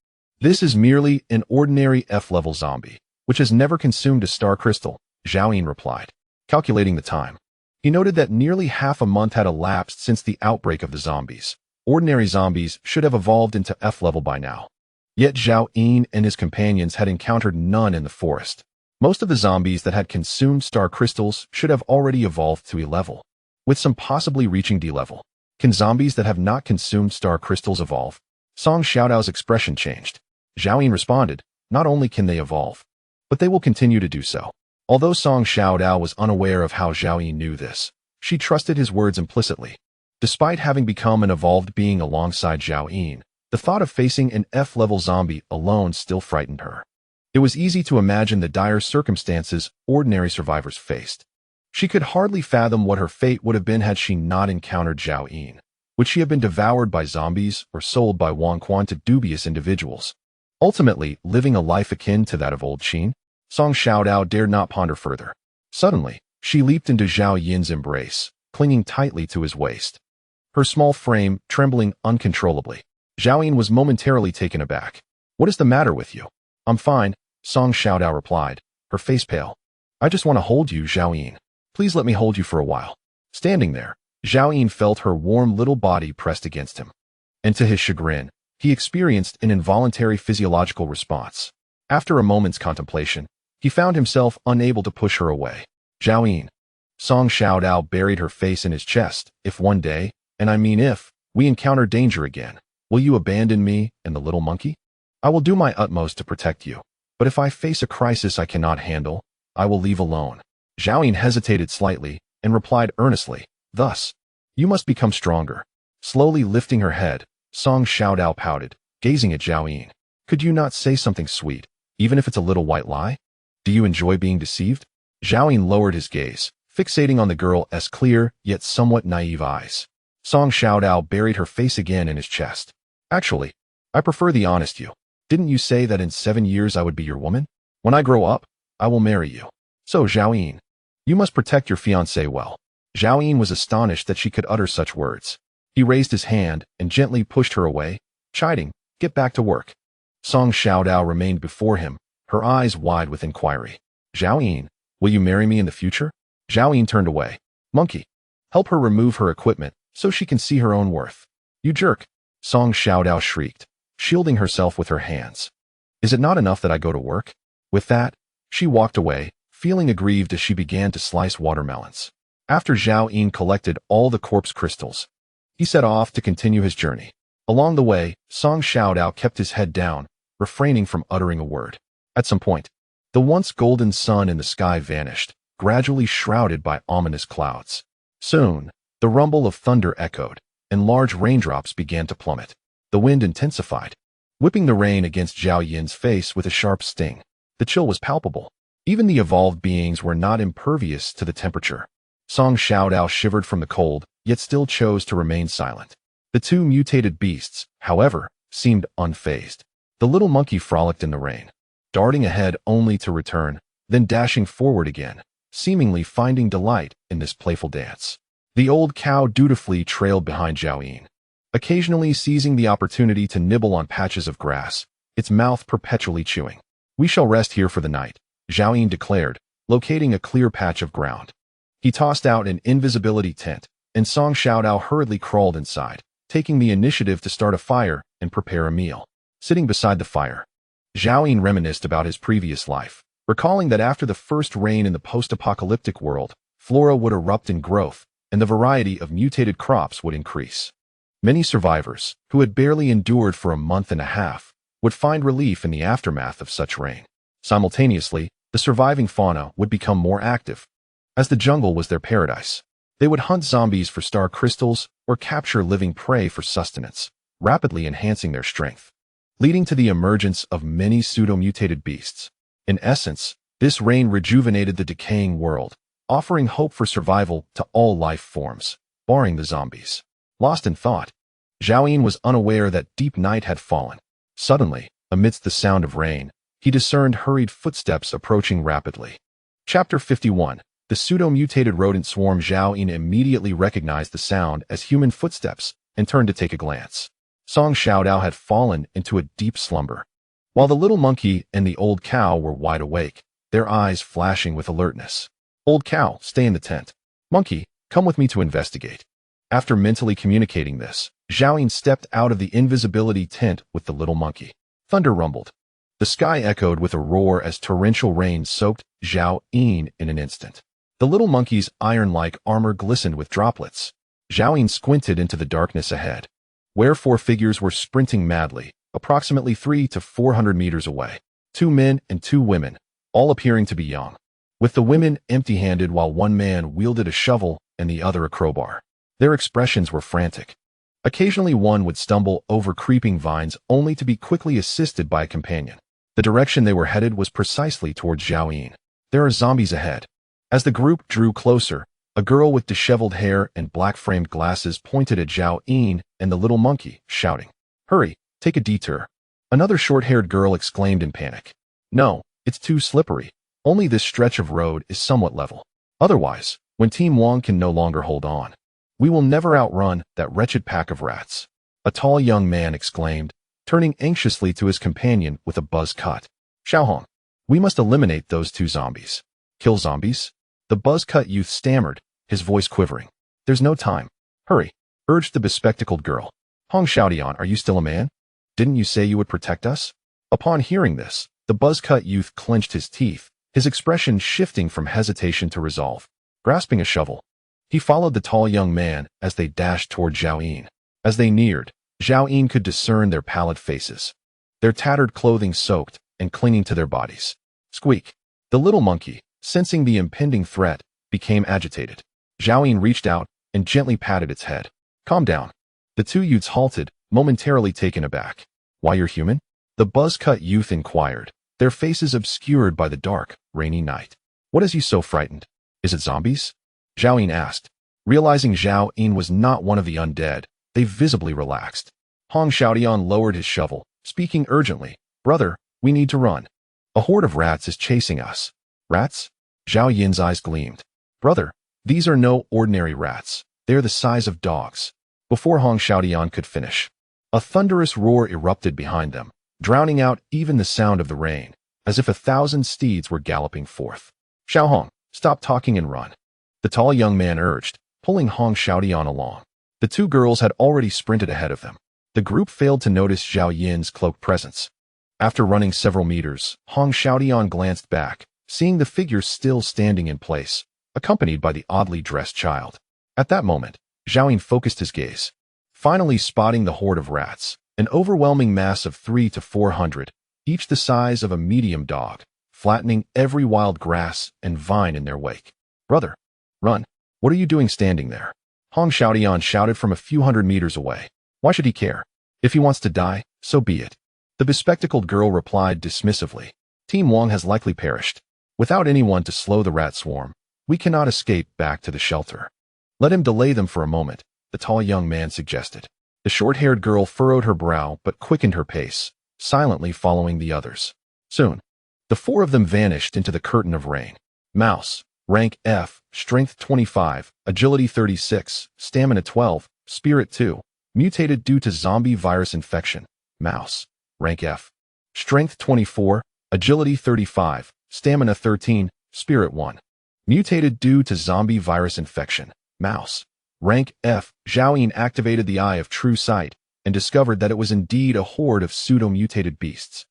"This is merely an ordinary F-level zombie, which has never consumed a star crystal," Zhao Yin replied. Calculating the time, he noted that nearly half a month had elapsed since the outbreak of the zombies. Ordinary zombies should have evolved into F-level by now. Yet Zhao Yin and his companions had encountered none in the forest. Most of the zombies that had consumed star crystals should have already evolved to E-level, with some possibly reaching D-level. Can zombies that have not consumed star crystals evolve? Song Xiaodao's expression changed. Zhao Yin responded, "Not only can they evolve, but they will continue to do so." Although Song Xiaodao was unaware of how Zhao Yin knew this, she trusted his words implicitly. Despite having become an evolved being alongside Zhao Yin, the thought of facing an F-level zombie alone still frightened her. It was easy to imagine the dire circumstances ordinary survivors faced. She could hardly fathom what her fate would have been had she not encountered Zhao Yin. Would she have been devoured by zombies or sold by Wang Quan to dubious individuals, ultimately living a life akin to that of old Qin? Song Xiaodao dared not ponder further. Suddenly, she leaped into Zhao Yin's embrace, clinging tightly to his waist, her small frame trembling uncontrollably. Zhao Yin was momentarily taken aback. "What is the matter with you?" "I'm fine," Song Xiaodao replied, her face pale. "I just want to hold you, Zhao Yin. Please let me hold you for a while." Standing there, Zhao Yin felt her warm little body pressed against him. And to his chagrin, he experienced an involuntary physiological response. After a moment's contemplation, he found himself unable to push her away. "Zhao Yin." Song Xiaodao buried her face in his chest. If one day, and I mean if, we encounter danger again, will you abandon me and the little monkey? I will do my utmost to protect you, but if I face a crisis I cannot handle, I will leave alone. Zhao Yin hesitated slightly and replied earnestly, thus, you must become stronger. Slowly lifting her head, Song Xiaodao pouted, gazing at Zhao Yin. Could you not say something sweet, even if it's a little white lie? Do you enjoy being deceived? Zhao Yin lowered his gaze, fixating on the girl's clear, yet somewhat naive eyes. Song Xiaodao buried her face again in his chest. Actually, I prefer the honest you. Didn't you say that in 7 years I would be your woman? When I grow up, I will marry you. So, Zhao Yin, you must protect your fiancé well. Zhao Yin was astonished that she could utter such words. He raised his hand and gently pushed her away, chiding, get back to work. Song Xiaodao remained before him, her eyes wide with inquiry. Zhao Yin, will you marry me in the future? Zhao Yin turned away. Monkey, help her remove her equipment so she can see her own worth. You jerk, Song Xiaodao shrieked, shielding herself with her hands. Is it not enough that I go to work? With that, she walked away, feeling aggrieved as she began to slice watermelons. After Zhao Yin collected all the corpse crystals, he set off to continue his journey. Along the way, Song Xiaodao kept his head down, refraining from uttering a word. At some point, the once golden sun in the sky vanished, gradually shrouded by ominous clouds. Soon, the rumble of thunder echoed, and large raindrops began to plummet. The wind intensified, whipping the rain against Zhao Yin's face with a sharp sting. The chill was palpable. Even the evolved beings were not impervious to the temperature. Song Xiaodao shivered from the cold, yet still chose to remain silent. The two mutated beasts, however, seemed unfazed. The little monkey frolicked in the rain, darting ahead only to return, then dashing forward again, seemingly finding delight in this playful dance. The old cow dutifully trailed behind Zhao Yin, occasionally seizing the opportunity to nibble on patches of grass, its mouth perpetually chewing. We shall rest here for the night, Zhao Yin declared, locating a clear patch of ground. He tossed out an invisibility tent, and Song Xiaodao hurriedly crawled inside, taking the initiative to start a fire and prepare a meal. Sitting beside the fire, Zhao Yin reminisced about his previous life, recalling that after the first rain in the post-apocalyptic world, flora would erupt in growth, and the variety of mutated crops would increase. Many survivors, who had barely endured for a month and a half, would find relief in the aftermath of such rain. Simultaneously, the surviving fauna would become more active, as the jungle was their paradise. They would hunt zombies for star crystals or capture living prey for sustenance, rapidly enhancing their strength, leading to the emergence of many pseudo-mutated beasts. In essence, this rain rejuvenated the decaying world, offering hope for survival to all life forms, barring the zombies. Lost in thought, Zhao Yin was unaware that deep night had fallen. Suddenly, amidst the sound of rain, he discerned hurried footsteps approaching rapidly. Chapter 51. The pseudo-mutated rodent swarm. Zhao Yin immediately recognized the sound as human footsteps and turned to take a glance. Song Xiaodao had fallen into a deep slumber, while the little monkey and the old cow were wide awake, their eyes flashing with alertness. Old cow, stay in the tent. Monkey, come with me to investigate. After mentally communicating this, Zhao Yin stepped out of the invisibility tent with the little monkey. Thunder rumbled. The sky echoed with a roar as torrential rain soaked Zhao Yin in an instant. The little monkey's iron-like armor glistened with droplets. Zhao Yin squinted into the darkness ahead, where 4 figures were sprinting madly, approximately 300 to 400 meters away. 2 men and 2 women, all appearing to be young, with the women empty-handed while one man wielded a shovel and the other a crowbar. Their expressions were frantic. Occasionally one would stumble over creeping vines only to be quickly assisted by a companion. The direction they were headed was precisely towards Zhao Yin. There are zombies ahead. As the group drew closer, a girl with disheveled hair and black-framed glasses pointed at Zhao Yin and the little monkey, shouting, "Hurry, take a detour." Another short-haired girl exclaimed in panic, "No, it's too slippery. Only this stretch of road is somewhat level. Otherwise, when Team Wang can no longer hold on, we will never outrun that wretched pack of rats." A tall young man exclaimed, turning anxiously to his companion with a buzz cut. "Xiaohong, we must eliminate those 2 zombies." "Kill zombies?" The buzz-cut youth stammered, his voice quivering. "There's no time. Hurry," urged the bespectacled girl. "Hong Xiaodian, are you still a man? Didn't you say you would protect us?" Upon hearing this, the buzz-cut youth clenched his teeth, his expression shifting from hesitation to resolve. grasping a shovel. He followed the tall young man as they dashed toward Zhao Yin. As they neared, Zhao Yin could discern their pallid faces, their tattered clothing soaked and clinging to their bodies. Squeak! The little monkey, sensing the impending threat, became agitated. Zhao Yin reached out and gently patted its head. Calm down. The two youths halted, momentarily taken aback. Why, you're human? The buzz-cut youth inquired, their faces obscured by the dark, rainy night. What has you so frightened? Is it zombies? Zhao Yin asked. Realizing Zhao Yin was not one of the undead, they visibly relaxed. Hong Xiaodian lowered his shovel, speaking urgently. Brother, we need to run. A horde of rats is chasing us. Rats? Zhao Yin's eyes gleamed. Brother, these are no ordinary rats. They are the size of dogs. Before Hong Xiaodian could finish, a thunderous roar erupted behind them, drowning out even the sound of the rain, as if 1,000 steeds were galloping forth. Xiao Hong, stop talking and run. The tall young man urged, pulling Hong Xiaodian along. The two girls had already sprinted ahead of them. The group failed to notice Zhao Yin's cloaked presence. After running several meters, Hong Xiaodian glanced back, seeing the figure still standing in place, accompanied by the oddly dressed child. At that moment, Zhao Yin focused his gaze, finally spotting the horde of rats, an overwhelming mass of 300 to 400, each the size of a medium dog, flattening every wild grass and vine in their wake. Brother, run. What are you doing standing there? Hong Xiaodian shouted from a few hundred meters away. Why should he care? If he wants to die, so be it. The bespectacled girl replied dismissively. Team Wang has likely perished. Without anyone to slow the rat swarm, we cannot escape back to the shelter. Let him delay them for a moment, the tall young man suggested. The short-haired girl furrowed her brow but quickened her pace, silently following the others. Soon, the four of them vanished into the curtain of rain. Mouse, rank F, strength 25, agility 36, stamina 12, spirit 2, mutated due to zombie virus infection. Mouse, rank F, strength 24, agility 35, stamina 13, spirit 1, mutated due to zombie virus infection. Mouse, rank F. Zhao Yin activated the Eye of True Sight and discovered that it was indeed a horde of pseudo-mutated beasts.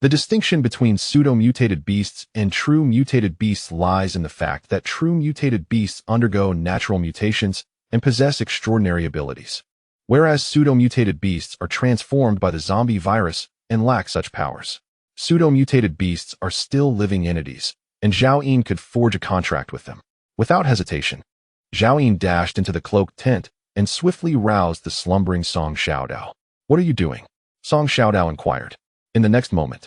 The distinction between pseudo-mutated beasts and true mutated beasts lies in the fact that true mutated beasts undergo natural mutations and possess extraordinary abilities, whereas pseudo-mutated beasts are transformed by the zombie virus and lack such powers. Pseudo-mutated beasts are still living entities, and Zhao Yin could forge a contract with them. Without hesitation, Zhao Yin dashed into the cloaked tent and swiftly roused the slumbering Song Xiaodao. What are you doing? Song Xiaodao inquired. In the next moment,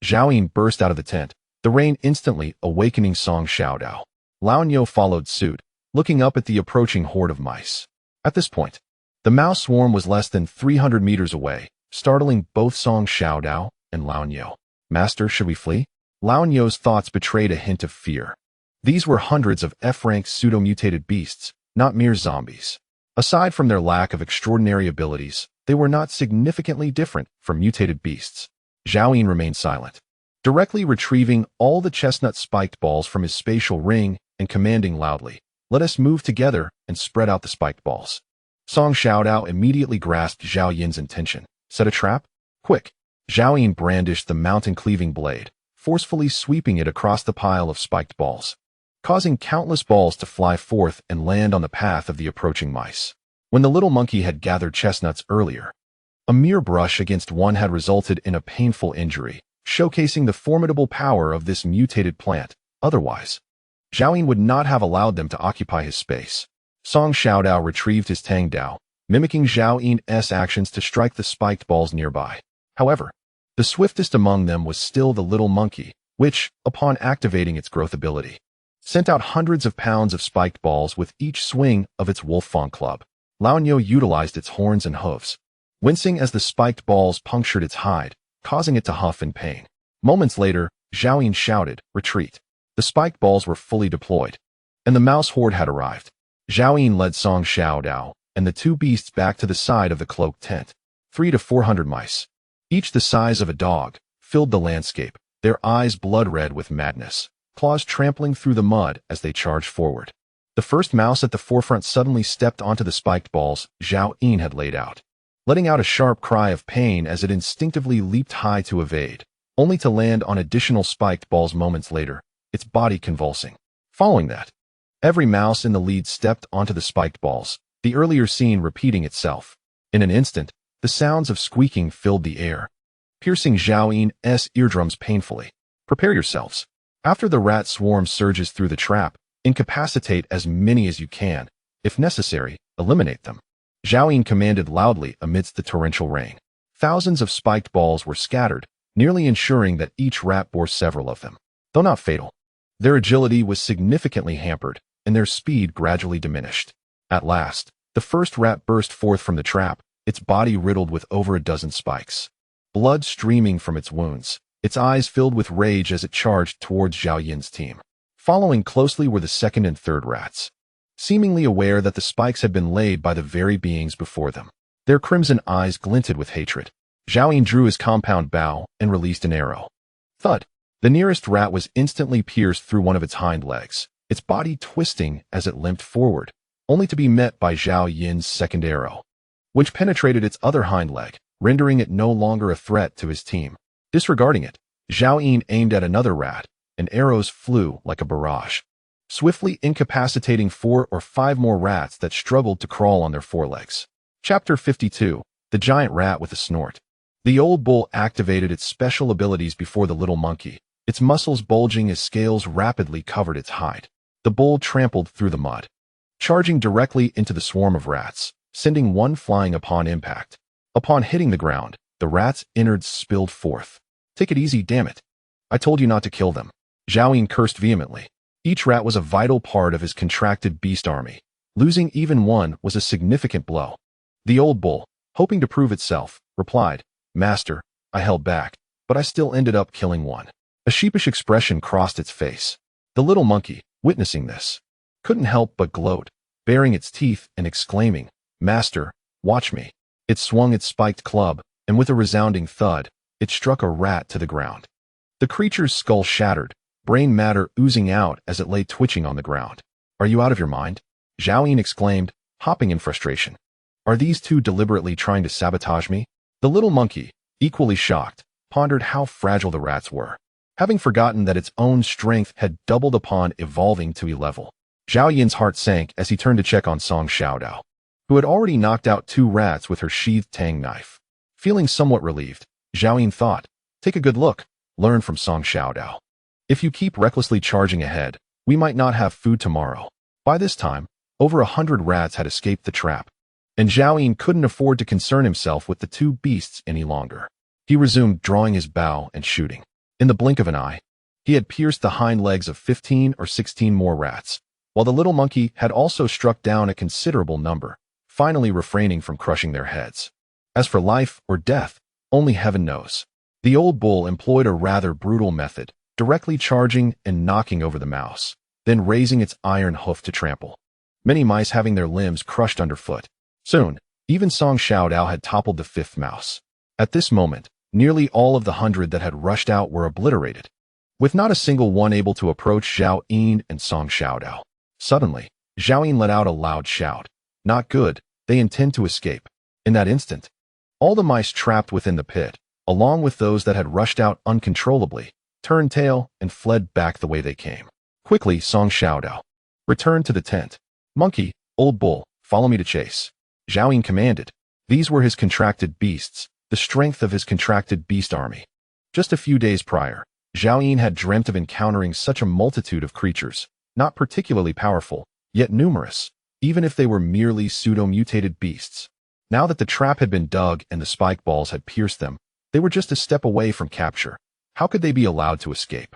Zhao Yin burst out of the tent, the rain instantly awakening Song Xiaodao. Lao Niu followed suit, looking up at the approaching horde of mice. At this point, the mouse swarm was less than 300 meters away, startling both Song Xiaodao and Lao Niu. Master, should we flee? Lao Niu's thoughts betrayed a hint of fear. These were hundreds of F-rank pseudo-mutated beasts, not mere zombies. Aside from their lack of extraordinary abilities, they were not significantly different from mutated beasts. Zhao Yin remained silent, directly retrieving all the chestnut spiked balls from his spatial ring and commanding loudly, "Let us move together and spread out the spiked balls." Song Xiaodao immediately grasped Zhao Yin's intention. Set a trap? Quick! Zhao Yin brandished the mountain-cleaving blade, forcefully sweeping it across the pile of spiked balls, causing countless balls to fly forth and land on the path of the approaching mice. When the little monkey had gathered chestnuts earlier, a mere brush against one had resulted in a painful injury, showcasing the formidable power of this mutated plant. Otherwise, Zhao Yin would not have allowed them to occupy his space. Song Xiaodao retrieved his Tang Dao, mimicking Zhao Yin's actions to strike the spiked balls nearby. However, the swiftest among them was still the little monkey, which, upon activating its growth ability, sent out hundreds of pounds of spiked balls with each swing of its wolf fang club. Lao Niu utilized its horns and hooves, wincing as the spiked balls punctured its hide, causing it to huff in pain. Moments later, Zhao Yin shouted, "Retreat!" The spiked balls were fully deployed, and the mouse horde had arrived. Zhao Yin led Song Xiaodao and the two beasts back to the side of the cloaked tent. 300 to 400 mice, each the size of a dog, filled the landscape, their eyes blood-red with madness, claws trampling through the mud as they charged forward. The first mouse at the forefront suddenly stepped onto the spiked balls Zhao Yin had laid out, letting out a sharp cry of pain as it instinctively leaped high to evade, only to land on additional spiked balls moments later, its body convulsing. Following that, Every mouse in the lead stepped onto the spiked balls, the earlier scene repeating itself. In an instant, the sounds of squeaking filled the air, piercing Zhao Yin's eardrums painfully. Prepare yourselves. After the rat swarm surges through the trap, incapacitate as many as you can. If necessary, eliminate them. Zhao Yin commanded loudly amidst the torrential rain. Thousands of spiked balls were scattered, nearly ensuring that each rat bore several of them. Though not fatal, their agility was significantly hampered, and their speed gradually diminished. At last, the first rat burst forth from the trap, its body riddled with over a dozen spikes. Blood streaming from its wounds, its eyes filled with rage as it charged towards Zhao Yin's team. Following closely were the second and third rats, seemingly aware that the spikes had been laid by the very beings before them. Their crimson eyes glinted with hatred. Zhao Yin drew his compound bow and released an arrow. Thud! The nearest rat was instantly pierced through one of its hind legs, its body twisting as it limped forward, only to be met by Zhao Yin's second arrow, which penetrated its other hind leg, rendering it no longer a threat to his team. Disregarding it, Zhao Yin aimed at another rat, and arrows flew like a barrage, swiftly incapacitating 4 or 5 more rats that struggled to crawl on their forelegs. Chapter 52. The Giant Rat with a Snort. The old bull activated its special abilities before the little monkey, its muscles bulging as scales rapidly covered its hide. The bull trampled through the mud, charging directly into the swarm of rats, sending one flying upon impact. Upon hitting the ground, the rat's innards spilled forth. Take it easy, damn it. I told you not to kill them. Zhao Yin cursed vehemently. Each rat was a vital part of his contracted beast army. Losing even one was a significant blow. The old bull, hoping to prove itself, replied, Master, I held back, but I still ended up killing one. A sheepish expression crossed its face. The little monkey, witnessing this, couldn't help but gloat, baring its teeth and exclaiming, Master, watch me. It swung its spiked club, and with a resounding thud, it struck a rat to the ground. The creature's skull shattered, brain matter oozing out as it lay twitching on the ground. Are you out of your mind? Zhao Yin exclaimed, hopping in frustration. Are these two deliberately trying to sabotage me? The little monkey, equally shocked, pondered how fragile the rats were, having forgotten that its own strength had doubled upon evolving to E-level. Zhao Yin's heart sank as he turned to check on Song Xiaodao, who had already knocked out 2 rats with her sheathed tang knife. Feeling somewhat relieved, Zhao Yin thought, take a good look, learn from Song Xiaodao. If you keep recklessly charging ahead, we might not have food tomorrow. By this time, over 100 rats had escaped the trap, and Zhao Yin couldn't afford to concern himself with the 2 beasts any longer. He resumed drawing his bow and shooting. In the blink of an eye, he had pierced the hind legs of 15 or 16 more rats, while the little monkey had also struck down a considerable number, finally refraining from crushing their heads. As for life or death, only heaven knows. The old bull employed a rather brutal method, directly charging and knocking over the mouse, then raising its iron hoof to trample, many mice having their limbs crushed underfoot. Soon, even Song Xiaodao had toppled the 5th mouse. At this moment, nearly all of the 100 that had rushed out were obliterated, with not a single one able to approach Zhao Yin and Song Xiaodao. Suddenly, Zhao Yin let out a loud shout. Not good, they intend to escape. In that instant, all the mice trapped within the pit, along with those that had rushed out uncontrollably, turned tail and fled back the way they came. Quickly, Song Xiaodao returned to the tent. Monkey, old bull, follow me to chase. Zhao Yin commanded. These were his contracted beasts, the strength of his contracted beast army. Just a few days prior, Zhao Yin had dreamt of encountering such a multitude of creatures, not particularly powerful, yet numerous, even if they were merely pseudo-mutated beasts. Now that the trap had been dug and the spike balls had pierced them, they were just a step away from capture. How could they be allowed to escape?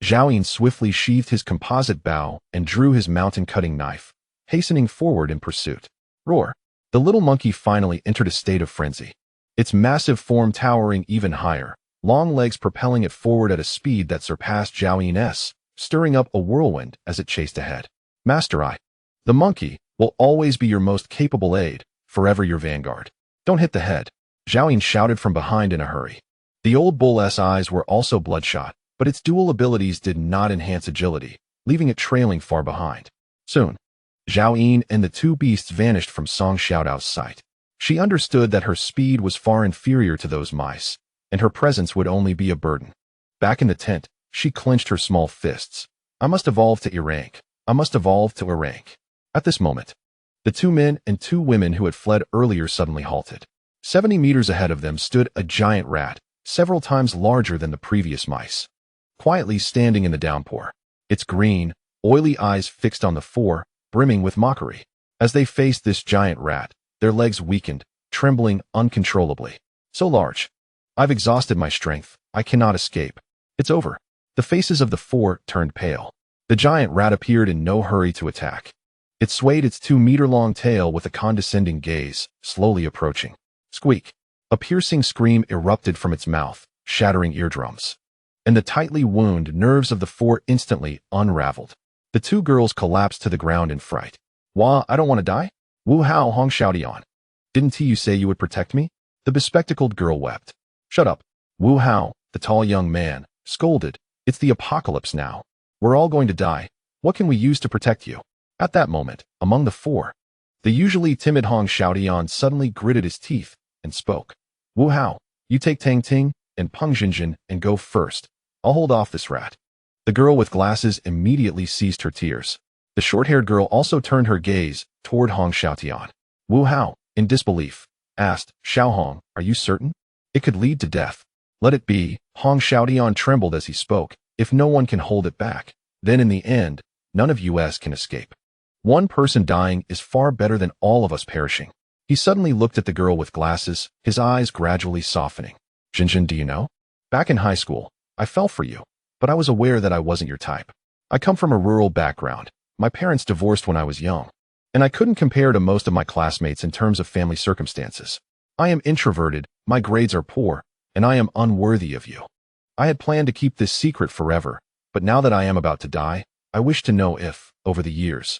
Zhao Yin swiftly sheathed his composite bow and drew his mountain-cutting knife, hastening forward in pursuit. Roar! The little monkey finally entered a state of frenzy, its massive form towering even higher, long legs propelling it forward at a speed that surpassed Zhao Yin's, stirring up a whirlwind as it chased ahead. Master Eye, the monkey, will always be your most capable aide, forever your vanguard. Don't hit the head. Zhao Yin shouted from behind in a hurry. The old bull's eyes were also bloodshot, but its dual abilities did not enhance agility, leaving it trailing far behind. Soon, Zhao Yin and the 2 beasts vanished from Song Xiaodao's sight. She understood that her speed was far inferior to those mice, and her presence would only be a burden. Back in the tent, she clenched her small fists. I must evolve to E-rank, I must evolve to a rank. At this moment, the 2 men and 2 women who had fled earlier suddenly halted. 70 meters ahead of them stood a giant rat, several times larger than the previous mice, quietly standing in the downpour, its green, oily eyes fixed on the 4, brimming with mockery. As they faced this giant rat, their legs weakened, trembling uncontrollably. So large. I've exhausted my strength. I cannot escape. It's over. The faces of the 4 turned pale. The giant rat appeared in no hurry to attack. It swayed its 2-meter-long tail with a condescending gaze, slowly approaching. Squeak. A piercing scream erupted from its mouth, shattering eardrums. And the tightly wound nerves of the 4 instantly unraveled. The 2 girls collapsed to the ground in fright. Wah, I don't want to die? Wu Hao Hong Xiaodian. Didn't you say you would protect me? The bespectacled girl wept. Shut up. Wu Hao, the tall young man, scolded. It's the apocalypse now. We're all going to die. What can we use to protect you? At that moment, among the 4, the usually timid Hong Xiaodian suddenly gritted his teeth and spoke. Wu Hao, you take Tang Ting and Peng Jinjin and go first. I'll hold off this rat. The girl with glasses immediately ceased her tears. The short-haired girl also turned her gaze toward Hong Xiaotian. Wu Hao, in disbelief, asked, Xiao Hong, are you certain? It could lead to death. Let it be. Hong Xiaotian trembled as he spoke. If no one can hold it back, then in the end, none of us can escape. One person dying is far better than all of us perishing. He suddenly looked at the girl with glasses, his eyes gradually softening. Jinjin, do you know? Back in high school, I fell for you, but I was aware that I wasn't your type. I come from a rural background. My parents divorced when I was young, and I couldn't compare to most of my classmates in terms of family circumstances. I am introverted, my grades are poor, and I am unworthy of you. I had planned to keep this secret forever, but now that I am about to die, I wish to know if, over the years,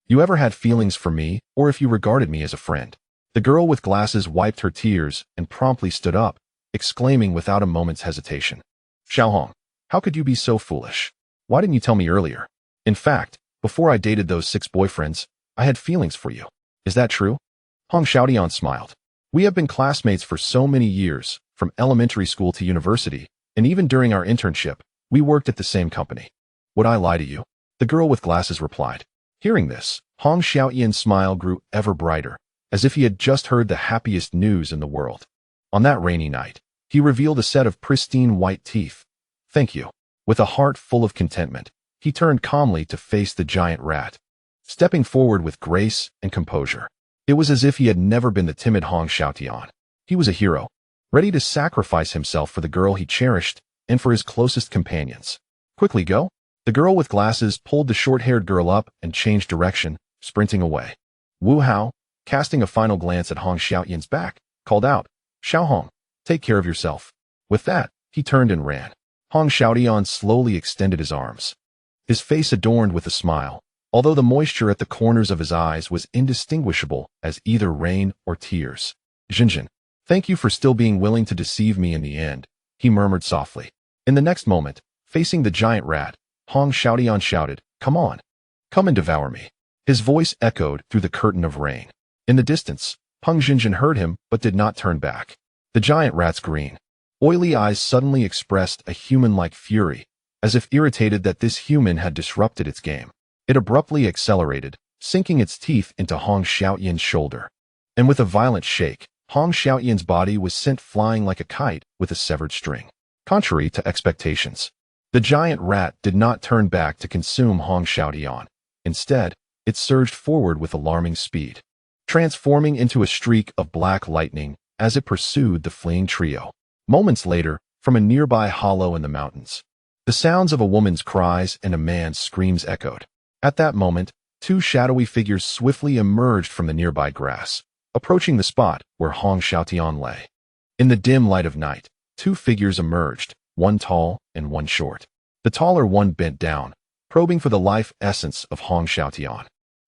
you ever had feelings for me or if you regarded me as a friend. The girl with glasses wiped her tears and promptly stood up, exclaiming without a moment's hesitation. Xiaohong, how could you be so foolish? Why didn't you tell me earlier? In fact, before I dated those 6 boyfriends, I had feelings for you. Is that true? Hong Xiaodian smiled. We have been classmates for so many years, from elementary school to university, and even during our internship, we worked at the same company. Would I lie to you? The girl with glasses replied. Hearing this, Hong Xiaotian's smile grew ever brighter, as if he had just heard the happiest news in the world. On that rainy night, he revealed a set of pristine white teeth. Thank you. With a heart full of contentment, he turned calmly to face the giant rat, stepping forward with grace and composure. It was as if he had never been the timid Hong Xiaotian. He was a hero, ready to sacrifice himself for the girl he cherished and for his closest companions. Quickly go. The girl with glasses pulled the short-haired girl up and changed direction, sprinting away. Wu Hao, casting a final glance at Hong Xiaotian's back, called out, Xiao Hong, take care of yourself. With that, he turned and ran. Hong Xiaotian slowly extended his arms, his face adorned with a smile, although the moisture at the corners of his eyes was indistinguishable as either rain or tears. Jinjin, thank you for still being willing to deceive me in the end, he murmured softly. In the next moment, facing the giant rat, Hong Xiaotian shouted, Come on. Come and devour me. His voice echoed through the curtain of rain. In the distance, Peng Jinjin heard him but did not turn back. The giant rat's green, oily eyes suddenly expressed a human-like fury, as if irritated that this human had disrupted its game. It abruptly accelerated, sinking its teeth into Hong Xiaotian's shoulder. And with a violent shake, Hong Xiaotian's body was sent flying like a kite with a severed string. Contrary to expectations, the giant rat did not turn back to consume Hong Xiaotian. Instead, it surged forward with alarming speed, transforming into a streak of black lightning as it pursued the fleeing trio. Moments later, from a nearby hollow in the mountains, the sounds of a woman's cries and a man's screams echoed. At that moment, 2 shadowy figures swiftly emerged from the nearby grass, approaching the spot where Hong Xiaotian lay. In the dim light of night, 2 figures emerged, one tall and one short. The taller one bent down, probing for the life essence of Hong Xiaotian.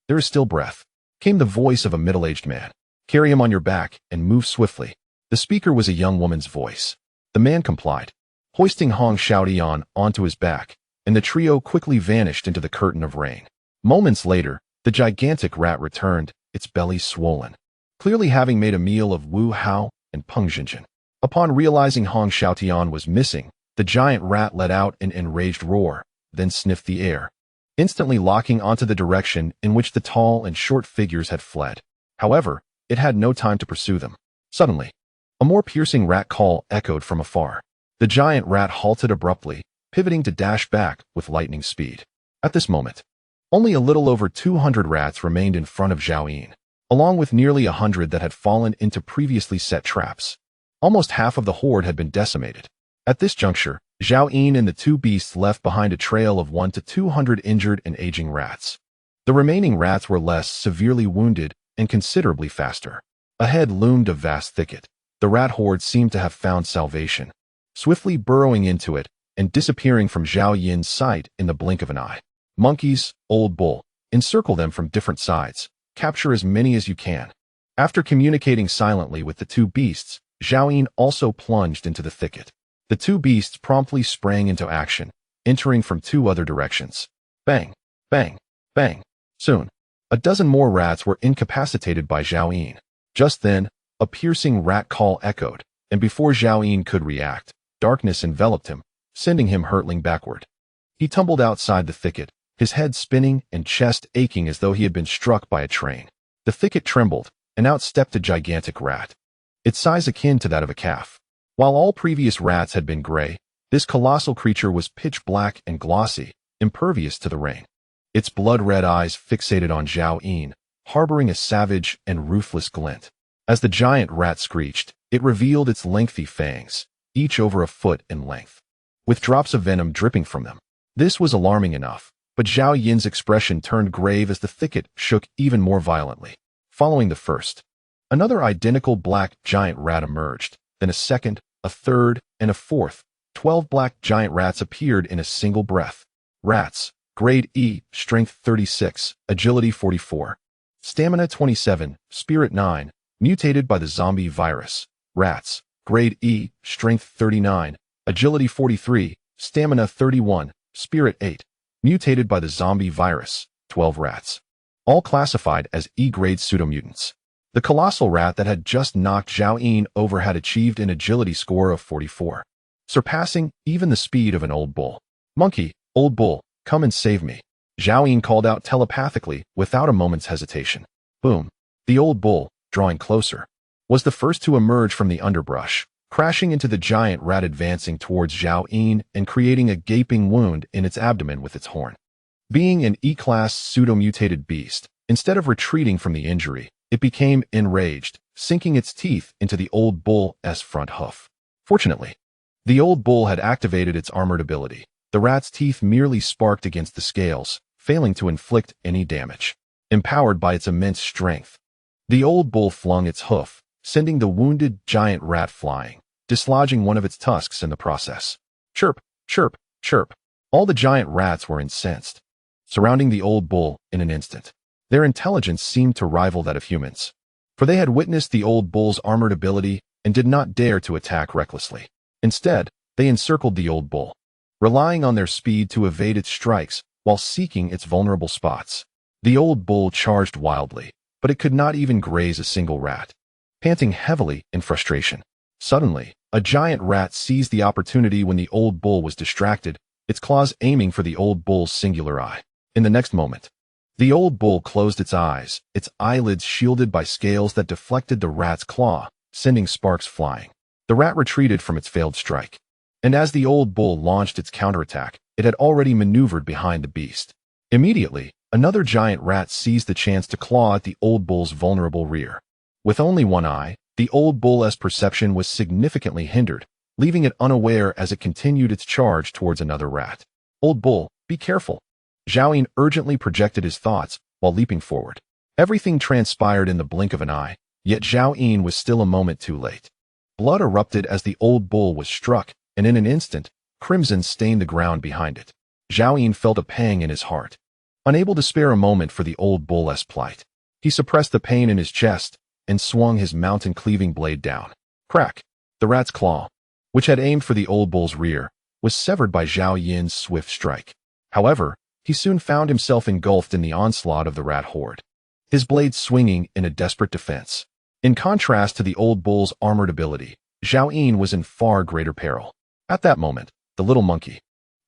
There is still breath, came the voice of a middle-aged man. Carry him on your back and move swiftly. The speaker was a young woman's voice. The man complied, hoisting Hong Xiaotian onto his back, and the trio quickly vanished into the curtain of rain. Moments later, the gigantic rat returned, its belly swollen, clearly having made a meal of Wu Hao and Peng Jinjin. Upon realizing Hong Xiaotian was missing, the giant rat let out an enraged roar, then sniffed the air. instantly locking onto the direction in which the tall and short figures had fled. However, it had no time to pursue them. Suddenly, a more piercing rat call echoed from afar. The giant rat halted abruptly, pivoting to dash back with lightning speed. At this moment, only a little over 200 rats remained in front of Zhao Yin, along with nearly 100 that had fallen into previously set traps. Almost half of the horde had been decimated. At this juncture, Zhao Yin and the two beasts left behind a trail of 1 to 200 injured and aging rats. The remaining rats were less severely wounded and considerably faster. Ahead loomed a vast thicket. The rat horde seemed to have found salvation, swiftly burrowing into it and disappearing from Zhao Yin's sight in the blink of an eye. Monkeys, old bull, encircle them from different sides. Capture as many as you can. After communicating silently with the two beasts, Zhao Yin also plunged into the thicket. The two beasts promptly sprang into action, entering from two other directions. Bang, bang, bang. Soon, a dozen more rats were incapacitated by Zhao Yin. Just then, a piercing rat call echoed, and before Zhao Yin could react, darkness enveloped him, sending him hurtling backward. He tumbled outside the thicket, his head spinning and chest aching as though he had been struck by a train. The thicket trembled, and out stepped a gigantic rat, its size akin to that of a calf. While all previous rats had been gray, this colossal creature was pitch black and glossy, impervious to the rain. Its blood-red eyes fixated on Zhao Yin, harboring a savage and ruthless glint. As the giant rat screeched, it revealed its lengthy fangs, each over a foot in length, with drops of venom dripping from them. This was alarming enough, but Zhao Yin's expression turned grave as the thicket shook even more violently. Following the first, another identical black giant rat emerged, then a second, a third, and a fourth. 12 black giant rats appeared in a single breath. Rats, grade E, strength 36, agility 44, stamina 27, spirit 9, mutated by the zombie virus. Rats, grade E, strength 39, agility 43, stamina 31, spirit 8, mutated by the zombie virus. 12 rats, all classified as E-grade pseudomutants. The colossal rat that had just knocked Zhao Yin over had achieved an agility score of 44, surpassing even the speed of an old bull. Monkey, old bull, come and save me. Zhao Yin called out telepathically without a moment's hesitation. Boom. The old bull, drawing closer, was the first to emerge from the underbrush, crashing into the giant rat advancing towards Zhao Yin and creating a gaping wound in its abdomen with its horn. Being an E-class pseudo-mutated beast, instead of retreating from the injury, it became enraged, sinking its teeth into the old bull's front hoof. Fortunately, the old bull had activated its armored ability. The rat's teeth merely sparked against the scales, failing to inflict any damage. Empowered by its immense strength, the old bull flung its hoof, sending the wounded giant rat flying, dislodging one of its tusks in the process. Chirp, chirp, chirp. All the giant rats were incensed, surrounding the old bull in an instant. Their intelligence seemed to rival that of humans, for they had witnessed the old bull's armored ability and did not dare to attack recklessly. Instead, they encircled the old bull, relying on their speed to evade its strikes while seeking its vulnerable spots. The old bull charged wildly, but it could not even graze a single rat. Panting heavily in frustration, suddenly, a giant rat seized the opportunity when the old bull was distracted, its claws aiming for the old bull's singular eye. In the next moment, the old bull closed its eyes, its eyelids shielded by scales that deflected the rat's claw, sending sparks flying. The rat retreated from its failed strike, and as the old bull launched its counterattack, it had already maneuvered behind the beast. Immediately, another giant rat seized the chance to claw at the old bull's vulnerable rear. With only one eye, the old bull's perception was significantly hindered, leaving it unaware as it continued its charge towards another rat. Old bull, be careful. Zhao Yin urgently projected his thoughts while leaping forward. Everything transpired in the blink of an eye, yet Zhao Yin was still a moment too late. Blood erupted as the old bull was struck, and in an instant, crimson stained the ground behind it. Zhao Yin felt a pang in his heart. Unable to spare a moment for the old bull's plight, he suppressed the pain in his chest and swung his mountain-cleaving blade down. Crack! The rat's claw, which had aimed for the old bull's rear, was severed by Zhao Yin's swift strike. However, he soon found himself engulfed in the onslaught of the rat horde, his blade swinging in a desperate defense. In contrast to the old bull's armored ability, Zhao Yin was in far greater peril. At that moment, the little monkey,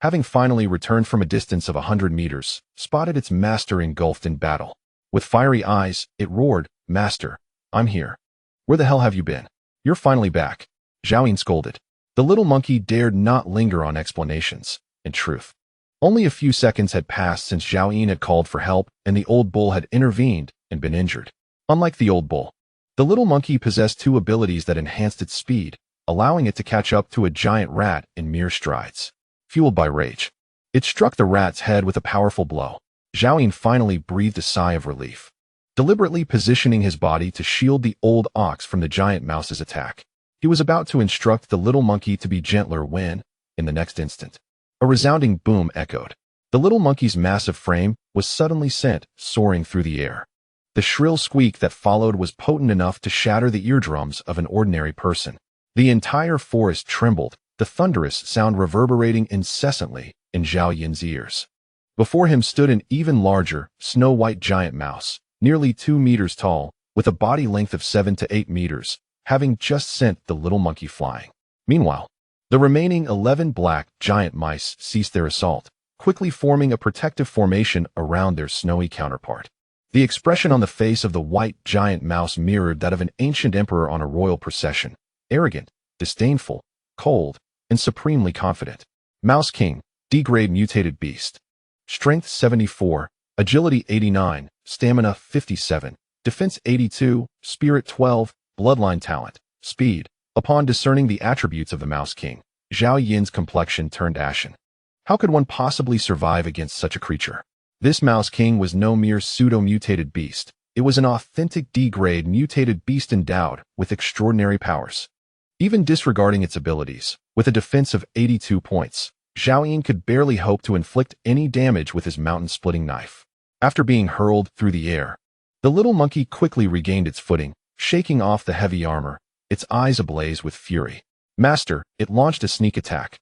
having finally returned from a distance of 100 meters, spotted its master engulfed in battle. With fiery eyes, it roared, "Master, I'm here. Where the hell have you been? You're finally back," Zhao Yin scolded. The little monkey dared not linger on explanations. In truth, only a few seconds had passed since Zhao Yin had called for help and the old bull had intervened and been injured. Unlike the old bull, the little monkey possessed two abilities that enhanced its speed, allowing it to catch up to a giant rat in mere strides. Fueled by rage, it struck the rat's head with a powerful blow. Zhao Yin finally breathed a sigh of relief, deliberately positioning his body to shield the old ox from the giant mouse's attack. He was about to instruct the little monkey to be gentler when, in the next instant, a resounding boom echoed. The little monkey's massive frame was suddenly sent soaring through the air. The shrill squeak that followed was potent enough to shatter the eardrums of an ordinary person. The entire forest trembled, the thunderous sound reverberating incessantly in Zhao Yin's ears. Before him stood an even larger, snow-white giant mouse, nearly 2 meters tall, with a body length of 7 to 8 meters, having just sent the little monkey flying. Meanwhile, the remaining 11 black giant mice ceased their assault, quickly forming a protective formation around their snowy counterpart. The expression on the face of the white giant mouse mirrored that of an ancient emperor on a royal procession, arrogant, disdainful, cold, and supremely confident. Mouse King, D-grade mutated beast. Strength 74, Agility 89, Stamina 57, Defense 82, Spirit 12, Bloodline talent, Speed. Upon discerning the attributes of the Mouse King, Zhao Yin's complexion turned ashen. How could one possibly survive against such a creature? This Mouse King was no mere pseudo-mutated beast. It was an authentic D-grade mutated beast endowed with extraordinary powers. Even disregarding its abilities, with a defense of 82 points, Zhao Yin could barely hope to inflict any damage with his mountain-splitting knife. After being hurled through the air, the little monkey quickly regained its footing, shaking off the heavy armor, its eyes ablaze with fury. "Master," it launched a sneak attack.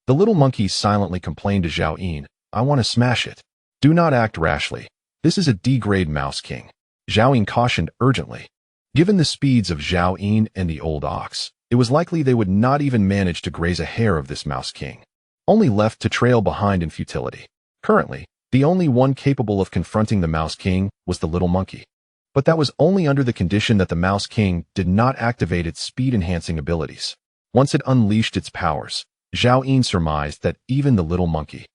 The little monkey silently complained to Zhao Yin, "I want to smash it." "Do not act rashly. This is a D-grade Mouse King," Zhao Yin cautioned urgently. Given the speeds of Zhao Yin and the old ox, it was likely they would not even manage to graze a hair of this Mouse King, only left to trail behind in futility. Currently, the only one capable of confronting the Mouse King was the little monkey. But that was only under the condition that the Mouse King did not activate its speed-enhancing abilities. Once it unleashed its powers, Zhao Yin surmised that even the little monkey,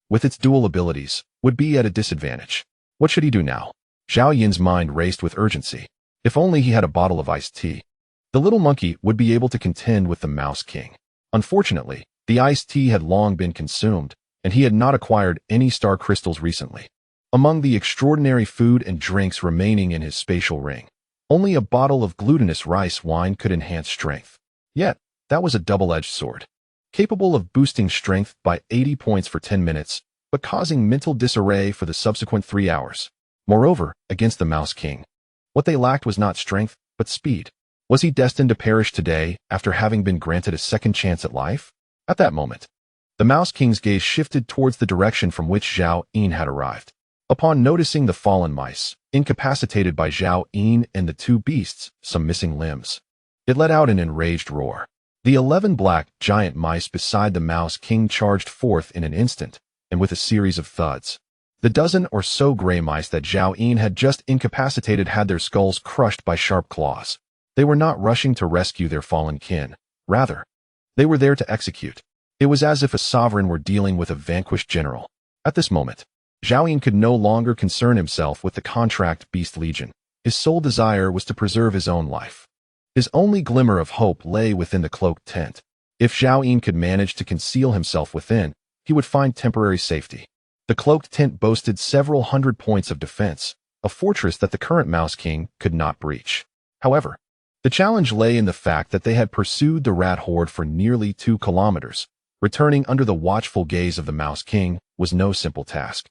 with its dual abilities, would be at a disadvantage. What should he do now? Zhao Yin's mind raced with urgency. If only he had a bottle of iced tea. The little monkey would be able to contend with the Mouse King. Unfortunately, the iced tea had long been consumed, and he had not acquired any star crystals recently. Among the extraordinary food and drinks remaining in his spatial ring, only a bottle of glutinous rice wine could enhance strength. Yet, that was a double-edged sword, capable of boosting strength by 80 points for 10 minutes, but causing mental disarray for the subsequent 3 hours. Moreover, against the Mouse King, what they lacked was not strength, but speed. Was he destined to perish today after having been granted a second chance at life? At that moment, the Mouse King's gaze shifted towards the direction from which Zhao Yin had arrived. Upon noticing the fallen mice, incapacitated by Zhao Yin and the two beasts, some missing limbs, it let out an enraged roar. The 11 black, giant mice beside the Mouse King charged forth in an instant, and with a series of thuds, the dozen or so gray mice that Zhao Yin had just incapacitated had their skulls crushed by sharp claws. They were not rushing to rescue their fallen kin. Rather, they were there to execute. It was as if a sovereign were dealing with a vanquished general. At this moment, Zhao Yin could no longer concern himself with the contract beast legion. His sole desire was to preserve his own life. His only glimmer of hope lay within the cloaked tent. If Zhao Yin could manage to conceal himself within, he would find temporary safety. The cloaked tent boasted several hundred points of defense, a fortress that the current Mouse King could not breach. However, the challenge lay in the fact that they had pursued the rat horde for nearly 2 kilometers. Returning under the watchful gaze of the Mouse King was no simple task.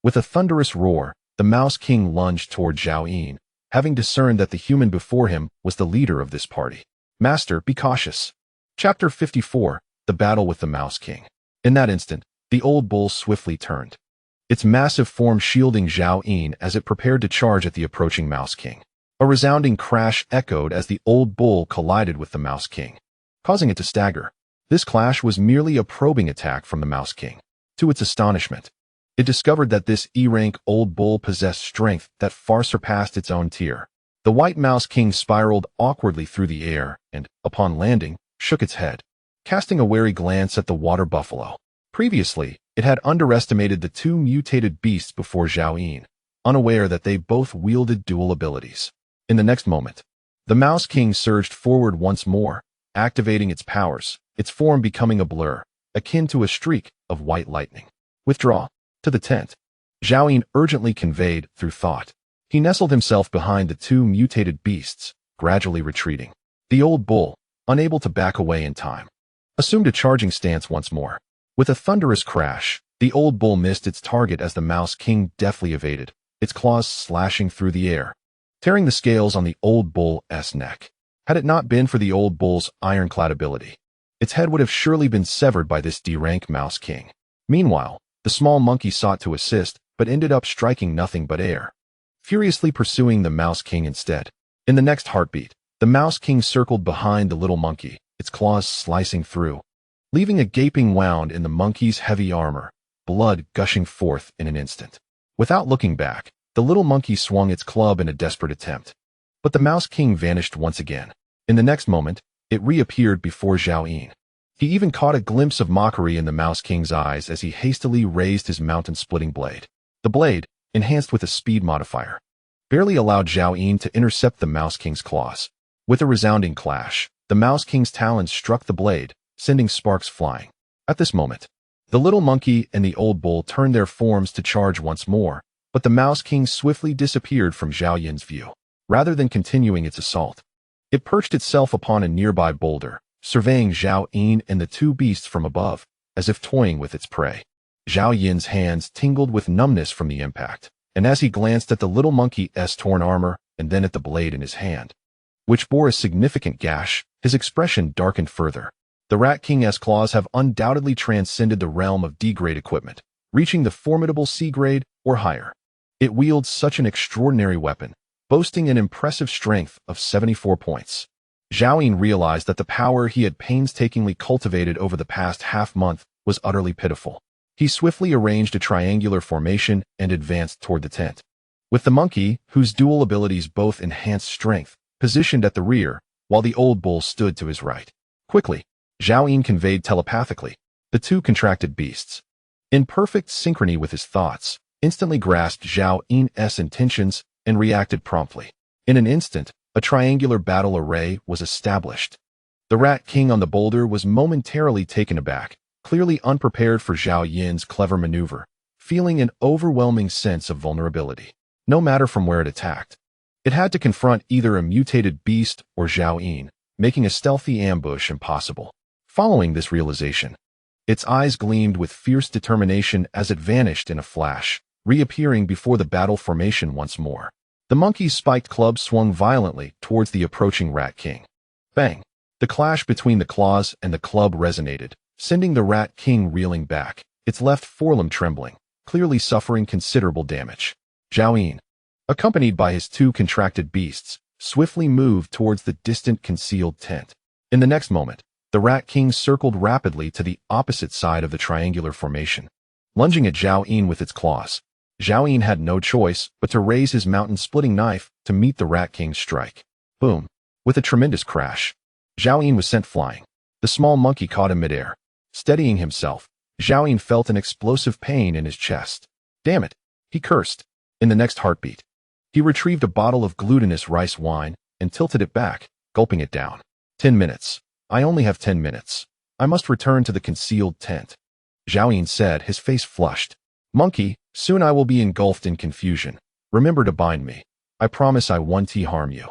With a thunderous roar, the Mouse King lunged toward Zhao Yin, having discerned that the human before him was the leader of this party. "Master, be cautious." Chapter 54, The Battle with the Mouse King. In that instant, the old bull swiftly turned, its massive form shielding Zhao Yin as it prepared to charge at the approaching Mouse King. A resounding crash echoed as the old bull collided with the Mouse King, causing it to stagger. This clash was merely a probing attack from the Mouse King. To its astonishment, it discovered that this E-rank old bull possessed strength that far surpassed its own tier. The white mouse king spiraled awkwardly through the air and, upon landing, shook its head, casting a wary glance at the water buffalo. Previously, it had underestimated the two mutated beasts before Zhao Yin, unaware that they both wielded dual abilities. In the next moment, the Mouse King surged forward once more, activating its powers, its form becoming a blur, akin to a streak of white lightning. Withdraw to the tent, Zhao Yin urgently conveyed through thought. He nestled himself behind the two mutated beasts, gradually retreating. The old bull, unable to back away in time, assumed a charging stance once more. With a thunderous crash, the old bull missed its target as the Mouse King deftly evaded, its claws slashing through the air, tearing the scales on the old bull's neck. Had it not been for the old bull's ironclad ability, its head would have surely been severed by this D-rank Mouse King. Meanwhile, the small monkey sought to assist, but ended up striking nothing but air, furiously pursuing the Mouse King instead. In the next heartbeat, the Mouse King circled behind the little monkey, its claws slicing through, leaving a gaping wound in the monkey's heavy armor, blood gushing forth in an instant. Without looking back, the little monkey swung its club in a desperate attempt. But the Mouse King vanished once again. In the next moment, it reappeared before Zhao Yin. He even caught a glimpse of mockery in the Mouse King's eyes as he hastily raised his mountain-splitting blade. The blade, enhanced with a speed modifier, barely allowed Zhao Yin to intercept the Mouse King's claws. With a resounding clash, the Mouse King's talons struck the blade, sending sparks flying. At this moment, the little monkey and the old bull turned their forms to charge once more, but the Mouse King swiftly disappeared from Zhao Yin's view. Rather than continuing its assault, it perched itself upon a nearby boulder, surveying Zhao Yin and the two beasts from above, as if toying with its prey. Zhao Yin's hands tingled with numbness from the impact, and as he glanced at the little monkey's torn armor and then at the blade in his hand, which bore a significant gash, his expression darkened further. The Rat King's claws have undoubtedly transcended the realm of D-grade equipment, reaching the formidable C-grade or higher. It wields such an extraordinary weapon, boasting an impressive strength of 74 points. Zhao Yin realized that the power he had painstakingly cultivated over the past half-month was utterly pitiful. He swiftly arranged a triangular formation and advanced toward the tent. With the monkey, whose dual abilities both enhanced strength, positioned at the rear, while the old bull stood to his right. Quickly, Zhao Yin conveyed telepathically. The two contracted beasts, in perfect synchrony with his thoughts, instantly grasped Zhao Yin's intentions and reacted promptly. In an instant, a triangular battle array was established. The Rat King on the boulder was momentarily taken aback, clearly unprepared for Zhao Yin's clever maneuver, feeling an overwhelming sense of vulnerability. No matter from where it attacked, it had to confront either a mutated beast or Zhao Yin, making a stealthy ambush impossible. Following this realization, its eyes gleamed with fierce determination as it vanished in a flash, reappearing before the battle formation once more. The monkey's spiked club swung violently towards the approaching Rat King. Bang! The clash between the claws and the club resonated, sending the Rat King reeling back, its left forelimb trembling, clearly suffering considerable damage. Zhao Yin, accompanied by his two contracted beasts, swiftly moved towards the distant concealed tent. In the next moment, the Rat King circled rapidly to the opposite side of the triangular formation, lunging at Zhao Yin with its claws. Zhao Yin had no choice but to raise his mountain-splitting knife to meet the Rat King's strike. Boom! With a tremendous crash, Zhao Yin was sent flying. The small monkey caught him midair. Steadying himself, Zhao Yin felt an explosive pain in his chest. Damn it! He cursed. In the next heartbeat, he retrieved a bottle of glutinous rice wine and tilted it back, gulping it down. 10 minutes. I only have 10 minutes. I must return to the concealed tent. Zhao Yin said, his face flushed. Monkey, soon I will be engulfed in confusion. Remember to bind me. I promise I won't harm you.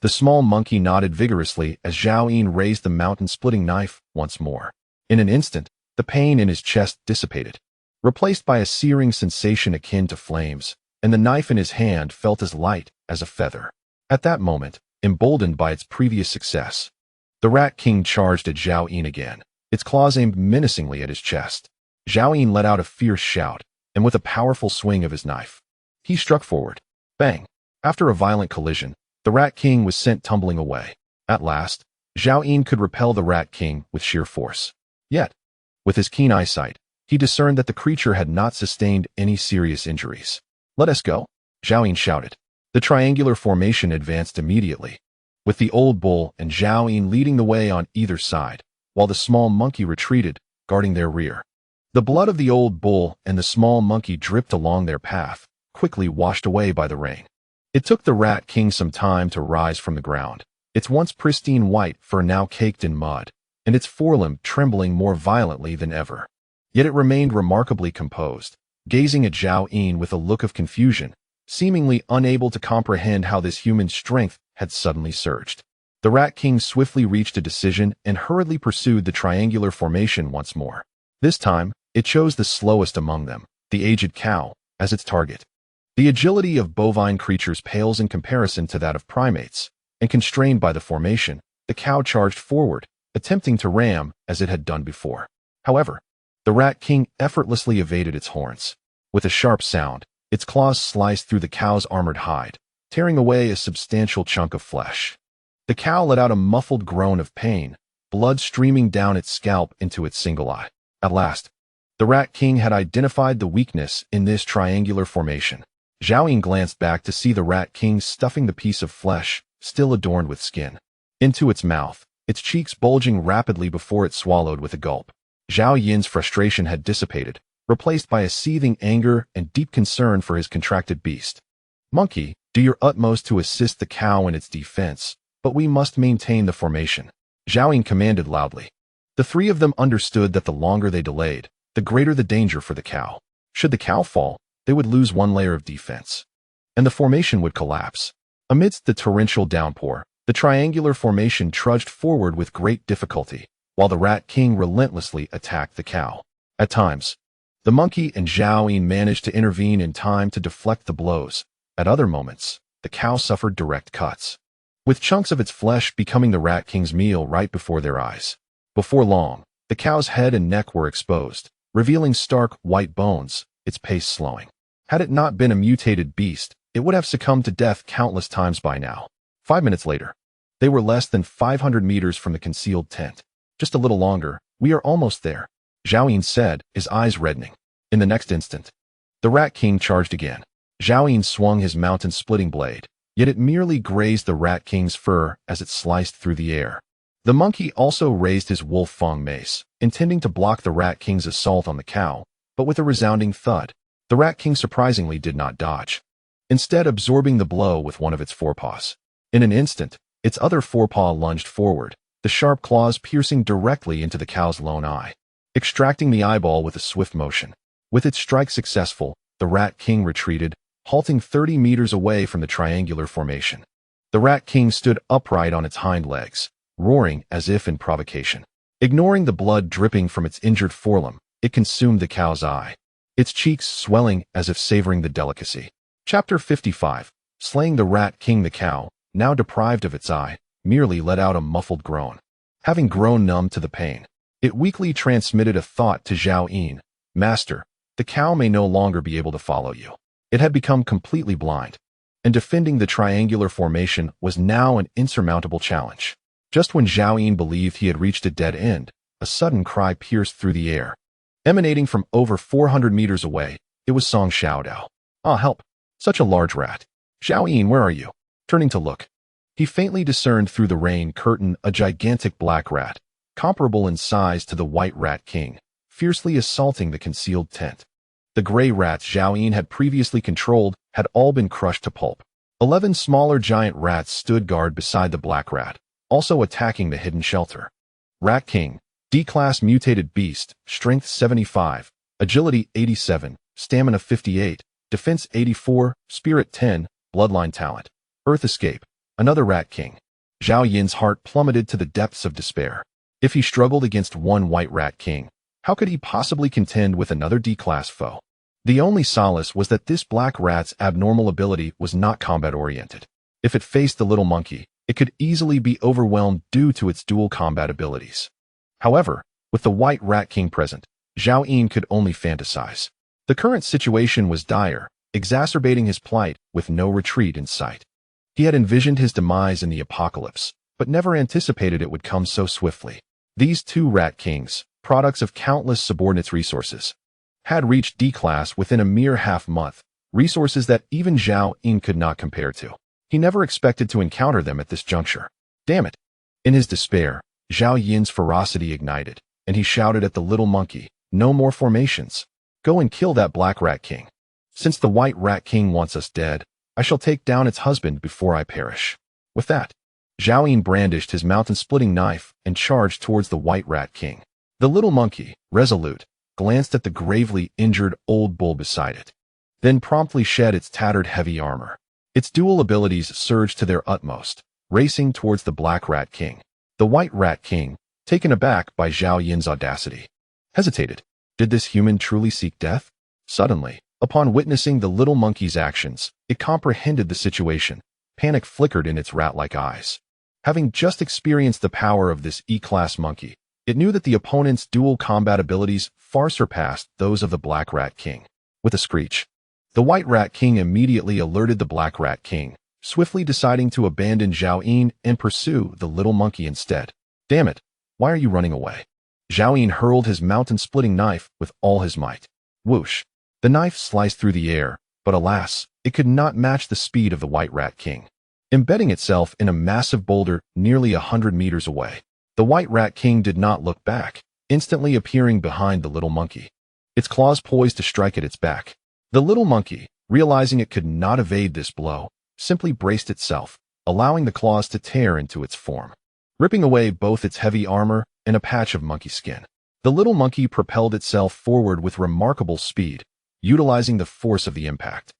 The small monkey nodded vigorously as Zhao Yin raised the mountain-splitting knife once more. In an instant, the pain in his chest dissipated, replaced by a searing sensation akin to flames, and the knife in his hand felt as light as a feather. At that moment, emboldened by its previous success, the Rat King charged at Zhao Yin again, its claws aimed menacingly at his chest. Zhao Yin let out a fierce shout, and with a powerful swing of his knife, he struck forward. Bang! After a violent collision, the Rat King was sent tumbling away. At last, Zhao Yin could repel the Rat King with sheer force. Yet, with his keen eyesight, he discerned that the creature had not sustained any serious injuries. "Let us go," Zhao Yun shouted. The triangular formation advanced immediately, with the old bull and Zhao Yun leading the way on either side, while the small monkey retreated, guarding their rear. The blood of the old bull and the small monkey dripped along their path, quickly washed away by the rain. It took the Rat King some time to rise from the ground, its once pristine white fur now caked in mud, and its forelimb trembling more violently than ever. Yet it remained remarkably composed, gazing at Zhao Yun with a look of confusion, seemingly unable to comprehend how this human strength had suddenly surged. The Rat King swiftly reached a decision and hurriedly pursued the triangular formation once more. This time, it chose the slowest among them, the aged cow, as its target. The agility of bovine creatures pales in comparison to that of primates, and constrained by the formation, the cow charged forward, attempting to ram as it had done before. However, the Rat King effortlessly evaded its horns. With a sharp sound, its claws sliced through the cow's armored hide, tearing away a substantial chunk of flesh. The cow let out a muffled groan of pain, blood streaming down its scalp into its single eye. At last, the Rat King had identified the weakness in this triangular formation. Zhao Yun glanced back to see the Rat King stuffing the piece of flesh, still adorned with skin, into its mouth, its cheeks bulging rapidly before it swallowed with a gulp. Zhao Yun's frustration had dissipated, replaced by a seething anger and deep concern for his contracted beast. "Monkey, do your utmost to assist the cow in its defense, but we must maintain the formation," Zhao Yun commanded loudly. The three of them understood that the longer they delayed, the greater the danger for the cow. Should the cow fall, they would lose one layer of defense, and the formation would collapse. Amidst the torrential downpour, the triangular formation trudged forward with great difficulty, while the Rat King relentlessly attacked the cow. At times, the monkey and Zhao Yun managed to intervene in time to deflect the blows. At other moments, the cow suffered direct cuts, with chunks of its flesh becoming the Rat King's meal right before their eyes. Before long, the cow's head and neck were exposed, revealing stark, white bones, its pace slowing. Had it not been a mutated beast, it would have succumbed to death countless times by now. 5 minutes later, they were less than 500 meters from the concealed tent. "Just a little longer, we are almost there," Zhao Yun said, his eyes reddening. In the next instant, the Rat King charged again. Zhao Yun swung his mountain-splitting blade, yet it merely grazed the Rat King's fur as it sliced through the air. The monkey also raised his wolf fang mace, intending to block the Rat King's assault on the cow, but with a resounding thud, the Rat King surprisingly did not dodge, instead absorbing the blow with one of its forepaws. In an instant, its other forepaw lunged forward, the sharp claws piercing directly into the cow's lone eye, extracting the eyeball with a swift motion. With its strike successful, the Rat King retreated, halting 30 meters away from the triangular formation. The Rat King stood upright on its hind legs, roaring as if in provocation. Ignoring the blood dripping from its injured forelimb, it consumed the cow's eye, its cheeks swelling as if savoring the delicacy. Chapter 55. Slaying the Rat King. The cow, now deprived of its eye, merely let out a muffled groan. Having grown numb to the pain, it weakly transmitted a thought to Zhao Yun. "Master, the cow may no longer be able to follow you." It had become completely blind, and defending the triangular formation was now an insurmountable challenge. Just when Zhao Yun believed he had reached a dead end, a sudden cry pierced through the air. Emanating from over 400 meters away, it was Song Xiaodao. "Ah, help! Such a large rat! Zhao Yun, where are you?" Turning to look, he faintly discerned through the rain curtain a gigantic black rat, comparable in size to the White Rat King, fiercely assaulting the concealed tent. The gray rats Zhao Yun had previously controlled had all been crushed to pulp. 11 smaller giant rats stood guard beside the black rat, also attacking the hidden shelter. Rat King, D-class mutated beast, strength 75, agility 87, stamina 58, defense 84, spirit 10, bloodline talent. Earth escape, another Rat King. Zhao Yun's heart plummeted to the depths of despair. If he struggled against one White Rat King, how could he possibly contend with another D-class foe? The only solace was that this black rat's abnormal ability was not combat-oriented. If it faced the little monkey, it could easily be overwhelmed due to its dual combat abilities. However, with the White Rat King present, Zhao Yun could only fantasize. The current situation was dire, exacerbating his plight with no retreat in sight. He had envisioned his demise in the apocalypse, but never anticipated it would come so swiftly. These two Rat Kings, products of countless subordinates' resources, had reached D-class within a mere half-month, resources that even Zhao Ying could not compare to. He never expected to encounter them at this juncture. Damn it! In his despair, Zhao Yin's ferocity ignited, and he shouted at the little monkey, "No more formations. Go and kill that black rat king. Since the white rat king wants us dead, I shall take down its husband before I perish." With that, Zhao Yin brandished his mountain-splitting knife and charged towards the white rat king. The little monkey, resolute, glanced at the gravely injured old bull beside it, then promptly shed its tattered heavy armor. Its dual abilities surged to their utmost, racing towards the black rat king. The white rat king, taken aback by Zhao Yin's audacity, hesitated. Did this human truly seek death? Suddenly, upon witnessing the little monkey's actions, it comprehended the situation. Panic flickered in its rat-like eyes. Having just experienced the power of this E-class monkey, it knew that the opponent's dual combat abilities far surpassed those of the black rat king. With a screech, the white rat king immediately alerted the black rat king, swiftly deciding to abandon Zhao Yin and pursue the little monkey instead. Damn it! Why are you running away? Zhao Yin hurled his mountain-splitting knife with all his might. Whoosh! The knife sliced through the air, but alas, it could not match the speed of the white rat king. Embedding itself in a massive boulder nearly 100 meters away, the white rat king did not look back, instantly appearing behind the little monkey, its claws poised to strike at its back. The little monkey, realizing it could not evade this blow, simply braced itself, allowing the claws to tear into its form, ripping away both its heavy armor and a patch of monkey skin. The little monkey propelled itself forward with remarkable speed, utilizing the force of the impact.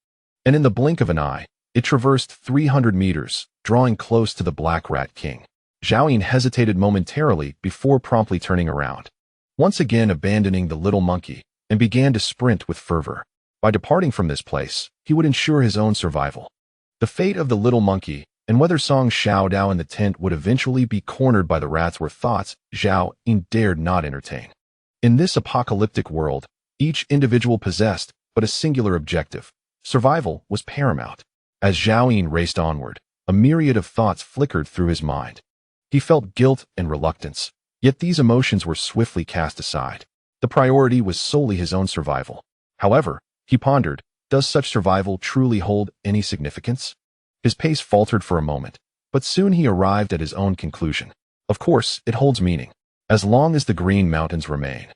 And in the blink of an eye, it traversed 300 meters, drawing close to the black rat king. Zhao Yin hesitated momentarily before promptly turning around, once again abandoning the little monkey, and began to sprint with fervor. By departing from this place, he would ensure his own survival. The fate of the little monkey, and whether Song Xiaodao in the tent would eventually be cornered by the rats were thoughts Zhao Yin dared not entertain. In this apocalyptic world, each individual possessed but a singular objective. Survival was paramount. As Zhao Yin raced onward, a myriad of thoughts flickered through his mind. He felt guilt and reluctance, yet these emotions were swiftly cast aside. The priority was solely his own survival. However, he pondered, does such survival truly hold any significance? His pace faltered for a moment, but soon he arrived at his own conclusion. Of course, it holds meaning. As long as the Green Mountains remain,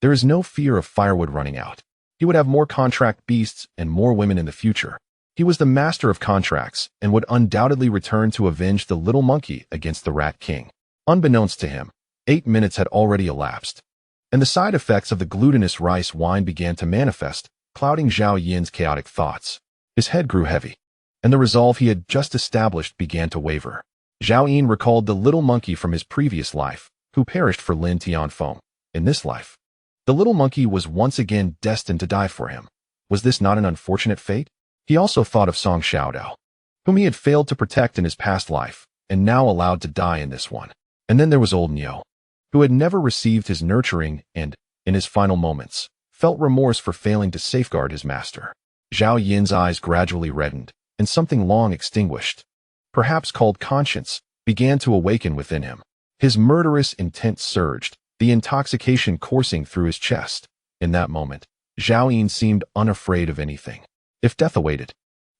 there is no fear of firewood running out. He would have more contract beasts and more women in the future. He was the master of contracts and would undoubtedly return to avenge the little monkey against the Rat King. Unbeknownst to him, 8 minutes had already elapsed, and the side effects of the glutinous rice wine began to manifest, clouding Zhao Yin's chaotic thoughts. His head grew heavy, and the resolve he had just established began to waver. Zhao Yin recalled the little monkey from his previous life, who perished for Lin Tianfeng. In this life, the little monkey was once again destined to die for him. Was this not an unfortunate fate? He also thought of Song Xiaodao, whom he had failed to protect in his past life, and now allowed to die in this one. And then there was old Niu, who had never received his nurturing and, in his final moments, felt remorse for failing to safeguard his master. Zhao Yin's eyes gradually reddened, and something long extinguished, perhaps called conscience, began to awaken within him. His murderous intent surged, the intoxication coursing through his chest. In that moment, Zhao Yin seemed unafraid of anything. If death awaited,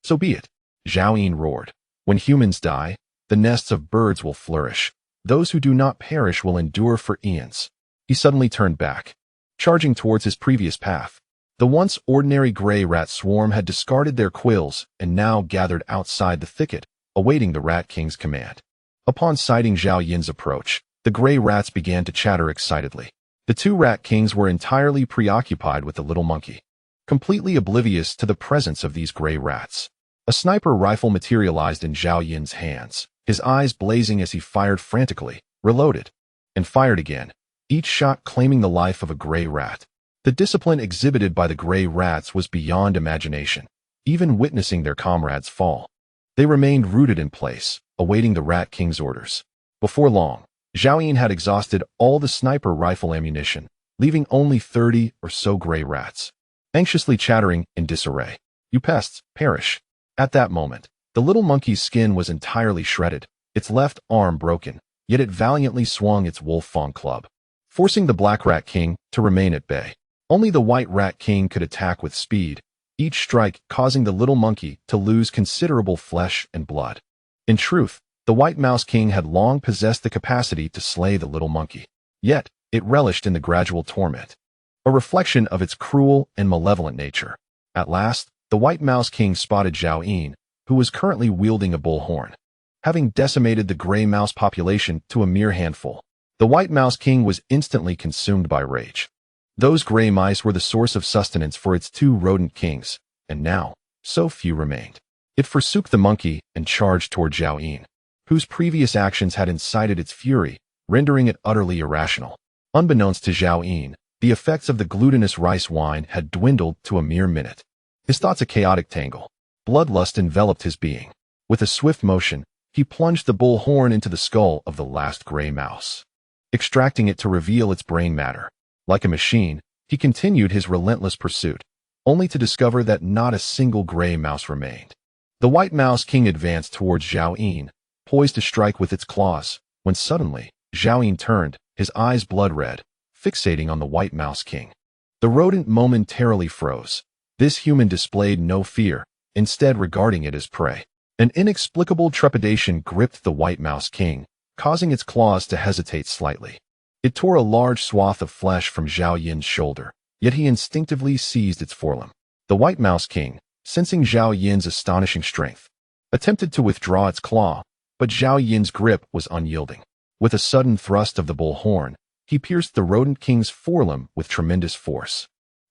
so be it. Zhao Yin roared. When humans die, the nests of birds will flourish. Those who do not perish will endure for eons. He suddenly turned back, charging towards his previous path. The once ordinary gray rat swarm had discarded their quills and now gathered outside the thicket, awaiting the Rat King's command. Upon sighting Zhao Yin's approach, the gray rats began to chatter excitedly. The two Rat Kings were entirely preoccupied with the little monkey, completely oblivious to the presence of these gray rats. A sniper rifle materialized in Zhao Yin's hands, his eyes blazing as he fired frantically, reloaded, and fired again, each shot claiming the life of a gray rat. The discipline exhibited by the gray rats was beyond imagination, even witnessing their comrades fall. They remained rooted in place, awaiting the Rat King's orders. Before long, Zhao Yin had exhausted all the sniper rifle ammunition, leaving only 30 or so gray rats, anxiously chattering in disarray. You pests, perish. At that moment, the little monkey's skin was entirely shredded, its left arm broken, yet it valiantly swung its wolf-fang club, forcing the Black Rat King to remain at bay. Only the White Rat King could attack with speed, each strike causing the little monkey to lose considerable flesh and blood. In truth, the White Mouse King had long possessed the capacity to slay the little monkey. Yet, it relished in the gradual torment, a reflection of its cruel and malevolent nature. At last, the White Mouse King spotted Zhao Yin, who was currently wielding a bullhorn. Having decimated the gray mouse population to a mere handful, the White Mouse King was instantly consumed by rage. Those gray mice were the source of sustenance for its two rodent kings, and now, so few remained. It forsook the monkey and charged toward Zhao Yin, whose previous actions had incited its fury, rendering it utterly irrational. Unbeknownst to Zhao Yin, the effects of the glutinous rice wine had dwindled to a mere minute. His thoughts a chaotic tangle. Bloodlust enveloped his being. With a swift motion, he plunged the bullhorn into the skull of the last gray mouse, extracting it to reveal its brain matter. Like a machine, he continued his relentless pursuit, only to discover that not a single gray mouse remained. The White Mouse King advanced towards Zhao Yin, poised to strike with its claws, when suddenly, Zhao Yin turned, his eyes blood-red, fixating on the White Mouse King. The rodent momentarily froze. This human displayed no fear, instead regarding it as prey. An inexplicable trepidation gripped the White Mouse King, causing its claws to hesitate slightly. It tore a large swath of flesh from Zhao Yin's shoulder, yet he instinctively seized its forelimb. The White Mouse King, sensing Zhao Yin's astonishing strength, attempted to withdraw its claw, but Zhao Yin's grip was unyielding. With a sudden thrust of the bullhorn, he pierced the rodent king's forelimb with tremendous force.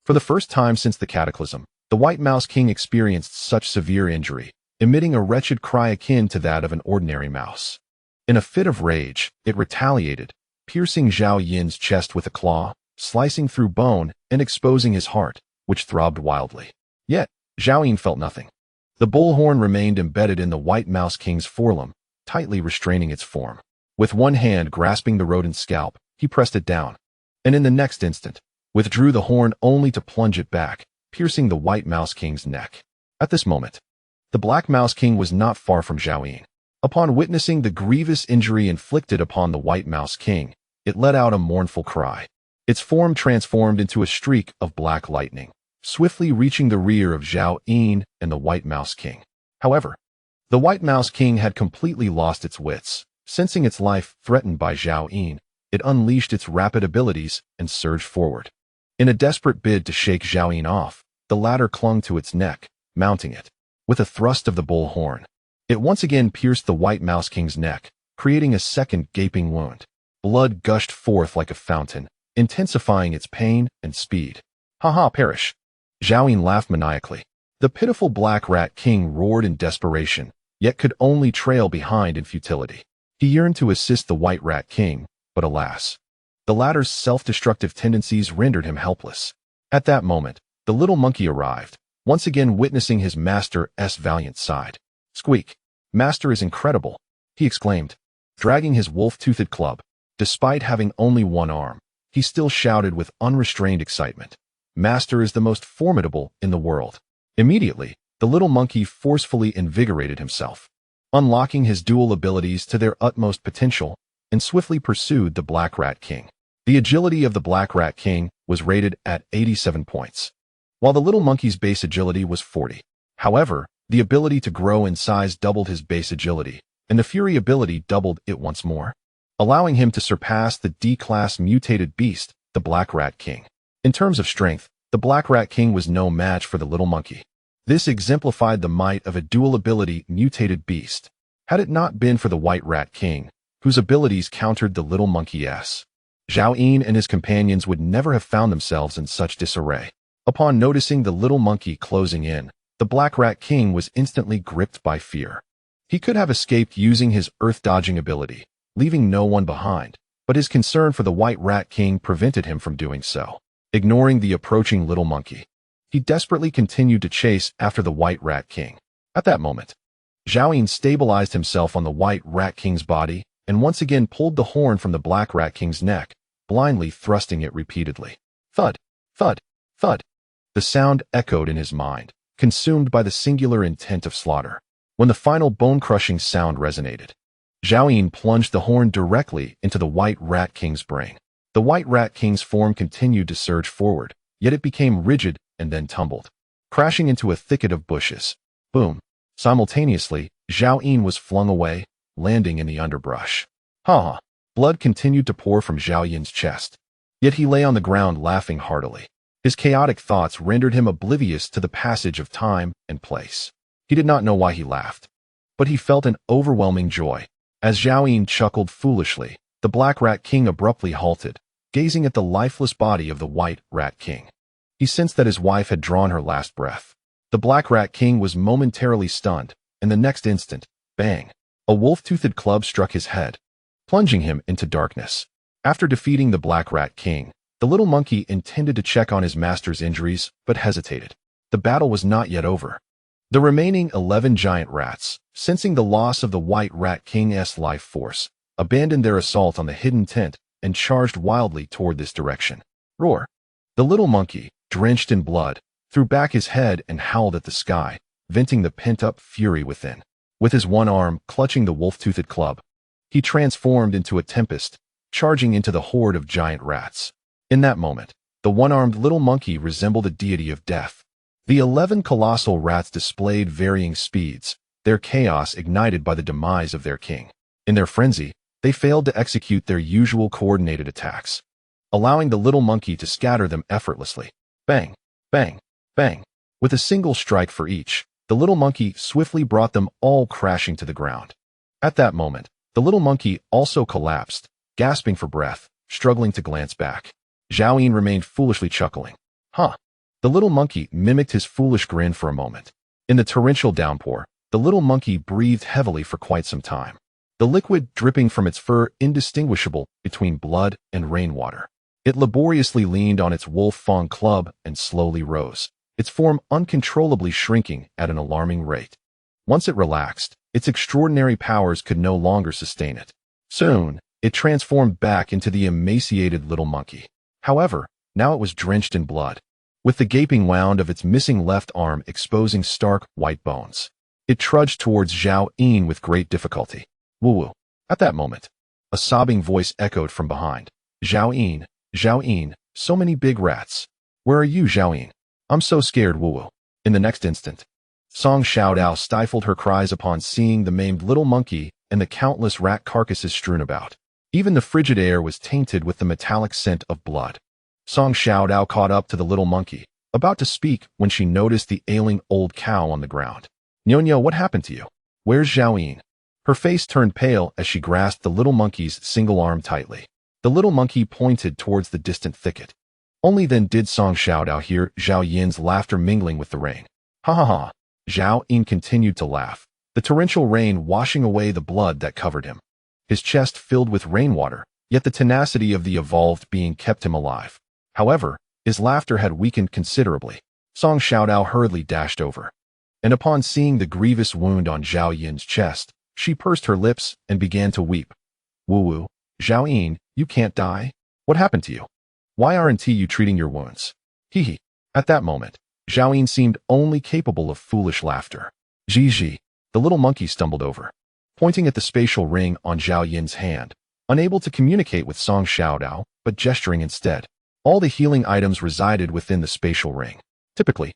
For the first time since the cataclysm, the White Mouse King experienced such severe injury, emitting a wretched cry akin to that of an ordinary mouse. In a fit of rage, it retaliated, piercing Zhao Yin's chest with a claw, slicing through bone and exposing his heart, which throbbed wildly. Yet, Zhao Yin felt nothing. The bullhorn remained embedded in the White Mouse King's forelimb, tightly restraining its form. With one hand grasping the rodent's scalp, he pressed it down, and in the next instant, withdrew the horn only to plunge it back, piercing the White Mouse King's neck. At this moment, the Black Mouse King was not far from Zhao Yin. Upon witnessing the grievous injury inflicted upon the White Mouse King, it let out a mournful cry. Its form transformed into a streak of black lightning, swiftly reaching the rear of Zhao Yin and the White Mouse King. However, the White Mouse King had completely lost its wits. Sensing its life threatened by Zhao Yin, it unleashed its rapid abilities and surged forward. In a desperate bid to shake Zhao Yin off, the latter clung to its neck, mounting it. With a thrust of the bullhorn, it once again pierced the White Mouse King's neck, creating a second gaping wound. Blood gushed forth like a fountain, intensifying its pain and speed. "Ha, perish!" Zhao Yin laughed maniacally. The pitiful Black Rat King roared in desperation, yet could only trail behind in futility. He yearned to assist the White Rat King, but alas, the latter's self-destructive tendencies rendered him helpless. At that moment, the little monkey arrived, once again witnessing his master's valiant side. "Squeak! Master is incredible," he exclaimed, dragging his wolf-toothed club. Despite having only one arm, he still shouted with unrestrained excitement. "Master is the most formidable in the world." Immediately, the little monkey forcefully invigorated himself, unlocking his dual abilities to their utmost potential, and swiftly pursued the Black Rat King. The agility of the Black Rat King was rated at 87 points, while the little monkey's base agility was 40. However, the ability to grow in size doubled his base agility, and the Fury ability doubled it once more, allowing him to surpass the D-class mutated beast, the Black Rat King. In terms of strength, the Black Rat King was no match for the little monkey. This exemplified the might of a dual-ability mutated beast. Had it not been for the White Rat King, whose abilities countered the little monkey's, Zhao Yin and his companions would never have found themselves in such disarray. Upon noticing the little monkey closing in, the Black Rat King was instantly gripped by fear. He could have escaped using his earth-dodging ability, leaving no one behind, but his concern for the White Rat King prevented him from doing so. Ignoring the approaching little monkey, he desperately continued to chase after the White Rat King. At that moment, Zhao Yin stabilized himself on the White Rat King's body and once again pulled the horn from the Black Rat King's neck, blindly thrusting it repeatedly. Thud, thud, thud. The sound echoed in his mind, consumed by the singular intent of slaughter. When the final bone-crushing sound resonated, Zhao Yin plunged the horn directly into the White Rat King's brain. The White Rat King's form continued to surge forward, yet it became rigid and then tumbled, crashing into a thicket of bushes. Boom. Simultaneously, Zhao Yin was flung away, landing in the underbrush. Ha! Blood continued to pour from Zhao Yin's chest. Yet he lay on the ground laughing heartily. His chaotic thoughts rendered him oblivious to the passage of time and place. He did not know why he laughed, but he felt an overwhelming joy. As Zhao Yin chuckled foolishly, the Black Rat King abruptly halted, gazing at the lifeless body of the White Rat King. He sensed that his wife had drawn her last breath. The Black Rat King was momentarily stunned, and the next instant, bang! A wolf-toothed club struck his head, plunging him into darkness. After defeating the Black Rat King, the little monkey intended to check on his master's injuries, but hesitated. The battle was not yet over. The remaining 11 giant rats, sensing the loss of the White Rat King's life force, abandoned their assault on the hidden tent and charged wildly toward this direction. Roar! The little monkey, drenched in blood, threw back his head and howled at the sky, venting the pent-up fury within. With his one arm clutching the wolf-toothed club, he transformed into a tempest, charging into the horde of giant rats. In that moment, the one-armed little monkey resembled a deity of death. The 11 colossal rats displayed varying speeds, their chaos ignited by the demise of their king. In their frenzy, they failed to execute their usual coordinated attacks, allowing the little monkey to scatter them effortlessly. Bang! Bang! Bang! With a single strike for each, the little monkey swiftly brought them all crashing to the ground. At that moment, the little monkey also collapsed, gasping for breath, struggling to glance back. Zhao Yin remained foolishly chuckling. Huh. The little monkey mimicked his foolish grin for a moment. In the torrential downpour, the little monkey breathed heavily for quite some time, the liquid dripping from its fur indistinguishable between blood and rainwater. It laboriously leaned on its wolf-fang club and slowly rose, its form uncontrollably shrinking at an alarming rate. Once it relaxed, its extraordinary powers could no longer sustain it. Soon, it transformed back into the emaciated little monkey. However, now it was drenched in blood, with the gaping wound of its missing left arm exposing stark, white bones. It trudged towards Zhao Yin with great difficulty. Woo-woo. At that moment, a sobbing voice echoed from behind. Zhao Yin, so many big rats. Where are you, Zhao Yin? I'm so scared, woo-woo. In the next instant, Song Xiaodao stifled her cries upon seeing the maimed little monkey and the countless rat carcasses strewn about. Even the frigid air was tainted with the metallic scent of blood. Song Xiaodao caught up to the little monkey, about to speak when she noticed the ailing old cow on the ground. Nyonya, what happened to you? Where's Zhao Yin? Her face turned pale as she grasped the little monkey's single arm tightly. The little monkey pointed towards the distant thicket. Only then did Song Xiaodao hear Zhao Yin's laughter mingling with the rain. Ha ha ha. Zhao Yin continued to laugh, the torrential rain washing away the blood that covered him. His chest filled with rainwater, yet the tenacity of the evolved being kept him alive. However, his laughter had weakened considerably. Song Xiaodao hurriedly dashed over, and upon seeing the grievous wound on Zhao Yin's chest, she pursed her lips and began to weep. Woo-woo, Zhao Yin, you can't die. What happened to you? Why aren't you treating your wounds? Hee. At that moment, Zhao Yin seemed only capable of foolish laughter. Gigi, the little monkey stumbled over, pointing at the spatial ring on Zhao Yin's hand, unable to communicate with Song Xiaodao, but gesturing instead. All the healing items resided within the spatial ring. Typically,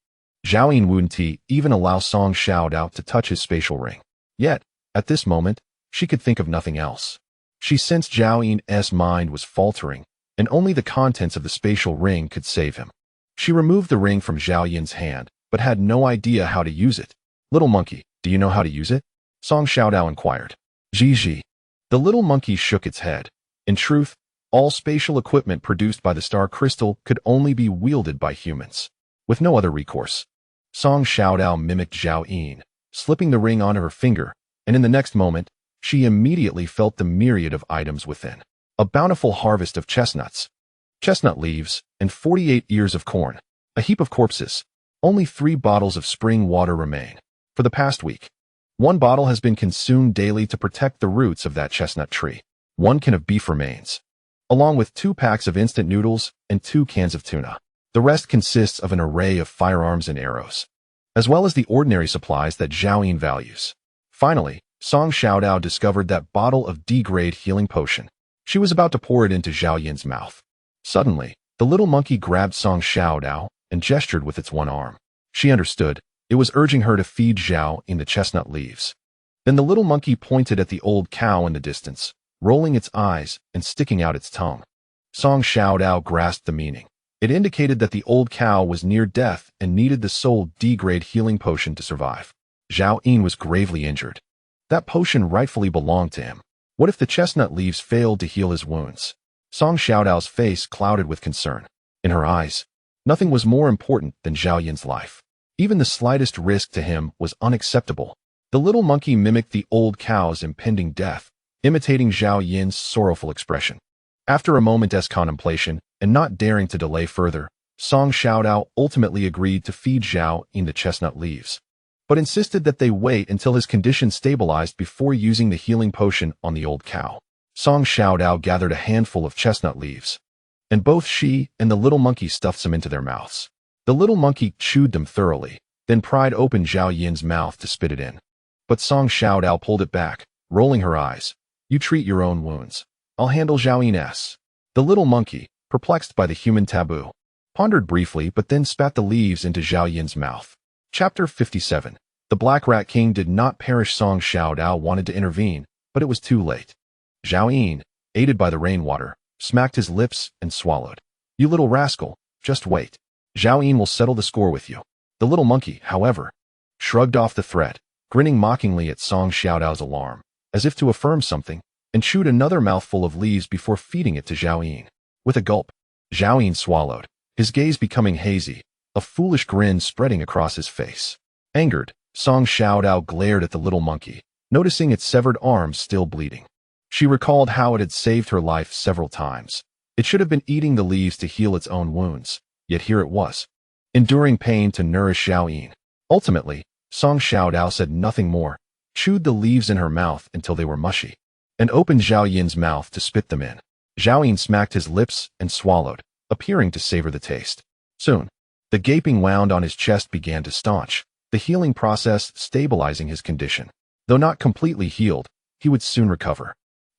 Zhao Yin wouldn't even allow Song Xiaodao to touch his spatial ring. Yet, at this moment, she could think of nothing else. She sensed Zhao Yin's mind was faltering, and only the contents of the spatial ring could save him. She removed the ring from Zhao Yin's hand, but had no idea how to use it. Little monkey, do you know how to use it? Song Xiaodao inquired. Gigi. The little monkey shook its head. In truth, all spatial equipment produced by the star crystal could only be wielded by humans, with no other recourse. Song Xiaodao mimicked Zhao Yin, slipping the ring onto her finger, and in the next moment, she immediately felt the myriad of items within. A bountiful harvest of chestnuts, chestnut leaves, and 48 ears of corn. A heap of corpses. Only 3 bottles of spring water remain. For the past week, 1 bottle has been consumed daily to protect the roots of that chestnut tree. 1 can of beef remains, along with 2 packs of instant noodles and 2 cans of tuna. The rest consists of an array of firearms and arrows, as well as the ordinary supplies that Zhao Yin values. Finally, Song Xiaodao discovered that bottle of D-grade healing potion. She was about to pour it into Zhao Yin's mouth. Suddenly, The little monkey grabbed Song Xiaodao and gestured with its one arm. She understood. It was urging her to feed Zhao in the chestnut leaves. Then the little monkey pointed at the old cow in the distance, rolling its eyes and sticking out its tongue. Song Xiaodao grasped the meaning. It indicated that the old cow was near death and needed the soul D-grade healing potion to survive. Zhao Yin was gravely injured. That potion rightfully belonged to him. What if the chestnut leaves failed to heal his wounds? Song Xiaodao's face clouded with concern. In her eyes, nothing was more important than Zhao Yin's life. Even the slightest risk to him was unacceptable. The little monkey mimicked the old cow's impending death, imitating Zhao Yin's sorrowful expression. After a moment's contemplation, and not daring to delay further, Song Xiaodao ultimately agreed to feed Zhao in the chestnut leaves, but insisted that they wait until his condition stabilized before using the healing potion on the old cow. Song Xiaodao gathered a handful of chestnut leaves, and both she and the little monkey stuffed some into their mouths. The little monkey chewed them thoroughly, then pried open Zhao Yin's mouth to spit it in. But Song Xiaodao pulled it back, rolling her eyes. You treat your own wounds. I'll handle Zhao Yin's. The little monkey, perplexed by the human taboo, pondered briefly but then spat the leaves into Zhao Yin's mouth. Chapter 57. The Black Rat King did not perish. Song Xiaodao wanted to intervene, but it was too late. Zhao Yin, aided by the rainwater, smacked his lips and swallowed. You little rascal, just wait. Zhao Yin will settle the score with you. The little monkey, however, shrugged off the threat, grinning mockingly at Song Xiaodao's alarm, as if to affirm something, and chewed another mouthful of leaves before feeding it to Zhao Yin. With a gulp, Zhao Yin swallowed, his gaze becoming hazy, a foolish grin spreading across his face. Angered, Song Xiaodao glared at the little monkey, noticing its severed arms still bleeding. She recalled how it had saved her life several times. It should have been eating the leaves to heal its own wounds, yet here it was, enduring pain to nourish Zhao Yin. Ultimately, Song Xiaodao said nothing more, chewed the leaves in her mouth until they were mushy, and opened Zhao Yin's mouth to spit them in. Zhao Yin smacked his lips and swallowed, appearing to savor the taste. Soon, the gaping wound on his chest began to staunch, the healing process stabilizing his condition. Though not completely healed, he would soon recover.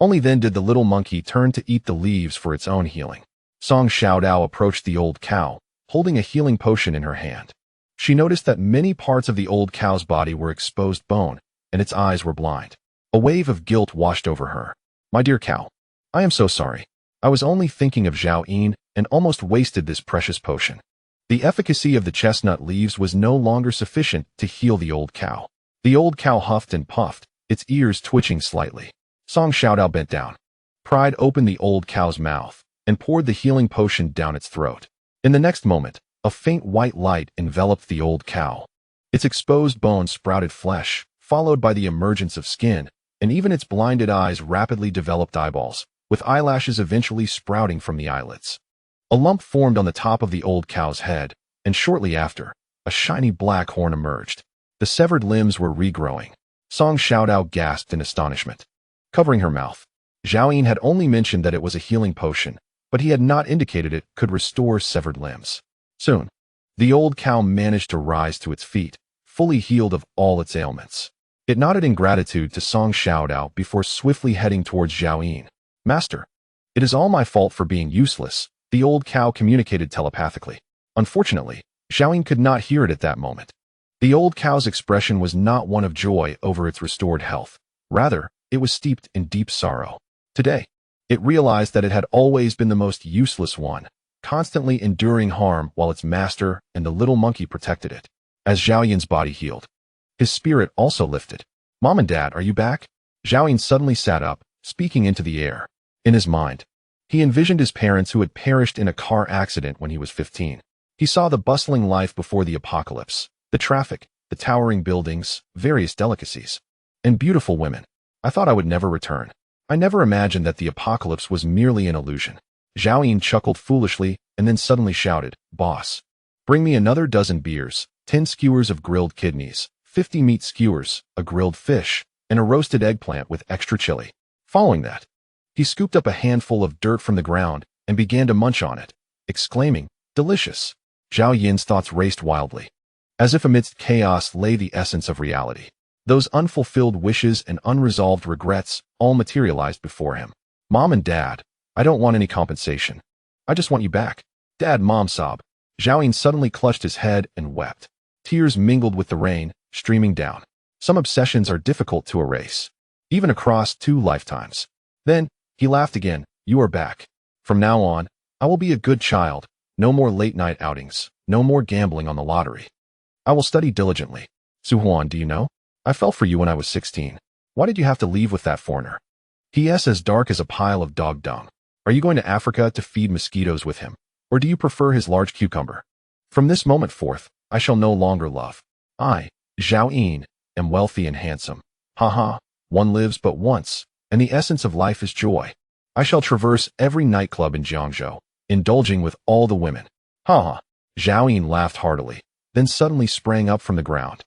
Only then did the little monkey turn to eat the leaves for its own healing. Song Xiaodao approached the old cow, holding a healing potion in her hand. She noticed that many parts of the old cow's body were exposed bone, and its eyes were blind. A wave of guilt washed over her. My dear cow, I am so sorry. I was only thinking of Zhao Yin and almost wasted this precious potion. The efficacy of the chestnut leaves was no longer sufficient to heal the old cow. The old cow huffed and puffed, its ears twitching slightly. Song Xiaodao bent down, pried open the old cow's mouth, and poured the healing potion down its throat. In the next moment, a faint white light enveloped the old cow. Its exposed bones sprouted flesh, followed by the emergence of skin, and even its blinded eyes rapidly developed eyeballs, with eyelashes eventually sprouting from the eyelids. A lump formed on the top of the old cow's head, and shortly after, a shiny black horn emerged. The severed limbs were regrowing. Song Xiaodao gasped in astonishment. Covering her mouth, Zhao Yin had only mentioned that it was a healing potion, but he had not indicated it could restore severed limbs. Soon, the old cow managed to rise to its feet, fully healed of all its ailments. It nodded in gratitude to Song Xiaodao before swiftly heading towards Zhao Yin. Master, it is all my fault for being useless, the old cow communicated telepathically. Unfortunately, Zhao Yin could not hear it at that moment. The old cow's expression was not one of joy over its restored health. Rather, it was steeped in deep sorrow. Today, it realized that it had always been the most useless one, constantly enduring harm while its master and the little monkey protected it. As Zhao Yin's body healed, his spirit also lifted. Mom and Dad, are you back? Zhao Yin suddenly sat up, speaking into the air. In his mind, he envisioned his parents who had perished in a car accident when he was 15. He saw the bustling life before the apocalypse, the traffic, the towering buildings, various delicacies, and beautiful women. I thought I would never return. I never imagined that the apocalypse was merely an illusion. Zhao Yin chuckled foolishly and then suddenly shouted, Boss, bring me another dozen beers, 10 skewers of grilled kidneys, 50 meat skewers, a grilled fish, and a roasted eggplant with extra chili. Following that, he scooped up a handful of dirt from the ground and began to munch on it, exclaiming, Delicious. Zhao Yin's thoughts raced wildly. As if amidst chaos lay the essence of reality. Those unfulfilled wishes and unresolved regrets all materialized before him. Mom and Dad, I don't want any compensation. I just want you back. Dad, Mom, sob. Zhao Yin suddenly clutched his head and wept. Tears mingled with the rain, streaming down. Some obsessions are difficult to erase, even across 2 lifetimes. Then, he laughed again. You are back. From now on, I will be a good child. No more late-night outings. No more gambling on the lottery. I will study diligently. Suhuan, do you know? I fell for you when I was 16. Why did you have to leave with that foreigner? He is as dark as a pile of dog dung. Are you going to Africa to feed mosquitoes with him? Or do you prefer his large cucumber? From this moment forth, I shall no longer love. I, Zhao Yin, am wealthy and handsome. Haha, one lives but once, and the essence of life is joy. I shall traverse every nightclub in Jiangzhou, indulging with all the women. Haha. Zhao Yin laughed heartily, then suddenly sprang up from the ground,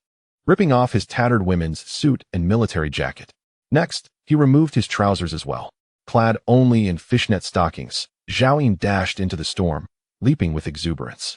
ripping off his tattered women's suit and military jacket. Next, he removed his trousers as well. Clad only in fishnet stockings, Zhao Yin dashed into the storm, leaping with exuberance.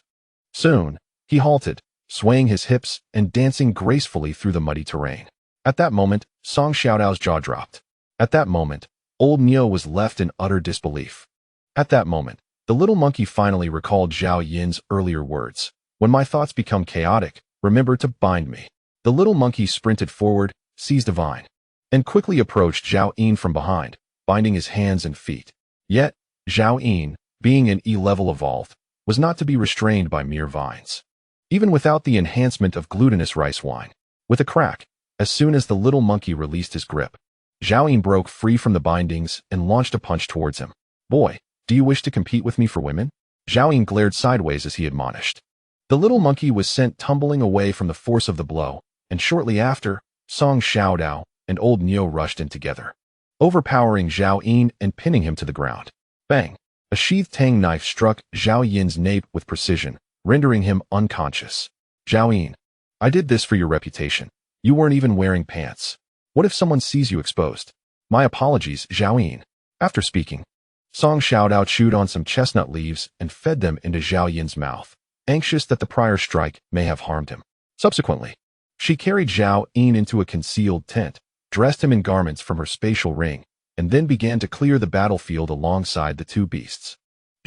Soon, he halted, swaying his hips and dancing gracefully through the muddy terrain. At that moment, Song Xiaodao's jaw dropped. At that moment, old Neo was left in utter disbelief. At that moment, the little monkey finally recalled Zhao Yin's earlier words. When my thoughts become chaotic, remember to bind me. The little monkey sprinted forward, seized a vine, and quickly approached Zhao Yin from behind, binding his hands and feet. Yet, Zhao Yin, being an E-level evolved, was not to be restrained by mere vines. Even without the enhancement of glutinous rice wine. With a crack, as soon as the little monkey released his grip, Zhao Yin broke free from the bindings and launched a punch towards him. Boy, do you wish to compete with me for women? Zhao Yin glared sideways as he admonished. The little monkey was sent tumbling away from the force of the blow, and shortly after, Song Xiaodao and old Neo rushed in together, overpowering Zhao Yin and pinning him to the ground. Bang! A sheathed tang knife struck Zhao Yin's nape with precision, rendering him unconscious. Zhao Yin, I did this for your reputation. You weren't even wearing pants. What if someone sees you exposed? My apologies, Zhao Yin. After speaking, Song Xiaodao chewed on some chestnut leaves and fed them into Zhao Yin's mouth, anxious that the prior strike may have harmed him. Subsequently, she carried Zhao Yin into a concealed tent, dressed him in garments from her spatial ring, and then began to clear the battlefield alongside the 2 beasts.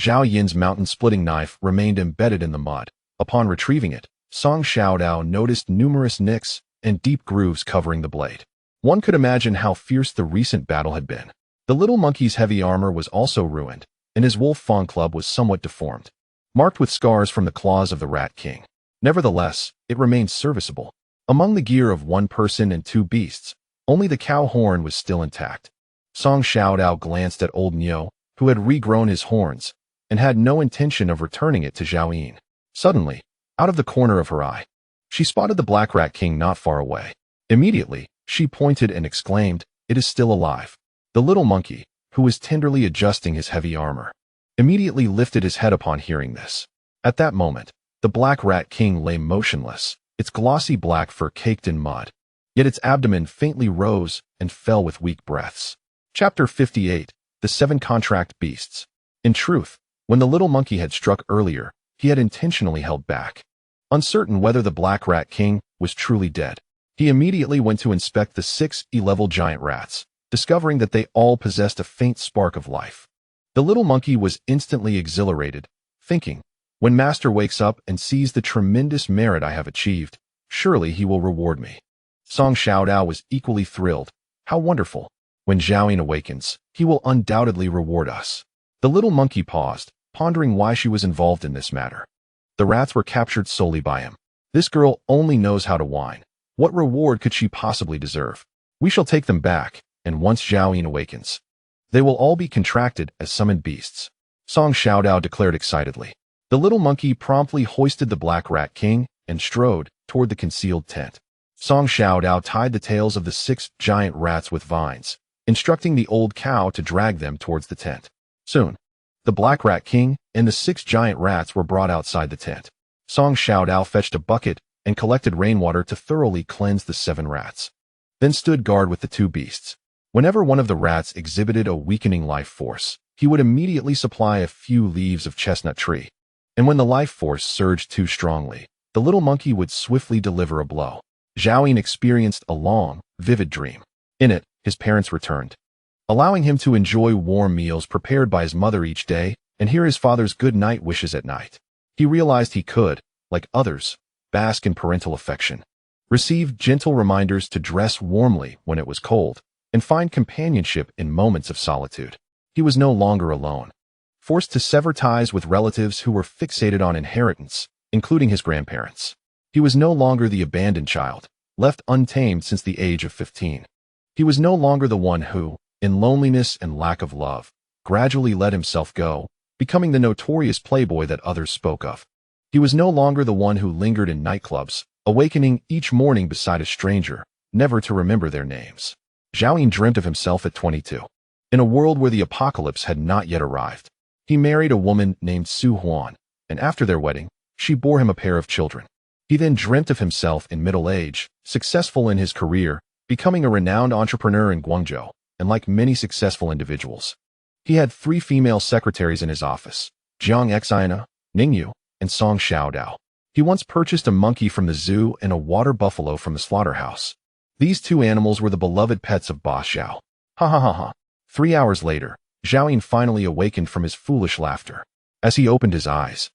Zhao Yin's mountain-splitting knife remained embedded in the mud. Upon retrieving it, Song Xiaodao noticed numerous nicks and deep grooves covering the blade. One could imagine how fierce the recent battle had been. The little monkey's heavy armor was also ruined, and his wolf fawn club was somewhat deformed, marked with scars from the claws of the Rat King. Nevertheless, it remained serviceable. Among the gear of 1 person and 2 beasts, only the cow horn was still intact. Song Xiaodao glanced at old Neo, who had regrown his horns, and had no intention of returning it to Zhao Yin. Suddenly, out of the corner of her eye, she spotted the Black Rat King not far away. Immediately, she pointed and exclaimed, "It is still alive." The little monkey, who was tenderly adjusting his heavy armor, immediately lifted his head upon hearing this. At that moment, the Black Rat King lay motionless, its glossy black fur caked in mud, yet its abdomen faintly rose and fell with weak breaths. Chapter 58, The 7 Contract Beasts. In truth, when the little monkey had struck earlier, he had intentionally held back. Uncertain whether the Black Rat King was truly dead, he immediately went to inspect the 6 E-level giant rats, discovering that they all possessed a faint spark of life. The little monkey was instantly exhilarated, thinking, when Master wakes up and sees the tremendous merit I have achieved, surely he will reward me. Song Xiaodao was equally thrilled. How wonderful. When Zhao Yin awakens, he will undoubtedly reward us. The little monkey paused, pondering why she was involved in this matter. The rats were captured solely by him. This girl only knows how to whine. What reward could she possibly deserve? We shall take them back, and once Zhao Yin awakens, they will all be contracted as summoned beasts. Song Xiaodao declared excitedly. The little monkey promptly hoisted the Black Rat King and strode toward the concealed tent. Song Xiaodao tied the tails of the 6 giant rats with vines, instructing the old cow to drag them towards the tent. Soon, the Black Rat King and the 6 giant rats were brought outside the tent. Song Xiaodao fetched a bucket and collected rainwater to thoroughly cleanse the 7 rats, then stood guard with the 2 beasts. Whenever one of the rats exhibited a weakening life force, he would immediately supply a few leaves of chestnut tree, and when the life force surged too strongly, the little monkey would swiftly deliver a blow. Zhao Yin experienced a long, vivid dream. In it, his parents returned, allowing him to enjoy warm meals prepared by his mother each day and hear his father's good night wishes at night. He realized he could, like others, bask in parental affection, receive gentle reminders to dress warmly when it was cold, and find companionship in moments of solitude. He was no longer alone, forced to sever ties with relatives who were fixated on inheritance, including his grandparents. He was no longer the abandoned child, left untamed since the age of 15. He was no longer the one who, in loneliness and lack of love, gradually let himself go, becoming the notorious playboy that others spoke of. He was no longer the one who lingered in nightclubs, awakening each morning beside a stranger, never to remember their names. Zhao Yun dreamt of himself at 22. In a world where the apocalypse had not yet arrived, he married a woman named Su Huan, and after their wedding, she bore him a pair of children. He then dreamt of himself in middle age, successful in his career, becoming a renowned entrepreneur in Guangzhou, and like many successful individuals, he had 3 female secretaries in his office, Jiang Xiana, Ningyu, and Song Xiaodao. He once purchased a monkey from the zoo and a water buffalo from the slaughterhouse. These 2 animals were the beloved pets of Boss Zhao. Ha ha ha ha. 3 hours later, Zhao Yun finally awakened from his foolish laughter. As he opened his eyes,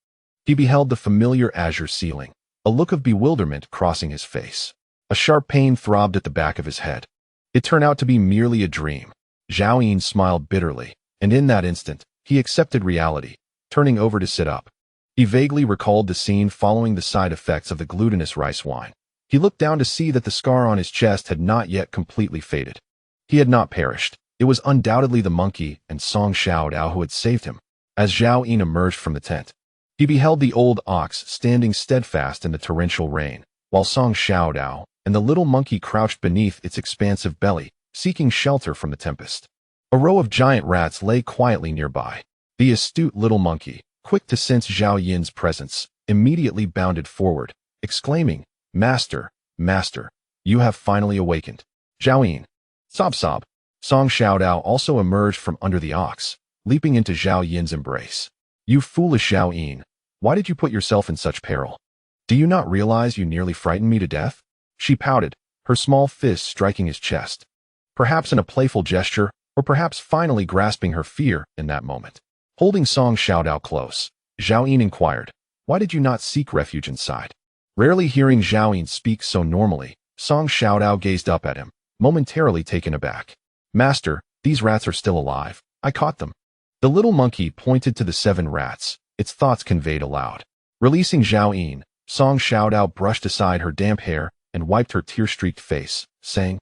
he beheld the familiar azure ceiling, a look of bewilderment crossing his face. A sharp pain throbbed at the back of his head. It turned out to be merely a dream. Zhao Yun smiled bitterly, and in that instant, he accepted reality, turning over to sit up. He vaguely recalled the scene following the side effects of the glutinous rice wine. He looked down to see that the scar on his chest had not yet completely faded. He had not perished. It was undoubtedly the monkey and Song Xiaodao who had saved him. As Zhao Yun emerged from the tent, he beheld the old ox standing steadfast in the torrential rain, while Song Xiaodao and the little monkey crouched beneath its expansive belly, seeking shelter from the tempest. A row of giant rats lay quietly nearby. The astute little monkey, quick to sense Zhao Yun's presence, immediately bounded forward, exclaiming, "Master, master, you have finally awakened." Zhao Yun. Sob sob. Song Xiaodao also emerged from under the ox, leaping into Zhao Yun's embrace. "You foolish Zhao Yun, why did you put yourself in such peril? Do you not realize you nearly frightened me to death?" She pouted, her small fist striking his chest, perhaps in a playful gesture, or perhaps finally grasping her fear in that moment. Holding Song Xiaodao close, Zhao Yun inquired, "Why did you not seek refuge inside?" Rarely hearing Zhao Yun speak so normally, Song Xiaodao gazed up at him, momentarily taken aback. "Master, these rats are still alive. I caught them." The little monkey pointed to the 7 rats, its thoughts conveyed aloud. Releasing Zhao Yun, Song Xiaodao brushed aside her damp hair and wiped her tear-streaked face, saying,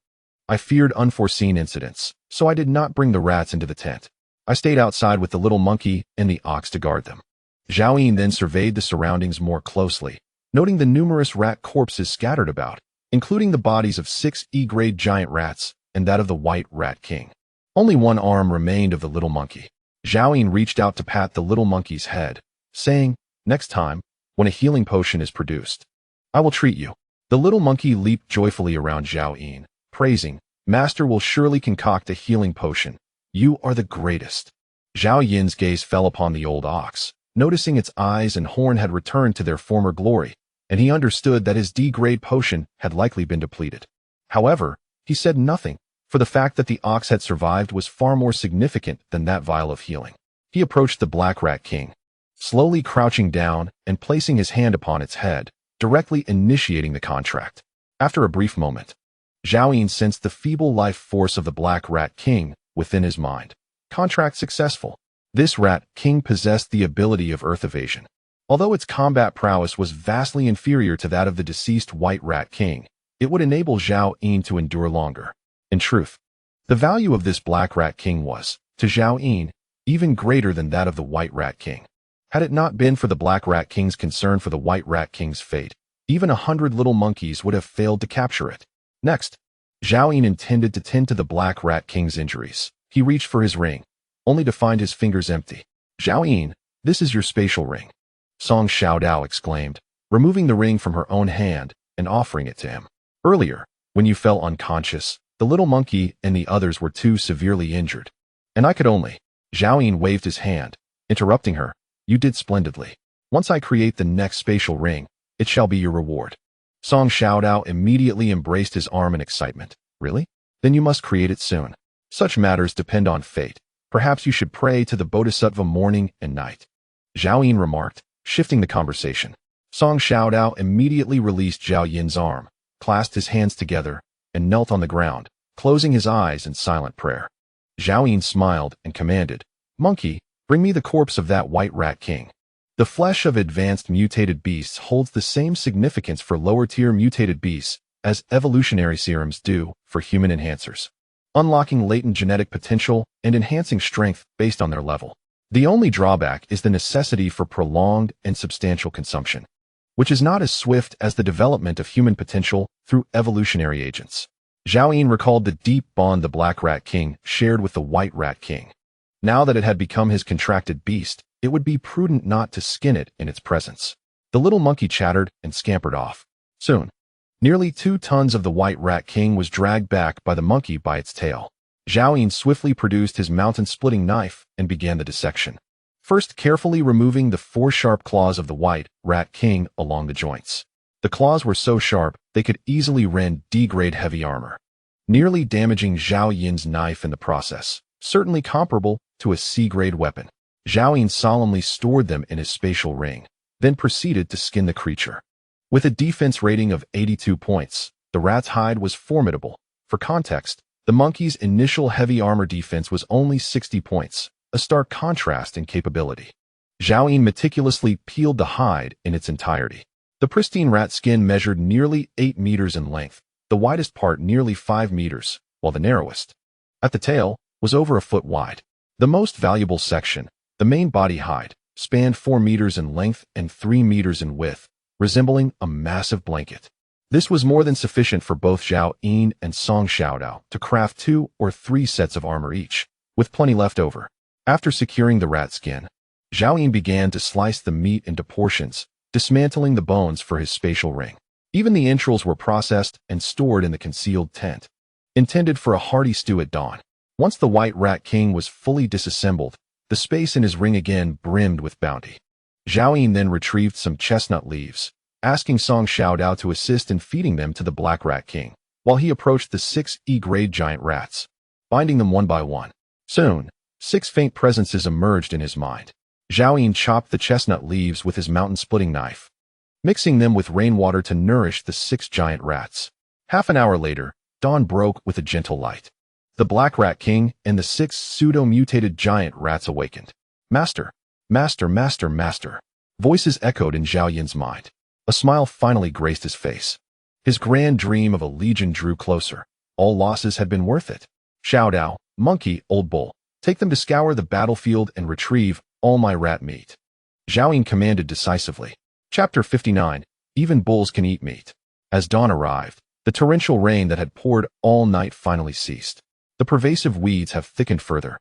"I feared unforeseen incidents, so I did not bring the rats into the tent. I stayed outside with the little monkey and the ox to guard them." Zhao Yun then surveyed the surroundings more closely, noting the numerous rat corpses scattered about, including the bodies of 6 E-grade giant rats and that of the white rat king. Only one arm remained of the little monkey. Zhao Yun reached out to pat the little monkey's head, saying, "Next time, when a healing potion is produced, I will treat you." The little monkey leaped joyfully around Zhao Yun, praising, "Master will surely concoct a healing potion. You are the greatest." Zhao Yun's gaze fell upon the old ox, noticing its eyes and horn had returned to their former glory, and he understood that his D-grade potion had likely been depleted. However, he said nothing, for the fact that the ox had survived was far more significant than that vial of healing. He approached the Black Rat King, slowly crouching down and placing his hand upon its head, directly initiating the contract. After a brief moment, Zhao Yun sensed the feeble life force of the Black Rat King within his mind. Contract successful. This Rat King possessed the ability of earth evasion. Although its combat prowess was vastly inferior to that of the deceased White Rat King, it would enable Zhao Yun to endure longer. In truth, the value of this Black Rat King was, to Zhao Yun, even greater than that of the White Rat King. Had it not been for the Black Rat King's concern for the White Rat King's fate, even 100 little monkeys would have failed to capture it. Next, Zhao Yun intended to tend to the Black Rat King's injuries. He reached for his ring, only to find his fingers empty. "Zhao Yun, this is your spatial ring," Song Xiaodao exclaimed, removing the ring from her own hand and offering it to him. "Earlier, when you fell unconscious, the little monkey and the others were too severely injured, and I could only—" Zhao Yun waved his hand, interrupting her. "You did splendidly. Once I create the next spatial ring, it shall be your reward." Song Xiaodao immediately embraced his arm in excitement. "Really? Then you must create it soon. Such matters depend on fate. Perhaps you should pray to the Bodhisattva morning and night. Zhao Yin remarked, shifting the conversation. Song Xiaodao immediately released Zhao Yin's arm, clasped his hands together, and knelt on the ground, closing his eyes in silent prayer. Zhao Yin smiled and commanded, "Monkey, bring me the corpse of that white rat king." The flesh of advanced mutated beasts holds the same significance for lower-tier mutated beasts as evolutionary serums do for human enhancers, unlocking latent genetic potential and enhancing strength based on their level. The only drawback is the necessity for prolonged and substantial consumption, which is not as swift as the development of human potential through evolutionary agents. Zhao Yin recalled the deep bond the Black Rat King shared with the White Rat King. Now that it had become his contracted beast, it would be prudent not to skin it in its presence. The little monkey chattered and scampered off. Soon, nearly 2 tons of the White Rat King was dragged back by the monkey by its tail. Zhao Yin swiftly produced his mountain-splitting knife and began the dissection, first carefully removing the 4 sharp claws of the White Rat King along the joints. The claws were so sharp they could easily rend D-grade heavy armor, nearly damaging Zhao Yin's knife in the process, certainly comparable to a C-grade weapon. Zhao Yin solemnly stored them in his spatial ring, then proceeded to skin the creature. With a defense rating of 82 points, the rat's hide was formidable. For context, the monkey's initial heavy armor defense was only 60 points, a stark contrast in capability. Zhao Yin meticulously peeled the hide in its entirety. The pristine rat skin measured nearly 8 meters in length, the widest part nearly 5 meters, while the narrowest, at the tail, was over a foot wide. The most valuable section, the main body hide, spanned 4 meters in length and 3 meters in width, resembling a massive blanket. This was more than sufficient for both Zhao Yin and Song Xiaodao to craft 2 or 3 sets of armor each, with plenty left over. After securing the rat skin, Zhao Yin began to slice the meat into portions, dismantling the bones for his spatial ring. Even the entrails were processed and stored in the concealed tent, intended for a hearty stew at dawn. Once the White Rat King was fully disassembled, the space in his ring again brimmed with bounty. Zhao Yin then retrieved some chestnut leaves, asking Song Xiaodao to assist in feeding them to the Black Rat King, while he approached the 6 E-grade giant rats, binding them one by one. Soon, 6 faint presences emerged in his mind. Zhao Yin chopped the chestnut leaves with his mountain-splitting knife, mixing them with rainwater to nourish the 6 giant rats. Half an hour later, dawn broke with a gentle light. The Black Rat King and the 6 pseudo-mutated giant rats awakened. Master, master, master, master. Voices echoed in Zhao Yin's mind. A smile finally graced his face. His grand dream of a legion drew closer. All losses had been worth it. Xiaodao, monkey, old bull, take them to scour the battlefield and retrieve all my rat meat. Zhao Yin commanded decisively. Chapter 59, Even Bulls Can Eat Meat. As dawn arrived, the torrential rain that had poured all night finally ceased. The pervasive weeds have thickened further,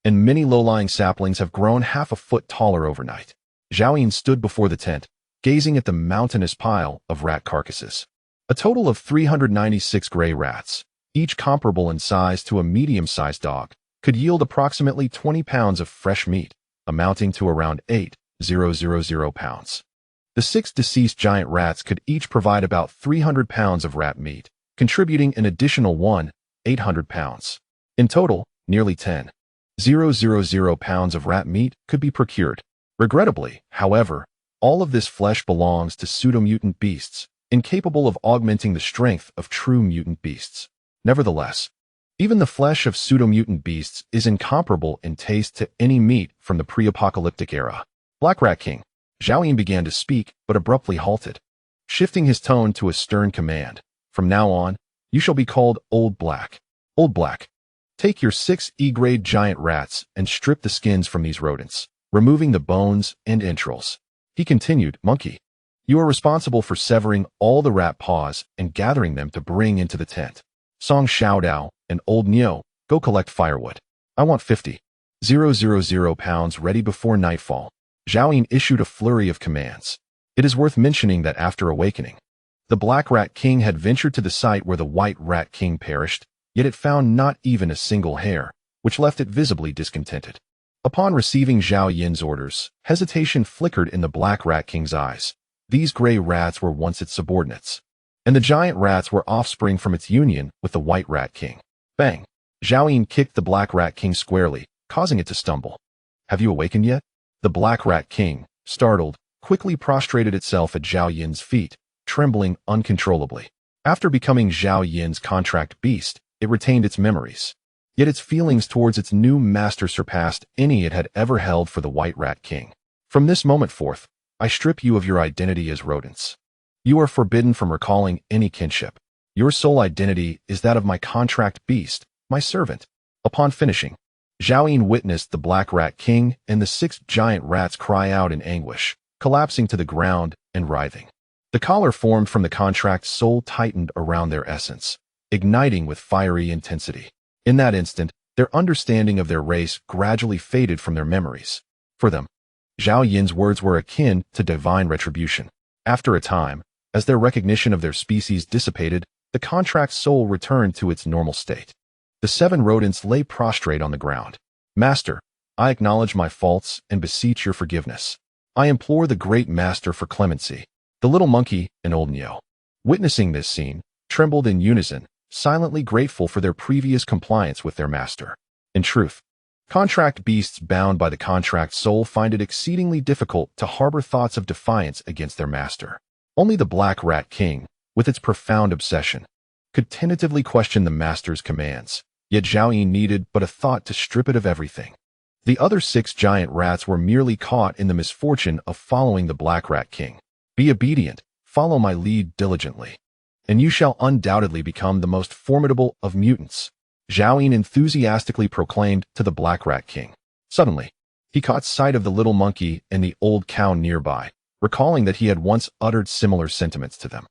and many low-lying saplings have grown half a foot taller overnight. Zhao Yin stood before the tent, gazing at the mountainous pile of rat carcasses. A total of 396 gray rats, each comparable in size to a medium-sized dog, could yield approximately 20 pounds of fresh meat, amounting to around 8,000 pounds. The 6 deceased giant rats could each provide about 300 pounds of rat meat, contributing an additional 1,800 pounds. In total, nearly 10,000 pounds of rat meat could be procured. Regrettably, however, all of this flesh belongs to pseudo-mutant beasts, incapable of augmenting the strength of true mutant beasts. Nevertheless, even the flesh of pseudo-mutant beasts is incomparable in taste to any meat from the pre-apocalyptic era. Black Rat King. Zhao Yin began to speak, but abruptly halted, shifting his tone to a stern command. From now on, you shall be called Old Black. Old Black, take your 6 E-grade giant rats and strip the skins from these rodents, removing the bones and entrails. He continued, Monkey, you are responsible for severing all the rat paws and gathering them to bring into the tent. Song Xiaodao and Old Nio, go collect firewood. I want 50,000 pounds ready before nightfall. Zhao Yin issued a flurry of commands. It is worth mentioning that after awakening, the Black Rat King had ventured to the site where the White Rat King perished, yet it found not even a single hair, which left it visibly discontented. Upon receiving Zhao Yin's orders, hesitation flickered in the Black Rat King's eyes. These gray rats were once its subordinates, and the giant rats were offspring from its union with the White Rat King. Bang! Zhao Yin kicked the Black Rat King squarely, causing it to stumble. Have you awakened yet? The Black Rat King, startled, quickly prostrated itself at Zhao Yin's feet, trembling uncontrollably. After becoming Zhao Yin's contract beast, it retained its memories. Yet its feelings towards its new master surpassed any it had ever held for the White Rat King. From this moment forth, I strip you of your identity as rodents. You are forbidden from recalling any kinship. Your sole identity is that of my contract beast, my servant. Upon finishing, Zhao Yin witnessed the Black Rat King and the 6 giant rats cry out in anguish, collapsing to the ground and writhing. The collar formed from the contract's soul tightened around their essence, igniting with fiery intensity. In that instant, their understanding of their race gradually faded from their memories. For them, Zhao Yin's words were akin to divine retribution. After a time, as their recognition of their species dissipated, the contract's soul returned to its normal state. The 7 rodents lay prostrate on the ground. Master, I acknowledge my faults and beseech your forgiveness. I implore the great master for clemency. The little monkey and old Nyo, witnessing this scene, trembled in unison, silently grateful for their previous compliance with their master. In truth, contract beasts bound by the contract soul find it exceedingly difficult to harbor thoughts of defiance against their master. Only the Black Rat King, with its profound obsession, could tentatively question the master's commands, yet Zhao Yin needed but a thought to strip it of everything. The other 6 giant rats were merely caught in the misfortune of following the Black Rat King. Be obedient, follow my lead diligently, and you shall undoubtedly become the most formidable of mutants, Zhao Yin enthusiastically proclaimed to the Black Rat King. Suddenly, he caught sight of the little monkey and the old cow nearby, recalling that he had once uttered similar sentiments to them.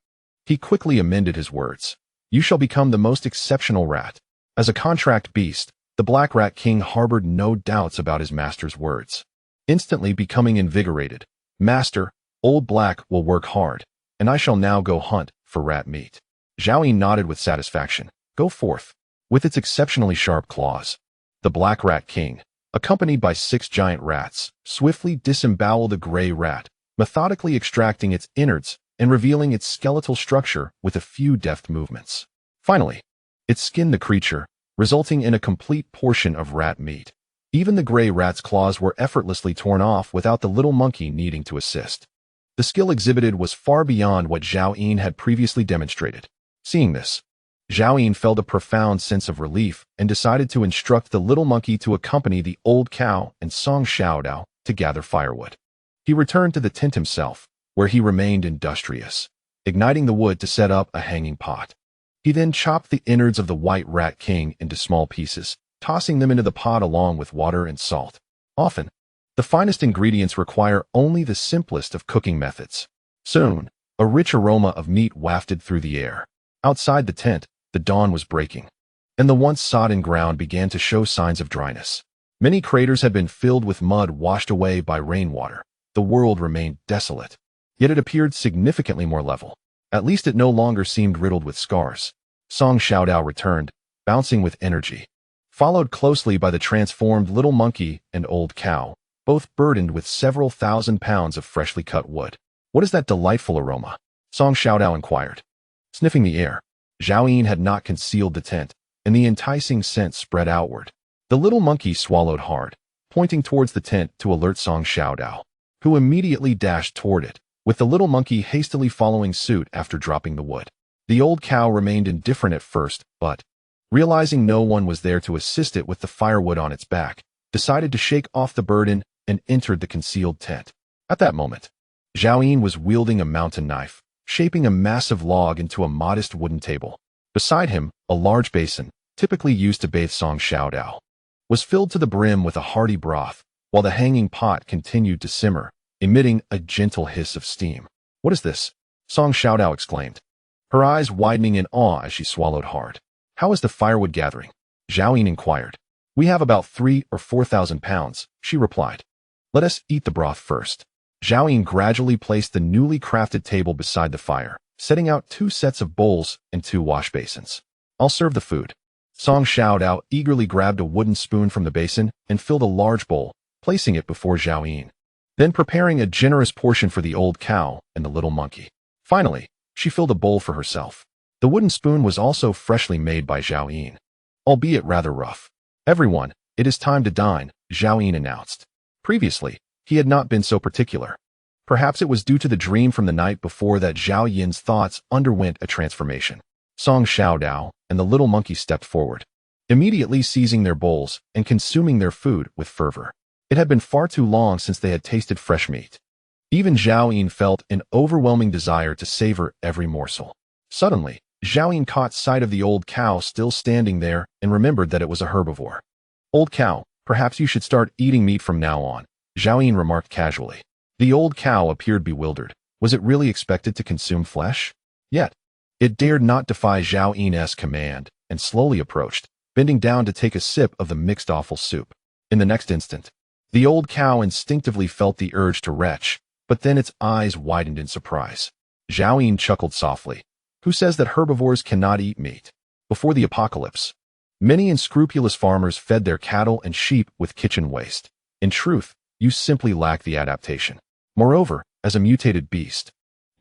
He quickly amended his words. You shall become the most exceptional rat. As a contract beast, the Black Rat King harbored no doubts about his master's words. Instantly becoming invigorated, Master, Old Black will work hard, and I shall now go hunt for rat meat. Zhao Yin nodded with satisfaction. Go forth. With its exceptionally sharp claws, the Black Rat King, accompanied by 6 giant rats, swiftly disemboweled the gray rat, methodically extracting its innards and revealing its skeletal structure with a few deft movements. Finally, it skinned the creature, resulting in a complete portion of rat meat. Even the gray rat's claws were effortlessly torn off without the little monkey needing to assist. The skill exhibited was far beyond what Zhao Yin had previously demonstrated. Seeing this, Zhao Yin felt a profound sense of relief and decided to instruct the little monkey to accompany the old cow and Song Xiaodao to gather firewood. He returned to the tent himself, where he remained industrious, igniting the wood to set up a hanging pot. He then chopped the innards of the White Rat King into small pieces, tossing them into the pot along with water and salt. Often, the finest ingredients require only the simplest of cooking methods. Soon, a rich aroma of meat wafted through the air. Outside the tent, the dawn was breaking, and the once sodden ground began to show signs of dryness. Many craters had been filled with mud washed away by rainwater. The world remained desolate, yet it appeared significantly more level. At least it no longer seemed riddled with scars. Song Xiaodao returned, bouncing with energy, followed closely by the transformed little monkey and old cow, both burdened with several thousand pounds of freshly cut wood. What is that delightful aroma? Song Xiaodao inquired. Sniffing the air, Zhao Yin had not concealed the tent, and the enticing scent spread outward. The little monkey swallowed hard, pointing towards the tent to alert Song Xiaodao, who immediately dashed toward it, with the little monkey hastily following suit after dropping the wood. The old cow remained indifferent at first, but, realizing no one was there to assist it with the firewood on its back, decided to shake off the burden and entered the concealed tent. At that moment, Zhao Yin was wielding a mountain knife, shaping a massive log into a modest wooden table. Beside him, a large basin, typically used to bathe Song Xiaodao, was filled to the brim with a hearty broth, while the hanging pot continued to simmer, emitting a gentle hiss of steam. What is this? Song Xiaodao exclaimed, her eyes widening in awe as she swallowed hard. How is the firewood gathering? Zhao Yin inquired. We have about 3,000 or 4,000 pounds, she replied. Let us eat the broth first. Zhao Yin gradually placed the newly crafted table beside the fire, setting out 2 sets of bowls and 2 wash basins. I'll serve the food. Song Xiaodao eagerly grabbed a wooden spoon from the basin and filled a large bowl, placing it before Zhao Yin, then preparing a generous portion for the old cow and the little monkey. Finally, she filled a bowl for herself. The wooden spoon was also freshly made by Zhao Yin, albeit rather rough. Everyone, "It is time to dine," Zhao Yin announced. Previously, he had not been so particular. Perhaps it was due to the dream from the night before that Zhao Yin's thoughts underwent a transformation. Song Xiaodao and the little monkey stepped forward, immediately seizing their bowls and consuming their food with fervor. It had been far too long since they had tasted fresh meat. Even Zhao Yin felt an overwhelming desire to savor every morsel. Suddenly, Zhao Yin caught sight of the old cow still standing there and remembered that it was a herbivore. "Old cow, perhaps you should start eating meat from now on," Zhao Yin remarked casually. The old cow appeared bewildered. Was it really expected to consume flesh? Yet, it dared not defy Zhao Yin's command and slowly approached, bending down to take a sip of the mixed offal soup. In the next instant, the old cow instinctively felt the urge to retch, but then its eyes widened in surprise. Zhao Yin chuckled softly. "Who says that herbivores cannot eat meat?" Before the apocalypse, many unscrupulous farmers fed their cattle and sheep with kitchen waste. In truth, you simply lack the adaptation. Moreover, as a mutated beast,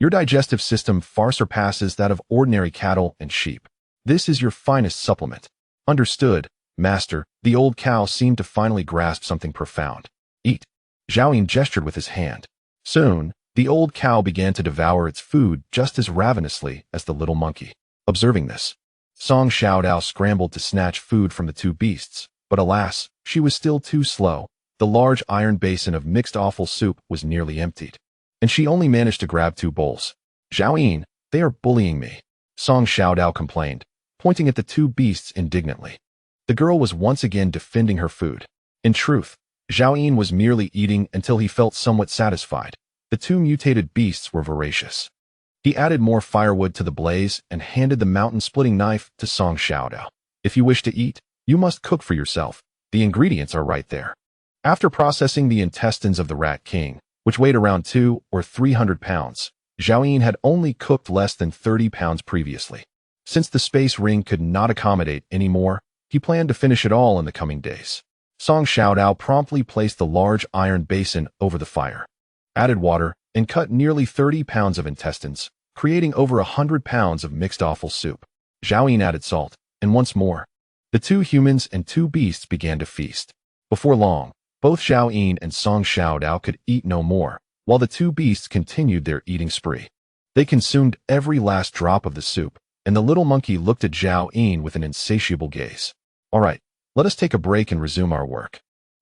your digestive system far surpasses that of ordinary cattle and sheep. This is your finest supplement. Understood, master. The old cow seemed to finally grasp something profound. "Eat." Zhao Yin gestured with his hand. Soon, the old cow began to devour its food just as ravenously as the little monkey. Observing this, Song Xiaodao scrambled to snatch food from the two beasts, but alas, she was still too slow. The large iron basin of mixed offal soup was nearly emptied, and she only managed to grab 2 bowls. "Zhao Yin, they are bullying me," Song Xiaodao complained, pointing at the 2 beasts indignantly. The girl was once again defending her food. In truth, Zhao Yin was merely eating until he felt somewhat satisfied. The 2 mutated beasts were voracious. He added more firewood to the blaze and handed the mountain-splitting knife to Song Xiaodao. "If you wish to eat, you must cook for yourself. The ingredients are right there." After processing the intestines of the Rat King, which weighed around 200 or 300 pounds, Zhao Yin had only cooked less than 30 pounds previously. Since the space ring could not accommodate any more, he planned to finish it all in the coming days. Song Xiaodao promptly placed the large iron basin over the fire, added water, and cut nearly 30 pounds of intestines, creating over 100 pounds of mixed offal soup. Zhao Yin added salt, and once more, the 2 humans and 2 beasts began to feast. Before long, both Zhao Yin and Song Xiaodao could eat no more, while the 2 beasts continued their eating spree. They consumed every last drop of the soup, and the little monkey looked at Zhao Yin with an insatiable gaze. "All right, let us take a break and resume our work.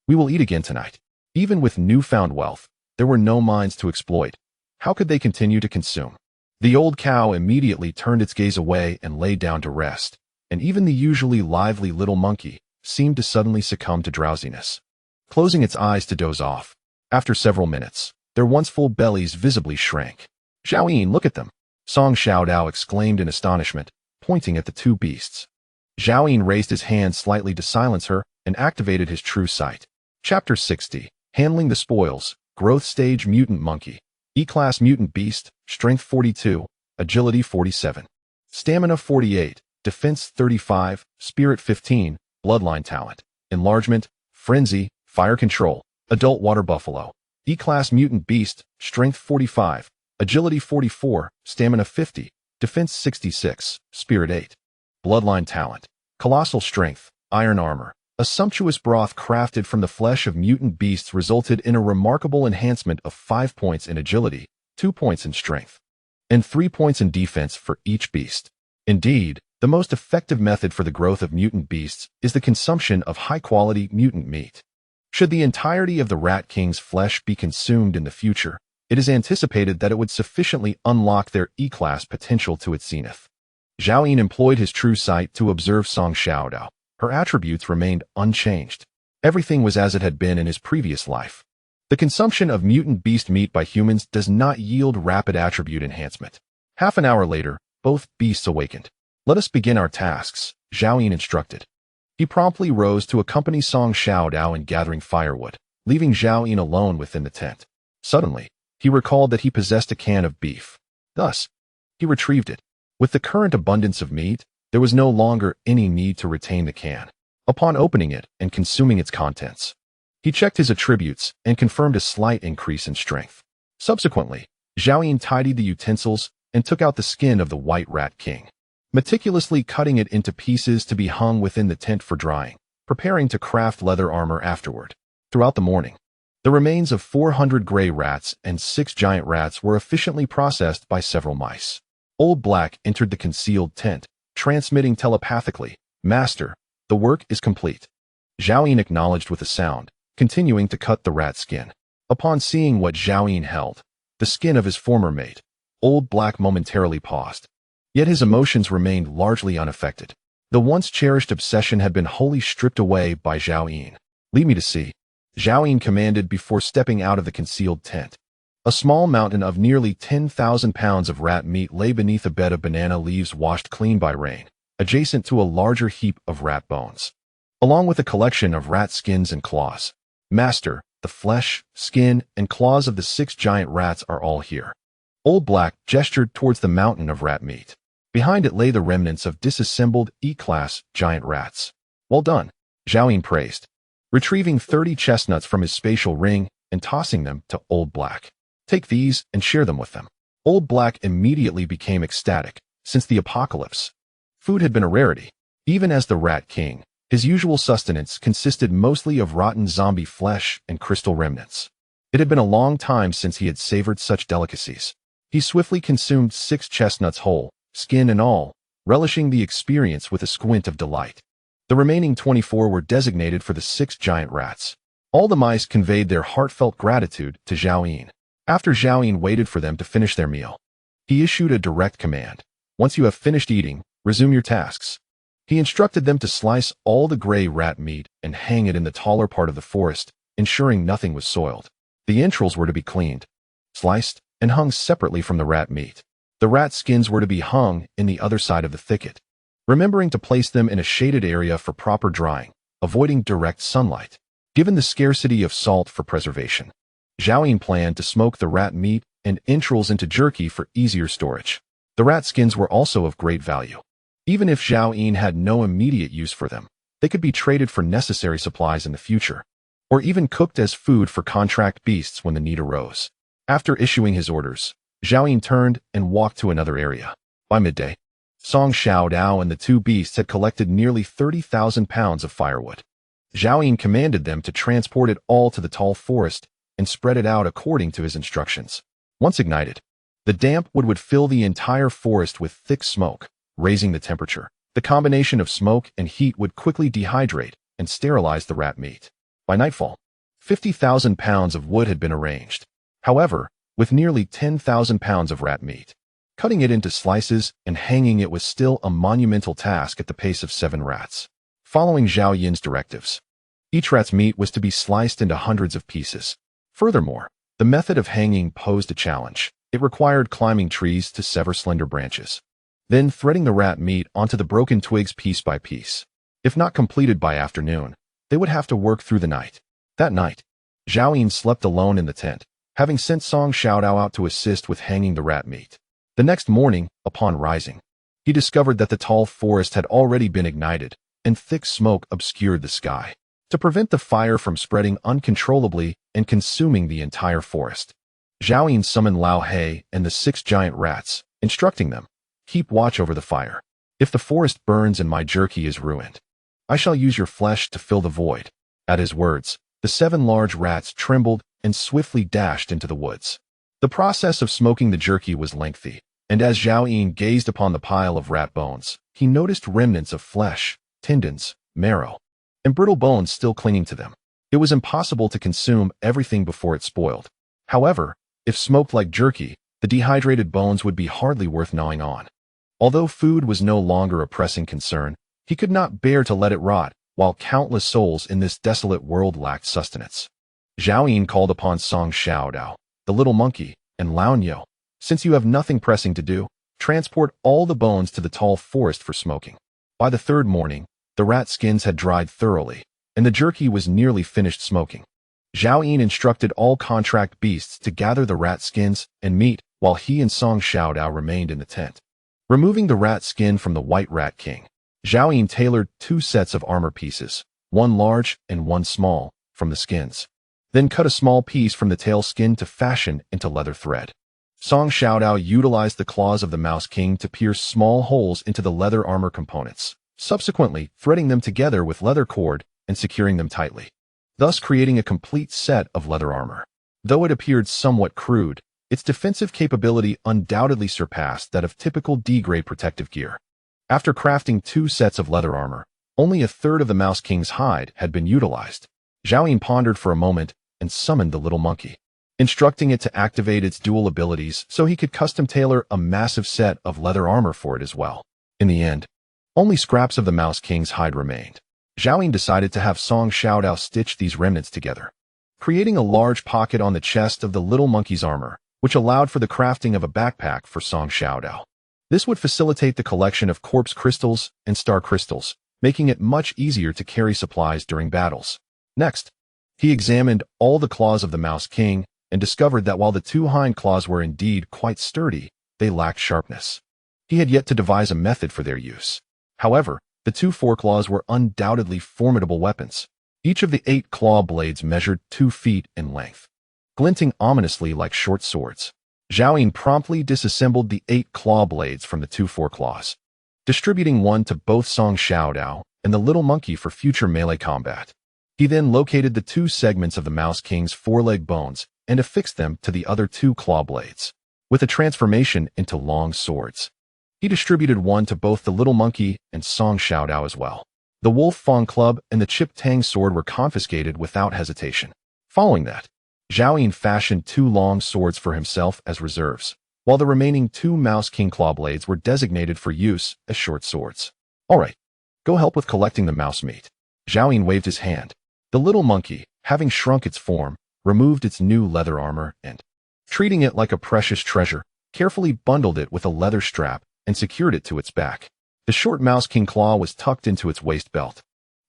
We will eat again tonight." Even with newfound wealth, there were no mines to exploit. How could they continue to consume? The old cow immediately turned its gaze away and lay down to rest, and even the usually lively little monkey seemed to suddenly succumb to drowsiness, closing its eyes to doze off. After several minutes, their once full bellies visibly shrank. "Zhao Yin, look at them!" Song Xiaodao exclaimed in astonishment, pointing at the 2 beasts. Zhao Yin raised his hand slightly to silence her and activated his true sight. Chapter 60. Handling the Spoils. Growth Stage Mutant Monkey. E-Class Mutant Beast. Strength 42. Agility 47. Stamina 48. Defense 35. Spirit 15. Bloodline Talent. Enlargement. Frenzy. Fire Control. Adult Water Buffalo. E-Class Mutant Beast. Strength 45. Agility 44. Stamina 50. Defense 66. Spirit 8. Bloodline Talent. Colossal Strength. Iron Armor. A sumptuous broth crafted from the flesh of mutant beasts resulted in a remarkable enhancement of 5 points in agility, 2 points in strength, and 3 points in defense for each beast. Indeed, the most effective method for the growth of mutant beasts is the consumption of high-quality mutant meat. Should the entirety of the Rat King's flesh be consumed in the future, it is anticipated that it would sufficiently unlock their E-Class potential to its zenith. Zhao Yin employed his true sight to observe Song Xiaodao. Her attributes remained unchanged. Everything was as it had been in his previous life. The consumption of mutant beast meat by humans does not yield rapid attribute enhancement. Half an hour later, both beasts awakened. "Let us begin our tasks," Zhao Yin instructed. He promptly rose to accompany Song Xiaodao in gathering firewood, leaving Zhao Yin alone within the tent. Suddenly, he recalled that he possessed a can of beef. Thus, he retrieved it. With the current abundance of meat, there was no longer any need to retain the can. Upon opening it and consuming its contents, he checked his attributes and confirmed a slight increase in strength. Subsequently, Zhao Yin tidied the utensils and took out the skin of the white Rat King, meticulously cutting it into pieces to be hung within the tent for drying. preparing to craft leather armor afterward. Throughout the morning, the remains of 400 gray rats and 6 giant rats were efficiently processed by several mice. Old Black entered the concealed tent, transmitting telepathically, "Master, the work is complete." Zhao acknowledged with a sound, continuing to cut the rat skin. Upon seeing what Zhao held, the skin of his former mate, Old Black momentarily paused. Yet his emotions remained largely unaffected. The once cherished obsession had been wholly stripped away by Zhao. "Lead me to see," Zhao commanded before stepping out of the concealed tent. A small mountain of nearly 10,000 pounds of rat meat lay beneath a bed of banana leaves washed clean by rain, adjacent to a larger heap of rat bones, along with a collection of rat skins and claws. "Master, the flesh, skin, and claws of the 6 giant rats are all here." Old Black gestured towards the mountain of rat meat. Behind it lay the remnants of disassembled E-class giant rats. "Well done," Zhao praised, retrieving 30 chestnuts from his spatial ring and tossing them to Old Black. "Take these and share them with them." Old Black immediately became ecstatic. Since the apocalypse, food had been a rarity. Even as the Rat King, his usual sustenance consisted mostly of rotten zombie flesh and crystal remnants. It had been a long time since he had savored such delicacies. He swiftly consumed 6 chestnuts whole, skin and all, relishing the experience with a squint of delight. The remaining 24 were designated for the 6 giant rats. All the mice conveyed their heartfelt gratitude to Zhao. After Zhao waited for them to finish their meal, he issued a direct command. "Once you have finished eating, resume your tasks." He instructed them to slice all the gray rat meat and hang it in the taller part of the forest, ensuring nothing was soiled. The entrails were to be cleaned, sliced, and hung separately from the rat meat. The rat skins were to be hung in the other side of the thicket, remembering to place them in a shaded area for proper drying, avoiding direct sunlight. Given the scarcity of salt for preservation, Zhao planned to smoke the rat meat and entrails into jerky for easier storage. The rat skins were also of great value. Even if Zhao had no immediate use for them, they could be traded for necessary supplies in the future, or even cooked as food for contract beasts when the need arose. After issuing his orders, Zhao turned and walked to another area. By midday, Song Xiaodao and the 2 beasts had collected nearly 30,000 pounds of firewood. Zhao commanded them to transport it all to the tall forest and spread it out according to his instructions. Once ignited, the damp wood would fill the entire forest with thick smoke, raising the temperature. The combination of smoke and heat would quickly dehydrate and sterilize the rat meat. By nightfall, 50,000 pounds of wood had been arranged. However, with nearly 10,000 pounds of rat meat, cutting it into slices and hanging it was still a monumental task at the pace of 7 rats. Following Zhao Yin's directives, each rat's meat was to be sliced into hundreds of pieces. Furthermore, the method of hanging posed a challenge. It required climbing trees to sever slender branches, then threading the rat meat onto the broken twigs piece by piece. If not completed by afternoon, they would have to work through the night. That night, Zhao slept alone in the tent, having sent Song Xiaodao out to assist with hanging the rat meat. The next morning, upon rising, he discovered that the tall forest had already been ignited, and thick smoke obscured the sky. To prevent the fire from spreading uncontrollably and consuming the entire forest, Zhao summoned Lao He and the 6 giant rats, instructing them, "Keep watch over the fire. If the forest burns and my jerky is ruined, I shall use your flesh to fill the void." At his words, the 7 large rats trembled and swiftly dashed into the woods. The process of smoking the jerky was lengthy, and as Zhao gazed upon the pile of rat bones, he noticed remnants of flesh, tendons, marrow, and brittle bones still clinging to them. It was impossible to consume everything before it spoiled. However, if smoked like jerky, the dehydrated bones would be hardly worth gnawing on. Although food was no longer a pressing concern, he could not bear to let it rot, while countless souls in this desolate world lacked sustenance. Zhao called upon Song Xiaodao, the little monkey, and Lao Nyo. "Since you have nothing pressing to do, transport all the bones to the tall forest for smoking." By the 3rd morning, the rat skins had dried thoroughly, and the jerky was nearly finished smoking. Zhao instructed all contract beasts to gather the rat skins and meat, while he and Song Xiaodao remained in the tent. Removing the rat skin from the White Rat King, Zhao tailored 2 sets of armor pieces, one large and one small, from the skins. Then cut a small piece from the tail skin to fashion into leather thread. Song Xiaodao utilized the claws of the Mouse King to pierce small holes into the leather armor components, subsequently threading them together with leather cord and securing them tightly, thus creating a complete set of leather armor. Though it appeared somewhat crude, its defensive capability undoubtedly surpassed that of typical D-grade protective gear. After crafting 2 sets of leather armor, only a third of the Mouse King's hide had been utilized. Zhao Yun pondered for a moment and summoned the little monkey, instructing it to activate its dual abilities so he could custom tailor a massive set of leather armor for it as well. In the end, only scraps of the Mouse King's hide remained. Zhao Yun decided to have Song Xiaodao stitch these remnants together, creating a large pocket on the chest of the little monkey's armor, which allowed for the crafting of a backpack for Song Xiaodao. This would facilitate the collection of corpse crystals and star crystals, making it much easier to carry supplies during battles. Next, he examined all the claws of the Mouse King and discovered that while the 2 hind claws were indeed quite sturdy, they lacked sharpness. He had yet to devise a method for their use. However, the 2 foreclaws were undoubtedly formidable weapons. Each of the 8 claw blades measured 2 feet in length, glinting ominously like short swords. Zhao Yun promptly disassembled the 8 claw blades from the 2 foreclaws, distributing one to both Song Xiaodao and the little monkey for future melee combat. He then located the 2 segments of the Mouse King's foreleg bones and affixed them to the other 2 claw blades, with a transformation into long swords. He distributed one to both the little monkey and Song Xiaodao as well. The Wolf Fang Club and the Chip Tang sword were confiscated without hesitation. Following that, Zhao Yun fashioned 2 long swords for himself as reserves, while the remaining 2 Mouse King claw blades were designated for use as short swords. All right, go help with collecting the mouse meat. Zhao Yun waved his hand. The little monkey, having shrunk its form, removed its new leather armor and, treating it like a precious treasure, carefully bundled it with a leather strap and secured it to its back. The short Mouse King claw was tucked into its waist belt,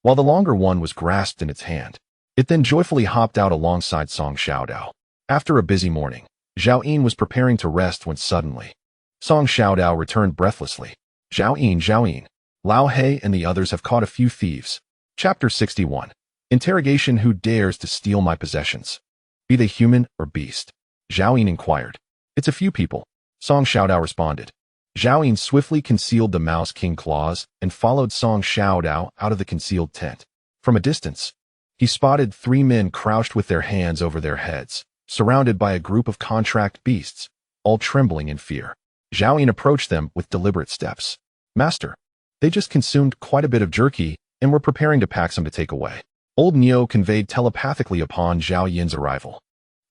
while the longer one was grasped in its hand. It then joyfully hopped out alongside Song Xiaodao. After a busy morning, Zhao Yun was preparing to rest when suddenly, Song Xiaodao returned breathlessly. Zhao Yun, Lao He and the others have caught a few thieves. Chapter 61. Interrogation: Who dares to steal my possessions? Be they human or beast? Zhao Yun inquired. It's a few people, Song Xiaodao responded. Zhao Yun swiftly concealed the Mouse King claws and followed Song Xiaodao out of the concealed tent. From a distance, he spotted 3 men crouched with their hands over their heads, surrounded by a group of contract beasts, all trembling in fear. Zhao Yun approached them with deliberate steps. Master, they just consumed quite a bit of jerky and were preparing to pack some to take away. Old Neo conveyed telepathically upon Zhao Yun's arrival.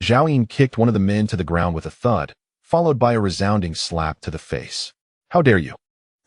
Zhao Yun kicked one of the men to the ground with a thud, followed by a resounding slap to the face. How dare you?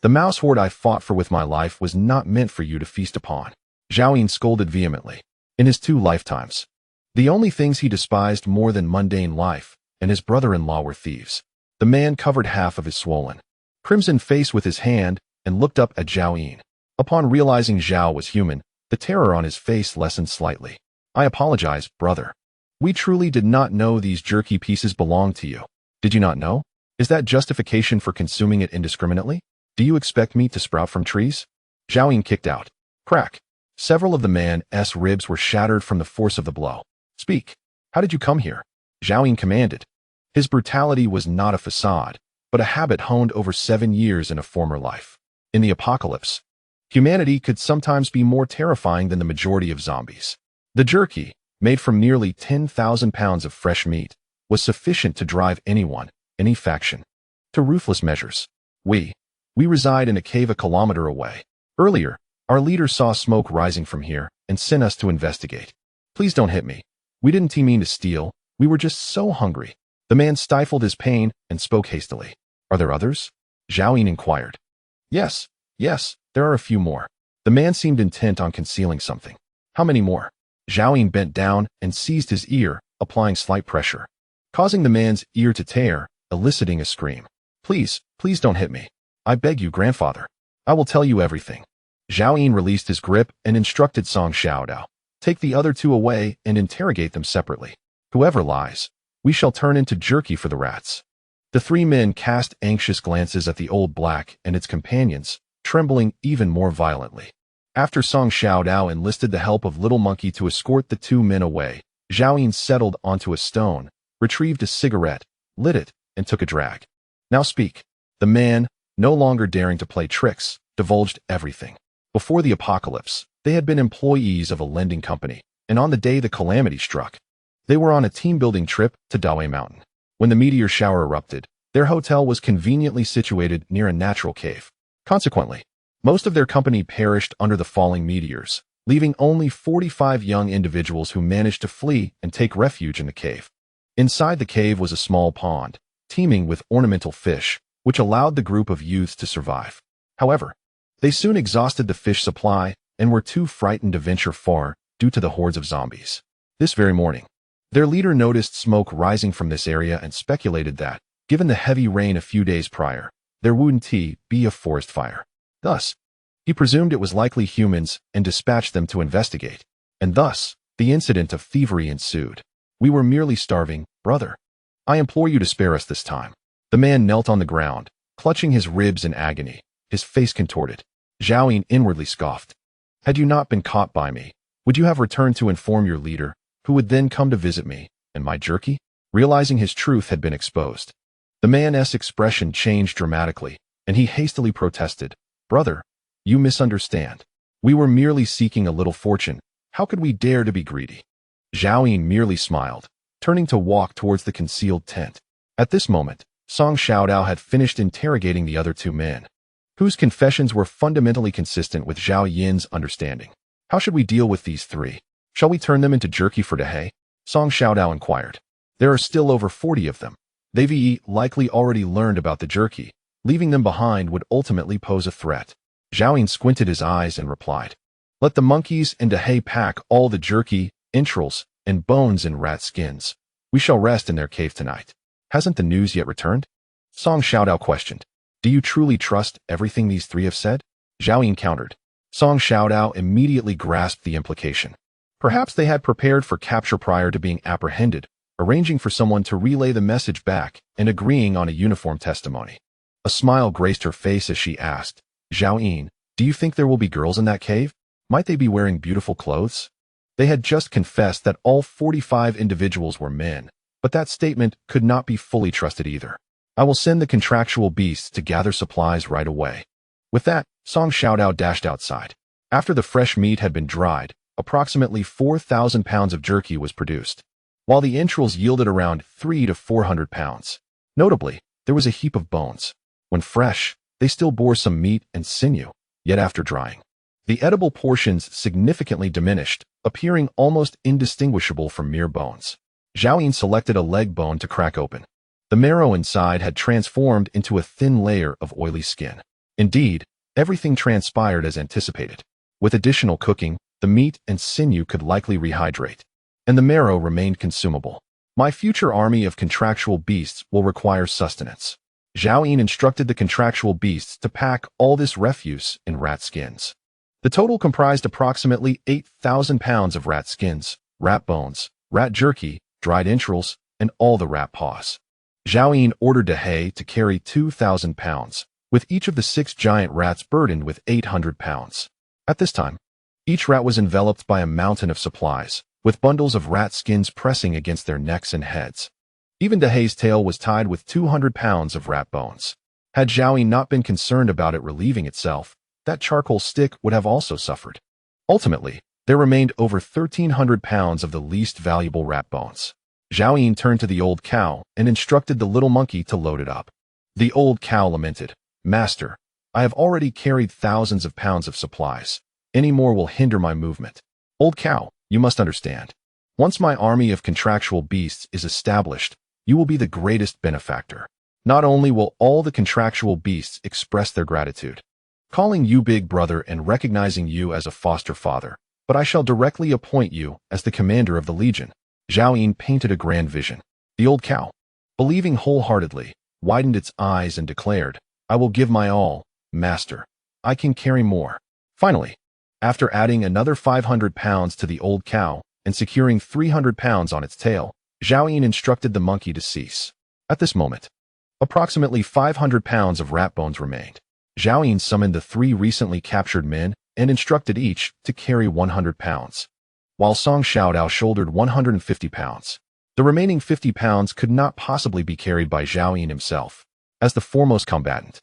The mouse horde I fought for with my life was not meant for you to feast upon. Zhao Yun scolded vehemently. In his 2 lifetimes, the only things he despised more than mundane life and his brother-in-law were thieves. The man covered half of his swollen, crimson face with his hand and looked up at Zhao Yun. Upon realizing Zhao was human, the terror on his face lessened slightly. I apologize, brother. We truly did not know these jerky pieces belonged to you. Did you not know? Is that justification for consuming it indiscriminately? Do you expect meat to sprout from trees? Zhao Yun kicked out. Crack. Several of the man's ribs were shattered from the force of the blow. Speak. How did you come here? Zhao Yun commanded. His brutality was not a facade, but a habit honed over 7 years in a former life. In the apocalypse, humanity could sometimes be more terrifying than the majority of zombies. The jerky, made from nearly 10,000 pounds of fresh meat, was sufficient to drive anyone, any faction, to ruthless measures. We reside in a cave a kilometer away. Earlier, our leader saw smoke rising from here and sent us to investigate. Please don't hit me. We didn't mean to steal. We were just so hungry. The man stifled his pain and spoke hastily. Are there others? Zhao Yun inquired. Yes, there are a few more. The man seemed intent on concealing something. How many more? Zhao Yun bent down and seized his ear, applying slight pressure, causing the man's ear to tear, eliciting a scream. Please don't hit me. I beg you, grandfather. I will tell you everything. Zhao Yun released his grip and instructed Song Xiaodao. Take the other 2 away and interrogate them separately. Whoever lies, we shall turn into jerky for the rats. The 3 men cast anxious glances at the old black and its companions, trembling even more violently. After Song Xiaodao enlisted the help of Little Monkey to escort the 2 men away, Zhao Yun settled onto a stone, retrieved a cigarette, lit it, and took a drag. Now speak. The man, no longer daring to play tricks, divulged everything. Before the apocalypse, They had been employees of a lending company, and on the day the calamity struck, they were on a team-building trip to Dawei Mountain. When the meteor shower erupted, their hotel was conveniently situated near a natural cave. Consequently, most of their company perished under the falling meteors, leaving only 45 young individuals who managed to flee and take refuge in the cave. Inside the cave was a small pond, teeming with ornamental fish, which allowed the group of youths to survive. However, they soon exhausted the fish supply and were too frightened to venture far due to the hordes of zombies. This very morning, their leader noticed smoke rising from this area and speculated that, given the heavy rain a few days prior, there wouldn't be a forest fire. Thus, he presumed it was likely humans and dispatched them to investigate. And thus, the incident of thievery ensued. "We were merely starving, brother. I implore you to spare us this time." The man knelt on the ground, clutching his ribs in agony, his face contorted. Zhao Yun inwardly scoffed. "Had you not been caught by me, would you have returned to inform your leader, who would then come to visit me, and my jerky?" Realizing his truth had been exposed, the man's expression changed dramatically, and he hastily protested. "Brother, you misunderstand. We were merely seeking a little fortune. How could we dare to be greedy?" Zhao Yun merely smiled, turning to walk towards the concealed tent. At this moment, Song Xiaodao had finished interrogating the other two men, whose confessions were fundamentally consistent with Zhao Yun's understanding. "How should we deal with these three? Shall we turn them into jerky for Dahei?" Song Xiaodao inquired. "There are still over 40 of them. They've likely already learned about the jerky. Leaving them behind would ultimately pose a threat." Zhao Yun squinted his eyes and replied, "Let the monkeys and Dahei pack all the jerky, entrails, and bones in rat skins. We shall rest in their cave tonight." "Hasn't the news yet returned?" Song Xiaodao questioned. "Do you truly trust everything these three have said?" Zhao Yun countered. Song Xiaodao immediately grasped the implication. Perhaps they had prepared for capture prior to being apprehended, arranging for someone to relay the message back and agreeing on a uniform testimony. A smile graced her face as she asked, "Zhao Yun, do you think there will be girls in that cave? Might they be wearing beautiful clothes?" They had just confessed that all 45 individuals were men, but that statement could not be fully trusted either. "I will send the contractual beasts to gather supplies right away." With that, Song Xiaodao dashed outside. After the fresh meat had been dried, approximately 4,000 pounds of jerky was produced, while the entrails yielded around 300 to 400 pounds. Notably, there was a heap of bones. When fresh, they still bore some meat and sinew, yet after drying, the edible portions significantly diminished, appearing almost indistinguishable from mere bones. Zhao Yun selected a leg bone to crack open. The marrow inside had transformed into a thin layer of oily skin. Indeed, everything transpired as anticipated. With additional cooking, the meat and sinew could likely rehydrate, and the marrow remained consumable. "My future army of contractual beasts will require sustenance." Zhao Yun instructed the contractual beasts to pack all this refuse in rat skins. The total comprised approximately 8,000 pounds of rat skins, rat bones, rat jerky, dried entrails, and all the rat paws. Zhao Yun ordered Dahei to carry 2,000 pounds, with each of the 6 giant rats burdened with 800 pounds. At this time, each rat was enveloped by a mountain of supplies, with bundles of rat skins pressing against their necks and heads. Even Dahei's tail was tied with 200 pounds of rat bones. Had Zhao Yun not been concerned about it relieving itself, that charcoal stick would have also suffered. Ultimately, there remained over 1,300 pounds of the least valuable rat bones. Zhao Yun turned to the old cow and instructed the little monkey to load it up. The old cow lamented, "Master, I have already carried thousands of pounds of supplies. Any more will hinder my movement. Old cow, you must understand. Once my army of contractual beasts is established, you will be the greatest benefactor. Not only will all the contractual beasts express their gratitude, calling you big brother and recognizing you as a foster father, but I shall directly appoint you as the commander of the legion." Zhao Yun painted a grand vision. The old cow, believing wholeheartedly, widened its eyes and declared, "I will give my all, master. I can carry more." Finally, after adding another 500 pounds to the old cow and securing 300 pounds on its tail, Zhao Yun instructed the monkey to cease. At this moment, approximately 500 pounds of rat bones remained. Zhao Yun summoned the 3 recently captured men and instructed each to carry 100 pounds, while Song Xiaodao shouldered 150 pounds. The remaining 50 pounds could not possibly be carried by Zhao Yun himself, as the foremost combatant.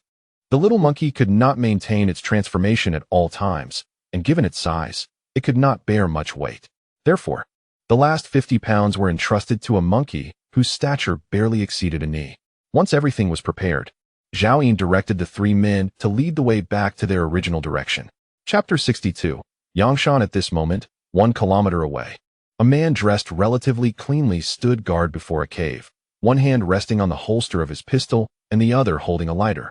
The little monkey could not maintain its transformation at all times, and given its size, it could not bear much weight. Therefore, the last 50 pounds were entrusted to a monkey whose stature barely exceeded a knee. Once everything was prepared, Zhao Yin directed the 3 men to lead the way back to their original direction. Chapter 62. Yangshan. At this moment, 1 kilometer away, a man dressed relatively cleanly stood guard before a cave, one hand resting on the holster of his pistol and the other holding a lighter.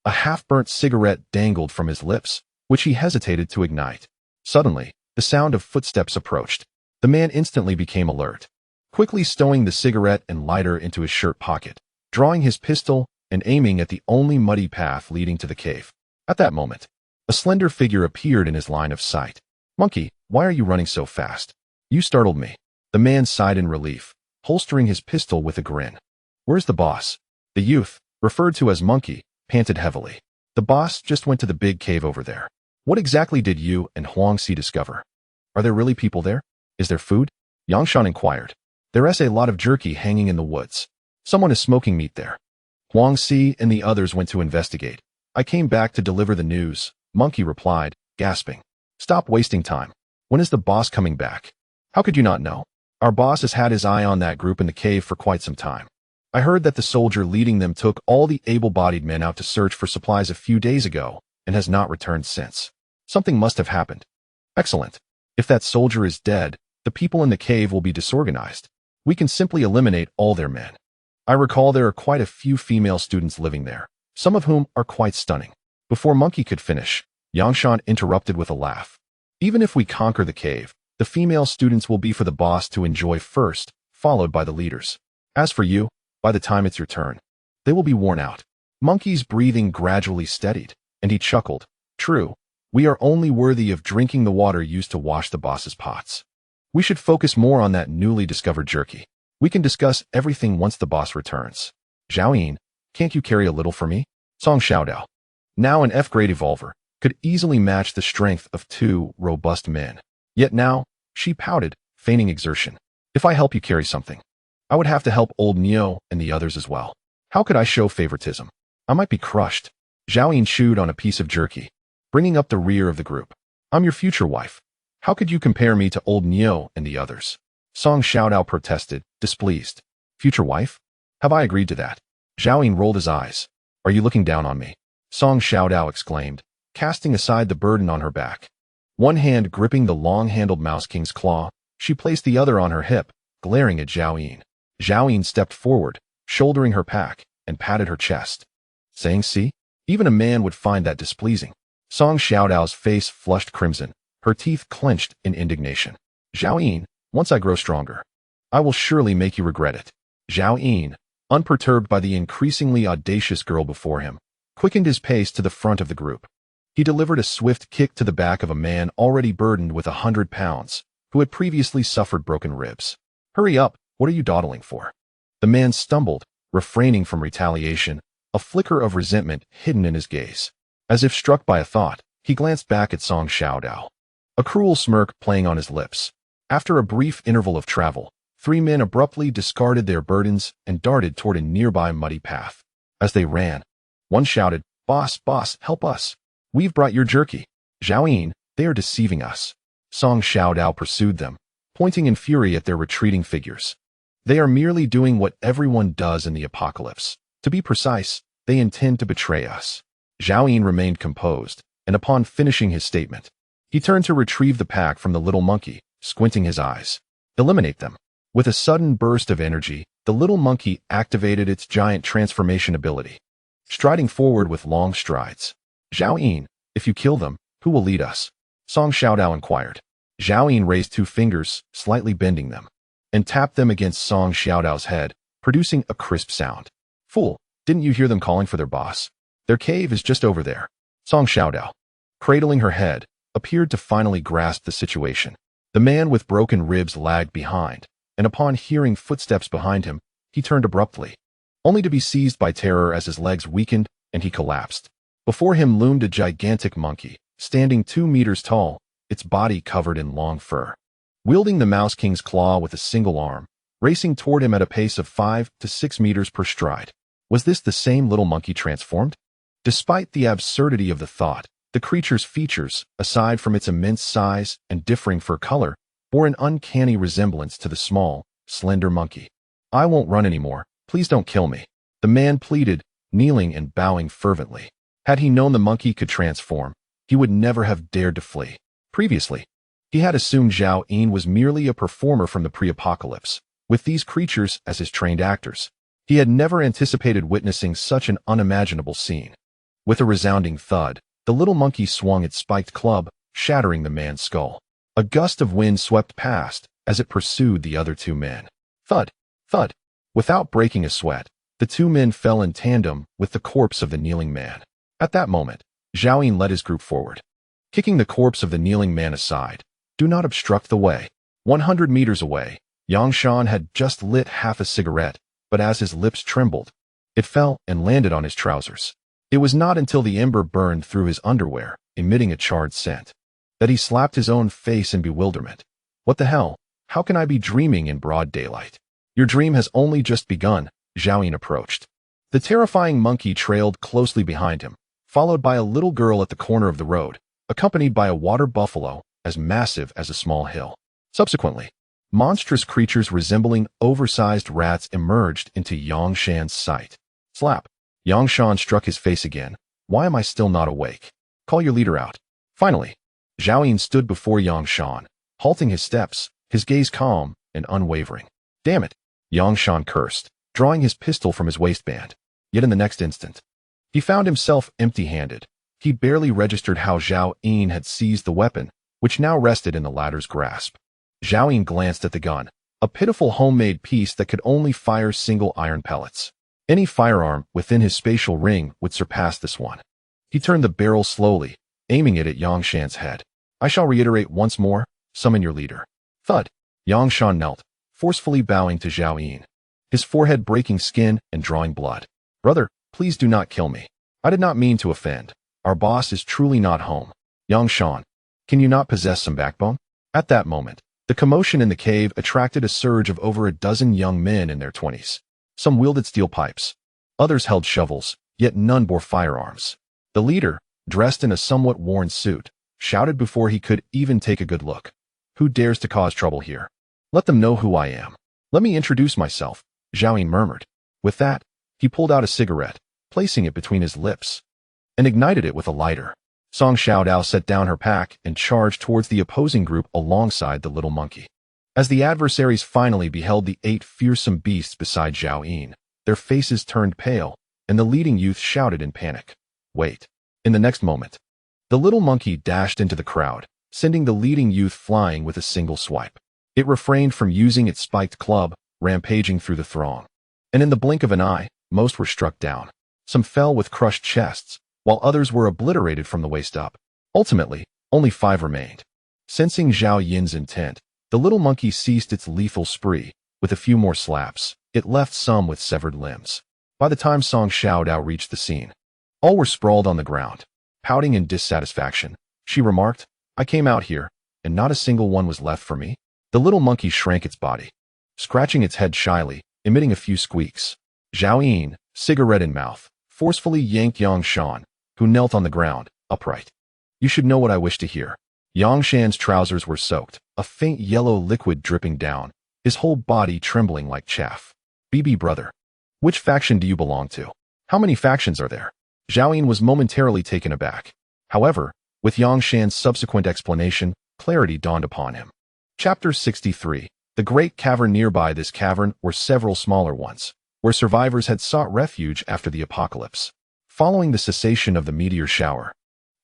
A half-burnt cigarette dangled from his lips, which he hesitated to ignite. Suddenly, the sound of footsteps approached. The man instantly became alert, quickly stowing the cigarette and lighter into his shirt pocket, drawing his pistol and aiming at the only muddy path leading to the cave. At that moment, a slender figure appeared in his line of sight. "Monkey, why are you running so fast? You startled me." The man sighed in relief, holstering his pistol with a grin. "Where's the boss?" The youth, referred to as Monkey, panted heavily. "The boss just went to the big cave over there." "What exactly did you and Huangxi discover? Are there really people there? Is there food?" Yangshan inquired. "There's a lot of jerky hanging in the woods. Someone is smoking meat there." Huangxi and the others went to investigate. "I came back to deliver the news," Monkey replied, gasping. "Stop wasting time. When is the boss coming back?" "How could you not know? Our boss has had his eye on that group in the cave for quite some time. I heard that the soldier leading them took all the able-bodied men out to search for supplies a few days ago and has not returned since. Something must have happened." "Excellent. If that soldier is dead, the people in the cave will be disorganized. We can simply eliminate all their men. I recall there are quite a few female students living there, some of whom are quite stunning." Before Monkey could finish, Yangshan interrupted with a laugh. "Even if we conquer the cave, the female students will be for the boss to enjoy first, followed by the leaders. As for you, by the time it's your turn, they will be worn out." Monkey's breathing gradually steadied, and he chuckled. "True, we are only worthy of drinking the water used to wash the boss's pots. We should focus more on that newly discovered jerky. We can discuss everything once the boss returns. Zhao Yin, can't you carry a little for me?" Song Xiaodao, now an F-grade evolver, could easily match the strength of 2 robust men. Yet now, she pouted, feigning exertion. "If I help you carry something, I would have to help old Neo and the others as well. How could I show favoritism? I might be crushed." Zhao Yin chewed on a piece of jerky, bringing up the rear of the group. "I'm your future wife. How could you compare me to old Neo and the others?" Song Xiaodao protested, displeased. "Future wife? Have I agreed to that?" Zhao Yin rolled his eyes. "Are you looking down on me?" Song Xiaodao exclaimed, casting aside the burden on her back. One hand gripping the long-handled Mouse King's claw, she placed the other on her hip, glaring at Zhao Yin. Zhao Yin stepped forward, shouldering her pack, and patted her chest, saying, "See? Even a man would find that displeasing." Song Xiaodao's face flushed crimson, her teeth clenched in indignation. "Zhao Yin, once I grow stronger, I will surely make you regret it." Zhao Yin, unperturbed by the increasingly audacious girl before him, quickened his pace to the front of the group. He delivered a swift kick to the back of a man already burdened with 100 pounds, who had previously suffered broken ribs. "Hurry up, what are you dawdling for?" The man stumbled, refraining from retaliation, a flicker of resentment hidden in his gaze. As if struck by a thought, he glanced back at Song Xiaodao, a cruel smirk playing on his lips. After a brief interval of travel, 3 men abruptly discarded their burdens and darted toward a nearby muddy path. As they ran, one shouted, "Boss, boss, help us! We've brought your jerky." "Zhao Yin, they are deceiving us." Song Xiaodao pursued them, pointing in fury at their retreating figures. "They are merely doing what everyone does in the apocalypse. To be precise, they intend to betray us." Zhao Yin remained composed, and upon finishing his statement, he turned to retrieve the pack from the little monkey, squinting his eyes. "Eliminate them." With a sudden burst of energy, the little monkey activated its giant transformation ability, striding forward with long strides. "Zhao Yin, if you kill them, who will lead us?" Song Xiaodao inquired. Zhao Yin raised 2 fingers, slightly bending them, and tapped them against Song Xiaodao's head, producing a crisp sound. "Fool, didn't you hear them calling for their boss? Their cave is just over there." Song Xiaodao, cradling her head, appeared to finally grasp the situation. The man with broken ribs lagged behind, and upon hearing footsteps behind him, he turned abruptly, only to be seized by terror as his legs weakened and he collapsed. Before him loomed a gigantic monkey, standing 2 meters tall, its body covered in long fur. Wielding the Mouse King's claw with a single arm, racing toward him at a pace of 5 to 6 meters per stride. Was this the same little monkey transformed? Despite the absurdity of the thought, The creature's features, aside from its immense size and differing fur color, bore an uncanny resemblance to the small, slender monkey. "I won't run anymore. Please don't kill me," the man pleaded, kneeling and bowing fervently. Had he known the monkey could transform, he would never have dared to flee. Previously, he had assumed Zhao Yin was merely a performer from the pre-apocalypse, with these creatures as his trained actors. He had never anticipated witnessing such an unimaginable scene. With a resounding thud, the little monkey swung its spiked club, shattering the man's skull. A gust of wind swept past as it pursued the other two men. Thud, thud. Without breaking a sweat, the two men fell in tandem with the corpse of the kneeling man. At that moment, Zhao Yin led his group forward. Kicking the corpse of the kneeling man aside, "Do not obstruct the way." 100 meters away, Yangshan had just lit half a cigarette, but as his lips trembled, it fell and landed on his trousers. It was not until the ember burned through his underwear, emitting a charred scent, that he slapped his own face in bewilderment. "What the hell? How can I be dreaming in broad daylight?" "Your dream has only just begun," Zhao Yin approached. The terrifying monkey trailed closely behind him, followed by a little girl at the corner of the road, accompanied by a water buffalo as massive as a small hill. Subsequently, monstrous creatures resembling oversized rats emerged into Yangshan's sight. Slap. Yangshan struck his face again. "Why am I still not awake? Call your leader out." Finally, Zhao Yin stood before Yangshan, halting his steps, his gaze calm and unwavering. "Damn it," Yangshan cursed, drawing his pistol from his waistband. Yet in the next instant, he found himself empty-handed. He barely registered how Zhao Yin had seized the weapon, which now rested in the latter's grasp. Zhao Yin glanced at the gun, a pitiful homemade piece that could only fire single iron pellets. Any firearm within his spatial ring would surpass this one. He turned the barrel slowly, aiming it at Yangshan's head. "I shall reiterate once more, summon your leader." Thud. Yangshan knelt, forcefully bowing to Zhao Yin, his forehead breaking skin and drawing blood. "Brother, please do not kill me. I did not mean to offend. Our boss is truly not home." "Yangshan, can you not possess some backbone?" At that moment, the commotion in the cave attracted a surge of over a dozen young men in their 20s. Some wielded steel pipes. Others held shovels, yet none bore firearms. The leader, dressed in a somewhat worn suit, shouted before he could even take a good look. "Who dares to cause trouble here? Let them know who I am." "Let me introduce myself," Zhao Yin murmured. With that, he pulled out a cigarette, placing it between his lips, and ignited it with a lighter. Song Xiaodao set down her pack and charged towards the opposing group alongside the little monkey. As the adversaries finally beheld the 8 fearsome beasts beside Zhao Yin, their faces turned pale, and the leading youth shouted in panic, "Wait." In the next moment, the little monkey dashed into the crowd, sending the leading youth flying with a single swipe. It refrained from using its spiked club, rampaging through the throng. And in the blink of an eye, most were struck down. Some fell with crushed chests, while others were obliterated from the waist up. Ultimately, only 5 remained. Sensing Zhao Yin's intent, the little monkey ceased its lethal spree. With a few more slaps, it left some with severed limbs. By the time Song Xiaodao reached the scene, all were sprawled on the ground. Pouting in dissatisfaction, she remarked, "I came out here, and not a single one was left for me." The little monkey shrank its body, scratching its head shyly, emitting a few squeaks. Zhao Yin, cigarette in mouth, forcefully yanked Yangshan, who knelt on the ground, upright. "You should know what I wish to hear." Yangshan's trousers were soaked, a faint yellow liquid dripping down, his whole body trembling like chaff. "BB brother, which faction do you belong to? How many factions are there?" Zhao Yin was momentarily taken aback. However, with Yangshan's subsequent explanation, clarity dawned upon him. Chapter 63. The Great Cavern. Nearby this cavern were several smaller ones, where survivors had sought refuge after the apocalypse. Following the cessation of the meteor shower,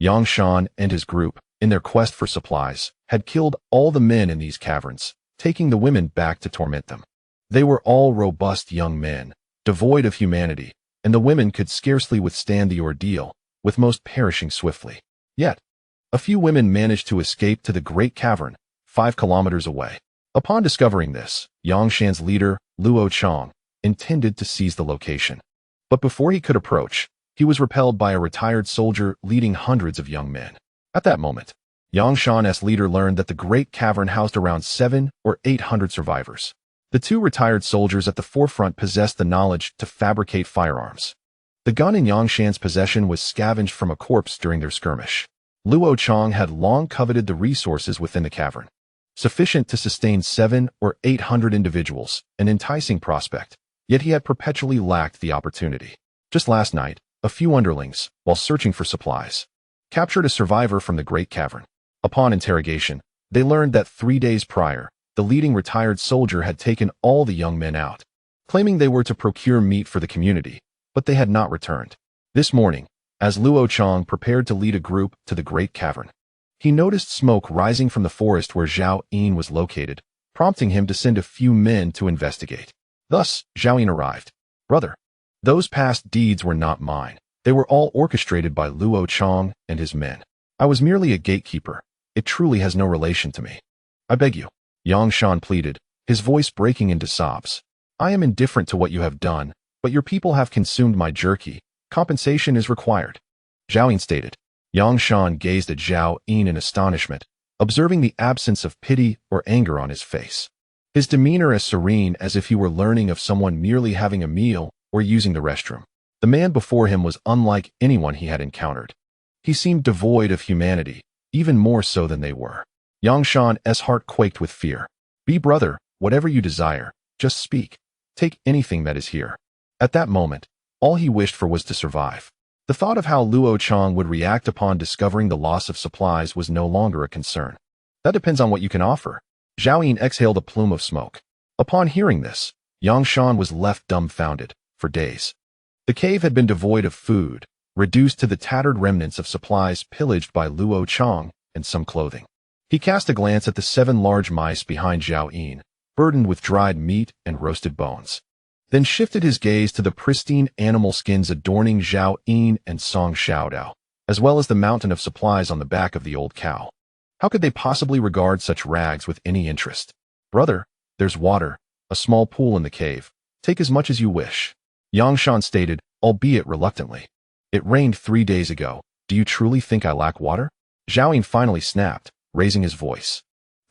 Yangshan and his group, in their quest for supplies, had killed all the men in these caverns, taking the women back to torment them. They were all robust young men, devoid of humanity, and the women could scarcely withstand the ordeal, with most perishing swiftly. Yet, a few women managed to escape to the Great Cavern, 5 kilometers away. Upon discovering this, Yangshan's leader, Luo Chong, intended to seize the location. But before he could approach, he was repelled by a retired soldier leading hundreds of young men. At that moment, Yangshan's leader learned that the Great Cavern housed around 700 or 800 survivors. The 2 retired soldiers at the forefront possessed the knowledge to fabricate firearms. The gun in Yangshan's possession was scavenged from a corpse during their skirmish. Luo Chang had long coveted the resources within the cavern, sufficient to sustain 700 or 800 individuals, an enticing prospect, yet he had perpetually lacked the opportunity. Just last night, a few underlings, while searching for supplies, captured a survivor from the Great Cavern. Upon interrogation, they learned that 3 days prior, the leading retired soldier had taken all the young men out, claiming they were to procure meat for the community, but they had not returned. This morning, as Luo Chang prepared to lead a group to the Great Cavern, he noticed smoke rising from the forest where Zhao Yin was located, prompting him to send a few men to investigate. Thus, Zhao Yin arrived. Brother, those past deeds were not mine. They were all orchestrated by Luo Chang and his men. I was merely a gatekeeper. It truly has no relation to me. I beg you, Yang Shan pleaded, his voice breaking into sobs. I am indifferent to what you have done, but your people have consumed my jerky. Compensation is required. Zhao Yin stated. Yang Shan gazed at Zhao Yin in astonishment, observing the absence of pity or anger on his face. His demeanor as serene as if he were learning of someone merely having a meal or using the restroom. The man before him was unlike anyone he had encountered. He seemed devoid of humanity, even more so than they were. Yang Shan's heart quaked with fear. Be brother, whatever you desire, just speak. Take anything that is here. At that moment, all he wished for was to survive. The thought of how Luo Chang would react upon discovering the loss of supplies was no longer a concern. That depends on what you can offer. Zhao Yin exhaled a plume of smoke. Upon hearing this, Yang Shan was left dumbfounded for days. The cave had been devoid of food, reduced to the tattered remnants of supplies pillaged by Luo Chang and some clothing. He cast a glance at the 7 large mice behind Zhao Yin, burdened with dried meat and roasted bones, then shifted his gaze to the pristine animal skins adorning Zhao Yin and Song Xiaodao, as well as the mountain of supplies on the back of the old cow. How could they possibly regard such rags with any interest? Brother, there's water, a small pool in the cave. Take as much as you wish. Yang Shan stated, albeit reluctantly. It rained 3 days ago. Do you truly think I lack water? Zhao Yin finally snapped, raising his voice.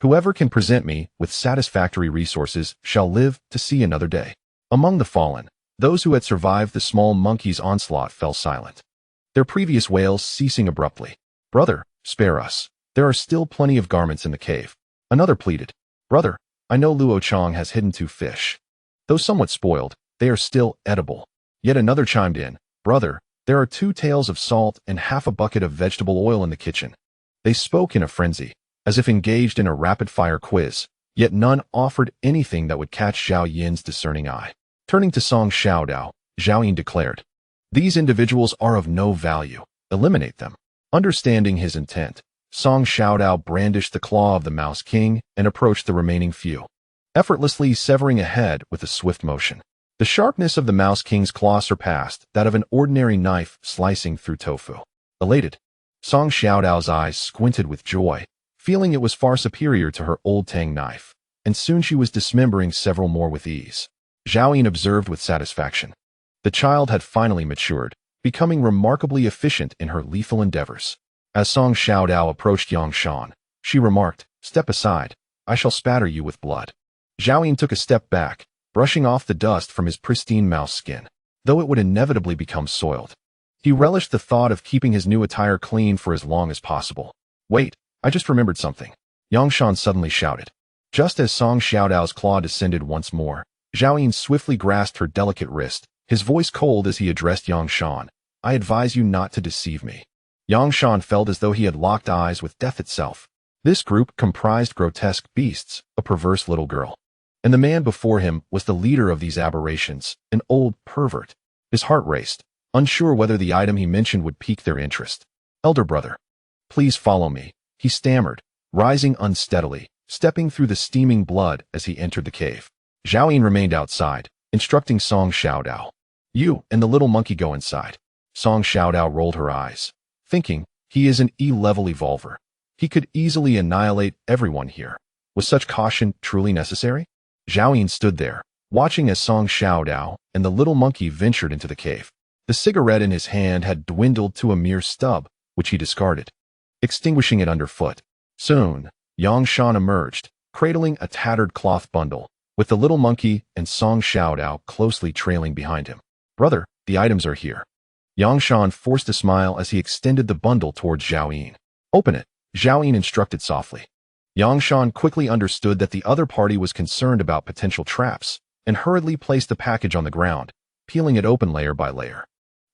Whoever can present me with satisfactory resources shall live to see another day. Among the fallen, those who had survived the small monkey's onslaught fell silent, their previous wails ceasing abruptly. Brother, spare us. There are still plenty of garments in the cave. Another pleaded. Brother, I know Luo Chang has hidden 2 fish. Though somewhat spoiled, they are still edible. Yet another chimed in. Brother, there are 2 taels of salt and half a bucket of vegetable oil in the kitchen. They spoke in a frenzy, as if engaged in a rapid-fire quiz, yet none offered anything that would catch Zhao Yin's discerning eye. Turning to Song Xiaodao, Zhao Yin declared, these individuals are of no value. Eliminate them. Understanding his intent, Song Xiaodao brandished the claw of the Mouse King and approached the remaining few, effortlessly severing a head with a swift motion. The sharpness of the Mouse King's claw surpassed that of an ordinary knife slicing through tofu. Elated, Song Xiaodao's eyes squinted with joy, feeling it was far superior to her old Tang knife, and soon she was dismembering several more with ease. Zhao Yin observed with satisfaction. The child had finally matured, becoming remarkably efficient in her lethal endeavors. As Song Xiaodao approached Yang Shan, she remarked, step aside, I shall spatter you with blood. Zhao Yin took a step back, brushing off the dust from his pristine mouse skin, though it would inevitably become soiled. He relished the thought of keeping his new attire clean for as long as possible. Wait, I just remembered something. Yang Shan suddenly shouted. Just as Song Xiaodao's claw descended once more, Zhao Yin swiftly grasped her delicate wrist, his voice cold as he addressed Yang Shan. I advise you not to deceive me. Yang Shan felt as though he had locked eyes with death itself. This group comprised grotesque beasts, a perverse little girl. And the man before him was the leader of these aberrations, an old pervert. His heart raced, unsure whether the item he mentioned would pique their interest. Elder brother, please follow me, he stammered, rising unsteadily, stepping through the steaming blood as he entered the cave. Zhao Yin remained outside, instructing Song Xiaodao. You and the little monkey go inside. Song Xiaodao rolled her eyes, thinking, he is an E-level evolver. He could easily annihilate everyone here. Was such caution truly necessary? Zhao Yin stood there, watching as Song Xiaodao and the little monkey ventured into the cave. The cigarette in his hand had dwindled to a mere stub, which he discarded, extinguishing it underfoot. Soon, Yang Shan emerged, cradling a tattered cloth bundle, with the little monkey and Song Xiaodao closely trailing behind him. Brother, the items are here. Yang Shan forced a smile as he extended the bundle towards Zhao Yin. Open it, Zhao Yin instructed softly. Yang Shan quickly understood that the other party was concerned about potential traps, and hurriedly placed the package on the ground, peeling it open layer by layer.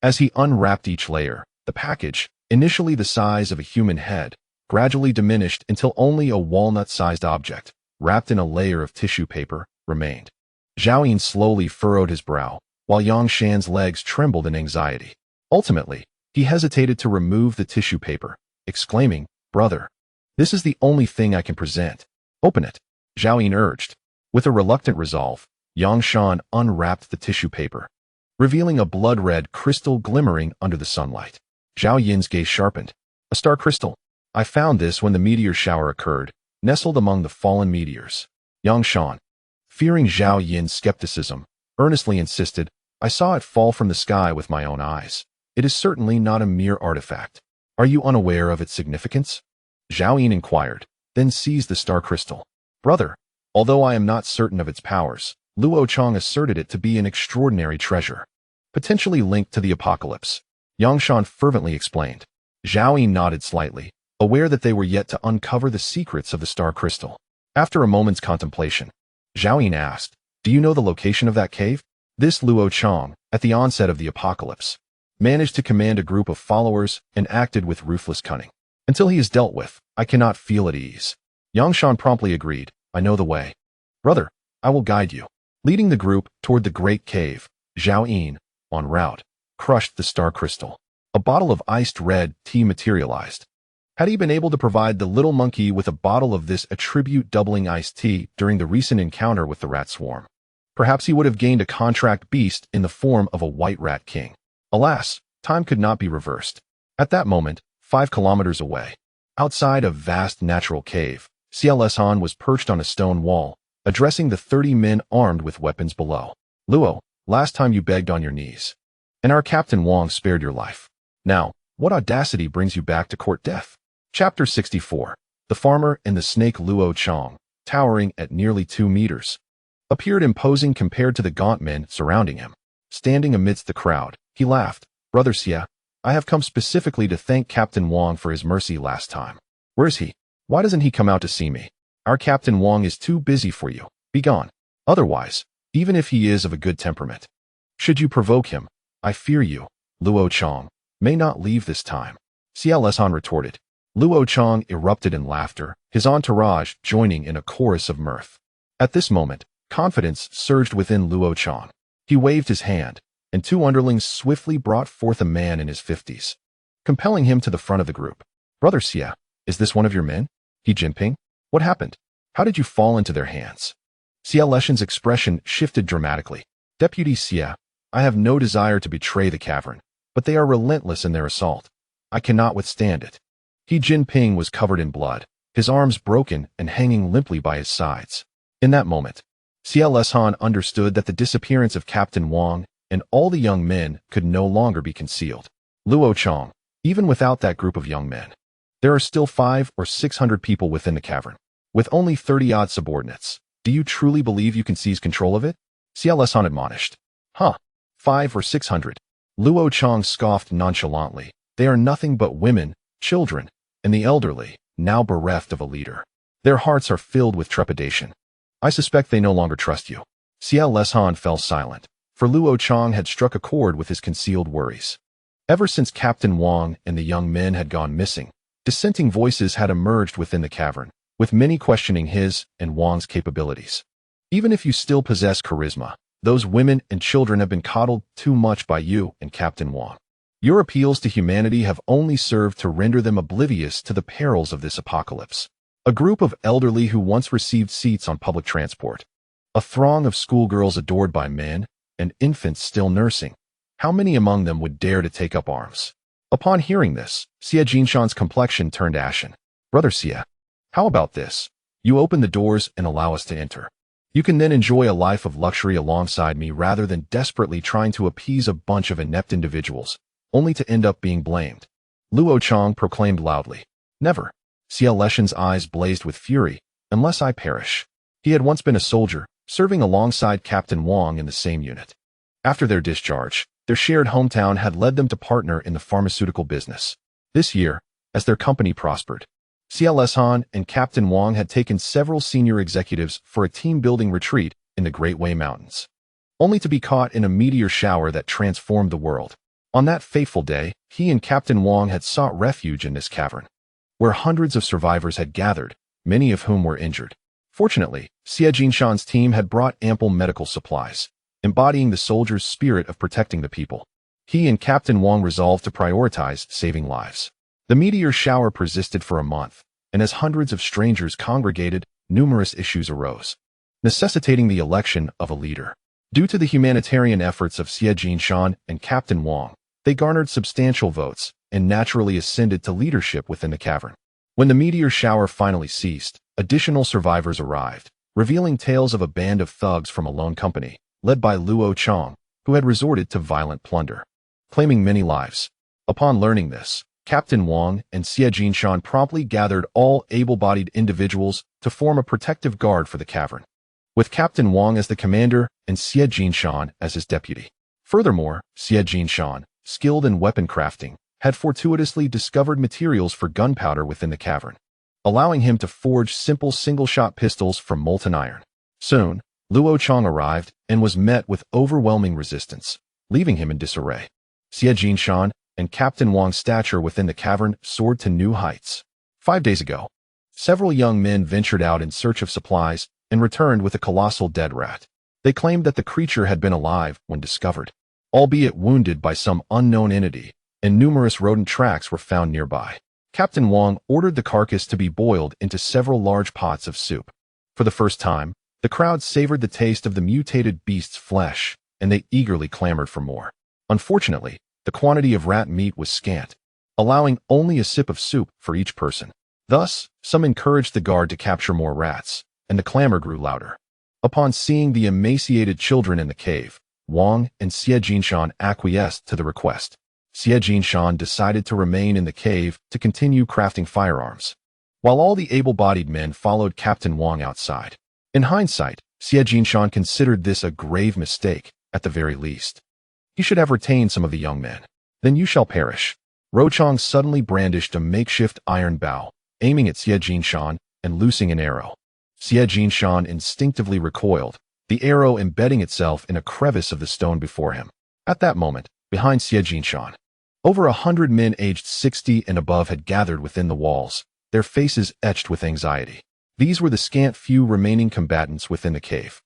As he unwrapped each layer, the package, initially the size of a human head, gradually diminished until only a walnut-sized object, wrapped in a layer of tissue paper, remained. Zhao Yin slowly furrowed his brow, while Yang Shan's legs trembled in anxiety. Ultimately, he hesitated to remove the tissue paper, exclaiming, "Brother, this is the only thing I can present. Open it," Zhao Yin urged. With a reluctant resolve, Yang Shan unwrapped the tissue paper, revealing a blood-red crystal glimmering under the sunlight. Zhao Yin's gaze sharpened. "A star crystal. I found this when the meteor shower occurred, nestled among the fallen meteors." Yang Shan, fearing Zhao Yin's skepticism, earnestly insisted, "I saw it fall from the sky with my own eyes. It is certainly not a mere artifact. Are you unaware of its significance?" Zhao Yin inquired, then seized the star crystal. "Brother, although I am not certain of its powers, Luo Chang asserted it to be an extraordinary treasure, potentially linked to the apocalypse," Yang Shan fervently explained. Zhao Yin nodded slightly, aware that they were yet to uncover the secrets of the star crystal. After a moment's contemplation, Zhao Yin asked, "Do you know the location of that cave?" This Luo Chang, at the onset of the apocalypse, managed to command a group of followers and acted with ruthless cunning. "Until he is dealt with, I cannot feel at ease." Yang Shan promptly agreed, "I know the way. Brother, I will guide you." Leading the group toward the great cave, Zhao Yin, en route, crushed the star crystal. A bottle of iced red tea materialized. Had he been able to provide the little monkey with a bottle of this attribute-doubling iced tea during the recent encounter with the rat swarm, perhaps he would have gained a contract beast in the form of a white rat king. Alas, time could not be reversed. At that moment, 5 kilometers away, outside a vast natural cave, SSS-Han was perched on a stone wall, addressing the 30 men armed with weapons below. "Luo, last time you begged on your knees, and our Captain Wang spared your life. Now, what audacity brings you back to court death?" Chapter 64. The farmer and the snake. Luo Chang, towering at nearly 2 meters, appeared imposing compared to the gaunt men surrounding him. Standing amidst the crowd, he laughed. "Brother Xie, I have come specifically to thank Captain Wang for his mercy last time. Where is he? Why doesn't he come out to see me? Our Captain Wang is too busy for you. Be gone. Otherwise, even if he is of a good temperament, should you provoke him, I fear you, Luo Chang, may not leave this time." SSS-Han retorted. Luo Chang erupted in laughter, his entourage joining in a chorus of mirth. At this moment, confidence surged within Luo Chang. He waved his hand, and 2 underlings swiftly brought forth a man in his 50s, compelling him to the front of the group. "Brother Xie, is this one of your men? He Jinping? What happened? How did you fall into their hands?" Xie Leshan's expression shifted dramatically. "Deputy Xie, I have no desire to betray the cavern, but they are relentless in their assault. I cannot withstand it." He Jinping was covered in blood, his arms broken and hanging limply by his sides. In that moment, SSS-Han understood that the disappearance of Captain Wang and all the young men could no longer be concealed. "Luo Chang, even without that group of young men, there are still 500 or 600 people within the cavern, with only 30-odd subordinates. Do you truly believe you can seize control of it?" SSS-Han admonished. "Huh, 500 or 600. Luo Chang scoffed nonchalantly. "They are nothing but women, children, and the elderly, now bereft of a leader. Their hearts are filled with trepidation. I suspect they no longer trust you." SSS-Han fell silent, for Luo Chang had struck a chord with his concealed worries. Ever since Captain Wang and the young men had gone missing, dissenting voices had emerged within the cavern, with many questioning his and Wang's capabilities. "Even if you still possess charisma, those women and children have been coddled too much by you and Captain Wang. Your appeals to humanity have only served to render them oblivious to the perils of this apocalypse." A group of elderly who once received seats on public transport. A throng of schoolgirls adored by men, and infants still nursing. How many among them would dare to take up arms? Upon hearing this, Xie Jinshan's complexion turned ashen. "Brother Xie, how about this? You open the doors and allow us to enter. You can then enjoy a life of luxury alongside me rather than desperately trying to appease a bunch of inept individuals, only to end up being blamed." Luo Chang proclaimed loudly. "Never." Xie Leshan's eyes blazed with fury. "Unless I perish." He had once been a soldier, serving alongside Captain Wang in the same unit. After their discharge, their shared hometown had led them to partner in the pharmaceutical business. This year, as their company prospered. CLS Han and Captain Wang had taken several senior executives for a team-building retreat in the Great Way Mountains, only to be caught in a meteor shower that transformed the world. On that fateful day, he and Captain Wang had sought refuge in this cavern, where hundreds of survivors had gathered, many of whom were injured. Fortunately, Xie Jinshan's team had brought ample medical supplies, embodying the soldier's spirit of protecting the people. He and Captain Wang resolved to prioritize saving lives. The meteor shower persisted for a month, and as hundreds of strangers congregated, numerous issues arose, necessitating the election of a leader. Due to the humanitarian efforts of Xie Jinshan and Captain Wang, they garnered substantial votes and naturally ascended to leadership within the cavern. When the meteor shower finally ceased, additional survivors arrived, revealing tales of a band of thugs from a lone company, led by Luo Chong, who had resorted to violent plunder, claiming many lives. Upon learning this, Captain Wang and Xie Jinshan promptly gathered all able-bodied individuals to form a protective guard for the cavern, with Captain Wang as the commander and Xie Jinshan as his deputy. Furthermore, Xie Jinshan, skilled in weapon crafting, had fortuitously discovered materials for gunpowder within the cavern, allowing him to forge simple single-shot pistols from molten iron. Soon, Luo Chong arrived and was met with overwhelming resistance, leaving him in disarray. Xie Jinshan and Captain Wang's stature within the cavern soared to new heights. 5 days ago, several young men ventured out in search of supplies and returned with a colossal dead rat. They claimed that the creature had been alive when discovered, albeit wounded by some unknown entity, and numerous rodent tracks were found nearby. Captain Wang ordered the carcass to be boiled into several large pots of soup. For the first time, the crowd savored the taste of the mutated beast's flesh, and they eagerly clamored for more. Unfortunately, the quantity of rat meat was scant, allowing only a sip of soup for each person. Thus, some encouraged the guard to capture more rats, and the clamor grew louder. Upon seeing the emaciated children in the cave, Wang and Xie Jinshan acquiesced to the request. Xie Jinshan decided to remain in the cave to continue crafting firearms, while all the able-bodied men followed Captain Wang outside. In hindsight, Xie Jinshan considered this a grave mistake, at the very least. He should have retained some of the young men. Then you shall perish. Rochong suddenly brandished a makeshift iron bow, aiming at Xie Jinshan and loosing an arrow. Xie Jinshan instinctively recoiled, the arrow embedding itself in a crevice of the stone before him. At that moment, behind Xie Jinshan, over 100 men aged 60 and above had gathered within the walls, their faces etched with anxiety. These were the scant few remaining combatants within the cave.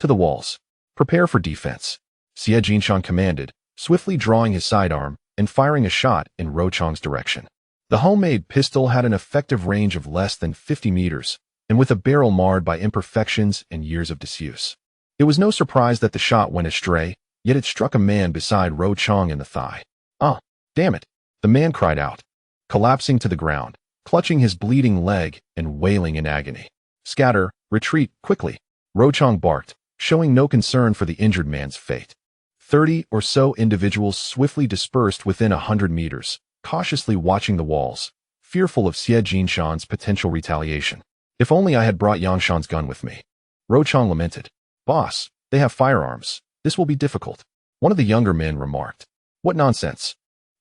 To the walls. Prepare for defense, Xie Jinshan commanded, swiftly drawing his sidearm and firing a shot in Rochong's direction. The homemade pistol had an effective range of less than 50 meters, and with a barrel marred by imperfections and years of disuse. It was no surprise that the shot went astray, yet it struck a man beside Rochong in the thigh. "Ah, damn it," the man cried out, collapsing to the ground, clutching his bleeding leg and wailing in agony. "Scatter, retreat, quickly," Rochong barked, showing no concern for the injured man's fate. 30 or so individuals swiftly dispersed within 100 meters, cautiously watching the walls, fearful of Xie Jinshan's potential retaliation. "If only I had brought Yangshan's gun with me," Rochong lamented. "Boss, they have firearms. This will be difficult," one of the younger men remarked. "What nonsense.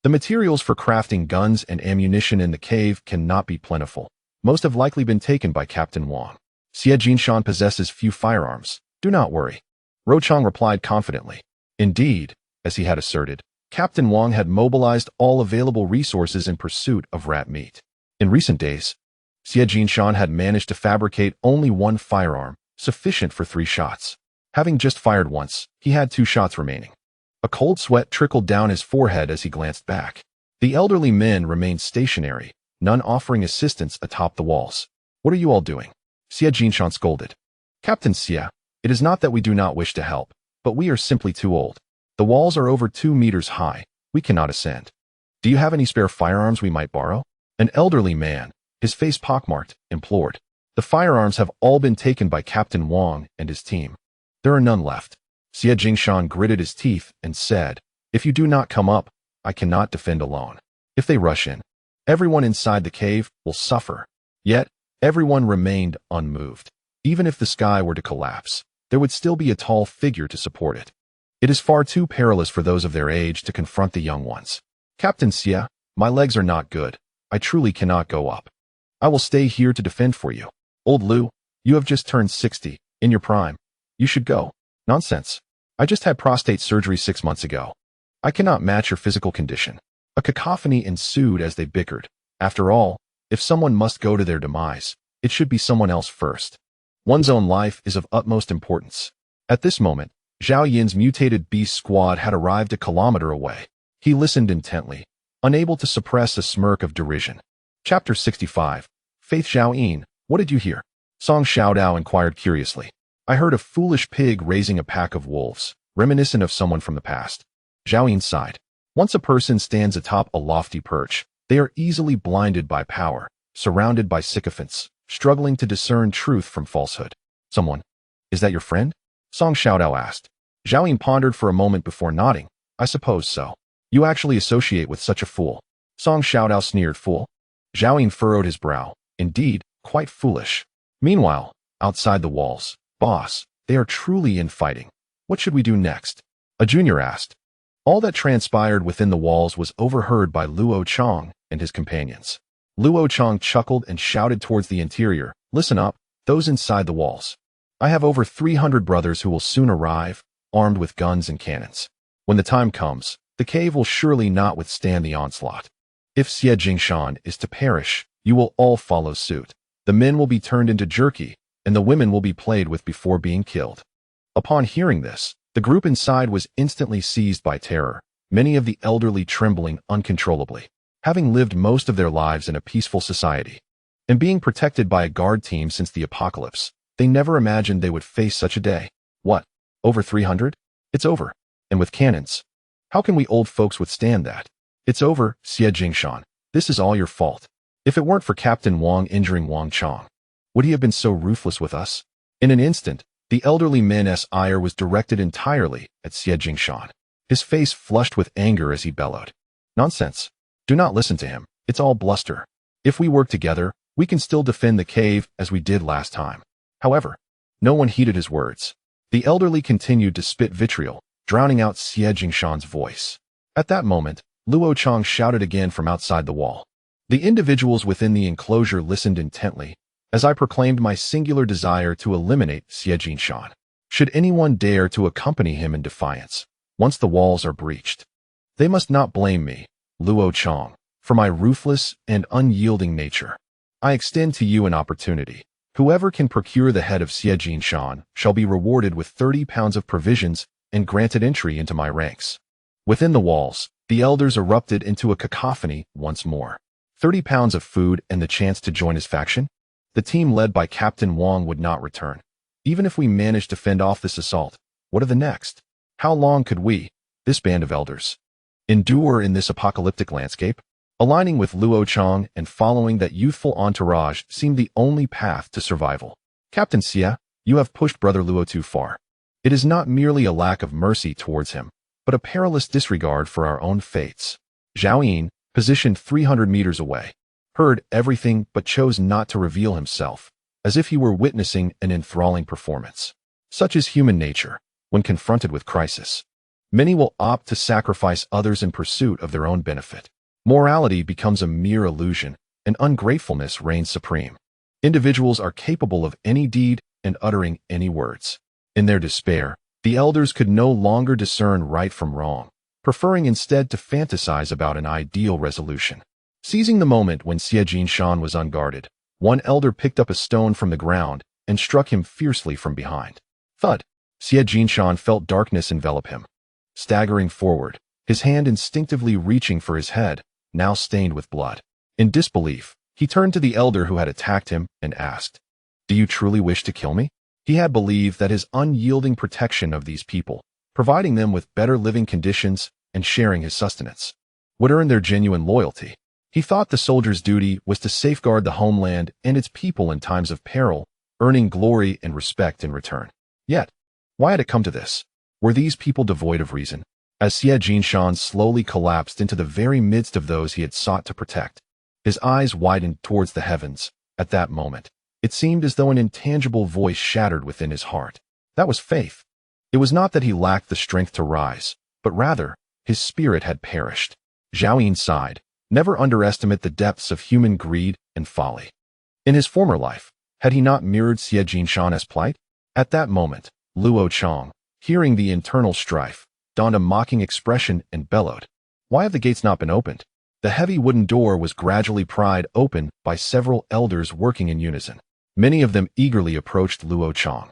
The materials for crafting guns and ammunition in the cave cannot be plentiful. Most have likely been taken by Captain Wang. Xie Jinshan possesses few firearms. Do not worry," Rochong replied confidently. Indeed, as he had asserted, Captain Wang had mobilized all available resources in pursuit of rat meat. In recent days, Xie Jinshan had managed to fabricate only one firearm, sufficient for 3 shots. Having just fired once, he had 2 shots remaining. A cold sweat trickled down his forehead as he glanced back. The elderly men remained stationary, none offering assistance atop the walls. "What are you all doing?" Xie Jinshan scolded. "Captain Xie, it is not that we do not wish to help, but we are simply too old. The walls are over 2 meters high. We cannot ascend. Do you have any spare firearms we might borrow?" An elderly man, his face pockmarked, implored. "The firearms have all been taken by Captain Wang and his team. There are none left." Xie Jinshan gritted his teeth and said, "If you do not come up, I cannot defend alone. If they rush in, everyone inside the cave will suffer." Yet, everyone remained unmoved. Even if the sky were to collapse, there would still be a tall figure to support it. It is far too perilous for those of their age to confront the young ones. "Captain Xie, my legs are not good. I truly cannot go up. I will stay here to defend for you. Old Lu, you have just turned 60, in your prime. You should go. Nonsense. I just had prostate surgery 6 months ago. I cannot match your physical condition. A cacophony ensued as they bickered. After all, if someone must go to their demise, it should be someone else first. One's own life is of utmost importance. At this moment, Zhao Yin's mutated beast squad had arrived a kilometer away. He listened intently, unable to suppress a smirk of derision. Chapter 65. Faith Zhao Yin, what did you hear? Song Xiaodao inquired curiously. I heard a foolish pig raising a pack of wolves, reminiscent of someone from the past. Zhao Yin sighed. Once a person stands atop a lofty perch, they are easily blinded by power, surrounded by sycophants, struggling to discern truth from falsehood. Someone. Is that your friend? Song Xiaodao asked. Zhao Yin pondered for a moment before nodding. I suppose so. You actually associate with such a fool. Song Xiaodao sneered. Fool? Zhao Yin furrowed his brow. Indeed, quite foolish. Meanwhile, outside the walls, boss, they are truly infighting. What should we do next? A junior asked. All that transpired within the walls was overheard by Luo Chong and his companions. Luo Chong chuckled and shouted towards the interior. Listen up, those inside the walls. I have over 300 brothers who will soon arrive, armed with guns and cannons. When the time comes, the cave will surely not withstand the onslaught. If Xie Jingshan is to perish, you will all follow suit. The men will be turned into jerky, and the women will be played with before being killed. Upon hearing this, the group inside was instantly seized by terror, many of the elderly trembling uncontrollably. Having lived most of their lives in a peaceful society, and being protected by a guard team since the apocalypse, they never imagined they would face such a day. What? Over 300? It's over. And with cannons. How can we old folks withstand that? It's over, Xie Jingshan. This is all your fault. If it weren't for Captain Wang injuring Wang Chong, would he have been so ruthless with us? In an instant, the elderly man's ire was directed entirely at Xie Jingshan. His face flushed with anger as he bellowed. Nonsense. Do not listen to him. It's all bluster. If we work together, we can still defend the cave as we did last time. However, no one heeded his words. The elderly continued to spit vitriol, drowning out Xie Jingshan's voice. At that moment, Luo Chong shouted again from outside the wall. The individuals within the enclosure listened intently, as I proclaimed my singular desire to eliminate Xie Jingshan. Should anyone dare to accompany him in defiance, once the walls are breached, they must not blame me, Luo Chong, for my ruthless and unyielding nature. I extend to you an opportunity. Whoever can procure the head of Xie Jingshan shall be rewarded with 30 pounds of provisions and granted entry into my ranks. Within the walls, the elders erupted into a cacophony once more. 30 pounds of food and the chance to join his faction? The team led by Captain Wang would not return. Even if we managed to fend off this assault, what of the next? How long could we, this band of elders, endure in this apocalyptic landscape? Aligning with Luo Chong and following that youthful entourage seemed the only path to survival. Captain Xie, you have pushed Brother Luo too far. It is not merely a lack of mercy towards him, but a perilous disregard for our own fates. Zhao Yin, positioned 300 meters away, heard everything but chose not to reveal himself, as if he were witnessing an enthralling performance. Such is human nature, when confronted with crisis. Many will opt to sacrifice others in pursuit of their own benefit. Morality becomes a mere illusion, and ungratefulness reigns supreme. Individuals are capable of any deed and uttering any words. In their despair, the elders could no longer discern right from wrong, preferring instead to fantasize about an ideal resolution. Seizing the moment when Xie Jingshan was unguarded, one elder picked up a stone from the ground and struck him fiercely from behind. Thud! Xie Jingshan felt darkness envelop him. Staggering forward, his hand instinctively reaching for his head, now stained with blood. In disbelief, he turned to the elder who had attacked him and asked, "Do you truly wish to kill me?" He had believed that his unyielding protection of these people, providing them with better living conditions and sharing his sustenance, would earn their genuine loyalty. He thought the soldier's duty was to safeguard the homeland and its people in times of peril, earning glory and respect in return. Yet, why had it come to this? Were these people devoid of reason? As Xie Jingshan slowly collapsed into the very midst of those he had sought to protect, his eyes widened towards the heavens. At that moment, it seemed as though an intangible voice shattered within his heart. That was faith. It was not that he lacked the strength to rise, but rather, his spirit had perished. Zhao Yin sighed. Never underestimate the depths of human greed and folly. In his former life, had he not mirrored Xie Jinshan's plight? At that moment, Luo Chang, hearing the internal strife, donned a mocking expression and bellowed. Why have the gates not been opened? The heavy wooden door was gradually pried open by several elders working in unison. Many of them eagerly approached Luo Chang,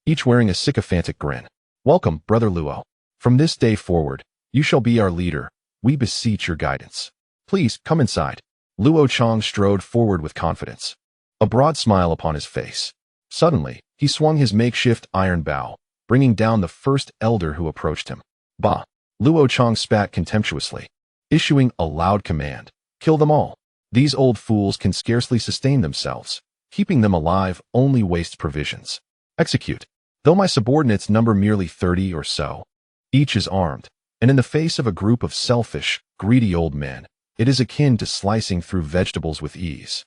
each wearing a sycophantic grin. Welcome, Brother Luo. From this day forward, you shall be our leader. We beseech your guidance. Please, come inside. Luo Chang strode forward with confidence, a broad smile upon his face. Suddenly, he swung his makeshift iron bow, bringing down the first elder who approached him. Bah! Luo Chang spat contemptuously, issuing a loud command. Kill them all. These old fools can scarcely sustain themselves. Keeping them alive only wastes provisions. Execute. Though my subordinates number merely 30 or so, each is armed, and in the face of a group of selfish, greedy old men, it is akin to slicing through vegetables with ease.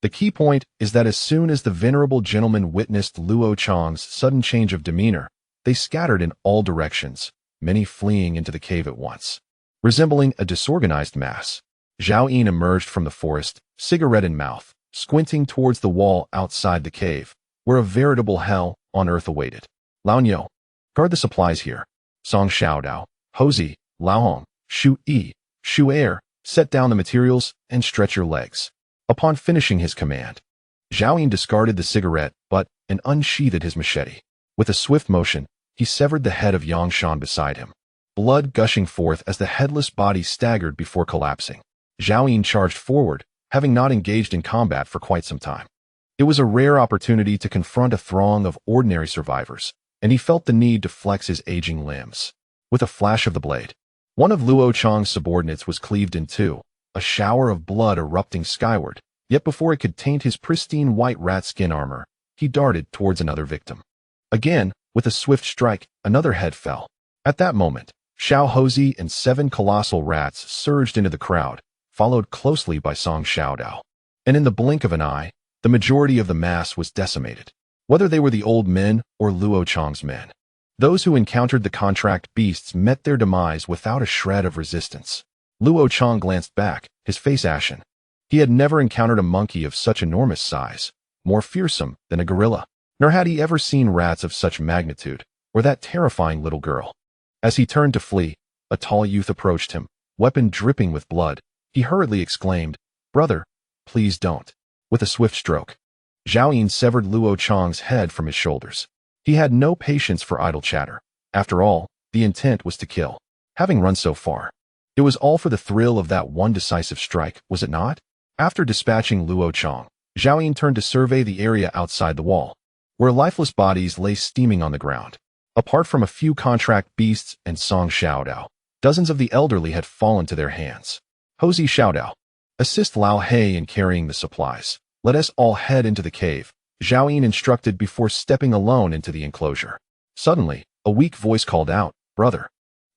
The key point is that as soon as the venerable gentleman witnessed Luo Chang's sudden change of demeanor, they scattered in all directions, many fleeing into the cave at once. Resembling a disorganized mass, Zhao Yin emerged from the forest, cigarette in mouth, squinting towards the wall outside the cave, where a veritable hell on earth awaited. Lao Niu, guard the supplies here. Song Xiaodao, Hozi, Laohong, Shu Yi, Shu Air, set down the materials and stretch your legs. Upon finishing his command, Zhao Yin discarded the cigarette and unsheathed his machete. With a swift motion, he severed the head of Yang Shan beside him, blood gushing forth as the headless body staggered before collapsing. Zhao Yin charged forward, having not engaged in combat for quite some time. It was a rare opportunity to confront a throng of ordinary survivors, and he felt the need to flex his aging limbs. With a flash of the blade, one of Luo Chang's subordinates was cleaved in two, a shower of blood erupting skyward, yet before it could taint his pristine white rat skin armor, he darted towards another victim. Again, with a swift strike, another head fell. At that moment, Xiao Hozi and 7 colossal rats surged into the crowd, followed closely by Song Xiaodao. And in the blink of an eye, the majority of the mass was decimated, whether they were the old men or Luo Chang's men. Those who encountered the contract beasts met their demise without a shred of resistance. Luo Chang glanced back, his face ashen. He had never encountered a monkey of such enormous size, more fearsome than a gorilla, nor had he ever seen rats of such magnitude, or that terrifying little girl. As he turned to flee, a tall youth approached him, weapon dripping with blood. He hurriedly exclaimed, "Brother, please don't." With a swift stroke, Zhao Yin severed Luo Chang's head from his shoulders. He had no patience for idle chatter. After all, the intent was to kill. Having run so far, it was all for the thrill of that one decisive strike, was it not? After dispatching Luo Chang, Zhao Yin turned to survey the area outside the wall, where lifeless bodies lay steaming on the ground. Apart from a few contract beasts and Song Xiaodao, dozens of the elderly had fallen to their hands. Hozi Xiaodao, assist Lao He in carrying the supplies. Let us all head into the cave, Zhao Yin instructed before stepping alone into the enclosure. Suddenly, a weak voice called out, "Brother,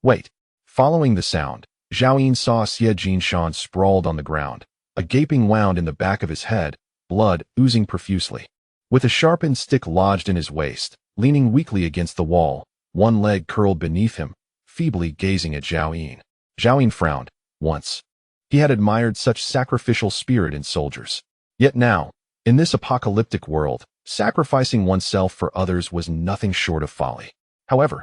wait." Following the sound, Zhao Yin saw Xie Jinshan sprawled on the ground, a gaping wound in the back of his head, blood oozing profusely. With a sharpened stick lodged in his waist, leaning weakly against the wall, one leg curled beneath him, feebly gazing at Zhao Yin. Zhao Yin frowned. Once, he had admired such sacrificial spirit in soldiers. Yet now, in this apocalyptic world, sacrificing oneself for others was nothing short of folly. However,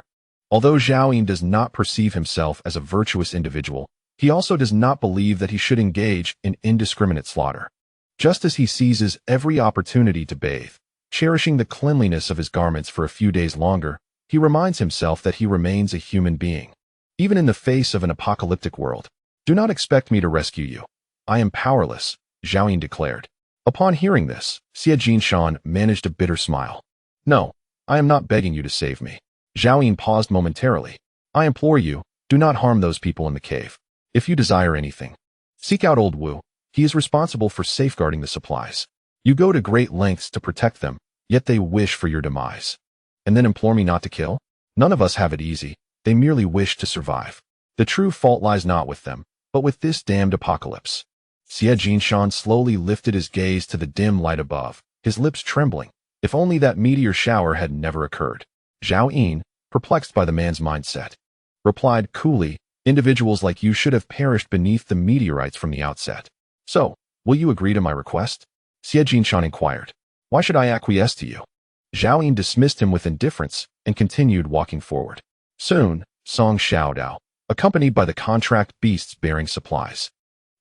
although Zhao Yin does not perceive himself as a virtuous individual, he also does not believe that he should engage in indiscriminate slaughter. Just as he seizes every opportunity to bathe, cherishing the cleanliness of his garments for a few days longer, he reminds himself that he remains a human being. Even in the face of an apocalyptic world, do not expect me to rescue you. I am powerless, Zhao Yin declared. Upon hearing this, Xie Jinshan managed a bitter smile. No, I am not begging you to save me. Zhao Yin paused momentarily. I implore you, do not harm those people in the cave. If you desire anything, seek out old Wu. He is responsible for safeguarding the supplies. You go to great lengths to protect them, yet they wish for your demise. And then implore me not to kill? None of us have it easy. They merely wish to survive. The true fault lies not with them, but with this damned apocalypse. Xie Jinshan slowly lifted his gaze to the dim light above, his lips trembling. If only that meteor shower had never occurred. Zhao Yin, perplexed by the man's mindset, replied coolly, Individuals like you should have perished beneath the meteorites from the outset. So, will you agree to my request? Xie Jinshan inquired. Why should I acquiesce to you? Zhao Yin dismissed him with indifference and continued walking forward. Soon, Song Xiaodao, accompanied by the contract beasts bearing supplies,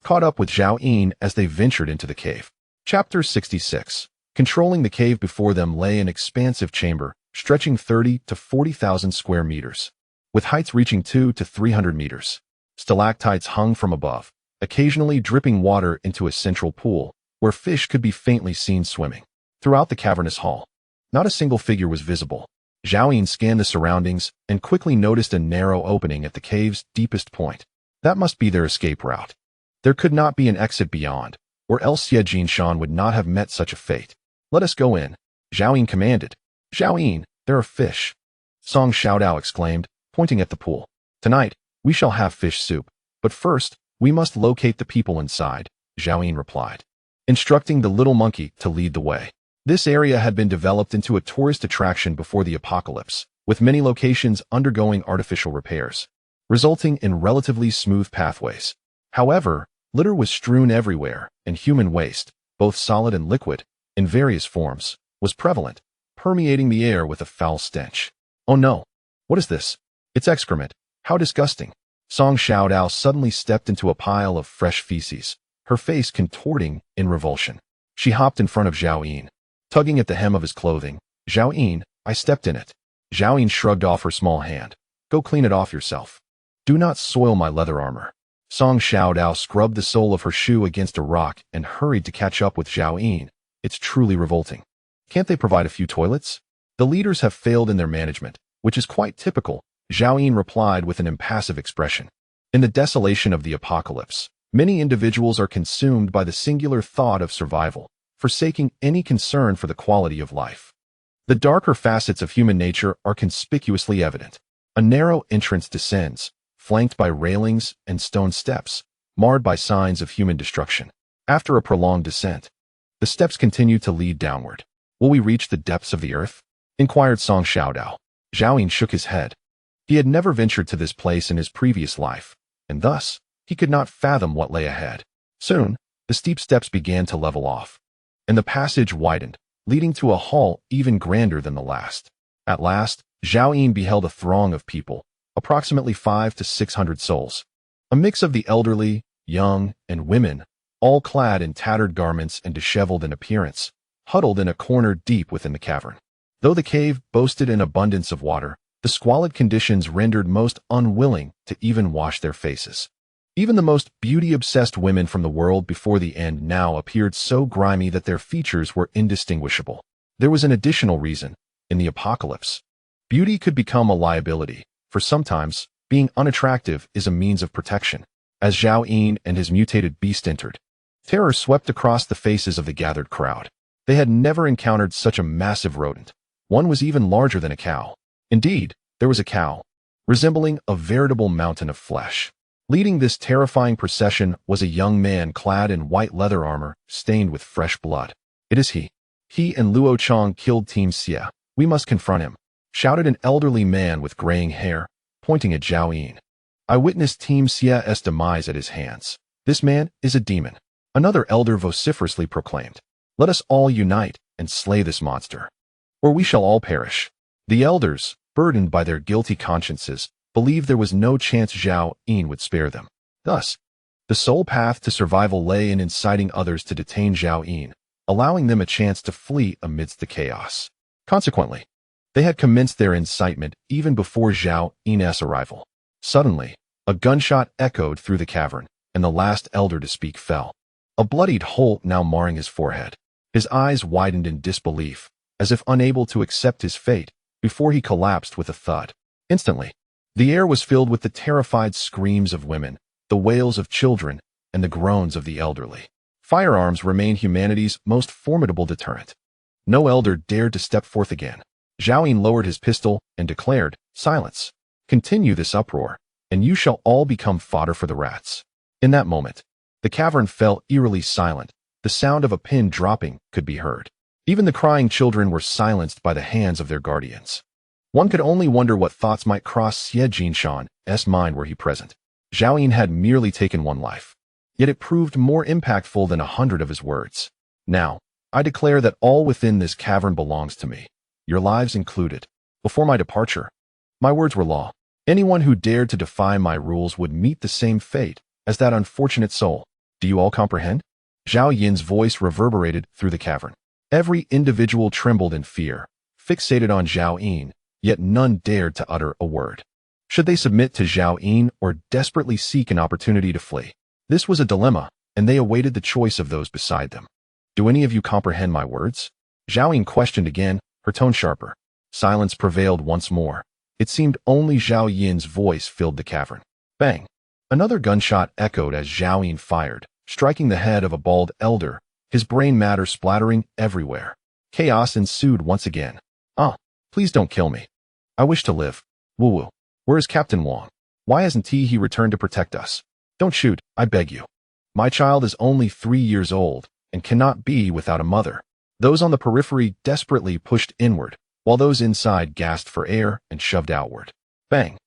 caught up with Zhao Yin as they ventured into the cave. Chapter 66. Controlling the cave before them lay an expansive chamber, stretching 30 to 40,000 square meters, with heights reaching 2 to 300 meters. Stalactites hung from above, occasionally dripping water into a central pool, where fish could be faintly seen swimming. Throughout the cavernous hall, not a single figure was visible. Zhao Yin scanned the surroundings and quickly noticed a narrow opening at the cave's deepest point. That must be their escape route. There could not be an exit beyond, or else Xie Jinshan would not have met such a fate. Let us go in, Zhao Yin commanded. Zhao Yin, there are fish, Song Xiaodao exclaimed, pointing at the pool. Tonight, we shall have fish soup, but first, we must locate the people inside, Zhao Yin replied, instructing the little monkey to lead the way. This area had been developed into a tourist attraction before the apocalypse, with many locations undergoing artificial repairs, resulting in relatively smooth pathways. However, litter was strewn everywhere, and human waste, both solid and liquid, in various forms, was prevalent, permeating the air with a foul stench. Oh no! What is this? It's excrement. How disgusting! Song Xiaodao suddenly stepped into a pile of fresh feces, her face contorting in revulsion. She hopped in front of Zhao Yin, tugging at the hem of his clothing. Zhao Yin, I stepped in it. Zhao Yin shrugged off her small hand. Go clean it off yourself. Do not soil my leather armor. Song Xiaodao scrubbed the sole of her shoe against a rock and hurried to catch up with Zhao Yin. It's truly revolting. Can't they provide a few toilets? The leaders have failed in their management, which is quite typical, Zhao Yin replied with an impassive expression. In the desolation of the apocalypse, many individuals are consumed by the singular thought of survival, forsaking any concern for the quality of life. The darker facets of human nature are conspicuously evident. A narrow entrance descends, flanked by railings and stone steps, marred by signs of human destruction. After a prolonged descent, the steps continue to lead downward. Will we reach the depths of the earth? Inquired Song Xiaodao. Zhao Yin shook his head. He had never ventured to this place in his previous life, and thus, he could not fathom what lay ahead. Soon, the steep steps began to level off, and the passage widened, leading to a hall even grander than the last. At last, Zhao Yin beheld a throng of people, approximately 500 to 600 souls. A mix of the elderly, young, and women, all clad in tattered garments and disheveled in appearance, huddled in a corner deep within the cavern. Though the cave boasted an abundance of water, the squalid conditions rendered most unwilling to even wash their faces. Even the most beauty-obsessed women from the world before the end now appeared so grimy that their features were indistinguishable. There was an additional reason. In the apocalypse, beauty could become a liability, for sometimes, being unattractive is a means of protection. As Zhao Yin and his mutated beast entered, terror swept across the faces of the gathered crowd. They had never encountered such a massive rodent. One was even larger than a cow. Indeed, there was a cow, resembling a veritable mountain of flesh. Leading this terrifying procession was a young man clad in white leather armor, stained with fresh blood. It is he. He and Luo Chong killed Team Xie. We must confront him, shouted an elderly man with graying hair, pointing at Zhao Yin. I witnessed Team Xie's demise at his hands. This man is a demon. Another elder vociferously proclaimed. Let us all unite and slay this monster, or we shall all perish. The elders, burdened by their guilty consciences, believed there was no chance Zhao Yin would spare them. Thus, the sole path to survival lay in inciting others to detain Zhao Yin, allowing them a chance to flee amidst the chaos. Consequently, they had commenced their incitement even before Zhao Yin's arrival. Suddenly, a gunshot echoed through the cavern, and the last elder to speak fell, a bloodied hole now marring his forehead. His eyes widened in disbelief, as if unable to accept his fate, before he collapsed with a thud. Instantly, the air was filled with the terrified screams of women, the wails of children, and the groans of the elderly. Firearms remained humanity's most formidable deterrent. No elder dared to step forth again. Zhao Yin lowered his pistol and declared, Silence. Continue this uproar, and you shall all become fodder for the rats. In that moment, the cavern fell eerily silent. The sound of a pin dropping could be heard. Even the crying children were silenced by the hands of their guardians. One could only wonder what thoughts might cross Xie Jinshan's mind were he present. Zhao Yin had merely taken one life. Yet it proved more impactful than 100 of his words. Now, I declare that all within this cavern belongs to me, your lives included. Before my departure, my words were law. Anyone who dared to defy my rules would meet the same fate as that unfortunate soul. Do you all comprehend? Zhao Yin's voice reverberated through the cavern. Every individual trembled in fear, fixated on Zhao Yin, yet none dared to utter a word. Should they submit to Zhao Yin or desperately seek an opportunity to flee? This was a dilemma, and they awaited the choice of those beside them. Do any of you comprehend my words? Zhao Yin questioned again, her tone sharper. Silence prevailed once more. It seemed only Zhao Yin's voice filled the cavern. Bang! Another gunshot echoed as Zhao Yin fired, striking the head of a bald elder, his brain matter splattering everywhere. Chaos ensued once again. Please don't kill me. I wish to live. Woo-woo. Where is Captain Wang? Why hasn't he returned to protect us? Don't shoot, I beg you. My child is only 3 years old and cannot be without a mother. Those on the periphery desperately pushed inward, while those inside gasped for air and shoved outward. Bang!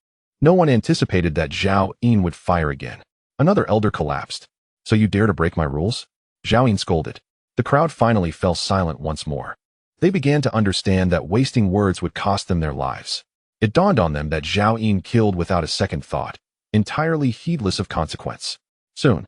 No one anticipated that Zhao Yin would fire again. Another elder collapsed. So you dare to break my rules? Zhao Yin scolded. The crowd finally fell silent once more. They began to understand that wasting words would cost them their lives. It dawned on them that Zhao Yin killed without a second thought, entirely heedless of consequence. Soon,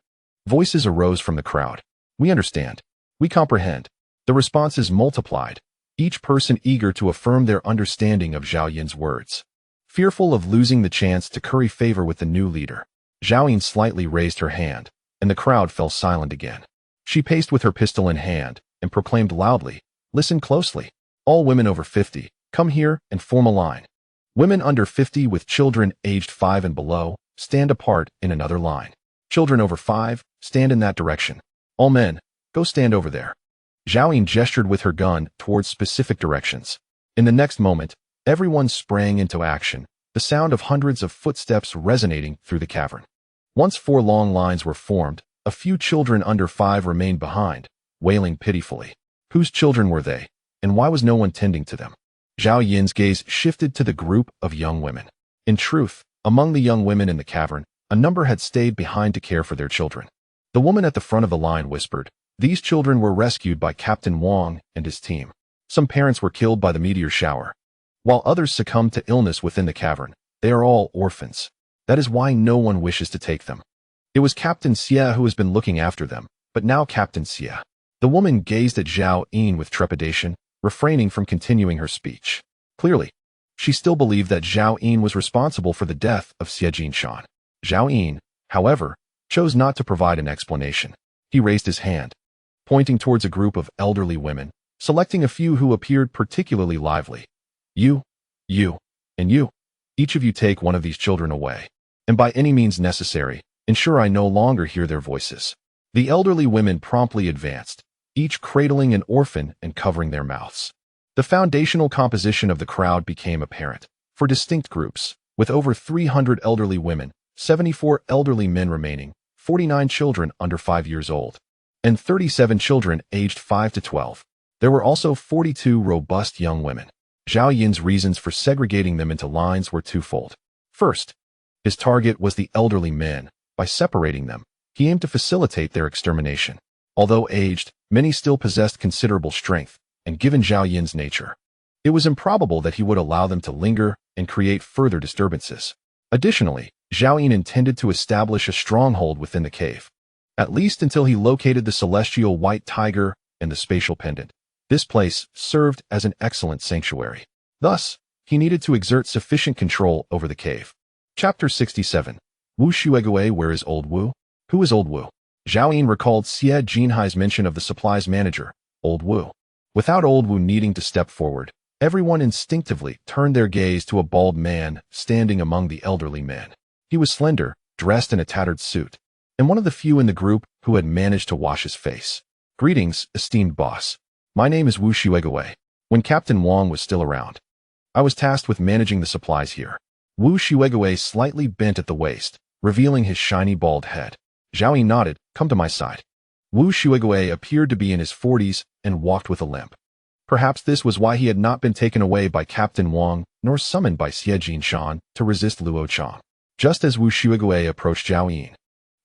voices arose from the crowd. We understand. We comprehend. The responses multiplied, each person eager to affirm their understanding of Zhao Yin's words. Fearful of losing the chance to curry favor with the new leader, Zhao Yin slightly raised her hand, and the crowd fell silent again. She paced with her pistol in hand and proclaimed loudly, "Listen closely. All women over 50, come here and form a line. Women under 50 with children aged 5 and below, stand apart in another line. Children over 5, stand in that direction. All men, go stand over there." Zhao Yin gestured with her gun towards specific directions. In the next moment, everyone sprang into action, the sound of hundreds of footsteps resonating through the cavern. Once 4 long lines were formed, a few children under 5 remained behind, wailing pitifully. Whose children were they, and why was no one tending to them? Zhao Yin's gaze shifted to the group of young women. In truth, among the young women in the cavern, a number had stayed behind to care for their children. The woman at the front of the line whispered, "These children were rescued by Captain Wang and his team. Some parents were killed by the meteor shower, while others succumbed to illness within the cavern. They are all orphans. That is why no one wishes to take them. It was Captain Xie who has been looking after them, but now Captain Xie." The woman gazed at Zhao Yin with trepidation, refraining from continuing her speech. Clearly, she still believed that Zhao Yin was responsible for the death of Xie Jinshan. Zhao Yin, however, chose not to provide an explanation. He raised his hand, pointing towards a group of elderly women, selecting a few who appeared particularly lively. You, and you. Each of you take one of these children away, and by any means necessary, ensure I no longer hear their voices." The elderly women promptly advanced, each cradling an orphan and covering their mouths. The foundational composition of the crowd became apparent. For distinct groups, with over 300 elderly women, 74 elderly men remaining, 49 children under 5 years old, and 37 children aged 5 to 12. There were also 42 robust young women. Zhao Yin's reasons for segregating them into lines were twofold. First, his target was the elderly men. By separating them, he aimed to facilitate their extermination. Although aged, many still possessed considerable strength, and given Zhao Yin's nature, it was improbable that he would allow them to linger and create further disturbances. Additionally, Zhao Yin intended to establish a stronghold within the cave, at least until he located the celestial white tiger and the spatial pendant. This place served as an excellent sanctuary. Thus, he needed to exert sufficient control over the cave. Chapter 67. Wu Xuegui. Where is Old Wu? Who is Old Wu? Zhao Yin recalled Xie Jinhai's mention of the supplies manager, Old Wu. Without Old Wu needing to step forward, everyone instinctively turned their gaze to a bald man standing among the elderly men. He was slender, dressed in a tattered suit, and one of the few in the group who had managed to wash his face. "Greetings, esteemed boss. My name is Wu Xuegui. When Captain Wang was still around, I was tasked with managing the supplies here." Wu Xuegui slightly bent at the waist, revealing his shiny bald head. Zhao Yin nodded, "Come to my side." Wu Xuegui appeared to be in his 40s and walked with a limp. Perhaps this was why he had not been taken away by Captain Wang nor summoned by Xie Jinshan to resist Luo Chang. just as Wu Shuigui approached Zhao Yin.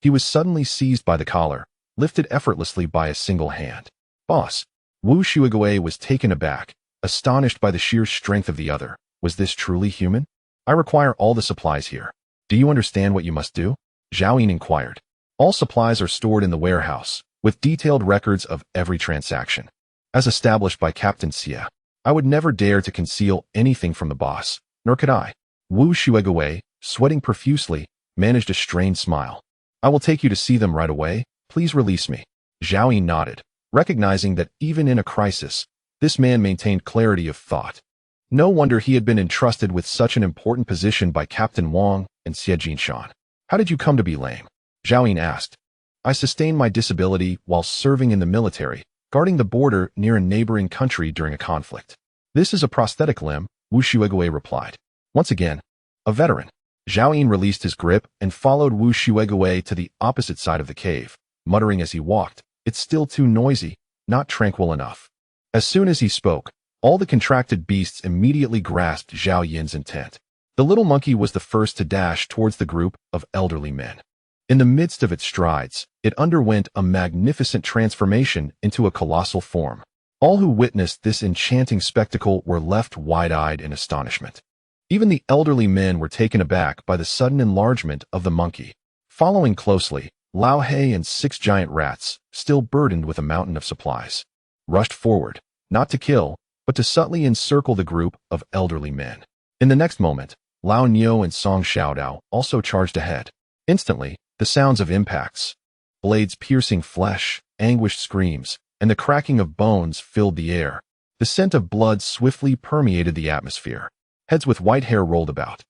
He was suddenly seized by the collar, lifted effortlessly by a single hand. Boss. Wu Shuigui was taken aback, astonished by the sheer strength of the other. Was this truly human? I require all the supplies here. Do you understand what you must do? Zhao Yin inquired. All supplies are stored in the warehouse, with detailed records of every transaction. As established by Captain Xie, I would never dare to conceal anything from the boss, nor could I. Wu Shuigui, sweating profusely, managed a strained smile. I will take you to see them right away. Please release me. Zhao Yin nodded, recognizing that even in a crisis, this man maintained clarity of thought. No wonder he had been entrusted with such an important position by Captain Wang and Xie Jinshan. How did you come to be lame? Zhao Yin asked. I sustained my disability while serving in the military, guarding the border near a neighboring country during a conflict. This is a prosthetic limb, Wu Shuigui replied. Once again, a veteran. Zhao Yin released his grip and followed Wu Shuigui to the opposite side of the cave, muttering as he walked, it's still too noisy, not tranquil enough. As soon as he spoke, all the contracted beasts immediately grasped Zhao Yin's intent. The little monkey was the first to dash towards the group of elderly men. In the midst of its strides, it underwent a magnificent transformation into a colossal form. All who witnessed this enchanting spectacle were left wide-eyed in astonishment. Even the elderly men were taken aback by the sudden enlargement of the monkey. Following closely, Lao He and 6 giant rats, still burdened with a mountain of supplies, rushed forward, not to kill, but to subtly encircle the group of elderly men. In the next moment, Lao Niu and Song Xiaodao also charged ahead. Instantly, the sounds of impacts, blades piercing flesh, anguished screams, and the cracking of bones filled the air. The scent of blood swiftly permeated the atmosphere. Heads with white hair rolled about,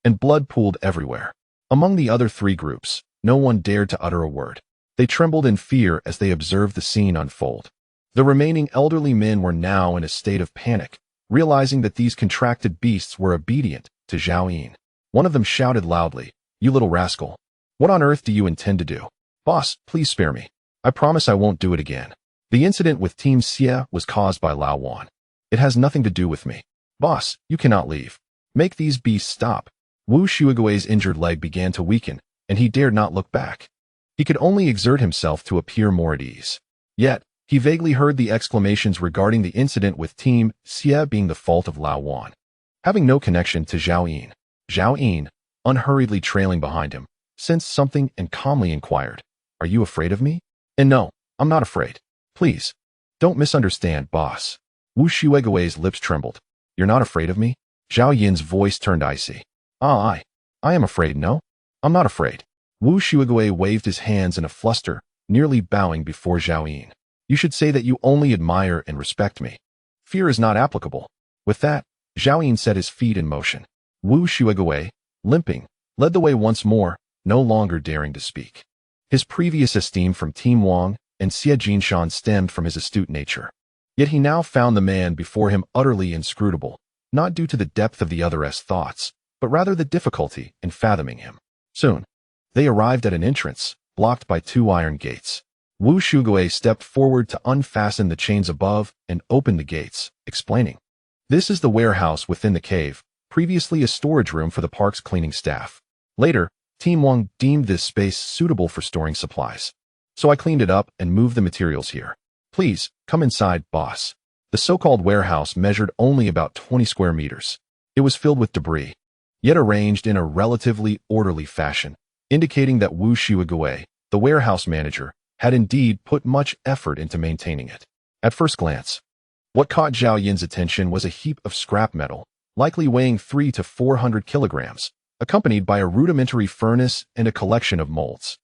and blood pooled everywhere. Among the other 3 groups, no one dared to utter a word. They trembled in fear as they observed the scene unfold. The remaining elderly men were now in a state of panic, realizing that these contracted beasts were obedient to Zhao Yin. One of them shouted loudly, "You little rascal! What on earth do you intend to do? Boss, please spare me. I promise I won't do it again." The incident with Team Xie was caused by Lao Wan. It has nothing to do with me. Boss, you cannot leave. Make these beasts stop. Wu Shuigui's injured leg began to weaken, and he dared not look back. He could only exert himself to appear more at ease. Yet, he vaguely heard the exclamations regarding the incident with Team Xie being the fault of Lao Wan. Having no connection to Zhao Yin, unhurriedly trailing behind him, sensed something and calmly inquired, "Are you afraid of me?" "And no, I'm not afraid. Please, don't misunderstand, boss." Wu Shuigui's lips trembled. "You're not afraid of me?" Zhao Yin's voice turned icy. I am afraid, no? I'm not afraid." Wu Shuigui waved his hands in a fluster, nearly bowing before Zhao Yin. "You should say that you only admire and respect me. Fear is not applicable." With that, Zhao Yin set his feet in motion. Wu Shuigui, limping, led the way once more, no longer daring to speak. His previous esteem from Team Wang and Xie Jinshan stemmed from his astute nature. Yet he now found the man before him utterly inscrutable, not due to the depth of the other's thoughts, but rather the difficulty in fathoming him. Soon, they arrived at an entrance, blocked by 2 iron gates. Wu Shuigui stepped forward to unfasten the chains above and open the gates, explaining, "This is the warehouse within the cave, previously a storage room for the park's cleaning staff. Later, Team Wang deemed this space suitable for storing supplies. So I cleaned it up and moved the materials here. Please, come inside, boss." The so-called warehouse measured only about 20 square meters. It was filled with debris, yet arranged in a relatively orderly fashion, indicating that Wu Shuigui, the warehouse manager, had indeed put much effort into maintaining it. At first glance, what caught Zhao Yin's attention was a heap of scrap metal, likely weighing 300 to 400 kilograms, accompanied by a rudimentary furnace and a collection of molds.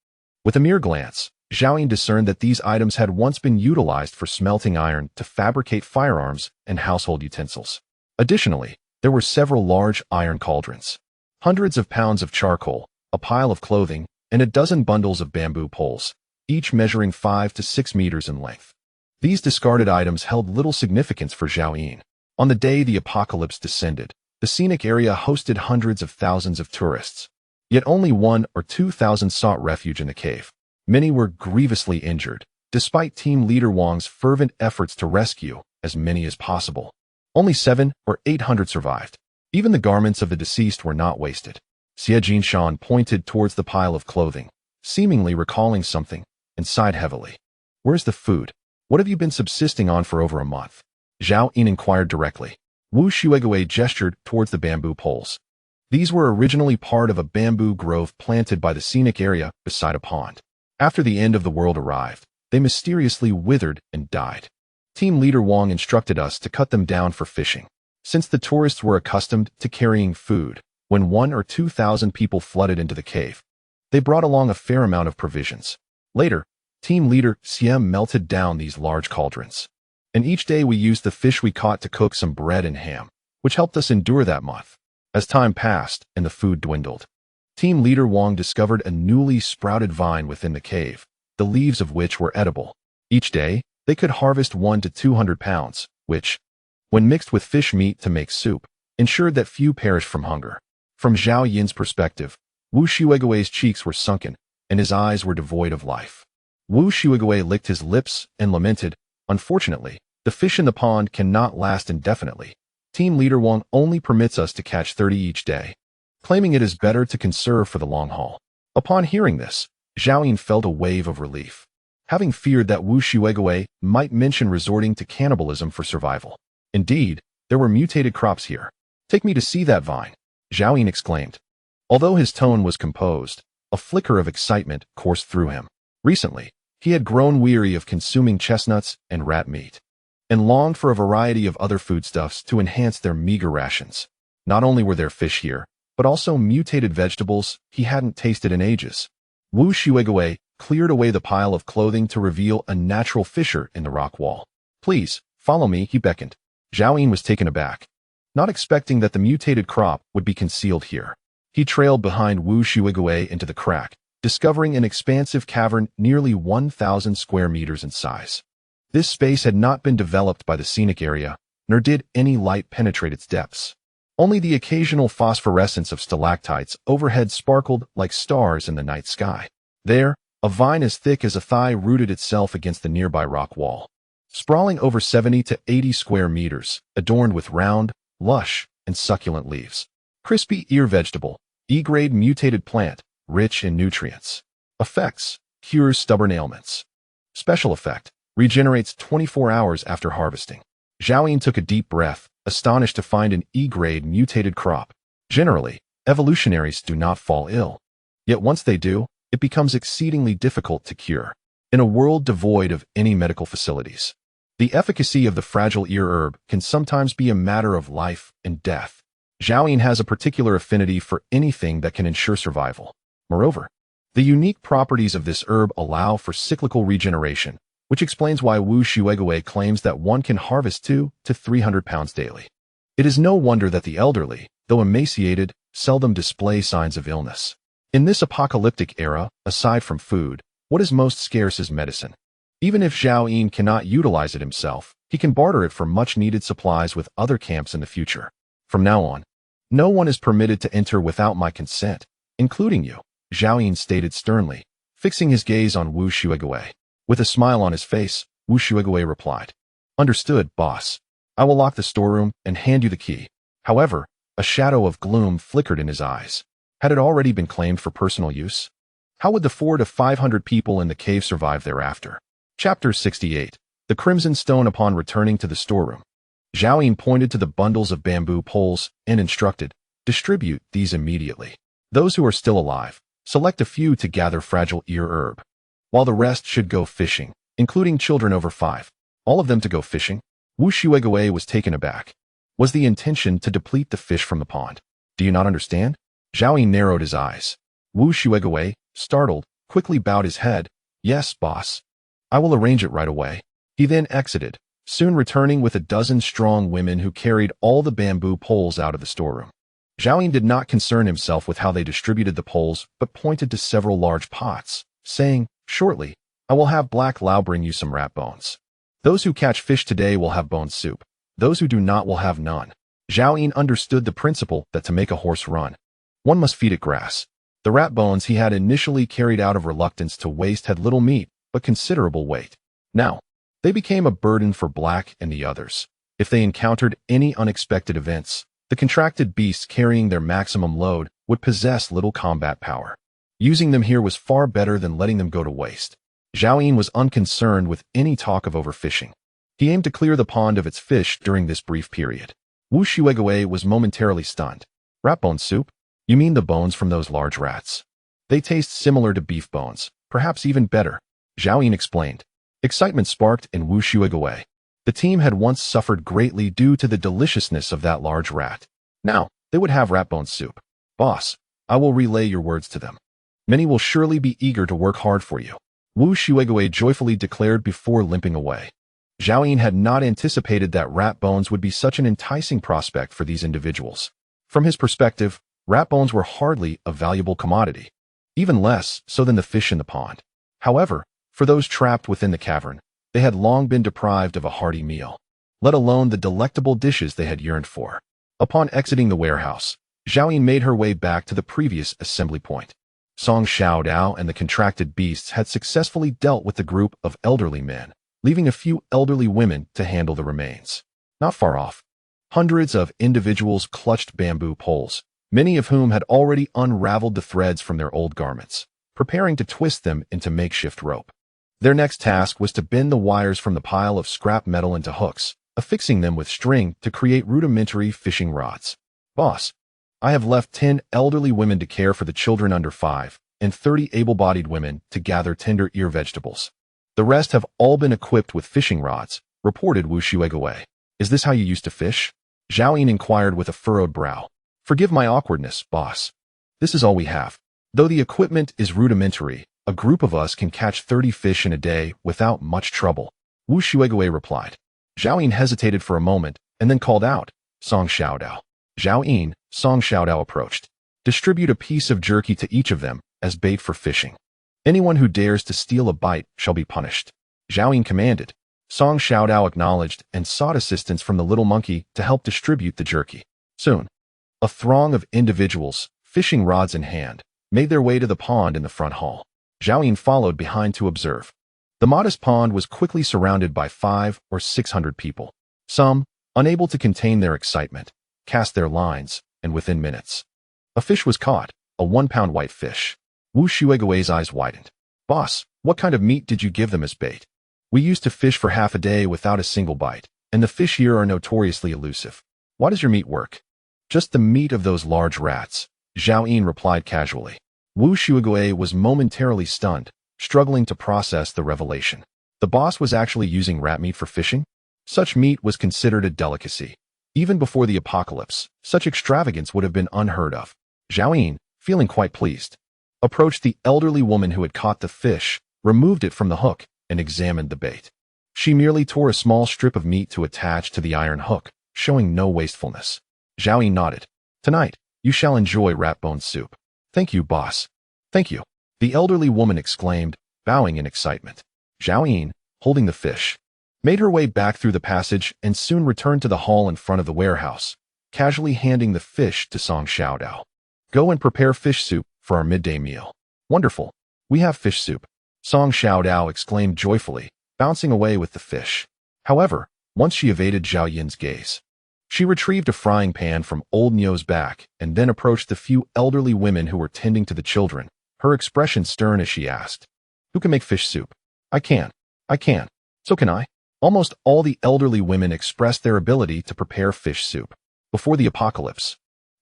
With a mere glance, Zhao Yin discerned that these items had once been utilized for smelting iron to fabricate firearms and household utensils. Additionally, there were several large iron cauldrons, hundreds of pounds of charcoal, a pile of clothing, and a dozen bundles of bamboo poles, each measuring 5 to 6 meters in length. These discarded items held little significance for Zhao Yin. On the day the apocalypse descended, the scenic area hosted hundreds of thousands of tourists. Yet only 1,000 or 2,000 sought refuge in the cave. Many were grievously injured, despite Team Leader Wang's fervent efforts to rescue as many as possible. Only 700 or 800 survived. Even the garments of the deceased were not wasted. Xie Jinshan pointed towards the pile of clothing, seemingly recalling something, and sighed heavily. Where's the food? What have you been subsisting on for over a month? Zhao Yin inquired directly. Wu Shuigui gestured towards the bamboo poles. These were originally part of a bamboo grove planted by the scenic area beside a pond. After the end of the world arrived, they mysteriously withered and died. Team leader Wang instructed us to cut them down for fishing. Since the tourists were accustomed to carrying food, when 1,000 or 2,000 people flooded into the cave, they brought along a fair amount of provisions. Later, team leader Siem melted down these large cauldrons. And each day we used the fish we caught to cook some bread and ham, which helped us endure that month. As time passed and the food dwindled, team leader Wang discovered a newly sprouted vine within the cave, the leaves of which were edible. Each day, they could harvest 100 to 200 pounds, which, when mixed with fish meat to make soup, ensured that few perished from hunger. From Zhao Yin's perspective, Wu Shuigui's cheeks were sunken, and his eyes were devoid of life. Wu Shuigui licked his lips and lamented, "Unfortunately, the fish in the pond cannot last indefinitely. Team leader Wang only permits us to catch 30 each day, claiming it is better to conserve for the long haul." Upon hearing this, Zhao Yin felt a wave of relief, having feared that Wu Shuigui might mention resorting to cannibalism for survival. Indeed, there were mutated crops here. "Take me to see that vine," Zhao Yin exclaimed. Although his tone was composed, a flicker of excitement coursed through him. Recently, he had grown weary of consuming chestnuts and rat meat, and longed for a variety of other foodstuffs to enhance their meager rations. Not only were there fish here, but also mutated vegetables he hadn't tasted in ages. Wu Shuigui cleared away the pile of clothing to reveal a natural fissure in the rock wall. "Please, follow me," he beckoned. Zhao Yin was taken aback, not expecting that the mutated crop would be concealed here. He trailed behind Wu Shuigui into the crack, discovering an expansive cavern nearly 1,000 square meters in size. This space had not been developed by the scenic area, nor did any light penetrate its depths. Only the occasional phosphorescence of stalactites overhead sparkled like stars in the night sky. There, a vine as thick as a thigh rooted itself against the nearby rock wall, sprawling over 70 to 80 square meters, adorned with round, lush, and succulent leaves. Crispy ear vegetable, E-grade mutated plant, rich in nutrients. Effects: cures stubborn ailments. Special effect: regenerates 24 hours after harvesting. Zhao Yin took a deep breath, astonished to find an E-grade mutated crop. Generally, evolutionaries do not fall ill. Yet once they do, it becomes exceedingly difficult to cure. In a world devoid of any medical facilities, the efficacy of the fragile ear herb can sometimes be a matter of life and death. Zhao Yin has a particular affinity for anything that can ensure survival. Moreover, the unique properties of this herb allow for cyclical regeneration, which explains why Wu Shuigui claims that one can harvest 200 to 300 pounds daily. It is no wonder that the elderly, though emaciated, seldom display signs of illness. In this apocalyptic era, aside from food, what is most scarce is medicine. Even if Zhao Yin cannot utilize it himself, he can barter it for much-needed supplies with other camps in the future. From now on, no one is permitted to enter without my consent, including you, Zhao Yin stated sternly, fixing his gaze on Wu Shuigui. With a smile on his face, Wu Shuigui replied, "Understood, boss. I will lock the storeroom and hand you the key." However, a shadow of gloom flickered in his eyes. Had it already been claimed for personal use? How would the 400 to 500 people in the cave survive thereafter? Chapter 68. The Crimson Stone. Upon returning to the storeroom, Zhao Yin pointed to the bundles of bamboo poles and instructed, "Distribute these immediately. Those who are still alive, select a few to gather fragile ear herb, while the rest should go fishing, including children over 5. All of them to go fishing?" Wu Shuigui was taken aback. Was the intention to deplete the fish from the pond? "Do you not understand?" Zhao Yin narrowed his eyes. Wu Shuigui, startled, quickly bowed his head. "Yes, boss. I will arrange it right away." He then exited, soon returning with a dozen strong women who carried all the bamboo poles out of the storeroom. Zhao Yin did not concern himself with how they distributed the poles, but pointed to several large pots, saying, "Shortly, I will have Black Lao bring you some rat bones. Those who catch fish today will have bone soup. Those who do not will have none." Zhao Yin understood the principle that to make a horse run, one must feed it grass. The rat bones he had initially carried out of reluctance to waste had little meat, but considerable weight. Now, they became a burden for Black and the others. If they encountered any unexpected events, the contracted beasts carrying their maximum load would possess little combat power. Using them here was far better than letting them go to waste. Zhao Yin was unconcerned with any talk of overfishing. He aimed to clear the pond of its fish during this brief period. Wu Shuegaoei was momentarily stunned. Rat bone soup? You mean the bones from those large rats? They taste similar to beef bones, perhaps even better, Zhao Yin explained. Excitement sparked in Wu Shuegaoei. The team had once suffered greatly due to the deliciousness of that large rat. Now, they would have rat bone soup. Boss, I will relay your words to them. Many will surely be eager to work hard for you, Wu Shuegaoei joyfully declared before limping away. Zhao Yin had not anticipated that rat bones would be such an enticing prospect for these individuals. From his perspective, rat bones were hardly a valuable commodity, even less so than the fish in the pond. However, for those trapped within the cavern, they had long been deprived of a hearty meal, let alone the delectable dishes they had yearned for. Upon exiting the warehouse, Zhao Yin made her way back to the previous assembly point. Song Xiaodao and the contracted beasts had successfully dealt with the group of elderly men, leaving a few elderly women to handle the remains. Not far off, hundreds of individuals clutched bamboo poles, many of whom had already unraveled the threads from their old garments, preparing to twist them into makeshift rope. Their next task was to bend the wires from the pile of scrap metal into hooks, affixing them with string to create rudimentary fishing rods. Boss, I have left 10 elderly women to care for the children under 5, and 30 able-bodied women to gather tender ear vegetables. The rest have all been equipped with fishing rods, reported Wu Shuegaoei. Is this how you used to fish? Zhao Yin inquired with a furrowed brow. Forgive my awkwardness, boss. This is all we have. Though the equipment is rudimentary, a group of us can catch 30 fish in a day without much trouble, Wu Shuegaoei replied. Zhao Yin hesitated for a moment and then called out, Song Xiaodao. Zhao Yin, Song Xiaodao approached. Distribute a piece of jerky to each of them as bait for fishing. Anyone who dares to steal a bite shall be punished. Zhao Yin commanded. Song Xiaodao acknowledged and sought assistance from the little monkey to help distribute the jerky. Soon, a throng of individuals, fishing rods in hand, made their way to the pond in the front hall. Zhao Yin followed behind to observe. The modest pond was quickly surrounded by 500 or 600 people. Some, unable to contain their excitement, cast their lines, and within minutes, a fish was caught, a 1-pound white fish. Wu Shuegaoei's eyes widened. Boss, what kind of meat did you give them as bait? We used to fish for half a day without a single bite, and the fish here are notoriously elusive. Why does your meat work? Just the meat of those large rats, Zhao Yin replied casually. Wu Shuegaoei was momentarily stunned, struggling to process the revelation. The boss was actually using rat meat for fishing? Such meat was considered a delicacy. Even before the apocalypse, such extravagance would have been unheard of. Zhao Yin, feeling quite pleased, approached the elderly woman who had caught the fish, removed it from the hook, and examined the bait. She merely tore a small strip of meat to attach to the iron hook, showing no wastefulness. Zhao Yin nodded. Tonight, you shall enjoy rat bone soup. Thank you, boss. Thank you, the elderly woman exclaimed, bowing in excitement. Zhao Yin, holding the fish, made her way back through the passage and soon returned to the hall in front of the warehouse, casually handing the fish to Song Xiaodao. Go and prepare fish soup for our midday meal. Wonderful. We have fish soup, Song Xiaodao exclaimed joyfully, bouncing away with the fish. However, once she evaded Zhao Yin's gaze, she retrieved a frying pan from old Nio's back and then approached the few elderly women who were tending to the children, her expression stern as she asked, Who can make fish soup? I can. So can I. Almost all the elderly women expressed their ability to prepare fish soup. Before the apocalypse,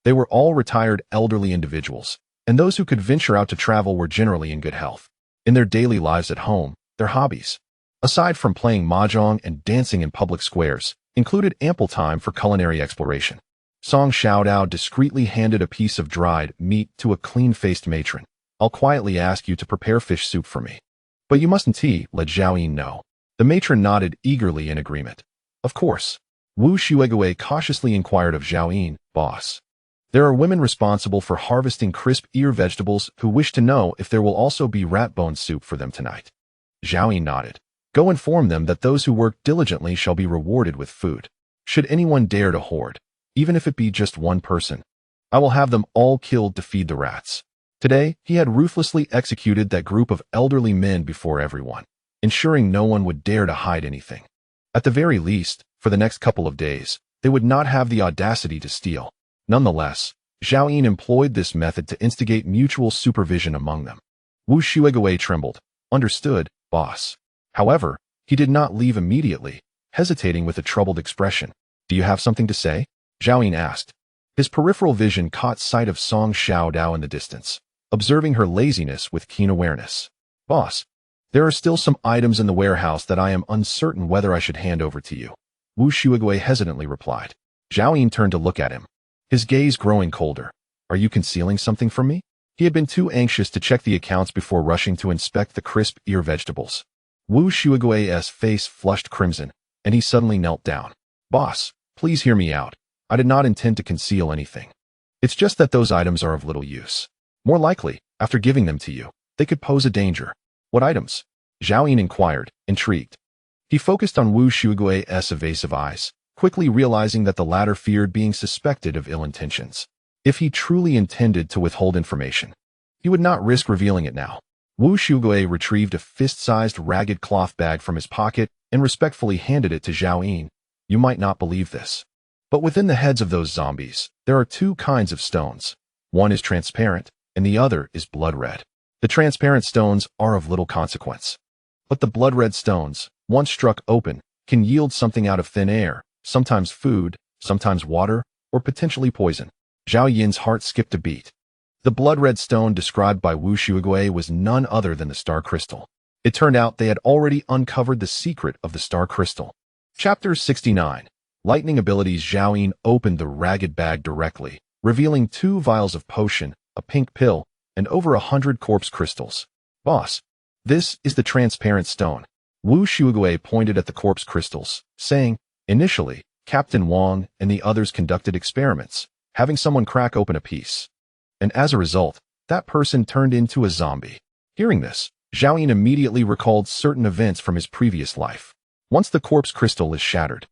they were all retired elderly individuals, and those who could venture out to travel were generally in good health. In their daily lives at home, their hobbies, aside from playing mahjong and dancing in public squares, included ample time for culinary exploration. Song Xiaodao discreetly handed a piece of dried meat to a clean-faced matron. I'll quietly ask you to prepare fish soup for me. But you mustn't let Zhao Yin know. The matron nodded eagerly in agreement. Of course. Wu Shuegaoei cautiously inquired of Zhao Yin, boss. There are women responsible for harvesting crisp ear vegetables who wish to know if there will also be rat bone soup for them tonight. Zhao Yin nodded. Go inform them that those who work diligently shall be rewarded with food. Should anyone dare to hoard, even if it be just one person, I will have them all killed to feed the rats. Today, he had ruthlessly executed that group of elderly men before everyone, ensuring no one would dare to hide anything. At the very least, for the next couple of days, they would not have the audacity to steal. Nonetheless, Zhao Yin employed this method to instigate mutual supervision among them. Wu Shuigui trembled. Understood, boss. However, he did not leave immediately, hesitating with a troubled expression. Do you have something to say? Zhao Yin asked. His peripheral vision caught sight of Song Xiaodao in the distance, observing her laziness with keen awareness. Boss, there are still some items in the warehouse that I am uncertain whether I should hand over to you. Wu Shuigui hesitantly replied. Zhao Yin turned to look at him, his gaze growing colder. Are you concealing something from me? He had been too anxious to check the accounts before rushing to inspect the crisp ear vegetables. Wu Shuigui's face flushed crimson, and he suddenly knelt down. Boss, please hear me out. I did not intend to conceal anything. It's just that those items are of little use. More likely, after giving them to you, they could pose a danger. What items? Zhao Yin inquired, intrigued. He focused on Wu Shuigui's evasive eyes, quickly realizing that the latter feared being suspected of ill intentions. If he truly intended to withhold information, he would not risk revealing it now. Wu Shuigui retrieved a fist-sized ragged cloth bag from his pocket and respectfully handed it to Zhao Yin. You might not believe this, but within the heads of those zombies, there are two kinds of stones. One is transparent, and the other is blood red. The transparent stones are of little consequence. But the blood red stones, once struck open, can yield something out of thin air, sometimes food, sometimes water, or potentially poison. Zhao Yin's heart skipped a beat. The blood red stone described by Wu Shuigui was none other than the star crystal. It turned out they had already uncovered the secret of the star crystal. Chapter 69. Lightning abilities. Zhao Yin opened the ragged bag directly, revealing 2 vials of potion, a pink pill, and over 100 corpse crystals. Boss, this is the transparent stone. Wu Shuigui pointed at the corpse crystals, saying, initially, Captain Wang and the others conducted experiments, having someone crack open a piece. And as a result, that person turned into a zombie. Hearing this, Zhao Yin immediately recalled certain events from his previous life. Once the corpse crystal is shattered,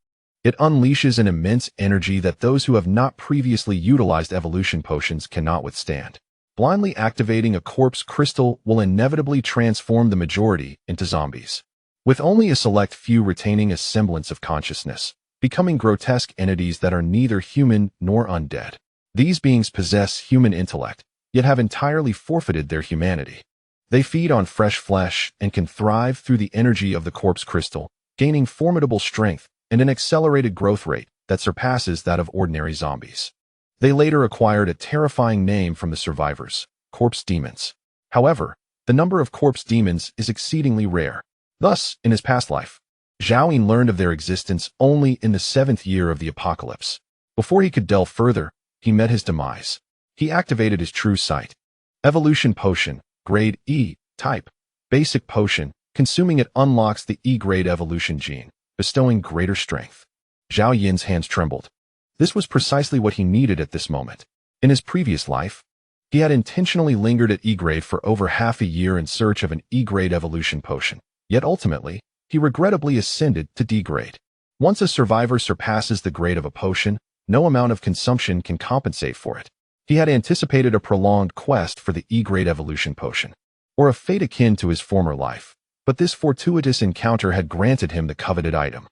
it unleashes an immense energy that those who have not previously utilized evolution potions cannot withstand. Blindly activating a corpse crystal will inevitably transform the majority into zombies, with only a select few retaining a semblance of consciousness, becoming grotesque entities that are neither human nor undead. These beings possess human intellect, yet have entirely forfeited their humanity. They feed on fresh flesh and can thrive through the energy of the corpse crystal, gaining formidable strength and an accelerated growth rate that surpasses that of ordinary zombies. They later acquired a terrifying name from the survivors, corpse demons. However, the number of corpse demons is exceedingly rare. Thus, in his past life, Zhao Yin learned of their existence only in the 7th year of the apocalypse. Before he could delve further, he met his demise. He activated his true sight. Evolution potion, grade E, type. Basic potion, consuming it unlocks the E-grade evolution gene, bestowing greater strength. Zhao Yin's hands trembled. This was precisely what he needed at this moment. In his previous life, he had intentionally lingered at E-grade for over half a year in search of an E-grade evolution potion. Yet ultimately, he regrettably ascended to D-grade. Once a survivor surpasses the grade of a potion, no amount of consumption can compensate for it. He had anticipated a prolonged quest for the E-grade evolution potion, or a fate akin to his former life, but this fortuitous encounter had granted him the coveted item.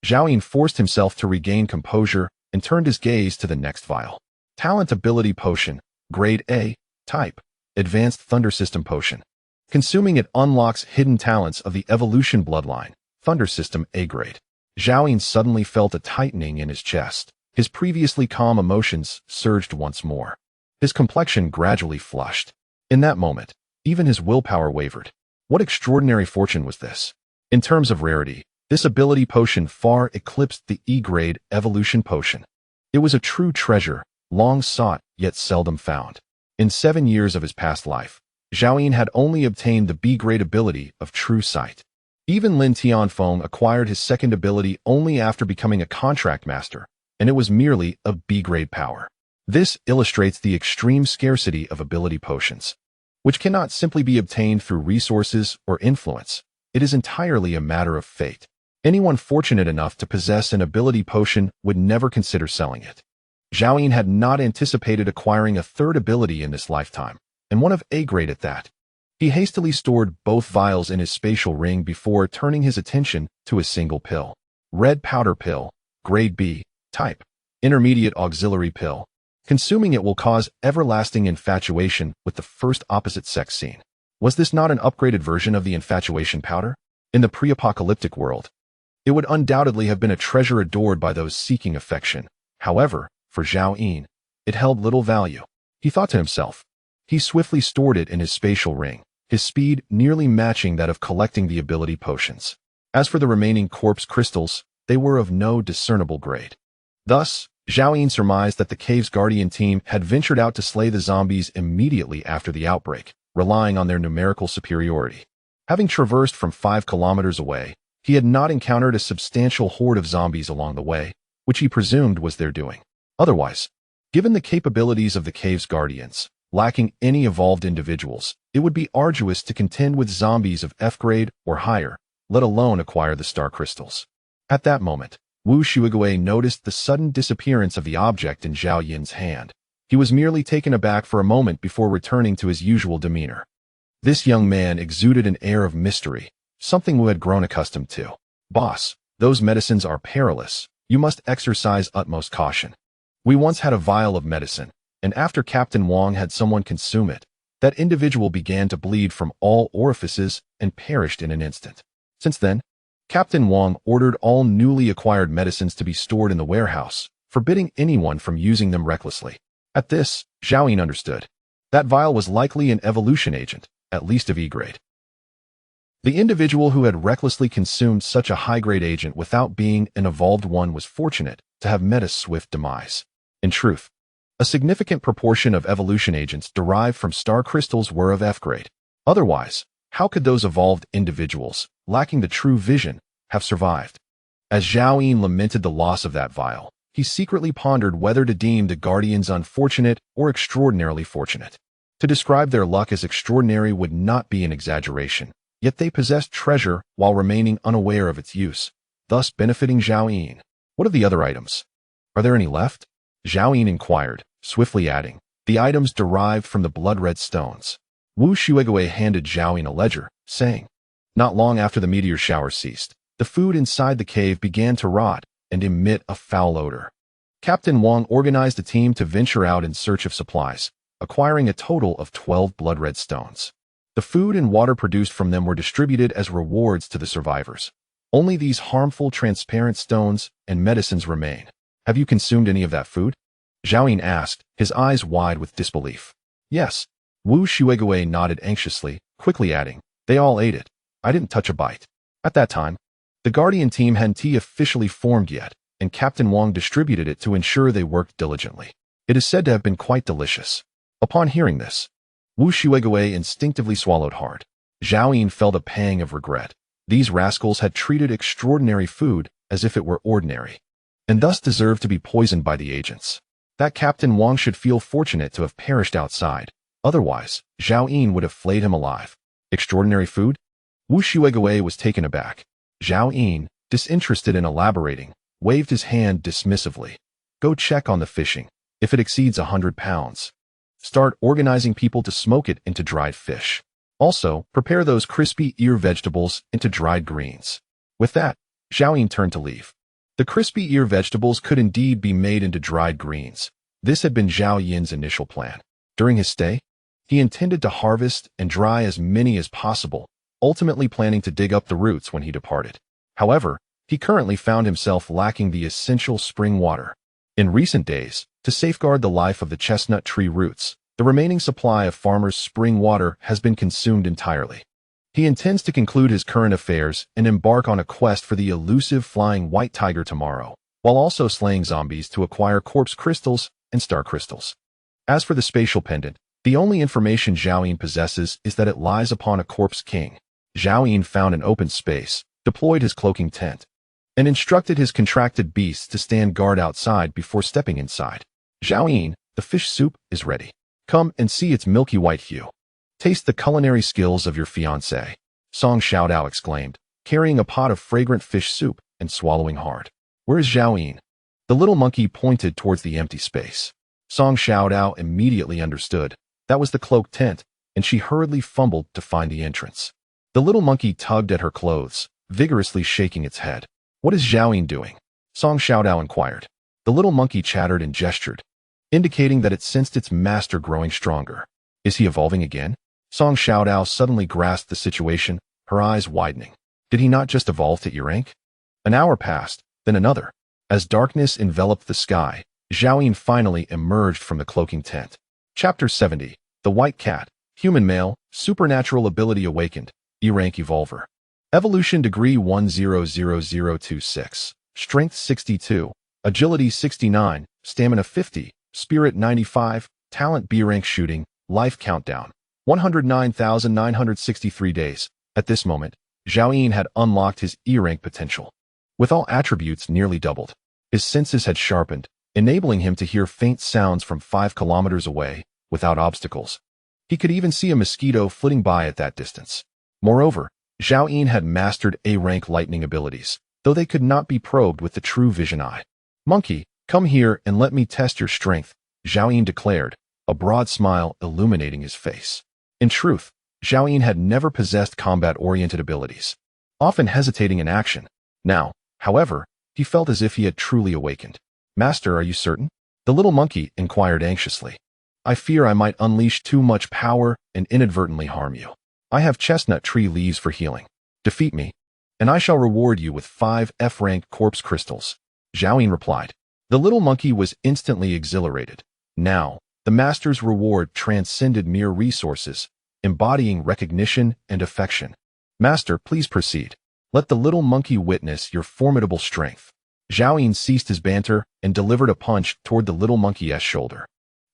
Zhao Yin forced himself to regain composure and turned his gaze to the next vial. Talent ability potion, grade A, type, advanced thunder system potion. Consuming it unlocks hidden talents of the evolution bloodline, thunder system A-grade. Zhao Yin suddenly felt a tightening in his chest. His previously calm emotions surged once more. His complexion gradually flushed. In that moment, even his willpower wavered. What extraordinary fortune was this? In terms of rarity, this ability potion far eclipsed the E-grade evolution potion. It was a true treasure, long sought yet seldom found. In 7 years of his past life, Zhao Yin had only obtained the B-grade ability of true sight. Even Lin Tianfeng acquired his second ability only after becoming a contract master, and it was merely a B-grade power. This illustrates the extreme scarcity of ability potions, which cannot simply be obtained through resources or influence. It is entirely a matter of fate. Anyone fortunate enough to possess an ability potion would never consider selling it. Zhao Yin had not anticipated acquiring a third ability in this lifetime, and one of A-grade at that. He hastily stored both vials in his spatial ring before turning his attention to a single pill. Red powder pill, grade B, type, intermediate auxiliary pill. Consuming it will cause everlasting infatuation with the first opposite sex seen. Was this not an upgraded version of the infatuation powder? In the pre-apocalyptic world, it would undoubtedly have been a treasure adored by those seeking affection. However, for Zhao Yin, it held little value. He thought to himself. He swiftly stored it in his spatial ring, his speed nearly matching that of collecting the ability potions. As for the remaining corpse crystals, they were of no discernible grade. Thus, Zhao Yin surmised that the cave's guardian team had ventured out to slay the zombies immediately after the outbreak, relying on their numerical superiority. Having traversed from 5 kilometers away, he had not encountered a substantial horde of zombies along the way, which he presumed was their doing. Otherwise, given the capabilities of the cave's guardians, lacking any evolved individuals, it would be arduous to contend with zombies of F grade or higher, let alone acquire the star crystals. At that moment, Wu Shuigui noticed the sudden disappearance of the object in Zhao Yin's hand. He was merely taken aback for a moment before returning to his usual demeanor. This young man exuded an air of mystery, something Wu had grown accustomed to. Boss, those medicines are perilous. You must exercise utmost caution. We once had a vial of medicine, and after Captain Wang had someone consume it, that individual began to bleed from all orifices and perished in an instant. Since then, Captain Wang ordered all newly acquired medicines to be stored in the warehouse, forbidding anyone from using them recklessly. At this, Zhao Yin understood. That vial was likely an evolution agent, at least of E-grade. The individual who had recklessly consumed such a high-grade agent without being an evolved one was fortunate to have met a swift demise. In truth, a significant proportion of evolution agents derived from star crystals were of F-grade. Otherwise, how could those evolved individuals, lacking the true vision, have survived? As Zhao Yin lamented the loss of that vial, he secretly pondered whether to deem the guardians unfortunate or extraordinarily fortunate. To describe their luck as extraordinary would not be an exaggeration, yet they possessed treasure while remaining unaware of its use, thus benefiting Zhao Yin. What of the other items? Are there any left? Zhao Yin inquired, swiftly adding, the items derived from the blood-red stones. Wu Shuigui handed Zhao Yin a ledger, saying, not long after the meteor shower ceased, the food inside the cave began to rot and emit a foul odor. Captain Wang organized a team to venture out in search of supplies, acquiring a total of 12 blood-red stones. The food and water produced from them were distributed as rewards to the survivors. Only these harmful transparent stones and medicines remain. Have you consumed any of that food? Zhao Yin asked, his eyes wide with disbelief. Yes. Wu Shuigui nodded anxiously, quickly adding, they all ate it. I didn't touch a bite. At that time, the Guardian team hadn't officially formed yet, and Captain Wang distributed it to ensure they worked diligently. It is said to have been quite delicious. Upon hearing this, Wu Shuigui instinctively swallowed hard. Zhao Yin felt a pang of regret. These rascals had treated extraordinary food as if it were ordinary, and thus deserved to be poisoned by the agents. That Captain Wang should feel fortunate to have perished outside. Otherwise, Zhao Yin would have flayed him alive. Extraordinary food? Wu Shuigui was taken aback. Zhao Yin, disinterested in elaborating, waved his hand dismissively. Go check on the fishing. If it exceeds 100 pounds, start organizing people to smoke it into dried fish. Also, prepare those crispy ear vegetables into dried greens. With that, Zhao Yin turned to leave. The crispy ear vegetables could indeed be made into dried greens. This had been Zhao Yin's initial plan. During his stay, he intended to harvest and dry as many as possible, ultimately planning to dig up the roots when he departed. However, he currently found himself lacking the essential spring water. In recent days, to safeguard the life of the chestnut tree roots, the remaining supply of farmers' spring water has been consumed entirely. He intends to conclude his current affairs and embark on a quest for the elusive flying white tiger tomorrow, while also slaying zombies to acquire corpse crystals and star crystals. As for the spatial pendant, the only information Zhao Yin possesses is that it lies upon a corpse king. Zhao Yin found an open space, deployed his cloaking tent, and instructed his contracted beasts to stand guard outside before stepping inside. Zhao Yin, the fish soup is ready. Come and see its milky white hue. Taste the culinary skills of your fiancé, Song Xiaodao exclaimed, carrying a pot of fragrant fish soup and swallowing hard. Where is Zhao Yin? The little monkey pointed towards the empty space. Song Xiaodao immediately understood. That was the cloak tent, and she hurriedly fumbled to find the entrance. The little monkey tugged at her clothes, vigorously shaking its head. What is Zhao Yin doing? Song Xiaodao inquired. The little monkey chattered and gestured. indicating that it sensed its master growing stronger. Is he evolving again? Song Xiaodao suddenly grasped the situation, her eyes widening. Did he not just evolve to E-rank? An hour passed, then another. As darkness enveloped the sky, Zhao finally emerged from the cloaking tent. Chapter 70. The White Cat. Human male, supernatural ability awakened, E-rank evolver. Evolution degree 100026. Strength 62. Agility 69. Stamina 50. Spirit 95. Talent B-rank shooting. Life countdown. 109,963 days. At this moment, Zhao had unlocked his E-rank potential. With all attributes nearly doubled, his senses had sharpened, enabling him to hear faint sounds from 5 kilometers away, without obstacles. He could even see a mosquito flitting by at that distance. Moreover, Zhao had mastered A-rank lightning abilities, though they could not be probed with the true vision eye. Monkey, come here and let me test your strength, Zhao declared, a broad smile illuminating his face. In truth, Zhao had never possessed combat-oriented abilities, often hesitating in action. Now, however, he felt as if he had truly awakened. Master, are you certain? The little monkey inquired anxiously. I fear I might unleash too much power and inadvertently harm you. I have chestnut tree leaves for healing. Defeat me, and I shall reward you with 5 F-rank corpse crystals. Zhao replied. The little monkey was instantly exhilarated. Now, the master's reward transcended mere resources, embodying recognition and affection. Master, please proceed. Let the little monkey witness your formidable strength. Zhao ceased his banter and delivered a punch toward the little monkey's shoulder,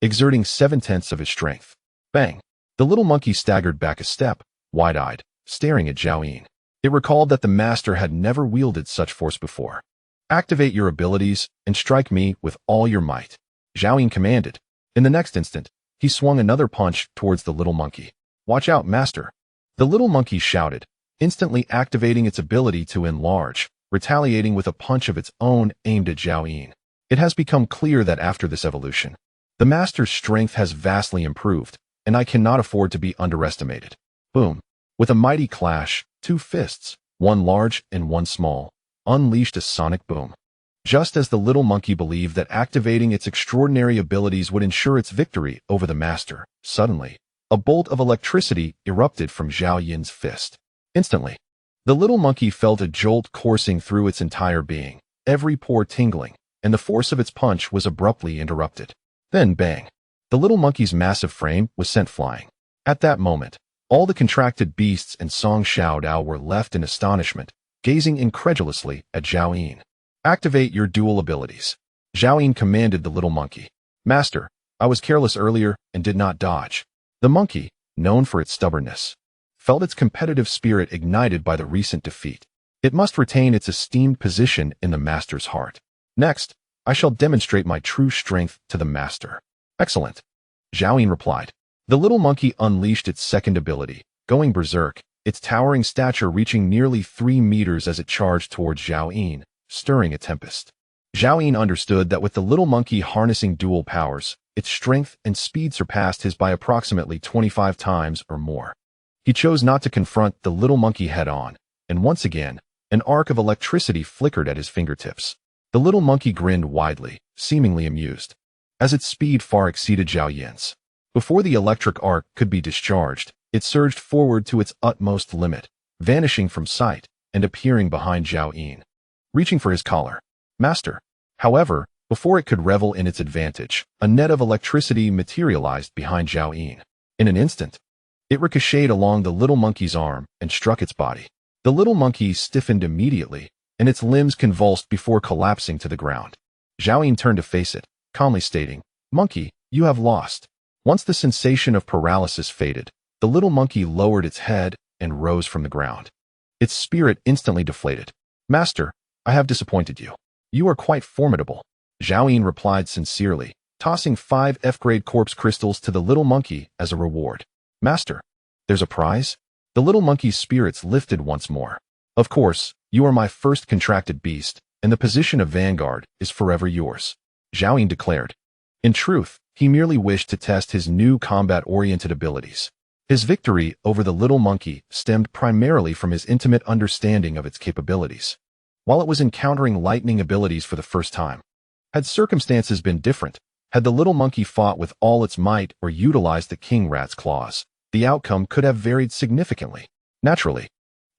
exerting 7/10 of his strength. Bang! The little monkey staggered back a step, wide-eyed, staring at Zhao. It recalled that the master had never wielded such force before. Activate your abilities and strike me with all your might, Zhao commanded. In the next instant, he swung another punch towards the little monkey. Watch out, master! The little monkey shouted, instantly activating its ability to enlarge, retaliating with a punch of its own aimed at Zhao. It has become clear that after this evolution, the master's strength has vastly improved, and I cannot afford to be underestimated. Boom! With a mighty clash, 2 fists, one large and one small, unleashed a sonic boom. Just as the little monkey believed that activating its extraordinary abilities would ensure its victory over the master, suddenly, a bolt of electricity erupted from Zhao fist. Instantly, the little monkey felt a jolt coursing through its entire being, every pore tingling, and the force of its punch was abruptly interrupted. Then bang! The little monkey's massive frame was sent flying. At that moment, all the contracted beasts and Song Xiaodao were left in astonishment, gazing incredulously at Zhao. Activate your dual abilities. Zhao commanded the little monkey. Master, I was careless earlier and did not dodge. The monkey, known for its stubbornness, felt its competitive spirit ignited by the recent defeat. It must retain its esteemed position in the master's heart. Next, I shall demonstrate my true strength to the master. Excellent, Zhao replied. The little monkey unleashed its second ability, going berserk, its towering stature reaching nearly 3 meters as it charged towards Zhao, stirring a tempest. Zhao understood that with the little monkey harnessing dual powers, its strength and speed surpassed his by approximately 25 times or more. He chose not to confront the little monkey head-on, and once again, an arc of electricity flickered at his fingertips. The little monkey grinned widely, seemingly amused, as its speed far exceeded Zhao. Before the electric arc could be discharged, it surged forward to its utmost limit, vanishing from sight and appearing behind Zhao, reaching for his collar. Master. However, before it could revel in its advantage, a net of electricity materialized behind Zhao. In an instant, it ricocheted along the little monkey's arm and struck its body. The little monkey stiffened immediately, and its limbs convulsed before collapsing to the ground. Zhao turned to face it, calmly stating, Monkey, you have lost. Once the sensation of paralysis faded, the little monkey lowered its head and rose from the ground. Its spirit instantly deflated. Master, I have disappointed you. You are quite formidable, Zhao replied sincerely, tossing 5 F-grade corpse crystals to the little monkey as a reward. Master, there's a prize? The little monkey's spirits lifted once more. Of course, you are my first contracted beast, and the position of vanguard is forever yours, Zhao declared. In truth, he merely wished to test his new combat-oriented abilities. His victory over the little monkey stemmed primarily from his intimate understanding of its capabilities. While it was encountering lightning abilities for the first time, had circumstances been different, Had the little monkey fought with all its might or utilized the king rat's claws, the outcome could have varied significantly. Naturally,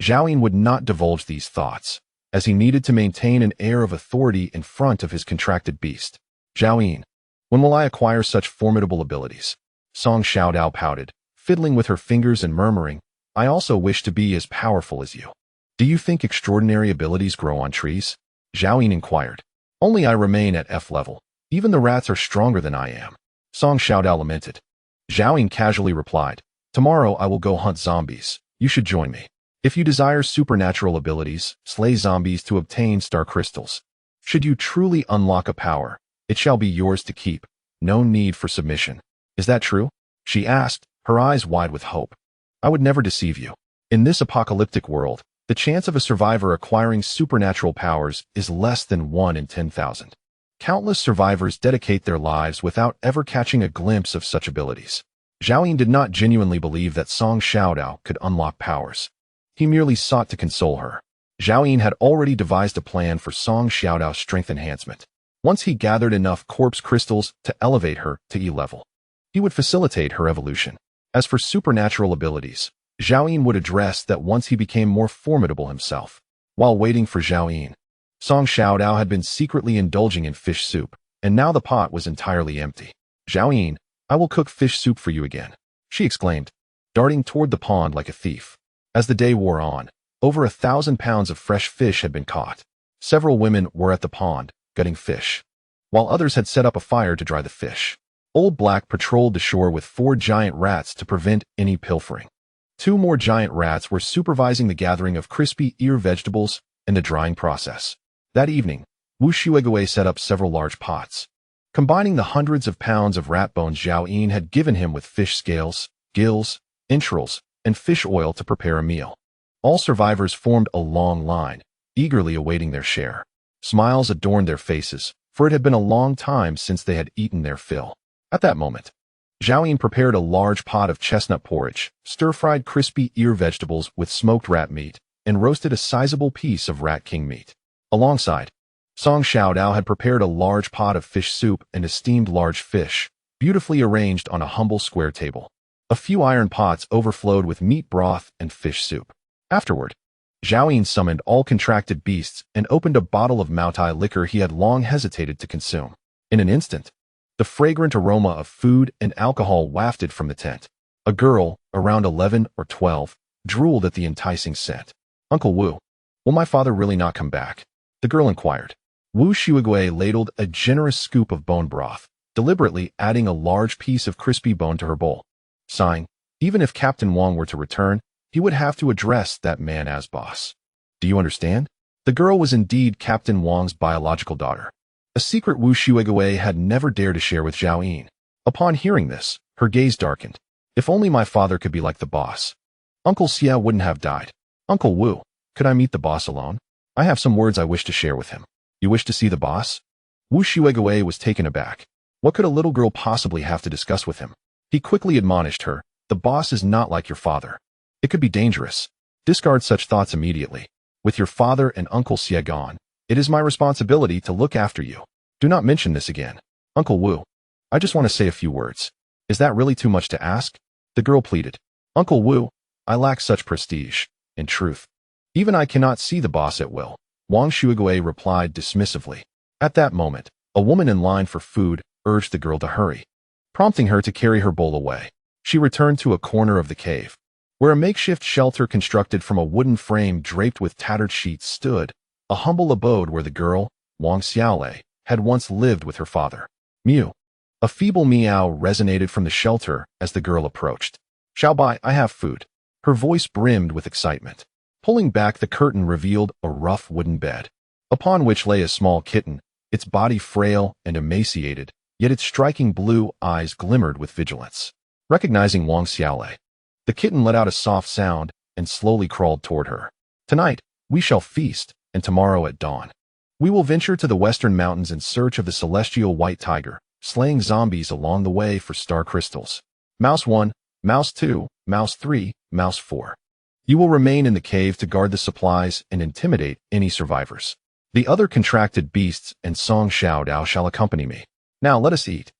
Zhao Yun would not divulge these thoughts, as he needed to maintain an air of authority in front of his contracted beast. Zhao Yun, when will I acquire such formidable abilities? Song Xiaodao pouted, fiddling with her fingers and murmuring, I also wish to be as powerful as you. Do you think extraordinary abilities grow on trees? Zhao Yun inquired. Only I remain at F level. Even the rats are stronger than I am. Song Xiaodao lamented. Zhao Yun casually replied, tomorrow I will go hunt zombies. You should join me. If you desire supernatural abilities, slay zombies to obtain star crystals. Should you truly unlock a power, it shall be yours to keep. No need for submission. Is that true? She asked, her eyes wide with hope. I would never deceive you. In this apocalyptic world, the chance of a survivor acquiring supernatural powers is less than 1 in 10,000. Countless survivors dedicate their lives without ever catching a glimpse of such abilities. Zhao Yun did not genuinely believe that Song Xiaodao could unlock powers. He merely sought to console her. Zhao Yun had already devised a plan for Song Xiaodao's strength enhancement. Once he gathered enough corpse crystals to elevate her to E level, he would facilitate her evolution. As for supernatural abilities, Zhao Yun would address that once he became more formidable himself. While waiting for Zhao Yun, Song Xiaodao had been secretly indulging in fish soup, and now the pot was entirely empty. Zhao Yun, I will cook fish soup for you again, she exclaimed, darting toward the pond like a thief. As the day wore on, over 1,000 pounds of fresh fish had been caught. Several women were at the pond, gutting fish, while others had set up a fire to dry the fish. Old Black patrolled the shore with 4 giant rats to prevent any pilfering. 2 more giant rats were supervising the gathering of crispy ear vegetables and the drying process. That evening, Wu Shuigui set up several large pots, combining the hundreds of pounds of rat bones Zhao Yun had given him with fish scales, gills, entrails, and fish oil to prepare a meal. All survivors formed a long line, eagerly awaiting their share. Smiles adorned their faces, for it had been a long time since they had eaten their fill. At that moment, Zhao Yun prepared a large pot of chestnut porridge, stir-fried crispy ear vegetables with smoked rat meat, and roasted a sizable piece of rat king meat. Alongside, Song Xiaodao had prepared a large pot of fish soup and esteemed large fish, beautifully arranged on a humble square table. A few iron pots overflowed with meat broth and fish soup. Afterward, Zhao Yun summoned all contracted beasts and opened a bottle of mutates liquor he had long hesitated to consume. In an instant, the fragrant aroma of food and alcohol wafted from the tent. A girl, around 11 or 12, drooled at the enticing scent. Uncle Wu, will my father really not come back? The girl inquired. Wu Shuigui ladled a generous scoop of bone broth, deliberately adding a large piece of crispy bone to her bowl. Sighing, even if Captain Wang were to return, he would have to address that man as boss. Do you understand? The girl was indeed Captain Wang's biological daughter, a secret Wu Shuigui had never dared to share with Zhao Yun. Upon hearing this, her gaze darkened. If only my father could be like the boss. Uncle Xia wouldn't have died. Uncle Wu, could I meet the boss alone? I have some words I wish to share with him. You wish to see the boss? Wu Shuigui was taken aback. What could a little girl possibly have to discuss with him? He quickly admonished her, the boss is not like your father. It could be dangerous. Discard such thoughts immediately. With your father and Uncle Xia gone, it is my responsibility to look after you. Do not mention this again. Uncle Wu, I just want to say a few words. Is that really too much to ask? The girl pleaded. Uncle Wu, I lack such prestige. In truth, even I cannot see the boss at will. Wang Shuigui replied dismissively. At that moment, a woman in line for food urged the girl to hurry, prompting her to carry her bowl away. She returned to a corner of the cave, where a makeshift shelter constructed from a wooden frame draped with tattered sheets stood, a humble abode where the girl, Wang Xiaolei, had once lived with her father. Mew. A feeble meow resonated from the shelter as the girl approached. Xiaobai, I have food. Her voice brimmed with excitement. Pulling back the curtain revealed a rough wooden bed, upon which lay a small kitten, its body frail and emaciated, yet its striking blue eyes glimmered with vigilance. Recognizing Wang Xiaolei, the kitten let out a soft sound and slowly crawled toward her. Tonight, we shall feast, and tomorrow at dawn, we will venture to the western mountains in search of the celestial white tiger, slaying zombies along the way for star crystals. Mouse 1, Mouse 2, Mouse 3, Mouse 4. You will remain in the cave to guard the supplies and intimidate any survivors. The other contracted beasts and Song Xiaodao shall accompany me. Now let us eat.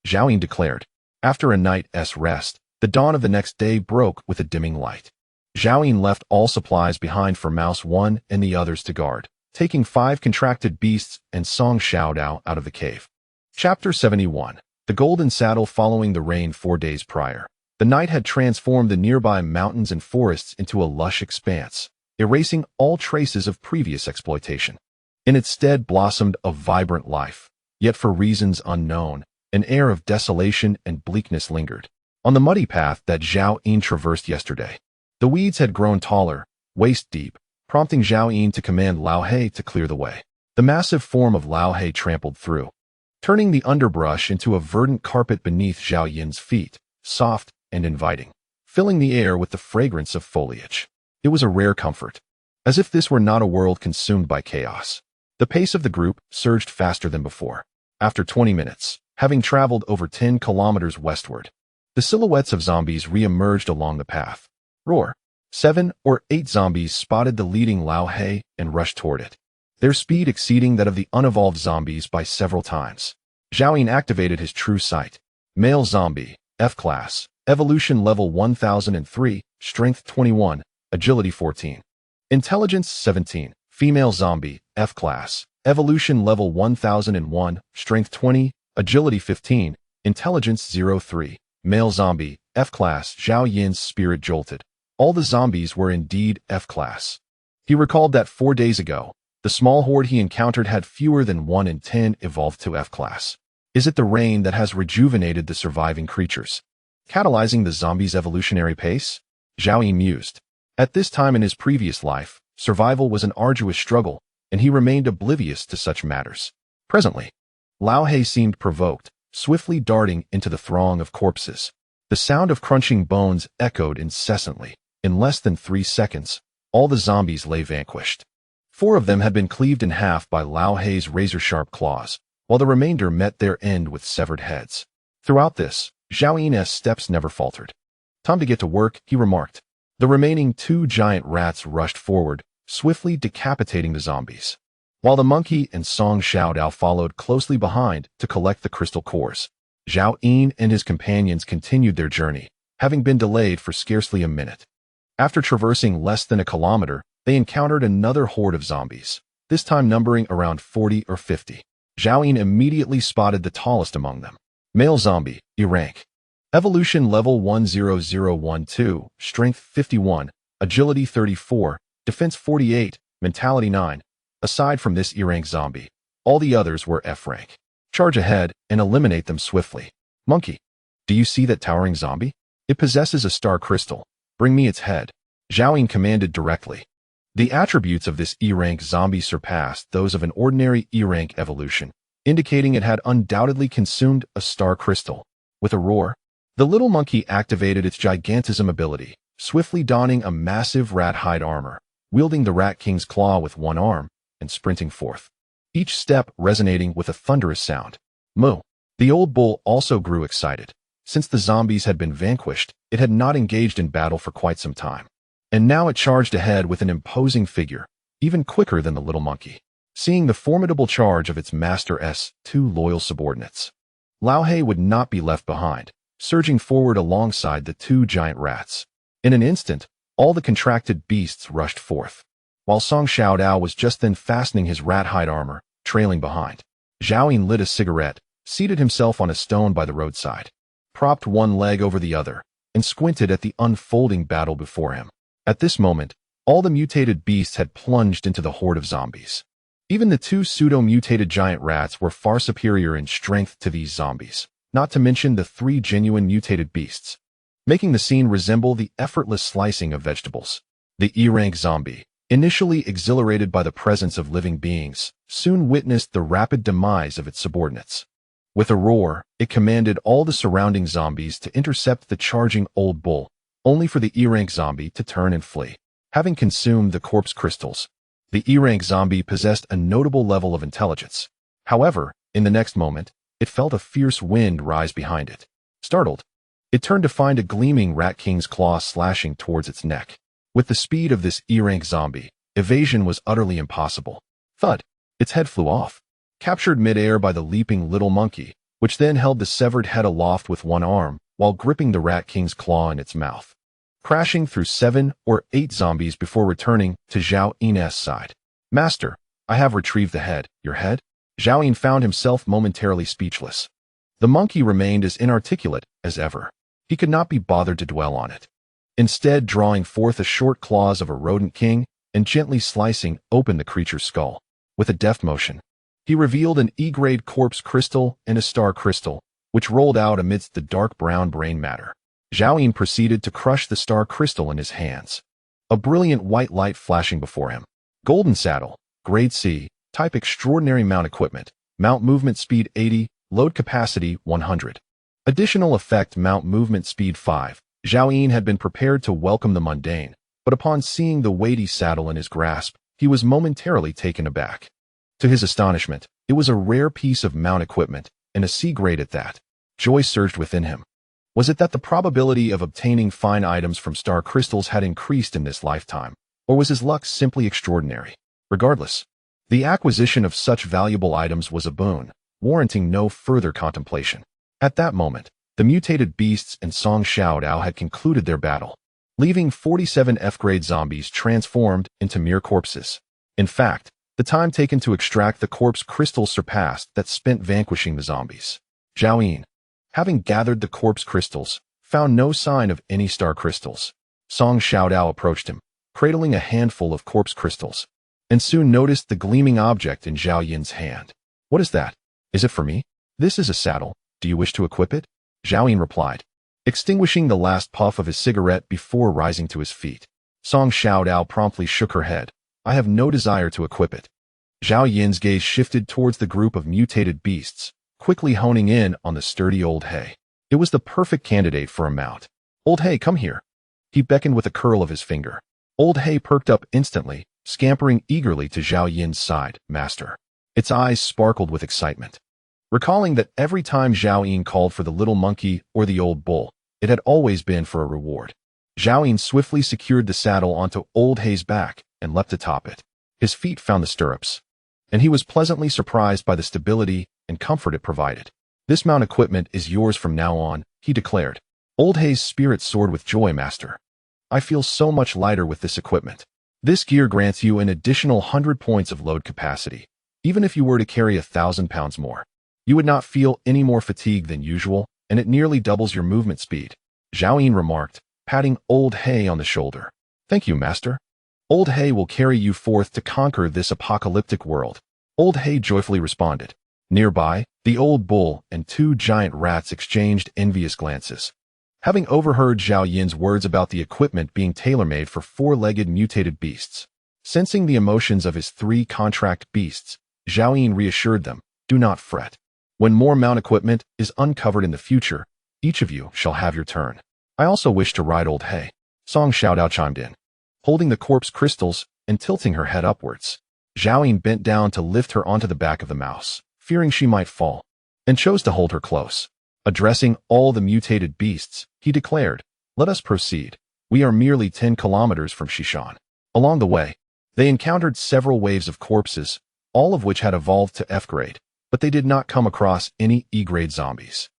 Zhao declared. After a night's rest, the dawn of the next day broke with a dimming light. Zhao left all supplies behind for Mouse 1 and the others to guard, taking 5 contracted beasts and Song Xiaodao out of the cave. Chapter 71. The Golden Saddle. Following the rain 4 days prior, the night had transformed the nearby mountains and forests into a lush expanse, erasing all traces of previous exploitation. In its stead blossomed a vibrant life, yet for reasons unknown, an air of desolation and bleakness lingered. On the muddy path that Zhao traversed yesterday, the weeds had grown taller, waist-deep, prompting Zhao to command Lao He to clear the way. The massive form of Lao He trampled through, turning the underbrush into a verdant carpet beneath Zhao feet, soft and inviting, filling the air with the fragrance of foliage. It was a rare comfort, as if this were not a world consumed by chaos. The pace of the group surged faster than before. After 20 minutes, having traveled over 10 kilometers westward, the silhouettes of zombies re-emerged along the path. Roar! 7 or 8 zombies spotted the leading Lao He and rushed toward it, their speed exceeding that of the unevolved zombies by several times. Zhao activated his true sight. Male zombie, F-class, evolution level 1003, strength 21, agility 14. Intelligence 17. Female zombie, F-class, evolution level 1001, strength 20, agility 15, intelligence 03. Male zombie, F-class. Zhao spirit jolted. All the zombies were indeed F-class. He recalled that 4 days ago, the small horde he encountered had fewer than 1 in 10 evolved to F-class. Is it the rain that has rejuvenated the surviving creatures, catalyzing the zombies' evolutionary pace? Zhao mused. At this time in his previous life, survival was an arduous struggle, and he remained oblivious to such matters. Presently, Lao He seemed provoked, swiftly darting into the throng of corpses. The sound of crunching bones echoed incessantly. In less than 3 seconds, all the zombies lay vanquished. 4 of them had been cleaved in half by Lao He's razor-sharp claws, while the remainder met their end with severed heads. Throughout this, Zhao steps never faltered. Time to get to work, he remarked. The remaining 2 giant rats rushed forward, swiftly decapitating the zombies, while the monkey and Song Xiaodao followed closely behind to collect the crystal cores. Zhao and his companions continued their journey, having been delayed for scarcely a minute. After traversing less than a kilometer, they encountered another horde of zombies, this time numbering around 40 or 50. Zhao immediately spotted the tallest among them. Male zombie, E-rank. Evolution level 10012, strength 51, agility 34, defense 48, mentality 9. Aside from this E-rank zombie, all the others were F-rank. Charge ahead and eliminate them swiftly. Monkey, do you see that towering zombie? It possesses a star crystal. Bring me its head. Zhao commanded directly. The attributes of this E-rank zombie surpassed those of an ordinary E-rank evolution, indicating it had undoubtedly consumed a star crystal. With a roar, the little monkey activated its gigantism ability, swiftly donning a massive rat hide armor, wielding the Rat King's claw with one arm, and sprinting forth, each step resonating with a thunderous sound. Moo! The old bull also grew excited. Since the zombies had been vanquished, it had not engaged in battle for quite some time. And now it charged ahead with an imposing figure, even quicker than the little monkey. Seeing the formidable charge of its master's 2 loyal subordinates, Lao He would not be left behind, surging forward alongside the 2 giant rats. In an instant, all the contracted beasts rushed forth, while Song Xiaodao was just then fastening his rat hide armor, trailing behind. Zhao lit a cigarette, seated himself on a stone by the roadside, propped one leg over the other, and squinted at the unfolding battle before him. At this moment, all the mutated beasts had plunged into the horde of zombies. Even the 2 pseudo-mutated giant rats were far superior in strength to these zombies, not to mention the 3 genuine mutated beasts, making the scene resemble the effortless slicing of vegetables. The E-rank zombie, initially exhilarated by the presence of living beings, soon witnessed the rapid demise of its subordinates. With a roar, it commanded all the surrounding zombies to intercept the charging old bull, only for the E-rank zombie to turn and flee. Having consumed the corpse crystals, the E-rank zombie possessed a notable level of intelligence. However, in the next moment, it felt a fierce wind rise behind it. Startled, it turned to find a gleaming Rat King's claw slashing towards its neck. With the speed of this E-rank zombie, evasion was utterly impossible. Thud! Its head flew off, captured midair by the leaping little monkey, which then held the severed head aloft with one arm while gripping the Rat King's claw in its mouth, crashing through 7 or 8 zombies before returning to Zhao Yin's side. Master, I have retrieved the head. Your head? Zhao Yin found himself momentarily speechless. The monkey remained as inarticulate as ever. He could not be bothered to dwell on it. Instead, drawing forth the short claws of a rodent king and gently slicing open the creature's skull. With a deft motion, he revealed an E-grade corpse crystal and a star crystal, which rolled out amidst the dark brown brain matter. Zhao Yin proceeded to crush the star crystal in his hands. A brilliant white light flashing before him. Golden saddle, grade C, type extraordinary mount equipment, mount movement speed 80, load capacity 100. Additional effect mount movement speed 5. Zhao Yin had been prepared to welcome the mundane, but upon seeing the weighty saddle in his grasp, he was momentarily taken aback. To his astonishment, it was a rare piece of mount equipment, and a C grade at that. Joy surged within him. Was it that the probability of obtaining fine items from star crystals had increased in this lifetime, or was his luck simply extraordinary? Regardless, the acquisition of such valuable items was a boon, warranting no further contemplation. At that moment, the mutated beasts and Song Xiaodao had concluded their battle, leaving 47 F-grade zombies transformed into mere corpses. In fact, the time taken to extract the corpse crystals surpassed that spent vanquishing the zombies. Zhao Yin, having gathered the corpse crystals, found no sign of any star crystals. Song Xiaodao approached him, cradling a handful of corpse crystals, and soon noticed the gleaming object in Zhao Yin's hand. What is that? Is it for me? This is a saddle. Do you wish to equip it? Zhao Yin replied, extinguishing the last puff of his cigarette before rising to his feet. Song Xiaodao promptly shook her head. I have no desire to equip it. Zhao Yin's gaze shifted towards the group of mutated beasts, quickly honing in on the sturdy Old Hay. It was the perfect candidate for a mount. Old Hay, come here. He beckoned with a curl of his finger. Old Hay perked up instantly, scampering eagerly to Zhao Yin's side. Master. Its eyes sparkled with excitement. Recalling that every time Zhao Yin called for the little monkey or the old bull, it had always been for a reward. Zhao Yin swiftly secured the saddle onto Old Hay's back and leapt atop it. His feet found the stirrups, and he was pleasantly surprised by the stability and comfort it provided. This mount equipment is yours from now on, he declared. Old Hay's spirit soared with joy. Master, I feel so much lighter with this equipment. This gear grants you an additional 100 points of load capacity, even if you were to carry 1,000 pounds more. You would not feel any more fatigue than usual, and it nearly doubles your movement speed. Zhao Yin remarked, patting Old Hay on the shoulder. Thank you, Master. Old Hay will carry you forth to conquer this apocalyptic world. Old Hay joyfully responded. Nearby, the old bull and 2 giant rats exchanged envious glances. Having overheard Zhao Yin's words about the equipment being tailor-made for 4-legged mutated beasts, sensing the emotions of his 3 contract beasts, Zhao Yin reassured them, do not fret. When more mount equipment is uncovered in the future, each of you shall have your turn. I also wish to ride Old Hay. Song Xiaodao chimed in, holding the corpse crystals and tilting her head upwards. Zhao Yin bent down to lift her onto the back of the mouse, fearing she might fall, and chose to hold her close. Addressing all the mutated beasts, he declared, let us proceed. We are merely 10 kilometers from Shishan. Along the way, they encountered several waves of corpses, all of which had evolved to F-grade, but they did not come across any E-grade zombies.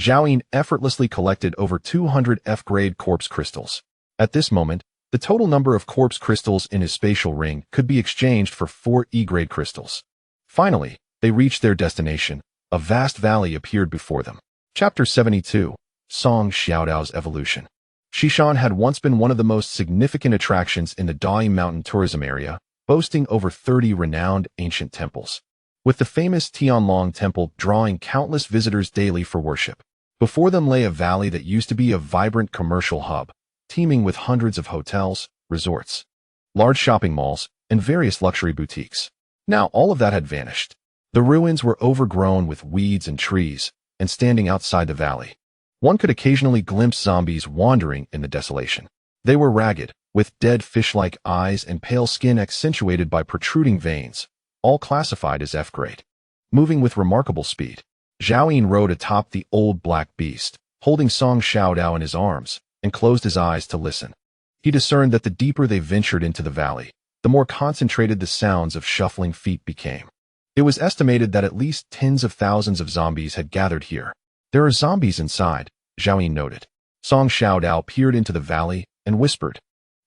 Zhao Yin effortlessly collected over 200 F-grade corpse crystals. At this moment, the total number of corpse crystals in his spatial ring could be exchanged for 4 E-grade crystals. Finally, they reached their destination. A vast valley appeared before them. Chapter 72. Song Xiaodao's Evolution. Shishan had once been one of the most significant attractions in the Dai Mountain tourism area, boasting over 30 renowned ancient temples, with the famous Tianlong Temple drawing countless visitors daily for worship. Before them lay a valley that used to be a vibrant commercial hub, teeming with hundreds of hotels, resorts, large shopping malls, and various luxury boutiques. Now all of that had vanished. The ruins were overgrown with weeds and trees, and standing outside the valley, one could occasionally glimpse zombies wandering in the desolation. They were ragged, with dead fish-like eyes and pale skin accentuated by protruding veins, all classified as F-grade. Moving with remarkable speed, Zhao Yin rode atop the old black beast, holding Song Xiaodao in his arms, and closed his eyes to listen. He discerned that the deeper they ventured into the valley, the more concentrated the sounds of shuffling feet became. It was estimated that at least tens of thousands of zombies had gathered here. There are zombies inside, Zhao Yin noted. Song Xiaodao peered into the valley and whispered,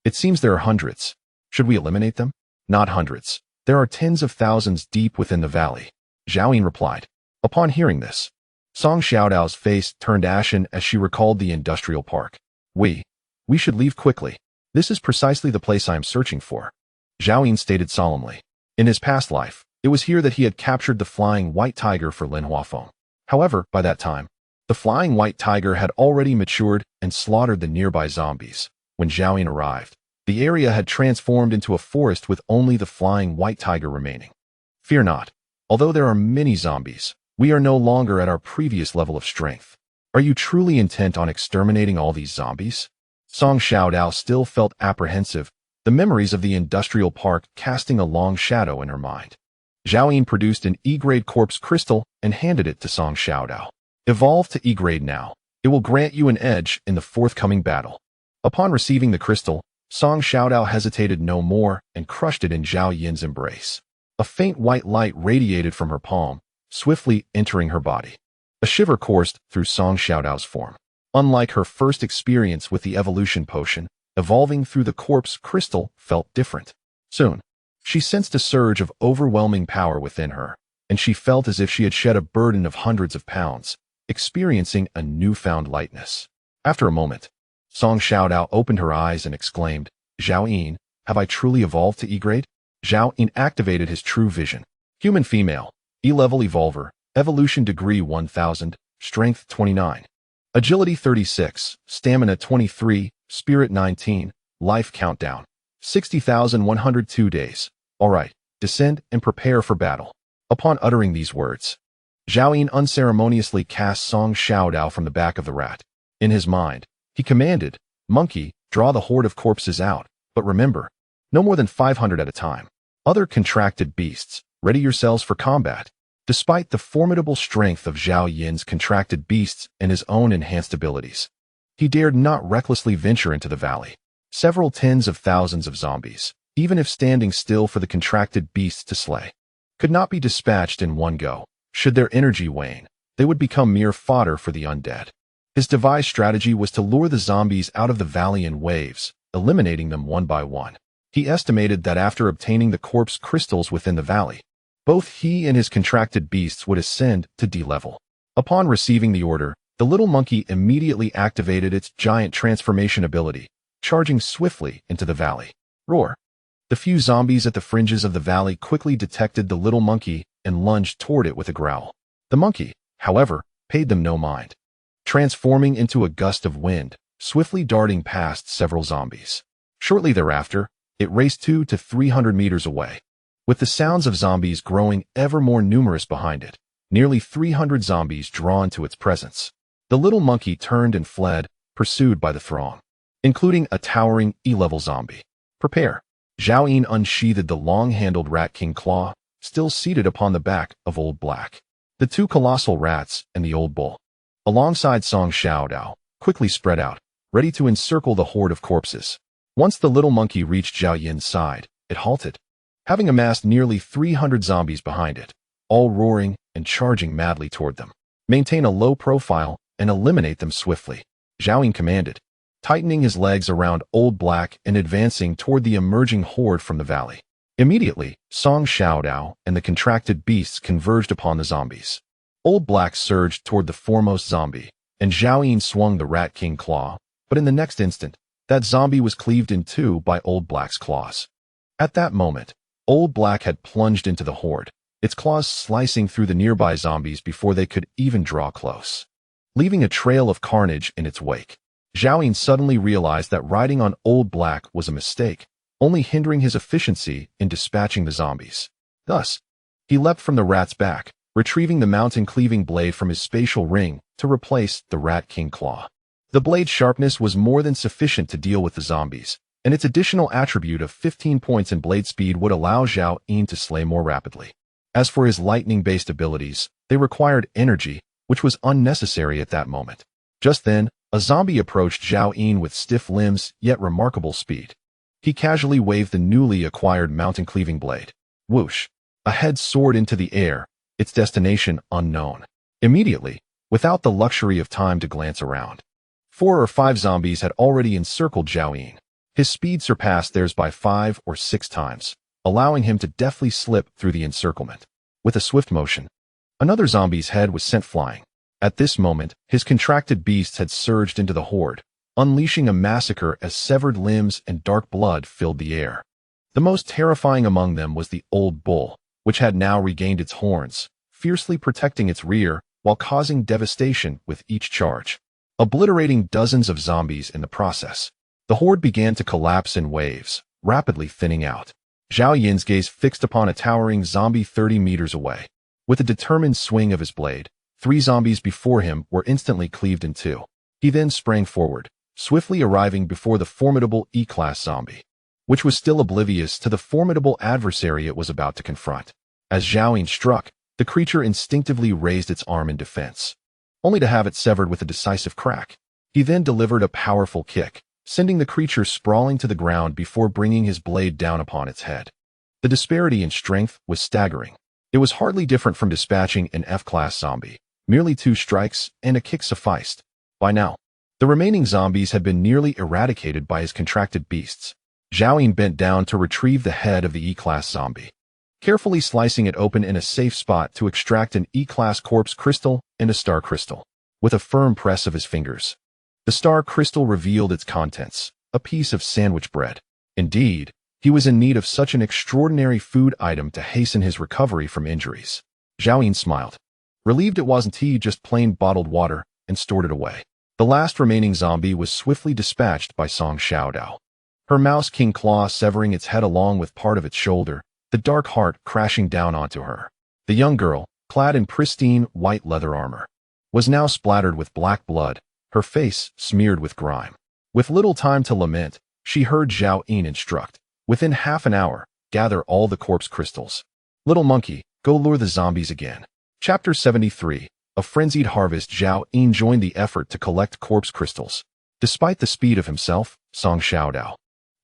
"It seems there are hundreds. Should we eliminate them?" "Not hundreds. There are tens of thousands deep within the valley," Zhao Yin replied. Upon hearing this, Song Xiaodao's face turned ashen as she recalled the industrial park. We should leave quickly. This is precisely the place I am searching for," Zhao Yin stated solemnly. In his past life, it was here that he had captured the flying white tiger for Lin Huafeng. However, by that time, the flying white tiger had already matured and slaughtered the nearby zombies. When Zhao Yin arrived, the area had transformed into a forest with only the flying white tiger remaining. "Fear not. Although there are many zombies, we are no longer at our previous level of strength. Are you truly intent on exterminating all these zombies?" Song Xiaodao still felt apprehensive, the memories of the industrial park casting a long shadow in her mind. Zhao Yin produced an E-grade corpse crystal and handed it to Song Xiaodao. "Evolve to E-grade now. It will grant you an edge in the forthcoming battle." Upon receiving the crystal, Song Xiaodao hesitated no more and crushed it in Zhao Yin's embrace. A faint white light radiated from her palm, swiftly entering her body. A shiver coursed through Song Xiaodao's form. Unlike her first experience with the evolution potion, evolving through the corpse crystal felt different. Soon, she sensed a surge of overwhelming power within her, and she felt as if she had shed a burden of hundreds of pounds, experiencing a newfound lightness. After a moment, Song Xiaodao opened her eyes and exclaimed, "Zhao Yin, have I truly evolved to E-grade?" Zhao Yin activated his true vision. Human female, E-level evolver, evolution degree 1000, strength 29. Agility 36, stamina 23, spirit 19, life countdown 60,102 days. Alright, descend and prepare for battle. Upon uttering these words, Zhao Yin unceremoniously cast Song Xiaodao from the back of the rat. In his mind, he commanded, "Monkey, draw the horde of corpses out, but remember, no more than 500 at a time. Other contracted beasts, ready yourselves for combat." Despite the formidable strength of Zhao Yin's contracted beasts and his own enhanced abilities, he dared not recklessly venture into the valley. Several tens of thousands of zombies, even if standing still for the contracted beasts to slay, could not be dispatched in one go. Should their energy wane, they would become mere fodder for the undead. His devised strategy was to lure the zombies out of the valley in waves, eliminating them one by one. He estimated that after obtaining the corpse crystals within the valley, both he and his contracted beasts would ascend to D-level. Upon receiving the order, the little monkey immediately activated its giant transformation ability, charging swiftly into the valley. Roar! The few zombies at the fringes of the valley quickly detected the little monkey and lunged toward it with a growl. The monkey, however, paid them no mind, transforming into a gust of wind, swiftly darting past several zombies. Shortly thereafter, it raced 200 to 300 meters away, with the sounds of zombies growing ever more numerous behind it, nearly 300 zombies drawn to its presence. The little monkey turned and fled, pursued by the throng, including a towering E-level zombie. "Prepare." Zhao Yin unsheathed the long-handled rat king claw, still seated upon the back of Old Black. The two colossal rats and the old bull, alongside Song Xiaodao, quickly spread out, ready to encircle the horde of corpses. Once the little monkey reached Zhao Yin's side, it halted, having amassed nearly 300 zombies behind it, all roaring and charging madly toward them. "Maintain a low profile and eliminate them swiftly," Zhao Yin commanded, tightening his legs around Old Black and advancing toward the emerging horde from the valley. Immediately, Song Xiaodao and the contracted beasts converged upon the zombies. Old Black surged toward the foremost zombie, and Zhao Yin swung the Rat King claw, but in the next instant, that zombie was cleaved in two by Old Black's claws. At that moment, Old Black had plunged into the horde, its claws slicing through the nearby zombies before they could even draw close, leaving a trail of carnage in its wake. Zhao Yin suddenly realized that riding on Old Black was a mistake, only hindering his efficiency in dispatching the zombies. Thus, he leapt from the rat's back, retrieving the mountain-cleaving blade from his spatial ring to replace the Rat King claw. The blade's sharpness was more than sufficient to deal with the zombies, and its additional attribute of 15 points in blade speed would allow Zhao Yin to slay more rapidly. As for his lightning-based abilities, they required energy, which was unnecessary at that moment. Just then, a zombie approached Zhao Yin with stiff limbs yet remarkable speed. He casually waved the newly acquired mountain-cleaving blade. Whoosh! A head soared into the air, its destination unknown. Immediately, without the luxury of time to glance around, 4 or 5 zombies had already encircled Zhao Yin. His speed surpassed theirs by 5 or 6 times, allowing him to deftly slip through the encirclement. With a swift motion, another zombie's head was sent flying. At this moment, his contracted beasts had surged into the horde, unleashing a massacre as severed limbs and dark blood filled the air. The most terrifying among them was the old bull, which had now regained its horns, fiercely protecting its rear while causing devastation with each charge, obliterating dozens of zombies in the process. The horde began to collapse in waves, rapidly thinning out. Zhao Yin's gaze fixed upon a towering zombie 30 meters away. With a determined swing of his blade, 3 zombies before him were instantly cleaved in 2. He then sprang forward, swiftly arriving before the formidable E-class zombie, which was still oblivious to the formidable adversary it was about to confront. As Zhao Yin struck, the creature instinctively raised its arm in defense, only to have it severed with a decisive crack. He then delivered a powerful kick, sending the creature sprawling to the ground before bringing his blade down upon its head. The disparity in strength was staggering. It was hardly different from dispatching an F-class zombie. Merely 2 strikes and a kick sufficed. By now, the remaining zombies had been nearly eradicated by his contracted beasts. Zhao Yin bent down to retrieve the head of the E-class zombie, carefully slicing it open in a safe spot to extract an E-class corpse crystal and a star crystal. With a firm press of his fingers, the star crystal revealed its contents, a piece of sandwich bread. Indeed, he was in need of such an extraordinary food item to hasten his recovery from injuries. Zhao Yin smiled, relieved it wasn't just plain bottled water, and stored it away. The last remaining zombie was swiftly dispatched by Song Xiaodao, her mouse king claw severing its head along with part of its shoulder, the dark heart crashing down onto her. The young girl, clad in pristine white leather armor, was now splattered with black blood, her face smeared with grime. With little time to lament, she heard Zhao Yin instruct, within half an hour, gather all the corpse crystals. Little monkey, go lure the zombies again. Chapter 73. A frenzied harvest. Zhao Yin joined the effort to collect corpse crystals. Despite the speed of himself, Song Xiaodao,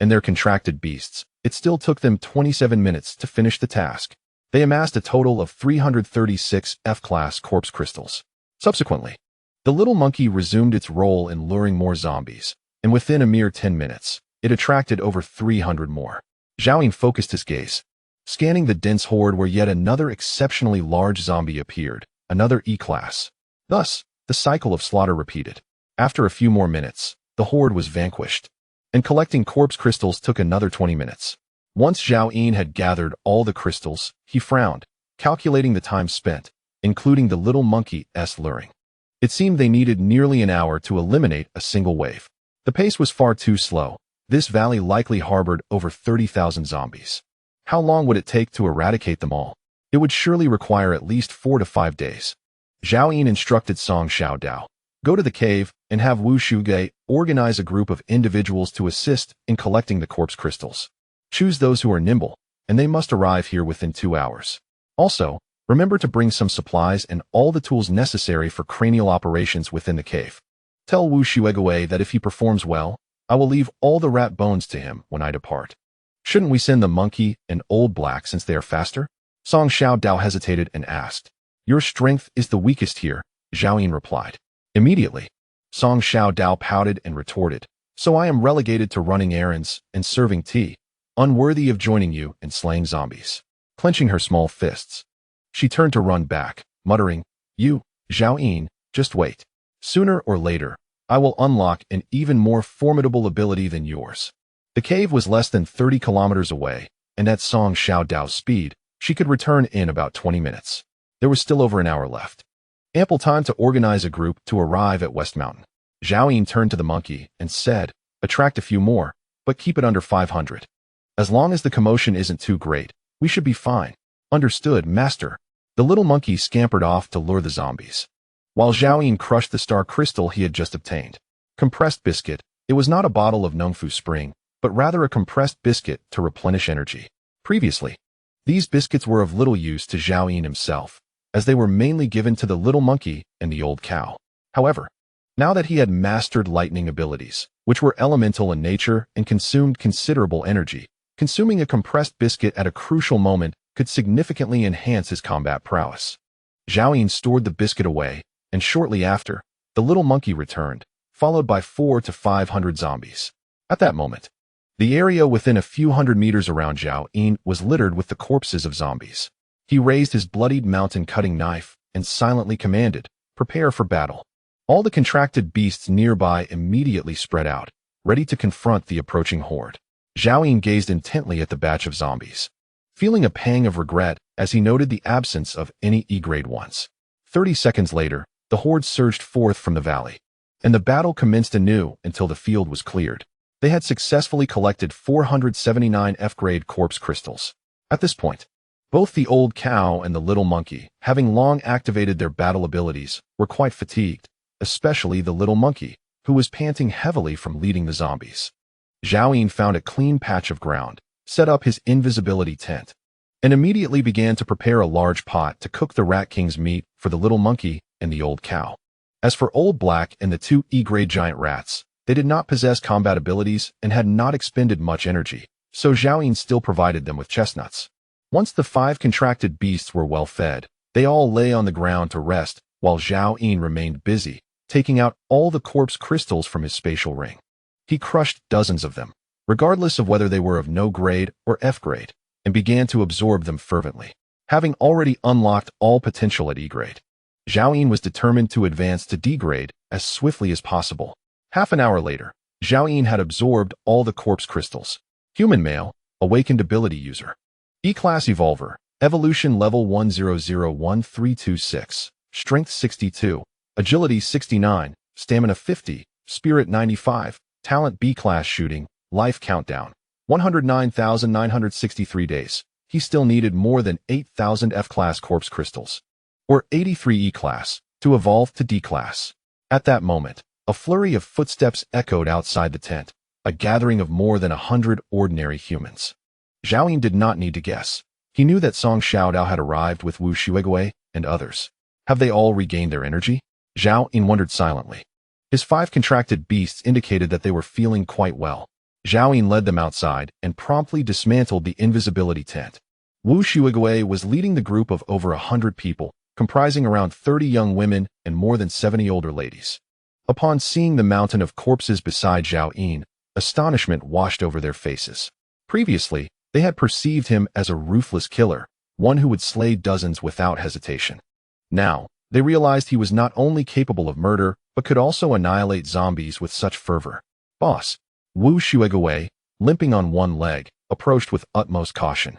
and their contracted beasts, it still took them 27 minutes to finish the task. They amassed a total of 336 F-class corpse crystals. Subsequently, the little monkey resumed its role in luring more zombies, and within a mere 10 minutes, it attracted over 300 more. Zhao Yin focused his gaze, scanning the dense horde where yet another exceptionally large zombie appeared, another E-class. Thus, the cycle of slaughter repeated. After a few more minutes, the horde was vanquished, and collecting corpse crystals took another 20 minutes. Once Zhao Yin had gathered all the crystals, he frowned, calculating the time spent, including the little monkey's luring. It seemed they needed nearly an hour to eliminate a single wave. The pace was far too slow. This valley likely harbored over 30,000 zombies. How long would it take to eradicate them all? It would surely require at least 4 to 5 days. Zhao Yin instructed Song Xiaodao, go to the cave and have Wu Shuge organize a group of individuals to assist in collecting the corpse crystals. Choose those who are nimble, and they must arrive here within 2 hours. Also, remember to bring some supplies and all the tools necessary for cranial operations within the cave. Tell Wu Shuge that if he performs well, I will leave all the rat bones to him when I depart. Shouldn't we send the monkey and old black since they are faster? Song Xiaodao hesitated and asked. Your strength is the weakest here, Zhao Yin replied. Immediately, Song Xiaodao pouted and retorted. So I am relegated to running errands and serving tea, unworthy of joining you in slaying zombies. Clenching her small fists, she turned to run back, muttering, You, Zhao Yin, just wait. Sooner or later, I will unlock an even more formidable ability than yours. The cave was less than 30 kilometers away, and at Song Xiaodao's speed, she could return in about 20 minutes. There was still over an hour left. Ample time to organize a group to arrive at West Mountain. Zhao Yin turned to the monkey and said, attract a few more, but keep it under 500. As long as the commotion isn't too great, we should be fine. Understood, master. The little monkey scampered off to lure the zombies, while Zhao Yin crushed the star crystal he had just obtained. Compressed biscuit. It was not a bottle of Nongfu Spring, but rather a compressed biscuit to replenish energy. Previously, these biscuits were of little use to Zhao Yin himself, as they were mainly given to the little monkey and the old cow. However, now that he had mastered lightning abilities, which were elemental in nature and consumed considerable energy, consuming a compressed biscuit at a crucial moment could significantly enhance his combat prowess. Zhao Yun stored the biscuit away, and shortly after, the little monkey returned, followed by 400 to 500 zombies. At that moment, the area within a few hundred meters around Zhao Yun was littered with the corpses of zombies. He raised his bloodied mountain-cutting knife and silently commanded, "Prepare for battle." All the contracted beasts nearby immediately spread out, ready to confront the approaching horde. Zhao Yun gazed intently at the batch of zombies, feeling a pang of regret as he noted the absence of any E-grade ones. 30 seconds later, the horde surged forth from the valley, and the battle commenced anew until the field was cleared. They had successfully collected 479 F-grade corpse crystals. At this point, both the old cow and the little monkey, having long activated their battle abilities, were quite fatigued, especially the little monkey, who was panting heavily from leading the zombies. Zhao Yun found a clean patch of ground, set up his invisibility tent, and immediately began to prepare a large pot to cook the Rat King's meat for the little monkey and the old cow. As for Old Black and the 2 E-grade giant rats, they did not possess combat abilities and had not expended much energy, so Zhao Yun still provided them with chestnuts. Once the 5 contracted beasts were well fed, they all lay on the ground to rest while Zhao Yun remained busy, taking out all the corpse crystals from his spatial ring. He crushed dozens of them, regardless of whether they were of no grade or F grade, and began to absorb them fervently. Having already unlocked all potential at E-grade, Zhao Yun was determined to advance to D-grade as swiftly as possible. Half an hour later, Zhao Yun had absorbed all the corpse crystals. Human male, awakened ability user. E-class evolver, evolution level 1001-326, strength 62, agility 69, stamina 50, spirit 95, talent B-class shooting, life countdown, 109,963 days. He still needed more than 8,000 F-class corpse crystals, or 83 E-class, to evolve to D-class. At that moment, a flurry of footsteps echoed outside the tent, a gathering of more than 100 ordinary humans. Zhao Yun did not need to guess. He knew that Song Xiaodao had arrived with Wu Shuigui and others. Have they all regained their energy? Zhao Yun wondered silently. His 5 contracted beasts indicated that they were feeling quite well. Zhao Yun led them outside and promptly dismantled the invisibility tent. Wu Shuigui was leading the group of over 100 people, comprising around 30 young women and more than 70 older ladies. Upon seeing the mountain of corpses beside Zhao Yun, astonishment washed over their faces. Previously, they had perceived him as a ruthless killer, one who would slay dozens without hesitation. Now, they realized he was not only capable of murder, but could also annihilate zombies with such fervor. Boss, Wu Shuigui, limping on one leg, approached with utmost caution,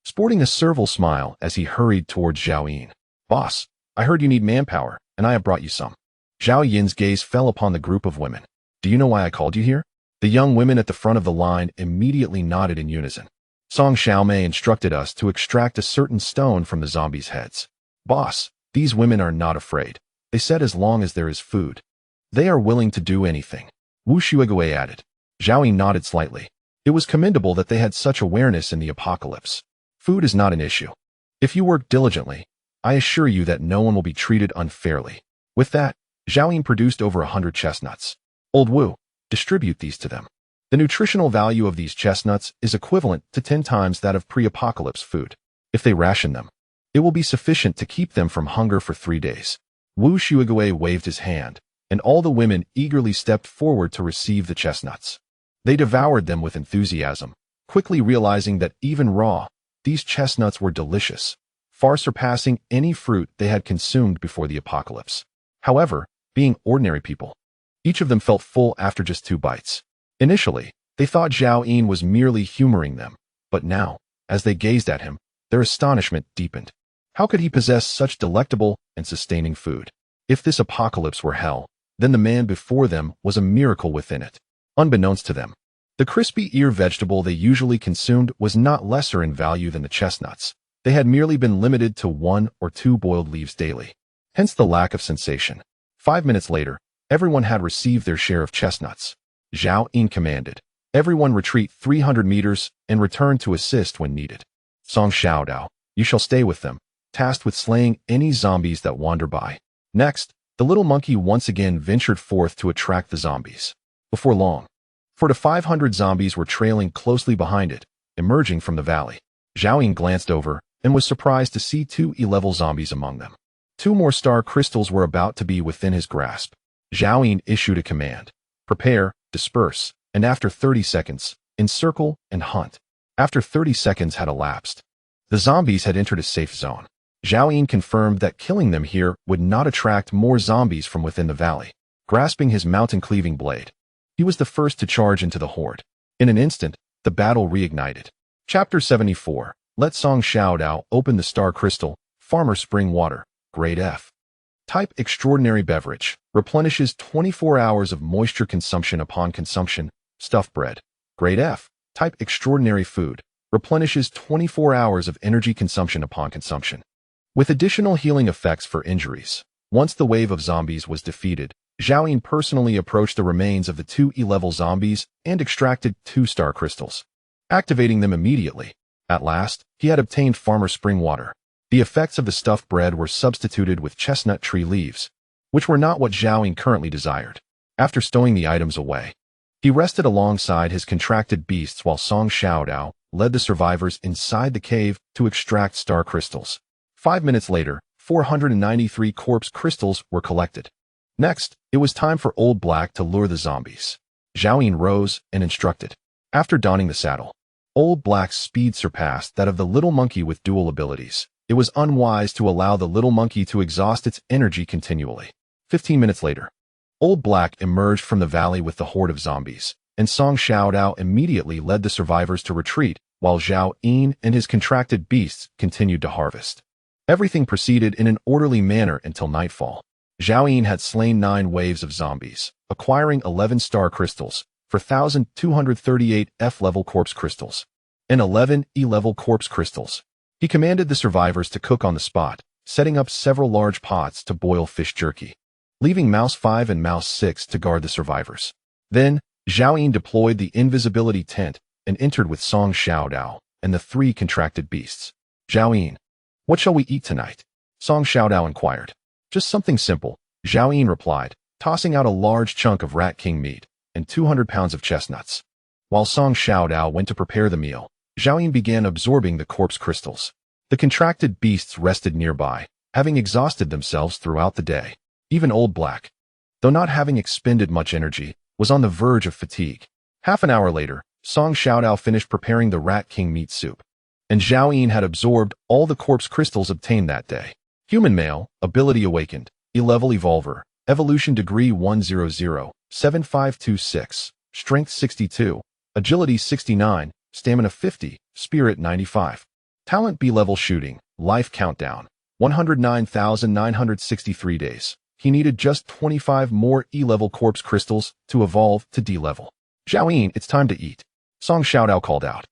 sporting a servile smile as he hurried towards Zhao Yun. Boss, I heard you need manpower, and I have brought you some. Zhao Yun's gaze fell upon the group of women. Do you know why I called you here? The young women at the front of the line immediately nodded in unison. Song Xiaomei instructed us to extract a certain stone from the zombies' heads. Boss, these women are not afraid. They said as long as there is food, they are willing to do anything. Wu Shuigui added. Zhao Yun nodded slightly. It was commendable that they had such awareness in the apocalypse. Food is not an issue. If you work diligently, I assure you that no one will be treated unfairly. With that, Zhao Yun produced over 100 chestnuts. Old Wu, distribute these to them. The nutritional value of these chestnuts is equivalent to 10 times that of pre-apocalypse food. If they ration them, it will be sufficient to keep them from hunger for 3 days. Wu Shuigui waved his hand, and all the women eagerly stepped forward to receive the chestnuts. They devoured them with enthusiasm, quickly realizing that even raw, these chestnuts were delicious, far surpassing any fruit they had consumed before the apocalypse. However, being ordinary people, each of them felt full after just 2 bites. Initially, they thought Zhao Yun was merely humoring them, but now, as they gazed at him, their astonishment deepened. How could he possess such delectable and sustaining food? If this apocalypse were hell, then the man before them was a miracle within it. Unbeknownst to them, the crispy ear vegetable they usually consumed was not lesser in value than the chestnuts. They had merely been limited to 1 or 2 boiled leaves daily. Hence the lack of sensation. 5 minutes later, everyone had received their share of chestnuts. Zhao Yun commanded, everyone retreat 300 meters and return to assist when needed. Song Xiaodao, you shall stay with them, tasked with slaying any zombies that wander by. Next, the little monkey once again ventured forth to attract the zombies. Before long, 400 to 500 zombies were trailing closely behind it, emerging from the valley. Zhao Yun glanced over and was surprised to see 2 E-level zombies among them. 2 more star crystals were about to be within his grasp. Zhao issued a command. Prepare, disperse, and after 30 seconds, encircle and hunt. After 30 seconds had elapsed, the zombies had entered a safe zone. Zhao confirmed that killing them here would not attract more zombies from within the valley. Grasping his mountain-cleaving blade, he was the first to charge into the horde. In an instant, the battle reignited. Chapter 74. Let Song Xiaodao open the star crystal. Farmer spring water. Grade F. Type extraordinary beverage. Replenishes 24 hours of moisture consumption upon consumption. Stuffed bread. Grade F. Type extraordinary food. Replenishes 24 hours of energy consumption upon consumption, with additional healing effects for injuries. Once the wave of zombies was defeated, Zhao personally approached the remains of the 2 E-level zombies and extracted 2 star crystals, activating them immediately. At last, he had obtained farmer spring water. The effects of the stuffed bread were substituted with chestnut tree leaves, which were not what Zhao currently desired. After stowing the items away, he rested alongside his contracted beasts while Song Xiaodao led the survivors inside the cave to extract star crystals. 5 minutes later, 493 corpse crystals were collected. Next, it was time for Old Black to lure the zombies. Zhao rose and instructed. After donning the saddle, Old Black's speed surpassed that of the little monkey with dual abilities. It was unwise to allow the little monkey to exhaust its energy continually. 15 minutes later, Old Black emerged from the valley with the horde of zombies, and Song Xiaodao immediately led the survivors to retreat, while Zhao and his contracted beasts continued to harvest. Everything proceeded in an orderly manner until nightfall. Zhao had slain 9 waves of zombies, acquiring 11 star crystals for 1,238 F-level corpse crystals and 11 E-level corpse crystals. He commanded the survivors to cook on the spot, setting up several large pots to boil fish jerky, leaving Mouse 5 and Mouse 6 to guard the survivors. Then, Zhao deployed the invisibility tent and entered with Song Xiaodao and the 3 contracted beasts. Zhao, what shall we eat tonight? Song Xiaodao inquired. Just something simple, Zhao replied, tossing out a large chunk of rat king meat and 200 pounds of chestnuts. While Song Xiaodao went to prepare the meal, Zhao began absorbing the corpse crystals. The contracted beasts rested nearby, having exhausted themselves throughout the day. Even Old Black, though not having expended much energy, was on the verge of fatigue. Half an hour later, Song Xiaodao finished preparing the rat king meat soup, and Zhao had absorbed all the corpse crystals obtained that day. Human male, ability awakened, E-level evolver, evolution degree 100, 7526, strength 62, agility 69, stamina 50, spirit 95. Talent B-level shooting, life countdown, 109,963 days. He needed just 25 more E-level corpse crystals to evolve to D-level. Zhao, it's time to eat. Song Xiaodao called out.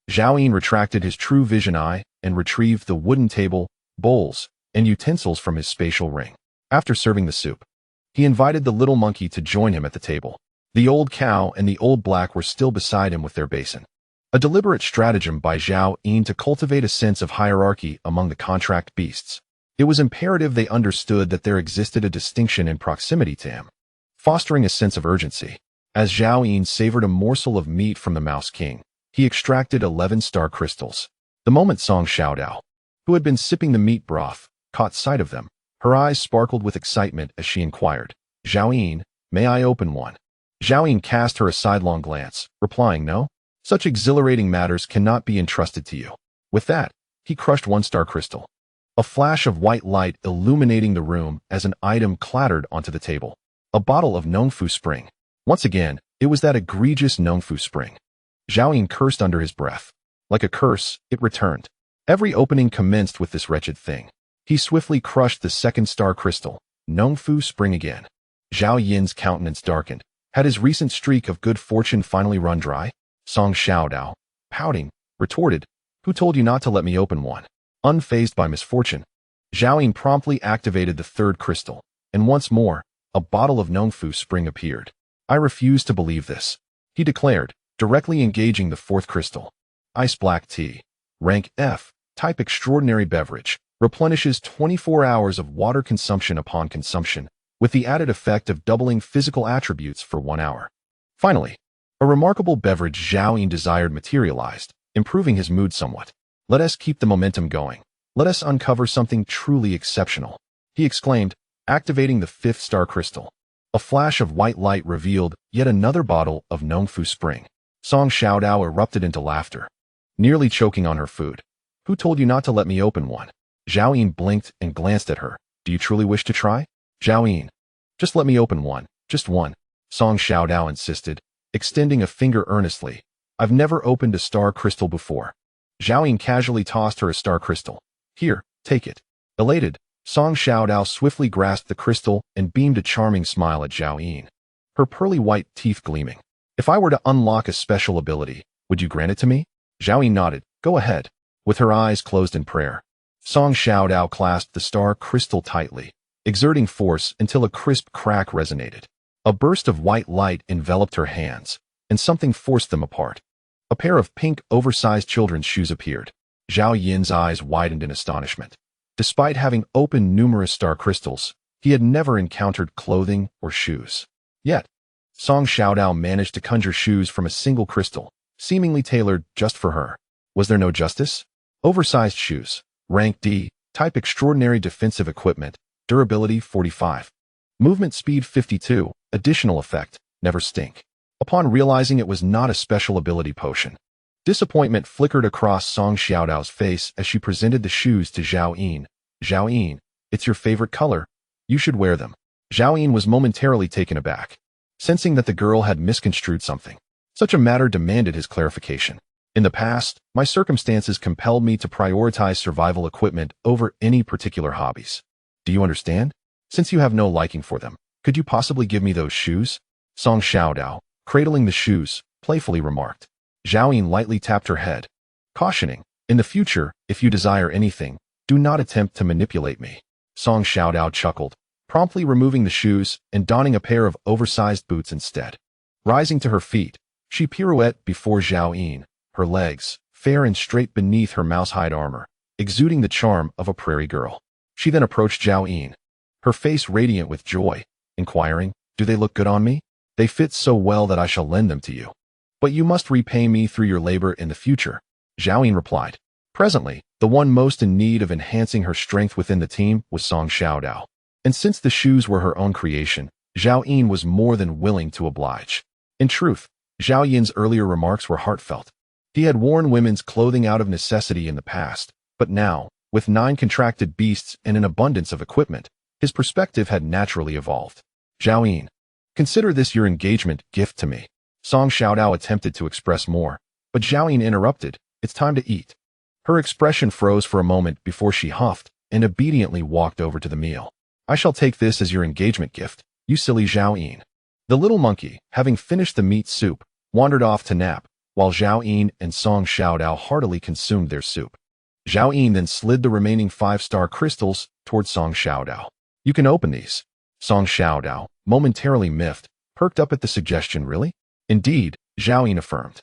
Zhao retracted his true vision eye and retrieved the wooden table, bowls, and utensils from his spatial ring. After serving the soup, he invited the little monkey to join him at the table. The old cow and the Old Black were still beside him with their basin. A deliberate stratagem by Zhao to cultivate a sense of hierarchy among the contract beasts. It was imperative they understood that there existed a distinction in proximity to him, fostering a sense of urgency. As Zhao savored a morsel of meat from the Mouse King, he extracted 11 star crystals. The moment Song Xiaodao, who had been sipping the meat broth, caught sight of them, her eyes sparkled with excitement as she inquired, Zhao, may I open one? Zhao cast her a sidelong glance, replying no. Such exhilarating matters cannot be entrusted to you. With that, he crushed 1 star crystal. A flash of white light illuminating the room as an item clattered onto the table. A bottle of Nongfu Spring. Once again, it was that egregious Nongfu Spring. Zhao cursed under his breath. Like a curse, it returned. Every opening commenced with this wretched thing. He swiftly crushed the 2nd star crystal. Nongfu Spring again. Zhao Yin's countenance darkened. Had his recent streak of good fortune finally run dry? Song Xiaodao, pouting, retorted, who told you not to let me open one? Unfazed by misfortune, Zhao promptly activated the 3rd crystal, and once more, a bottle of Nongfu Spring appeared. I refuse to believe this, he declared, directly engaging the 4th crystal. Ice black tea, rank F, type extraordinary beverage, replenishes 24 hours of water consumption upon consumption, with the added effect of doubling physical attributes for 1 hour. Finally, a remarkable beverage Zhao desired materialized, improving his mood somewhat. Let us keep the momentum going. Let us uncover something truly exceptional, he exclaimed, activating the 5th star crystal. A flash of white light revealed yet another bottle of Nongfu Spring. Song Xiaodao erupted into laughter, nearly choking on her food. Who told you not to let me open one? Zhao Yin blinked and glanced at her. Do you truly wish to try? Zhao Yin, just let me open one, just one. Song Xiaodao insisted, extending a finger earnestly. I've never opened a star crystal before. Zhao Yin casually tossed her a star crystal. Here, take it. Elated, Song Xiaodao swiftly grasped the crystal and beamed a charming smile at Zhao Yin, her pearly white teeth gleaming. If I were to unlock a special ability, would you grant it to me? Zhao Yin nodded. Go ahead. With her eyes closed in prayer, Song Xiaodao clasped the star crystal tightly, exerting force until a crisp crack resonated. A burst of white light enveloped her hands, and something forced them apart. A pair of pink, oversized children's shoes appeared. Zhao Yin's eyes widened in astonishment. Despite having opened numerous star crystals, he had never encountered clothing or shoes. Yet, Song Xiaodao managed to conjure shoes from a single crystal, seemingly tailored just for her. Was there no justice? Oversized shoes, rank D, type extraordinary defensive equipment, durability 45. Movement speed 52, additional effect, never stink. Upon realizing it was not a special ability potion, disappointment flickered across Song Xiaodao's face as she presented the shoes to Zhao Yin. Zhao Yin, it's your favorite color. You should wear them. Zhao Yin was momentarily taken aback, sensing that the girl had misconstrued something. Such a matter demanded his clarification. In the past, my circumstances compelled me to prioritize survival equipment over any particular hobbies. Do you understand? Since you have no liking for them, could you possibly give me those shoes? Song Xiaodao, cradling the shoes, playfully remarked. Zhao Yin lightly tapped her head, cautioning, in the future, if you desire anything, do not attempt to manipulate me. Song Xiaodao chuckled, promptly removing the shoes and donning a pair of oversized boots instead. Rising to her feet, she pirouetted before Zhao Yin, her legs, fair and straight beneath her mousehide armor, exuding the charm of a prairie girl. She then approached Zhao Yin, her face radiant with joy, inquiring, do they look good on me? They fit so well that I shall lend them to you. But you must repay me through your labor in the future, Zhao Yin replied. Presently, the one most in need of enhancing her strength within the team was Song Xiaodao. And since the shoes were her own creation, Zhao Yin was more than willing to oblige. In truth, Zhao Yin's earlier remarks were heartfelt. He had worn women's clothing out of necessity in the past, but now, with 9 contracted beasts and an abundance of equipment, his perspective had naturally evolved. Zhao Yin, consider this your engagement gift to me. Song Xiaodao attempted to express more, but Zhao Yin interrupted. It's time to eat. Her expression froze for a moment before she huffed and obediently walked over to the meal. I shall take this as your engagement gift, you silly Zhao Yin. The little monkey, having finished the meat soup, wandered off to nap, while Zhao Yin and Song Xiaodao heartily consumed their soup. Zhao Yin then slid the remaining 5-star crystals toward Song Xiaodao. You can open these. Song Xiaodao, momentarily miffed, perked up at the suggestion. Really? Indeed, Zhao Yin affirmed.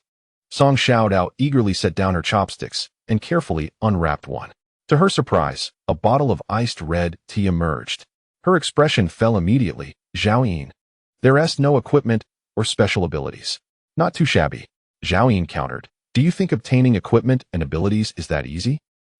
Song Xiaodao eagerly set down her chopsticks and carefully unwrapped one. To her surprise, a bottle of iced red tea emerged. Her expression fell immediately. Zhao Yin. There's no equipment or special abilities. Not too shabby. Zhao Yin countered. Do you think obtaining equipment and abilities is that easy?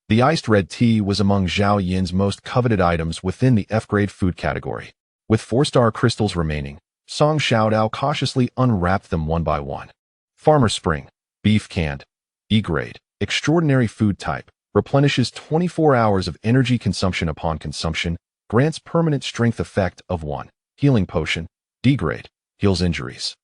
The iced red tea was among Zhao Yin's most coveted items within the F-grade food category. With 4-star crystals remaining, Song Xiaodao cautiously unwrapped them one by one. Farmer Spring, beef canned, E-grade, extraordinary food type, replenishes 24 hours of energy consumption upon consumption, grants permanent strength effect of 1. Healing potion, D-grade, heals injuries.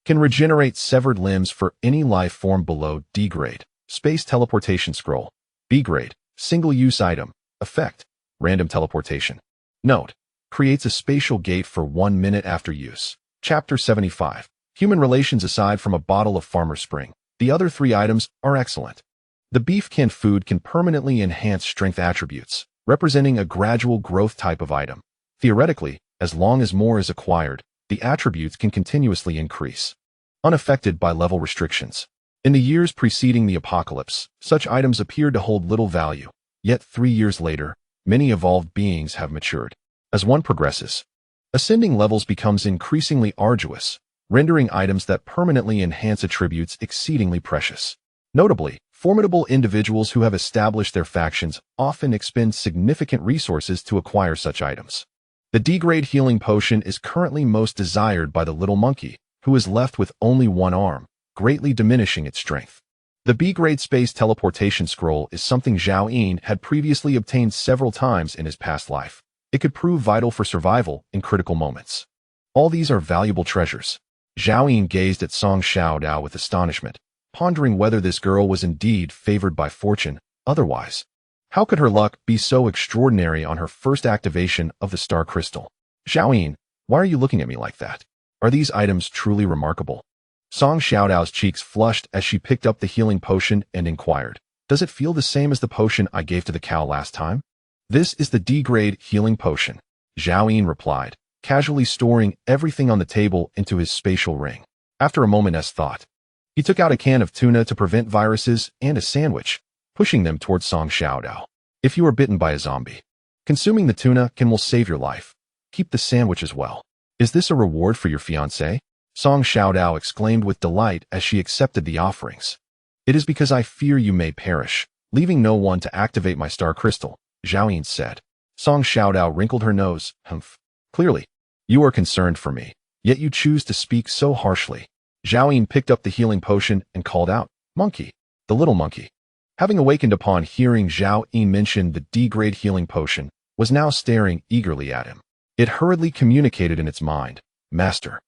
Can regenerate severed limbs for any life form below D-grade. Space teleportation scroll, B-grade, single-use item, effect, random teleportation. Note, creates a spatial gate for 1 minute after use. Chapter 75. Human relations. Aside from a bottle of Farmer Spring, the other 3 items are excellent. The beef canned food can permanently enhance strength attributes, representing a gradual growth type of item. Theoretically, as long as more is acquired, the attributes can continuously increase, unaffected by level restrictions. In the years preceding the apocalypse, such items appeared to hold little value, yet 3 years later, many evolved beings have matured. As one progresses, ascending levels becomes increasingly arduous, rendering items that permanently enhance attributes exceedingly precious. Notably, Formidable individuals who have established their factions often expend significant resources to acquire such items. The D-grade healing potion is currently most desired by the little monkey, who is left with only one arm, greatly diminishing its strength. The B-grade space teleportation scroll is something Zhao Yin had previously obtained several times in his past life. It could prove vital for survival in critical moments. All these are valuable treasures. Zhao Yin gazed at Song Xiaodao with astonishment, pondering whether this girl was indeed favored by fortune. Otherwise, how could her luck be so extraordinary on her first activation of the star crystal? Zhao Yin, why are you looking at me like that? Are these items truly remarkable? Song Xiaodao's cheeks flushed as she picked up the healing potion and inquired, does it feel the same as the potion I gave to the cow last time? This is the D-grade healing potion, Zhao Yin replied, casually storing everything on the table into his spatial ring. After a moment's thought, he took out a can of tuna to prevent viruses and a sandwich, pushing them towards Song Xiaodao. If you are bitten by a zombie, consuming the tuna will save your life. Keep the sandwich as well. Is this a reward for your fiancé? Song Xiaodao exclaimed with delight as she accepted the offerings. It is because I fear you may perish, leaving no one to activate my star crystal, Zhao Yin said. Song Xiaodao wrinkled her nose. Humph. Clearly, you are concerned for me, yet you choose to speak so harshly. Zhao Yin picked up the healing potion and called out, Monkey, the little monkey. Having awakened upon hearing Zhao Yin mention the D-grade healing potion, was now staring eagerly at him. It hurriedly communicated in its mind, Master,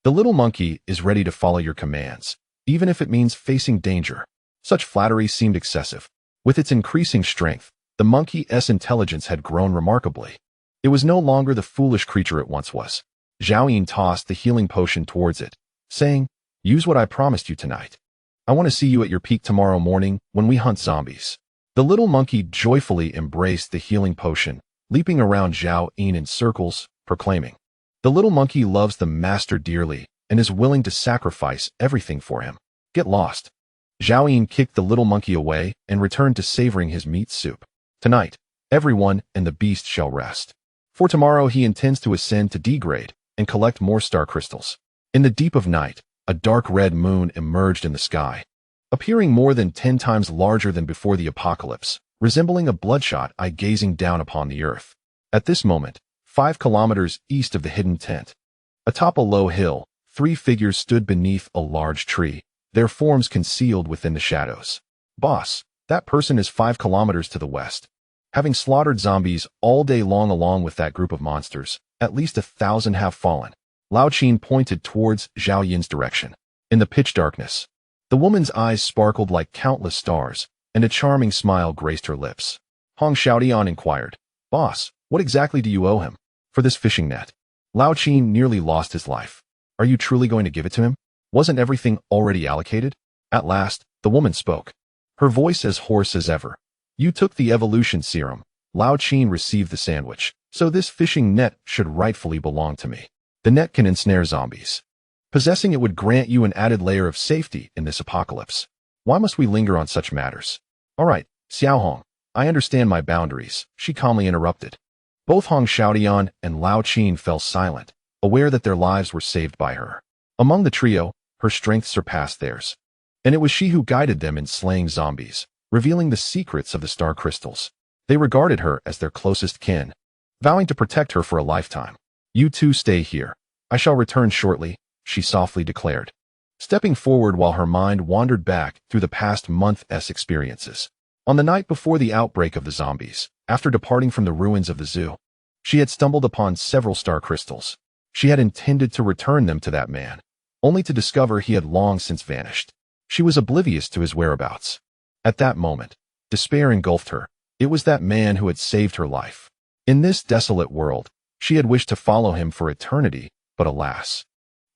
the little monkey is ready to follow your commands, even if it means facing danger. Such flattery seemed excessive. With its increasing strength, the monkey's intelligence had grown remarkably. It was no longer the foolish creature it once was. Zhao Yin tossed the healing potion towards it, saying, use what I promised you tonight. I want to see you at your peak tomorrow morning when we hunt zombies. The little monkey joyfully embraced the healing potion, leaping around Zhao Yin in circles, proclaiming, the little monkey loves the master dearly and is willing to sacrifice everything for him. Get lost. Zhao Yin kicked the little monkey away and returned to savoring his meat soup. Tonight, everyone and the beast shall rest. For tomorrow he intends to ascend to D-grade and collect more star crystals. In the deep of night, a dark red moon emerged in the sky, appearing more than 10 times larger than before the apocalypse, resembling a bloodshot eye gazing down upon the earth. At this moment, 5 kilometers east of the hidden tent, atop a low hill, 3 figures stood beneath a large tree, their forms concealed within the shadows. Boss, that person is 5 kilometers to the west. Having slaughtered zombies all day long along with that group of monsters, at least 1,000 have fallen. Lao Qin pointed towards Zhao Yin's direction. In the pitch darkness, the woman's eyes sparkled like countless stars, and a charming smile graced her lips. Hong Xiaodian inquired, Boss, what exactly do you owe him for this fishing net? Lao Qin nearly lost his life. Are you truly going to give it to him? Wasn't everything already allocated? At last, the woman spoke, her voice as hoarse as ever. You took the evolution serum. Lao Qin received the sandwich, so this fishing net should rightfully belong to me. The net can ensnare zombies. Possessing it would grant you an added layer of safety in this apocalypse. Why must we linger on such matters? All right, Xiaohong, I understand my boundaries, she calmly interrupted. Both Hong Xiaodian and Lao Qin fell silent, aware that their lives were saved by her. Among the trio, her strength surpassed theirs. And it was she who guided them in slaying zombies, revealing the secrets of the star crystals. They regarded her as their closest kin, vowing to protect her for a lifetime. You two stay here. I shall return shortly, she softly declared, stepping forward while her mind wandered back through the past month's experiences. On the night before the outbreak of the zombies, after departing from the ruins of the zoo, she had stumbled upon several star crystals. She had intended to return them to that man, only to discover he had long since vanished. She was oblivious to his whereabouts. At that moment, despair engulfed her. It was that man who had saved her life. In this desolate world, she had wished to follow him for eternity, but alas,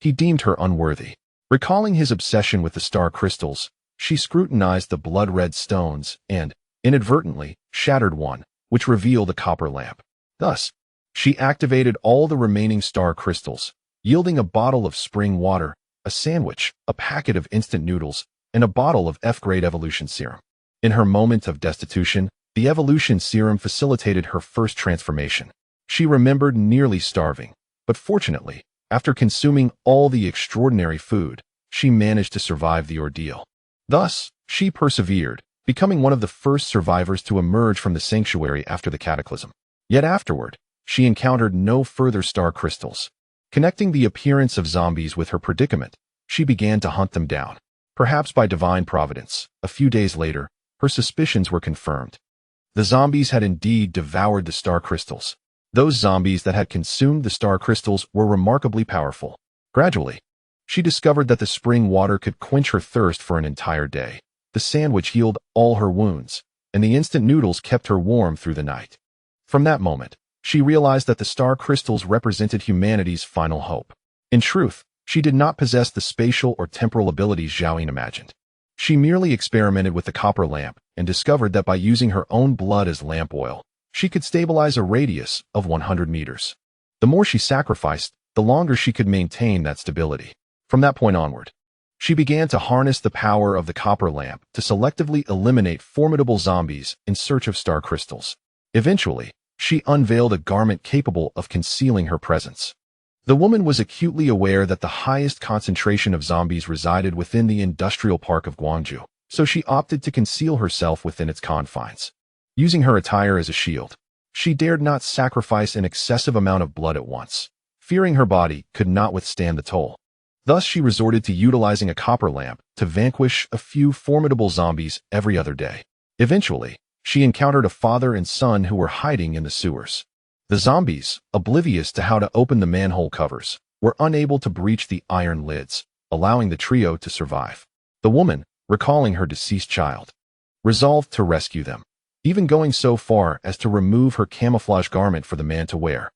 he deemed her unworthy. Recalling his obsession with the star crystals, she scrutinized the blood-red stones and, inadvertently, shattered one, which revealed a copper lamp. Thus, she activated all the remaining star crystals, yielding a bottle of spring water, a sandwich, a packet of instant noodles, and a bottle of F-grade evolution serum. In her moment of destitution, the evolution serum facilitated her first transformation. She remembered nearly starving, but fortunately, after consuming all the extraordinary food, she managed to survive the ordeal. Thus, she persevered, becoming one of the first survivors to emerge from the sanctuary after the cataclysm. Yet afterward, she encountered no further star crystals. Connecting the appearance of zombies with her predicament, she began to hunt them down. Perhaps by divine providence, a few days later, her suspicions were confirmed. The zombies had indeed devoured the star crystals. Those zombies that had consumed the star crystals were remarkably powerful. Gradually, she discovered that the spring water could quench her thirst for an entire day. The sandwich healed all her wounds, and the instant noodles kept her warm through the night. From that moment, she realized that the star crystals represented humanity's final hope. In truth, she did not possess the spatial or temporal abilities Xiaoyin imagined. She merely experimented with the copper lamp and discovered that by using her own blood as lamp oil, she could stabilize a radius of 100 meters. The more she sacrificed, the longer she could maintain that stability. From that point onward, she began to harness the power of the copper lamp to selectively eliminate formidable zombies in search of star crystals. Eventually, she unveiled a garment capable of concealing her presence. The woman was acutely aware that the highest concentration of zombies resided within the industrial park of Guangzhou, so she opted to conceal herself within its confines. Using her attire as a shield, she dared not sacrifice an excessive amount of blood at once, fearing her body could not withstand the toll. Thus, she resorted to utilizing a copper lamp to vanquish a few formidable zombies every other day. Eventually, she encountered a father and son who were hiding in the sewers. The zombies, oblivious to how to open the manhole covers, were unable to breach the iron lids, allowing the trio to survive. The woman, recalling her deceased child, resolved to rescue them, even going so far as to remove her camouflage garment for the man to wear,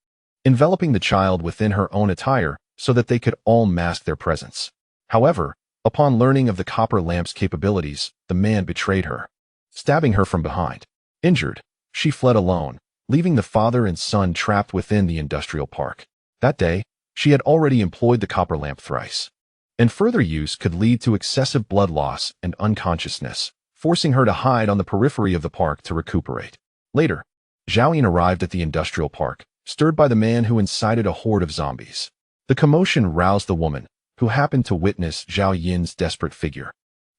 enveloping the child within her own attire so that they could all mask their presence. However, upon learning of the copper lamp's capabilities, the man betrayed her, stabbing her from behind. Injured, she fled alone, leaving the father and son trapped within the industrial park. That day, she had already employed the copper lamp thrice, and further use could lead to excessive blood loss and unconsciousness, forcing her to hide on the periphery of the park to recuperate. Later, Xiaoyin arrived at the industrial park, stirred by the man who incited a horde of zombies. The commotion roused the woman, who happened to witness Zhao Yin's desperate figure.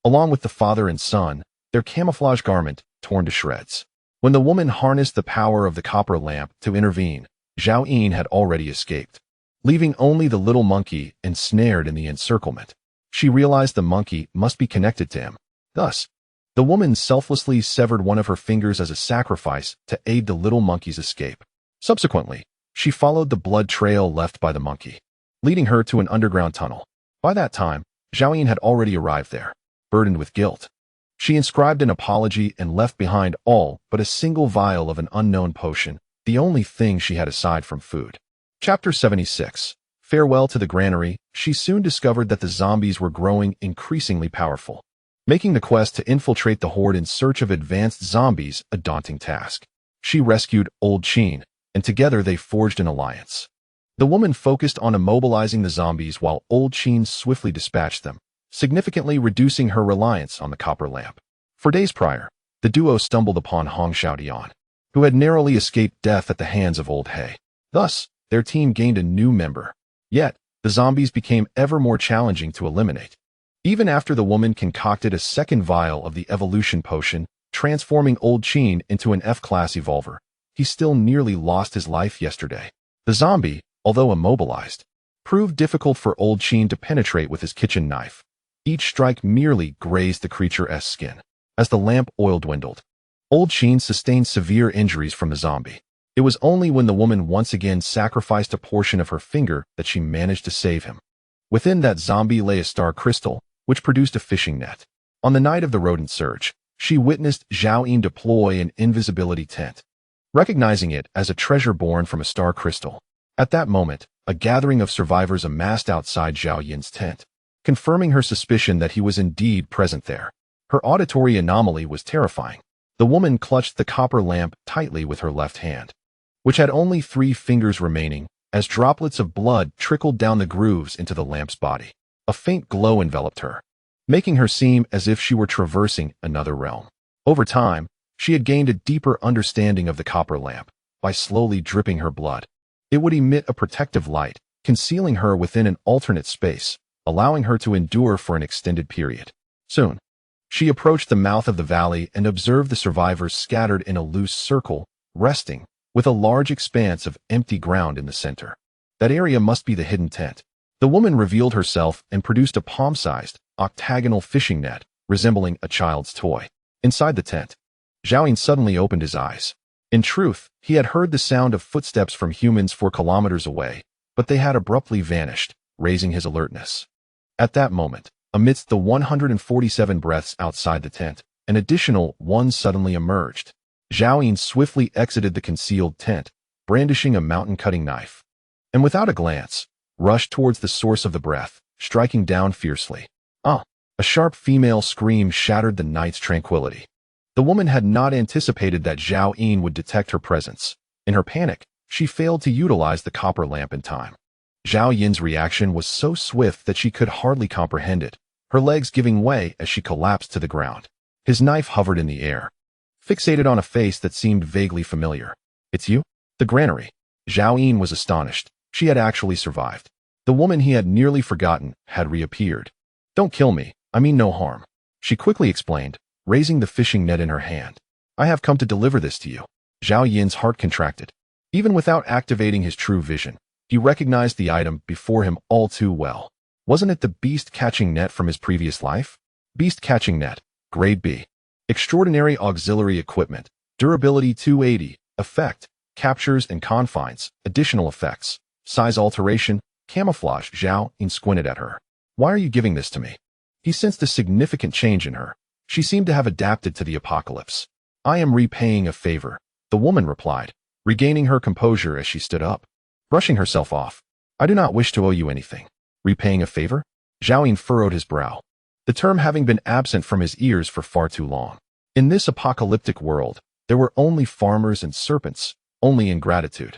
Along with the father and son, their camouflage garment torn to shreds. When the woman harnessed the power of the copper lamp to intervene, Zhao Yin had already escaped, leaving only the little monkey ensnared in the encirclement. She realized the monkey must be connected to him. Thus, the woman selflessly severed one of her fingers as a sacrifice to aid the little monkey's escape. Subsequently, she followed the blood trail left by the monkey, leading her to an underground tunnel. By that time, Zhao Yin had already arrived there, burdened with guilt. She inscribed an apology and left behind all but a single vial of an unknown potion, the only thing she had aside from food. Chapter 76. Farewell to the granary. She soon discovered that the zombies were growing increasingly powerful, making the quest to infiltrate the horde in search of advanced zombies a daunting task. She rescued Old Qin, and together they forged an alliance. The woman focused on immobilizing the zombies while Old Qin swiftly dispatched them, significantly reducing her reliance on the copper lamp. For days prior, the duo stumbled upon Hong Xiaodian, who had narrowly escaped death at the hands of Old He. Thus, their team gained a new member. Yet, the zombies became ever more challenging to eliminate. Even after the woman concocted a second vial of the evolution potion, transforming Old Qin into an F-class evolver, he still nearly lost his life yesterday. The zombie, although immobilized, proved difficult for Old Qin to penetrate with his kitchen knife. Each strike merely grazed the creature's skin. As the lamp oil dwindled, Old Qin sustained severe injuries from the zombie. It was only when the woman once again sacrificed a portion of her finger that she managed to save him. Within that zombie lay a star crystal, which produced a fishing net. On the night of the rodent surge, she witnessed Zhao Yin deploy an invisibility tent, recognizing it as a treasure born from a star crystal. At that moment, a gathering of survivors amassed outside Zhao Yin's tent, confirming her suspicion that he was indeed present there. Her auditory anomaly was terrifying. The woman clutched the copper lamp tightly with her left hand, which had only 3 fingers remaining, as droplets of blood trickled down the grooves into the lamp's body. A faint glow enveloped her, making her seem as if she were traversing another realm. Over time, she had gained a deeper understanding of the copper lamp. By slowly dripping her blood, it would emit a protective light, concealing her within an alternate space, allowing her to endure for an extended period. Soon, She approached the mouth of the valley and observed the survivors scattered in a loose circle, resting, with a large expanse of empty ground in the center. That area must be the hidden tent. The woman revealed herself and produced a palm-sized, octagonal fishing net, resembling a child's toy. Inside the tent, Zhao Yun suddenly opened his eyes. In truth, he had heard the sound of footsteps from humans 4 kilometers away, but they had abruptly vanished, raising his alertness. At that moment, amidst the 147 breaths outside the tent, an additional one suddenly emerged. Zhao Yun swiftly exited the concealed tent, brandishing a mountain-cutting knife, and without a glance, rushed towards the source of the breath, striking down fiercely. Ah! A sharp female scream shattered the night's tranquility. The woman had not anticipated that Zhao Yun would detect her presence. In her panic, she failed to utilize the copper lamp in time. Zhao Yun's reaction was so swift that she could hardly comprehend it, her legs giving way as she collapsed to the ground. His knife hovered in the air, fixated on a face that seemed vaguely familiar. It's you? The granary. Zhao Yun was astonished. She had actually survived. The woman he had nearly forgotten had reappeared. Don't kill me, I mean no harm, she quickly explained, raising the fishing net in her hand. I have come to deliver this to you. Zhao Yun's heart contracted. Even without activating his true vision, he recognized the item before him all too well. Wasn't it the beast-catching net from his previous life? Beast-catching net, grade B. Extraordinary auxiliary equipment, durability 280, effect, captures and confines, additional effects, size alteration, camouflage. Zhao Yun squinted at her. Why are you giving this to me? He sensed a significant change in her. She seemed to have adapted to the apocalypse. I am repaying a favor, the woman replied, regaining her composure as she stood up, brushing herself off. I do not wish to owe you anything. Repaying a favor? Zhao Yun furrowed his brow, the term having been absent from his ears for far too long. In this apocalyptic world, there were only farmers and serpents, only ingratitude.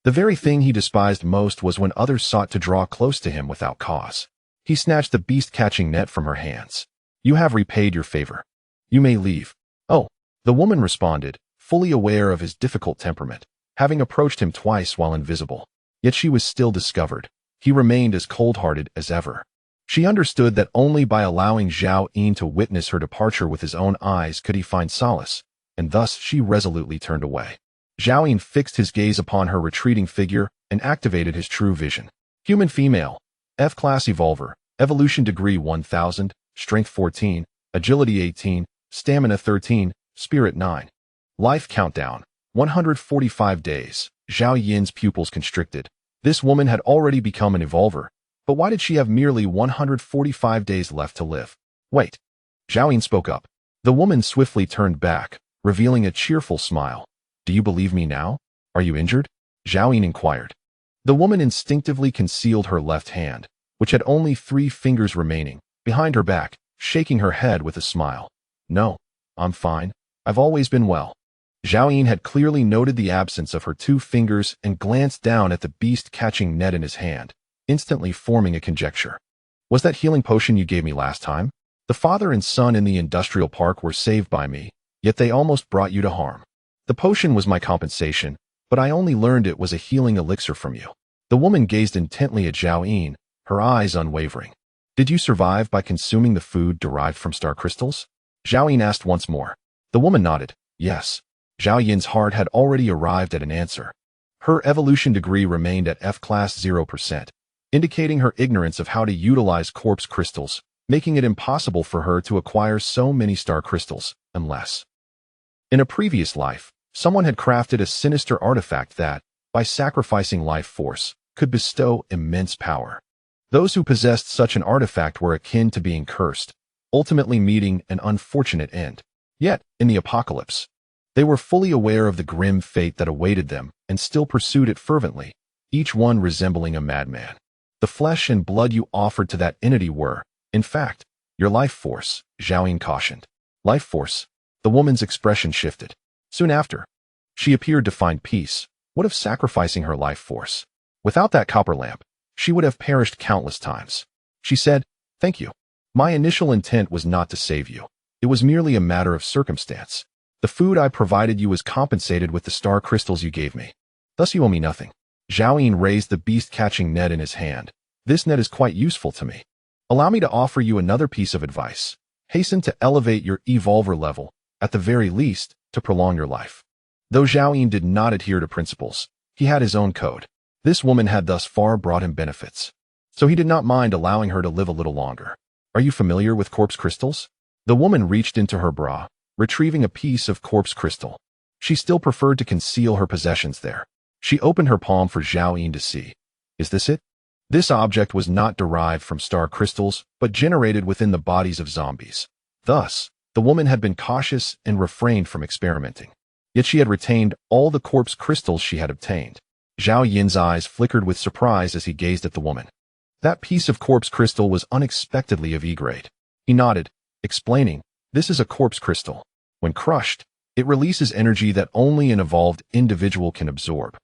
The very thing he despised most was when others sought to draw close to him without cause. He snatched the beast-catching net from her hands. You have repaid your favor. You may leave. Oh, the woman responded, fully aware of his difficult temperament, having approached him twice while invisible. Yet she was still discovered. He remained as cold-hearted as ever. She understood that only by allowing Zhao Yun to witness her departure with his own eyes could he find solace, and thus she resolutely turned away. Zhao Yun fixed his gaze upon her retreating figure and activated his true vision. Human female, F-class evolver, evolution degree 1000, strength 14, agility 18, stamina 13, spirit 9. Life countdown, 145 days. Zhao Yun's pupils constricted. This woman had already become an evolver, but why did she have merely 145 days left to live? Wait. Zhao Yun spoke up. The woman swiftly turned back, revealing a cheerful smile. Do you believe me now? Are you injured? Zhao Yun inquired. The woman instinctively concealed her left hand, which had only 3 fingers remaining, behind her back, shaking her head with a smile. No, I'm fine. I've always been well. Zhao Yun had clearly noted the absence of her 2 fingers and glanced down at the beast-catching net in his hand, instantly forming a conjecture. Was that healing potion you gave me last time? The father and son in the industrial park were saved by me, yet they almost brought you to harm. The potion was my compensation, but I only learned it was a healing elixir from you. The woman gazed intently at Zhao Yun, her eyes unwavering. Did you survive by consuming the food derived from star crystals? Zhao Yun asked once more. The woman nodded. Yes. Zhao Yun's heart had already arrived at an answer. Her evolution degree remained at F-class 0%, indicating her ignorance of how to utilize corpse crystals, making it impossible for her to acquire so many star crystals, unless in a previous life, someone had crafted a sinister artifact that, by sacrificing life force, could bestow immense power. Those who possessed such an artifact were akin to being cursed, ultimately meeting an unfortunate end. Yet, in the apocalypse, they were fully aware of the grim fate that awaited them and still pursued it fervently, each one resembling a madman. The flesh and blood you offered to that entity were, in fact, your life force, Zhao Yun cautioned. Life force? The woman's expression shifted. Soon after, she appeared to find peace. What of sacrificing her life force? Without that copper lamp, she would have perished countless times. She said, Thank you. My initial intent was not to save you. It was merely a matter of circumstance. The food I provided you was compensated with the star crystals you gave me. Thus you owe me nothing. Zhao Yun raised the beast-catching net in his hand. This net is quite useful to me. Allow me to offer you another piece of advice. Hasten to elevate your evolver level, at the very least, to prolong your life. Though Zhao Yin did not adhere to principles, he had his own code. This woman had thus far brought him benefits, so he did not mind allowing her to live a little longer. Are you familiar with corpse crystals? The woman reached into her bra, retrieving a piece of corpse crystal. She still preferred to conceal her possessions there. She opened her palm for Zhao Yin to see. Is this it? This object was not derived from star crystals, but generated within the bodies of zombies. Thus, the woman had been cautious and refrained from experimenting. Yet she had retained all the corpse crystals she had obtained. Zhao Yin's eyes flickered with surprise as he gazed at the woman. That piece of corpse crystal was unexpectedly of E-grade. He nodded, explaining, this is a corpse crystal. When crushed, it releases energy that only an evolved individual can absorb,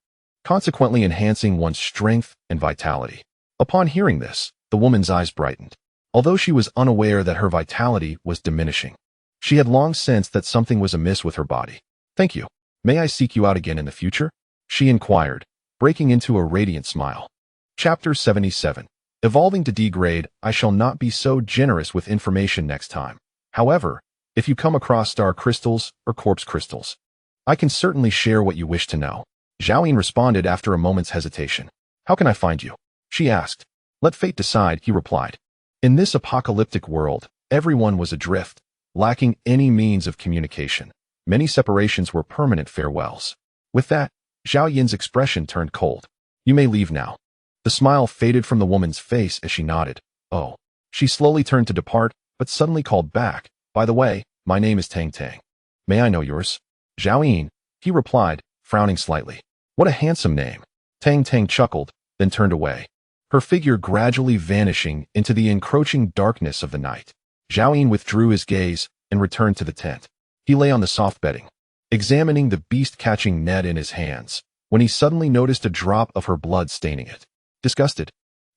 consequently enhancing one's strength and vitality. Upon hearing this, the woman's eyes brightened. Although she was unaware that her vitality was diminishing, she had long sensed that something was amiss with her body. Thank you. May I seek you out again in the future? She inquired, breaking into a radiant smile. Chapter 77. Evolving to D-grade, I shall not be so generous with information next time. However, if you come across star crystals or corpse crystals, I can certainly share what you wish to know. Zhao Yin responded after a moment's hesitation. How can I find you? She asked. Let fate decide, he replied. In this apocalyptic world, everyone was adrift, lacking any means of communication. Many separations were permanent farewells. With that, Zhao Yin's expression turned cold. You may leave now. The smile faded from the woman's face as she nodded. Oh. She slowly turned to depart, but suddenly called back. By the way, my name is Tang Tang. May I know yours? Zhao Yin, he replied, frowning slightly. What a handsome name. Tang Tang chuckled, then turned away, her figure gradually vanishing into the encroaching darkness of the night. Zhao Yin withdrew his gaze and returned to the tent. He lay on the soft bedding, examining the beast-catching net in his hands, when he suddenly noticed a drop of her blood staining it. Disgusted,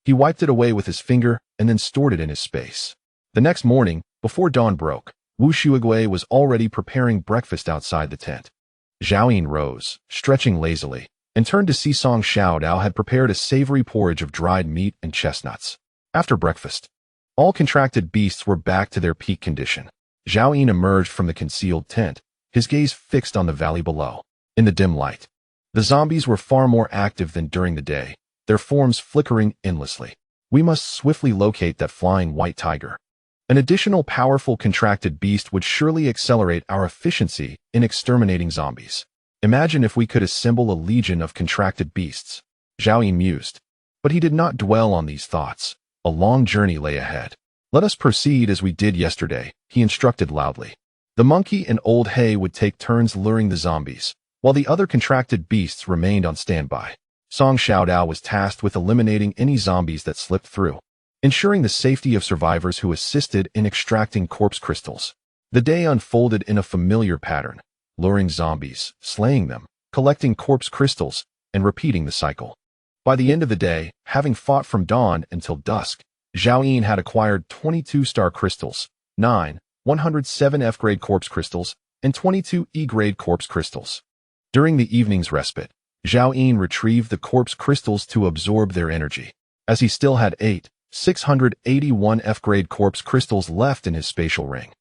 he wiped it away with his finger and then stored it in his space. The next morning, before dawn broke, Wu Shuigui was already preparing breakfast outside the tent. Zhao Yin rose, stretching lazily, and turned to see Song Xiaodao had prepared a savory porridge of dried meat and chestnuts. After breakfast, all contracted beasts were back to their peak condition. Zhao Yin emerged from the concealed tent, his gaze fixed on the valley below. In the dim light, the zombies were far more active than during the day, their forms flickering endlessly. We must swiftly locate that flying white tiger. An additional powerful contracted beast would surely accelerate our efficiency in exterminating zombies. Imagine if we could assemble a legion of contracted beasts. Zhao Yin mused. But he did not dwell on these thoughts. A long journey lay ahead. Let us proceed as we did yesterday, he instructed loudly. The monkey and old Hay would take turns luring the zombies, while the other contracted beasts remained on standby. Song Xiaodao was tasked with eliminating any zombies that slipped through, ensuring the safety of survivors who assisted in extracting corpse crystals. The day unfolded in a familiar pattern, luring zombies, slaying them, collecting corpse crystals, and repeating the cycle. By the end of the day, having fought from dawn until dusk, Zhao Yin had acquired 22 star crystals, 9 107 F-grade corpse crystals, and 22 E-grade corpse crystals. During the evening's respite, Zhao Yin retrieved the corpse crystals to absorb their energy, as he still had 681 F-grade corpse crystals left in his spatial ring.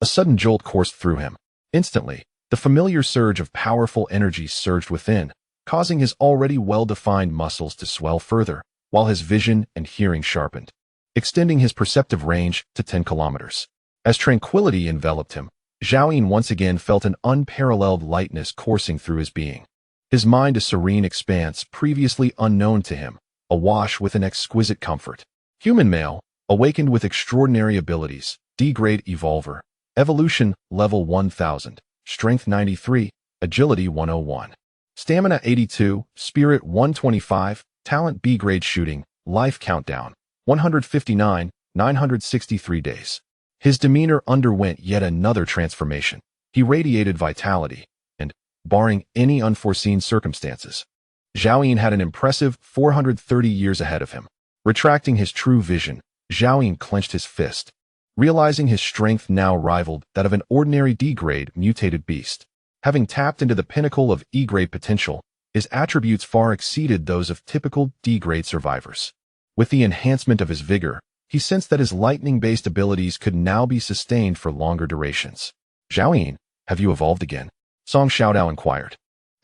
A sudden jolt coursed through him. Instantly, the familiar surge of powerful energy surged within, causing his already well-defined muscles to swell further, while his vision and hearing sharpened, extending his perceptive range to 10 kilometers. As tranquility enveloped him, Zhao Yin once again felt an unparalleled lightness coursing through his being. His mind a serene expanse previously unknown to him, awash with an exquisite comfort. Human male, awakened with extraordinary abilities, D-grade evolver, evolution level 1000, strength 93, agility 101, stamina 82, spirit 125, talent B-grade shooting, life countdown 159, 963 days. His demeanor underwent yet another transformation. He radiated vitality, and, barring any unforeseen circumstances, Zhao Yin had an impressive 430 years ahead of him. Retracting his true vision, Zhao Yin clenched his fist, realizing his strength now rivaled that of an ordinary D-grade mutated beast. Having tapped into the pinnacle of E-grade potential, his attributes far exceeded those of typical D-grade survivors. With the enhancement of his vigor, He sensed that his lightning-based abilities could now be sustained for longer durations. Zhao Yin, have you evolved again? Song Xiaodao inquired.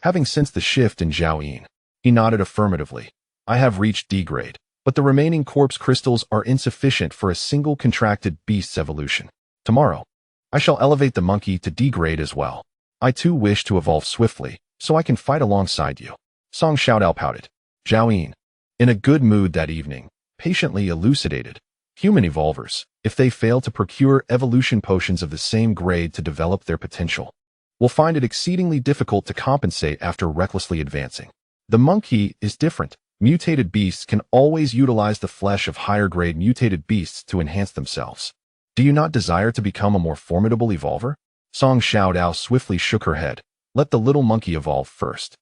Having sensed the shift in Zhao Yin, he nodded affirmatively. I have reached D-grade, but the remaining corpse crystals are insufficient for a single contracted beast's evolution. Tomorrow, I shall elevate the monkey to D-grade as well. I too wish to evolve swiftly, so I can fight alongside you. Song Xiaodao pouted. Zhao Yin, in a good mood that evening, patiently elucidated. Human evolvers, if they fail to procure evolution potions of the same grade to develop their potential, will find it exceedingly difficult to compensate after recklessly advancing. The monkey is different. Mutated beasts can always utilize the flesh of higher-grade mutated beasts to enhance themselves. Do you not desire to become a more formidable evolver? Song Xiaodao swiftly shook her head. Let the little monkey evolve first.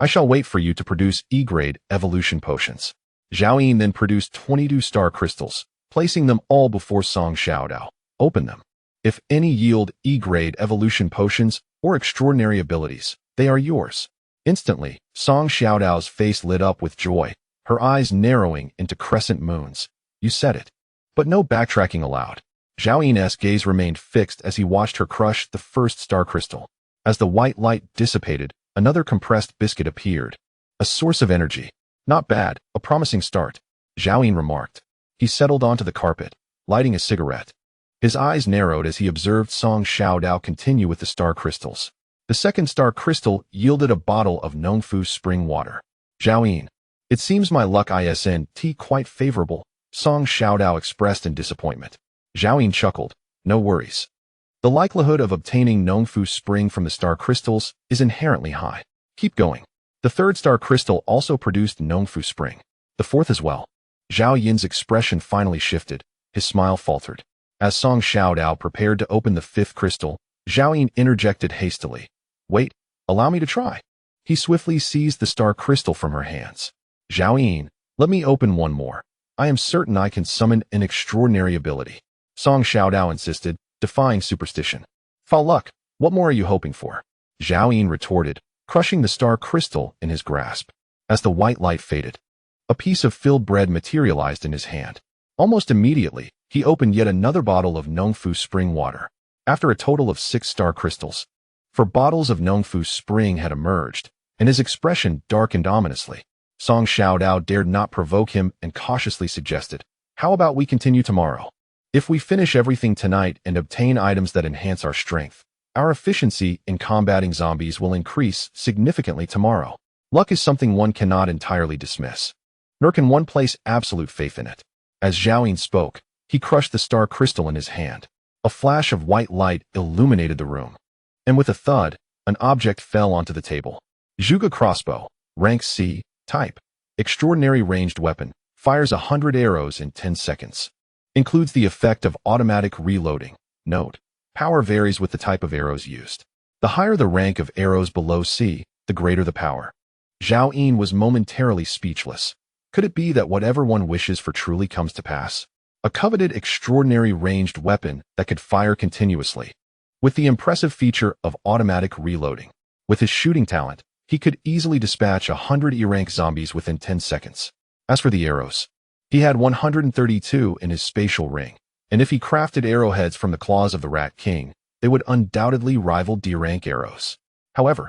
I shall wait for you to produce E-grade evolution potions. Zhao Yin then produced 22 star crystals, placing them all before Song Xiaodao. Open them. If any yield E-grade evolution potions or extraordinary abilities, they are yours. Instantly, Song Xiaodao's face lit up with joy, her eyes narrowing into crescent moons. You said it. But no backtracking allowed. Zhao Yin's gaze remained fixed as he watched her crush the first star crystal. As the white light dissipated, another compressed biscuit appeared. A source of energy. Not bad, a promising start, Zhao Yin remarked. He settled onto the carpet, lighting a cigarette. His eyes narrowed as he observed Song Xiaodao continue with the star crystals. The second star crystal yielded a bottle of Nongfu spring water. Zhao Yin, it seems my luck isn't quite favorable, Song Xiaodao expressed in disappointment. Zhao Yin chuckled. No worries. The likelihood of obtaining Nongfu spring from the star crystals is inherently high. Keep going. The third star crystal also produced Nongfu spring. The fourth as well. Zhao Yin's expression finally shifted. His smile faltered. As Song Xiaodao prepared to open the fifth crystal, Zhao Yin interjected hastily. Wait, allow me to try. He swiftly seized the star crystal from her hands. Zhao Yin, let me open one more. I am certain I can summon an extraordinary ability. Song Xiaodao insisted, defying superstition. Foul luck, what more are you hoping for? Zhao Yin retorted, crushing the star crystal in his grasp. As the white light faded, a piece of filled bread materialized in his hand. Almost immediately, he opened yet another bottle of Nongfu spring water. After a total of 6 star crystals, 4 bottles of Nongfu spring had emerged, and his expression darkened ominously. Song Xiaodao dared not provoke him and cautiously suggested, how about we continue tomorrow? If we finish everything tonight and obtain items that enhance our strength, our efficiency in combating zombies will increase significantly tomorrow. Luck is something one cannot entirely dismiss, nor can one place absolute faith in it. As Zhao Yin spoke, he crushed the star crystal in his hand. A flash of white light illuminated the room, and with a thud, an object fell onto the table. Zhuge crossbow, rank C, type, extraordinary ranged weapon, fires 100 arrows in 10 seconds. Includes the effect of automatic reloading. Note, power varies with the type of arrows used. The higher the rank of arrows below C, the greater the power. Zhao Yin was momentarily speechless. Could it be that whatever one wishes for truly comes to pass? A coveted extraordinary ranged weapon that could fire continuously, with the impressive feature of automatic reloading. With his shooting talent, he could easily dispatch 100 E-rank zombies within 10 seconds. As for the arrows, he had 132 in his spatial ring, and if he crafted arrowheads from the claws of the Rat King, they would undoubtedly rival D-rank arrows. However,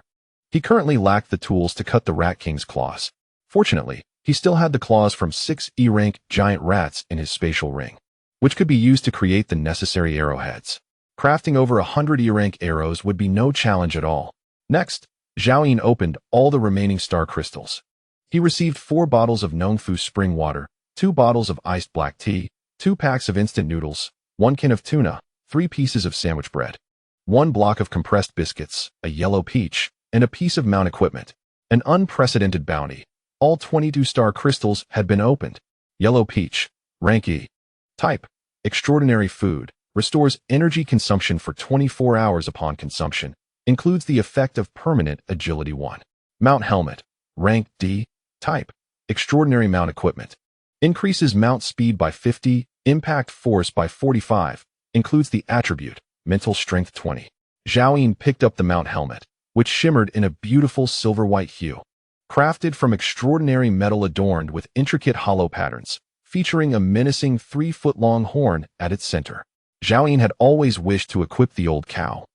he currently lacked the tools to cut the Rat King's claws. Fortunately, he still had the claws from 6 E-rank giant rats in his spatial ring, which could be used to create the necessary arrowheads. Crafting over 100 E-rank arrows would be no challenge at all. Next, Zhao Yin opened all the remaining star crystals. He received 4 bottles of Nongfu spring water, 2 bottles of iced black tea, 2 packs of instant noodles, 1 can of tuna, 3 pieces of sandwich bread, 1 block of compressed biscuits, a yellow peach, and a piece of mount equipment. An unprecedented bounty. All 22 star crystals had been opened. Yellow peach, rank E. Type, extraordinary food, restores energy consumption for 24 hours upon consumption, includes the effect of permanent agility 1. Mount helmet, rank D. Type, extraordinary mount equipment. Increases mount speed by 50, impact force by 45, includes the attribute, mental strength 20. Zhao Yin picked up the mount helmet, which shimmered in a beautiful silver-white hue. Crafted from extraordinary metal adorned with intricate hollow patterns, featuring a menacing 3-foot-long horn at its center. Zhao Yun had always wished to equip the old cow,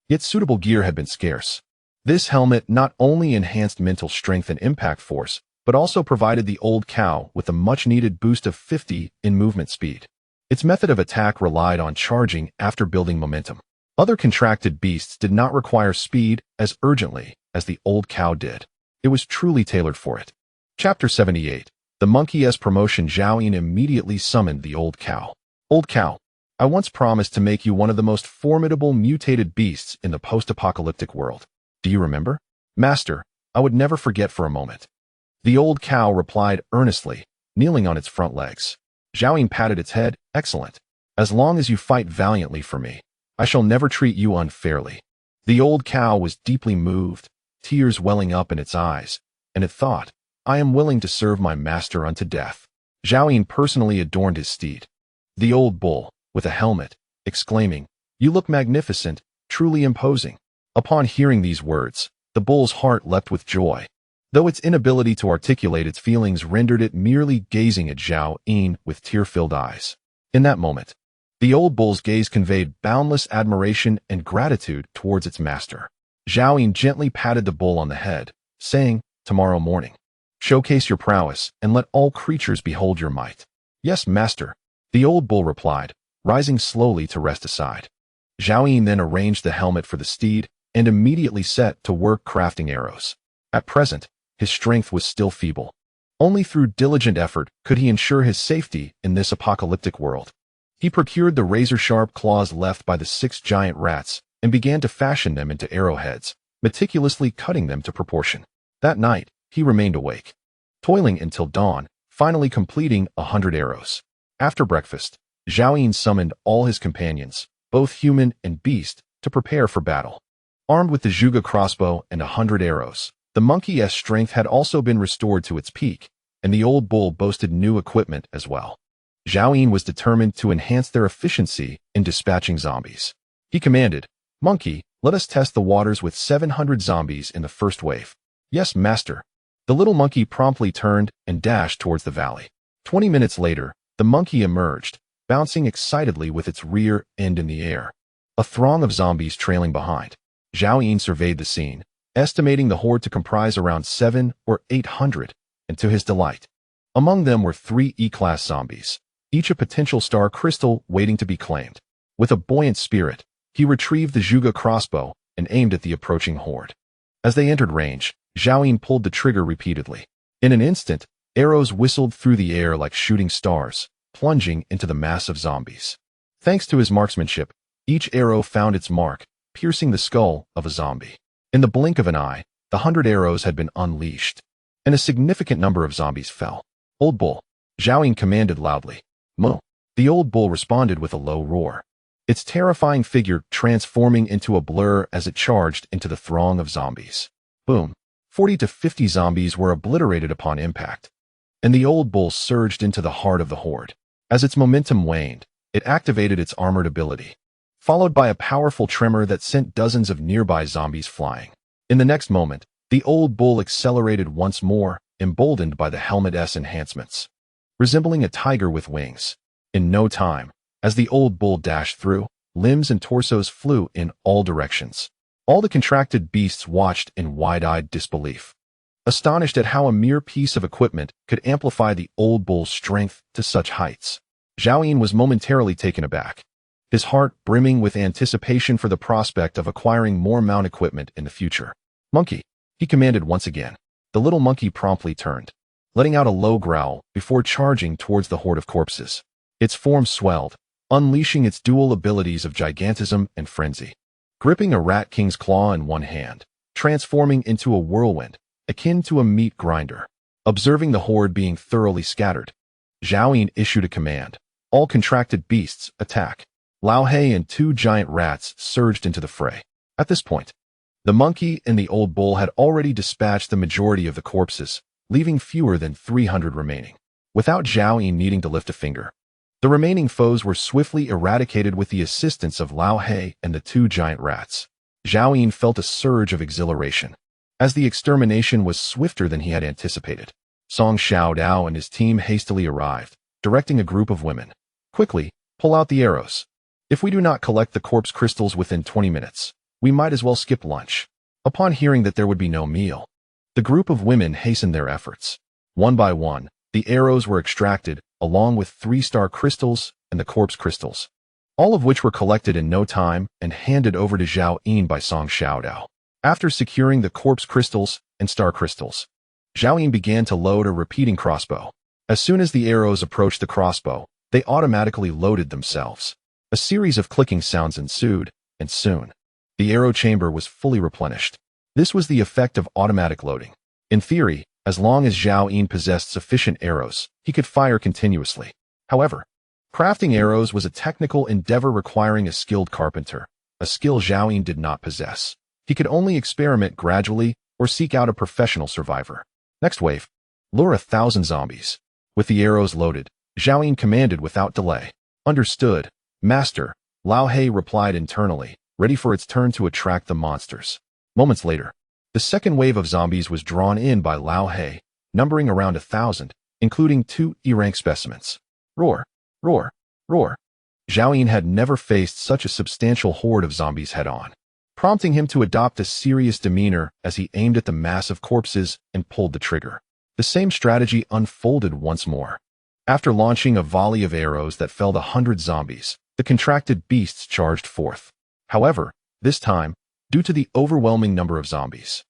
yet suitable gear had been scarce. This helmet not only enhanced mental strength and impact force, but also provided the old cow with a much-needed boost of 50 in movement speed. Its method of attack relied on charging after building momentum. Other contracted beasts did not require speed as urgently as the old cow did. It was truly tailored for it. Chapter 78. The Monkey-S Promotion. Zhao Yun immediately summoned the old cow. Old cow, I once promised to make you one of the most formidable mutated beasts in the post-apocalyptic world. Do you remember? Master, I would never forget for a moment. The old cow replied earnestly, kneeling on its front legs. Zhao Yun patted its head. Excellent. As long as you fight valiantly for me, I shall never treat you unfairly. The old cow was deeply moved, tears welling up in its eyes, and it thought, I am willing to serve my master unto death. Zhao Yun personally adorned his steed, the old bull, with a helmet, exclaiming, You look magnificent, truly imposing. Upon hearing these words, the bull's heart leapt with joy, though its inability to articulate its feelings rendered it merely gazing at Zhao Yun with tear-filled eyes. In that moment, the old bull's gaze conveyed boundless admiration and gratitude towards its master. Zhao Yun gently patted the bull on the head, saying, Tomorrow morning, showcase your prowess and let all creatures behold your might. Yes, master, the old bull replied, rising slowly to rest aside. Zhao Yun then arranged the helmet for the steed and immediately set to work crafting arrows. At present, his strength was still feeble. Only through diligent effort could he ensure his safety in this apocalyptic world. He procured the razor-sharp claws left by the 6 giant rats and began to fashion them into arrowheads, meticulously cutting them to proportion. That night, he remained awake, toiling until dawn, finally completing 100 arrows. After breakfast, Zhao Yun summoned all his companions, both human and beast, to prepare for battle. Armed with the Zhuge crossbow and 100 arrows, the Monkey-S strength had also been restored to its peak, and the old bull boasted new equipment as well. Zhao Yun was determined to enhance their efficiency in dispatching zombies. He commanded, Monkey, let us test the waters with 700 zombies in the first wave. Yes, master. The little monkey promptly turned and dashed towards the valley. 20 minutes later, the monkey emerged, bouncing excitedly with its rear end in the air, a throng of zombies trailing behind. Zhao Yun surveyed the scene, estimating the horde to comprise around 700 or 800, and to his delight, among them were 3 E-class zombies, each a potential star crystal waiting to be claimed. With a buoyant spirit, he retrieved the Zhuge crossbow and aimed at the approaching horde. As they entered range, Zhao Yun pulled the trigger repeatedly. In an instant, arrows whistled through the air like shooting stars, plunging into the mass of zombies. Thanks to his marksmanship, each arrow found its mark, piercing the skull of a zombie. In the blink of an eye, the 100 arrows had been unleashed, and a significant number of zombies fell. Old bull, Zhao Yun commanded loudly. Moo. The old bull responded with a low roar, its terrifying figure transforming into a blur as it charged into the throng of zombies. Boom. 40 to 50 zombies were obliterated upon impact, and the old bull surged into the heart of the horde. As its momentum waned, it activated its armored ability, followed by a powerful tremor that sent dozens of nearby zombies flying. In the next moment, the old bull accelerated once more, emboldened by the helmet-S enhancements, resembling a tiger with wings. In no time, as the old bull dashed through, limbs and torsos flew in all directions. All the contracted beasts watched in wide-eyed disbelief, astonished at how a mere piece of equipment could amplify the old bull's strength to such heights. Zhao Yun was momentarily taken aback, his heart brimming with anticipation for the prospect of acquiring more mount equipment in the future. Monkey, he commanded once again. The little monkey promptly turned, letting out a low growl before charging towards the horde of corpses. Its form swelled, unleashing its dual abilities of gigantism and frenzy. Gripping a rat king's claw in one hand, transforming into a whirlwind, akin to a meat grinder. Observing the horde being thoroughly scattered, Zhao Yun issued a command. All contracted beasts, attack. Lao He and 2 giant rats surged into the fray. At this point, the monkey and the old bull had already dispatched the majority of the corpses, leaving fewer than 300 remaining. Without Zhao Yun needing to lift a finger, the remaining foes were swiftly eradicated with the assistance of Lao He and the 2 giant rats. Zhao Yun felt a surge of exhilaration, as the extermination was swifter than he had anticipated. Song Xiao Dao and his team hastily arrived, directing a group of women. Quickly, pull out the arrows. If we do not collect the corpse crystals within 20 minutes, we might as well skip lunch. Upon hearing that there would be no meal, the group of women hastened their efforts. One by one, the arrows were extracted, along with 3-star crystals and the corpse crystals, all of which were collected in no time and handed over to Zhao Yin by Song Xiaodao. After securing the corpse crystals and star crystals, Zhao Yin began to load a repeating crossbow. As soon as the arrows approached the crossbow, they automatically loaded themselves. A series of clicking sounds ensued, and soon, the arrow chamber was fully replenished. This was the effect of automatic loading. In theory, as long as Zhao Yin possessed sufficient arrows, he could fire continuously. However, crafting arrows was a technical endeavor requiring a skilled carpenter, a skill Zhao Yin did not possess. He could only experiment gradually or seek out a professional survivor. Next wave, lure 1,000 zombies. With the arrows loaded, Zhao Yin commanded without delay. Understood, Master, Lao He replied internally, ready for its turn to attract the monsters. Moments later, the second wave of zombies was drawn in by Lao He, numbering around 1,000, including 2 E-rank specimens. Roar, roar, roar. Zhao Yin had never faced such a substantial horde of zombies head-on, prompting him to adopt a serious demeanor as he aimed at the mass of corpses and pulled the trigger. The same strategy unfolded once more. After launching a volley of arrows that felled 100 zombies, the contracted beasts charged forth. However, this time, due to the overwhelming number of zombies,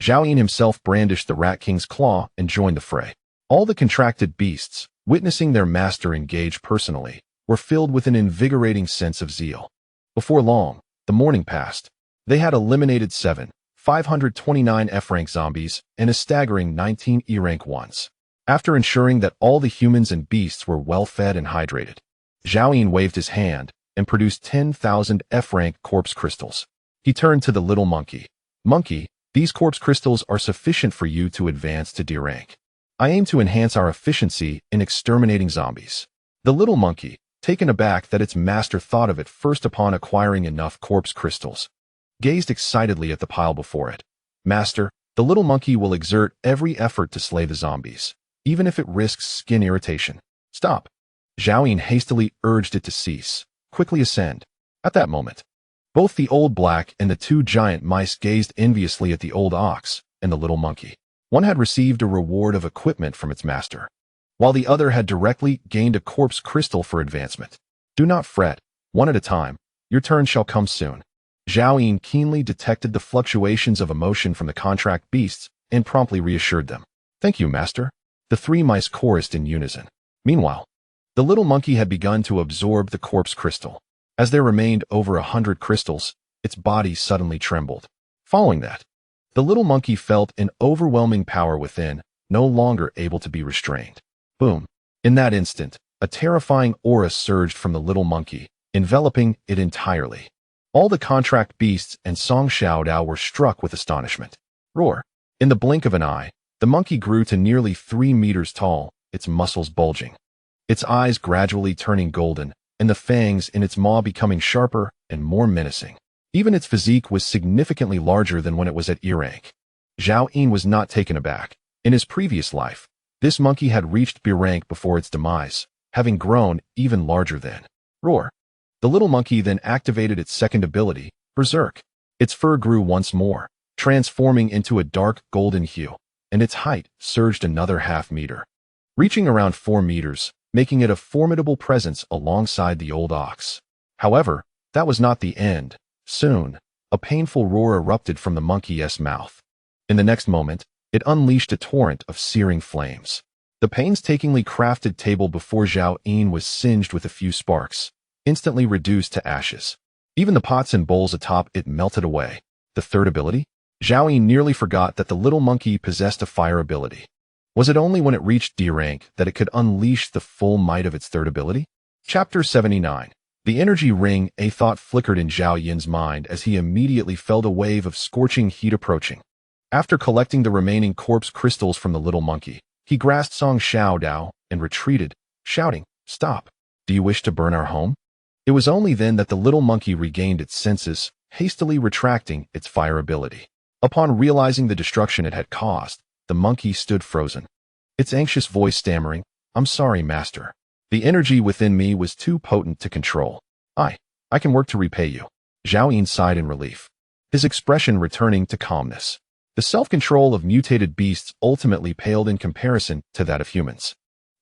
Zhao Yin himself brandished the Rat King's claw and joined the fray. All the contracted beasts, witnessing their master engage personally, were filled with an invigorating sense of zeal. Before long, the morning passed. They had eliminated 529 F-rank zombies and a staggering 19 E-rank ones. After ensuring that all the humans and beasts were well fed and hydrated, Zhao Yin waved his hand and produced 10,000 F-rank corpse crystals. He turned to the little monkey. Monkey, these corpse crystals are sufficient for you to advance to D rank. I aim to enhance our efficiency in exterminating zombies. The little monkey, taken aback that its master thought of it first upon acquiring enough corpse crystals, gazed excitedly at the pile before it. Master, the little monkey will exert every effort to slay the zombies, even if it risks skin irritation. Stop. Zhao Yin hastily urged it to cease. Quickly ascend. At that moment, both the old black and the 2 giant mice gazed enviously at the old ox and the little monkey. One had received a reward of equipment from its master, while the other had directly gained a corpse crystal for advancement. Do not fret, one at a time. Your turn shall come soon. Zhao Yin keenly detected the fluctuations of emotion from the contract beasts and promptly reassured them. Thank you, master. The 3 mice chorused in unison. Meanwhile, the little monkey had begun to absorb the corpse crystal. As there remained over 100 crystals, its body suddenly trembled. Following that, the little monkey felt an overwhelming power within, no longer able to be restrained. Boom. In that instant, a terrifying aura surged from the little monkey, enveloping it entirely. All the contract beasts and Song Xiaodao were struck with astonishment. Roar. In the blink of an eye, the monkey grew to nearly 3 meters tall, its muscles bulging, its eyes gradually turning golden, and the fangs in its maw becoming sharper and more menacing. Even its physique was significantly larger than when it was at E-rank. Zhao Yin was not taken aback. In his previous life, this monkey had reached B rank before its demise, having grown even larger then. Roar. The little monkey then activated its second ability, Berserk. Its fur grew once more, transforming into a dark golden hue, and its height surged another half meter, reaching around 4 meters, making it a formidable presence alongside the old ox. However, that was not the end. Soon, a painful roar erupted from the monkey's mouth. In the next moment, it unleashed a torrent of searing flames. The painstakingly crafted table before Zhao Yin was singed with a few sparks, instantly reduced to ashes. Even the pots and bowls atop it melted away. The third ability? Zhao Yin nearly forgot that the little monkey possessed a fire ability. Was it only when it reached D rank that it could unleash the full might of its third ability? Chapter 79. The energy ring, a thought flickered in Zhao Yin's mind as he immediately felt a wave of scorching heat approaching. After collecting the remaining corpse crystals from the little monkey, he grasped Song Xiaodao and retreated, shouting, "Stop! Do you wish to burn our home?" It was only then that the little monkey regained its senses, hastily retracting its fire ability. Upon realizing the destruction it had caused, the monkey stood frozen, its anxious voice stammering, "I'm sorry, master." The energy within me was too potent to control. I can work to repay you. Zhao Yin sighed in relief, his expression returning to calmness. The self-control of mutated beasts ultimately paled in comparison to that of humans.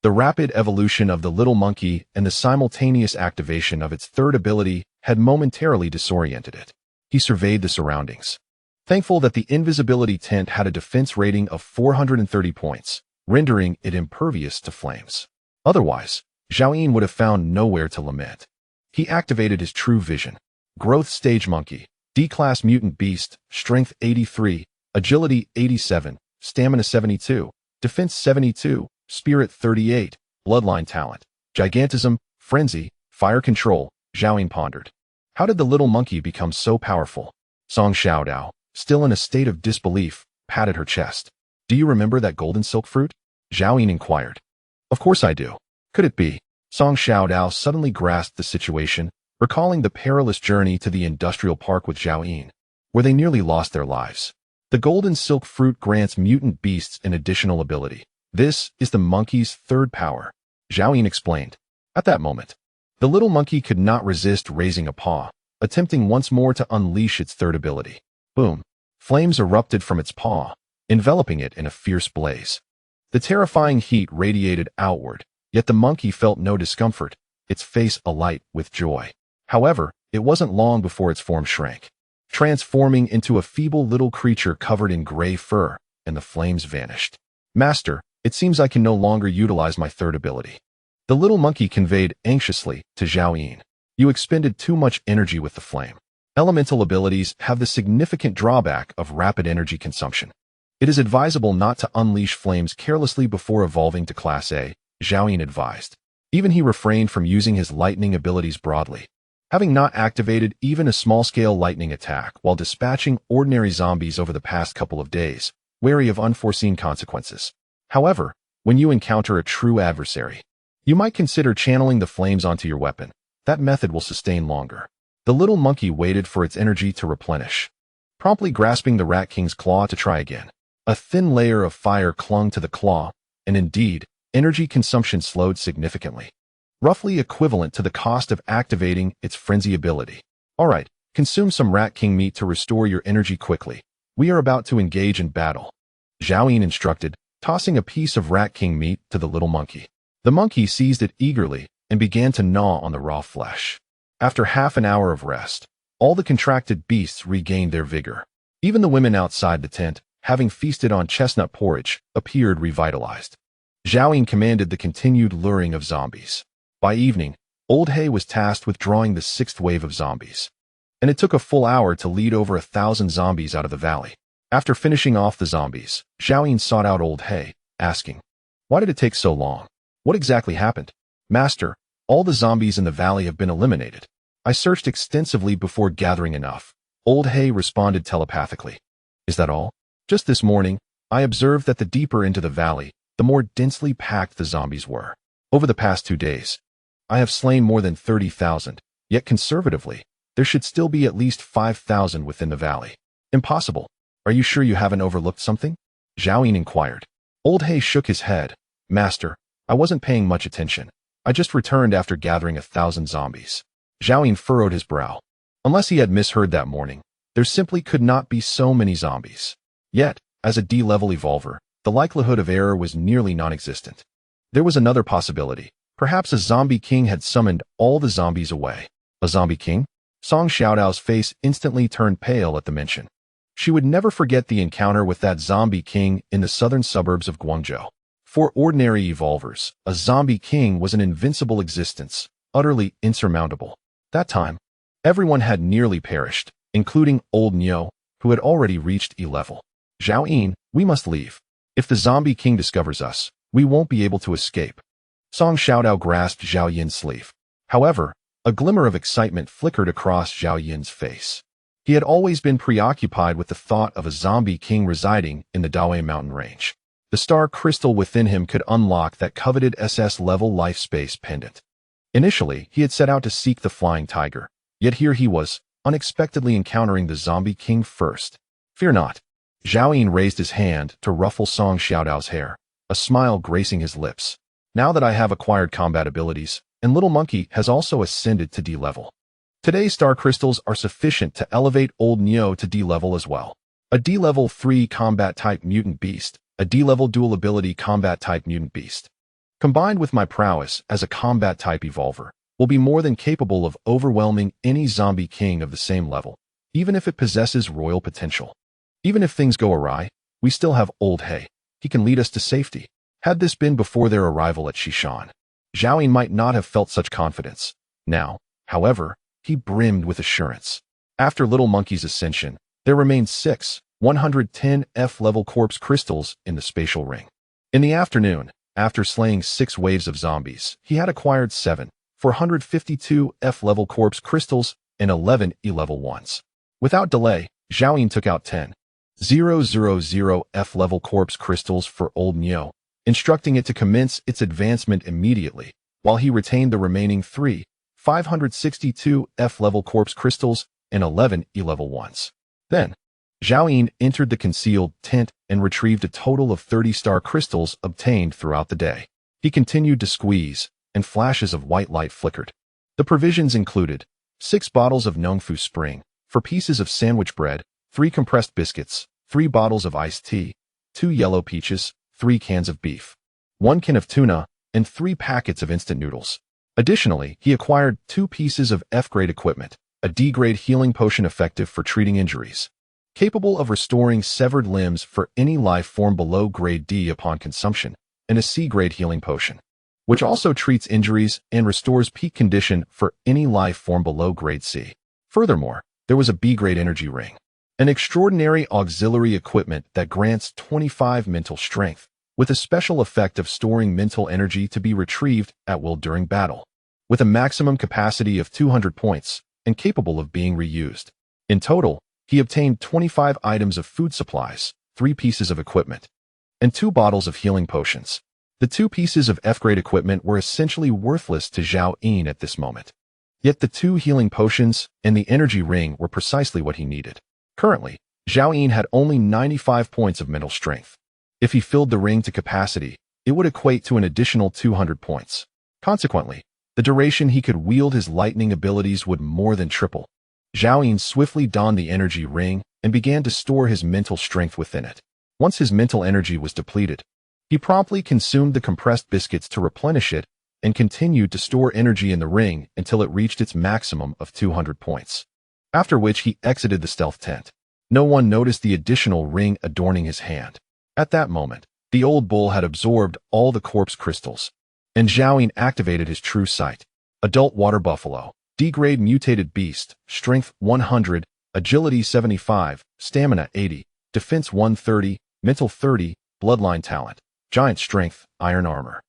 The rapid evolution of the little monkey and the simultaneous activation of its third ability had momentarily disoriented it. He surveyed the surroundings, thankful that the invisibility tent had a defense rating of 430 points, rendering it impervious to flames. Otherwise, Zhao Yin would have found nowhere to lament. He activated his true vision. Growth stage monkey, D-class mutant beast, strength 83, agility 87, stamina 72, defense 72, spirit 38, bloodline talent, gigantism, frenzy, fire control. Zhao Yin pondered. How did the little monkey become so powerful? Song Xiaodao, still in a state of disbelief, patted her chest. Do you remember that golden silk fruit? Zhao Yin inquired. Of course I do. Could it be? Song Xiaodao suddenly grasped the situation, recalling the perilous journey to the industrial park with Zhao Yin, where they nearly lost their lives. The golden silk fruit grants mutant beasts an additional ability. This is the monkey's third power, Zhao Yin explained. At that moment, the little monkey could not resist raising a paw, attempting once more to unleash its third ability. Boom! Flames erupted from its paw, enveloping it in a fierce blaze. The terrifying heat radiated outward, yet the monkey felt no discomfort, its face alight with joy. However, it wasn't long before its form shrank, transforming into a feeble little creature covered in gray fur, and the flames vanished. Master, it seems I can no longer utilize my third ability. The little monkey conveyed anxiously to Zhao Yin. You expended too much energy with the flame. Elemental abilities have the significant drawback of rapid energy consumption. It is advisable not to unleash flames carelessly before evolving to Class A, Zhao Yin advised. Even he refrained from using his lightning abilities broadly, having not activated even a small-scale lightning attack while dispatching ordinary zombies over the past couple of days, wary of unforeseen consequences. However, when you encounter a true adversary, you might consider channeling the flames onto your weapon. That method will sustain longer. The little monkey waited for its energy to replenish, promptly grasping the Rat King's claw to try again. A thin layer of fire clung to the claw, and indeed, energy consumption slowed significantly, roughly equivalent to the cost of activating its frenzy ability. Alright, consume some Rat King meat to restore your energy quickly. We are about to engage in battle, Zhao Yin instructed, tossing a piece of Rat King meat to the little monkey. The monkey seized it eagerly and began to gnaw on the raw flesh. After half an hour of rest, all the contracted beasts regained their vigor. Even the women outside the tent, having feasted on chestnut porridge, appeared revitalized. Zhao Yin commanded the continued luring of zombies. By evening, Old Hay was tasked with drawing the sixth wave of zombies, and it took a full hour to lead over 1,000 zombies out of the valley. After finishing off the zombies, Zhao Yin sought out Old Hay, asking, "Why did it take so long? What exactly happened?" "Master, all the zombies in the valley have been eliminated. I searched extensively before gathering enough," Old Hay responded telepathically. "Is that all?" "Just this morning, I observed that the deeper into the valley, the more densely packed the zombies were. Over the past 2 days, I have slain more than 30,000, yet conservatively, there should still be at least 5,000 within the valley." "Impossible. Are you sure you haven't overlooked something?" Zhao Yin inquired. Old Hay shook his head. "Master, I wasn't paying much attention. I just returned after gathering 1,000 zombies." Zhao Yin furrowed his brow. Unless he had misheard that morning, there simply could not be so many zombies. Yet, as a D-level evolver, the likelihood of error was nearly non-existent. There was another possibility. Perhaps a zombie king had summoned all the zombies away. A zombie king? Song Xiaodao's face instantly turned pale at the mention. She would never forget the encounter with that zombie king in the southern suburbs of Guangzhou. For ordinary evolvers, a zombie king was an invincible existence, utterly insurmountable. That time, everyone had nearly perished, including Old Nyo, who had already reached E-level. "Zhao Yin, we must leave. If the zombie king discovers us, we won't be able to escape." Song Xiaodao grasped Zhao Yin's sleeve. However, a glimmer of excitement flickered across Zhao Yin's face. He had always been preoccupied with the thought of a zombie king residing in the Dawei mountain range. The star crystal within him could unlock that coveted SS-level life space pendant. Initially, he had set out to seek the flying tiger, yet here he was, unexpectedly encountering the zombie king first. "Fear not." Zhao Yin raised his hand to ruffle Song Xiaodao's hair, a smile gracing his lips. Now that I have acquired combat abilities, and Little Monkey has also ascended to D level. Today's star crystals are sufficient to elevate old Neo to D level as well. A D level 3 combat type mutant beast, a D level dual ability combat type mutant beast. Combined with my prowess as a combat type evolver, will be more than capable of overwhelming any zombie king of the same level, even if it possesses royal potential. Even if things go awry, we still have old He. He can lead us to safety. Had this been before their arrival at Shishan, Zhao Yun might not have felt such confidence. Now, however, he brimmed with assurance. After Little Monkey's ascension, there remained 110 F-level corpse crystals in the spatial ring. In the afternoon, after slaying 6 waves of zombies, he had acquired 452 F-level corpse crystals and 11 E-level ones. Without delay, Zhao Yun took out 10,000 F-level corpse crystals for old Neo, instructing it to commence its advancement immediately, while he retained the remaining 562 F-level corpse crystals and 11 E-level ones. Then, Zhao Yun entered the concealed tent and retrieved a total of 30 star crystals obtained throughout the day. He continued to squeeze, and flashes of white light flickered. The provisions included 6 bottles of Nongfu Spring, 4 pieces of sandwich bread, 3 compressed biscuits, 3 bottles of iced tea, 2 yellow peaches, 3 cans of beef, 1 can of tuna, and 3 packets of instant noodles. Additionally, he acquired 2 pieces of F-grade equipment, a D-grade healing potion effective for treating injuries, capable of restoring severed limbs for any life form below grade D upon consumption, and a C-grade healing potion, which also treats injuries and restores peak condition for any life form below grade C. Furthermore, there was a B-grade energy ring, an extraordinary auxiliary equipment that grants 25 mental strength, with a special effect of storing mental energy to be retrieved at will during battle, with a maximum capacity of 200 points and capable of being reused. In total, he obtained 25 items of food supplies, 3 pieces of equipment, and 2 bottles of healing potions. The 2 pieces of F-grade equipment were essentially worthless to Zhao Yun at this moment. Yet the 2 healing potions and the energy ring were precisely what he needed. Currently, Zhao Yun had only 95 points of mental strength. If he filled the ring to capacity, it would equate to an additional 200 points. Consequently, the duration he could wield his lightning abilities would more than triple. Zhao Yun swiftly donned the energy ring and began to store his mental strength within it. Once his mental energy was depleted, he promptly consumed the compressed biscuits to replenish it and continued to store energy in the ring until it reached its maximum of 200 points. After which he exited the stealth tent. No one noticed the additional ring adorning his hand. At that moment, the old bull had absorbed all the corpse crystals, and Zhao Yun activated his true sight. Adult water buffalo, D-grade mutated beast, strength 100, agility 75, stamina 80, defense 130, mental 30, bloodline talent, giant strength, iron armor.